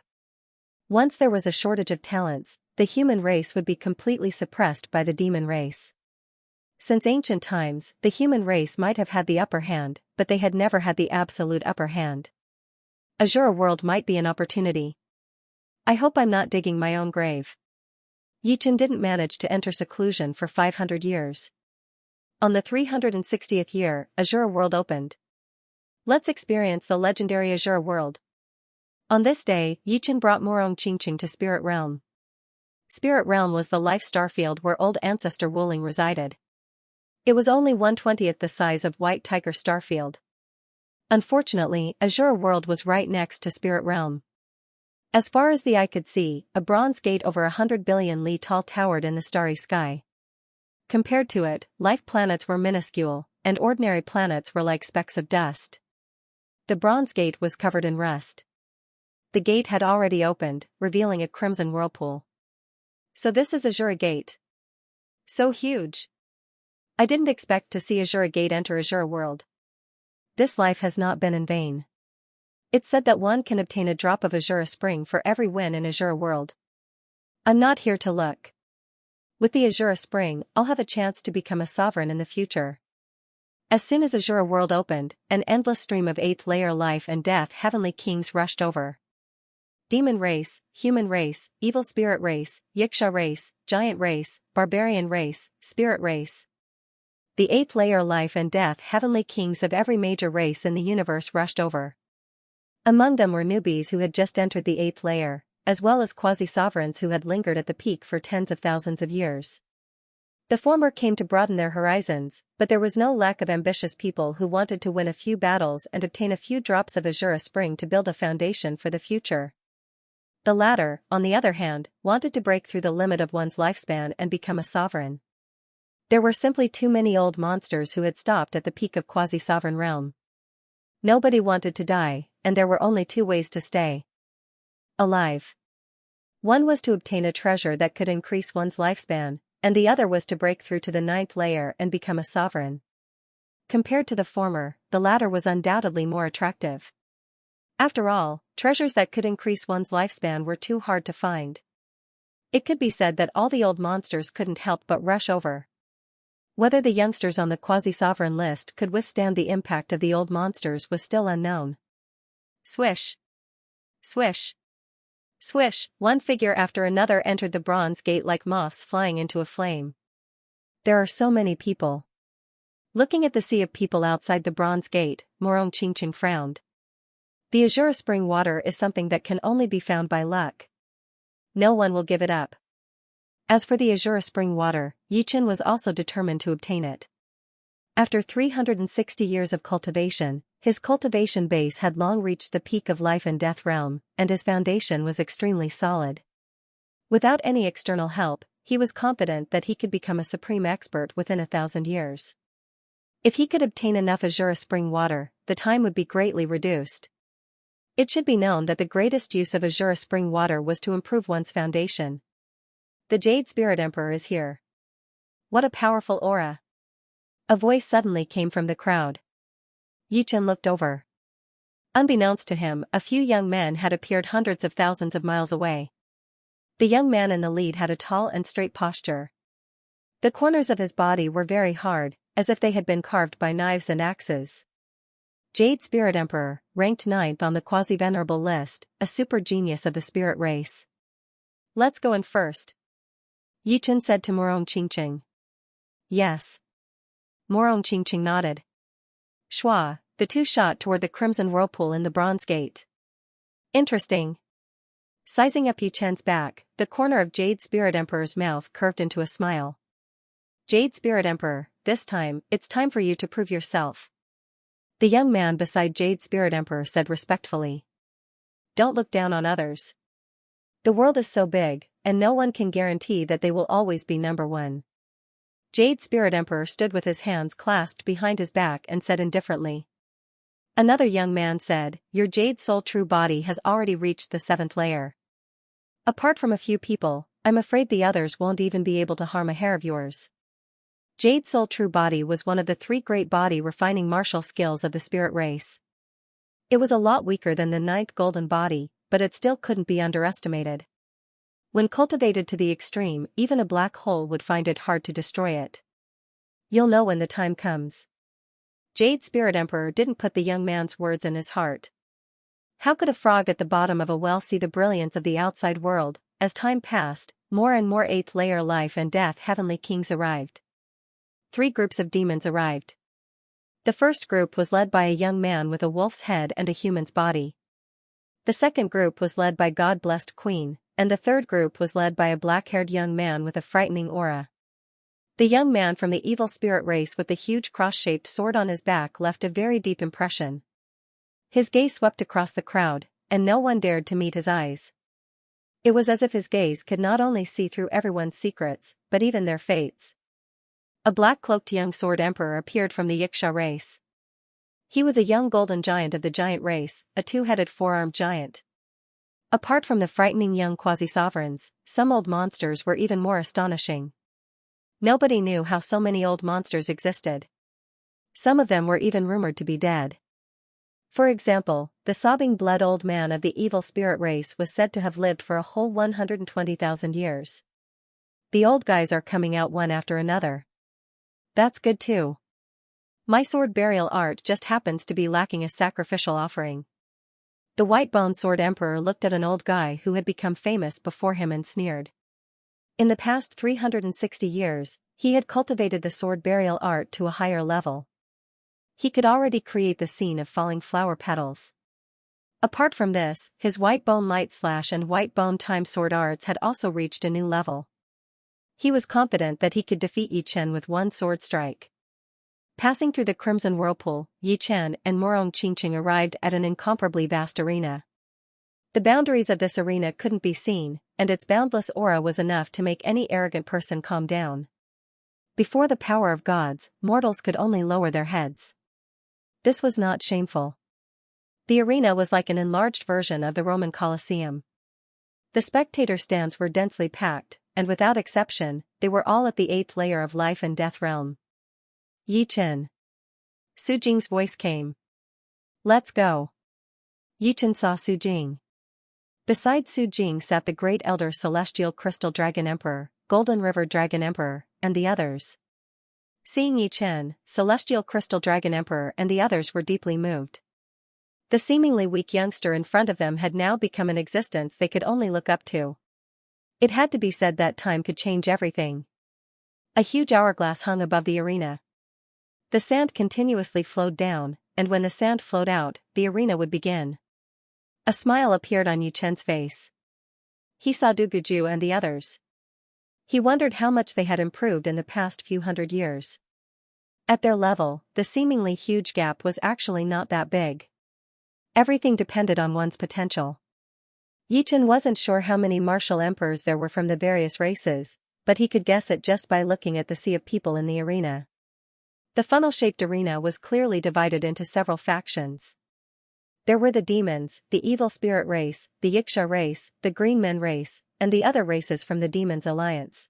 Once there was a shortage of talents, the human race would be completely suppressed by the demon race. Since ancient times, the human race might have had the upper hand, but they had never had the absolute upper hand. Azure World might be an opportunity. I hope I'm not digging my own grave. Yichen didn't manage to enter seclusion for 500 years. On the 360th year, Azure World opened. Let's experience the legendary Azure World. On this day, Yichen brought Morong Qingqing to Spirit Realm. Spirit Realm was the life starfield where old ancestor Wuling resided. It was only 1/20th the size of White Tiger Starfield. Unfortunately, Azure World was right next to Spirit Realm. As far as the eye could see, a bronze gate over 100 billion li tall towered in the starry sky. Compared to it, life planets were minuscule, and ordinary planets were like specks of dust. The bronze gate was covered in rust. The gate had already opened, revealing a crimson whirlpool. So this is Azure Gate. So huge. I didn't expect to see Azure Gate enter Azure World. This life has not been in vain. It's said that one can obtain a drop of Azure Spring for every win in Azure World. I'm not here to look. With the Azure Spring, I'll have a chance to become a sovereign in the future. As soon as Azure World opened, an endless stream of 8th layer life and death heavenly kings rushed over. Demon race, human race, evil spirit race, Yiksha race, giant race, barbarian race, spirit race. The 8th layer life and death heavenly kings of every major race in the universe rushed over. Among them were newbies who had just entered the 8th layer, as well as quasi-sovereigns who had lingered at the peak for tens of thousands of years. The former came to broaden their horizons, but there was no lack of ambitious people who wanted to win a few battles and obtain a few drops of Azure Spring to build a foundation for the future. The latter, on the other hand, wanted to break through the limit of one's lifespan and become a sovereign. There were simply too many old monsters who had stopped at the peak of quasi-sovereign realm. Nobody wanted to die, and there were only two ways to stay alive. One was to obtain a treasure that could increase one's lifespan, and the other was to break through to the 9th layer and become a sovereign. Compared to the former, the latter was undoubtedly more attractive. After all, treasures that could increase one's lifespan were too hard to find. It could be said that all the old monsters couldn't help but rush over. Whether the youngsters on the quasi-sovereign list could withstand the impact of the old monsters was still unknown. Swish! Swish! Swish! One figure after another entered the bronze gate like moths flying into a flame. There are so many people. Looking at the sea of people outside the bronze gate, Morong Qingqing frowned. The Azure Spring water is something that can only be found by luck. No one will give it up. As for the Azure Spring water, Yichen was also determined to obtain it. After 360 years of cultivation, his cultivation base had long reached the peak of life and death realm, and his foundation was extremely solid. Without any external help, he was confident that he could become a supreme expert within 1,000 years. If he could obtain enough Azure Spring water, the time would be greatly reduced. It should be known that the greatest use of Azure Spring water was to improve one's foundation. The Jade Spirit Emperor is here. What a powerful aura! A voice suddenly came from the crowd. Yichen looked over. Unbeknownst to him, a few young men had appeared hundreds of thousands of miles away. The young man in the lead had a tall and straight posture. The corners of his body were very hard, as if they had been carved by knives and axes. Jade Spirit Emperor, ranked 9th on the quasi-venerable list, a super genius of the spirit race. Let's go in first. Yichen said to Morong Qingqing. Yes. Morong Qingqing nodded. Schwa, the two shot toward the crimson whirlpool in the bronze gate. Interesting. Sizing up Yichen's back, the corner of Jade Spirit Emperor's mouth curved into a smile. Jade Spirit Emperor, this time, it's time for you to prove yourself. The young man beside Jade Spirit Emperor said respectfully. Don't look down on others. The world is so big, and no one can guarantee that they will always be number one. Jade Spirit Emperor stood with his hands clasped behind his back and said indifferently. Another young man said, your Jade Soul True Body has already reached the 7th layer. Apart from a few people, I'm afraid the others won't even be able to harm a hair of yours. Jade Soul True Body was one of the 3 great body refining martial skills of the spirit race. It was a lot weaker than the 9th golden body, but it still couldn't be underestimated. When cultivated to the extreme, even a black hole would find it hard to destroy it. You'll know when the time comes. Jade Spirit Emperor didn't put the young man's words in his heart. How could a frog at the bottom of a well see the brilliance of the outside world? As time passed, more and more 8th layer life and death heavenly kings arrived. 3 groups of demons arrived. The first group was led by a young man with a wolf's head and a human's body. The second group was led by God-blessed queen, and the third group was led by a black-haired young man with a frightening aura. The young man from the evil spirit race with the huge cross-shaped sword on his back left a very deep impression. His gaze swept across the crowd, and no one dared to meet his eyes. It was as if his gaze could not only see through everyone's secrets, but even their fates. A black-cloaked young sword emperor appeared from the Xianxia race. He was a young golden giant of the giant race, a 2-headed 4-armed giant. Apart from the frightening young quasi-sovereigns, some old monsters were even more astonishing. Nobody knew how so many old monsters existed. Some of them were even rumored to be dead. For example, the sobbing blood old man of the evil spirit race was said to have lived for a whole 120,000 years. The old guys are coming out one after another. That's good too. My sword burial art just happens to be lacking a sacrificial offering. The white-boned sword emperor looked at an old guy who had become famous before him and sneered. In the past 360 years, he had cultivated the sword burial art to a higher level. He could already create the scene of falling flower petals. Apart from this, his white-bone light slash and white-bone time sword arts had also reached a new level. He was confident that he could defeat Yi Chen with one sword strike. Passing through the crimson whirlpool, Yi Chen and Morong Qingqing arrived at an incomparably vast arena. The boundaries of this arena couldn't be seen, and its boundless aura was enough to make any arrogant person calm down. Before the power of gods, mortals could only lower their heads. This was not shameful. The arena was like an enlarged version of the Roman Colosseum. The spectator stands were densely packed, and without exception, they were all at the 8th layer of life and death realm. Yi Chen. Su Jing's voice came. Let's go. Yi Chen saw Su Jing. Beside Su Jing sat the great elder Celestial Crystal Dragon Emperor, Golden River Dragon Emperor, and the others. Seeing Yi Chen, Celestial Crystal Dragon Emperor and the others were deeply moved. The seemingly weak youngster in front of them had now become an existence they could only look up to. It had to be said that time could change everything. A huge hourglass hung above the arena. The sand continuously flowed down, and when the sand flowed out, the arena would begin. A smile appeared on Yi Chen's face. He saw Du Guju and the others. He wondered how much they had improved in the past few hundred years. At their level, the seemingly huge gap was actually not that big. Everything depended on one's potential. Yi Chen wasn't sure how many martial emperors there were from the various races, but he could guess it just by looking at the sea of people in the arena. The funnel-shaped arena was clearly divided into several factions. There were the demons, the evil spirit race, the Xianxia race, the green men race, and the other races from the demons alliance.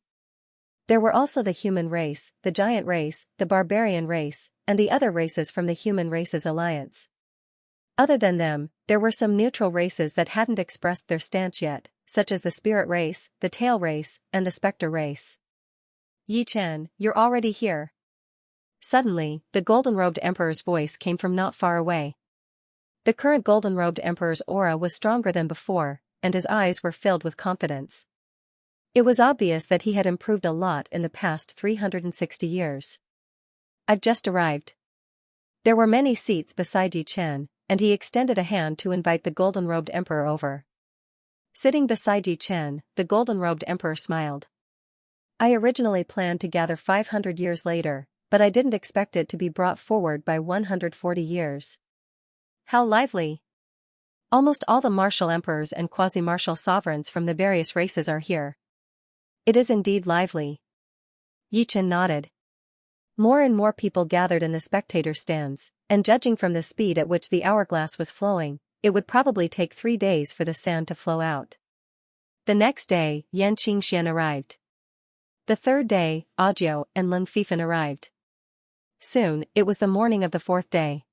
There were also the human race, the giant race, the barbarian race, and the other races from the human races alliance. Other than them, there were some neutral races that hadn't expressed their stance yet, such as the spirit race, the tail race, and the specter race. Yi Chen, you're already here. Suddenly, the golden-robed emperor's voice came from not far away. The current golden-robed emperor's aura was stronger than before, and his eyes were filled with confidence. It was obvious that he had improved a lot in the past 360 years. I've just arrived. There were many seats beside Yi Chen, and he extended a hand to invite the golden-robed emperor over. Sitting beside Yi Chen, the golden-robed emperor smiled. I originally planned to gather 500 years later, but I didn't expect it to be brought forward by 140 years. How lively! Almost all the martial emperors and quasi-martial sovereigns from the various races are here. It is indeed lively. Yi Chen nodded. More and more people gathered in the spectator stands, and judging from the speed at which the hourglass was flowing, it would probably take 3 days for the sand to flow out. The next day, Xianxia arrived. The third day, Audiobook and Lung Fifan arrived. Soon, it was the morning of the fourth day.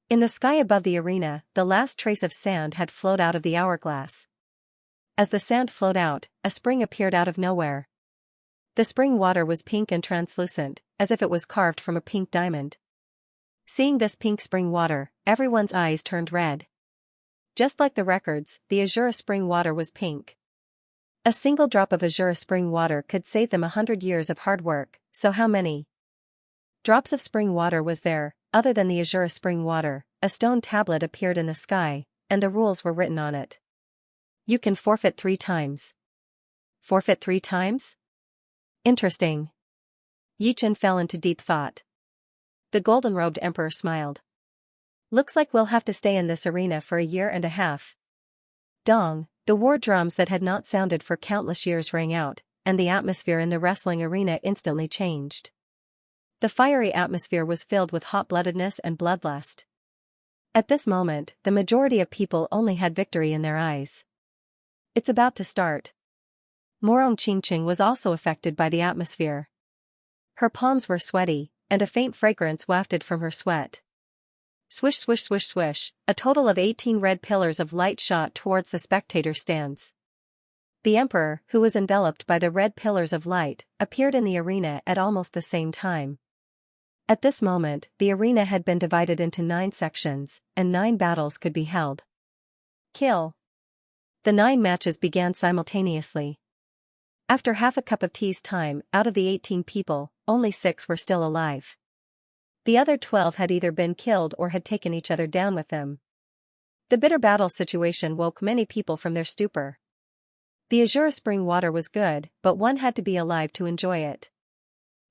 In the sky above the arena, the last trace of sand had flowed out of the hourglass. As the sand flowed out, a spring appeared out of nowhere. The spring water was pink and translucent, as if it was carved from a pink diamond. Seeing this pink spring water, everyone's eyes turned red. Just like the records, the azure spring water was pink. A single drop of azure spring water could save them 100 years of hard work, so how many drops of spring water was there? Other than the azure spring water, a stone tablet appeared in the sky, and the rules were written on it. You can forfeit 3 times. Forfeit 3 times? Interesting. Yichen fell into deep thought. The golden-robed emperor smiled. Looks like we'll have to stay in this arena for a year and a half. Dong, the war drums that had not sounded for countless years rang out, and the atmosphere in the wrestling arena instantly changed. The fiery atmosphere was filled with hot-bloodedness and bloodlust. At this moment, the majority of people only had victory in their eyes. It's about to start. Morong Qingqing was also affected by the atmosphere. Her palms were sweaty, and a faint fragrance wafted from her sweat. Swish swish swish swish, a total of 18 red pillars of light shot towards the spectator stands. The emperor, who was enveloped by the red pillars of light, appeared in the arena at almost the same time. At this moment, the arena had been divided into 9 sections, and 9 battles could be held. Kill. The 9 matches began simultaneously. After half a cup of tea's time, out of the 18 people, only 6 were still alive. The other 12 had either been killed or had taken each other down with them. The bitter battle situation woke many people from their stupor. The azure spring water was good, but one had to be alive to enjoy it.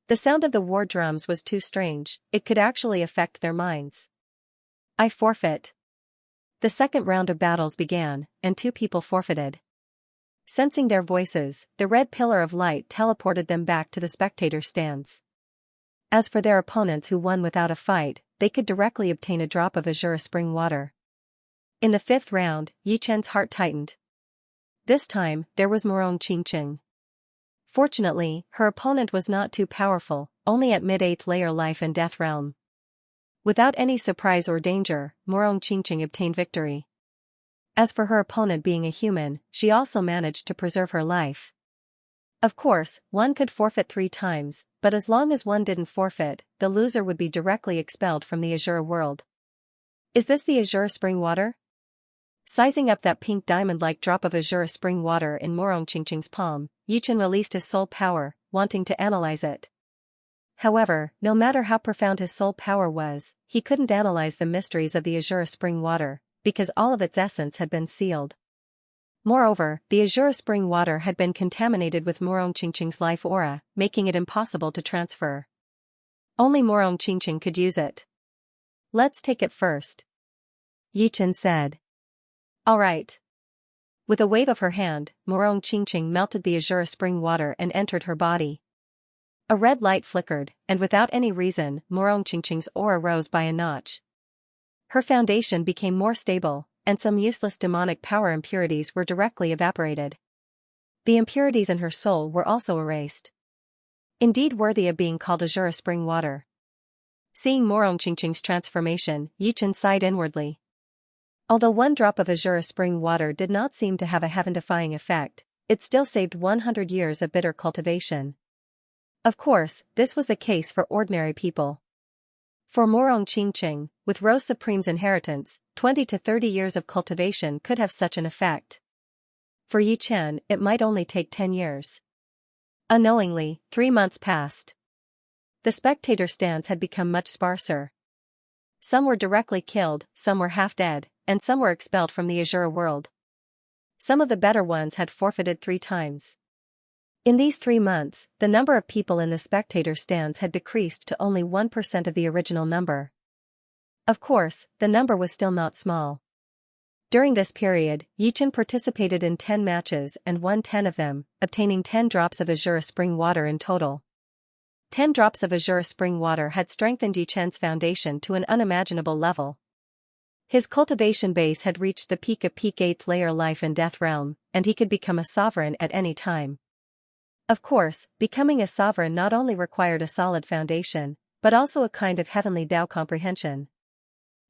The sound of the war drums was too strange, it could actually affect their minds. I forfeit. The second round of battles began, and 2 people forfeited. Sensing their voices, the red pillar of light teleported them back to the spectator stands. As for their opponents who won without a fight, they could directly obtain a drop of azure spring water. In the 5th round, Yichen's heart tightened. This time, there was Morong Qingqing. Fortunately, her opponent was not too powerful, only at mid-8th layer life and death realm. Without any surprise or danger, Morong Qingqing obtained victory. As for her opponent being a human, she also managed to preserve her life. Of course, one could forfeit 3 times, but as long as one didn't forfeit, the loser would be directly expelled from the azure world. Is this the azure spring water? Sizing up that pink diamond-like drop of azure spring water in Morong Qingqing's palm, Yichen released his soul power, wanting to analyze it. However, no matter how profound his soul power was, he couldn't analyze the mysteries of the azure spring water, because all of its essence had been sealed. Moreover, the azure spring water had been contaminated with Morong Qingqing's life aura, making it impossible to transfer. Only Morong Qingqing could use it. Let's take it first. Yichen said. All right. With a wave of her hand, Morong Qingqing melted the azure spring water and entered her body. A red light flickered, and without any reason, Morong Qingqing's aura rose by a notch. Her foundation became more stable, and some useless demonic power impurities were directly evaporated. The impurities in her soul were also erased. Indeed worthy of being called azure spring water. Seeing Morong Qingqing's transformation, Yichen sighed inwardly. Although 1 drop of azure spring water did not seem to have a heaven-defying effect, it still saved 100 years of bitter cultivation. Of course, this was the case for ordinary people. For Morong Qingqing, with Rose Supreme's inheritance, 20 to 30 years of cultivation could have such an effect. For Yichen, it might only take 10 years. Unknowingly, 3 months passed. The spectator stands had become much sparser. Some were directly killed, some were half dead, and some were expelled from the azure world. Some of the better ones had forfeited 3 times. In these 3 months, the number of people in the spectator stands had decreased to only 1% of the original number. Of course, the number was still not small. During this period, Yichen participated in 10 matches and won 10 of them, obtaining 10 drops of azure spring water in total. 10 drops of azure spring water had strengthened Yichen's foundation to an unimaginable level. His cultivation base had reached the peak 8th layer life and death realm, and he could become a sovereign at any time. Of course, becoming a sovereign not only required a solid foundation, but also a kind of heavenly Tao comprehension.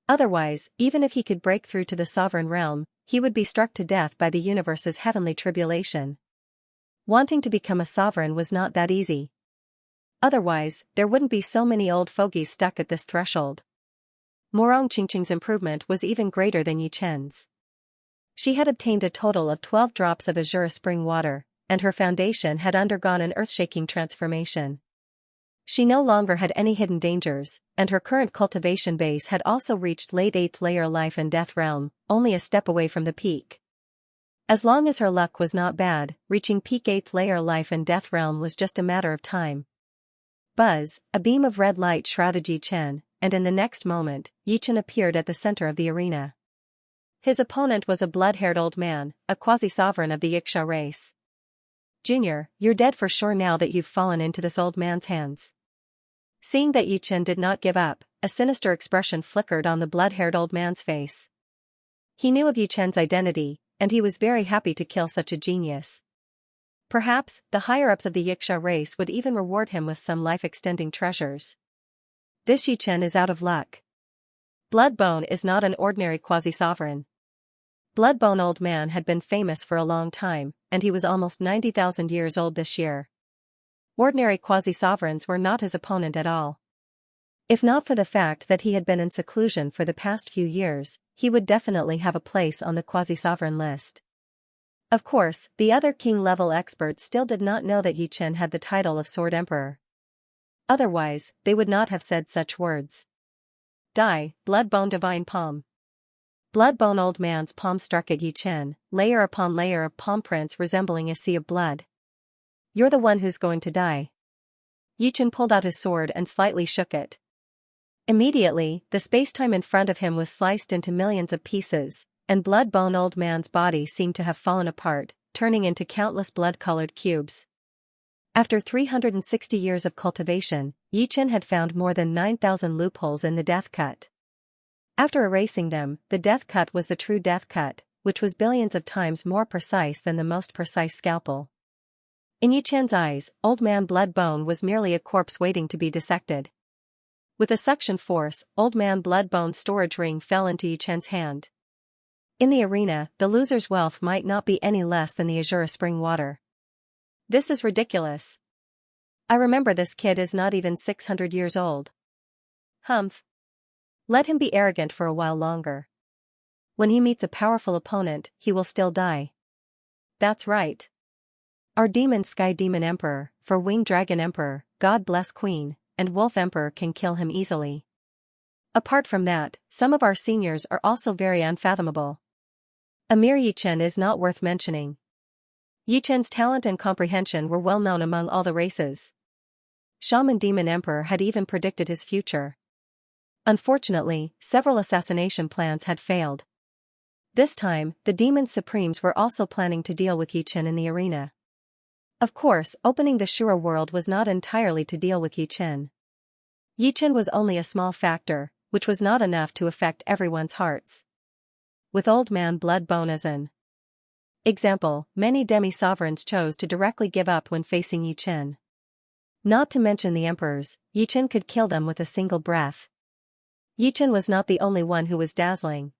Otherwise, even if he could break through to the sovereign realm, he would be struck to death by the universe's heavenly tribulation. Wanting to become a sovereign was not that easy. Otherwise, there wouldn't be so many old fogies stuck at this threshold. Morong Qingqing's improvement was even greater than Yichen's. She had obtained a total of 12 drops of azure spring water, and her foundation had undergone an earth-shaking transformation. She no longer had any hidden dangers, and her current cultivation base had also reached late 8th layer life and death realm, only a step away from the peak. As long as her luck was not bad, reaching peak 8th layer life and death realm was just a matter of time. Buzz, a beam of red light shrouded Yichen, and in the next moment, Yichen appeared at the center of the arena. His opponent was a blood-haired old man, a quasi-sovereign of the Xianxia race. "Junior, you're dead for sure now that you've fallen into this old man's hands." Seeing that Yichen did not give up, a sinister expression flickered on the blood-haired old man's face. He knew of Yichen's identity, and he was very happy to kill such a genius. Perhaps, the higher-ups of the Xianxia race would even reward him with some life-extending treasures. This Yichen is out of luck. Bloodbone is not an ordinary quasi-sovereign. Bloodbone Old Man had been famous for a long time, and he was almost 90,000 years old this year. Ordinary quasi-sovereigns were not his opponent at all. If not for the fact that he had been in seclusion for the past few years, he would definitely have a place on the quasi-sovereign list. Of course, the other king-level experts still did not know that Yichen had the title of Sword Emperor. Otherwise, they would not have said such words. Die, Bloodbone Divine Palm. Bloodbone Old Man's palm struck at Yichen, layer upon layer of palm prints resembling a sea of blood. "You're the one who's going to die." Yichen pulled out his sword and slightly shook it. Immediately, the space-time in front of him was sliced into millions of pieces, and Bloodbone Old Man's body seemed to have fallen apart, turning into countless blood-colored cubes. After 360 years of cultivation, Yichen had found more than 9,000 loopholes in the death cut. After erasing them, the death cut was the true death cut, which was billions of times more precise than the most precise scalpel. In Yichen's eyes, Old Man Bloodbone was merely a corpse waiting to be dissected. With a suction force, Old Man Bloodbone's storage ring fell into Yichen's hand. In the arena, the loser's wealth might not be any less than the azure spring water. "This is ridiculous. I remember this kid is not even 600 years old." "Humph. Let him be arrogant for a while longer. When he meets a powerful opponent, he will still die." "That's right. Our demon Sky Demon Emperor, for Winged Dragon Emperor, God Bless Queen, and Wolf Emperor can kill him easily. Apart from that, some of our seniors are also very unfathomable. Emir Yichen is not worth mentioning. Yichen's talent and comprehension were well known among all the races. Shaman Demon Emperor had even predicted his future. Unfortunately, several assassination plans had failed. This time, the Demon Supremes were also planning to deal with Yichen in the arena. Of course, opening the Shura world was not entirely to deal with Yichen. Yichen was only a small factor, which was not enough to affect everyone's hearts. With Old Man Bloodbone as an example, many demi-sovereigns chose to directly give up when facing Yichen. Not to mention the emperors, Yichen could kill them with a single breath. Yichen was not the only one who was dazzling.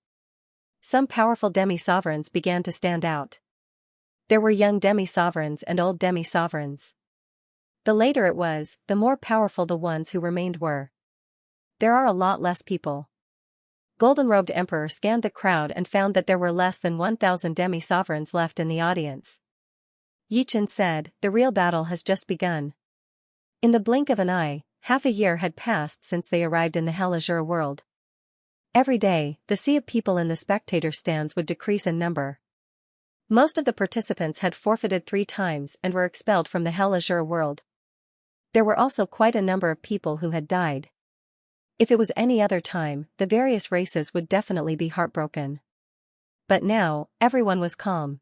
Some powerful demi-sovereigns began to stand out. There were young demi-sovereigns and old demi-sovereigns. The later it was, the more powerful the ones who remained were. There are a lot less people. Golden-robed Emperor scanned the crowd and found that there were less than 1,000 demi-sovereigns left in the audience. Yichen said, "The real battle has just begun." In the blink of an eye, half a year had passed since they arrived in the Hell Azure world. Every day, the sea of people in the spectator stands would decrease in number. Most of the participants had forfeited 3 times and were expelled from the Hell Azure world. There were also quite a number of people who had died. If it was any other time, the various races would definitely be heartbroken. But now, everyone was calm.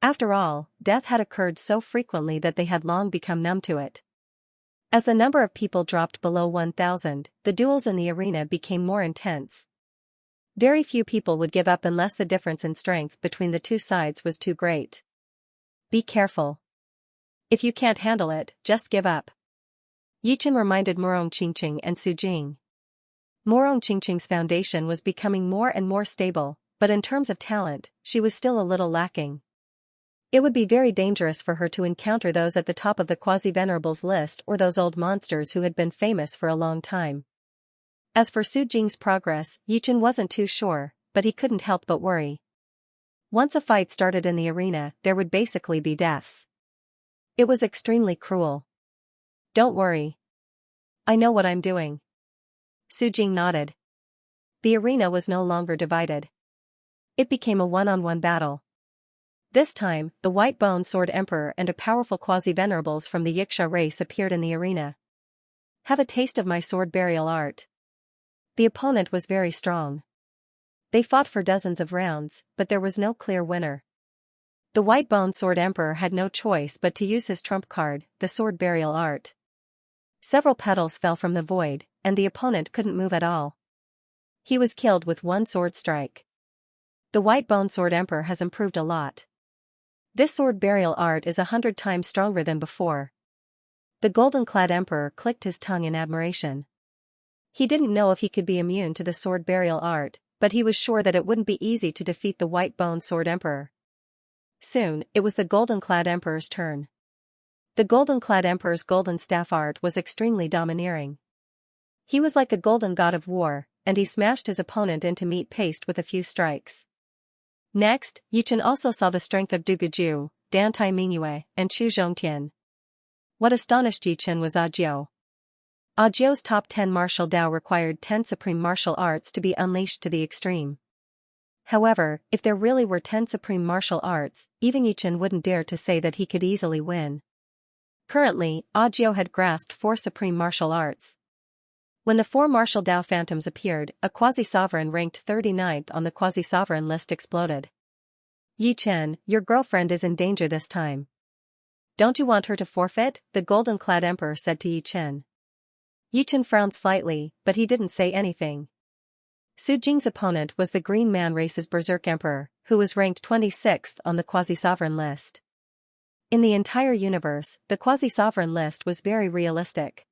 After all, death had occurred so frequently that they had long become numb to it. As the number of people dropped below 1,000, the duels in the arena became more intense. Very few people would give up unless the difference in strength between the two sides was too great. Be careful. If you can't handle it, just give up. Yichen reminded Murong Qingqing and Su Jing. Murong Qingqing's foundation was becoming more and more stable, but in terms of talent, she was still a little lacking. It would be very dangerous for her to encounter those at the top of the quasi-venerables list or those old monsters who had been famous for a long time. As for Su Jing's progress, Yichen wasn't too sure, but he couldn't help but worry. Once a fight started in the arena, there would basically be deaths. It was extremely cruel. Don't worry. I know what I'm doing. Su Jing nodded. The arena was no longer divided. It became a one-on-one battle. This time, the White Bone Sword Emperor and a powerful quasi-venerables from the Xianxia race appeared in the arena. Have a taste of my sword burial art. The opponent was very strong. They fought for dozens of rounds, but there was no clear winner. The White Bone Sword Emperor had no choice but to use his trump card, the sword burial art. Several petals fell from the void, and the opponent couldn't move at all. He was killed with one sword strike. The White Bone Sword Emperor has improved a lot. This sword burial art is 100 times stronger than before. The golden-clad emperor clicked his tongue in admiration. He didn't know if he could be immune to the sword burial art, but he was sure that it wouldn't be easy to defeat the White Bone Sword Emperor. Soon, it was the golden-clad emperor's turn. The golden-clad emperor's golden staff art was extremely domineering. He was like a golden god of war, and he smashed his opponent into meat paste with a few strikes. Next, Yichen also saw the strength of Du Guju, Dan Tai Mingyue, and Chu Zhongtian. What astonished Yichen was Ajiu. Ajiu's top 10 martial Dao required 10 supreme martial arts to be unleashed to the extreme. However, if there really were 10 supreme martial arts, even Yichen wouldn't dare to say that he could easily win. Currently, Ajiu had grasped 4 supreme martial arts. When the 4 martial Dao phantoms appeared, a quasi-sovereign ranked 39th on the quasi-sovereign list exploded. Yichen, your girlfriend is in danger this time. Don't you want her to forfeit? The golden-clad emperor said to Yichen. Yichen frowned slightly, but he didn't say anything. Su Jing's opponent was the Green Man race's Berserk Emperor, who was ranked 26th on the quasi-sovereign list. In the entire universe, the quasi-sovereign list was very realistic.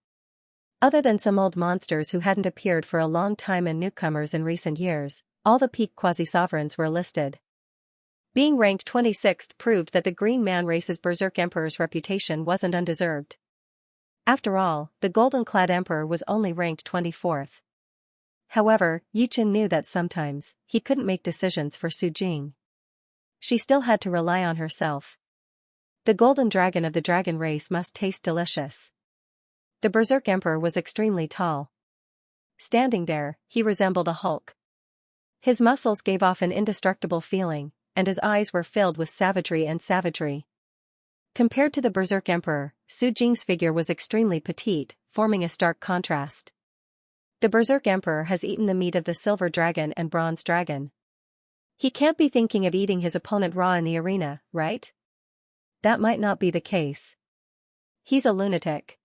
Other than some old monsters who hadn't appeared for a long time and newcomers in recent years, all the peak quasi-sovereigns were listed. Being ranked 26th proved that the Green Man race's Berserk Emperor's reputation wasn't undeserved. After all, the golden-clad emperor was only ranked 24th. However, Yichen knew that sometimes, he couldn't make decisions for Su Jing. She still had to rely on herself. The golden dragon of the dragon race must taste delicious. The Berserk Emperor was extremely tall. Standing there, he resembled a Hulk. His muscles gave off an indestructible feeling, and his eyes were filled with savagery. Compared to the Berserk Emperor, Su Jing's figure was extremely petite, forming a stark contrast. The Berserk Emperor has eaten the meat of the Silver Dragon and Bronze Dragon. He can't be thinking of eating his opponent raw in the arena, right? That might not be the case. He's a lunatic.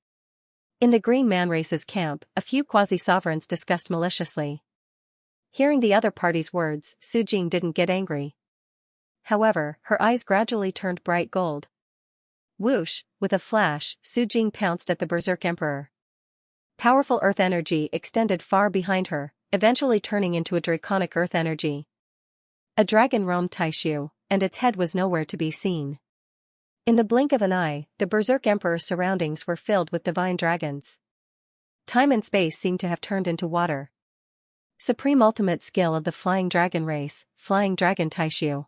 In the Green Man race's camp, a few quasi-sovereigns discussed maliciously. Hearing the other party's words, Su Jing didn't get angry. However, her eyes gradually turned bright gold. Whoosh, with a flash, Su Jing pounced at the Berserk Emperor. Powerful earth energy extended far behind her, eventually turning into a draconic earth energy. A dragon roamed Taishu, and its head was nowhere to be seen. In the blink of an eye, the Berserk Emperor's surroundings were filled with divine dragons. Time and space seemed to have turned into water. Supreme ultimate skill of the Flying Dragon race, Flying Dragon Taishu.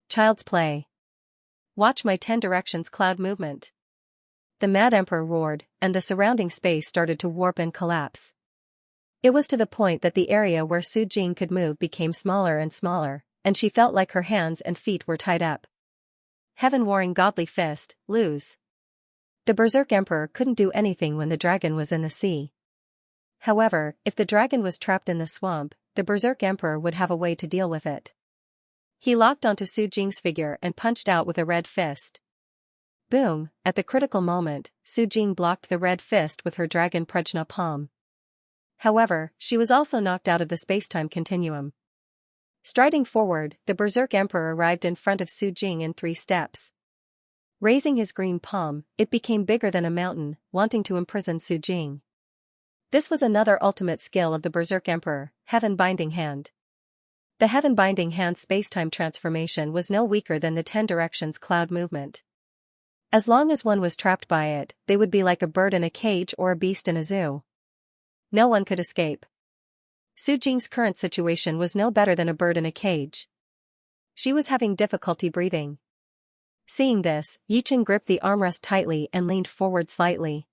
Child's play. Watch my 10 directions cloud movement. The Mad Emperor roared, and the surrounding space started to warp and collapse. It was to the point that the area where Su Jing could move became smaller and smaller, and she felt like her hands and feet were tied up. Heaven-warring godly fist, lose. The Berserk Emperor couldn't do anything when the dragon was in the sea. However, if the dragon was trapped in the swamp, the Berserk Emperor would have a way to deal with it. He locked onto Su Jing's figure and punched out with a red fist. Boom! At the critical moment, Su Jing blocked the red fist with her dragon prajna palm. However, she was also knocked out of the spacetime continuum. Striding forward, the Berserk Emperor arrived in front of Su Jing in 3 steps. Raising his green palm, it became bigger than a mountain, wanting to imprison Su Jing. This was another ultimate skill of the Berserk Emperor, Heaven Binding Hand. The Heaven Binding Hand spacetime transformation was no weaker than the 10 directions cloud movement. As long as one was trapped by it, they would be like a bird in a cage or a beast in a zoo. No one could escape. Su Jing's current situation was no better than a bird in a cage. She was having difficulty breathing. Seeing this, Yichen gripped the armrest tightly and leaned forward slightly.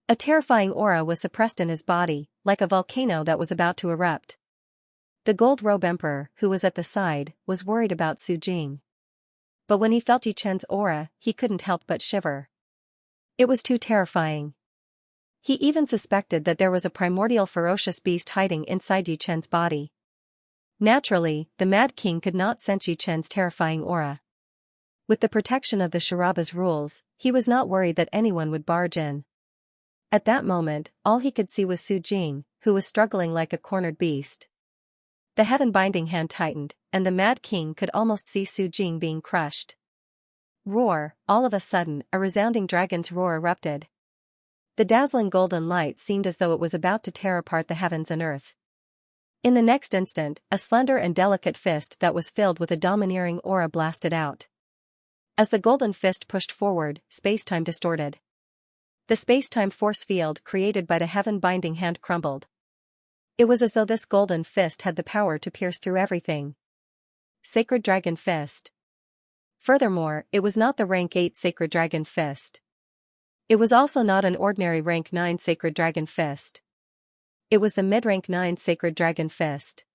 A terrifying aura was suppressed in his body, like a volcano that was about to erupt. The Gold Robe Emperor, who was at the side, was worried about Su Jing. But when he felt Yichen's aura, he couldn't help but shiver. It was too terrifying. He even suspected that there was a primordial ferocious beast hiding inside Yichen's body. Naturally, the Mad King could not sense Yichen's terrifying aura. With the protection of the Shiraba's rules, he was not worried that anyone would barge in. At that moment, all he could see was Su Jing, who was struggling like a cornered beast. The Heaven Binding Hand tightened, and the Mad King could almost see Su Jing being crushed. Roar! All of a sudden, a resounding dragon's roar erupted. The dazzling golden light seemed as though it was about to tear apart the heavens and earth. In the next instant, a slender and delicate fist that was filled with a domineering aura blasted out. As the golden fist pushed forward, spacetime distorted. The spacetime force field created by the Heaven Binding Hand crumbled. It was as though this golden fist had the power to pierce through everything. Sacred Dragon Fist. Furthermore, it was not the rank 8 Sacred Dragon Fist. It was also not an ordinary rank 9 Sacred Dragon Fist. It was the mid-rank 9 Sacred Dragon Fist.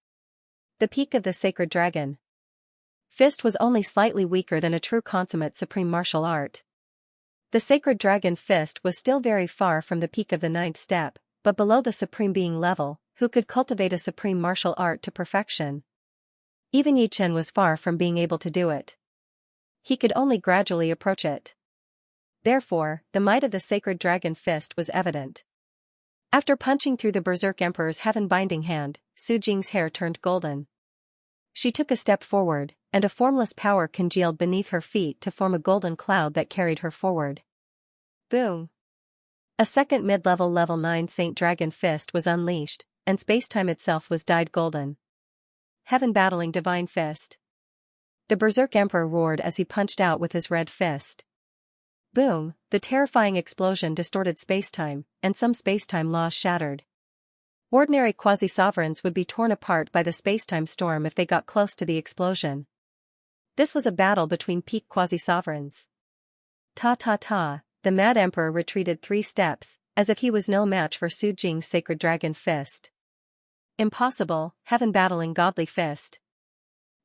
The peak of the Sacred Dragon Fist was only slightly weaker than a true consummate supreme martial art. The Sacred Dragon Fist was still very far from the peak of the 9th step, but below the supreme being level, who could cultivate a supreme martial art to perfection. Even Yichen was far from being able to do it. He could only gradually approach it. Therefore, the might of the Sacred Dragon Fist was evident. After punching through the Berserk Emperor's Heaven Binding Hand, Su Jing's hair turned golden. She took a step forward, and a formless power congealed beneath her feet to form a golden cloud that carried her forward. Boom! A second mid-level level 9 Saint Dragon Fist was unleashed, and spacetime itself was dyed golden. Heaven Battling Divine Fist. The Berserk Emperor roared as he punched out with his red fist. Boom! The terrifying explosion distorted spacetime, and some spacetime laws shattered. Ordinary quasi-sovereigns would be torn apart by the spacetime storm if they got close to the explosion. This was a battle between peak quasi-sovereigns. Ta-ta-ta, the Mad Emperor retreated 3 steps, as if he was no match for Su Jing's Sacred Dragon Fist. Impossible, Heaven Battling Godly Fist.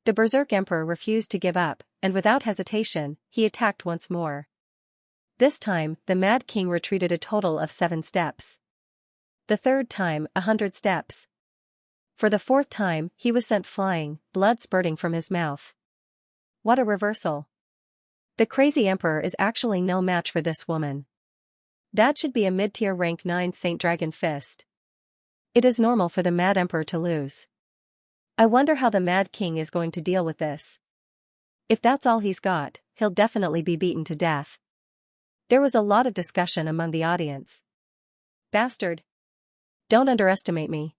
The Berserk Emperor refused to give up, and without hesitation, he attacked once more. This time, the Mad King retreated a total of 7 steps. The third time, 100 steps. For the 4th time, he was sent flying, blood spurting from his mouth. What a reversal. The crazy emperor is actually no match for this woman. That should be a mid-tier rank 9 Saint Dragon Fist. It is normal for the Mad Emperor to lose. I wonder how the Mad King is going to deal with this. If that's all he's got, he'll definitely be beaten to death. There was a lot of discussion among the audience. Bastard! Don't underestimate me.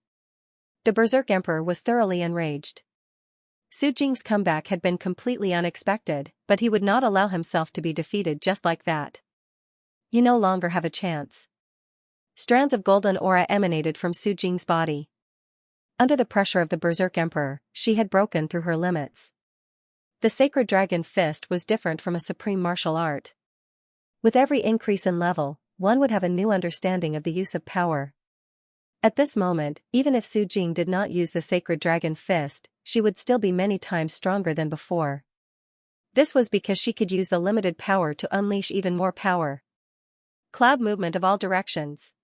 The Berserk Emperor was thoroughly enraged. Su Jing's comeback had been completely unexpected, but he would not allow himself to be defeated just like that. You no longer have a chance. Strands of golden aura emanated from Su Jing's body. Under the pressure of the Berserk Emperor, she had broken through her limits. The Sacred Dragon Fist was different from a supreme martial art. With every increase in level, one would have a new understanding of the use of power. At this moment, even if Su Jing did not use the Sacred Dragon Fist, she would still be many times stronger than before. This was because she could use the limited power to unleash even more power. Cloud movement of all directions.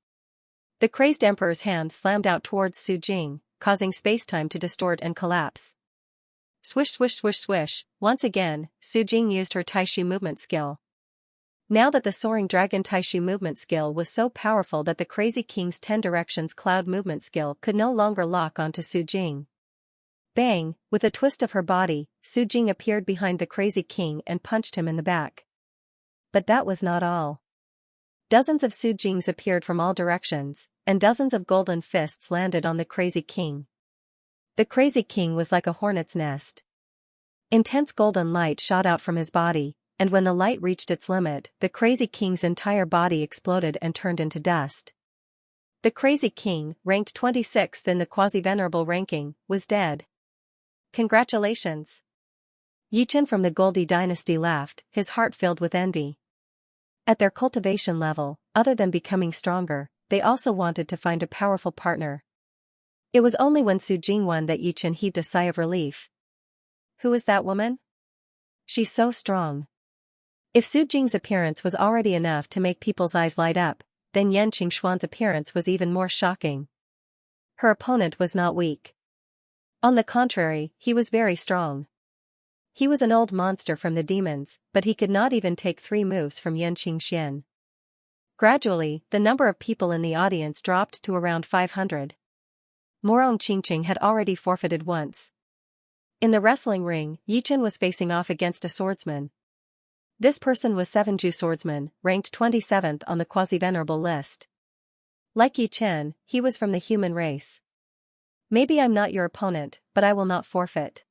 The crazed emperor's hand slammed out towards Su Jing, causing spacetime to distort and collapse. Swish swish swish swish, once again, Su Jing used her Taishu movement skill. Now that the soaring dragon Taishu movement skill was so powerful that the Crazy King's 10 directions cloud movement skill could no longer lock onto Su Jing. Bang, with a twist of her body, Su Jing appeared behind the Crazy King and punched him in the back. But that was not all. Dozens of Su Jings appeared from all directions, and dozens of golden fists landed on the Crazy King. The Crazy King was like a hornet's nest. Intense golden light shot out from his body, and when the light reached its limit, the Crazy King's entire body exploded and turned into dust. The Crazy King, ranked 26th in the quasi-venerable ranking, was dead. Congratulations! Yichen from the Goldie dynasty laughed, his heart filled with envy. At their cultivation level, other than becoming stronger, they also wanted to find a powerful partner. It was only when Su Jing won that Yichen heaved a sigh of relief. Who is that woman? She's so strong. If Su Jing's appearance was already enough to make people's eyes light up, then Yan Qingxuan's appearance was even more shocking. Her opponent was not weak. On the contrary, he was very strong. He was an old monster from the demons, but he could not even take 3 moves from Yan Qingxian. Gradually, the number of people in the audience dropped to around 500. Morong Qingqing had already forfeited once. In the wrestling ring, Yichen was facing off against a swordsman. This person was Sevenju swordsman, ranked 27th on the quasi-venerable list. Like Yichen, he was from the human race. Maybe I'm not your opponent, but I will not forfeit.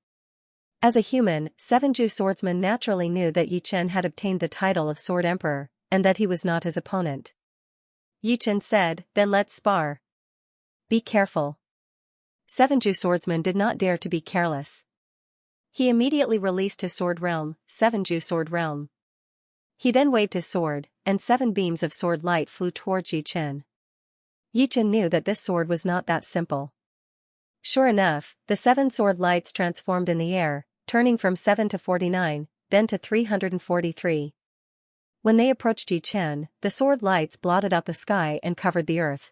As a human, Sevenju swordsman naturally knew that Yichen had obtained the title of Sword Emperor, and that he was not his opponent. Yichen said, then let's spar. Be careful. Sevenju swordsman did not dare to be careless. He immediately released his sword realm, Sevenju sword realm. He then waved his sword, and 7 beams of sword light flew towards Yichen. Yichen knew that this sword was not that simple. Sure enough, the 7 sword lights transformed in the air, turning from 7 to 49, then to 343. When they approached Yichen, the sword lights blotted out the sky and covered the earth.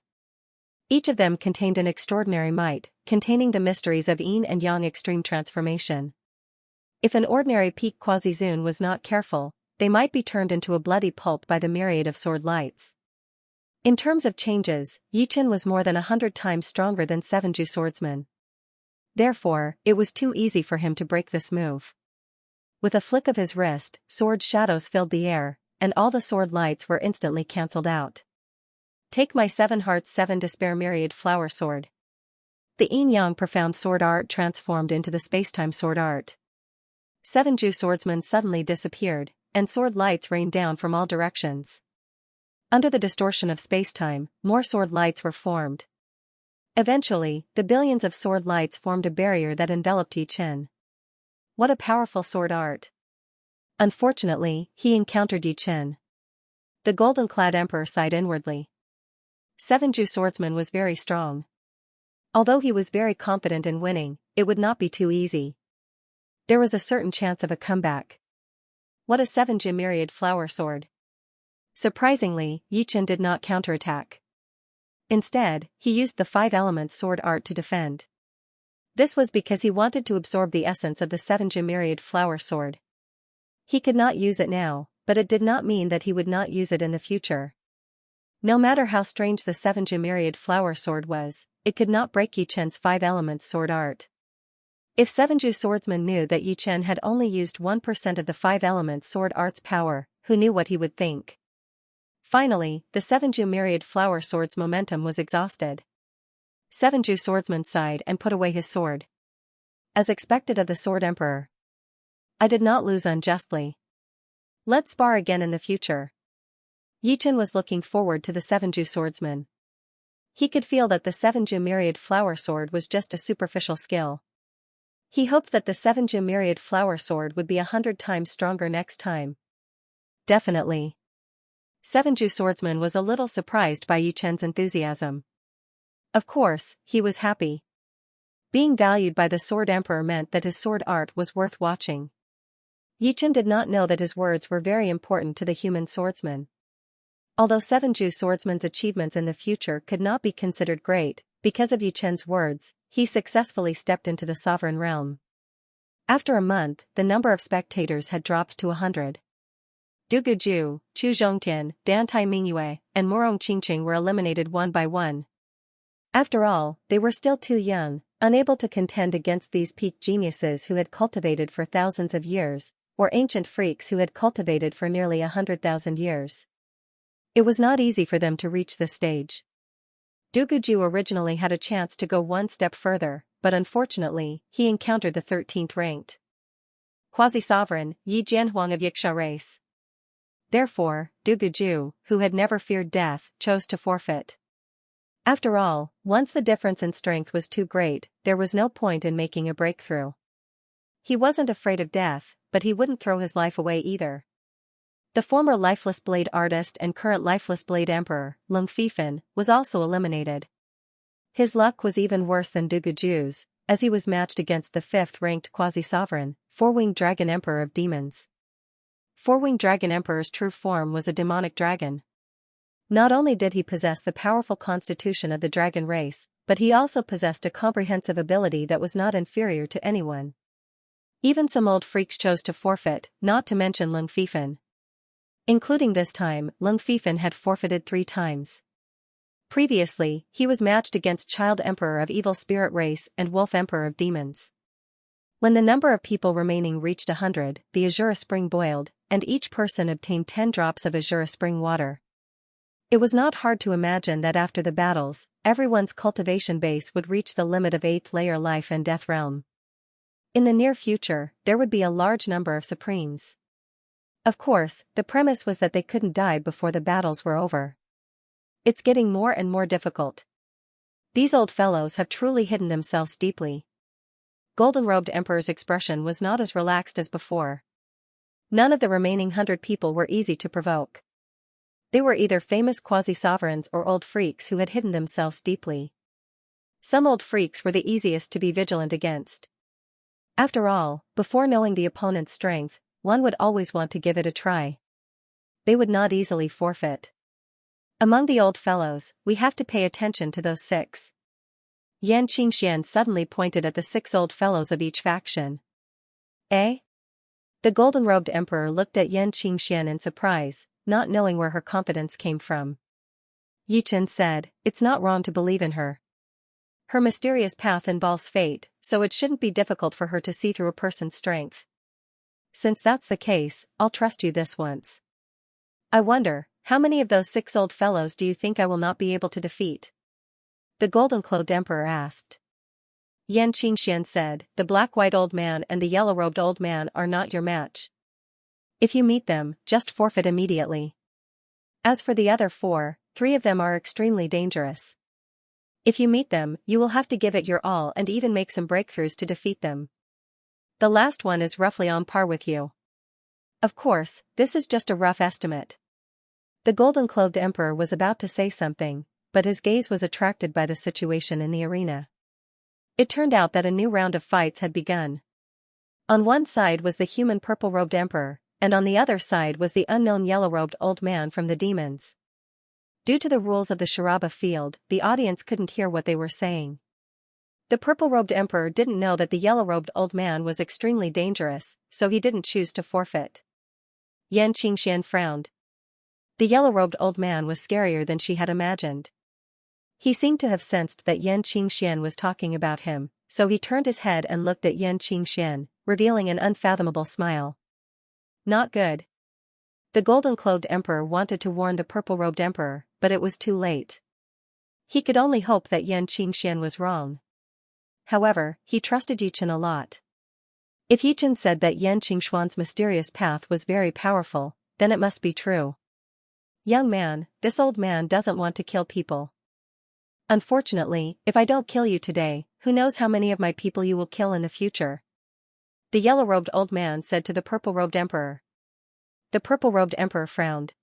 Each of them contained an extraordinary might, containing the mysteries of yin and yang extreme transformation. If an ordinary peak quasi-zun was not careful, they might be turned into a bloody pulp by the myriad of sword lights. In terms of changes, Yichen was more than 100 times stronger than Sevenju swordsman. Therefore, it was too easy for him to break this move. With a flick of his wrist, sword shadows filled the air, and all the sword lights were instantly cancelled out. Take my 7 hearts 7 despair myriad flower sword. The yin-yang profound sword art transformed into the spacetime sword art. Sevenju swordsman suddenly disappeared, and sword lights rained down from all directions. Under the distortion of spacetime, more sword lights were formed. Eventually, the billions of sword lights formed a barrier that enveloped Yichen. What a powerful sword art! Unfortunately, he encountered Yichen. The golden-clad emperor sighed inwardly. Sevenju swordsman was very strong. Although he was very confident in winning, it would not be too easy. There was a certain chance of a comeback. What a Sevenju myriad flower sword! Surprisingly, Yichen did not counterattack. Instead, he used the 5 elements sword art to defend. This was because he wanted to absorb the essence of the Sevenju myriad flower sword. He could not use it now, but it did not mean that he would not use it in the future. No matter how strange the Sevenju myriad flower sword was, it could not break Yichen's 5 elements sword art. If Sevenju swordsman knew that Yichen had only used 1% of the 5 elements sword art's power, who knew what he would think? Finally, the Sevenju myriad flower sword's momentum was exhausted. Sevenju swordsman sighed and put away his sword. As expected of the sword emperor. I did not lose unjustly. Let's spar again in the future. Yichen was looking forward to the Sevenju swordsman. He could feel that the Sevenju myriad flower sword was just a superficial skill. He hoped that the Sevenju myriad flower sword would be 100 times stronger next time. Definitely. Sevenju swordsman was a little surprised by Yichen's enthusiasm. Of course, he was happy. Being valued by the sword emperor meant that his sword art was worth watching. Yichen did not know that his words were very important to the human swordsman. Although Sevenju swordsman's achievements in the future could not be considered great, because of Yichen's words, he successfully stepped into the sovereign realm. After a month, the number of spectators had dropped to 100. Du Guju, Chu Zhongtian, Dan Tai Mingyue, and Murong Qingqing were eliminated one by one. After all, they were still too young, unable to contend against these peak geniuses who had cultivated for thousands of years, or ancient freaks who had cultivated for nearly 100,000 years. It was not easy for them to reach this stage. Du Guju originally had a chance to go one step further, but unfortunately, he encountered the 13th ranked quasi-sovereign, Yi Jianhuang of Yiksha race. Therefore, Du Guju, who had never feared death, chose to forfeit. After all, once the difference in strength was too great, there was no point in making a breakthrough. He wasn't afraid of death, but he wouldn't throw his life away either. The former lifeless blade artist and current lifeless blade emperor, Lung Fifan, was also eliminated. His luck was even worse than Du Guju's, as he was matched against the 5th-ranked quasi-sovereign, Four-Winged Dragon Emperor of Demons. Four-Winged Dragon Emperor's true form was a demonic dragon. Not only did he possess the powerful constitution of the dragon race, but he also possessed a comprehensive ability that was not inferior to anyone. Even some old freaks chose to forfeit, not to mention Lung Fifan. Including this time, Lung Fifan had forfeited 3 times. Previously, he was matched against Child Emperor of Evil Spirit Race and Wolf Emperor of Demons. When the number of people remaining reached 100, the Azura Spring boiled, and each person obtained 10 drops of Azura Spring water. It was not hard to imagine that after the battles, everyone's cultivation base would reach the limit of 8th layer life and death realm. In the near future, there would be a large number of Supremes. Of course, the premise was that they couldn't die before the battles were over. It's getting more and more difficult. These old fellows have truly hidden themselves deeply. Golden-robed Emperor's expression was not as relaxed as before. None of the remaining 100 people were easy to provoke. They were either famous quasi-sovereigns or old freaks who had hidden themselves deeply. Some old freaks were the easiest to be vigilant against. After all, before knowing the opponent's strength, one would always want to give it a try. They would not easily forfeit. Among the old fellows, we have to pay attention to those 6. Yan Qingxian suddenly pointed at the 6 old fellows of each faction. Eh? The golden-robed emperor looked at Yan Qingxian in surprise, not knowing where her confidence came from. Yi Chen said, "It's not wrong to believe in her. Her mysterious path involves fate, so it shouldn't be difficult for her to see through a person's strength. Since that's the case, I'll trust you this once. I wonder, how many of those 6 old fellows do you think I will not be able to defeat?" The golden-clothed emperor asked. Yan Qingxian said, "The black-white old man and the yellow-robed old man are not your match. If you meet them, just forfeit immediately. As for the other 4, 3 of them are extremely dangerous. If you meet them, you will have to give it your all and even make some breakthroughs to defeat them. The last one is roughly on par with you. Of course, this is just a rough estimate." The golden-clothed emperor was about to say something, but his gaze was attracted by the situation in the arena. It turned out that a new round of fights had begun. On one side was the human purple-robed emperor, and on the other side was the unknown yellow-robed old man from the demons. Due to the rules of the Sharaba field, the audience couldn't hear what they were saying. The purple-robed emperor didn't know that the yellow-robed old man was extremely dangerous, so he didn't choose to forfeit. Yan Qingxian frowned. The yellow-robed old man was scarier than she had imagined. He seemed to have sensed that Yan Qingxian was talking about him, so he turned his head and looked at Yan Qingxian, revealing an unfathomable smile. Not good. The golden-clothed emperor wanted to warn the purple-robed emperor, but it was too late. He could only hope that Yan Qingxian was wrong. However, he trusted Yi Chen a lot. If Yi Chen said that Yan Qingxuan's mysterious path was very powerful, then it must be true. "Young man, this old man doesn't want to kill people. Unfortunately, if I don't kill you today, who knows how many of my people you will kill in the future," the yellow-robed old man said to the purple-robed emperor. The purple-robed emperor frowned.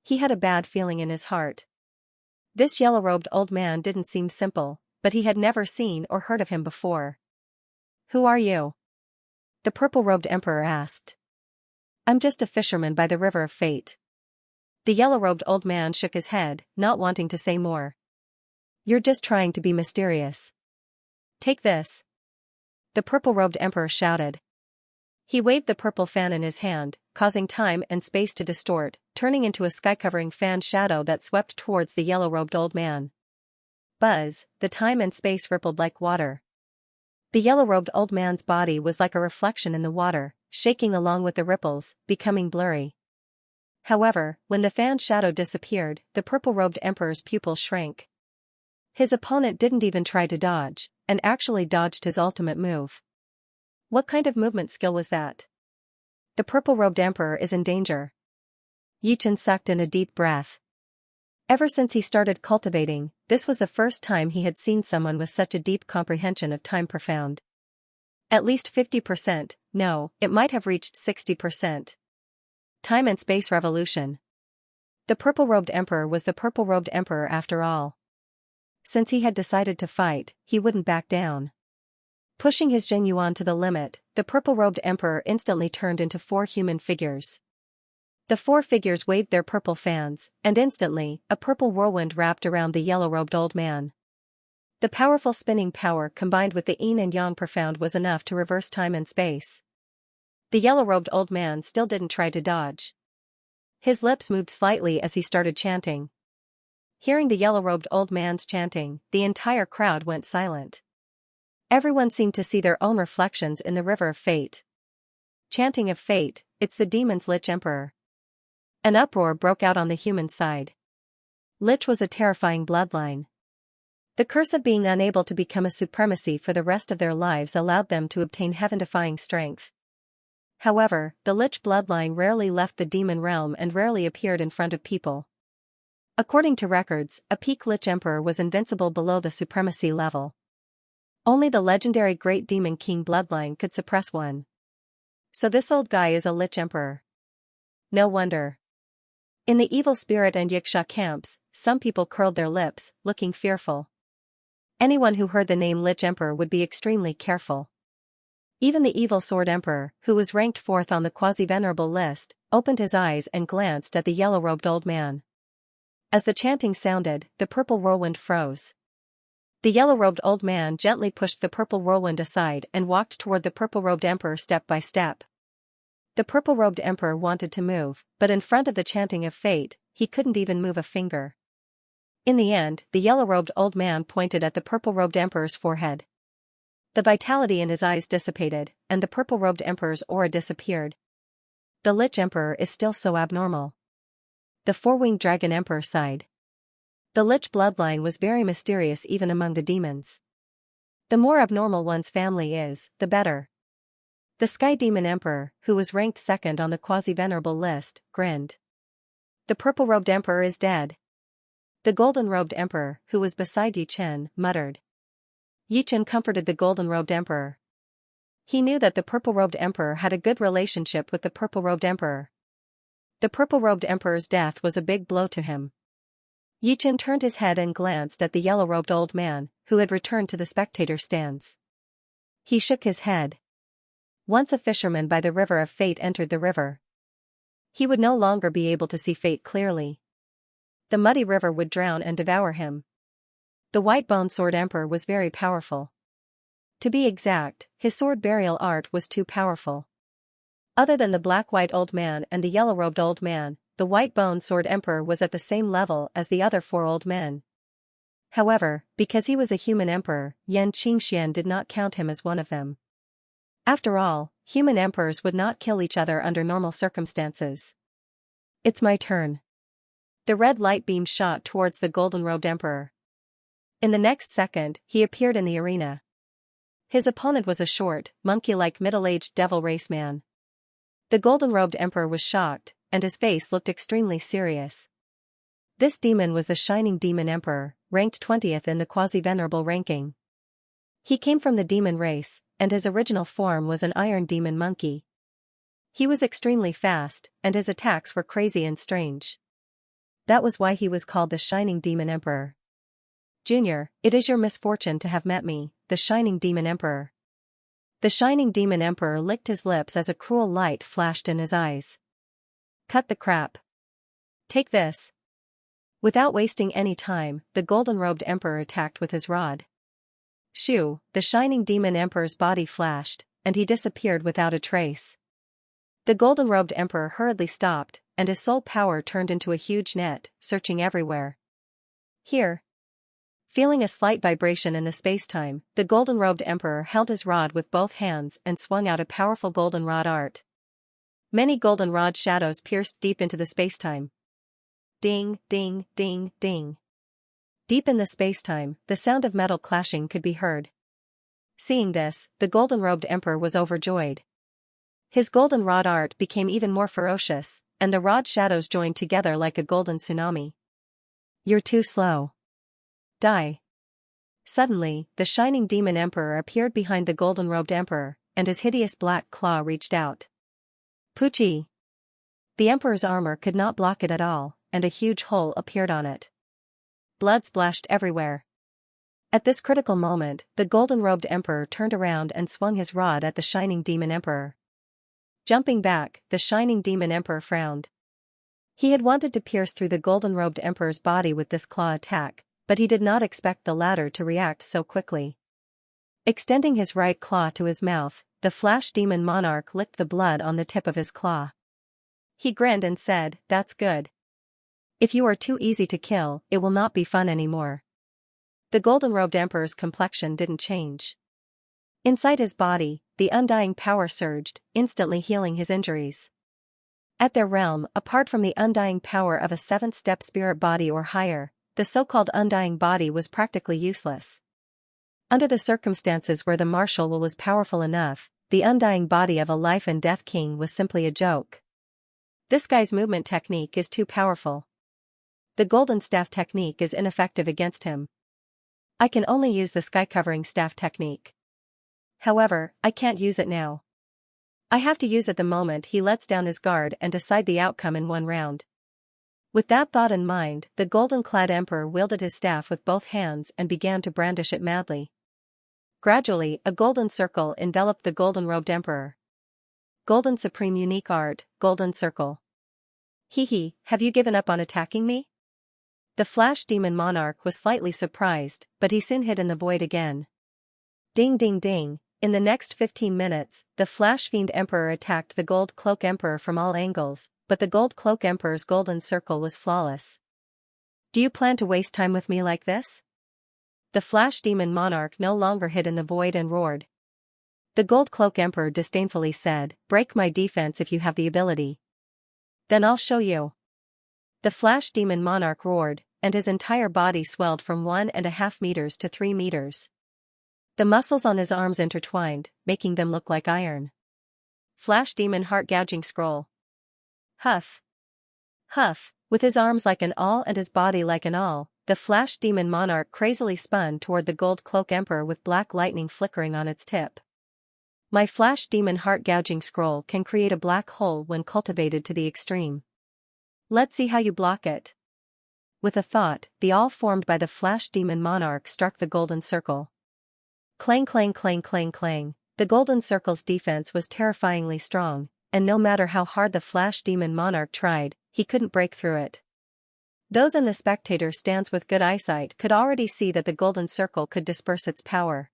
He had a bad feeling in his heart. This yellow-robed old man didn't seem simple, but he had never seen or heard of him before. "Who are you?" the purple-robed emperor asked. "I'm just a fisherman by the river of fate." The yellow-robed old man shook his head, not wanting to say more. "You're just trying to be mysterious. Take this." The purple-robed emperor shouted. He waved the purple fan in his hand, causing time and space to distort, turning into a sky-covering fan shadow that swept towards the yellow-robed old man. Buzz, the time and space rippled like water. The yellow-robed old man's body was like a reflection in the water, shaking along with the ripples, becoming blurry. However, when the fan shadow disappeared, the purple-robed emperor's pupils shrank. His opponent didn't even try to dodge, and actually dodged his ultimate move. What kind of movement skill was that? The purple-robed emperor is in danger. Yichen sucked in a deep breath. Ever since he started cultivating, this was the first time he had seen someone with such a deep comprehension of time profound. At least 50%, no, it might have reached 60%. Time and space revolution. The purple-robed emperor was the purple-robed emperor after all. Since he had decided to fight, he wouldn't back down. Pushing his Jing Yuan to the limit, the purple-robed emperor instantly turned into 4 human figures. The 4 figures waved their purple fans, and instantly, a purple whirlwind wrapped around the yellow-robed old man. The powerful spinning power combined with the yin and yang profound was enough to reverse time and space. The yellow-robed old man still didn't try to dodge. His lips moved slightly as he started chanting. Hearing the yellow-robed old man's chanting, the entire crowd went silent. Everyone seemed to see their own reflections in the river of fate. Chanting of fate, it's the demon's Lich Emperor. An uproar broke out on the human side. Lich was a terrifying bloodline. The curse of being unable to become a supremacy for the rest of their lives allowed them to obtain heaven-defying strength. However, the Lich bloodline rarely left the demon realm and rarely appeared in front of people. According to records, a peak Lich Emperor was invincible below the supremacy level. Only the legendary Great Demon King bloodline could suppress one. So this old guy is a Lich Emperor. No wonder. In the Evil Spirit and Xianxia camps, some people curled their lips, looking fearful. Anyone who heard the name Lich Emperor would be extremely careful. Even the Evil Sword Emperor, who was ranked 4th on the quasi-venerable list, opened his eyes and glanced at the yellow-robed old man. As the chanting sounded, the purple whirlwind froze. The yellow-robed old man gently pushed the purple whirlwind aside and walked toward the purple-robed emperor step by step. The purple-robed emperor wanted to move, but in front of the chanting of fate, he couldn't even move a finger. In the end, the yellow-robed old man pointed at the purple-robed emperor's forehead. The vitality in his eyes dissipated, and the purple-robed emperor's aura disappeared. The Lich Emperor is still so abnormal. The 4-winged dragon emperor sighed. The Lich bloodline was very mysterious even among the demons. The more abnormal one's family is, the better. The Sky Demon Emperor, who was ranked 2nd on the quasi-venerable list, grinned. The purple-robed emperor is dead. The golden-robed emperor, who was beside Yichen, muttered. Yichen comforted the golden-robed emperor. He knew that the purple-robed emperor had a good relationship with the purple-robed emperor. The purple-robed emperor's death was a big blow to him. Yichen turned his head and glanced at the yellow-robed old man, who had returned to the spectator stands. He shook his head. Once a fisherman by the river of fate entered the river. He would no longer be able to see fate clearly. The muddy river would drown and devour him. The white-bone sword emperor was very powerful. To be exact, his sword burial art was too powerful. Other than the black-white old man and the yellow-robed old man, the white-bone sword emperor was at the same level as the other 4 old men. However, because he was a human emperor, Xianxia did not count him as one of them. After all, human emperors would not kill each other under normal circumstances. It's my turn. The red light beam shot towards the golden-robed emperor. In the next second, he appeared in the arena. His opponent was a short, monkey-like middle-aged devil race man. The golden-robed emperor was shocked, and his face looked extremely serious. This demon was the Shining Demon Emperor, ranked 20th in the quasi-venerable ranking. He came from the demon race, and his original form was an iron demon monkey. He was extremely fast, and his attacks were crazy and strange. That was why he was called the Shining Demon Emperor. Junior, it is your misfortune to have met me, the Shining Demon Emperor. The Shining Demon Emperor licked his lips as a cruel light flashed in his eyes. Cut the crap. Take this. Without wasting any time, the golden-robed emperor attacked with his rod. Shoo, the Shining Demon Emperor's body flashed, and he disappeared without a trace. The golden-robed emperor hurriedly stopped, and his soul power turned into a huge net, searching everywhere. Here. Feeling a slight vibration in the space-time, the golden-robed emperor held his rod with both hands and swung out a powerful goldenrod art. Many goldenrod shadows pierced deep into the space-time. Ding, ding, ding, ding. Deep in the space-time, the sound of metal clashing could be heard. Seeing this, the golden-robed emperor was overjoyed. His goldenrod art became even more ferocious, and the rod shadows joined together like a golden tsunami. You're too slow. Die. Suddenly, the shining demon emperor appeared behind the golden-robed emperor, and his hideous black claw reached out. Poochie! The emperor's armor could not block it at all, and a huge hole appeared on it. Blood splashed everywhere. At this critical moment, the golden-robed emperor turned around and swung his rod at the shining demon emperor. Jumping back, the shining demon emperor frowned. He had wanted to pierce through the golden-robed emperor's body with this claw attack, but he did not expect the latter to react so quickly. Extending his right claw to his mouth, the flash demon monarch licked the blood on the tip of his claw. He grinned and said, "That's good. If you are too easy to kill, it will not be fun anymore." The golden-robed emperor's complexion didn't change. Inside his body, the undying power surged, instantly healing his injuries. At their realm, apart from the undying power of a seventh-step spirit body or higher, the so-called undying body was practically useless. Under the circumstances where the martial will was powerful enough, the undying body of a life-and-death king was simply a joke. This guy's movement technique is too powerful. The golden staff technique is ineffective against him. I can only use the sky-covering staff technique. However, I can't use it now. I have to use it the moment he lets down his guard and decide the outcome in one round. With that thought in mind, the golden-clad emperor wielded his staff with both hands and began to brandish it madly. Gradually, a golden circle enveloped the golden-robed emperor. Golden Supreme Unique Art, Golden Circle. Hee, have you given up on attacking me? The flash demon monarch was slightly surprised, but he soon hid in the void again. Ding ding ding. In the next 15 minutes, the Flash Fiend Emperor attacked the Gold Cloak Emperor from all angles, but the Gold Cloak Emperor's golden circle was flawless. Do you plan to waste time with me like this? The Flash Demon Monarch no longer hid in the void and roared. The Gold Cloak Emperor disdainfully said, "Break my defense if you have the ability. Then I'll show you." The Flash Demon Monarch roared, and his entire body swelled from 1.5 meters to 3 meters. The muscles on his arms intertwined, making them look like iron. Flash Demon Heart Gouging Scroll. Huff. Huff, with his arms like an awl and his body like an awl, the Flash Demon Monarch crazily spun toward the Gold Cloak Emperor with black lightning flickering on its tip. My Flash Demon Heart Gouging Scroll can create a black hole when cultivated to the extreme. Let's see how you block it. With a thought, the awl formed by the Flash Demon Monarch struck the golden circle. Clang clang clang clang clang, the golden circle's defense was terrifyingly strong, and no matter how hard the Flash Demon Monarch tried, he couldn't break through it. Those in the spectator stands with good eyesight could already see that the golden circle could disperse its power.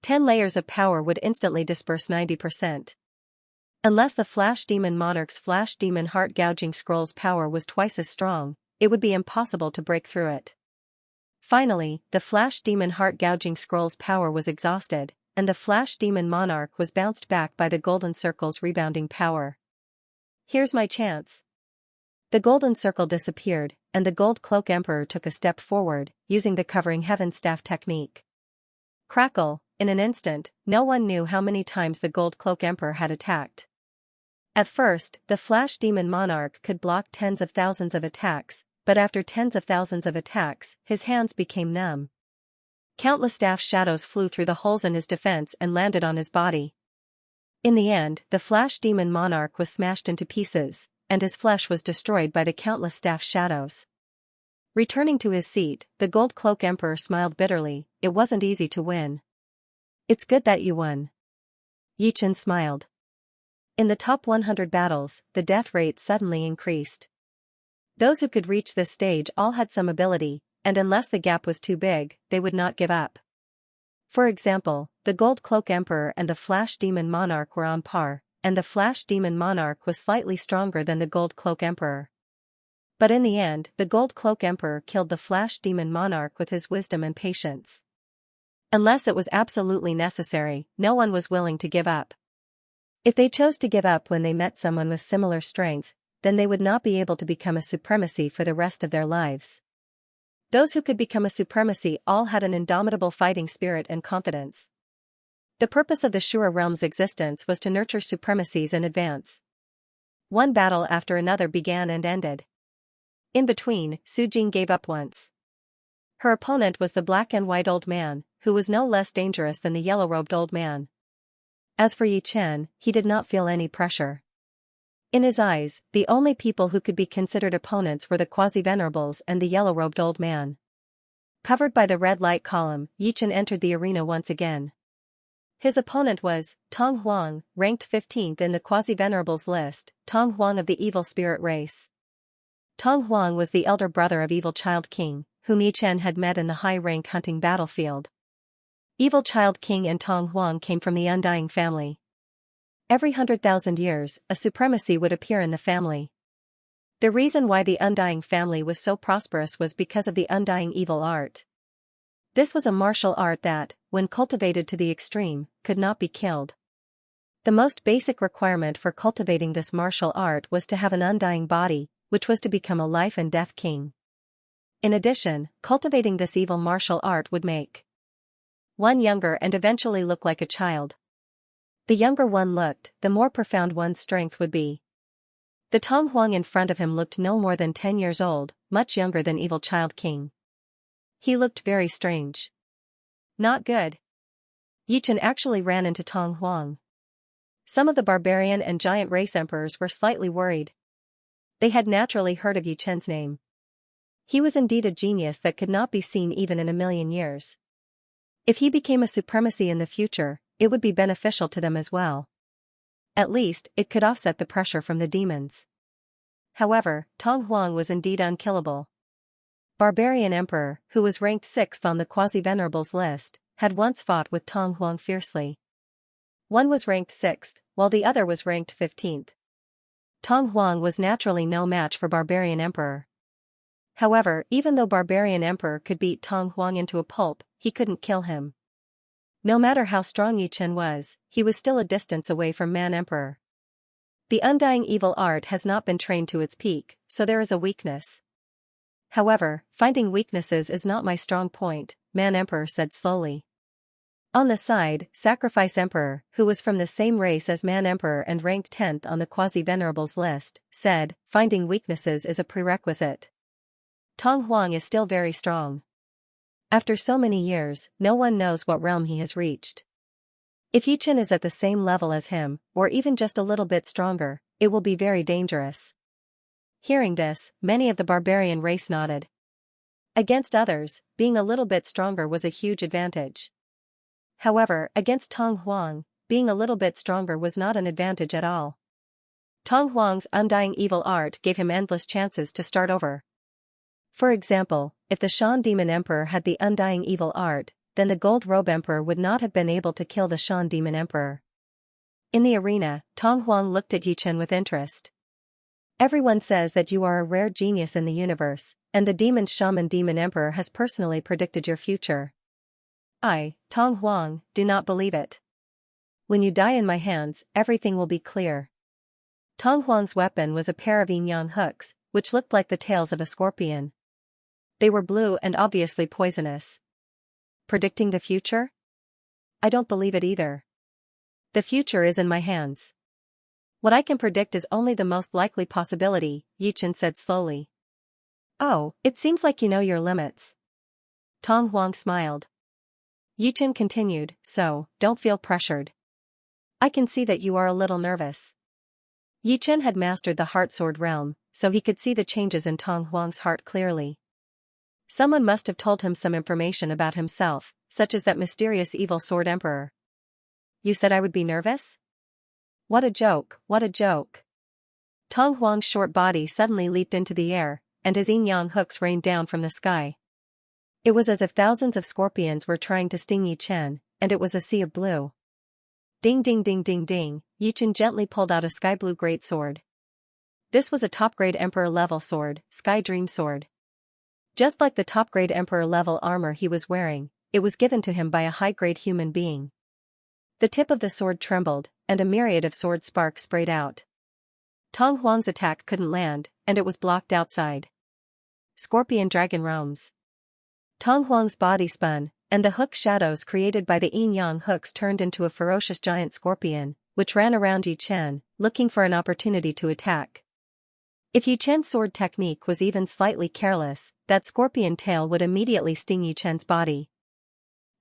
10 layers of power would instantly disperse 90%. Unless the Flash Demon Monarch's Flash Demon Heart Gouging Scroll's power was twice as strong, it would be impossible to break through it. Finally, the Flash Demon Heart Gouging Scroll's power was exhausted, and the Flash Demon Monarch was bounced back by the golden circle's rebounding power. Here's my chance. The golden circle disappeared, and the Gold Cloak Emperor took a step forward, using the Covering Heaven Staff technique. Crackle, in an instant, no one knew how many times the Gold Cloak Emperor had attacked. At first, the Flash Demon Monarch could block tens of thousands of attacks, but after tens of thousands of attacks, his hands became numb. Countless staff shadows flew through the holes in his defense and landed on his body. In the end, the Flash Demon Monarch was smashed into pieces, and his flesh was destroyed by the countless staff shadows. Returning to his seat, the Gold Cloak Emperor smiled bitterly. It wasn't easy to win. It's good that you won. Yichen smiled. In the top 100 battles, the death rate suddenly increased. Those who could reach this stage all had some ability, and unless the gap was too big, they would not give up. For example, the Gold Cloak Emperor and the Flash Demon Monarch were on par, and the Flash Demon Monarch was slightly stronger than the Gold Cloak Emperor. But in the end, the Gold Cloak Emperor killed the Flash Demon Monarch with his wisdom and patience. Unless it was absolutely necessary, no one was willing to give up. If they chose to give up when they met someone with similar strength, then they would not be able to become a supremacy for the rest of their lives. Those who could become a supremacy all had an indomitable fighting spirit and confidence. The purpose of the Shura realm's existence was to nurture supremacies and advance. One battle after another began and ended. In between, Su Jing gave up once. Her opponent was the black and white old man, who was no less dangerous than the yellow-robed old man. As for Yi Chen, he did not feel any pressure. In his eyes, the only people who could be considered opponents were the quasi-venerables and the yellow-robed old man. Covered by the red light column, Yi Chen entered the arena once again. His opponent was Tong Huang, ranked 15th in the quasi-venerables list, Tong Huang of the evil spirit race. Tong Huang was the elder brother of Evil Child King, whom Yi Chen had met in the high-rank hunting battlefield. Evil Child King and Tong Huang came from the Undying family. Every 100,000 years, a supremacy would appear in the family. The reason why the Undying family was so prosperous was because of the Undying evil art. This was a martial art that, when cultivated to the extreme, could not be killed. The most basic requirement for cultivating this martial art was to have an undying body, which was to become a life and death king. In addition, cultivating this evil martial art would make one younger and eventually look like a child. The younger one looked, the more profound one's strength would be. The Tong Huang in front of him looked no more than 10 years old, much younger than Evil Child King. He looked very strange. Not good. Yi Chen actually ran into Tong Huang. Some of the barbarian and giant race emperors were slightly worried. They had naturally heard of Yi Chen's name. He was indeed a genius that could not be seen even in a million years. If he became a supremacy in the future, it would be beneficial to them as well. At least, it could offset the pressure from the demons. However, Tong Huang was indeed unkillable. Barbarian Emperor, who was ranked 6th on the quasi-venerables list, had once fought with Tong Huang fiercely. One was ranked 6th, while the other was ranked 15th. Tong Huang was naturally no match for Barbarian Emperor. However, even though Barbarian Emperor could beat Tong Huang into a pulp, he couldn't kill him. No matter how strong Yi Chen was, he was still a distance away from Man Emperor. The Undying evil art has not been trained to its peak, so there is a weakness. However, finding weaknesses is not my strong point, Man Emperor said slowly. On the side, Sacrifice Emperor, who was from the same race as Man Emperor and ranked 10th on the quasi-venerables list, said, finding weaknesses is a prerequisite. Tong Huang is still very strong. After so many years, no one knows what realm he has reached. If Yi Chen is at the same level as him, or even just a little bit stronger, it will be very dangerous. Hearing this, many of the barbarian race nodded. Against others, being a little bit stronger was a huge advantage. However, against Tong Huang, being a little bit stronger was not an advantage at all. Tong Huang's Undying evil art gave him endless chances to start over. For example, if the Shan Demon Emperor had the Undying evil art, then the Gold Robe Emperor would not have been able to kill the Shan Demon Emperor. In the arena, Tong Huang looked at Yi Chen with interest. Everyone says that you are a rare genius in the universe, and the Demon Shaman Demon Emperor has personally predicted your future. I, Tong Huang, do not believe it. When you die in my hands, everything will be clear. Tong Huang's weapon was a pair of yin-yang hooks, which looked like the tails of a scorpion. They were blue and obviously poisonous. Predicting the future? I don't believe it either. The future is in my hands. What I can predict is only the most likely possibility, Yi Chen said slowly. Oh, it seems like you know your limits. Tong Huang smiled. Yi Chen continued, so, don't feel pressured. I can see that you are a little nervous. Yi Chen had mastered the Heart Sword realm, so he could see the changes in Tong Huang's heart clearly. Someone must have told him some information about himself, such as that mysterious evil sword emperor. You said I would be nervous? What a joke, what a joke. Tong Huang's short body suddenly leaped into the air, and his yin-yang hooks rained down from the sky. It was as if thousands of scorpions were trying to sting Yi Chen, and it was a sea of blue. Ding ding ding ding ding, Yi Chen gently pulled out a sky blue greatsword. This was a top-grade Emperor-level sword, Sky Dream Sword. Just like the top-grade Emperor-level armor he was wearing, it was given to him by a high-grade human being. The tip of the sword trembled, and a myriad of sword sparks sprayed out. Tong Huang's attack couldn't land, and it was blocked outside. Scorpion Dragon Realms. Tong Huang's body spun, and the hook shadows created by the yin-yang hooks turned into a ferocious giant scorpion, which ran around Yi Chen, looking for an opportunity to attack. If Yi Chen's sword technique was even slightly careless, that scorpion tail would immediately sting Yi Chen's body.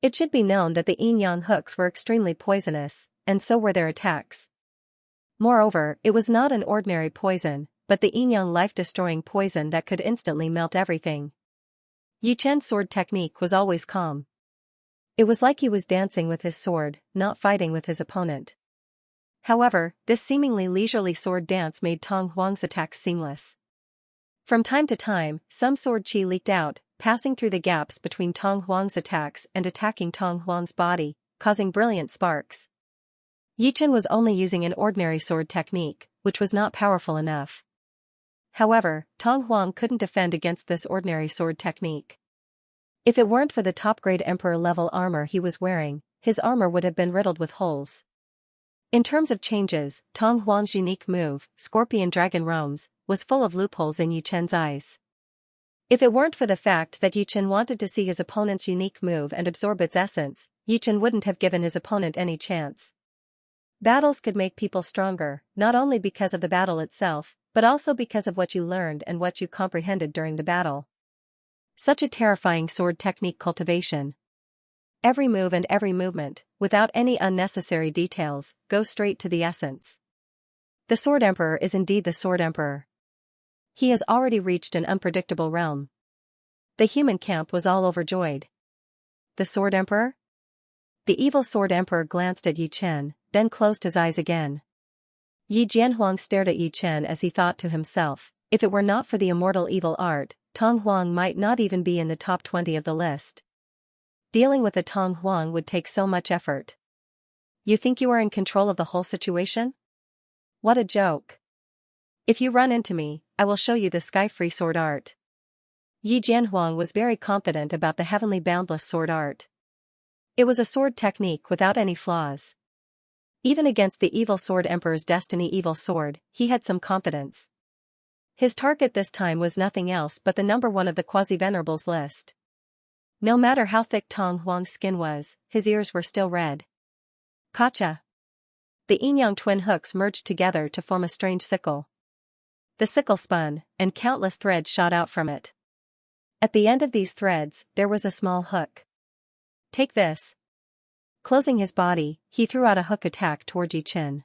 It should be known that the yin-yang hooks were extremely poisonous, and so were their attacks. Moreover, it was not an ordinary poison, but the yin-yang life-destroying poison that could instantly melt everything. Yi Chen's sword technique was always calm. It was like he was dancing with his sword, not fighting with his opponent. However, this seemingly leisurely sword dance made Tong Huang's attacks seamless. From time to time, some sword chi leaked out, passing through the gaps between Tong Huang's attacks and attacking Tong Huang's body, causing brilliant sparks. Yi Chen was only using an ordinary sword technique, which was not powerful enough. However, Tong Huang couldn't defend against this ordinary sword technique. If it weren't for the top-grade Emperor-level armor he was wearing, his armor would have been riddled with holes. In terms of changes, Tong Huang's unique move, Scorpion Dragon Realms, was full of loopholes in Yi Chen's eyes. If it weren't for the fact that Yi Chen wanted to see his opponent's unique move and absorb its essence, Yi Chen wouldn't have given his opponent any chance. Battles could make people stronger, not only because of the battle itself, but also because of what you learned and what you comprehended during the battle. Such a terrifying sword technique cultivation. Every move and every movement, without any unnecessary details, goes straight to the essence. The Sword Emperor is indeed the Sword Emperor. He has already reached an unpredictable realm. The human camp was all overjoyed. The Sword Emperor? The evil Sword Emperor glanced at Yi Chen, then closed his eyes again. Yi Jianhuang stared at Yi Chen as he thought to himself, if it were not for the immortal evil art, Tong Huang might not even be in the top 20 of the list. Dealing with a Tong Huang would take so much effort. You think you are in control of the whole situation? What a joke. If you run into me, I will show you the sky-free sword art. Yi Jianhuang was very confident about the heavenly boundless sword art. It was a sword technique without any flaws. Even against the evil Sword Emperor's destiny evil sword, he had some confidence. His target this time was nothing else but the number 1 of the quasi-venerables list. No matter how thick Tong Huang's skin was, his ears were still red. Kacha. The yin-yang twin hooks merged together to form a strange sickle. The sickle spun, and countless threads shot out from it. At the end of these threads, there was a small hook. Take this. Closing his body, he threw out a hook attack toward Yi Chen.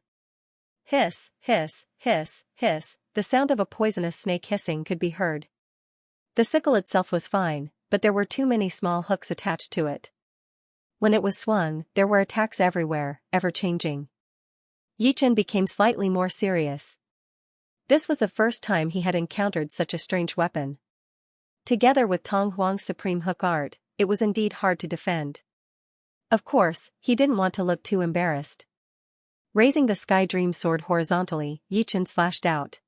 Hiss, hiss, hiss, hiss, the sound of a poisonous snake hissing could be heard. The sickle itself was fine, but there were too many small hooks attached to it. When it was swung, there were attacks everywhere, ever-changing. Yi Chen became slightly more serious. This was the first time he had encountered such a strange weapon. Together with Tong Huang's supreme hook art, it was indeed hard to defend. Of course, he didn't want to look too embarrassed. Raising the Sky Dream Sword horizontally, Yi Chen slashed out.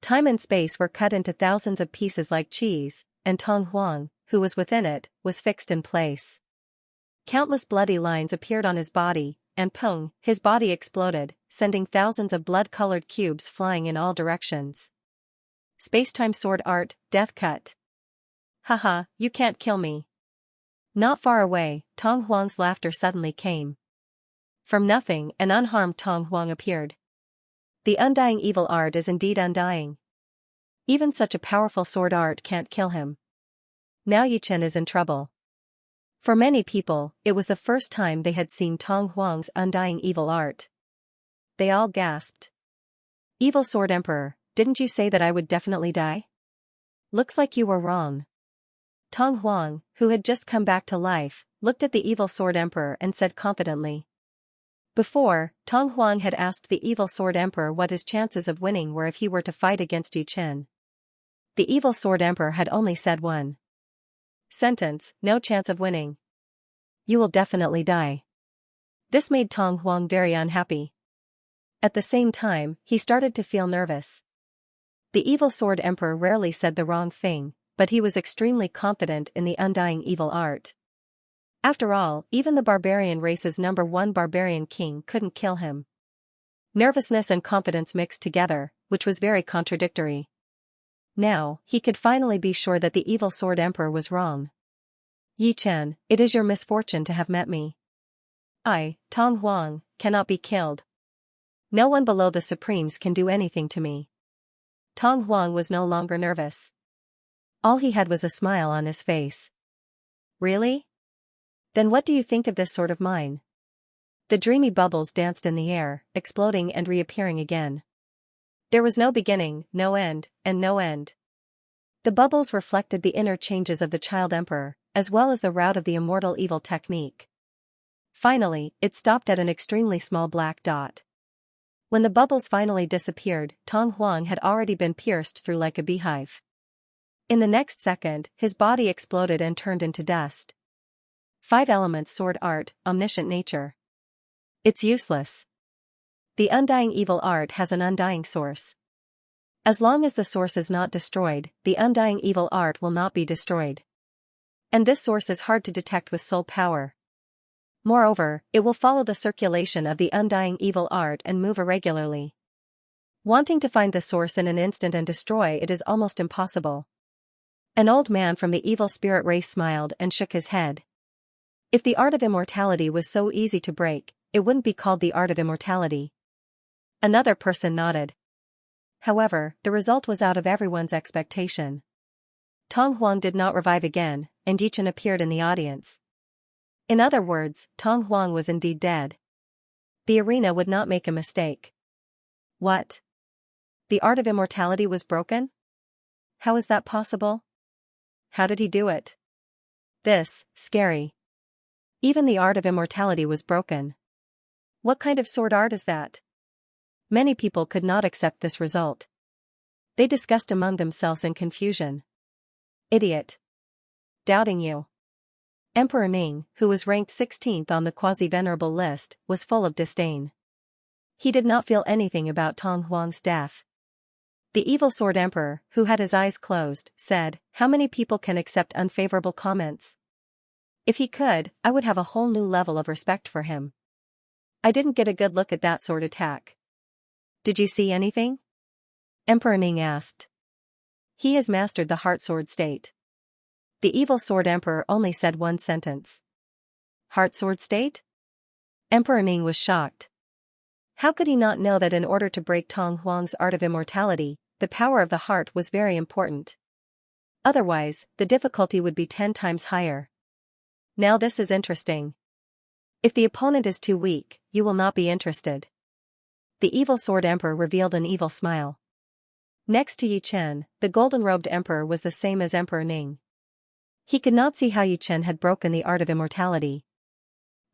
Time and space were cut into thousands of pieces like cheese, and Tong Huang, who was within it, was fixed in place. Countless bloody lines appeared on his body, and pung, his body exploded, sending thousands of blood-colored cubes flying in all directions. Space-time sword art, death cut. Haha, you can't kill me. Not far away, Tong Huang's laughter suddenly came. From nothing, an unharmed Tong Huang appeared. The undying evil art is indeed undying. Even such a powerful sword art can't kill him. Now Yi Chen is in trouble. For many people, it was the first time they had seen Tong Huang's undying evil art. They all gasped. Evil Sword Emperor, didn't you say that I would definitely die? Looks like you were wrong. Tong Huang, who had just come back to life, looked at the evil Sword Emperor and said confidently. Before, Tong Huang had asked the evil Sword Emperor what his chances of winning were if he were to fight against Yi Chen. The evil Sword Emperor had only said one sentence, no chance of winning. You will definitely die. This made Tong Huang very unhappy. At the same time, he started to feel nervous. The Evil Sword Emperor rarely said the wrong thing, but he was extremely confident in the undying evil art. After all, even the barbarian race's #1 barbarian king couldn't kill him. Nervousness and confidence mixed together, which was very contradictory. Now, he could finally be sure that the Evil Sword Emperor was wrong. Yi Chen, it is your misfortune to have met me. I, Tong Huang, cannot be killed. No one below the Supremes can do anything to me. Tong Huang was no longer nervous. All he had was a smile on his face. Really? Then what do you think of this sword of mine? The dreamy bubbles danced in the air, exploding and reappearing again. There was no beginning, no end, and no end. The bubbles reflected the inner changes of the child emperor, as well as the route of the immortal evil technique. Finally, it stopped at an extremely small black dot. When the bubbles finally disappeared, Tong Huang had already been pierced through like a beehive. In the next second, his body exploded and turned into dust. 5 elements sword art, omniscient nature. It's useless. The undying evil art has an undying source. As long as the source is not destroyed, the undying evil art will not be destroyed. And this source is hard to detect with soul power. Moreover, it will follow the circulation of the undying evil art and move irregularly. Wanting to find the source in an instant and destroy it is almost impossible. An old man from the evil spirit race smiled and shook his head. If the art of immortality was so easy to break, it wouldn't be called the art of immortality. Another person nodded. However, the result was out of everyone's expectation. Tong Huang did not revive again, and Yi Chen appeared in the audience. In other words, Tong Huang was indeed dead. The arena would not make a mistake. What? The art of immortality was broken? How is that possible? How did he do it? This, scary. Even the art of immortality was broken. What kind of sword art is that? Many people could not accept this result. They discussed among themselves in confusion. Idiot. Doubting you. Emperor Ning, who was ranked 16th on the quasi-venerable list, was full of disdain. He did not feel anything about Tong Huang's death. The Evil Sword Emperor, who had his eyes closed, said, "How many people can accept unfavorable comments? If he could, I would have a whole new level of respect for him. I didn't get a good look at that sword attack." "Did you see anything?" Emperor Ning asked. "He has mastered the heart sword state." The Evil Sword Emperor only said one sentence. "Heart sword state?" Emperor Ning was shocked. How could he not know that in order to break Tong Huang's art of immortality, the power of the heart was very important? Otherwise, the difficulty would be 10 times higher. Now this is interesting. If the opponent is too weak, you will not be interested. The Evil Sword Emperor revealed an evil smile. Next to Yi Chen, the golden-robed emperor was the same as Emperor Ning. He could not see how Yi Chen had broken the art of immortality.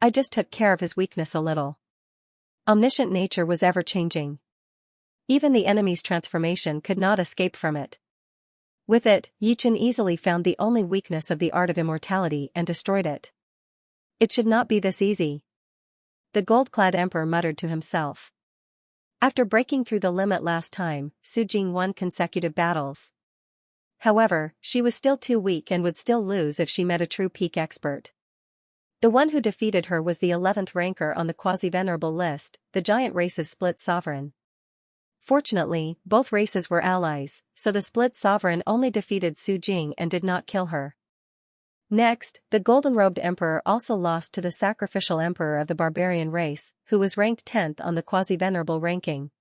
I just took care of his weakness a little. Omniscient nature was ever-changing. Even the enemy's transformation could not escape from it. With it, Yi Chen easily found the only weakness of the art of immortality and destroyed it. It should not be this easy. The gold-clad emperor muttered to himself. After breaking through the limit last time, Su Jing won consecutive battles. However, she was still too weak and would still lose if she met a true peak expert. The one who defeated her was the 11th ranker on the quasi-venerable list, the giant race's split sovereign. Fortunately, both races were allies, so the split sovereign only defeated Su Jing and did not kill her. Next, the golden-robed emperor also lost to the sacrificial emperor of the barbarian race, who was ranked 10th on the quasi-venerable ranking.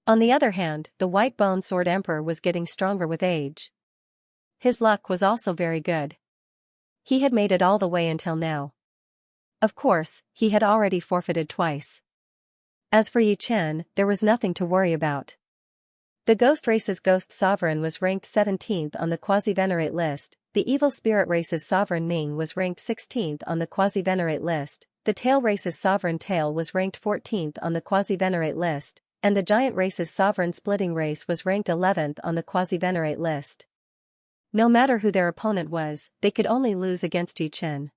On the other hand, the white-boned sword emperor was getting stronger with age. His luck was also very good. He had made it all the way until now. Of course, he had already forfeited twice. As for Yi Chen, there was nothing to worry about. The ghost race's ghost sovereign was ranked 17th on the quasi-venerate list, the evil spirit race's sovereign Ning was ranked 16th on the quasi-venerate list, the tail race's sovereign Tail was ranked 14th on the quasi-venerate list, and the giant race's sovereign splitting race was ranked 11th on the quasi-venerate list. No matter who their opponent was, they could only lose against Yi Chen.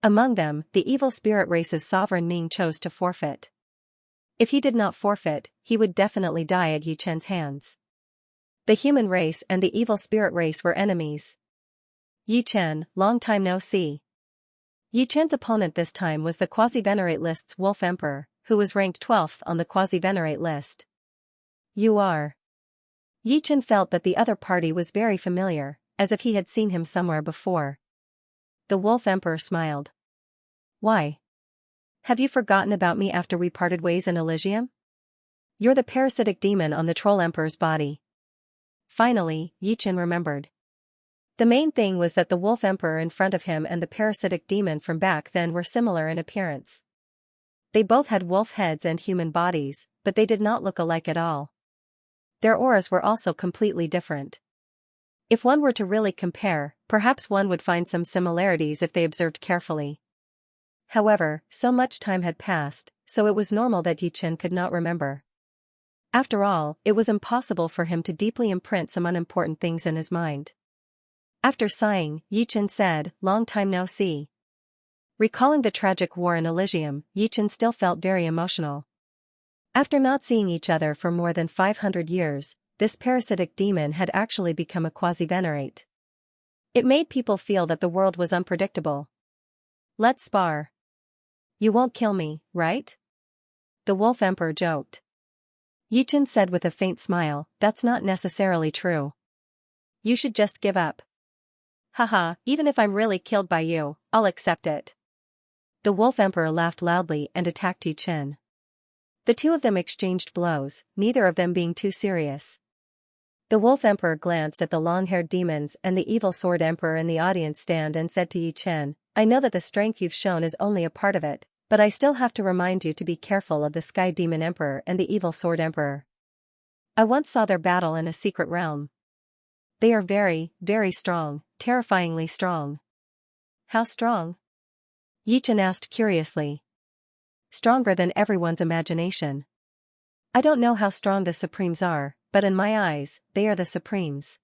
Among them, the evil spirit race's sovereign Ning chose to forfeit. If he did not forfeit, he would definitely die at Yi Chen's hands. The human race and the evil spirit race were enemies. Yi Chen, long time no see. Yi Chen's opponent this time was the Quasi-Venerate list's Wolf Emperor, who was ranked 12th on the Quasi-Venerate list. You are. Yi Chen felt that the other party was very familiar, as if he had seen him somewhere before. The Wolf Emperor smiled. Why? Have you forgotten about me after we parted ways in Elysium? You're the parasitic demon on the Troll Emperor's body. Finally, Yi Chen remembered. The main thing was that the Wolf Emperor in front of him and the parasitic demon from back then were similar in appearance. They both had wolf heads and human bodies, but they did not look alike at all. Their auras were also completely different. If one were to really compare, perhaps one would find some similarities if they observed carefully. However, so much time had passed, so it was normal that Yi Chen could not remember. After all, it was impossible for him to deeply imprint some unimportant things in his mind. After sighing, Yi Chen said, "Long time no see." Recalling the tragic war in Elysium, Yi Chen still felt very emotional. After not seeing each other for more than 500 years, this parasitic demon had actually become a quasi-venerate. It made people feel that the world was unpredictable. Let's spar. You won't kill me, right? The Wolf Emperor joked. Yi Chen said with a faint smile, that's not necessarily true. You should just give up. Haha, even if I'm really killed by you, I'll accept it. The Wolf Emperor laughed loudly and attacked Yi Chen. The two of them exchanged blows, neither of them being too serious. The Wolf Emperor glanced at the long-haired demons and the evil Sword Emperor in the audience stand and said to Yi Chen, I know that the strength you've shown is only a part of it, but I still have to remind you to be careful of the Sky Demon Emperor and the evil Sword Emperor. I once saw their battle in a secret realm. They are very, very strong, terrifyingly strong. How strong? Yi Chen asked curiously. Stronger than everyone's imagination. I don't know how strong the Supremes are, but in my eyes, they are the Supremes.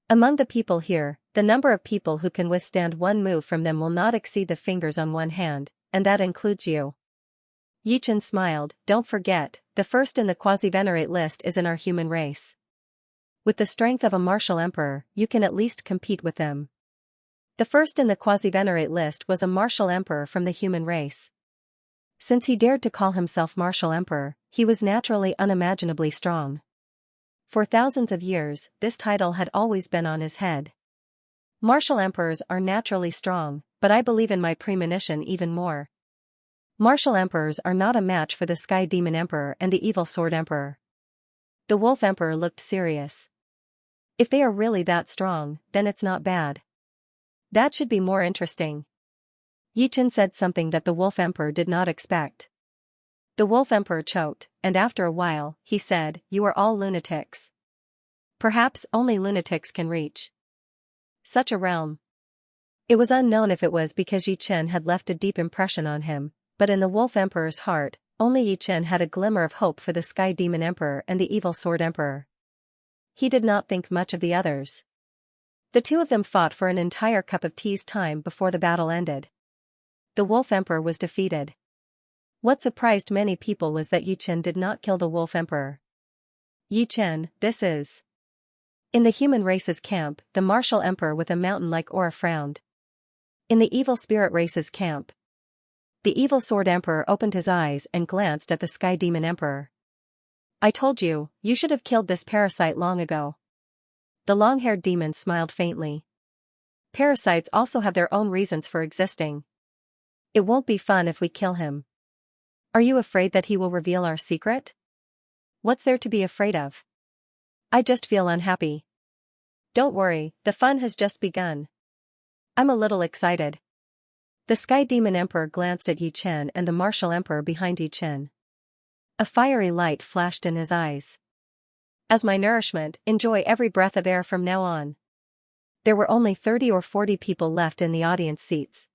Among the people here, the number of people who can withstand one move from them will not exceed the fingers on one hand, and that includes you. Yi Chen smiled, don't forget, the first in the quasi-venerate list is in our human race. With the strength of a martial emperor, you can at least compete with them. The first in the quasi-venerate list was a martial emperor from the human race. Since he dared to call himself martial emperor, he was naturally unimaginably strong. For thousands of years, this title had always been on his head. Martial emperors are naturally strong, but I believe in my premonition even more. Martial emperors are not a match for the Sky Demon Emperor and the Evil Sword Emperor. The Wolf Emperor looked serious. If they are really that strong, then it's not bad. That should be more interesting. Yi Chen said something that the Wolf Emperor did not expect. The Wolf Emperor choked, and after a while, he said, you are all lunatics. Perhaps only lunatics can reach such a realm. It was unknown if it was because Yi Chen had left a deep impression on him, but in the Wolf Emperor's heart, only Yi Chen had a glimmer of hope for the Sky Demon Emperor and the Evil Sword Emperor. He did not think much of the others. The two of them fought for an entire cup of tea's time before the battle ended. The Wolf Emperor was defeated. What surprised many people was that Yi Chen did not kill the Wolf Emperor. Yi Chen, this is. In the human race's camp, the martial emperor with a mountain-like aura frowned. In the evil spirit race's camp, the evil sword emperor opened his eyes and glanced at the Sky Demon Emperor. I told you, you should have killed this parasite long ago. The long-haired demon smiled faintly. Parasites also have their own reasons for existing. It won't be fun if we kill him. Are you afraid that he will reveal our secret? What's there to be afraid of? I just feel unhappy. Don't worry, the fun has just begun. I'm a little excited. The Sky Demon Emperor glanced at Yi Chen and the Martial Emperor behind Yi Chen. A fiery light flashed in his eyes. As my nourishment, enjoy every breath of air from now on. There were only 30 or 40 people left in the audience seats.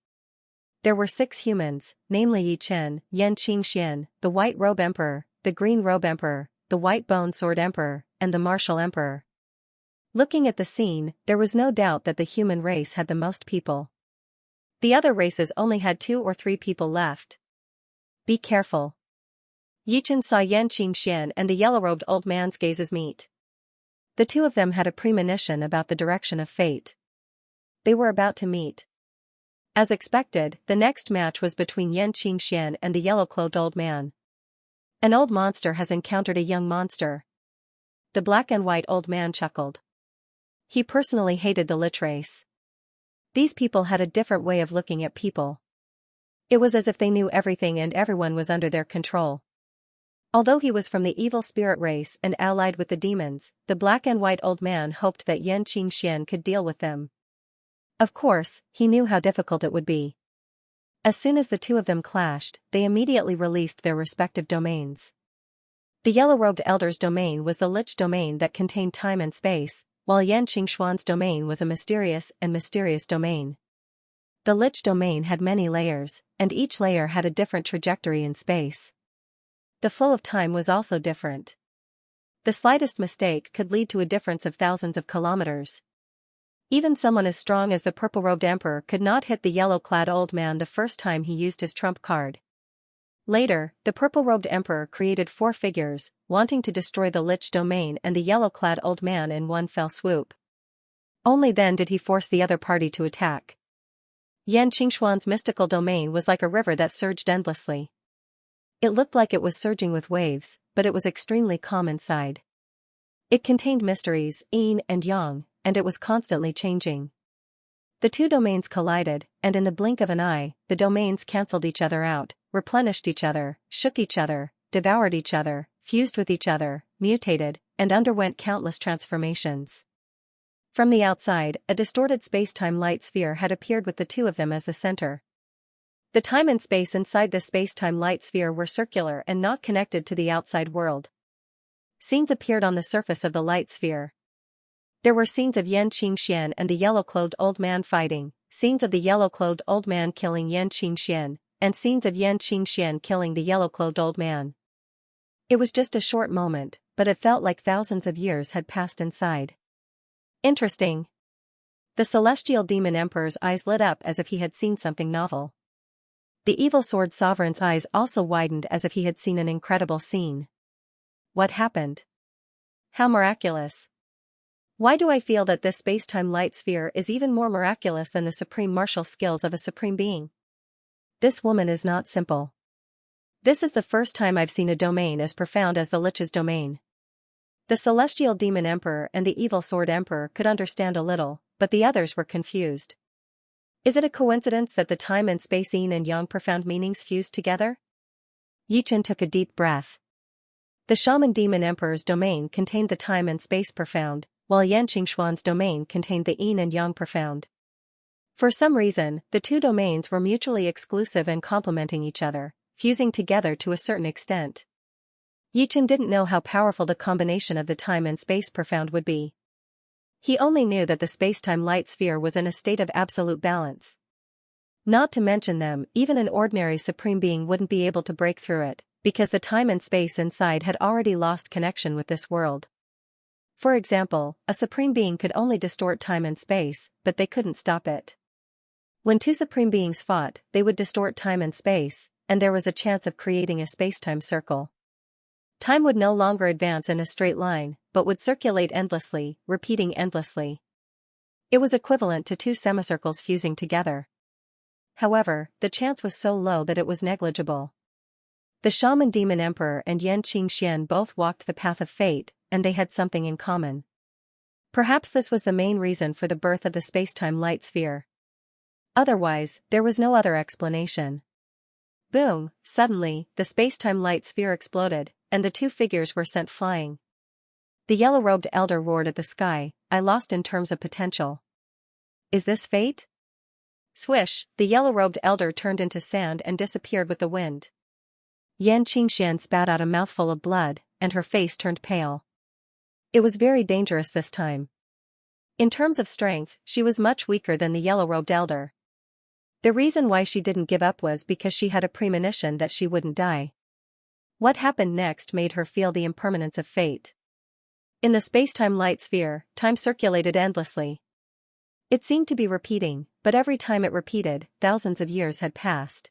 There were 6 humans, namely Yi Chen, Xianxia, the White Robe Emperor, the Green Robe Emperor, the White Bone Sword Emperor, and the Martial Emperor. Looking at the scene, there was no doubt that the human race had the most people. The other races only had 2 or 3 people left. Be careful. Yichen saw Yan Qingxian and the yellow-robed old man's gazes meet. The two of them had a premonition about the direction of fate. They were about to meet. As expected, the next match was between Yan Qingxian and the yellow-clothed old man. An old monster has encountered a young monster. The black and white old man chuckled. He personally hated the lich race. These people had a different way of looking at people. It was as if they knew everything and everyone was under their control. Although he was from the evil spirit race and allied with the demons, the black and white old man hoped that Yan Qingxian could deal with them. Of course, he knew how difficult it would be. As soon as the two of them clashed, they immediately released their respective domains. The yellow-robed elder's domain was the lich domain that contained time and space, while Yan Qingxuan's domain was a mysterious domain. The lich domain had many layers, and each layer had a different trajectory in space. The flow of time was also different. The slightest mistake could lead to a difference of thousands of kilometers. Even someone as strong as the purple-robed emperor could not hit the yellow-clad old man the first time he used his trump card. Later, the purple-robed emperor created 4 figures, wanting to destroy the lich domain and the yellow-clad old man in one fell swoop. Only then did he force the other party to attack. Yan Qingxuan's mystical domain was like a river that surged endlessly. It looked like it was surging with waves, but it was extremely calm inside. It contained mysteries, yin and yang, and it was constantly changing. The two domains collided, and in the blink of an eye, the domains cancelled each other out, replenished each other, shook each other, devoured each other, fused with each other, mutated, and underwent countless transformations. From the outside, a distorted space-time light sphere had appeared with the two of them as the center. The time and space inside the space-time light sphere were circular and not connected to the outside world. Scenes appeared on the surface of the light sphere. There were scenes of Yan Qingxian and the yellow-clothed old man fighting, scenes of the yellow-clothed old man killing Yan Qingxian, and scenes of Yan Qingxian killing the yellow-clothed old man. It was just a short moment, but it felt like thousands of years had passed inside. Interesting. The celestial demon emperor's eyes lit up as if he had seen something novel. The evil sword sovereign's eyes also widened as if he had seen an incredible scene. What happened? How miraculous. Why do I feel that this space-time light sphere is even more miraculous than the supreme martial skills of a supreme being? This woman is not simple. This is the first time I've seen a domain as profound as the lich's domain. The celestial demon emperor and the evil sword emperor could understand a little, but the others were confused. Is it a coincidence that the time and space yin and yang profound meanings fused together? Yichen took a deep breath. The shaman demon emperor's domain contained the time and space profound, while Yan Qingxuan's domain contained the yin and yang profound. For some reason, the two domains were mutually exclusive and complementing each other, fusing together to a certain extent. Yichen didn't know how powerful the combination of the time and space profound would be. He only knew that the space-time light sphere was in a state of absolute balance. Not to mention them, even an ordinary supreme being wouldn't be able to break through it, because the time and space inside had already lost connection with this world. For example, a supreme being could only distort time and space, but they couldn't stop it. When two supreme beings fought, they would distort time and space, and there was a chance of creating a space-time circle. Time would no longer advance in a straight line, but would circulate endlessly, repeating endlessly. It was equivalent to two semicircles fusing together. However, the chance was so low that it was negligible. The shaman demon emperor and Yan Qingxian both walked the path of fate, and they had something in common. Perhaps this was the main reason for the birth of the space-time light sphere. Otherwise, there was no other explanation. Boom! Suddenly, the space-time light sphere exploded, and the two figures were sent flying. The yellow-robed elder roared at the sky, "I lost in terms of potential. Is this fate?" Swish! The yellow-robed elder turned into sand and disappeared with the wind. Yan Qingxian spat out a mouthful of blood, and her face turned pale. It was very dangerous this time. In terms of strength, she was much weaker than the yellow-robed elder. The reason why she didn't give up was because she had a premonition that she wouldn't die. What happened next made her feel the impermanence of fate. In the space-time light sphere, time circulated endlessly. It seemed to be repeating, but every time it repeated, thousands of years had passed.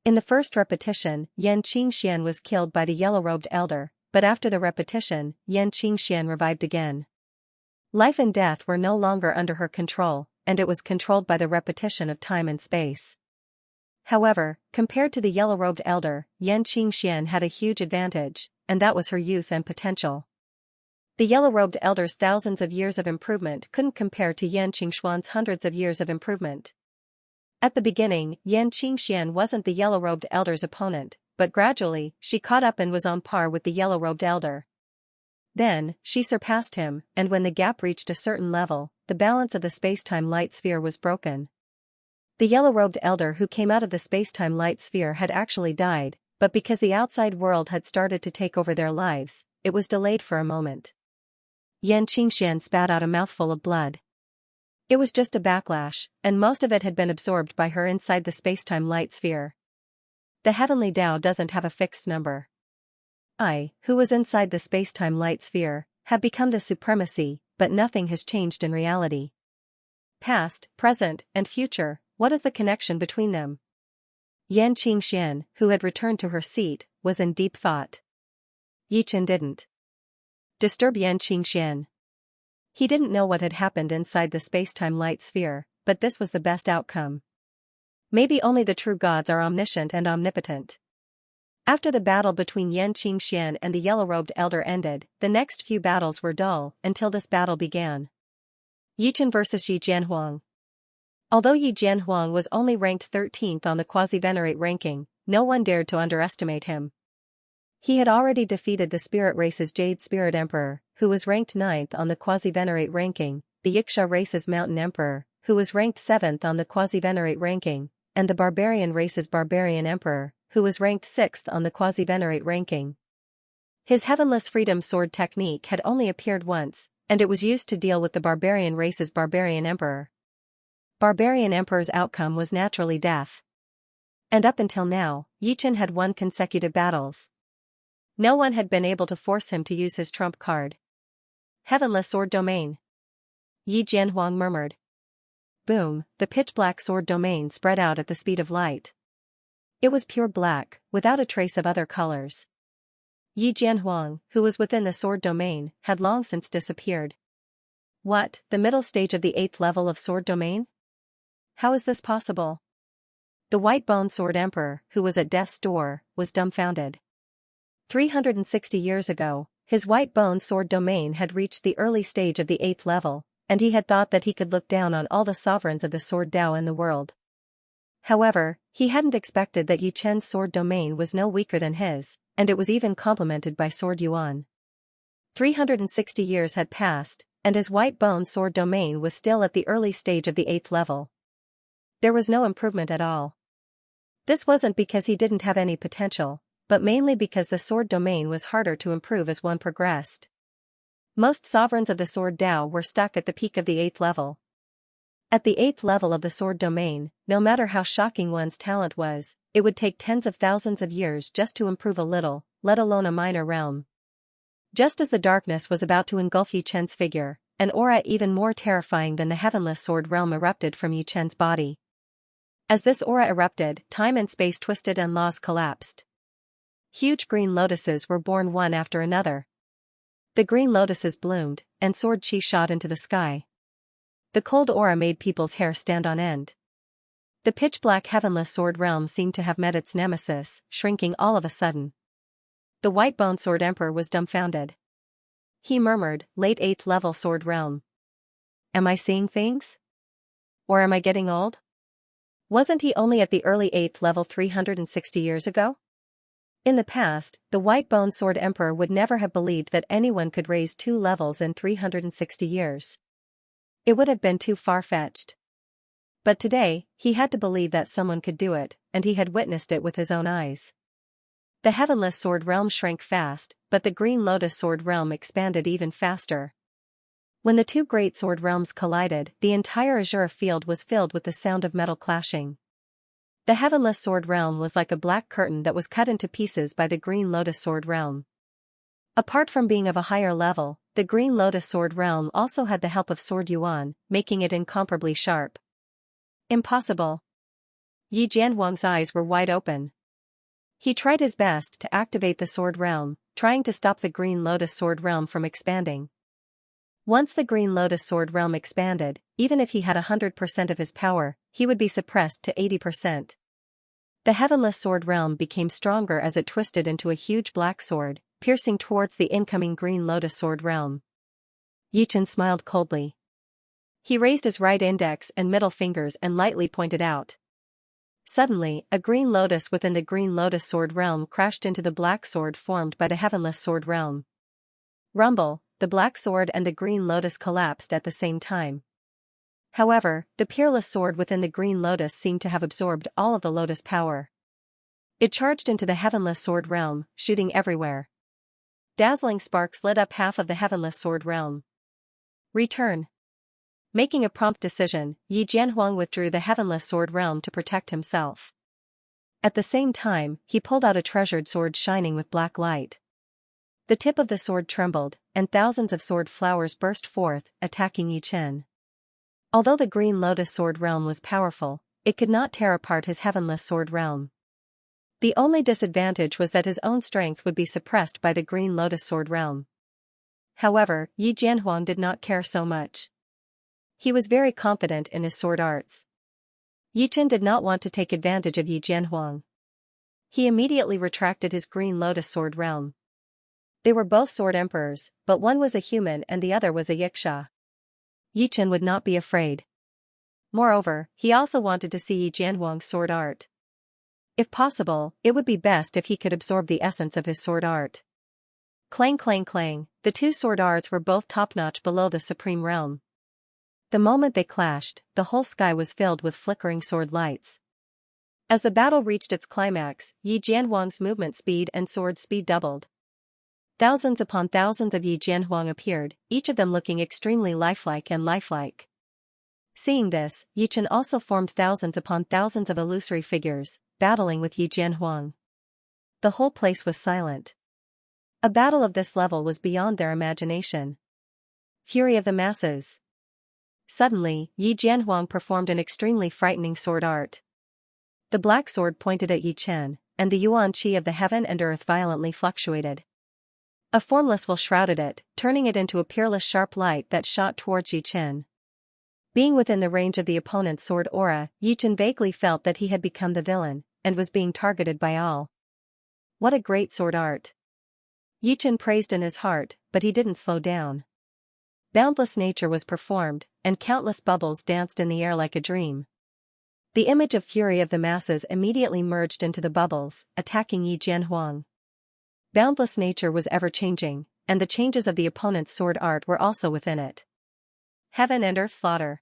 In the first repetition, Xianxia was killed by the yellow-robed elder, but after the repetition, Xianxia revived again. Life and death were no longer under her control, and it was controlled by the repetition of time and space. However, compared to the yellow-robed elder, Xianxia had a huge advantage, and that was her youth and potential. The yellow-robed elder's thousands of years of improvement couldn't compare to Xianxia's hundreds of years of improvement. At the beginning, Xianxia wasn't the yellow-robed elder's opponent, but gradually, she caught up and was on par with the yellow-robed elder. Then, she surpassed him, and when the gap reached a certain level, the balance of the space-time light sphere was broken. The yellow-robed elder who came out of the space-time light sphere had actually died, but because the outside world had started to take over their lives, it was delayed for a moment. Xianxia spat out a mouthful of blood. It was just a backlash, and most of it had been absorbed by her inside the space-time light sphere. The heavenly Tao doesn't have a fixed number. I, who was inside the space-time light sphere, have become the supremacy, but nothing has changed in reality. Past, present, and future, what is the connection between them? Xianxia, who had returned to her seat, was in deep thought. Yichen didn't disturb Xianxia. He didn't know what had happened inside the space-time light sphere, but this was the best outcome. Maybe only the true gods are omniscient and omnipotent. After the battle between Xianxia and the yellow-robed elder ended, the next few battles were dull, until this battle began. Yichen vs. Yi Jianhuang. Although Yi Jianhuang was only ranked 13th on the quasi-venerate ranking, no one dared to underestimate him. He had already defeated the spirit race's Jade Spirit Emperor, who was ranked 9th on the quasi-venerate ranking, the Xianxia race's Mountain Emperor, who was ranked 7th on the quasi-venerate ranking, and the Barbarian race's Barbarian Emperor, who was ranked 6th on the quasi-venerate ranking. His Heavenless Freedom Sword technique had only appeared once, and it was used to deal with the Barbarian race's Barbarian Emperor. Barbarian Emperor's outcome was naturally death. And up until now, Yichen had won consecutive battles. No one had been able to force him to use his trump card. Heavenless Sword Domain. Yi Jianhuang murmured. Boom, the pitch-black sword domain spread out at the speed of light. It was pure black, without a trace of other colors. Yi Jianhuang, who was within the sword domain, had long since disappeared. What, the middle stage of the 8th level of sword domain? How is this possible? The White Bone Sword Emperor, who was at death's door, was dumbfounded. 360 years ago, his White Bone Sword domain had reached the early stage of the 8th level, and he had thought that he could look down on all the sovereigns of the Sword Dao in the world. However, he hadn't expected that Yi Chen's sword domain was no weaker than his, and it was even complemented by Sword Yuan. 360 years had passed, and his White Bone Sword domain was still at the early stage of the 8th level. There was no improvement at all. This wasn't because he didn't have any potential, but mainly because the sword domain was harder to improve as one progressed. Most sovereigns of the Sword Dao were stuck at the peak of the 8th level. At the 8th level of the sword domain, no matter how shocking one's talent was, it would take tens of thousands of years just to improve a little, let alone a minor realm. Just as the darkness was about to engulf Yi Chen's figure, an aura even more terrifying than the heavenless sword realm erupted from Yi Chen's body. As this aura erupted, time and space twisted and laws collapsed. Huge green lotuses were born one after another. The green lotuses bloomed, and sword chi shot into the sky. The cold aura made people's hair stand on end. The pitch-black heavenless sword realm seemed to have met its nemesis, shrinking all of a sudden. The White Bone Sword Emperor was dumbfounded. He murmured, late 8th level sword realm. Am I seeing things? Or am I getting old? Wasn't he only at the early 8th level 360 years ago? In the past, the White Bone Sword Emperor would never have believed that anyone could raise 2 levels in 360 years. It would have been too far-fetched. But today, he had to believe that someone could do it, and he had witnessed it with his own eyes. The Heavenless Sword Realm shrank fast, but the Green Lotus Sword Realm expanded even faster. When the two great sword realms collided, the entire azure field was filled with the sound of metal clashing. The Heavenless Sword Realm was like a black curtain that was cut into pieces by the Green Lotus Sword Realm. Apart from being of a higher level, the Green Lotus Sword Realm also had the help of Sword Yuan, making it incomparably sharp. Impossible. Yi Jianhuang's eyes were wide open. He tried his best to activate the sword realm, trying to stop the Green Lotus sword realm from expanding. Once the Green Lotus sword realm expanded, even if he had 100% of his power, he would be suppressed to 80%. The Heavenless sword realm became stronger as it twisted into a huge black sword, piercing towards the incoming Green Lotus sword realm. Yichen smiled coldly. He raised his right index and middle fingers and lightly pointed out. Suddenly, a Green Lotus within the Green Lotus sword realm crashed into the black sword formed by the Heavenless sword realm. Rumble, the black sword and the Green Lotus collapsed at the same time. However, the peerless sword within the Green Lotus seemed to have absorbed all of the Lotus power. It charged into the Heavenless sword realm, shooting everywhere. Dazzling sparks lit up half of the Heavenless sword realm. Return. Making a prompt decision, Yi Jianhuang withdrew the Heavenless sword realm to protect himself. At the same time, he pulled out a treasured sword shining with black light. The tip of the sword trembled, and thousands of sword flowers burst forth, attacking Yi Chen. Although the Green Lotus sword realm was powerful, it could not tear apart his Heavenless sword realm. The only disadvantage was that his own strength would be suppressed by the Green Lotus sword realm. However, Yi Jianhuang did not care so much. He was very confident in his sword arts. Yi Chen did not want to take advantage of Yi Jianhuang. He immediately retracted his Green Lotus sword realm. They were both sword emperors, but one was a human and the other was a Xianxia. Yi Chen would not be afraid. Moreover, he also wanted to see Yi Jianhuang's sword art. If possible, it would be best if he could absorb the essence of his sword art. Clang clang clang, the two sword arts were both top-notch below the supreme realm. The moment they clashed, the whole sky was filled with flickering sword lights. As the battle reached its climax, Yi Jianhuang's movement speed and sword speed doubled. Thousands upon thousands of Yi Jianhuang appeared, each of them looking extremely lifelike and lifelike. Seeing this, Yi Chen also formed thousands upon thousands of illusory figures, battling with Yi Jianhuang. The whole place was silent. A battle of this level was beyond their imagination. Fury of the masses. Suddenly, Yi Jianhuang performed an extremely frightening sword art. The black sword pointed at Yi Chen, and the yuan qi of the heaven and earth violently fluctuated. A formless will shrouded it, turning it into a peerless sharp light that shot towards Yi Chen. Being within the range of the opponent's sword aura, Yi Chen vaguely felt that he had become the villain, and was being targeted by all. What a great sword art! Yi Chen praised in his heart, but he didn't slow down. Boundless nature was performed, and countless bubbles danced in the air like a dream. The image of fury of the masses immediately merged into the bubbles, attacking Yi Jianhuang. Boundless nature was ever-changing, and the changes of the opponent's sword art were also within it. Heaven and earth slaughter.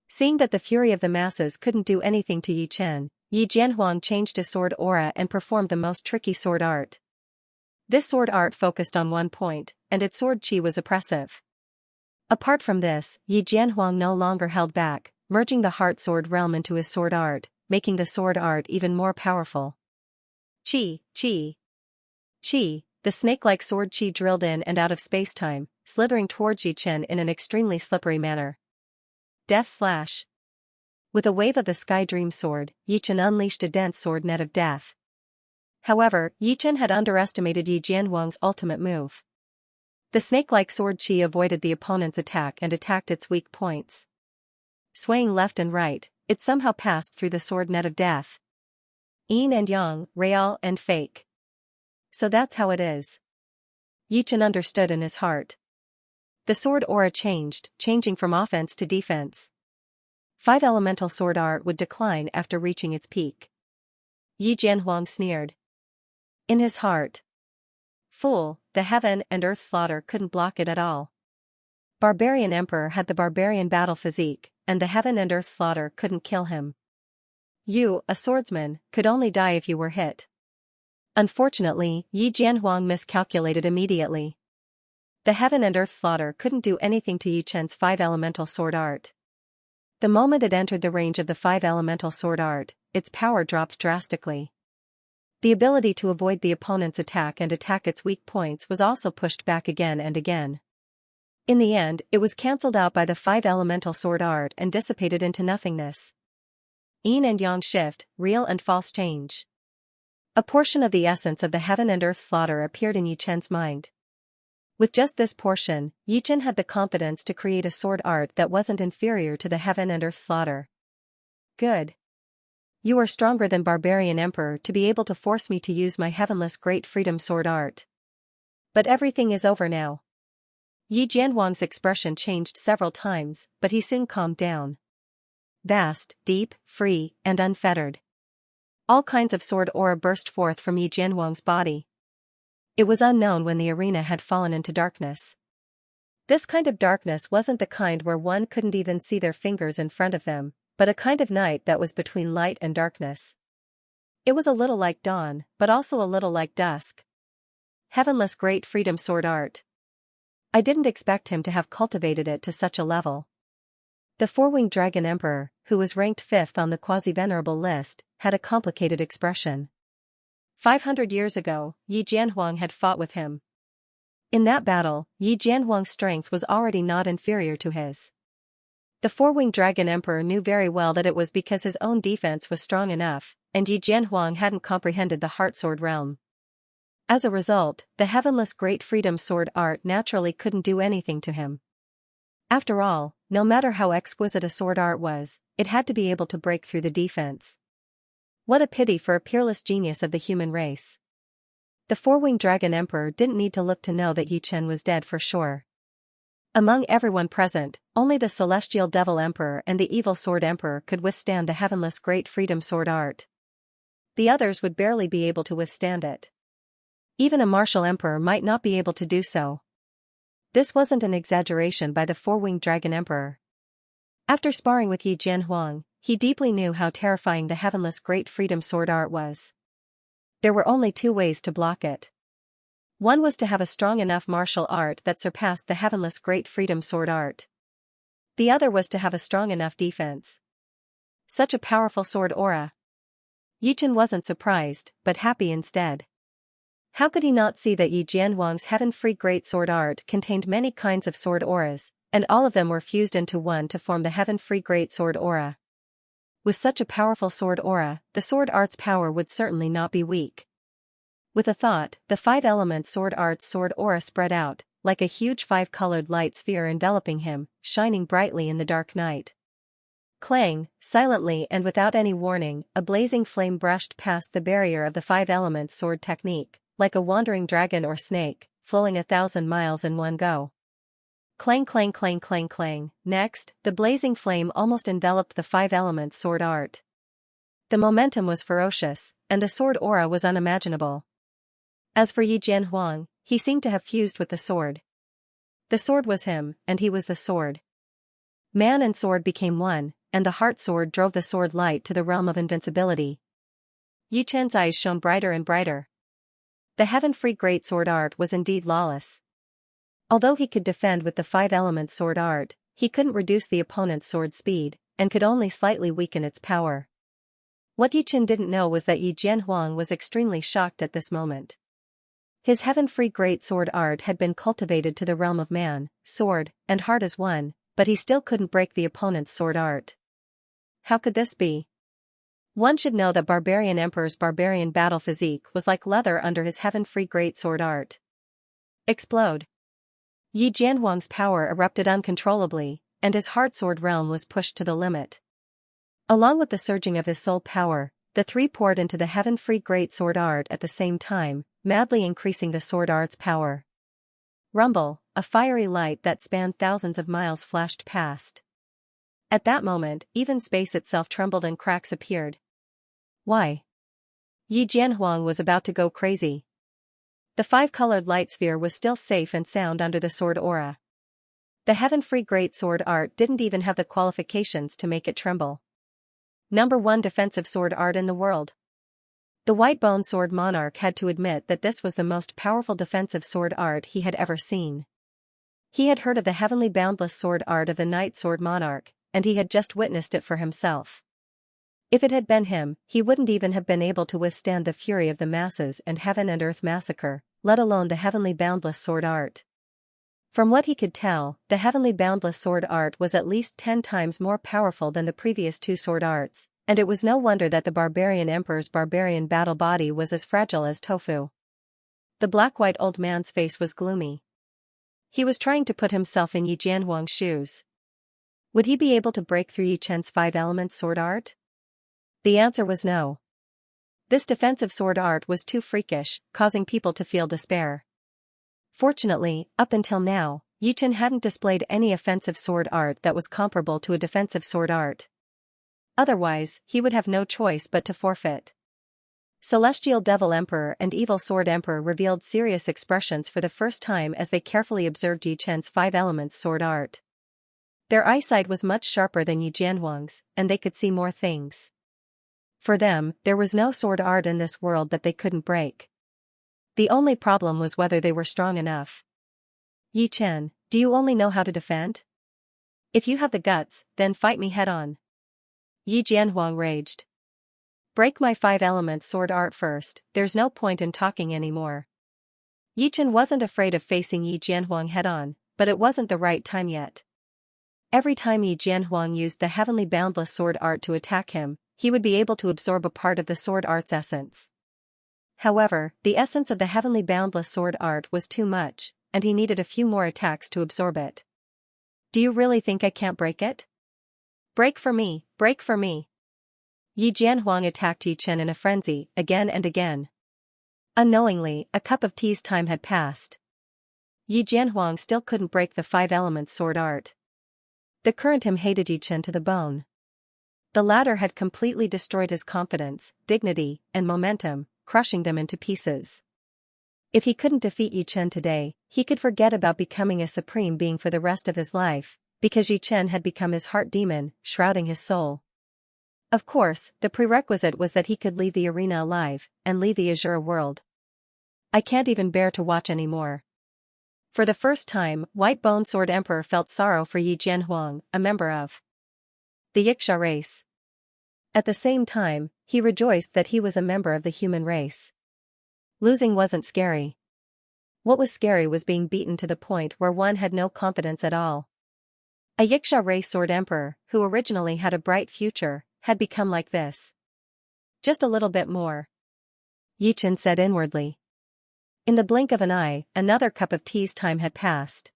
Seeing that the fury of the masses couldn't do anything to Yi Chen, Yi Jianhuang changed his sword aura and performed the most tricky sword art. This sword art focused on one point, and its sword qi was oppressive. Apart from this, Yi Jianhuang no longer held back, merging the heart sword realm into his sword art, making the sword art even more powerful. Qi, qi. Qi, the snake-like sword qi drilled in and out of space-time, slithering towards Yi Chen in an extremely slippery manner. Death slash. With a wave of the Sky Dream sword, Yi Chen unleashed a dense sword net of death. However, Yi Chen had underestimated Yi Jianhuang's ultimate move. The snake-like sword qi avoided the opponent's attack and attacked its weak points. Swaying left and right, it somehow passed through the sword net of death. Yin and yang, real and fake. So that's how it is. Yi Chen understood in his heart. The sword aura changed, changing from offense to defense. 5 elemental sword art would decline after reaching its peak. Yi Jianhuang sneered. In his heart. Fool, the heaven and earth slaughter couldn't block it at all. Barbarian Emperor had the barbarian battle physique, and the heaven and earth slaughter couldn't kill him. You, a swordsman, could only die if you were hit. Unfortunately, Yi Jianhuang miscalculated immediately. The heaven and earth slaughter couldn't do anything to Yi Chen's 5 elemental sword art. The moment it entered the range of the 5 elemental sword art, its power dropped drastically. The ability to avoid the opponent's attack and attack its weak points was also pushed back again and again. In the end, it was cancelled out by the 5 elemental sword art and dissipated into nothingness. Yin and yang shift, real and false change. A portion of the essence of the heaven and earth slaughter appeared in Yi Chen's mind. With just this portion, Yi Chen had the confidence to create a sword art that wasn't inferior to the heaven and earth slaughter. Good. You are stronger than Barbarian Emperor to be able to force me to use my heavenless great freedom sword art. But everything is over now. Yi Jianhuang's expression changed several times, but he soon calmed down. Vast, deep, free, and unfettered. All kinds of sword aura burst forth from Yi Jianhuang's body. It was unknown when the arena had fallen into darkness. This kind of darkness wasn't the kind where one couldn't even see their fingers in front of them, but a kind of night that was between light and darkness. It was a little like dawn, but also a little like dusk. Heavenless great freedom sword art. I didn't expect him to have cultivated it to such a level. The four-winged dragon emperor, who was ranked 5th on the quasi-venerable list, had a complicated expression. 500 years ago, Yi Jianhuang had fought with him. In that battle, Yi Jianhuang's strength was already not inferior to his. The four-winged dragon emperor knew very well that it was because his own defense was strong enough, and Yi Jianhuang hadn't comprehended the heart sword realm. As a result, the heavenless great freedom sword art naturally couldn't do anything to him. After all, no matter how exquisite a sword art was, it had to be able to break through the defense. What a pity for a peerless genius of the human race. The four-winged dragon emperor didn't need to look to know that Yi Chen was dead for sure. Among everyone present, only the celestial devil emperor and the evil sword emperor could withstand the heavenless great freedom sword art. The others would barely be able to withstand it. Even a martial emperor might not be able to do so. This wasn't an exaggeration by the four-winged dragon emperor. After sparring with Yi Jianhuang, he deeply knew how terrifying the heavenless great freedom sword art was. There were only two ways to block it. One was to have a strong enough martial art that surpassed the heavenless great freedom sword art. The other was to have a strong enough defense. Such a powerful sword aura. Yi Chen wasn't surprised, but happy instead. How could he not see that Yi Jianhuang's heaven-free great sword art contained many kinds of sword auras, and all of them were fused into one to form the heaven-free great sword aura? With such a powerful sword aura, the sword art's power would certainly not be weak. With a thought, the 5-element sword art's sword aura spread out, like a huge 5-colored light sphere enveloping him, shining brightly in the dark night. Clang, silently and without any warning, a blazing flame brushed past the barrier of the 5-element sword technique, like a wandering dragon or snake, flowing 1,000 miles in one go. Clang clang clang clang clang. Next, the blazing flame almost enveloped the 5-element sword art. The momentum was ferocious, and the sword aura was unimaginable. As for Yi Jianhuang, he seemed to have fused with the sword. The sword was him, and he was the sword. Man and sword became one, and the heart sword drove the sword light to the realm of invincibility. Yi Chen's eyes shone brighter and brighter. The heaven-free great sword art was indeed lawless. Although he could defend with the 5-element sword art, he couldn't reduce the opponent's sword speed, and could only slightly weaken its power. What Yi Chen didn't know was that Yi Jianhuang was extremely shocked at this moment. His heaven-free great sword art had been cultivated to the realm of man, sword, and heart as one, but he still couldn't break the opponent's sword art. How could this be? One should know that Barbarian Emperor's barbarian battle physique was like leather under his heaven-free great sword art. Explode. Yi Jianhuang's power erupted uncontrollably, and his heart sword realm was pushed to the limit. Along with the surging of his soul power, the three poured into the heaven-free great sword art at the same time, madly increasing the sword art's power. Rumble, a fiery light that spanned thousands of miles flashed past. At that moment, even space itself trembled and cracks appeared. Why? Yi Jianhuang was about to go crazy. The 5-colored light sphere was still safe and sound under the sword aura. The heaven-free great sword art didn't even have the qualifications to make it tremble. Number 1 defensive sword art in the world. The white-bone sword monarch had to admit that this was the most powerful defensive sword art he had ever seen. He had heard of the heavenly boundless sword art of the night sword monarch, and he had just witnessed it for himself. If it had been him, he wouldn't even have been able to withstand the fury of the masses and heaven and earth massacre, let alone the heavenly boundless sword art. From what he could tell, the heavenly boundless sword art was at least 10 times more powerful than the previous 2 sword arts, And it was no wonder that the barbarian emperor's barbarian battle body was as fragile as tofu. The black-white old man's face was gloomy. He was trying to put himself in Yi Jianhuang's shoes. Would he be able to break through Yi Chen's five-element sword art? The answer was no. This defensive sword art was too freakish, causing people to feel despair. Fortunately, up until now, Yi Chen hadn't displayed any offensive sword art that was comparable to a defensive sword art. Otherwise, he would have no choice but to forfeit. Celestial Devil Emperor and Evil Sword Emperor revealed serious expressions for the first time as they carefully observed Yi Chen's five-elements sword art. Their eyesight was much sharper than Yi Jianhuang's, and they could see more things. For them, there was no sword art in this world that they couldn't break. The only problem was whether they were strong enough. Yi Chen, do you only know how to defend? If you have the guts, then fight me head-on. Yi Jianhuang raged. Break my five-elements sword art first, there's no point in talking anymore. Yi Chen wasn't afraid of facing Yi Jianhuang head-on, but it wasn't the right time yet. Every time Yi Jianhuang used the heavenly boundless sword art to attack him, he would be able to absorb a part of the sword art's essence. However, the essence of the heavenly boundless sword art was too much, and he needed a few more attacks to absorb it. Do you really think I can't break it? Break for me, break for me. Yi Jianhuang attacked Yi Chen in a frenzy, again and again. Unknowingly, a cup of tea's time had passed. Yi Jianhuang still couldn't break the five-elements sword art. The current him hated Yi Chen to the bone. The latter had completely destroyed his confidence, dignity, and momentum, crushing them into pieces. If he couldn't defeat Yi Chen today, he could forget about becoming a supreme being for the rest of his life, because Yi Chen had become his heart demon, shrouding his soul. Of course, the prerequisite was that he could leave the arena alive, and leave the Azure world. I can't even bear to watch anymore. For the first time, White Bone Sword Emperor felt sorrow for Yi Jianhuang, a member of the Xianxia race. At the same time, he rejoiced that he was a member of the human race. Losing wasn't scary. What was scary was being beaten to the point where one had no confidence at all. A Xianxia race Sword Emperor, who originally had a bright future, had become like this. Just a little bit more. Yi Chen said inwardly. In the blink of an eye, another cup of tea's time had passed.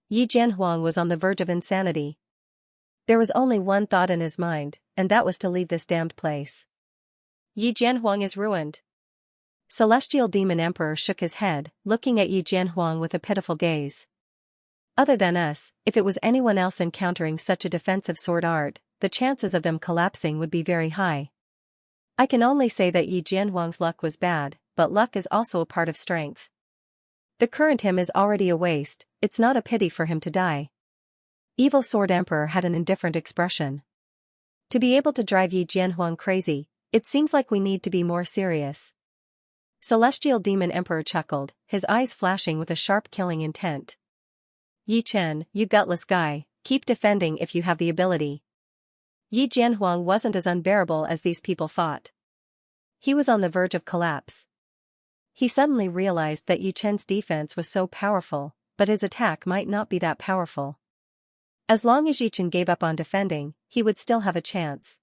Yi Jianhuang was on the verge of insanity. There was only one thought in his mind, and that was to leave this damned place. Yi Jianhuang is ruined. Celestial Demon Emperor shook his head, looking at Yi Jianhuang with a pitiful gaze. Other than us, if it was anyone else encountering such a defensive sword art, the chances of them collapsing would be very high. I can only say that Yi Jianhuang's luck was bad, but luck is also a part of strength. The current him is already a waste, it's not a pity for him to die. Evil Sword Emperor had an indifferent expression. To be able to drive Yi Jianhuang crazy, it seems like we need to be more serious. Celestial Demon Emperor chuckled, his eyes flashing with a sharp killing intent. Yi Chen, you gutless guy, keep defending if you have the ability. Yi Jianhuang wasn't as unbearable as these people thought. He was on the verge of collapse. He suddenly realized that Yi Chen's defense was so powerful, but his attack might not be that powerful. As long as Yi Chen gave up on defending, he would still have a chance.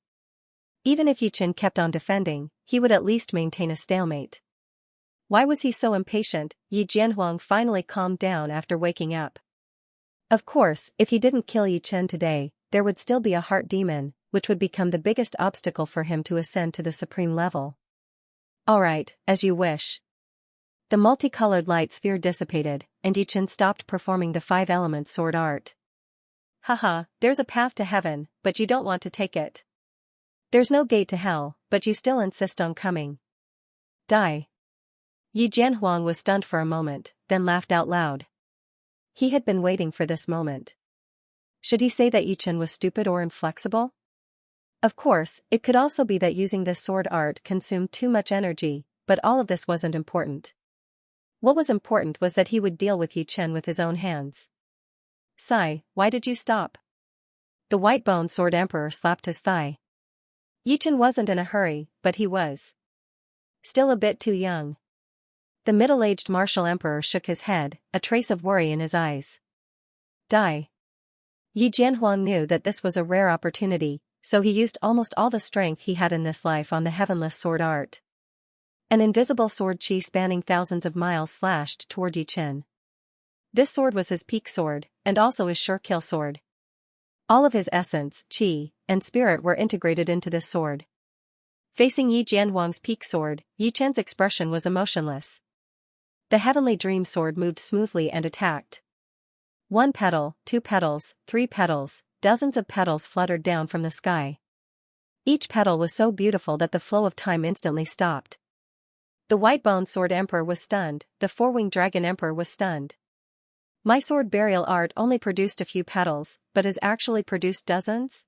Even if Yi Chen kept on defending, he would at least maintain a stalemate. Why was he so impatient? Yi Jianhuang finally calmed down after waking up. Of course, if he didn't kill Yi Chen today, there would still be a heart demon, which would become the biggest obstacle for him to ascend to the supreme level. Alright, as you wish. The multicolored light sphere dissipated, and Yi Chen stopped performing the five-element sword art. Haha, there's a path to heaven, but you don't want to take it. There's no gate to hell, but you still insist on coming. Die. Yi Jianhuang was stunned for a moment, then laughed out loud. He had been waiting for this moment. Should he say that Yi Chen was stupid or inflexible? Of course, it could also be that using this sword art consumed too much energy, but all of this wasn't important. What was important was that he would deal with Yi Chen with his own hands. Sigh, why did you stop? The White Bone Sword Emperor slapped his thigh. Yi Chen wasn't in a hurry, but he was still a bit too young. The middle-aged martial emperor shook his head, a trace of worry in his eyes. Die. Yi Jianhuang knew that this was a rare opportunity, so he used almost all the strength he had in this life on the heavenless sword art. An invisible sword chi spanning thousands of miles slashed toward Yi Chen. This sword was his peak sword, and also his sure kill sword. All of his essence, chi, and spirit were integrated into this sword. Facing Yi Jianhuang's peak sword, Yi Chen's expression was emotionless. The heavenly dream sword moved smoothly and attacked. 1 petal, 2 petals, 3 petals, dozens of petals fluttered down from the sky. Each petal was so beautiful that the flow of time instantly stopped. The white-boned sword emperor was stunned, the four-winged dragon emperor was stunned. My sword burial art only produced a few petals, but has actually produced dozens?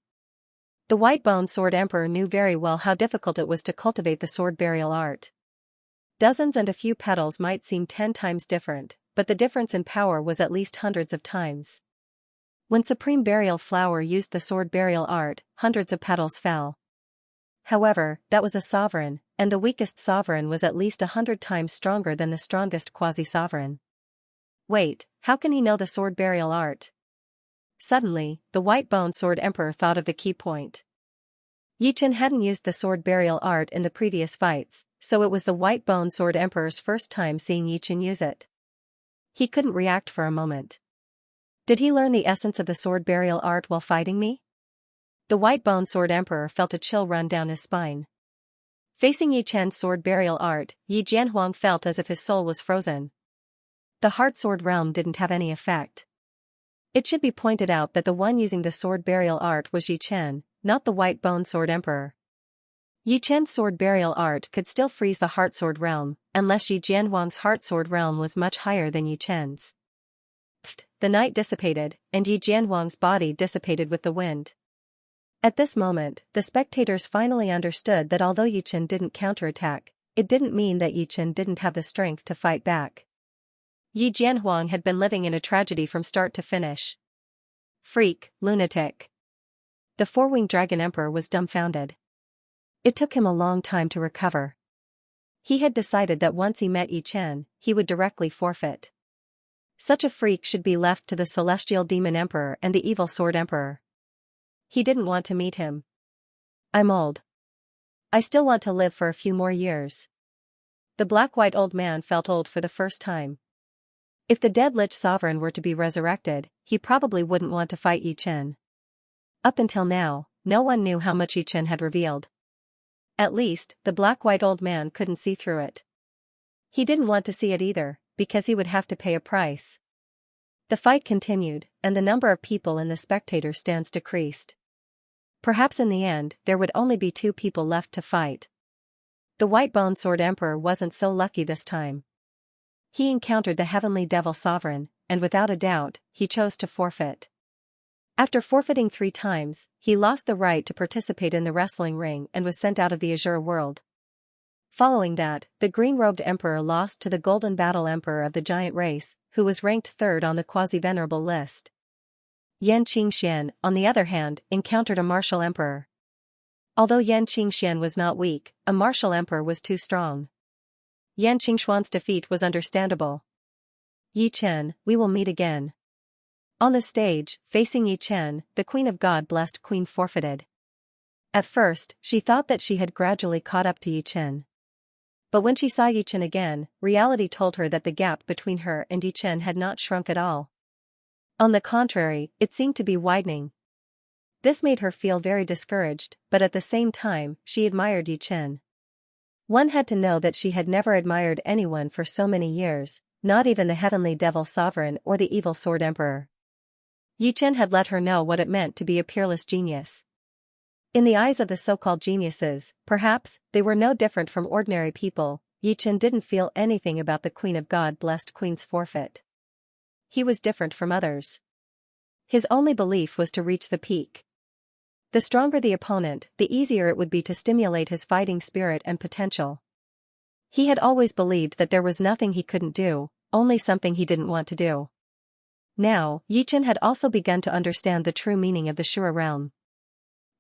The white-boned sword emperor knew very well how difficult it was to cultivate the sword burial art. Dozens and a few petals might seem 10 times different, but the difference in power was at least hundreds of times. When Supreme Burial Flower used the sword burial art, hundreds of petals fell. However, that was a sovereign, and the weakest sovereign was at least 100 times stronger than the strongest quasi-sovereign. Wait, how can he know the sword burial art? Suddenly, the white-boned sword emperor thought of the key point. Yi Chen hadn't used the sword burial art in the previous fights, so it was the white-boned sword emperor's first time seeing Yi Chen use it. He couldn't react for a moment. Did he learn the essence of the sword burial art while fighting me? The white-boned sword emperor felt a chill run down his spine. Facing Yi Chen's sword burial art, Yi Jianhuang felt as if his soul was frozen. The heart sword realm didn't have any effect. It should be pointed out that the one using the sword burial art was Yi Chen, not the white-boned sword emperor. Yi Chen's sword burial art could still freeze the heart sword realm, unless Yi Jianhuang's heart sword realm was much higher than Yi Chen's. The night dissipated, and Yi Jianhuang's body dissipated with the wind. At this moment, the spectators finally understood that although Yi Chen didn't counterattack, it didn't mean that Yi Chen didn't have the strength to fight back. Yi Jianhuang had been living in a tragedy from start to finish. Freak, lunatic. The four-winged dragon emperor was dumbfounded. It took him a long time to recover. He had decided that once he met Yi Chen, he would directly forfeit. Such a freak should be left to the celestial demon emperor and the evil sword emperor. He didn't want to meet him. I'm old. I still want to live for a few more years. The black-white old man felt old for the first time. If the dead Lich sovereign were to be resurrected, he probably wouldn't want to fight Yi Chen. Up until now, no one knew how much Yi Chen had revealed. At least, the black-white old man couldn't see through it. He didn't want to see it either, because he would have to pay a price. The fight continued, and the number of people in the spectator stands decreased. Perhaps in the end, there would only be 2 people left to fight. The white-boned sword emperor wasn't so lucky this time. He encountered the heavenly devil sovereign, and without a doubt, he chose to forfeit. After forfeiting 3 times, he lost the right to participate in the wrestling ring and was sent out of the Azure world. Following that, the green-robed emperor lost to the golden battle emperor of the giant race, who was ranked 3rd on the quasi-venerable list. Yan Qingxian, on the other hand, encountered a martial emperor. Although Yan Qingxian was not weak, a martial emperor was too strong. Yan Qingxuan's defeat was understandable. Yi Chen, we will meet again. On the stage, facing Yi Chen, the Queen of God-blessed Queen forfeited. At first, she thought that she had gradually caught up to Yi Chen. But when she saw Yi Chen again, reality told her that the gap between her and Yi Chen had not shrunk at all. On the contrary, it seemed to be widening. This made her feel very discouraged, but at the same time, she admired Yi Chen. One had to know that she had never admired anyone for so many years, not even the heavenly devil sovereign or the evil sword emperor. Yi Chen had let her know what it meant to be a peerless genius. In the eyes of the so-called geniuses, perhaps, they were no different from ordinary people. Yi Chen didn't feel anything about the Queen of God-blessed Queen's forfeit. He was different from others. His only belief was to reach the peak. The stronger the opponent, the easier it would be to stimulate his fighting spirit and potential. He had always believed that there was nothing he couldn't do, only something he didn't want to do. Now, Yi Chen had also begun to understand the true meaning of the Shura realm.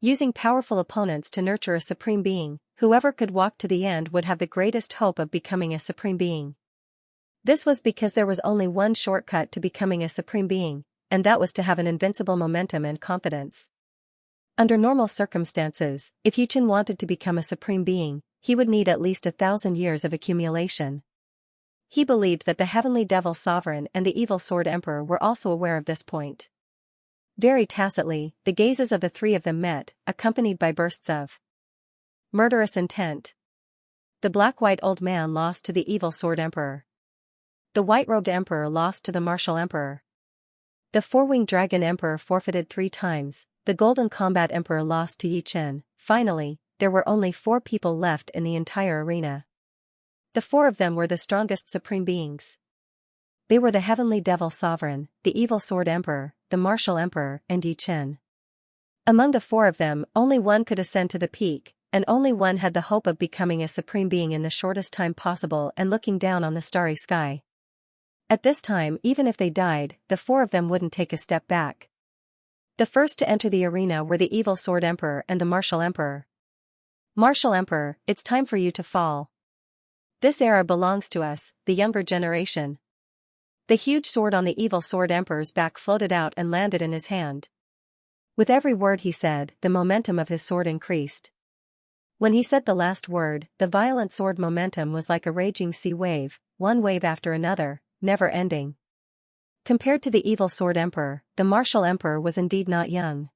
Using powerful opponents to nurture a supreme being, whoever could walk to the end would have the greatest hope of becoming a supreme being. This was because there was only one shortcut to becoming a supreme being, and that was to have an invincible momentum and confidence. Under normal circumstances, if Yichen wanted to become a supreme being, he would need at least 1,000 years of accumulation. He believed that the Heavenly Devil Sovereign and the Evil Sword Emperor were also aware of this point. Very tacitly, the gazes of the three of them met, accompanied by bursts of murderous intent. The black-white old man lost to the Evil Sword Emperor. The white-robed Emperor lost to the Martial Emperor. The four-winged Dragon Emperor forfeited 3 times, the Golden Combat Emperor lost to Yichen. Finally, there were only 4 people left in the entire arena. The 4 of them were the strongest supreme beings. They were the Heavenly Devil Sovereign, the Evil Sword Emperor, the Martial Emperor, and Yichen. Among the 4 of them, only one could ascend to the peak, and only one had the hope of becoming a supreme being in the shortest time possible and looking down on the starry sky. At this time, even if they died, the 4 of them wouldn't take a step back. The first to enter the arena were the Evil Sword Emperor and the Martial Emperor. Martial Emperor, it's time for you to fall. This era belongs to us, the younger generation. The huge sword on the Evil Sword Emperor's back floated out and landed in his hand. With every word he said, the momentum of his sword increased. When he said the last word, the violent sword momentum was like a raging sea wave, one wave after another, never ending. Compared to the Evil Sword Emperor, the Martial Emperor was indeed not young.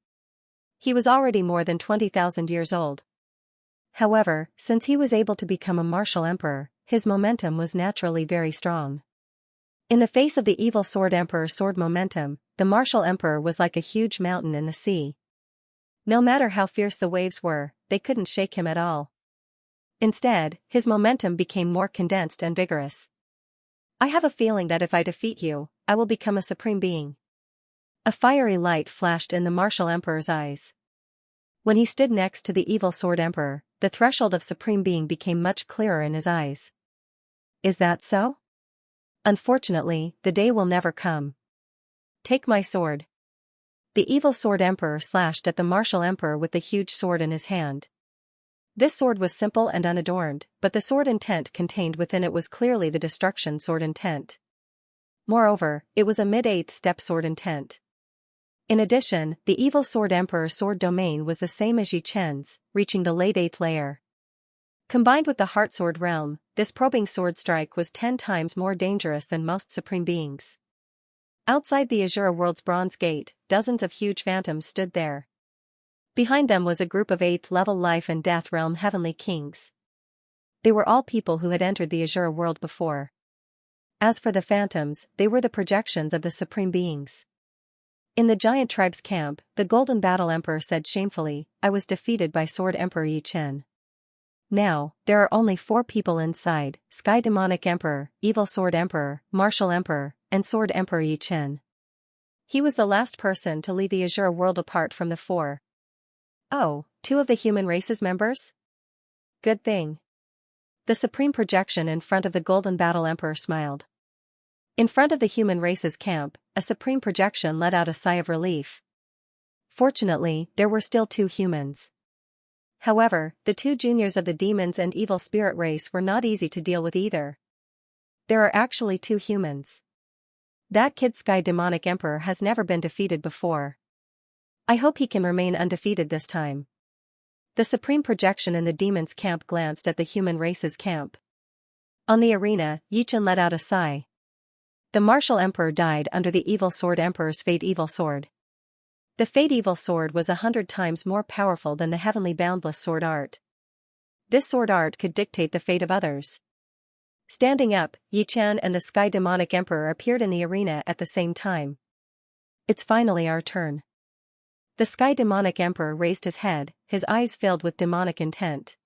He was already more than 20,000 years old. However, since he was able to become a Martial Emperor, his momentum was naturally very strong. In the face of the Evil Sword Emperor's sword momentum, the Martial Emperor was like a huge mountain in the sea. No matter how fierce the waves were, they couldn't shake him at all. Instead, his momentum became more condensed and vigorous. I have a feeling that if I defeat you, I will become a supreme being. A fiery light flashed in the Martial Emperor's eyes. When he stood next to the Evil Sword Emperor, the threshold of supreme being became much clearer in his eyes. Is that so? Unfortunately, the day will never come. Take my sword. The Evil Sword Emperor slashed at the Martial Emperor with the huge sword in his hand. This sword was simple and unadorned, but the sword intent contained within it was clearly the destruction sword intent. Moreover, it was a mid-8th step sword intent. In addition, the Evil Sword Emperor's sword domain was the same as Yichen's, reaching the late 8th layer. Combined with the Heart Sword realm, this probing sword strike was 10 times more dangerous than most supreme beings. Outside the Azura world's bronze gate, dozens of huge phantoms stood there. Behind them was a group of 8th level life and death realm heavenly kings. They were all people who had entered the Azura world before. As for the phantoms, they were the projections of the supreme beings. In the giant tribe's camp, the Golden Battle Emperor said shamefully, I was defeated by Sword Emperor Yichen. Now, there are only 4 people inside, Sky Demonic Emperor, Evil Sword Emperor, Martial Emperor, and Sword Emperor Yichen. He was the last person to leave the Azura world apart from the 4. Oh, 2 of the human race's members? Good thing. The supreme projection in front of the Golden Battle Emperor smiled. In front of the human race's camp, a supreme projection let out a sigh of relief. Fortunately, there were still 2 humans. However, the 2 juniors of the demons and evil spirit race were not easy to deal with either. There are actually 2 humans. That kid Sky Demonic Emperor has never been defeated before. I hope he can remain undefeated this time. The supreme projection in the demons' camp glanced at the human race's camp. On the arena, Yichen let out a sigh. The Martial Emperor died under the Evil Sword Emperor's Fate Evil Sword. The Fate Evil Sword was 100 times more powerful than the Heavenly Boundless Sword Art. This sword art could dictate the fate of others. Standing up, Yichen and the Sky Demonic Emperor appeared in the arena at the same time. It's finally our turn. The Sky Demonic Emperor raised his head, his eyes filled with demonic intent.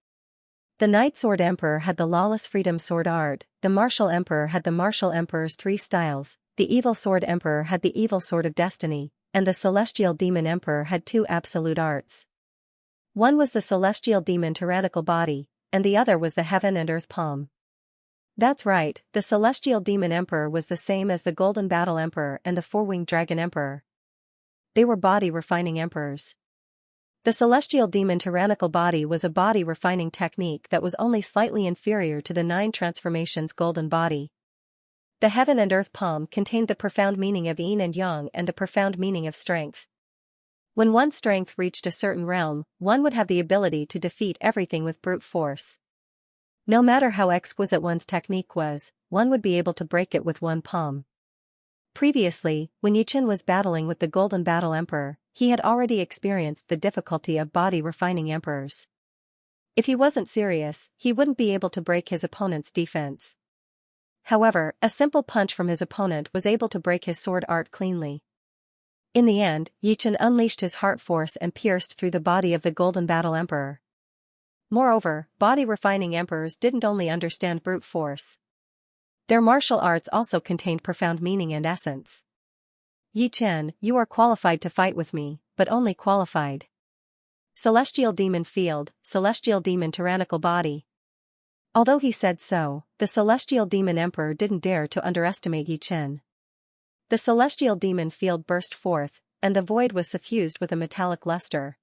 The Night Sword Emperor had the Lawless Freedom Sword Art, the Martial Emperor had the Martial Emperor's 3 styles, the Evil Sword Emperor had the Evil Sword of Destiny, and the Celestial Demon Emperor had 2 absolute arts. One was the Celestial Demon Tyrannical Body, and the other was the Heaven and Earth Palm. That's right, the Celestial Demon Emperor was the same as the Golden Battle Emperor and the 4-Winged Dragon Emperor. They were body-refining emperors. The Celestial Demon Tyrannical Body was a body-refining technique that was only slightly inferior to the 9 Transformations Golden Body. The Heaven and Earth Palm contained the profound meaning of yin and yang and the profound meaning of strength. When one's strength reached a certain realm, one would have the ability to defeat everything with brute force. No matter how exquisite one's technique was, one would be able to break it with one palm. Previously, when Yichen was battling with the Golden Battle Emperor, he had already experienced the difficulty of body-refining emperors. If he wasn't serious, he wouldn't be able to break his opponent's defense. However, a simple punch from his opponent was able to break his sword art cleanly. In the end, Yichen unleashed his heart force and pierced through the body of the Golden Battle Emperor. Moreover, body-refining emperors didn't only understand brute force. Their martial arts also contained profound meaning and essence. Yi Chen, you are qualified to fight with me, but only qualified. Celestial Demon Field, Celestial Demon Tyrannical Body. Although he said so, the Celestial Demon Emperor didn't dare to underestimate Yi Chen. The Celestial Demon Field burst forth, and the void was suffused with a metallic luster.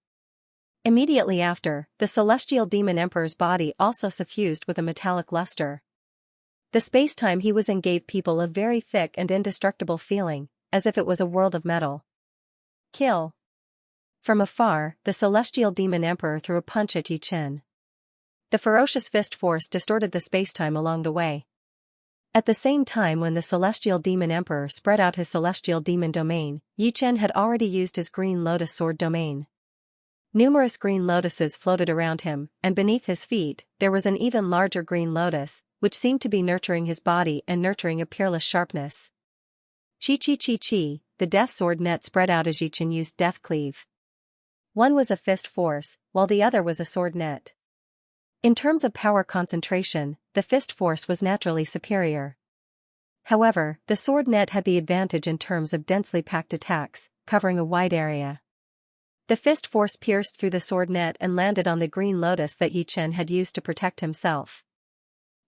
Immediately after, the Celestial Demon Emperor's body also suffused with a metallic luster. The space-time he was in gave people a very thick and indestructible feeling, as if it was a world of metal. Kill. From afar, the Celestial Demon Emperor threw a punch at Yi Chen. The ferocious fist force distorted the space-time along the way. At the same time when the Celestial Demon Emperor spread out his Celestial Demon Domain, Yi Chen had already used his Green Lotus Sword Domain. Numerous green lotuses floated around him, and beneath his feet, there was an even larger green lotus, which seemed to be nurturing his body and nurturing a peerless sharpness. Chi, the death sword net spread out as Yi Chen used Death Cleave. One was a fist force, while the other was a sword net. In terms of power concentration, the fist force was naturally superior. However, the sword net had the advantage in terms of densely packed attacks, covering a wide area. The fist force pierced through the sword net and landed on the green lotus that Yi Chen had used to protect himself.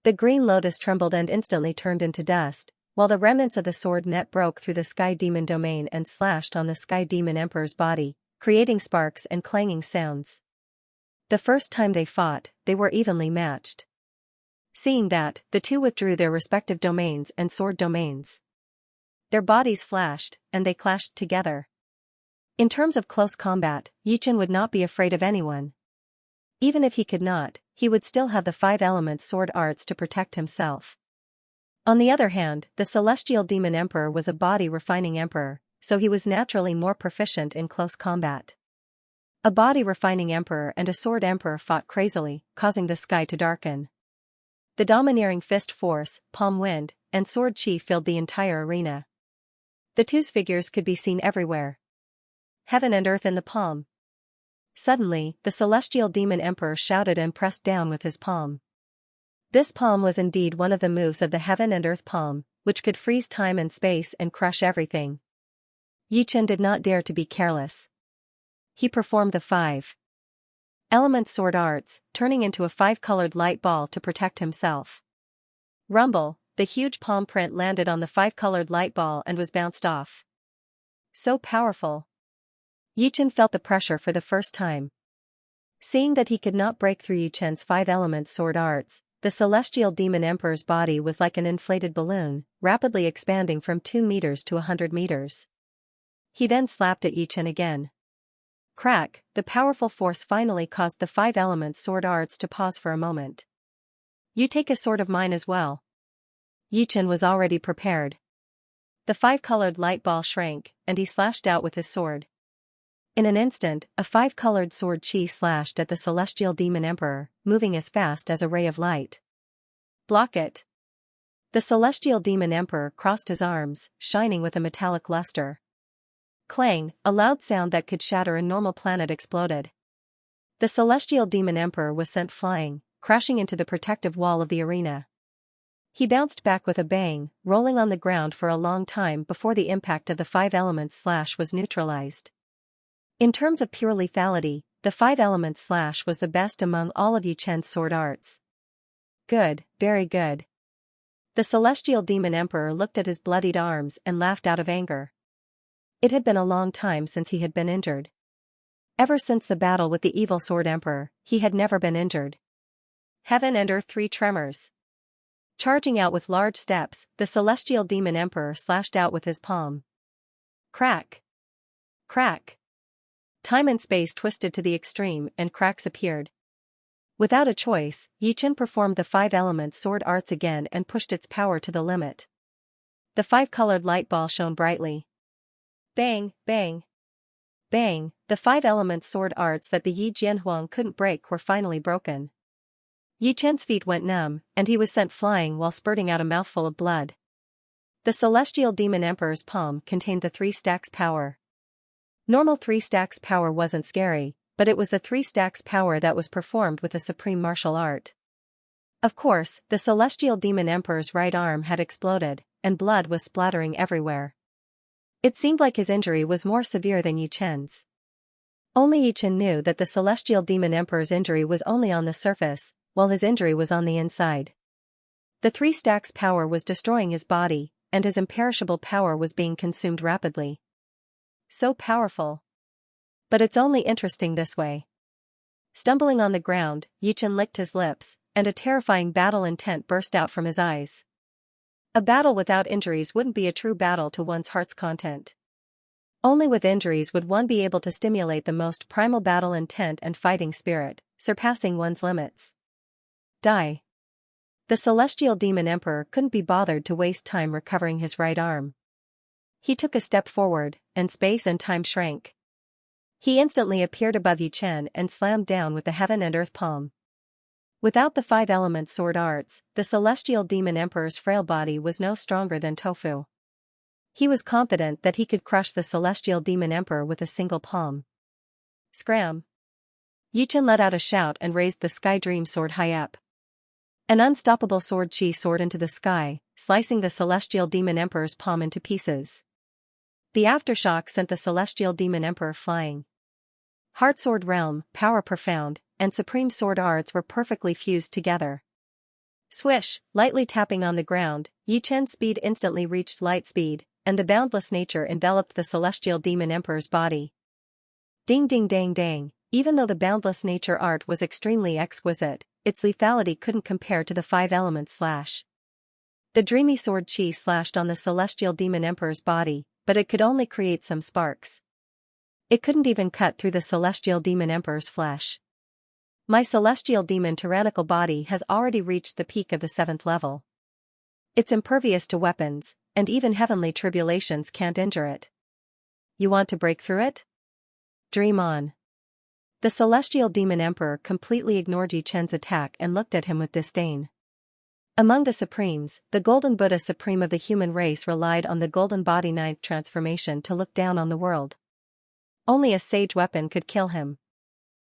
The green lotus trembled and instantly turned into dust, while the remnants of the sword net broke through the Sky Demon Domain and slashed on the Sky Demon Emperor's body, creating sparks and clanging sounds. The first time they fought, they were evenly matched. Seeing that, the two withdrew their respective domains and sword domains. Their bodies flashed, and they clashed together. In terms of close combat, Yi Chen would not be afraid of anyone. Even if he could not, he would still have the 5 elements sword arts to protect himself. On the other hand, the Celestial Demon Emperor was a body-refining emperor, so he was naturally more proficient in close combat. A body-refining emperor and a sword emperor fought crazily, causing the sky to darken. The domineering fist force, palm wind, and sword chi filled the entire arena. The two's figures could be seen everywhere. Heaven and earth in the palm. Suddenly, the Celestial Demon Emperor shouted and pressed down with his palm. This palm was indeed one of the moves of the Heaven and Earth palm, which could freeze time and space and crush everything. Yi Chen did not dare to be careless. He performed the 5 element sword arts, turning into a 5-colored light ball to protect himself. Rumble, the huge palm print landed on the 5-colored light ball and was bounced off. So powerful. Yi Chen felt the pressure for the first time. Seeing that he could not break through Yi Chen's 5 element sword arts, the Celestial Demon Emperor's body was like an inflated balloon, rapidly expanding from 2 meters to 100 meters. He then slapped at Yi Chen again. Crack, the powerful force finally caused the 5 element sword arts to pause for a moment. You take a sword of mine as well. Yi Chen was already prepared. The 5-colored light ball shrank, and he slashed out with his sword. In an instant, a 5-colored sword chi slashed at the Celestial Demon Emperor, moving as fast as a ray of light. Block it. The Celestial Demon Emperor crossed his arms, shining with a metallic luster. Clang, a loud sound that could shatter a normal planet exploded. The Celestial Demon Emperor was sent flying, crashing into the protective wall of the arena. He bounced back with a bang, rolling on the ground for a long time before the impact of the 5 elements slash was neutralized. In terms of pure lethality, the 5 elements slash was the best among all of Yi Chen's sword arts. Good, very good. The Celestial Demon Emperor looked at his bloodied arms and laughed out of anger. It had been a long time since he had been injured. Ever since the battle with the evil Sword Emperor, he had never been injured. Heaven and Earth 3 tremors. Charging out with large steps, the Celestial Demon Emperor slashed out with his palm. Crack! Crack! Time and space twisted to the extreme and cracks appeared. Without a choice, Yichen performed the 5-element sword arts again and pushed its power to the limit. The 5-colored light ball shone brightly. Bang, bang, bang, the 5-element sword arts that the Yi Jianhuang couldn't break were finally broken. Yi Chen's feet went numb, and he was sent flying while spurting out a mouthful of blood. The Celestial Demon Emperor's palm contained the 3 stacks power. Normal 3 stacks power wasn't scary, but it was the 3 stacks power that was performed with a supreme martial art. Of course, the Celestial Demon Emperor's right arm had exploded, and blood was splattering everywhere. It seemed like his injury was more severe than Yi Chen's. Only Yi Chen knew that the Celestial Demon Emperor's injury was only on the surface, while his injury was on the inside. The 3 stacks power was destroying his body, and his imperishable power was being consumed rapidly. So powerful. But it's only interesting this way. Stumbling on the ground, Yi Chen licked his lips, and a terrifying battle intent burst out from his eyes. A battle without injuries wouldn't be a true battle to one's heart's content. Only with injuries would one be able to stimulate the most primal battle intent and fighting spirit, surpassing one's limits. Die. The Celestial Demon Emperor couldn't be bothered to waste time recovering his right arm. He took a step forward, and space and time shrank. He instantly appeared above Yi Chen and slammed down with the heaven and earth palm. Without the 5-element sword arts, the Celestial Demon Emperor's frail body was no stronger than tofu. He was confident that he could crush the Celestial Demon Emperor with a single palm. Scram! Yi Chen let out a shout and raised the Sky Dream Sword high up. An unstoppable sword chi soared into the sky, slicing the Celestial Demon Emperor's palm into pieces. The aftershock sent the Celestial Demon Emperor flying. Heart Sword Realm, Power Profound, and Supreme Sword Arts were perfectly fused together. Swish, lightly tapping on the ground, Yi Chen's speed instantly reached light speed, and the boundless nature enveloped the Celestial Demon Emperor's body. Ding ding dang dang, even though the boundless nature art was extremely exquisite, its lethality couldn't compare to the 5-element slash. The dreamy sword chi slashed on the Celestial Demon Emperor's body, but it could only create some sparks. It couldn't even cut through the Celestial Demon Emperor's flesh. My Celestial Demon tyrannical body has already reached the peak of the 7th level. It's impervious to weapons, and even heavenly tribulations can't injure it. You want to break through it? Dream on. The Celestial Demon Emperor completely ignored Yi Chen's attack and looked at him with disdain. Among the Supremes, the Golden Buddha Supreme of the human race relied on the Golden Body 9th transformation to look down on the world. Only a sage weapon could kill him.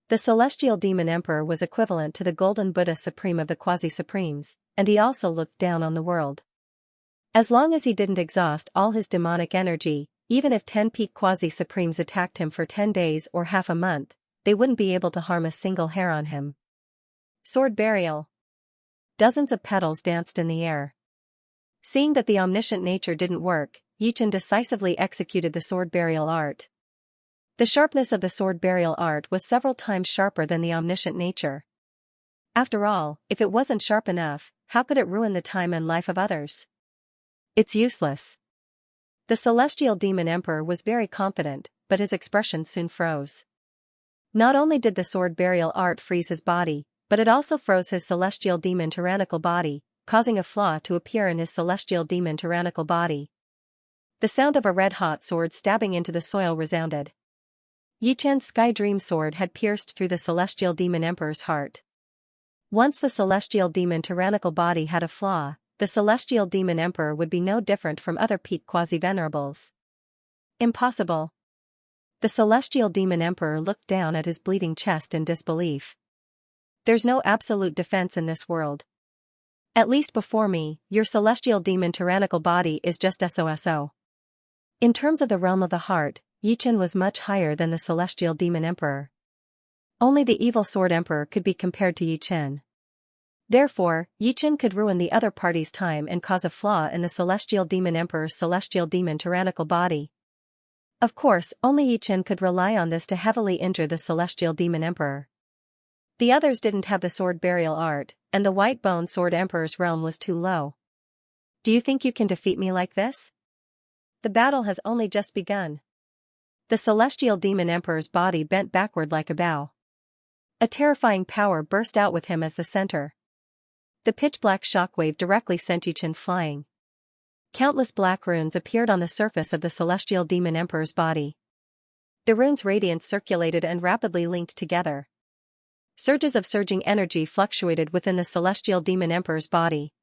The Celestial Demon Emperor was equivalent to the Golden Buddha Supreme of the Quasi-Supremes, and he also looked down on the world. As long as he didn't exhaust all his demonic energy, even if 10 peak Quasi-Supremes attacked him for 10 days or half a month, they wouldn't be able to harm a single hair on him. Sword Burial. Dozens of petals danced in the air. Seeing that the omniscient nature didn't work, Yi Chen decisively executed the sword burial art. The sharpness of the sword burial art was several times sharper than the omniscient nature. After all, if it wasn't sharp enough, how could it ruin the time and life of others? It's useless. The Celestial Demon Emperor was very confident, but his expression soon froze. Not only did the sword burial art freeze his body, but it also froze his Celestial Demon tyrannical body, causing a flaw to appear in his Celestial Demon tyrannical body. The sound of a red-hot sword stabbing into the soil resounded. Yi Chen's Sky Dream Sword had pierced through the Celestial Demon Emperor's heart. Once the Celestial Demon tyrannical body had a flaw, the Celestial Demon Emperor would be no different from other peak quasi-venerables. Impossible. The Celestial Demon Emperor looked down at his bleeding chest in disbelief. There's no absolute defense in this world. At least before me, your Celestial Demon tyrannical body is just SOSO. In terms of the realm of the heart, Yi Chen was much higher than the Celestial Demon Emperor. Only the Evil Sword Emperor could be compared to Yi Chen. Therefore, Yi Chen could ruin the other party's time and cause a flaw in the Celestial Demon Emperor's Celestial Demon tyrannical body. Of course, only Yi Chen could rely on this to heavily injure the Celestial Demon Emperor. The others didn't have the sword burial art, and the White Bone Sword Emperor's realm was too low. Do you think you can defeat me like this? The battle has only just begun. The celestial demon emperor's body bent backward like a bow. A terrifying power burst out with him as the center. The pitch-black shockwave directly sent Yichen flying. Countless black runes appeared on the surface of the celestial demon emperor's body. The runes' radiance circulated and rapidly linked together. Surges of surging energy fluctuated within the celestial demon emperor's body.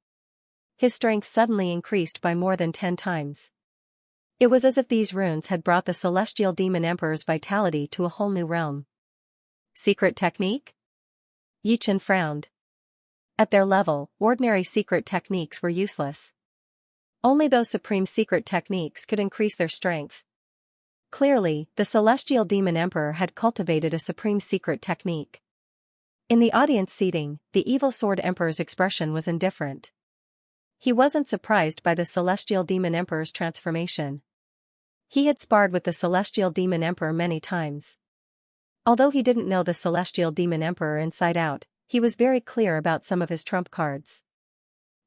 His strength suddenly increased by more than 10 times. It was as if these runes had brought the celestial demon emperor's vitality to a whole new realm. Secret technique? Yichen frowned. At their level, ordinary secret techniques were useless. Only those supreme secret techniques could increase their strength. Clearly, the celestial demon emperor had cultivated a supreme secret technique. In the audience seating, the evil sword emperor's expression was indifferent. He wasn't surprised by the celestial demon emperor's transformation. He had sparred with the celestial demon emperor many times. Although he didn't know the celestial demon emperor inside out, he was very clear about some of his trump cards.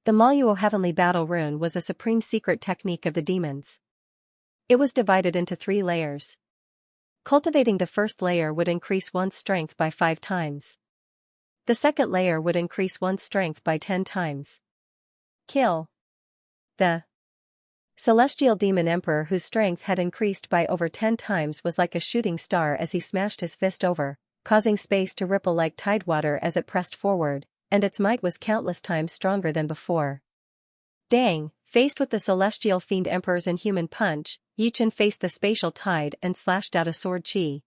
The Maluo Heavenly Battle Rune was a supreme secret technique of the demons. It was divided into 3 layers. Cultivating the first layer would increase one's strength by 5 times. The second layer would increase one's strength by 10 times. Kill. The celestial demon emperor, whose strength had increased by over 10 times, was like a shooting star as he smashed his fist over, causing space to ripple like tidewater as it pressed forward, and its might was countless times stronger than before. Dang! Faced with the celestial fiend emperor's inhuman punch, Yichen faced the spatial tide and slashed out a sword chi.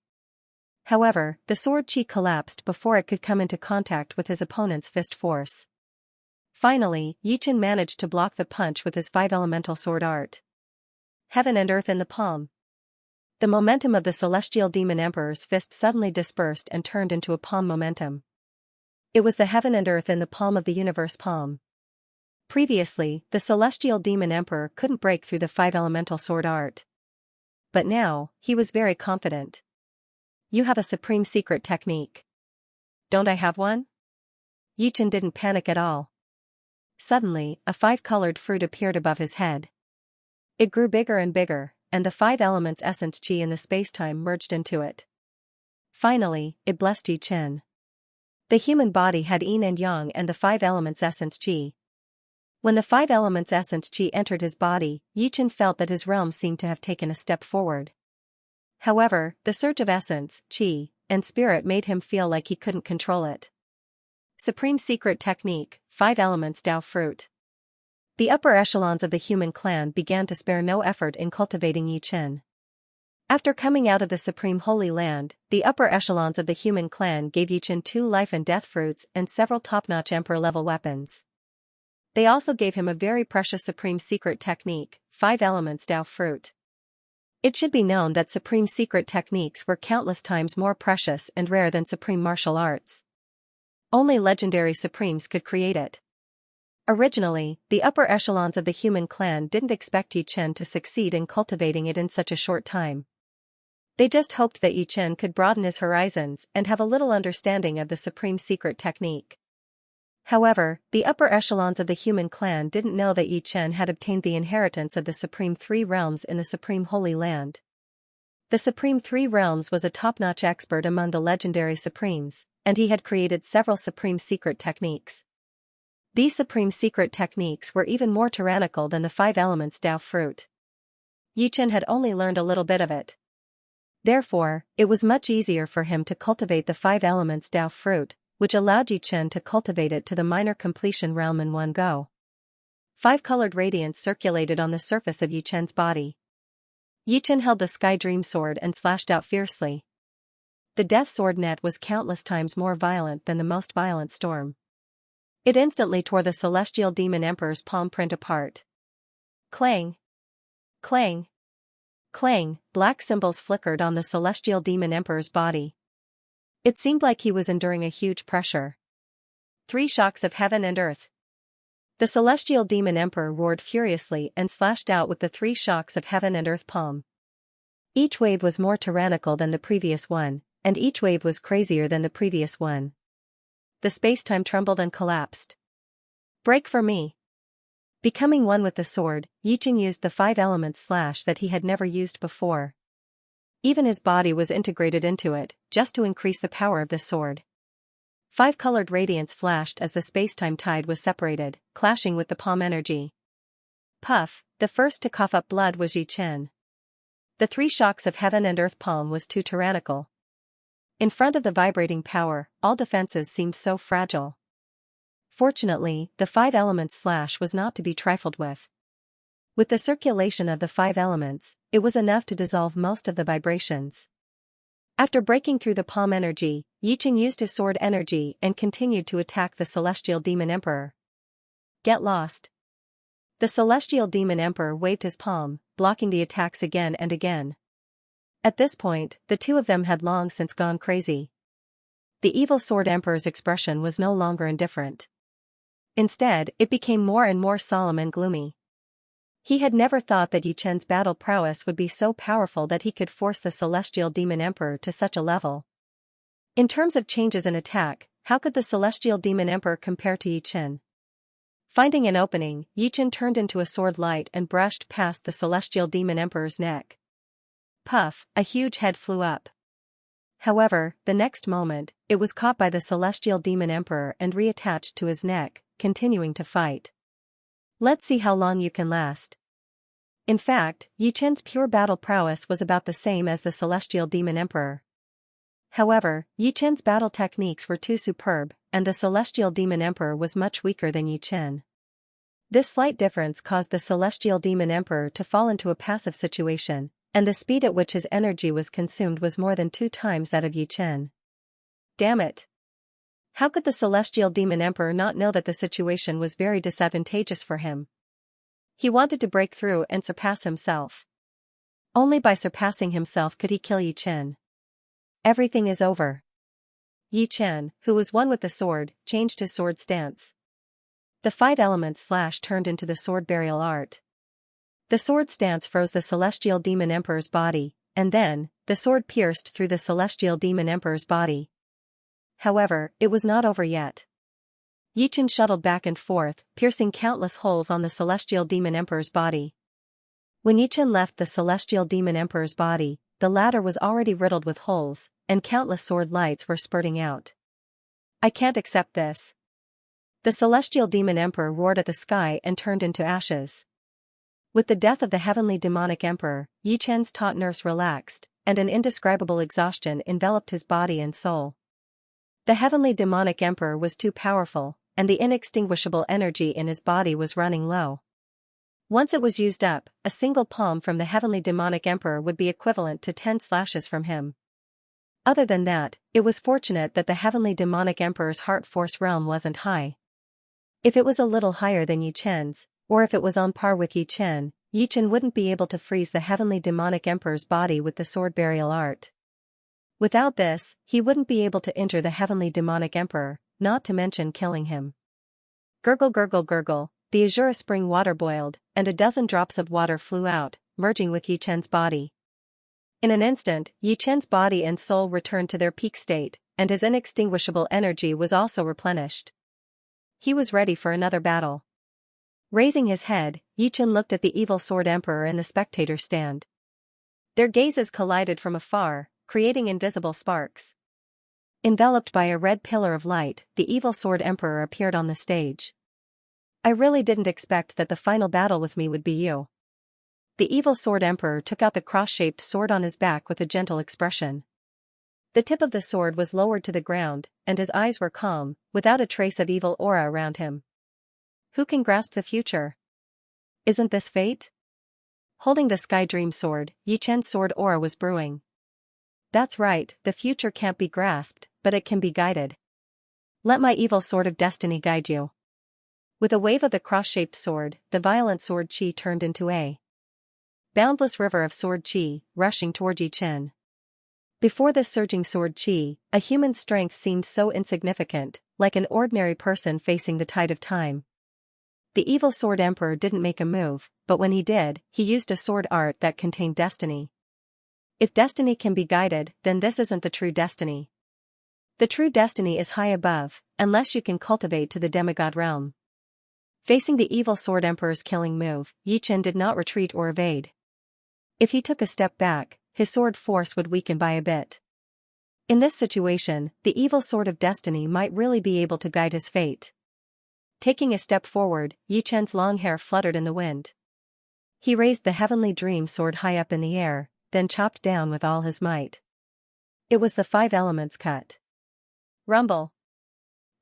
However, the sword chi collapsed before it could come into contact with his opponent's fist force. Finally, Yichen managed to block the punch with his 5-elemental sword art. Heaven and earth in the palm. The momentum of the celestial demon emperor's fist suddenly dispersed and turned into a palm momentum. It was the heaven and earth in the palm of the universe palm. Previously, the celestial demon emperor couldn't break through the 5-elemental sword art. But now, he was very confident. You have a supreme secret technique. Don't I have one? Yichen didn't panic at all. Suddenly, a 5-colored fruit appeared above his head. It grew bigger and bigger, and the 5 elements essence chi in the spacetime merged into it. Finally, it blessed Yichen. The human body had yin and yang and the 5 elements essence chi. When the 5 elements essence chi entered his body, Yichen felt that his realm seemed to have taken a step forward. However, the surge of essence, chi, and spirit made him feel like he couldn't control it. Supreme secret technique, 5 elements Dao fruit. The upper echelons of the human clan began to spare no effort in cultivating Yichen. After coming out of the supreme holy land, the upper echelons of the human clan gave Yichen 2 life and death fruits and several top-notch emperor-level weapons. They also gave him a very precious supreme secret technique, 5 elements Dao fruit. It should be known that supreme secret techniques were countless times more precious and rare than supreme martial arts. Only legendary supremes could create it. Originally, the upper echelons of the human clan didn't expect Yichen to succeed in cultivating it in such a short time. They just hoped that Yichen could broaden his horizons and have a little understanding of the supreme secret technique. However, the upper echelons of the human clan didn't know that Yichen had obtained the inheritance of the Supreme 3 Realms in the Supreme Holy Land. The Supreme 3 Realms was a top-notch expert among the legendary Supremes, and he had created several supreme secret techniques. These supreme secret techniques were even more tyrannical than the 5 elements Dao fruit. Yichen had only learned a little bit of it. Therefore, it was much easier for him to cultivate the 5 elements Dao fruit, which allowed Yichen to cultivate it to the minor completion realm in one go. 5-colored radiance circulated on the surface of Yichen's body. Yichen held the Sky Dream Sword and slashed out fiercely. The Death Sword net was countless times more violent than the most violent storm. It instantly tore the celestial demon emperor's palm print apart. Clang! Clang! Clang! Black symbols flickered on the celestial demon emperor's body. It seemed like he was enduring a huge pressure. 3 shocks of heaven and earth. The celestial demon emperor roared furiously and slashed out with the 3 shocks of heaven and earth palm. Each wave was more tyrannical than the previous one, and each wave was crazier than the previous one. The spacetime trembled and collapsed. Break for me! Becoming one with the sword, Yichen used the 5 elements slash that he had never used before. Even his body was integrated into it, just to increase the power of the sword. 5-colored radiance flashed as the space-time tide was separated, clashing with the palm energy. Puff, the first to cough up blood was Yi Chen. The 3 shocks of heaven and earth palm was too tyrannical. In front of the vibrating power, all defenses seemed so fragile. Fortunately, the 5 elements slash was not to be trifled with. With the circulation of the 5 elements, it was enough to dissolve most of the vibrations. After breaking through the palm energy, Yi Chen used his sword energy and continued to attack the Celestial Demon Emperor. Get lost. The Celestial Demon Emperor waved his palm, blocking the attacks again and again. At this point, the two of them had long since gone crazy. The Evil Sword Emperor's expression was no longer indifferent. Instead, it became more and more solemn and gloomy. He had never thought that Yi Chen's battle prowess would be so powerful that he could force the Celestial Demon Emperor to such a level. In terms of changes in attack, how could the Celestial Demon Emperor compare to Yi Chen? Finding an opening, Yi Chen turned into a sword light and brushed past the Celestial Demon Emperor's neck. Puff, a huge head flew up. However, the next moment, it was caught by the Celestial Demon Emperor and reattached to his neck, continuing to fight. Let's see how long you can last. In fact, Yi Chen's pure battle prowess was about the same as the Celestial Demon Emperor. However, Yi Chen's battle techniques were too superb, and the Celestial Demon Emperor was much weaker than Yi Chen. This slight difference caused the Celestial Demon Emperor to fall into a passive situation, and the speed at which his energy was consumed was more than 2 times that of Yi Chen. Damn it! How could the Celestial Demon Emperor not know that the situation was very disadvantageous for him? He wanted to break through and surpass himself. Only by surpassing himself could he kill Yi Chen. Everything is over. Yi Chen, who was one with the sword, changed his sword stance. The 5 elements slash turned into the sword burial art. The sword stance froze the Celestial Demon Emperor's body, and then, the sword pierced through the Celestial Demon Emperor's body. However, it was not over yet. Yi Chen shuttled back and forth, piercing countless holes on the Celestial Demon Emperor's body. When Yi Chen left the Celestial Demon Emperor's body, the latter was already riddled with holes, and countless sword lights were spurting out. I can't accept this. The Celestial Demon Emperor roared at the sky and turned into ashes. With the death of the Heavenly Demonic Emperor, Yi Chen's taut nerves relaxed, and an indescribable exhaustion enveloped his body and soul. The Heavenly Demonic Emperor was too powerful, and the inextinguishable energy in his body was running low. Once it was used up, a single palm from the Heavenly Demonic Emperor would be equivalent to 10 slashes from him. Other than that, it was fortunate that the Heavenly Demonic Emperor's heart force realm wasn't high. If it was a little higher than Yi Chen's, or if it was on par with Yi Chen wouldn't be able to freeze the Heavenly Demonic Emperor's body with the sword burial art. Without this, he wouldn't be able to injure the Heavenly Demonic Emperor, not to mention killing him. Gurgle gurgle gurgle, the azure spring water boiled, and a dozen drops of water flew out, merging with Yi Chen's body. In an instant, Yi Chen's body and soul returned to their peak state, and his inextinguishable energy was also replenished. He was ready for another battle. Raising his head, Yi Chen looked at the Evil Sword Emperor in the spectator stand. Their gazes collided from afar, creating invisible sparks. Enveloped by a red pillar of light, the Evil Sword Emperor appeared on the stage. I really didn't expect that the final battle with me would be you. The Evil Sword Emperor took out the cross-shaped sword on his back with a gentle expression. The tip of the sword was lowered to the ground, and his eyes were calm, without a trace of evil aura around him. Who can grasp the future? Isn't this fate? Holding the Sky Dream sword, Yi Chen's sword aura was brewing. That's right, the future can't be grasped, but it can be guided. Let my evil sword of destiny guide you. With a wave of the cross-shaped sword, the violent sword chi turned into a boundless river of sword chi, rushing toward Yi Chen. Before this surging sword chi, a human's strength seemed so insignificant, like an ordinary person facing the tide of time. The Evil Sword Emperor didn't make a move, but when he did, he used a sword art that contained destiny. If destiny can be guided, then this isn't the true destiny. The true destiny is high above, unless you can cultivate to the demigod realm. Facing the Evil Sword Emperor's killing move, Yi Chen did not retreat or evade. If he took a step back, his sword force would weaken by a bit. In this situation, the evil sword of destiny might really be able to guide his fate. Taking a step forward, Yi Chen's long hair fluttered in the wind. He raised the heavenly dream sword high up in the air, then chopped down with all his might. It was the 5 elements cut. Rumble.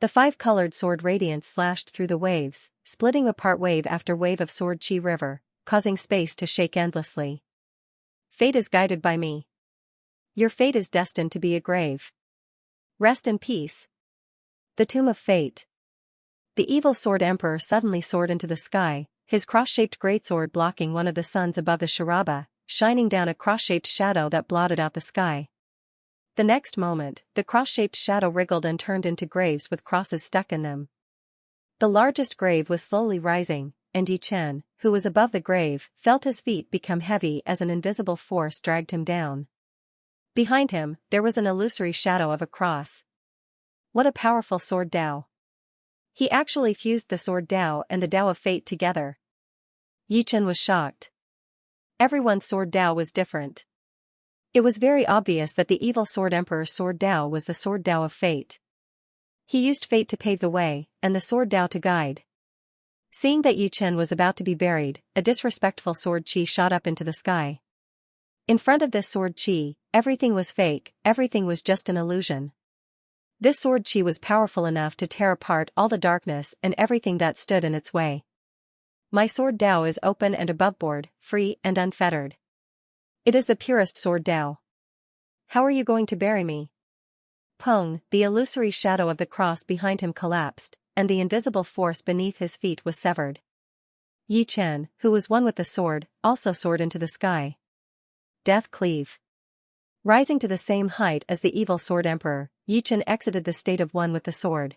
The 5-colored sword radiance slashed through the waves, splitting apart wave after wave of sword chi river, causing space to shake endlessly. Fate is guided by me. Your fate is destined to be a grave. Rest in peace. The Tomb of Fate. The evil sword emperor suddenly soared into the sky, his cross-shaped greatsword blocking one of the suns above the Sharaba, shining down a cross-shaped shadow that blotted out the sky. The next moment, the cross-shaped shadow wriggled and turned into graves with crosses stuck in them. The largest grave was slowly rising, and Yi Chen, who was above the grave, felt his feet become heavy as an invisible force dragged him down. Behind him, there was an illusory shadow of a cross. What a powerful sword Dao! He actually fused the sword Dao and the Dao of Fate together. Yi Chen was shocked. Everyone's sword Dao was different. It was very obvious that the evil sword emperor's sword Dao was the sword Dao of Fate. He used fate to pave the way, and the sword Dao to guide. Seeing that Yi Chen was about to be buried, a disrespectful sword chi shot up into the sky. In front of this sword chi, everything was fake, everything was just an illusion. This sword chi was powerful enough to tear apart all the darkness and everything that stood in its way. My sword Dao is open and aboveboard, free and unfettered. It is the purest sword Dao. How are you going to bury me? Peng, the illusory shadow of the cross behind him collapsed, and the invisible force beneath his feet was severed. Yi Chen, who was one with the sword, also soared into the sky. Death cleave. Rising to the same height as the evil sword emperor, Yi Chen exited the state of one with the sword.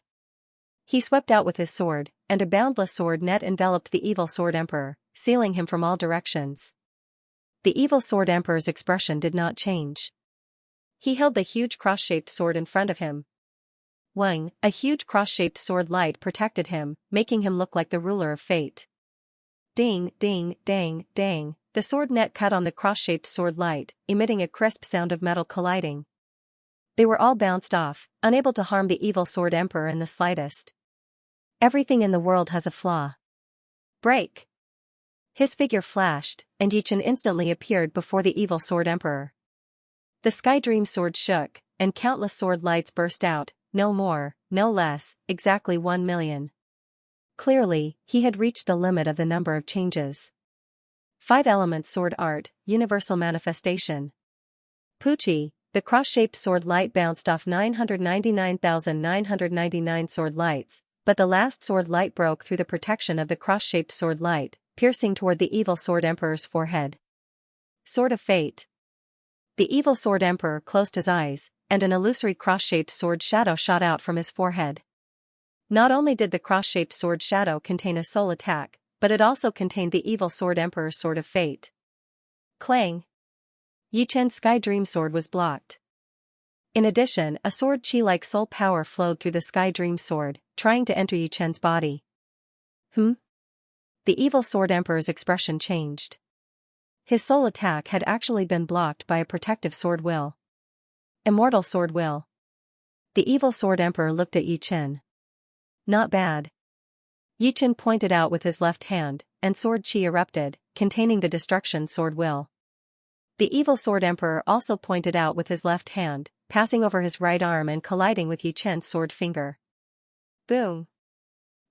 He swept out with his sword, and a boundless sword net enveloped the evil sword emperor, sealing him from all directions. The evil sword emperor's expression did not change. He held the huge cross-shaped sword in front of him. Wang, a huge cross-shaped sword light protected him, making him look like the ruler of fate. Ding, ding, dang, dang. The sword net cut on the cross-shaped sword light, emitting a crisp sound of metal colliding. They were all bounced off, unable to harm the evil sword emperor in the slightest. Everything in the world has a flaw. Break! His figure flashed, and Yi Chen instantly appeared before the evil sword emperor. The sky dream sword shook, and countless sword lights burst out, no more, no less, exactly 1 million. Clearly, he had reached the limit of the number of changes. 5 elements sword art, universal manifestation. Pucci, the cross-shaped sword light bounced off 999,999 sword lights, but the last sword light broke through the protection of the cross-shaped sword light, piercing toward the evil sword emperor's forehead. Sword of Fate. The evil sword emperor closed his eyes, and an illusory cross-shaped sword shadow shot out from his forehead. Not only did the cross-shaped sword shadow contain a soul attack, but it also contained the evil sword emperor's sword of fate. Clang! Yi Chen's sky dream sword was blocked. In addition, a sword chi-like soul power flowed through the sky dream sword, trying to enter Yi Chen's body. The evil sword emperor's expression changed. His soul attack had actually been blocked by a protective sword will. Immortal sword will. The evil sword emperor looked at Yi Chen. Not bad. Yi Chen pointed out with his left hand, and sword chi erupted, containing the destruction sword will. The evil sword emperor also pointed out with his left hand, passing over his right arm and colliding with Yi Chen's sword finger. Boom!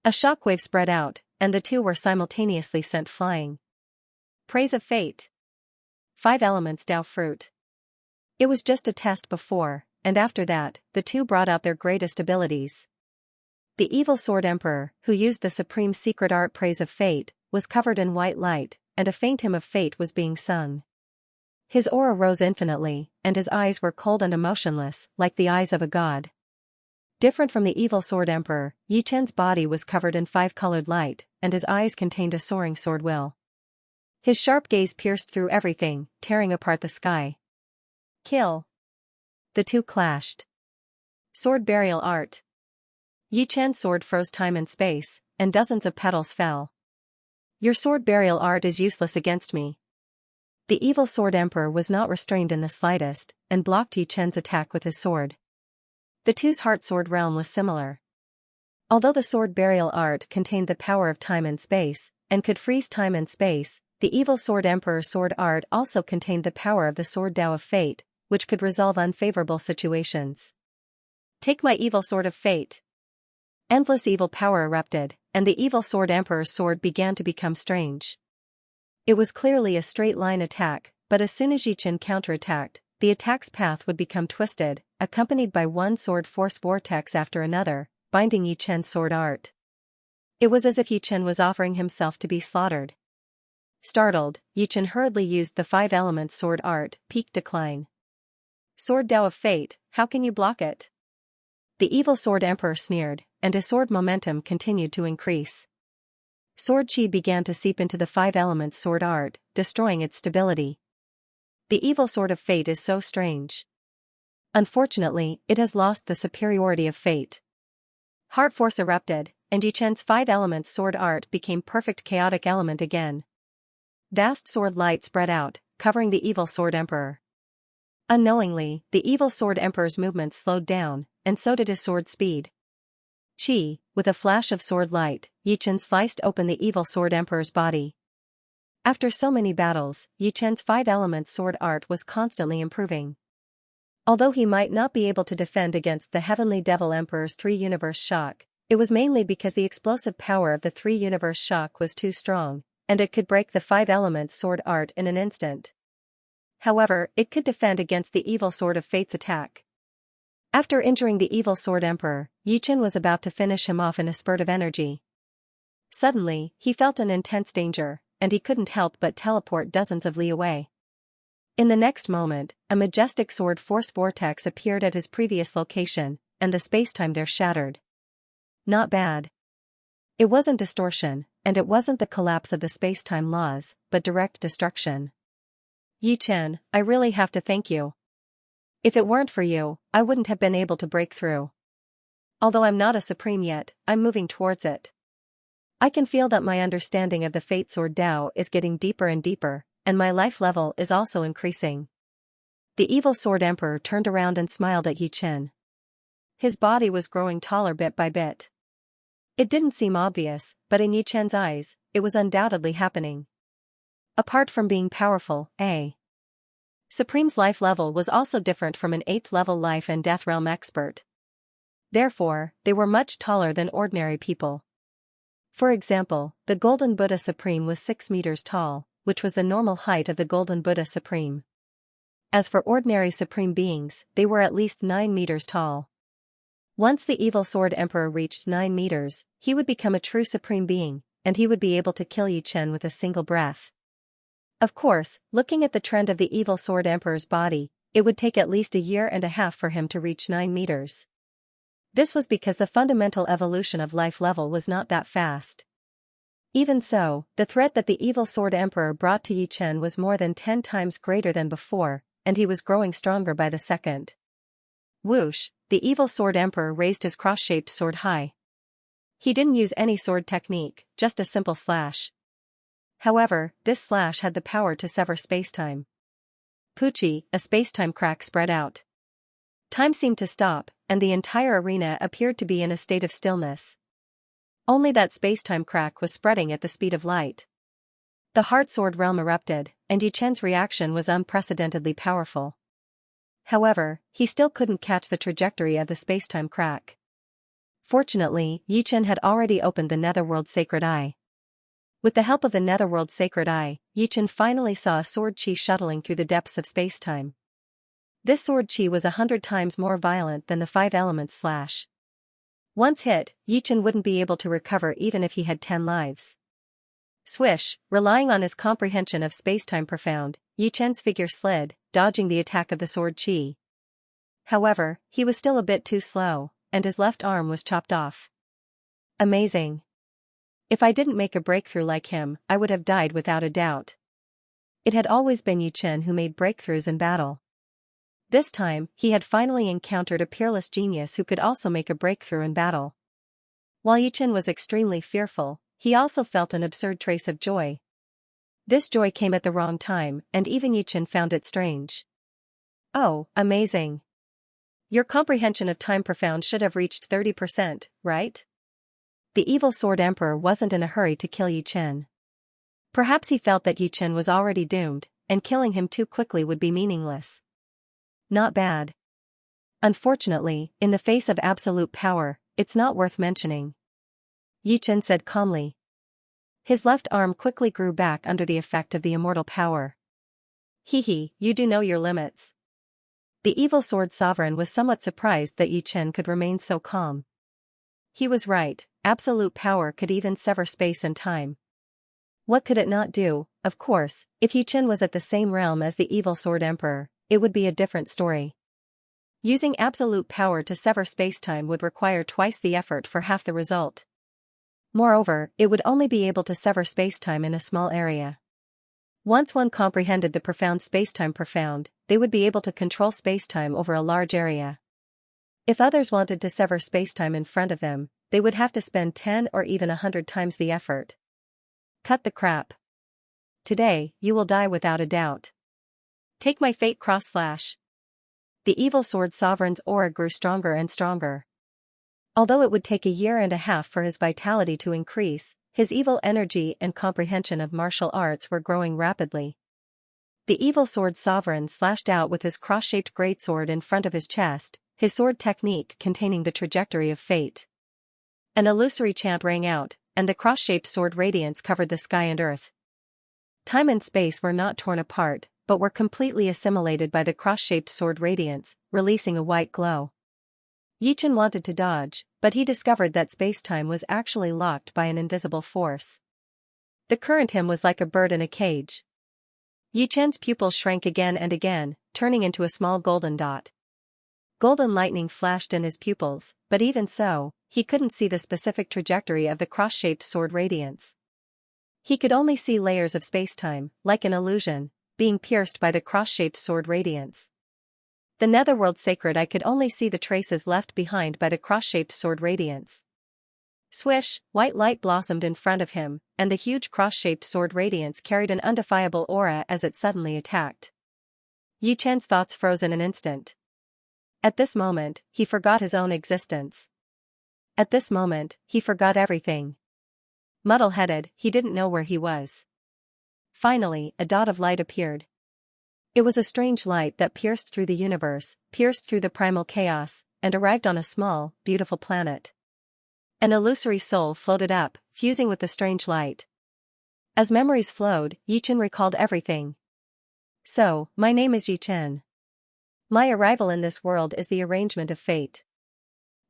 A shockwave spread out, and the two were simultaneously sent flying. Praise of fate. 5 elements Dao fruit. It was just a test before, and after that, the two brought out their greatest abilities. The evil sword emperor, who used the supreme secret art praise of fate, was covered in white light, and a faint hymn of fate was being sung. His aura rose infinitely, and his eyes were cold and emotionless, like the eyes of a god. Different from the evil sword emperor, Yi Chen's body was covered in 5-colored light, and his eyes contained a soaring sword will. His sharp gaze pierced through everything, tearing apart the sky. Kill! The two clashed. Sword burial art. Yi Chen's sword froze time and space, and dozens of petals fell. Your sword burial art is useless against me. The evil sword emperor was not restrained in the slightest, and blocked Yi Chen's attack with his sword. The two's heart sword realm was similar. Although the sword burial art contained the power of time and space, and could freeze time and space, the evil sword emperor's sword art also contained the power of the sword Tao of fate, which could resolve unfavorable situations. Take my evil sword of fate. Endless evil power erupted, and the evil sword emperor's sword began to become strange. It was clearly a straight-line attack, but as soon as Yi Chen counterattacked, the attack's path would become twisted, accompanied by one sword force vortex after another, binding Yi Chen's sword art. It was as if Yi Chen was offering himself to be slaughtered. Startled, Yi Chen hurriedly used the 5 elements sword art, peak decline. Sword Tao of fate, how can you block it? The evil sword emperor sneered, and his sword momentum continued to increase. Sword chi began to seep into the 5 elements sword art, destroying its stability. The evil sword of fate is so strange. Unfortunately, it has lost the superiority of fate. Heart force erupted, and Yi Chen's 5 elements sword art became perfect chaotic element again. Vast sword light spread out, covering the evil sword emperor. Unknowingly, the evil sword emperor's movements slowed down, and so did his sword speed. Chi, with a flash of sword light, Yi Chen sliced open the evil sword emperor's body. After so many battles, Yi Chen's 5 elements sword art was constantly improving. Although he might not be able to defend against the Heavenly Devil Emperor's 3-universe shock, it was mainly because the explosive power of the 3-universe shock was too strong, and it could break the 5 elements sword art in an instant. However, it could defend against the evil sword of fate's attack. After injuring the evil sword emperor, Yi Chen was about to finish him off in a spurt of energy. Suddenly, he felt an intense danger, and he couldn't help but teleport dozens of li away. In the next moment, a majestic sword force vortex appeared at his previous location, and the spacetime there shattered. Not bad. It wasn't distortion, and it wasn't the collapse of the spacetime laws, but direct destruction. Yi Chen, I really have to thank you. If it weren't for you, I wouldn't have been able to break through. Although I'm not a supreme yet, I'm moving towards it. I can feel that my understanding of the Fate Sword Tao is getting deeper and deeper, and my life level is also increasing. The evil sword emperor turned around and smiled at Yi Chen. His body was growing taller bit by bit. It didn't seem obvious, but in Yi Chen's eyes, it was undoubtedly happening. Apart from being powerful, Supreme's life level was also different from an 8th level life and death realm expert. Therefore, they were much taller than ordinary people. For example, the Golden Buddha Supreme was 6 meters tall, which was the normal height of the Golden Buddha Supreme. As for ordinary Supreme beings, they were at least 9 meters tall. Once the evil sword emperor reached 9 meters, he would become a true Supreme being, and he would be able to kill Yi Chen with a single breath. Of course, looking at the trend of the evil sword emperor's body, it would take at least a year and a half for him to reach 9 meters. This was because the fundamental evolution of life level was not that fast. Even so, the threat that the evil sword emperor brought to Yi Chen was more than 10 times greater than before, and he was growing stronger by the second. Whoosh, the evil sword emperor raised his cross-shaped sword high. He didn't use any sword technique, just a simple slash. However, this slash had the power to sever spacetime. Poochie, a spacetime crack spread out. Time seemed to stop, and the entire arena appeared to be in a state of stillness. Only that spacetime crack was spreading at the speed of light. The heart sword realm erupted, and Yi Chen's reaction was unprecedentedly powerful. However, he still couldn't catch the trajectory of the spacetime crack. Fortunately, Yi Chen had already opened the Netherworld Sacred Eye. With the help of the Netherworld Sacred Eye, Yi Chen finally saw a sword chi shuttling through the depths of spacetime. This sword chi was 100 times more violent than the 5 elements slash. Once hit, Yi Chen wouldn't be able to recover even if he had 10 lives. Swish, relying on his comprehension of spacetime profound, Yi Chen's figure slid, dodging the attack of the sword chi. However, he was still a bit too slow, and his left arm was chopped off. Amazing. If I didn't make a breakthrough like him, I would have died without a doubt. It had always been Yi Chen who made breakthroughs in battle. This time, he had finally encountered a peerless genius who could also make a breakthrough in battle. While Yi Chen was extremely fearful, he also felt an absurd trace of joy. This joy came at the wrong time, and even Yichen found it strange. Oh, amazing. Your comprehension of time profound should have reached 30%, right? The evil sword emperor wasn't in a hurry to kill Yichen. Perhaps he felt that Yichen was already doomed, and killing him too quickly would be meaningless. Not bad. Unfortunately, in the face of absolute power, it's not worth mentioning. Yichen said calmly. His left arm quickly grew back under the effect of the immortal power. Hee, you do know your limits. The evil sword sovereign was somewhat surprised that Yichen could remain so calm. He was right, absolute power could even sever space and time. What could it not do? Of course, if Yichen was at the same realm as the evil sword emperor, it would be a different story. Using absolute power to sever spacetime would require twice the effort for half the result. Moreover, it would only be able to sever spacetime in a small area. Once one comprehended the profound spacetime profound, they would be able to control spacetime over a large area. If others wanted to sever spacetime in front of them, they would have to spend 10 or even 100 times the effort. Cut the crap. Today, you will die without a doubt. Take my fate cross/. The evil sword sovereign's aura grew stronger and stronger. Although it would take a year and a half for his vitality to increase, his evil energy and comprehension of martial arts were growing rapidly. The evil sword sovereign slashed out with his cross-shaped greatsword in front of his chest, his sword technique containing the trajectory of fate. An illusory chant rang out, and the cross-shaped sword radiance covered the sky and earth. Time and space were not torn apart, but were completely assimilated by the cross-shaped sword radiance, releasing a white glow. Yichen wanted to dodge, but he discovered that spacetime was actually locked by an invisible force. The current him was like a bird in a cage. Yichen's pupils shrank again and again, turning into a small golden dot. Golden lightning flashed in his pupils, but even so, he couldn't see the specific trajectory of the cross-shaped sword radiance. He could only see layers of spacetime, like an illusion, being pierced by the cross-shaped sword radiance. The netherworld sacred eye could only see the traces left behind by the cross-shaped sword radiance. Swish, white light blossomed in front of him, and the huge cross-shaped sword radiance carried an undefiable aura as it suddenly attacked. Yichen's thoughts froze in an instant. At this moment, he forgot his own existence. At this moment, he forgot everything. Muddle-headed, he didn't know where he was. Finally, a dot of light appeared. It was a strange light that pierced through the universe, pierced through the primal chaos, and arrived on a small, beautiful planet. An illusory soul floated up, fusing with the strange light. As memories flowed, Yichen recalled everything. So, my name is Yichen. My arrival in this world is the arrangement of fate.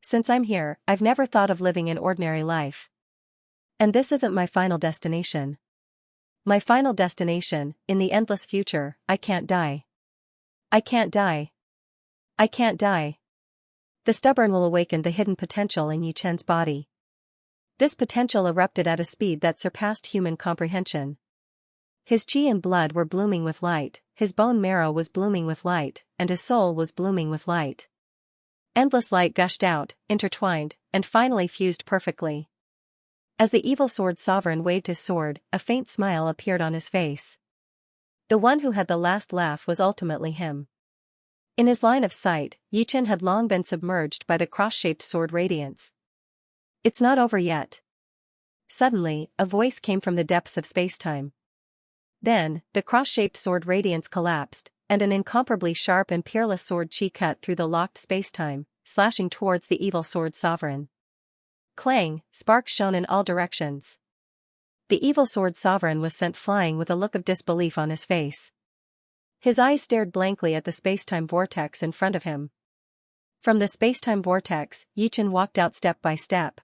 Since I'm here, I've never thought of living an ordinary life. And this isn't my final destination. My final destination, in the endless future, I can't die. I can't die. I can't die. The stubborn will awaken the hidden potential in Yichen's body. This potential erupted at a speed that surpassed human comprehension. His qi and blood were blooming with light, his bone marrow was blooming with light, and his soul was blooming with light. Endless light gushed out, intertwined, and finally fused perfectly. As the evil sword sovereign waved his sword, a faint smile appeared on his face. The one who had the last laugh was ultimately him. In his line of sight, Yichen had long been submerged by the cross-shaped sword radiance. It's not over yet. Suddenly, a voice came from the depths of spacetime. Then, the cross-shaped sword radiance collapsed, and an incomparably sharp and peerless sword chi cut through the locked spacetime, slashing towards the evil sword sovereign. Clang, sparks shone in all directions. The evil sword sovereign was sent flying with a look of disbelief on his face. His eyes stared blankly at the spacetime vortex in front of him. From the spacetime vortex, Yichen walked out step by step.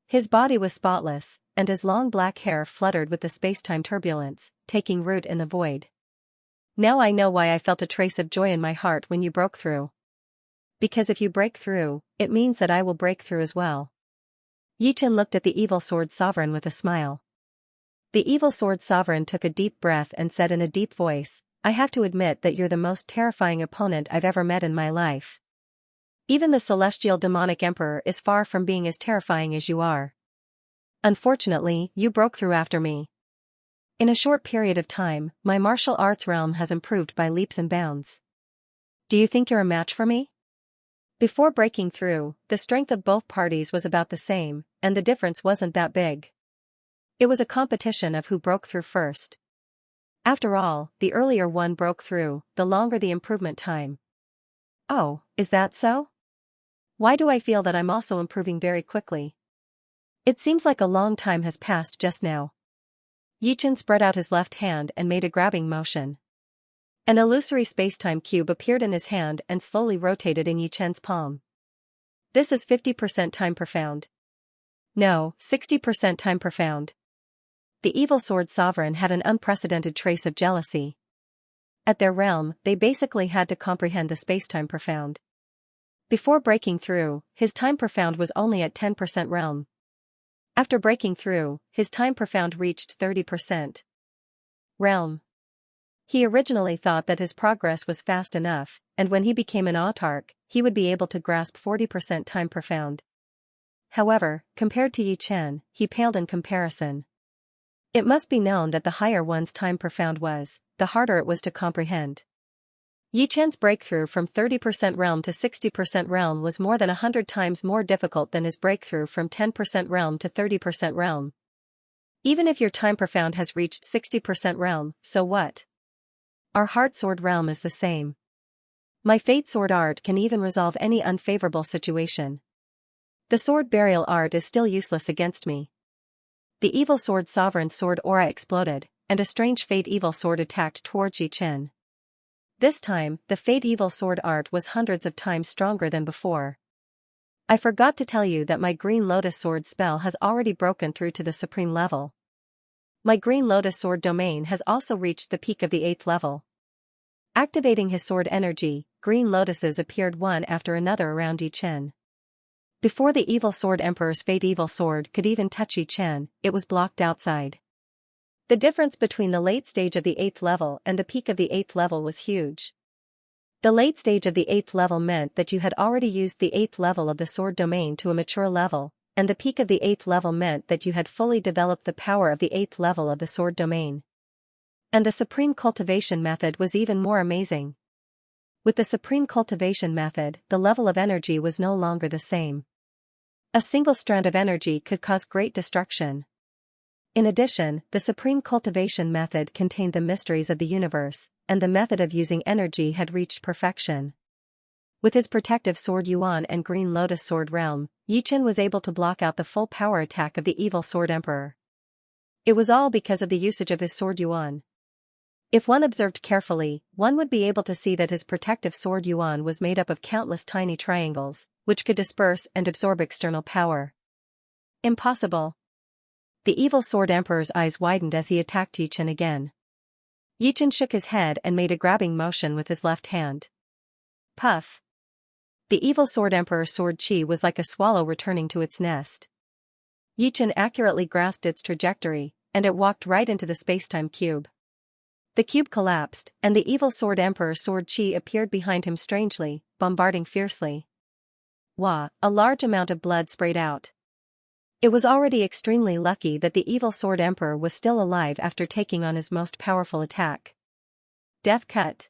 His body was spotless, and his long black hair fluttered with the spacetime turbulence, taking root in the void. Now I know why I felt a trace of joy in my heart when you broke through. Because if you break through, it means that I will break through as well. Yichen looked at the evil sword sovereign with a smile. The evil sword sovereign took a deep breath and said in a deep voice, I have to admit that you're the most terrifying opponent I've ever met in my life. Even the celestial demonic emperor is far from being as terrifying as you are. Unfortunately, you broke through after me. In a short period of time, my martial arts realm has improved by leaps and bounds. Do you think you're a match for me? Before breaking through, the strength of both parties was about the same, and the difference wasn't that big. It was a competition of who broke through first. After all, the earlier one broke through, the longer the improvement time. Oh, is that so? Why do I feel that I'm also improving very quickly? It seems like a long time has passed just now. Yichen spread out his left hand and made a grabbing motion. An illusory spacetime cube appeared in his hand and slowly rotated in Yichen's palm. This is 50% time profound. No, 60% time profound. The evil sword sovereign had an unprecedented trace of jealousy. At their realm, they basically had to comprehend the spacetime profound. Before breaking through, his time profound was only at 10% realm. After breaking through, his time profound reached 30% realm. He originally thought that his progress was fast enough, and when he became an autarch, he would be able to grasp 40% time profound. However, compared to Yichen, he paled in comparison. It must be known that the higher one's time profound was, the harder it was to comprehend. Yichen's breakthrough from 30% realm to 60% realm was more than 100 times more difficult than his breakthrough from 10% realm to 30% realm. Even if your time profound has reached 60% realm, so what? Our heart sword realm is the same. My fate sword art can even resolve any unfavorable situation. The sword burial art is still useless against me. The evil sword sovereign's sword aura exploded, and a strange fate evil sword attacked towards Yichen. This time, the fate evil sword art was hundreds of times stronger than before. I forgot to tell you that my green lotus sword spell has already broken through to the supreme level. My green lotus sword domain has also reached the peak of the 8th level. Activating his sword energy, green lotuses appeared one after another around Yichen. Before the evil sword emperor's fate evil sword could even touch Yichen, it was blocked outside. The difference between the late stage of the 8th level and the peak of the 8th level was huge. The late stage of the 8th level meant that you had already used the 8th level of the sword domain to a mature level, and the peak of the 8th level meant that you had fully developed the power of the 8th level of the sword domain. And the supreme cultivation method was even more amazing. With the supreme cultivation method, the level of energy was no longer the same. A single strand of energy could cause great destruction. In addition, the supreme cultivation method contained the mysteries of the universe, and the method of using energy had reached perfection. With his protective sword Yuan and green lotus sword realm, Yichen was able to block out the full power attack of the evil sword emperor. It was all because of the usage of his sword Yuan. If one observed carefully, one would be able to see that his protective sword Yuan was made up of countless tiny triangles, which could disperse and absorb external power. Impossible. The evil sword emperor's eyes widened as he attacked Yichen again. Yichen shook his head and made a grabbing motion with his left hand. Puff. The evil sword emperor's sword chi was like a swallow returning to its nest. Yichen accurately grasped its trajectory, and it walked right into the spacetime cube. The cube collapsed, and the evil sword emperor's sword chi appeared behind him strangely, bombarding fiercely. Wah! A large amount of blood sprayed out. It was already extremely lucky that the evil sword emperor was still alive after taking on his most powerful attack. Death cut.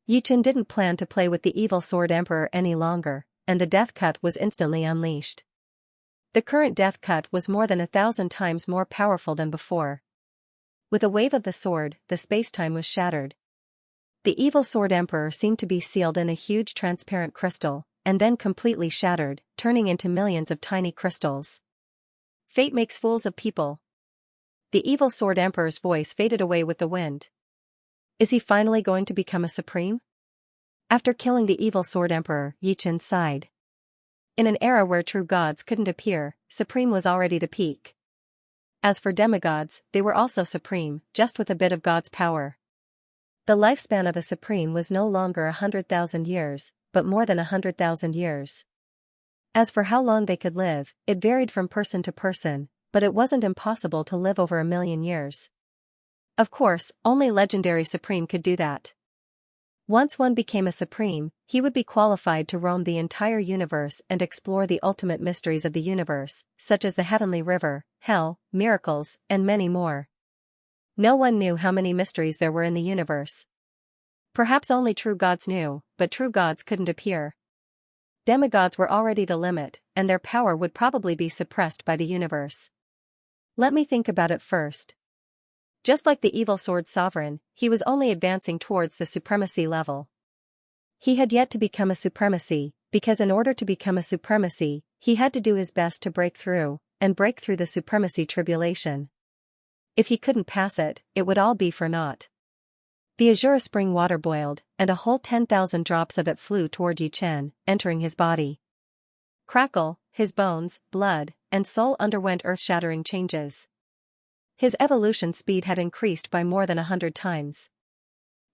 Yichen didn't plan to play with the evil sword emperor any longer, and the death cut was instantly unleashed. The current death cut was more than 1,000 times more powerful than before. With a wave of the sword, the spacetime was shattered. The evil sword emperor seemed to be sealed in a huge transparent crystal, and then completely shattered, turning into millions of tiny crystals. Fate makes fools of people. The evil sword emperor's voice faded away with the wind. Is he finally going to become a supreme? After killing the evil sword emperor, Yichen sighed. In an era where true gods couldn't appear, supreme was already the peak. As for demigods, they were also supreme, just with a bit of God's power. The lifespan of a supreme was no longer 100,000 years, but more than 100,000 years. As for how long they could live, it varied from person to person, but it wasn't impossible to live over 1,000,000 years. Of course, only legendary supreme could do that. Once one became a supreme, he would be qualified to roam the entire universe and explore the ultimate mysteries of the universe, such as the heavenly river, hell, miracles, and many more. No one knew how many mysteries there were in the universe. Perhaps only true gods knew, but true gods couldn't appear. Demigods were already the limit, and their power would probably be suppressed by the universe. Let me think about it first. Just like the evil sword sovereign, he was only advancing towards the supremacy level. He had yet to become a supremacy, because in order to become a supremacy, he had to do his best to break through the supremacy tribulation. If he couldn't pass it, it would all be for naught. The azure spring water boiled, and a whole 10,000 drops of it flew toward Yi Chen, entering his body. Crackle, his bones, blood, and soul underwent earth-shattering changes. His evolution speed had increased by more than 100 times.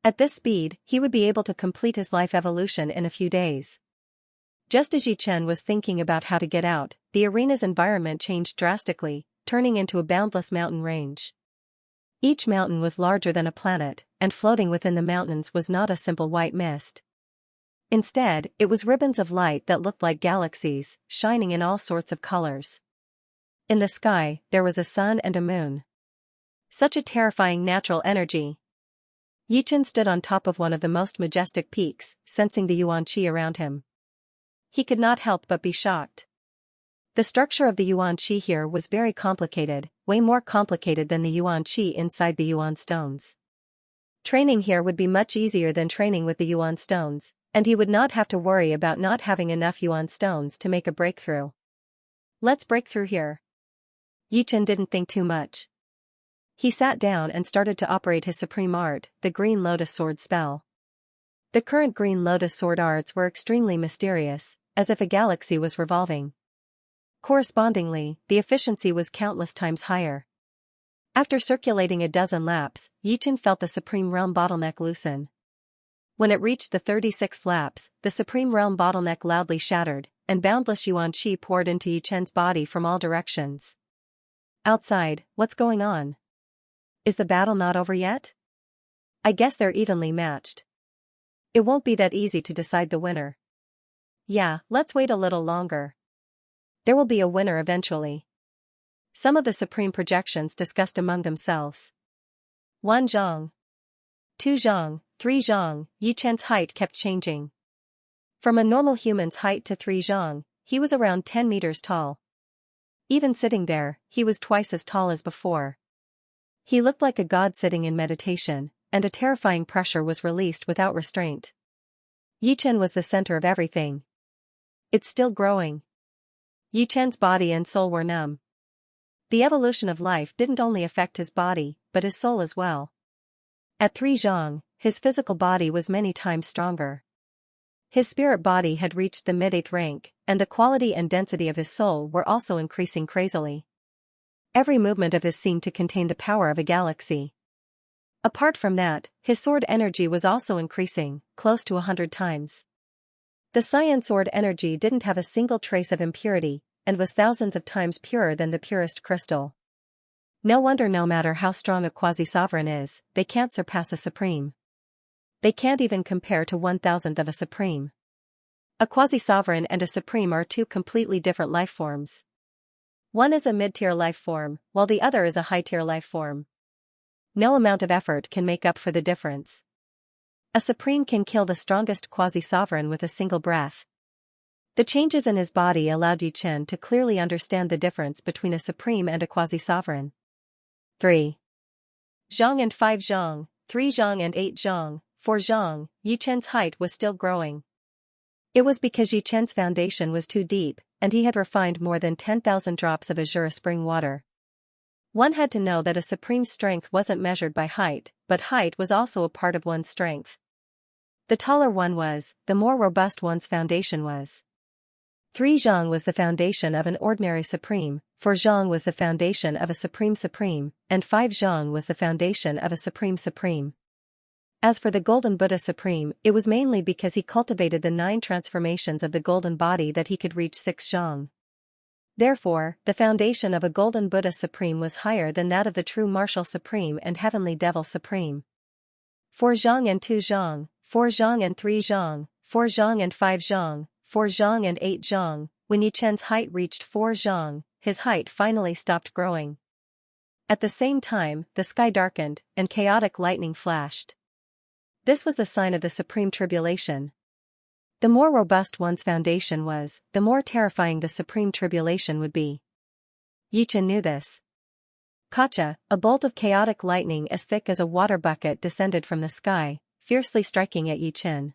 At this speed, he would be able to complete his life evolution in a few days. Just as Yi Chen was thinking about how to get out, the arena's environment changed drastically, turning into a boundless mountain range. Each mountain was larger than a planet, and floating within the mountains was not a simple white mist. Instead, it was ribbons of light that looked like galaxies, shining in all sorts of colors. In the sky, there was a sun and a moon. Such a terrifying natural energy. Yi Chen stood on top of one of the most majestic peaks, sensing the yuan qi around him. He could not help but be shocked. The structure of the yuan qi here was very complicated, way more complicated than the yuan qi inside the yuan stones. Training here would be much easier than training with the yuan stones, and he would not have to worry about not having enough yuan stones to make a breakthrough. Let's break through here. Yi Chen didn't think too much. He sat down and started to operate his supreme art, the Green Lotus Sword spell. The current Green Lotus Sword arts were extremely mysterious, as if a galaxy was revolving. Correspondingly, the efficiency was countless times higher. After circulating a dozen laps, Yi Chen felt the Supreme Realm bottleneck loosen. When it reached the 36th laps, the Supreme Realm bottleneck loudly shattered, and boundless yuan qi poured into Yi Chen's body from all directions. Outside, what's going on? Is the battle not over yet? I guess they're evenly matched. It won't be that easy to decide the winner. Yeah, let's wait a little longer. There will be a winner eventually. Some of the supreme projections discussed among themselves. 1 zhang. 2 zhang, 3 zhang, Yi Chen's height kept changing. From a normal human's height to 3 zhang, he was around 10 meters tall. Even sitting there, he was twice as tall as before. He looked like a god sitting in meditation, and a terrifying pressure was released without restraint. Yi Chen was the center of everything. It's still growing. Yi Chen's body and soul were numb. The evolution of life didn't only affect his body, but his soul as well. At 3 zhang, his physical body was many times stronger. His spirit body had reached the mid-8th rank, and the quality and density of his soul were also increasing crazily. Every movement of his seemed to contain the power of a galaxy. Apart from that, his sword energy was also increasing, close to 100 times. The Cyan sword energy didn't have a single trace of impurity, and was thousands of times purer than the purest crystal. No wonder no matter how strong a quasi-sovereign is, they can't surpass a supreme. They can't even compare to 1,000th of a supreme. A quasi-sovereign and a supreme are two completely different life forms. One is a mid-tier life form, while the other is a high-tier life form. No amount of effort can make up for the difference. A supreme can kill the strongest quasi-sovereign with a single breath. The changes in his body allowed Yi Chen to clearly understand the difference between a supreme and a quasi-sovereign. 3 zhang and 5 zhang, 3 zhang and 8 zhang, 4 zhang, Yi Chen's height was still growing. It was because Yi Chen's foundation was too deep, and he had refined more than 10,000 drops of azure spring water. One had to know that a supreme's strength wasn't measured by height, but height was also a part of one's strength. The taller one was, the more robust one's foundation was. 3 zhang was the foundation of an ordinary supreme, 4 zhang was the foundation of a supreme supreme, and 5 zhang was the foundation of a supreme supreme. As for the Golden Buddha Supreme, it was mainly because he cultivated the 9 transformations of the golden body that he could reach 6 zhang. Therefore, the foundation of a Golden Buddha Supreme was higher than that of the true Martial Supreme and Heavenly Devil Supreme. 4 zhang and 2 zhang, 4 zhang and 3 zhang, 4 zhang and 5 zhang, 4 zhang and 8 zhang. When Yi Chen's height reached 4 zhang, his height finally stopped growing. At the same time, the sky darkened, and chaotic lightning flashed. This was the sign of the supreme tribulation. The more robust one's foundation was, the more terrifying the supreme tribulation would be. Yichen knew this. Kacha, a bolt of chaotic lightning as thick as a water bucket descended from the sky, fiercely striking at Yichen.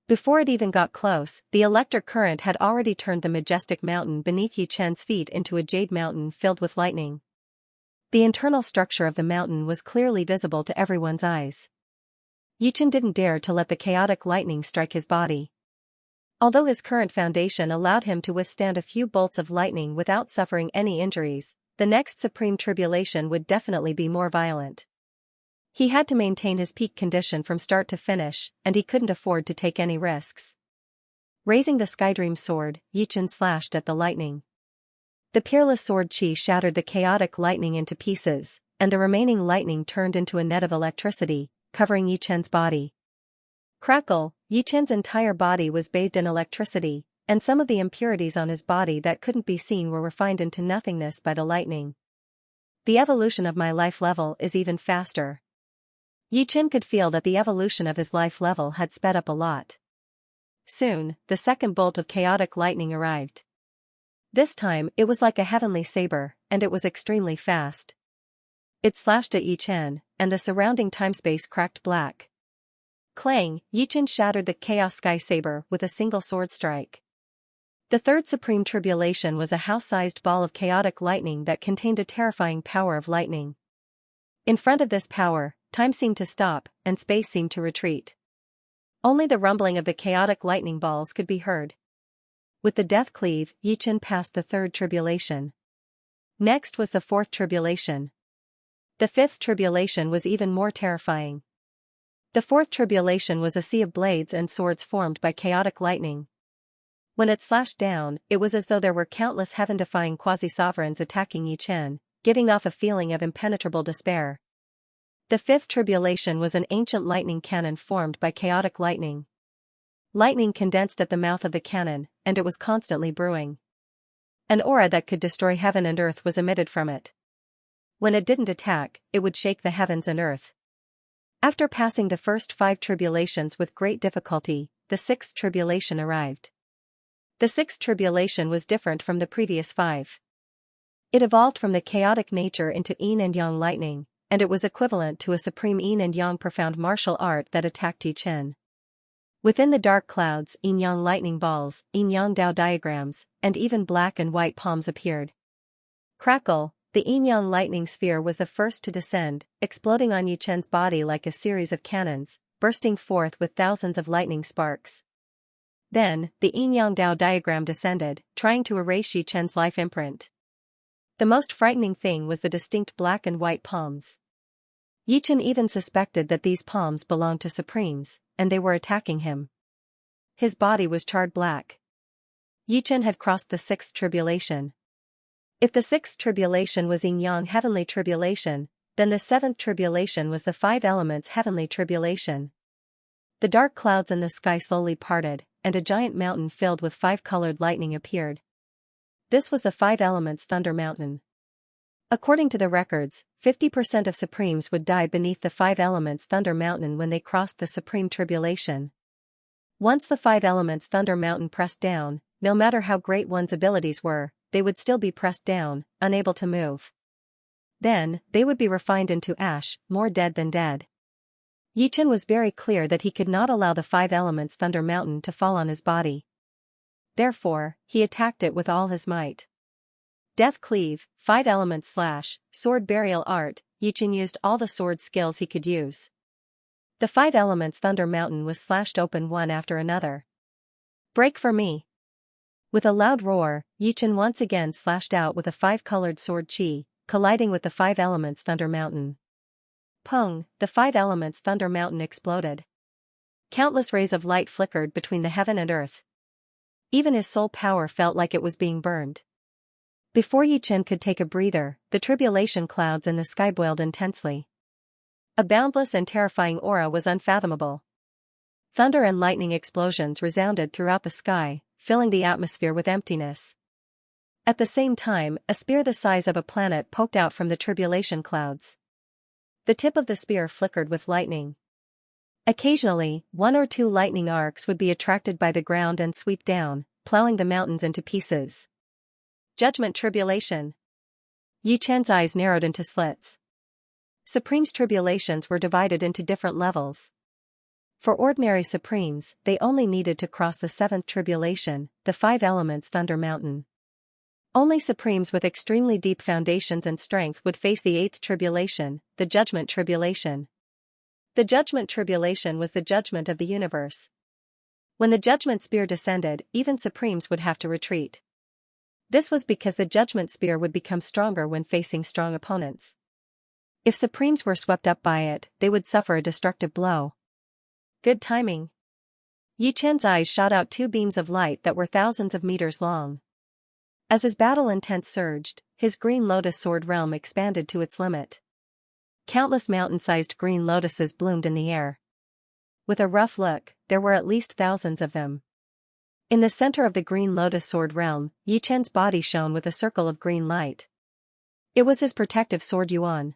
Before it even got close, the electric current had already turned the majestic mountain beneath Yichen's feet into a jade mountain filled with lightning. The internal structure of the mountain was clearly visible to everyone's eyes. Yichen didn't dare to let the chaotic lightning strike his body. Although his current foundation allowed him to withstand a few bolts of lightning without suffering any injuries, the next supreme tribulation would definitely be more violent. He had to maintain his peak condition from start to finish, and he couldn't afford to take any risks. Raising the Skydream sword, Yichen slashed at the lightning. The peerless sword chi shattered the chaotic lightning into pieces, and the remaining lightning turned into a net of electricity, covering Yichen's body. Crackle, Yichen's entire body was bathed in electricity, and some of the impurities on his body that couldn't be seen were refined into nothingness by the lightning. The evolution of my life level is even faster. Yichen could feel that the evolution of his life level had sped up a lot. Soon, the second bolt of chaotic lightning arrived. This time, it was like a heavenly saber, and it was extremely fast. It slashed at Yichen, and the surrounding timespace cracked black. Clang, Yichen shattered the Chaos Sky Saber with a single sword strike. The third supreme tribulation was a house-sized ball of chaotic lightning that contained a terrifying power of lightning. In front of this power, time seemed to stop, and space seemed to retreat. Only the rumbling of the chaotic lightning balls could be heard. With the death cleave, Yichen passed the third tribulation. Next was the fourth tribulation. The fifth tribulation was even more terrifying. The fourth tribulation was a sea of blades and swords formed by chaotic lightning. When it slashed down, it was as though there were countless heaven-defying quasi-sovereigns attacking Yichen, giving off a feeling of impenetrable despair. The fifth tribulation was an ancient lightning cannon formed by chaotic lightning. Lightning condensed at the mouth of the cannon, and it was constantly brewing. An aura that could destroy heaven and earth was emitted from it. When it didn't attack, it would shake the heavens and earth. After passing the first 5 tribulations with great difficulty, the 6th tribulation arrived. The 6th tribulation was different from the previous 5. It evolved from the chaotic nature into yin and yang lightning, and it was equivalent to a supreme yin and yang profound martial art that attacked Yichen. Within the dark clouds, yin-yang lightning balls, yin-yang Dao diagrams, and even black and white palms appeared. Crackle, the yin-yang lightning sphere was the first to descend, exploding on Yichen's body like a series of cannons, bursting forth with thousands of lightning sparks. Then, the yin-yang Dao diagram descended, trying to erase Yichen's life imprint. The most frightening thing was the distinct black and white palms. Yichen even suspected that these palms belonged to Supremes, and they were attacking him. His body was charred black. Yichen had crossed the 6th tribulation. If the 6th tribulation was yin-yang heavenly tribulation, then the 7th tribulation was the 5 elements heavenly tribulation. The dark clouds in the sky slowly parted, and a giant mountain filled with 5-colored lightning appeared. This was the 5 elements Thunder Mountain. According to the records, 50% of Supremes would die beneath the 5 elements Thunder Mountain when they crossed the Supreme Tribulation. Once the 5 elements Thunder Mountain pressed down, no matter how great one's abilities were, they would still be pressed down, unable to move. Then, they would be refined into ash, more dead than dead. Yichen was very clear that he could not allow the 5 elements Thunder Mountain to fall on his body. Therefore, he attacked it with all his might. Death Cleave, 5 elements slash, sword burial art, Yichen used all the sword skills he could use. The 5 elements Thunder Mountain was slashed open one after another. Break for me! With a loud roar, Yichen once again slashed out with a 5-colored sword chi, colliding with the 5 elements Thunder Mountain. Pung, the 5 elements Thunder Mountain exploded. Countless rays of light flickered between the heaven and earth. Even his soul power felt like it was being burned. Before Yichen could take a breather, the tribulation clouds in the sky boiled intensely. A boundless and terrifying aura was unfathomable. Thunder and lightning explosions resounded throughout the sky, filling the atmosphere with emptiness. At the same time, a spear the size of a planet poked out from the tribulation clouds. The tip of the spear flickered with lightning. Occasionally, one or two lightning arcs would be attracted by the ground and sweep down, plowing the mountains into pieces. Judgment Tribulation. Yi Chen's eyes narrowed into slits. Supreme's tribulations were divided into different levels. For ordinary Supremes, they only needed to cross the seventh tribulation, the five elements Thunder Mountain. Only Supremes with extremely deep foundations and strength would face the eighth tribulation, the Judgment Tribulation. The Judgment Tribulation was the judgment of the universe. When the Judgment Spear descended, even Supremes would have to retreat. This was because the Judgment Spear would become stronger when facing strong opponents. If Supremes were swept up by it, they would suffer a destructive blow. Good timing. Yi Chen's eyes shot out two beams of light that were thousands of meters long. As his battle intent surged, his green lotus sword realm expanded to its limit. Countless mountain-sized green lotuses bloomed in the air. With a rough look, there were at least thousands of them. In the center of the green lotus sword realm, Yi Chen's body shone with a circle of green light. It was his protective sword Yuan.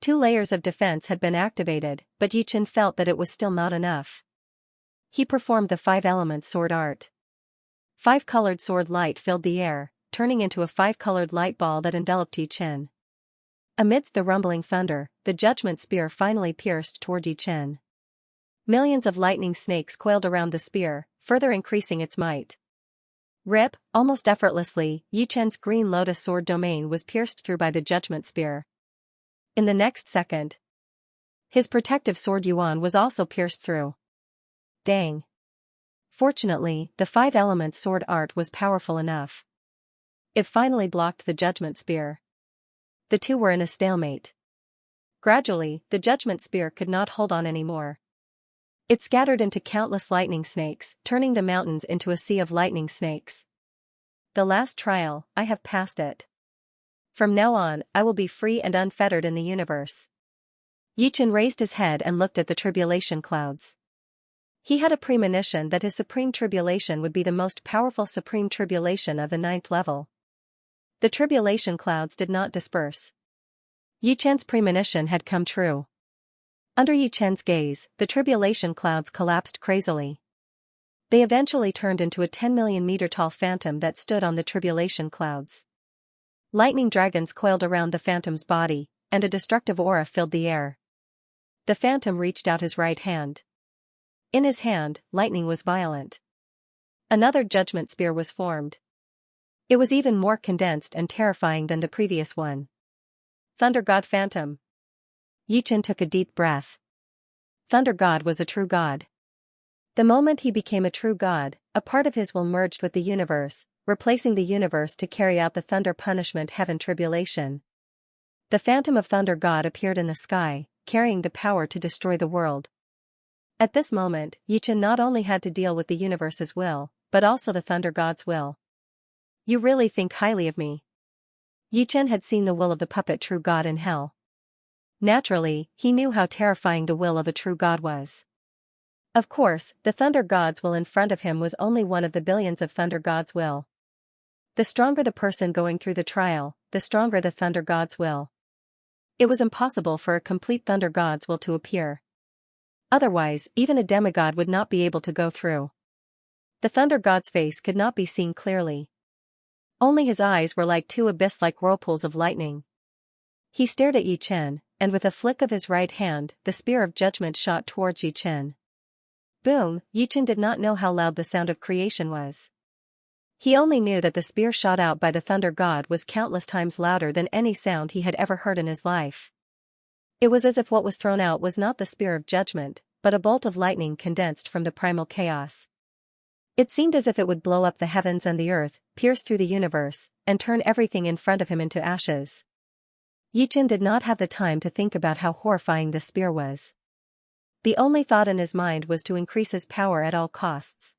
2 layers of defense had been activated, but Yi Chen felt that it was still not enough. He performed the 5-element sword art. 5-colored sword light filled the air, turning into a 5-colored light ball that enveloped Yi Chen. Amidst the rumbling thunder, the Judgment Spear finally pierced toward Yi Chen. Millions of lightning snakes coiled around the spear, further increasing its might. Rip, almost effortlessly, Yi Chen's green lotus sword domain was pierced through by the Judgment Spear. In the next second, his protective sword Yuan was also pierced through. Dang. Fortunately, the 5-element sword art was powerful enough. It finally blocked the Judgment Spear. The two were in a stalemate. Gradually, the Judgment Spear could not hold on anymore. It scattered into countless lightning snakes, turning the mountains into a sea of lightning snakes. The last trial, I have passed it. From now on, I will be free and unfettered in the universe. Yi Chen raised his head and looked at the tribulation clouds. He had a premonition that his supreme tribulation would be the most powerful supreme tribulation of the 9th level. The tribulation clouds did not disperse. Yi Chen's premonition had come true. Under Yi Chen's gaze, the tribulation clouds collapsed crazily. They eventually turned into a 10 million meter tall phantom that stood on the tribulation clouds. Lightning dragons coiled around the phantom's body, and a destructive aura filled the air. The phantom reached out his right hand. In his hand, lightning was violent. Another Judgment Spear was formed. It was even more condensed and terrifying than the previous one. Thunder God Phantom. Yi Chen took a deep breath. Thunder God was a true god. The moment he became a true god, a part of his will merged with the universe, replacing the universe to carry out the Thunder Punishment Heaven Tribulation. The Phantom of Thunder God appeared in the sky, carrying the power to destroy the world. At this moment, Yi Chen not only had to deal with the universe's will, but also the Thunder God's will. You really think highly of me. Yi Chen had seen the will of the puppet true god in hell. Naturally, he knew how terrifying the will of a true god was. Of course, the Thunder God's will in front of him was only one of the billions of Thunder God's will. The stronger the person going through the trial, the stronger the Thunder God's will. It was impossible for a complete Thunder God's will to appear. Otherwise, even a demigod would not be able to go through. The Thunder God's face could not be seen clearly. Only his eyes were like 2 abyss-like whirlpools of lightning. He stared at Yi Chen, and with a flick of his right hand, the Spear of Judgment shot towards Yi Chen. Boom! Yi Chen did not know how loud the sound of creation was. He only knew that the spear shot out by the Thunder God was countless times louder than any sound he had ever heard in his life. It was as if what was thrown out was not the Spear of Judgment, but a bolt of lightning condensed from the primal chaos. It seemed as if it would blow up the heavens and the earth, pierce through the universe, and turn everything in front of him into ashes. Yi Chen did not have the time to think about how horrifying the spear was. The only thought in his mind was to increase his power at all costs.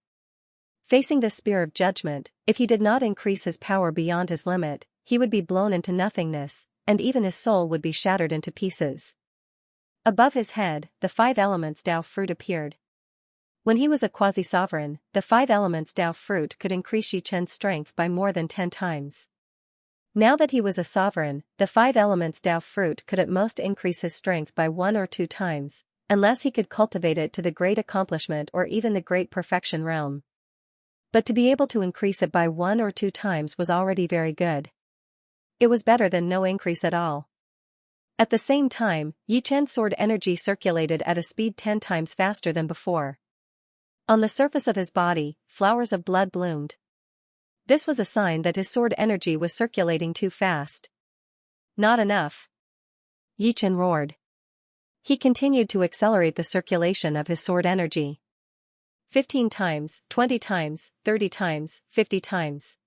Facing the Spear of Judgment, if he did not increase his power beyond his limit, he would be blown into nothingness, and even his soul would be shattered into pieces. Above his head, the 5 elements Tao fruit appeared. When he was a quasi-sovereign, the 5 elements Dao fruit could increase Yi Chen's strength by more than 10 times. Now that he was a sovereign, the 5 elements Dao fruit could at most increase his strength by 1 or 2 times, unless he could cultivate it to the great accomplishment or even the great perfection realm. But to be able to increase it by 1 or 2 times was already very good. It was better than no increase at all. At the same time, Yi Chen's sword energy circulated at a speed 10 times faster than before. On the surface of his body, flowers of blood bloomed. This was a sign that his sword energy was circulating too fast. Not enough. Yi Chen roared. He continued to accelerate the circulation of his sword energy. 15 times, 20 times, 30 times, 50 times.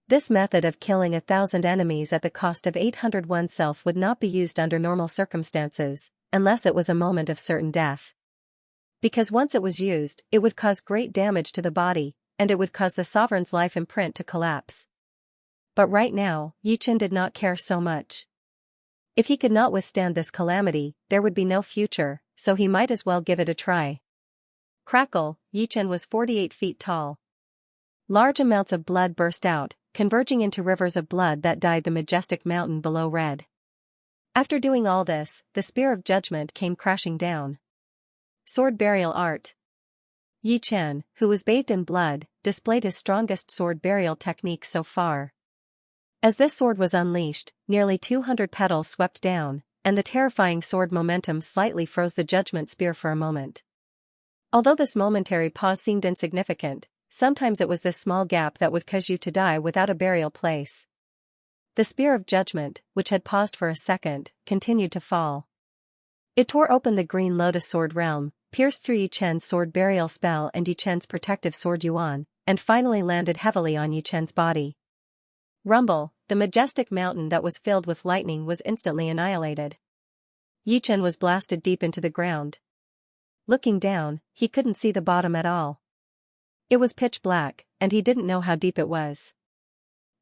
This method of killing 1,000 enemies at the cost of 800 oneself would not be used under normal circumstances, unless it was a moment of certain death. Because once it was used, it would cause great damage to the body, and it would cause the sovereign's life imprint to collapse. But right now, Yi Chen did not care so much. If he could not withstand this calamity, there would be no future, so he might as well give it a try. Crackle, Yi Chen was 48 feet tall. Large amounts of blood burst out, converging into rivers of blood that dyed the majestic mountain below red. After doing all this, the spear of judgment came crashing down. Sword burial art. Yi Chen, who was bathed in blood, displayed his strongest sword burial technique so far. As this sword was unleashed, nearly 200 petals swept down, and the terrifying sword momentum slightly froze the judgment spear for a moment. Although this momentary pause seemed insignificant, sometimes it was this small gap that would cause you to die without a burial place. The spear of judgment, which had paused for a second, continued to fall. It tore open the green lotus sword realm, pierced through Yi Chen's sword burial spell and Yi Chen's protective sword Yuan, and finally landed heavily on Yi Chen's body. Rumble, the majestic mountain that was filled with lightning was instantly annihilated. Yi Chen was blasted deep into the ground. Looking down, he couldn't see the bottom at all. It was pitch black, and he didn't know how deep it was.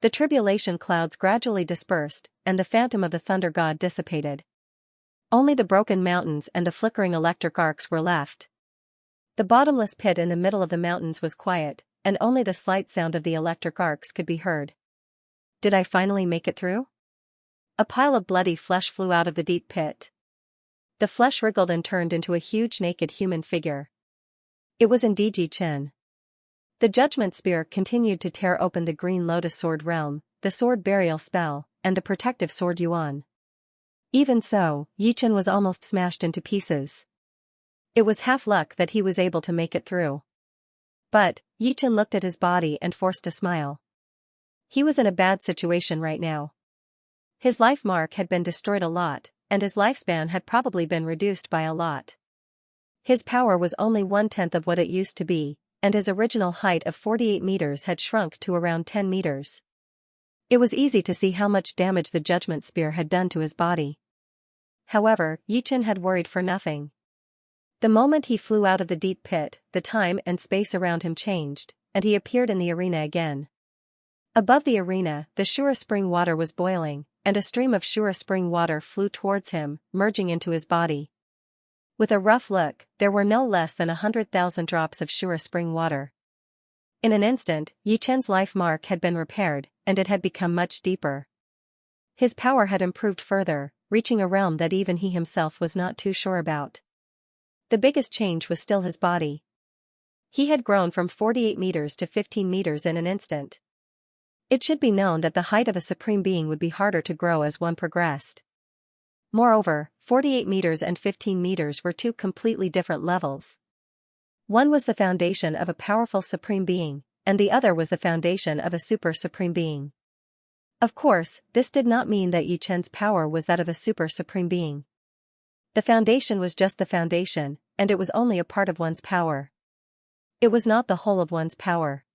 The tribulation clouds gradually dispersed, and the phantom of the thunder god dissipated. Only the broken mountains and the flickering electric arcs were left. The bottomless pit in the middle of the mountains was quiet, and only the slight sound of the electric arcs could be heard. Did I finally make it through? A pile of bloody flesh flew out of the deep pit. The flesh wriggled and turned into a huge naked human figure. It was indeed Yi Chen. The judgment spear continued to tear open the green lotus sword realm, the sword burial spell, and the protective sword Yuan. Even so, Yi Chen was almost smashed into pieces. It was half luck that he was able to make it through. But, Yi Chen looked at his body and forced a smile. He was in a bad situation right now. His life mark had been destroyed a lot, and his lifespan had probably been reduced by a lot. His power was only 1/10 of what it used to be, and his original height of 48 meters had shrunk to around 10 meters. It was easy to see how much damage the judgment spear had done to his body. However, Yi Chen had worried for nothing. The moment he flew out of the deep pit, the time and space around him changed, and he appeared in the arena again. Above the arena, the Shura spring water was boiling, and a stream of Shura spring water flew towards him, merging into his body. With a rough look, there were no less than 100,000 drops of Shura spring water. In an instant, Yi Chen's life mark had been repaired, and it had become much deeper. His power had improved further, reaching a realm that even he himself was not too sure about. The biggest change was still his body. He had grown from 48 meters to 15 meters in an instant. It should be known that the height of a supreme being would be harder to grow as one progressed. Moreover, 48 meters and 15 meters were two completely different levels. One was the foundation of a powerful supreme being, and the other was the foundation of a super supreme being. Of course, this did not mean that Yi Chen's power was that of a super supreme being. The foundation was just the foundation, and it was only a part of one's power. It was not the whole of one's power.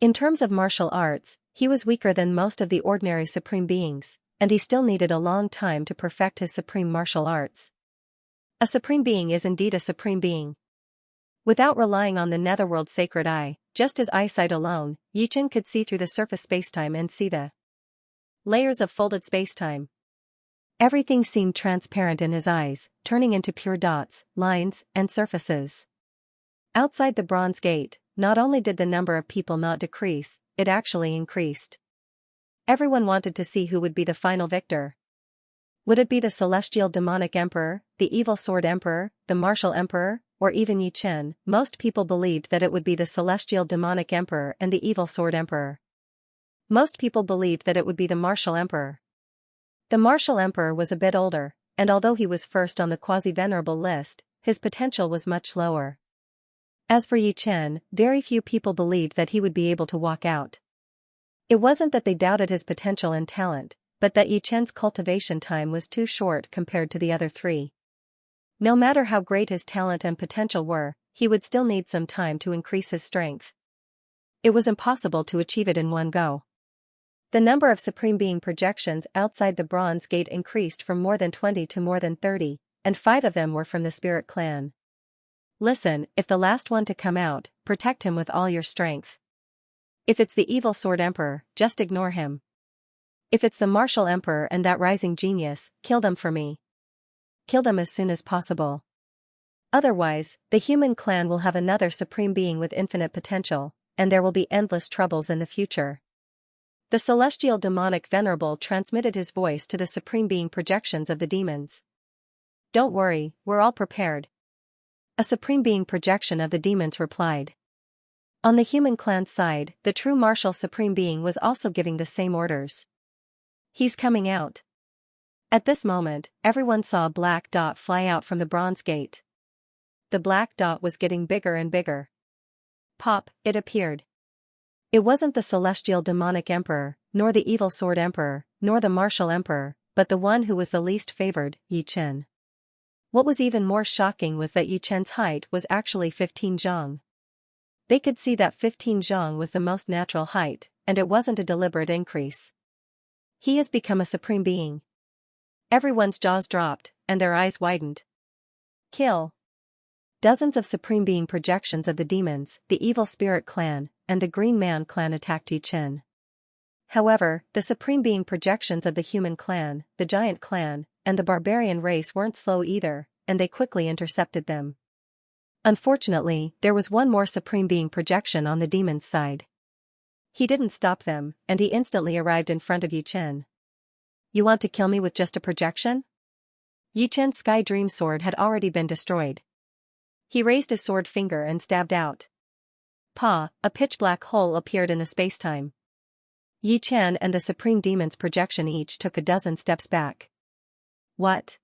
In terms of martial arts, he was weaker than most of the ordinary supreme beings, and he still needed a long time to perfect his supreme martial arts. A supreme being is indeed a supreme being. Without relying on the netherworld sacred eye, just his eyesight alone, Yi Chen could see through the surface spacetime and see the layers of folded spacetime. Everything seemed transparent in his eyes, turning into pure dots, lines, and surfaces. Outside the Bronze Gate, not only did the number of people not decrease, it actually increased. Everyone wanted to see who would be the final victor. Would it be the celestial demonic emperor, the evil sword emperor, the martial emperor, or even Yi Chen? Most people believed that it would be the celestial demonic emperor and the evil sword emperor. Most people believed that it would be the martial emperor. The martial emperor was a bit older, and although he was first on the quasi-venerable list, his potential was much lower. As for Yi Chen, very few people believed that he would be able to walk out. It wasn't that they doubted his potential and talent, but that Yi Chen's cultivation time was too short compared to the other three. No matter how great his talent and potential were, he would still need some time to increase his strength. It was impossible to achieve it in one go. The number of Supreme Being projections outside the Bronze Gate increased from more than 20 to more than 30, and 5 of them were from the Spirit Clan. Listen, if the last one to come out, protect him with all your strength. If it's the evil sword emperor, just ignore him. If it's the martial emperor and that rising genius, kill them for me. Kill them as soon as possible. Otherwise, the human clan will have another Supreme Being with infinite potential, and there will be endless troubles in the future. The celestial demonic venerable transmitted his voice to the Supreme Being projections of the demons. Don't worry, we're all prepared. A Supreme Being projection of the demons replied. On the human clan's side, the true martial Supreme Being was also giving the same orders. He's coming out. At this moment, everyone saw a black dot fly out from the Bronze Gate. The black dot was getting bigger and bigger. Pop, it appeared. It wasn't the celestial demonic emperor, nor the evil sword emperor, nor the martial emperor, but the one who was the least favored, Yi Chen. What was even more shocking was that Yi Chen's height was actually 15 zhang. They could see that 15 zhang was the most natural height, and it wasn't a deliberate increase. He has become a Supreme Being. Everyone's jaws dropped, and their eyes widened. Kill. Dozens of Supreme Being projections of the demons, the Evil Spirit Clan, and the Green Man Clan attacked Yi Chen. However, the Supreme Being projections of the Human Clan, the Giant Clan, and the Barbarian race weren't slow either, and they quickly intercepted them. Unfortunately, there was one more Supreme Being projection on the demon's side. He didn't stop them, and he instantly arrived in front of Yi Chen. You want to kill me with just a projection? Yi Chen's Sky Dream Sword had already been destroyed. He raised his sword finger and stabbed out. Pa, a pitch-black hole appeared in the spacetime. Yi Chen and the Supreme Demon's projection each took a dozen steps back. What?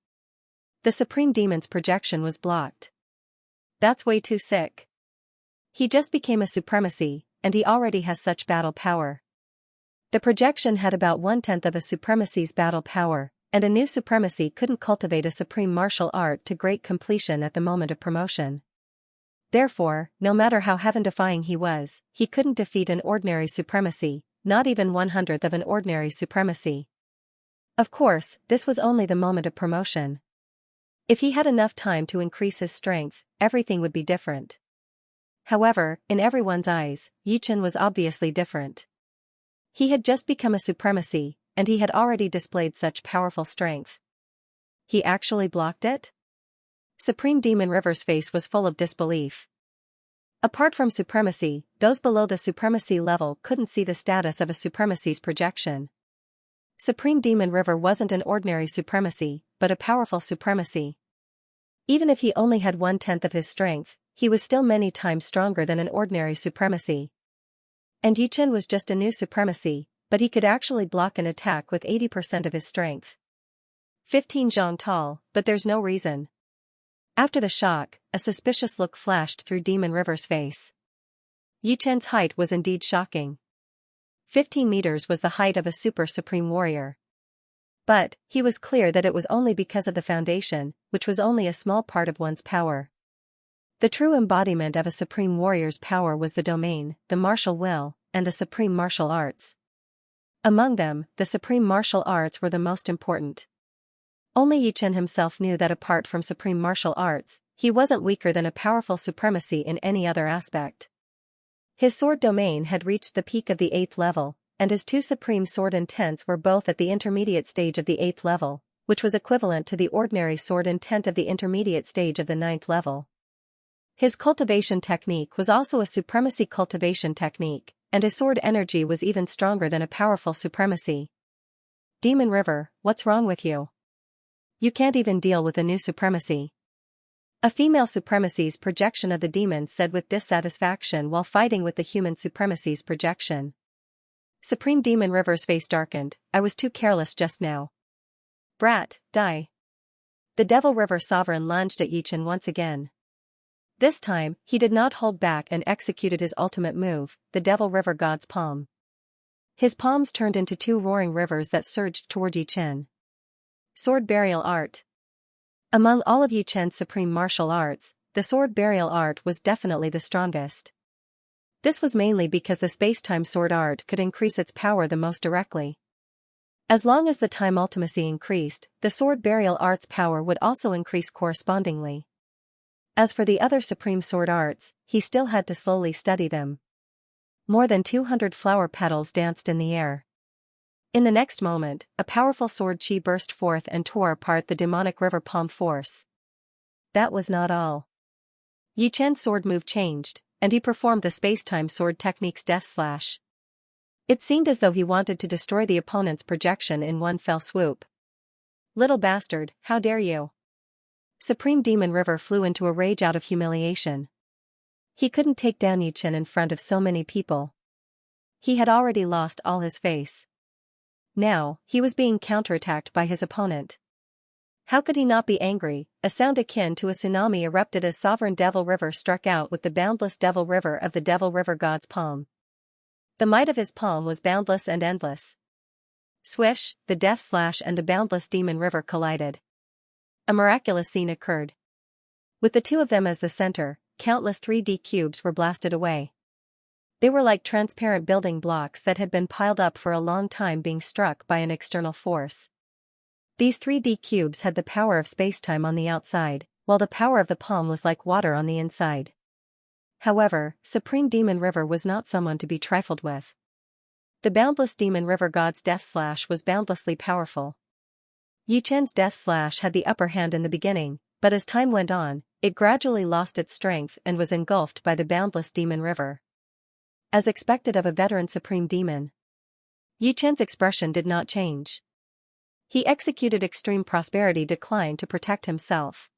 The Supreme Demon's projection was blocked. That's way too sick. He just became a supremacy, and he already has such battle power. The projection had about 1/10 of a supremacy's battle power, and a new supremacy couldn't cultivate a supreme martial art to great completion at the moment of promotion. Therefore, no matter how heaven-defying he was, he couldn't defeat an ordinary supremacy, not even 1/100th of an ordinary supremacy. Of course, this was only the moment of promotion. If he had enough time to increase his strength, everything would be different. However, in everyone's eyes, Yi Chen was obviously different. He had just become a supremacy, and he had already displayed such powerful strength. He actually blocked it? Supreme Demon River's face was full of disbelief. Apart from supremacy, those below the supremacy level couldn't see the status of a supremacy's projection. Supreme Demon River wasn't an ordinary supremacy, but a powerful supremacy. Even if he only had 1/10 of his strength, he was still many times stronger than an ordinary supremacy. And Yi Chen was just a new supremacy, but he could actually block an attack with 80% of his strength. 15 zhang tall, but there's no reason. After the shock, a suspicious look flashed through Demon River's face. Yi Chen's height was indeed shocking. 15 meters was the height of a super supreme warrior. But, he was clear that it was only because of the foundation, which was only a small part of one's power. The true embodiment of a supreme warrior's power was the domain, the martial will, and the supreme martial arts. Among them, the supreme martial arts were the most important. Only Yi Chen himself knew that apart from supreme martial arts, he wasn't weaker than a powerful supremacy in any other aspect. His sword domain had reached the peak of the 8th level, and his 2 supreme sword intents were both at the intermediate stage of the 8th level, which was equivalent to the ordinary sword intent of the intermediate stage of the 9th level. His cultivation technique was also a supremacy cultivation technique, and his sword energy was even stronger than a powerful supremacy. Demon River, what's wrong with you? You can't even deal with a new supremacy. A female supremacy's projection of the demons said with dissatisfaction while fighting with the human supremacy's projection. Supreme Demon River's face darkened. I was too careless just now. Brat, die. The Devil River Sovereign lunged at Yichen once again. This time, he did not hold back and executed his ultimate move, the Devil River God's Palm. His palms turned into two roaring rivers that surged toward Yichen. Sword Burial Art. Among all of Yichen's supreme martial arts, the sword burial art was definitely the strongest. This was mainly because the space-time sword art could increase its power the most directly. As long as the time ultimacy increased, the sword burial art's power would also increase correspondingly. As for the other supreme sword arts, he still had to slowly study them. More than 200 flower petals danced in the air. In the next moment, a powerful sword chi burst forth and tore apart the demonic river palm force. That was not all. Yichen's sword move changed, and he performed the space-time sword technique's death slash. It seemed as though he wanted to destroy the opponent's projection in one fell swoop. Little bastard, how dare you! Supreme Demon River flew into a rage out of humiliation. He couldn't take down Yichen in front of so many people. He had already lost all his face. Now, he was being counterattacked by his opponent. How could he not be angry? A sound akin to a tsunami erupted as Sovereign Devil River struck out with the boundless Devil River of the Devil River God's palm. The might of his palm was boundless and endless. Swish, the death slash and the boundless Demon River collided. A miraculous scene occurred. With the two of them as the center, countless 3D cubes were blasted away. They were like transparent building blocks that had been piled up for a long time being struck by an external force. These 3D cubes had the power of spacetime on the outside, while the power of the palm was like water on the inside. However, Supreme Demon River was not someone to be trifled with. The boundless Demon River God's death slash was boundlessly powerful. Yichen's death slash had the upper hand in the beginning, but as time went on, it gradually lost its strength and was engulfed by the boundless Demon River. As expected of a veteran Supreme Demon, Yichen's expression did not change. He executed extreme prosperity decline to protect himself.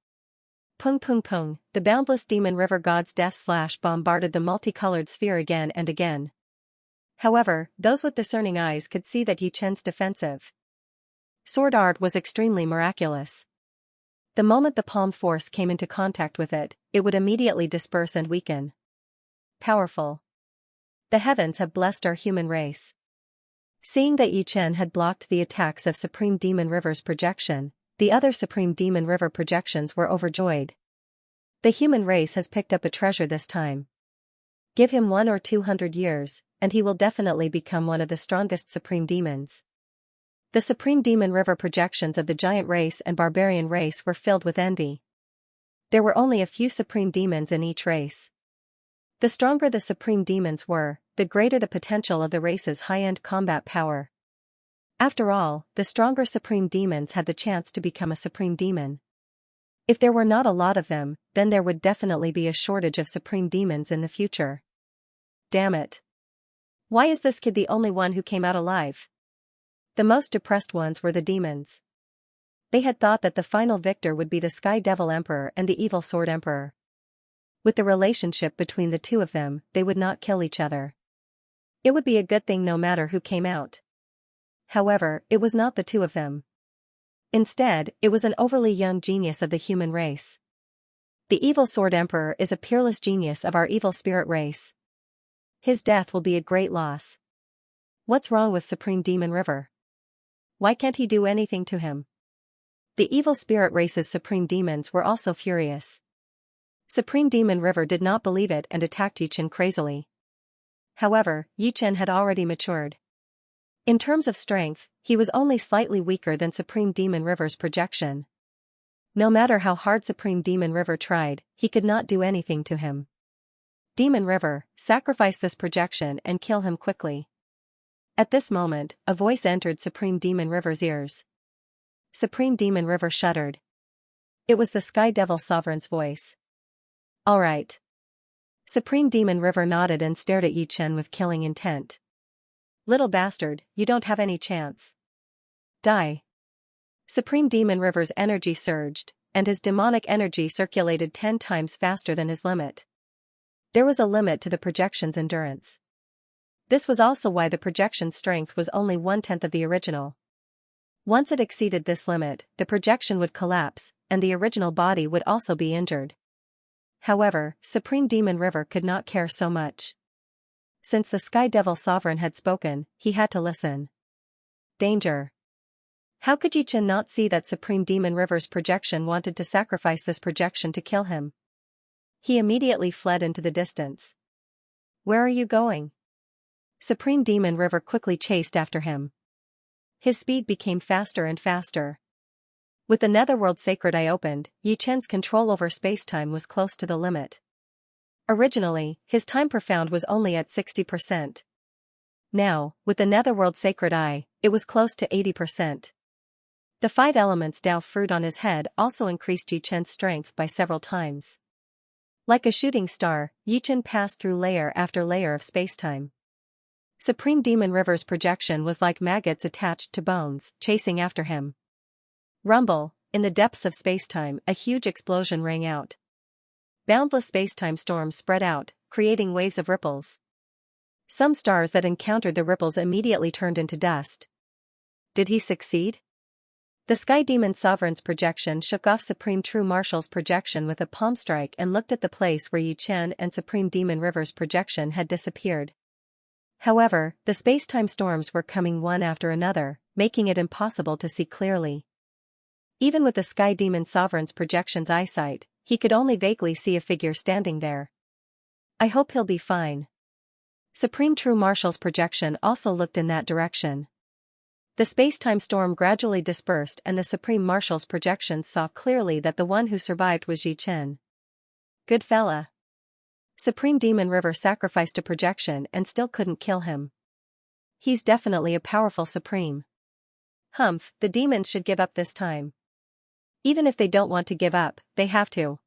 Pung pung pung, the boundless Demon River God's death slash bombarded the multicolored sphere again and again. However, those with discerning eyes could see that Yichen's defensive sword art was extremely miraculous. The moment the palm force came into contact with it, it would immediately disperse and weaken. Powerful. The heavens have blessed our human race. Seeing that Yichen had blocked the attacks of Supreme Demon River's projection, the other Supreme Demon River projections were overjoyed. The human race has picked up a treasure this time. Give him 100 or 200 years, and he will definitely become one of the strongest Supreme Demons. The Supreme Demon River projections of the giant race and barbarian race were filled with envy. There were only a few Supreme Demons in each race. The stronger the Supreme Demons were, the greater the potential of the race's high-end combat power. After all, the stronger Supreme Demons had the chance to become a Supreme Demon. If there were not a lot of them, then there would definitely be a shortage of Supreme Demons in the future. Damn it. Why is this kid the only one who came out alive? The most depressed ones were the demons. They had thought that the final victor would be the Sky Devil Emperor and the Evil Sword Emperor. With the relationship between the two of them, they would not kill each other. It would be a good thing no matter who came out. However, it was not the two of them. Instead, it was an overly young genius of the human race. The Evil Sword Emperor is a peerless genius of our evil spirit race. His death will be a great loss. What's wrong with Supreme Demon River? Why can't he do anything to him? The evil spirit race's Supreme Demons were also furious. Supreme Demon River did not believe it and attacked Yichen crazily. However, Yichen had already matured. In terms of strength, he was only slightly weaker than Supreme Demon River's projection. No matter how hard Supreme Demon River tried, he could not do anything to him. Demon River, sacrifice this projection and kill him quickly. At this moment, a voice entered Supreme Demon River's ears. Supreme Demon River shuddered. It was the Sky Devil Sovereign's voice. All right. Supreme Demon River nodded and stared at Yi Chen with killing intent. Little bastard, you don't have any chance. Die. Supreme Demon River's energy surged, and his demonic energy circulated 10 times faster than his limit. There was a limit to the projection's endurance. This was also why the projection's strength was only 1/10 of the original. Once it exceeded this limit, the projection would collapse, and the original body would also be injured. However, Supreme Demon River could not care so much. Since the Sky Devil Sovereign had spoken, he had to listen. Danger. How could Yi Chen not see that Supreme Demon River's projection wanted to sacrifice this projection to kill him? He immediately fled into the distance. Where are you going? Supreme Demon River quickly chased after him. His speed became faster and faster. With the Netherworld Sacred Eye opened, Yi Chen's control over spacetime was close to the limit. Originally, his time profound was only at 60%. Now, with the Netherworld Sacred Eye, it was close to 80%. The 5 elements Dao fruit on his head also increased Yi Chen's strength by several times. Like a shooting star, Yi Chen passed through layer after layer of spacetime. Supreme Demon River's projection was like maggots attached to bones, chasing after him. Rumble, in the depths of spacetime, a huge explosion rang out. Boundless spacetime storms spread out, creating waves of ripples. Some stars that encountered the ripples immediately turned into dust. Did he succeed? The Sky Demon Sovereign's projection shook off Supreme True Marshal's projection with a palm strike and looked at the place where Yi Chen and Supreme Demon River's projection had disappeared. However, the spacetime storms were coming one after another, making it impossible to see clearly. Even with the Sky Demon Sovereign's projection's eyesight, he could only vaguely see a figure standing there. I hope he'll be fine. Supreme True Marshal's projection also looked in that direction. The spacetime storm gradually dispersed and the Supreme Marshal's projections saw clearly that the one who survived was Yi Chen. Good fella. Supreme Demon River sacrificed a projection and still couldn't kill him. He's definitely a powerful Supreme. Humph, the demons should give up this time. Even if they don't want to give up, they have to.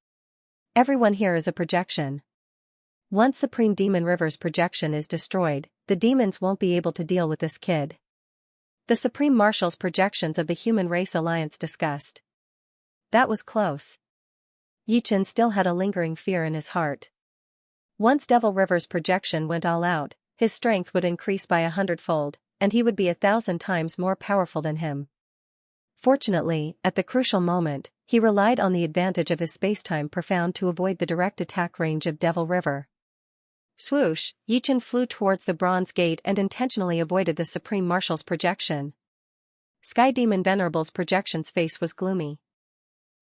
Everyone here is a projection. Once Supreme Demon River's projection is destroyed, the demons won't be able to deal with this kid. The Supreme Marshal's projections of the Human Race Alliance discussed. That was close. Yi Chen still had a lingering fear in his heart. Once Devil River's projection went all out, his strength would increase by 100-fold, and he would be 1,000 times more powerful than him. Fortunately, at the crucial moment, he relied on the advantage of his spacetime profound to avoid the direct attack range of Devil River. Swoosh, Yi Chen flew towards the Bronze Gate and intentionally avoided the Supreme Marshal's projection. Sky Demon Venerable's projection's face was gloomy.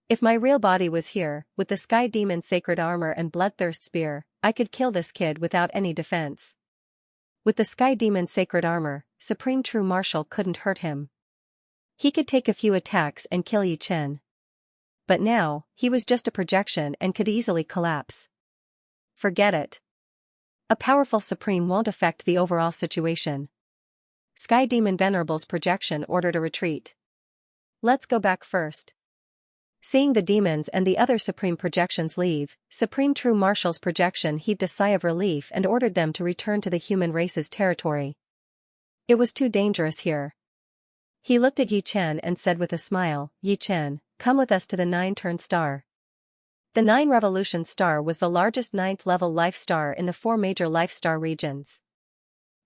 If my real body was here, with the Sky Demon's sacred armor and Bloodthirst spear, I could kill this kid without any defense. With the Sky Demon's sacred armor, Supreme True Marshal couldn't hurt him. He could take a few attacks and kill Yi Chen. But now, he was just a projection and could easily collapse. Forget it. A powerful Supreme won't affect the overall situation. Sky Demon Venerable's projection ordered a retreat. Let's go back first. Seeing the demons and the other Supreme projections leave, Supreme True Marshal's projection heaved a sigh of relief and ordered them to return to the human race's territory. It was too dangerous here. He looked at Yi Chen and said with a smile, Yi Chen, come with us to the 9-turn star. The 9 Revolution Star was the largest 9th-level life star in the 4 major life star regions.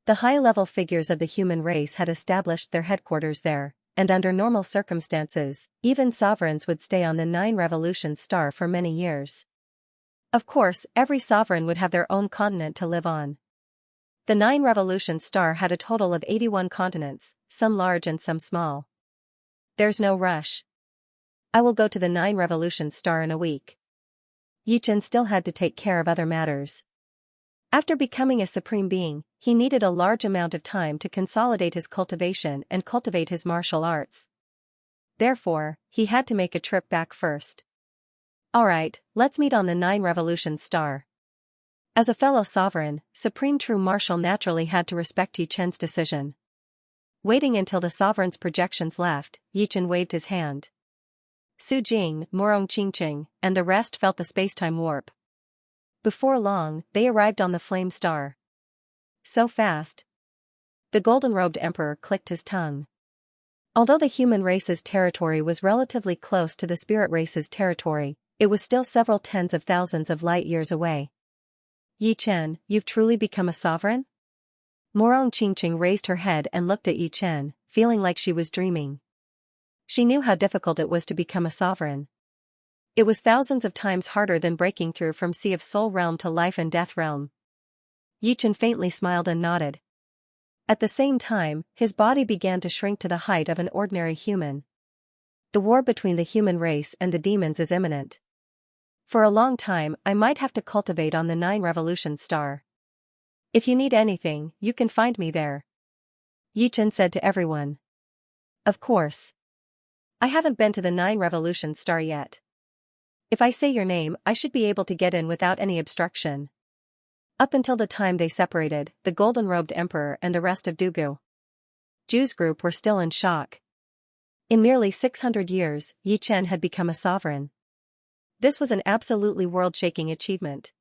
The high-level figures of the human race had established their headquarters there, and under normal circumstances, even sovereigns would stay on the 9 Revolution Star for many years. Of course, every sovereign would have their own continent to live on. The 9 Revolution Star had a total of 81 continents, some large and some small. There's no rush. I will go to the 9 Revolution Star in a week. Yi Chen still had to take care of other matters. After becoming a supreme being, he needed a large amount of time to consolidate his cultivation and cultivate his martial arts. Therefore, he had to make a trip back first. Alright, let's meet on the 9 Revolution Star. As a fellow sovereign, Supreme True Marshal naturally had to respect Yi Chen's decision. Waiting until the sovereign's projections left, Yi Chen waved his hand. Su Jing, Morong Qingqing, and the rest felt the spacetime warp. Before long, they arrived on the flame star. So fast. The golden-robed emperor clicked his tongue. Although the human race's territory was relatively close to the spirit race's territory, it was still several tens of thousands of light years away. Yi Chen, you've truly become a sovereign? Morong Qingqing raised her head and looked at Yi Chen, feeling like she was dreaming. She knew how difficult it was to become a sovereign. It was thousands of times harder than breaking through from Sea of Soul realm to Life and Death realm. Yi Chen faintly smiled and nodded. At the same time, his body began to shrink to the height of an ordinary human. The war between the human race and the demons is imminent. For a long time, I might have to cultivate on the 9 Revolution star. If you need anything, you can find me there. Yi Chen said to everyone. Of course. I haven't been to the 9 Revolution star yet. If I say your name, I should be able to get in without any obstruction. Up until the time they separated, the golden-robed emperor and the rest of Dugu Ju's group were still in shock. In merely 600 years, Yi Chen had become a sovereign. This was an absolutely world-shaking achievement.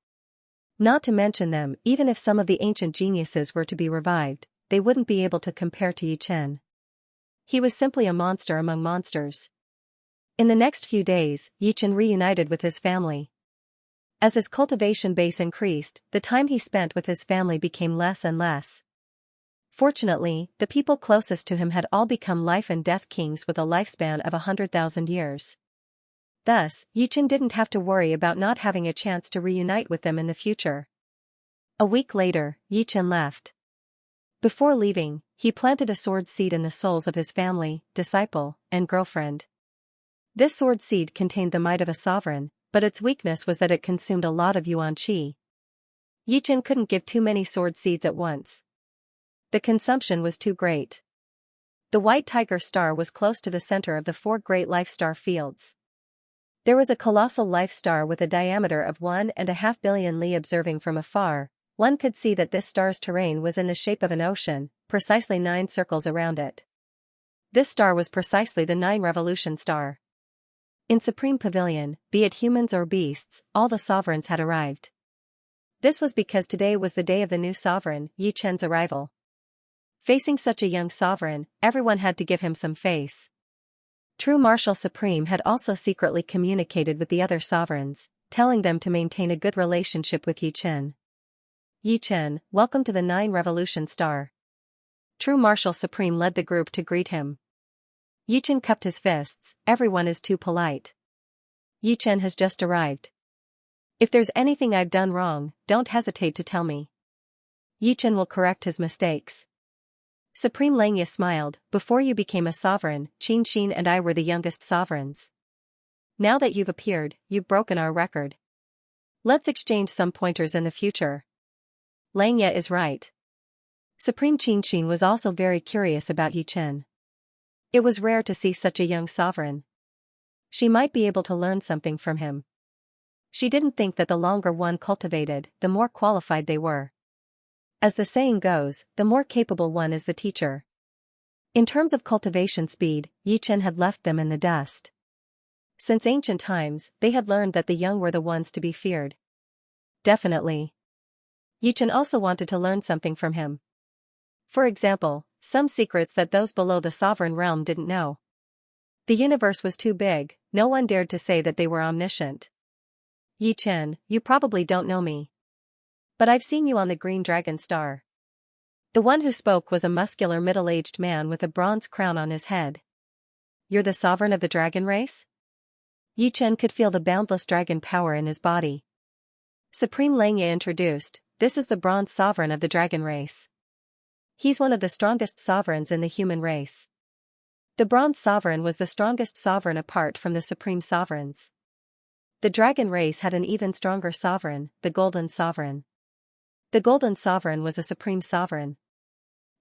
Not to mention them, even if some of the ancient geniuses were to be revived, they wouldn't be able to compare to Yi Chen. He was simply a monster among monsters. In the next few days, Yi Chen reunited with his family. As his cultivation base increased, the time he spent with his family became less and less. Fortunately, the people closest to him had all become life and death kings with a lifespan of 100,000 years. Thus, Yi Chen didn't have to worry about not having a chance to reunite with them in the future. A week later, Yi Chen left. Before leaving, he planted a sword seed in the souls of his family, disciple, and girlfriend. This sword seed contained the might of a sovereign, but its weakness was that it consumed a lot of yuan qi. Yi Chen couldn't give too many sword seeds at once. The consumption was too great. The White Tiger star was close to the center of the 4 great life star fields. There was a colossal life star with a diameter of 1.5 billion li. Observing from afar, one could see that this star's terrain was in the shape of an ocean, precisely 9 circles around it. This star was precisely the 9 Revolution star. In Supreme Pavilion, be it humans or beasts, all the sovereigns had arrived. This was because today was the day of the new sovereign, Yi Chen's arrival. Facing such a young sovereign, everyone had to give him some face. True Marshal Supreme had also secretly communicated with the other sovereigns, telling them to maintain a good relationship with Yi Chen. Yi Chen, welcome to the 9 Revolution star. True Marshal Supreme led the group to greet him. Yi Chen cupped his fists, everyone is too polite. Yi Chen has just arrived. If there's anything I've done wrong, don't hesitate to tell me. Yi Chen will correct his mistakes. Supreme Xianxia smiled. Before you became a sovereign, Qin Xin and I were the youngest sovereigns. Now that you've appeared, you've broken our record. Let's exchange some pointers in the future. Xianxia is right. Supreme Qin Xin was also very curious about Yi Chen. It was rare to see such a young sovereign. She might be able to learn something from him. She didn't think that the longer one cultivated, the more qualified they were. As the saying goes, the more capable one is the teacher. In terms of cultivation speed, Yi Chen had left them in the dust. Since ancient times, they had learned that the young were the ones to be feared. Definitely. Yi Chen also wanted to learn something from him. For example, some secrets that those below the sovereign realm didn't know. The universe was too big, no one dared to say that they were omniscient. Yi Chen, you probably don't know me. But I've seen you on the Green Dragon Star. The one who spoke was a muscular middle-aged man with a bronze crown on his head. You're the sovereign of the dragon race? Yi Chen could feel the boundless dragon power in his body. Supreme Xianxia introduced, this is the bronze sovereign of the dragon race. He's one of the strongest sovereigns in the human race. The bronze sovereign was the strongest sovereign apart from the supreme sovereigns. The dragon race had an even stronger sovereign, the golden sovereign. The golden sovereign was a supreme sovereign.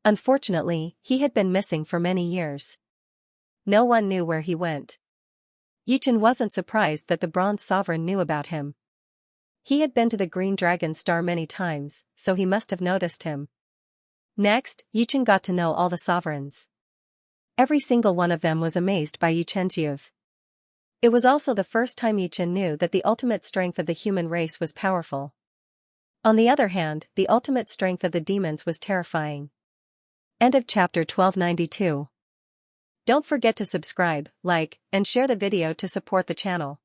Unfortunately, he had been missing for many years. No one knew where he went. Yi Chen wasn't surprised that the bronze sovereign knew about him. He had been to the Green Dragon Star many times, so he must have noticed him. Next, Yi Chen got to know all the sovereigns. Every single one of them was amazed by Yi Chen's youth. It was also the first time Yi Chen knew that the ultimate strength of the human race was powerful. On the other hand, the ultimate strength of the demons was terrifying. End of chapter 1292. Don't forget to subscribe, like, and share the video to support the channel.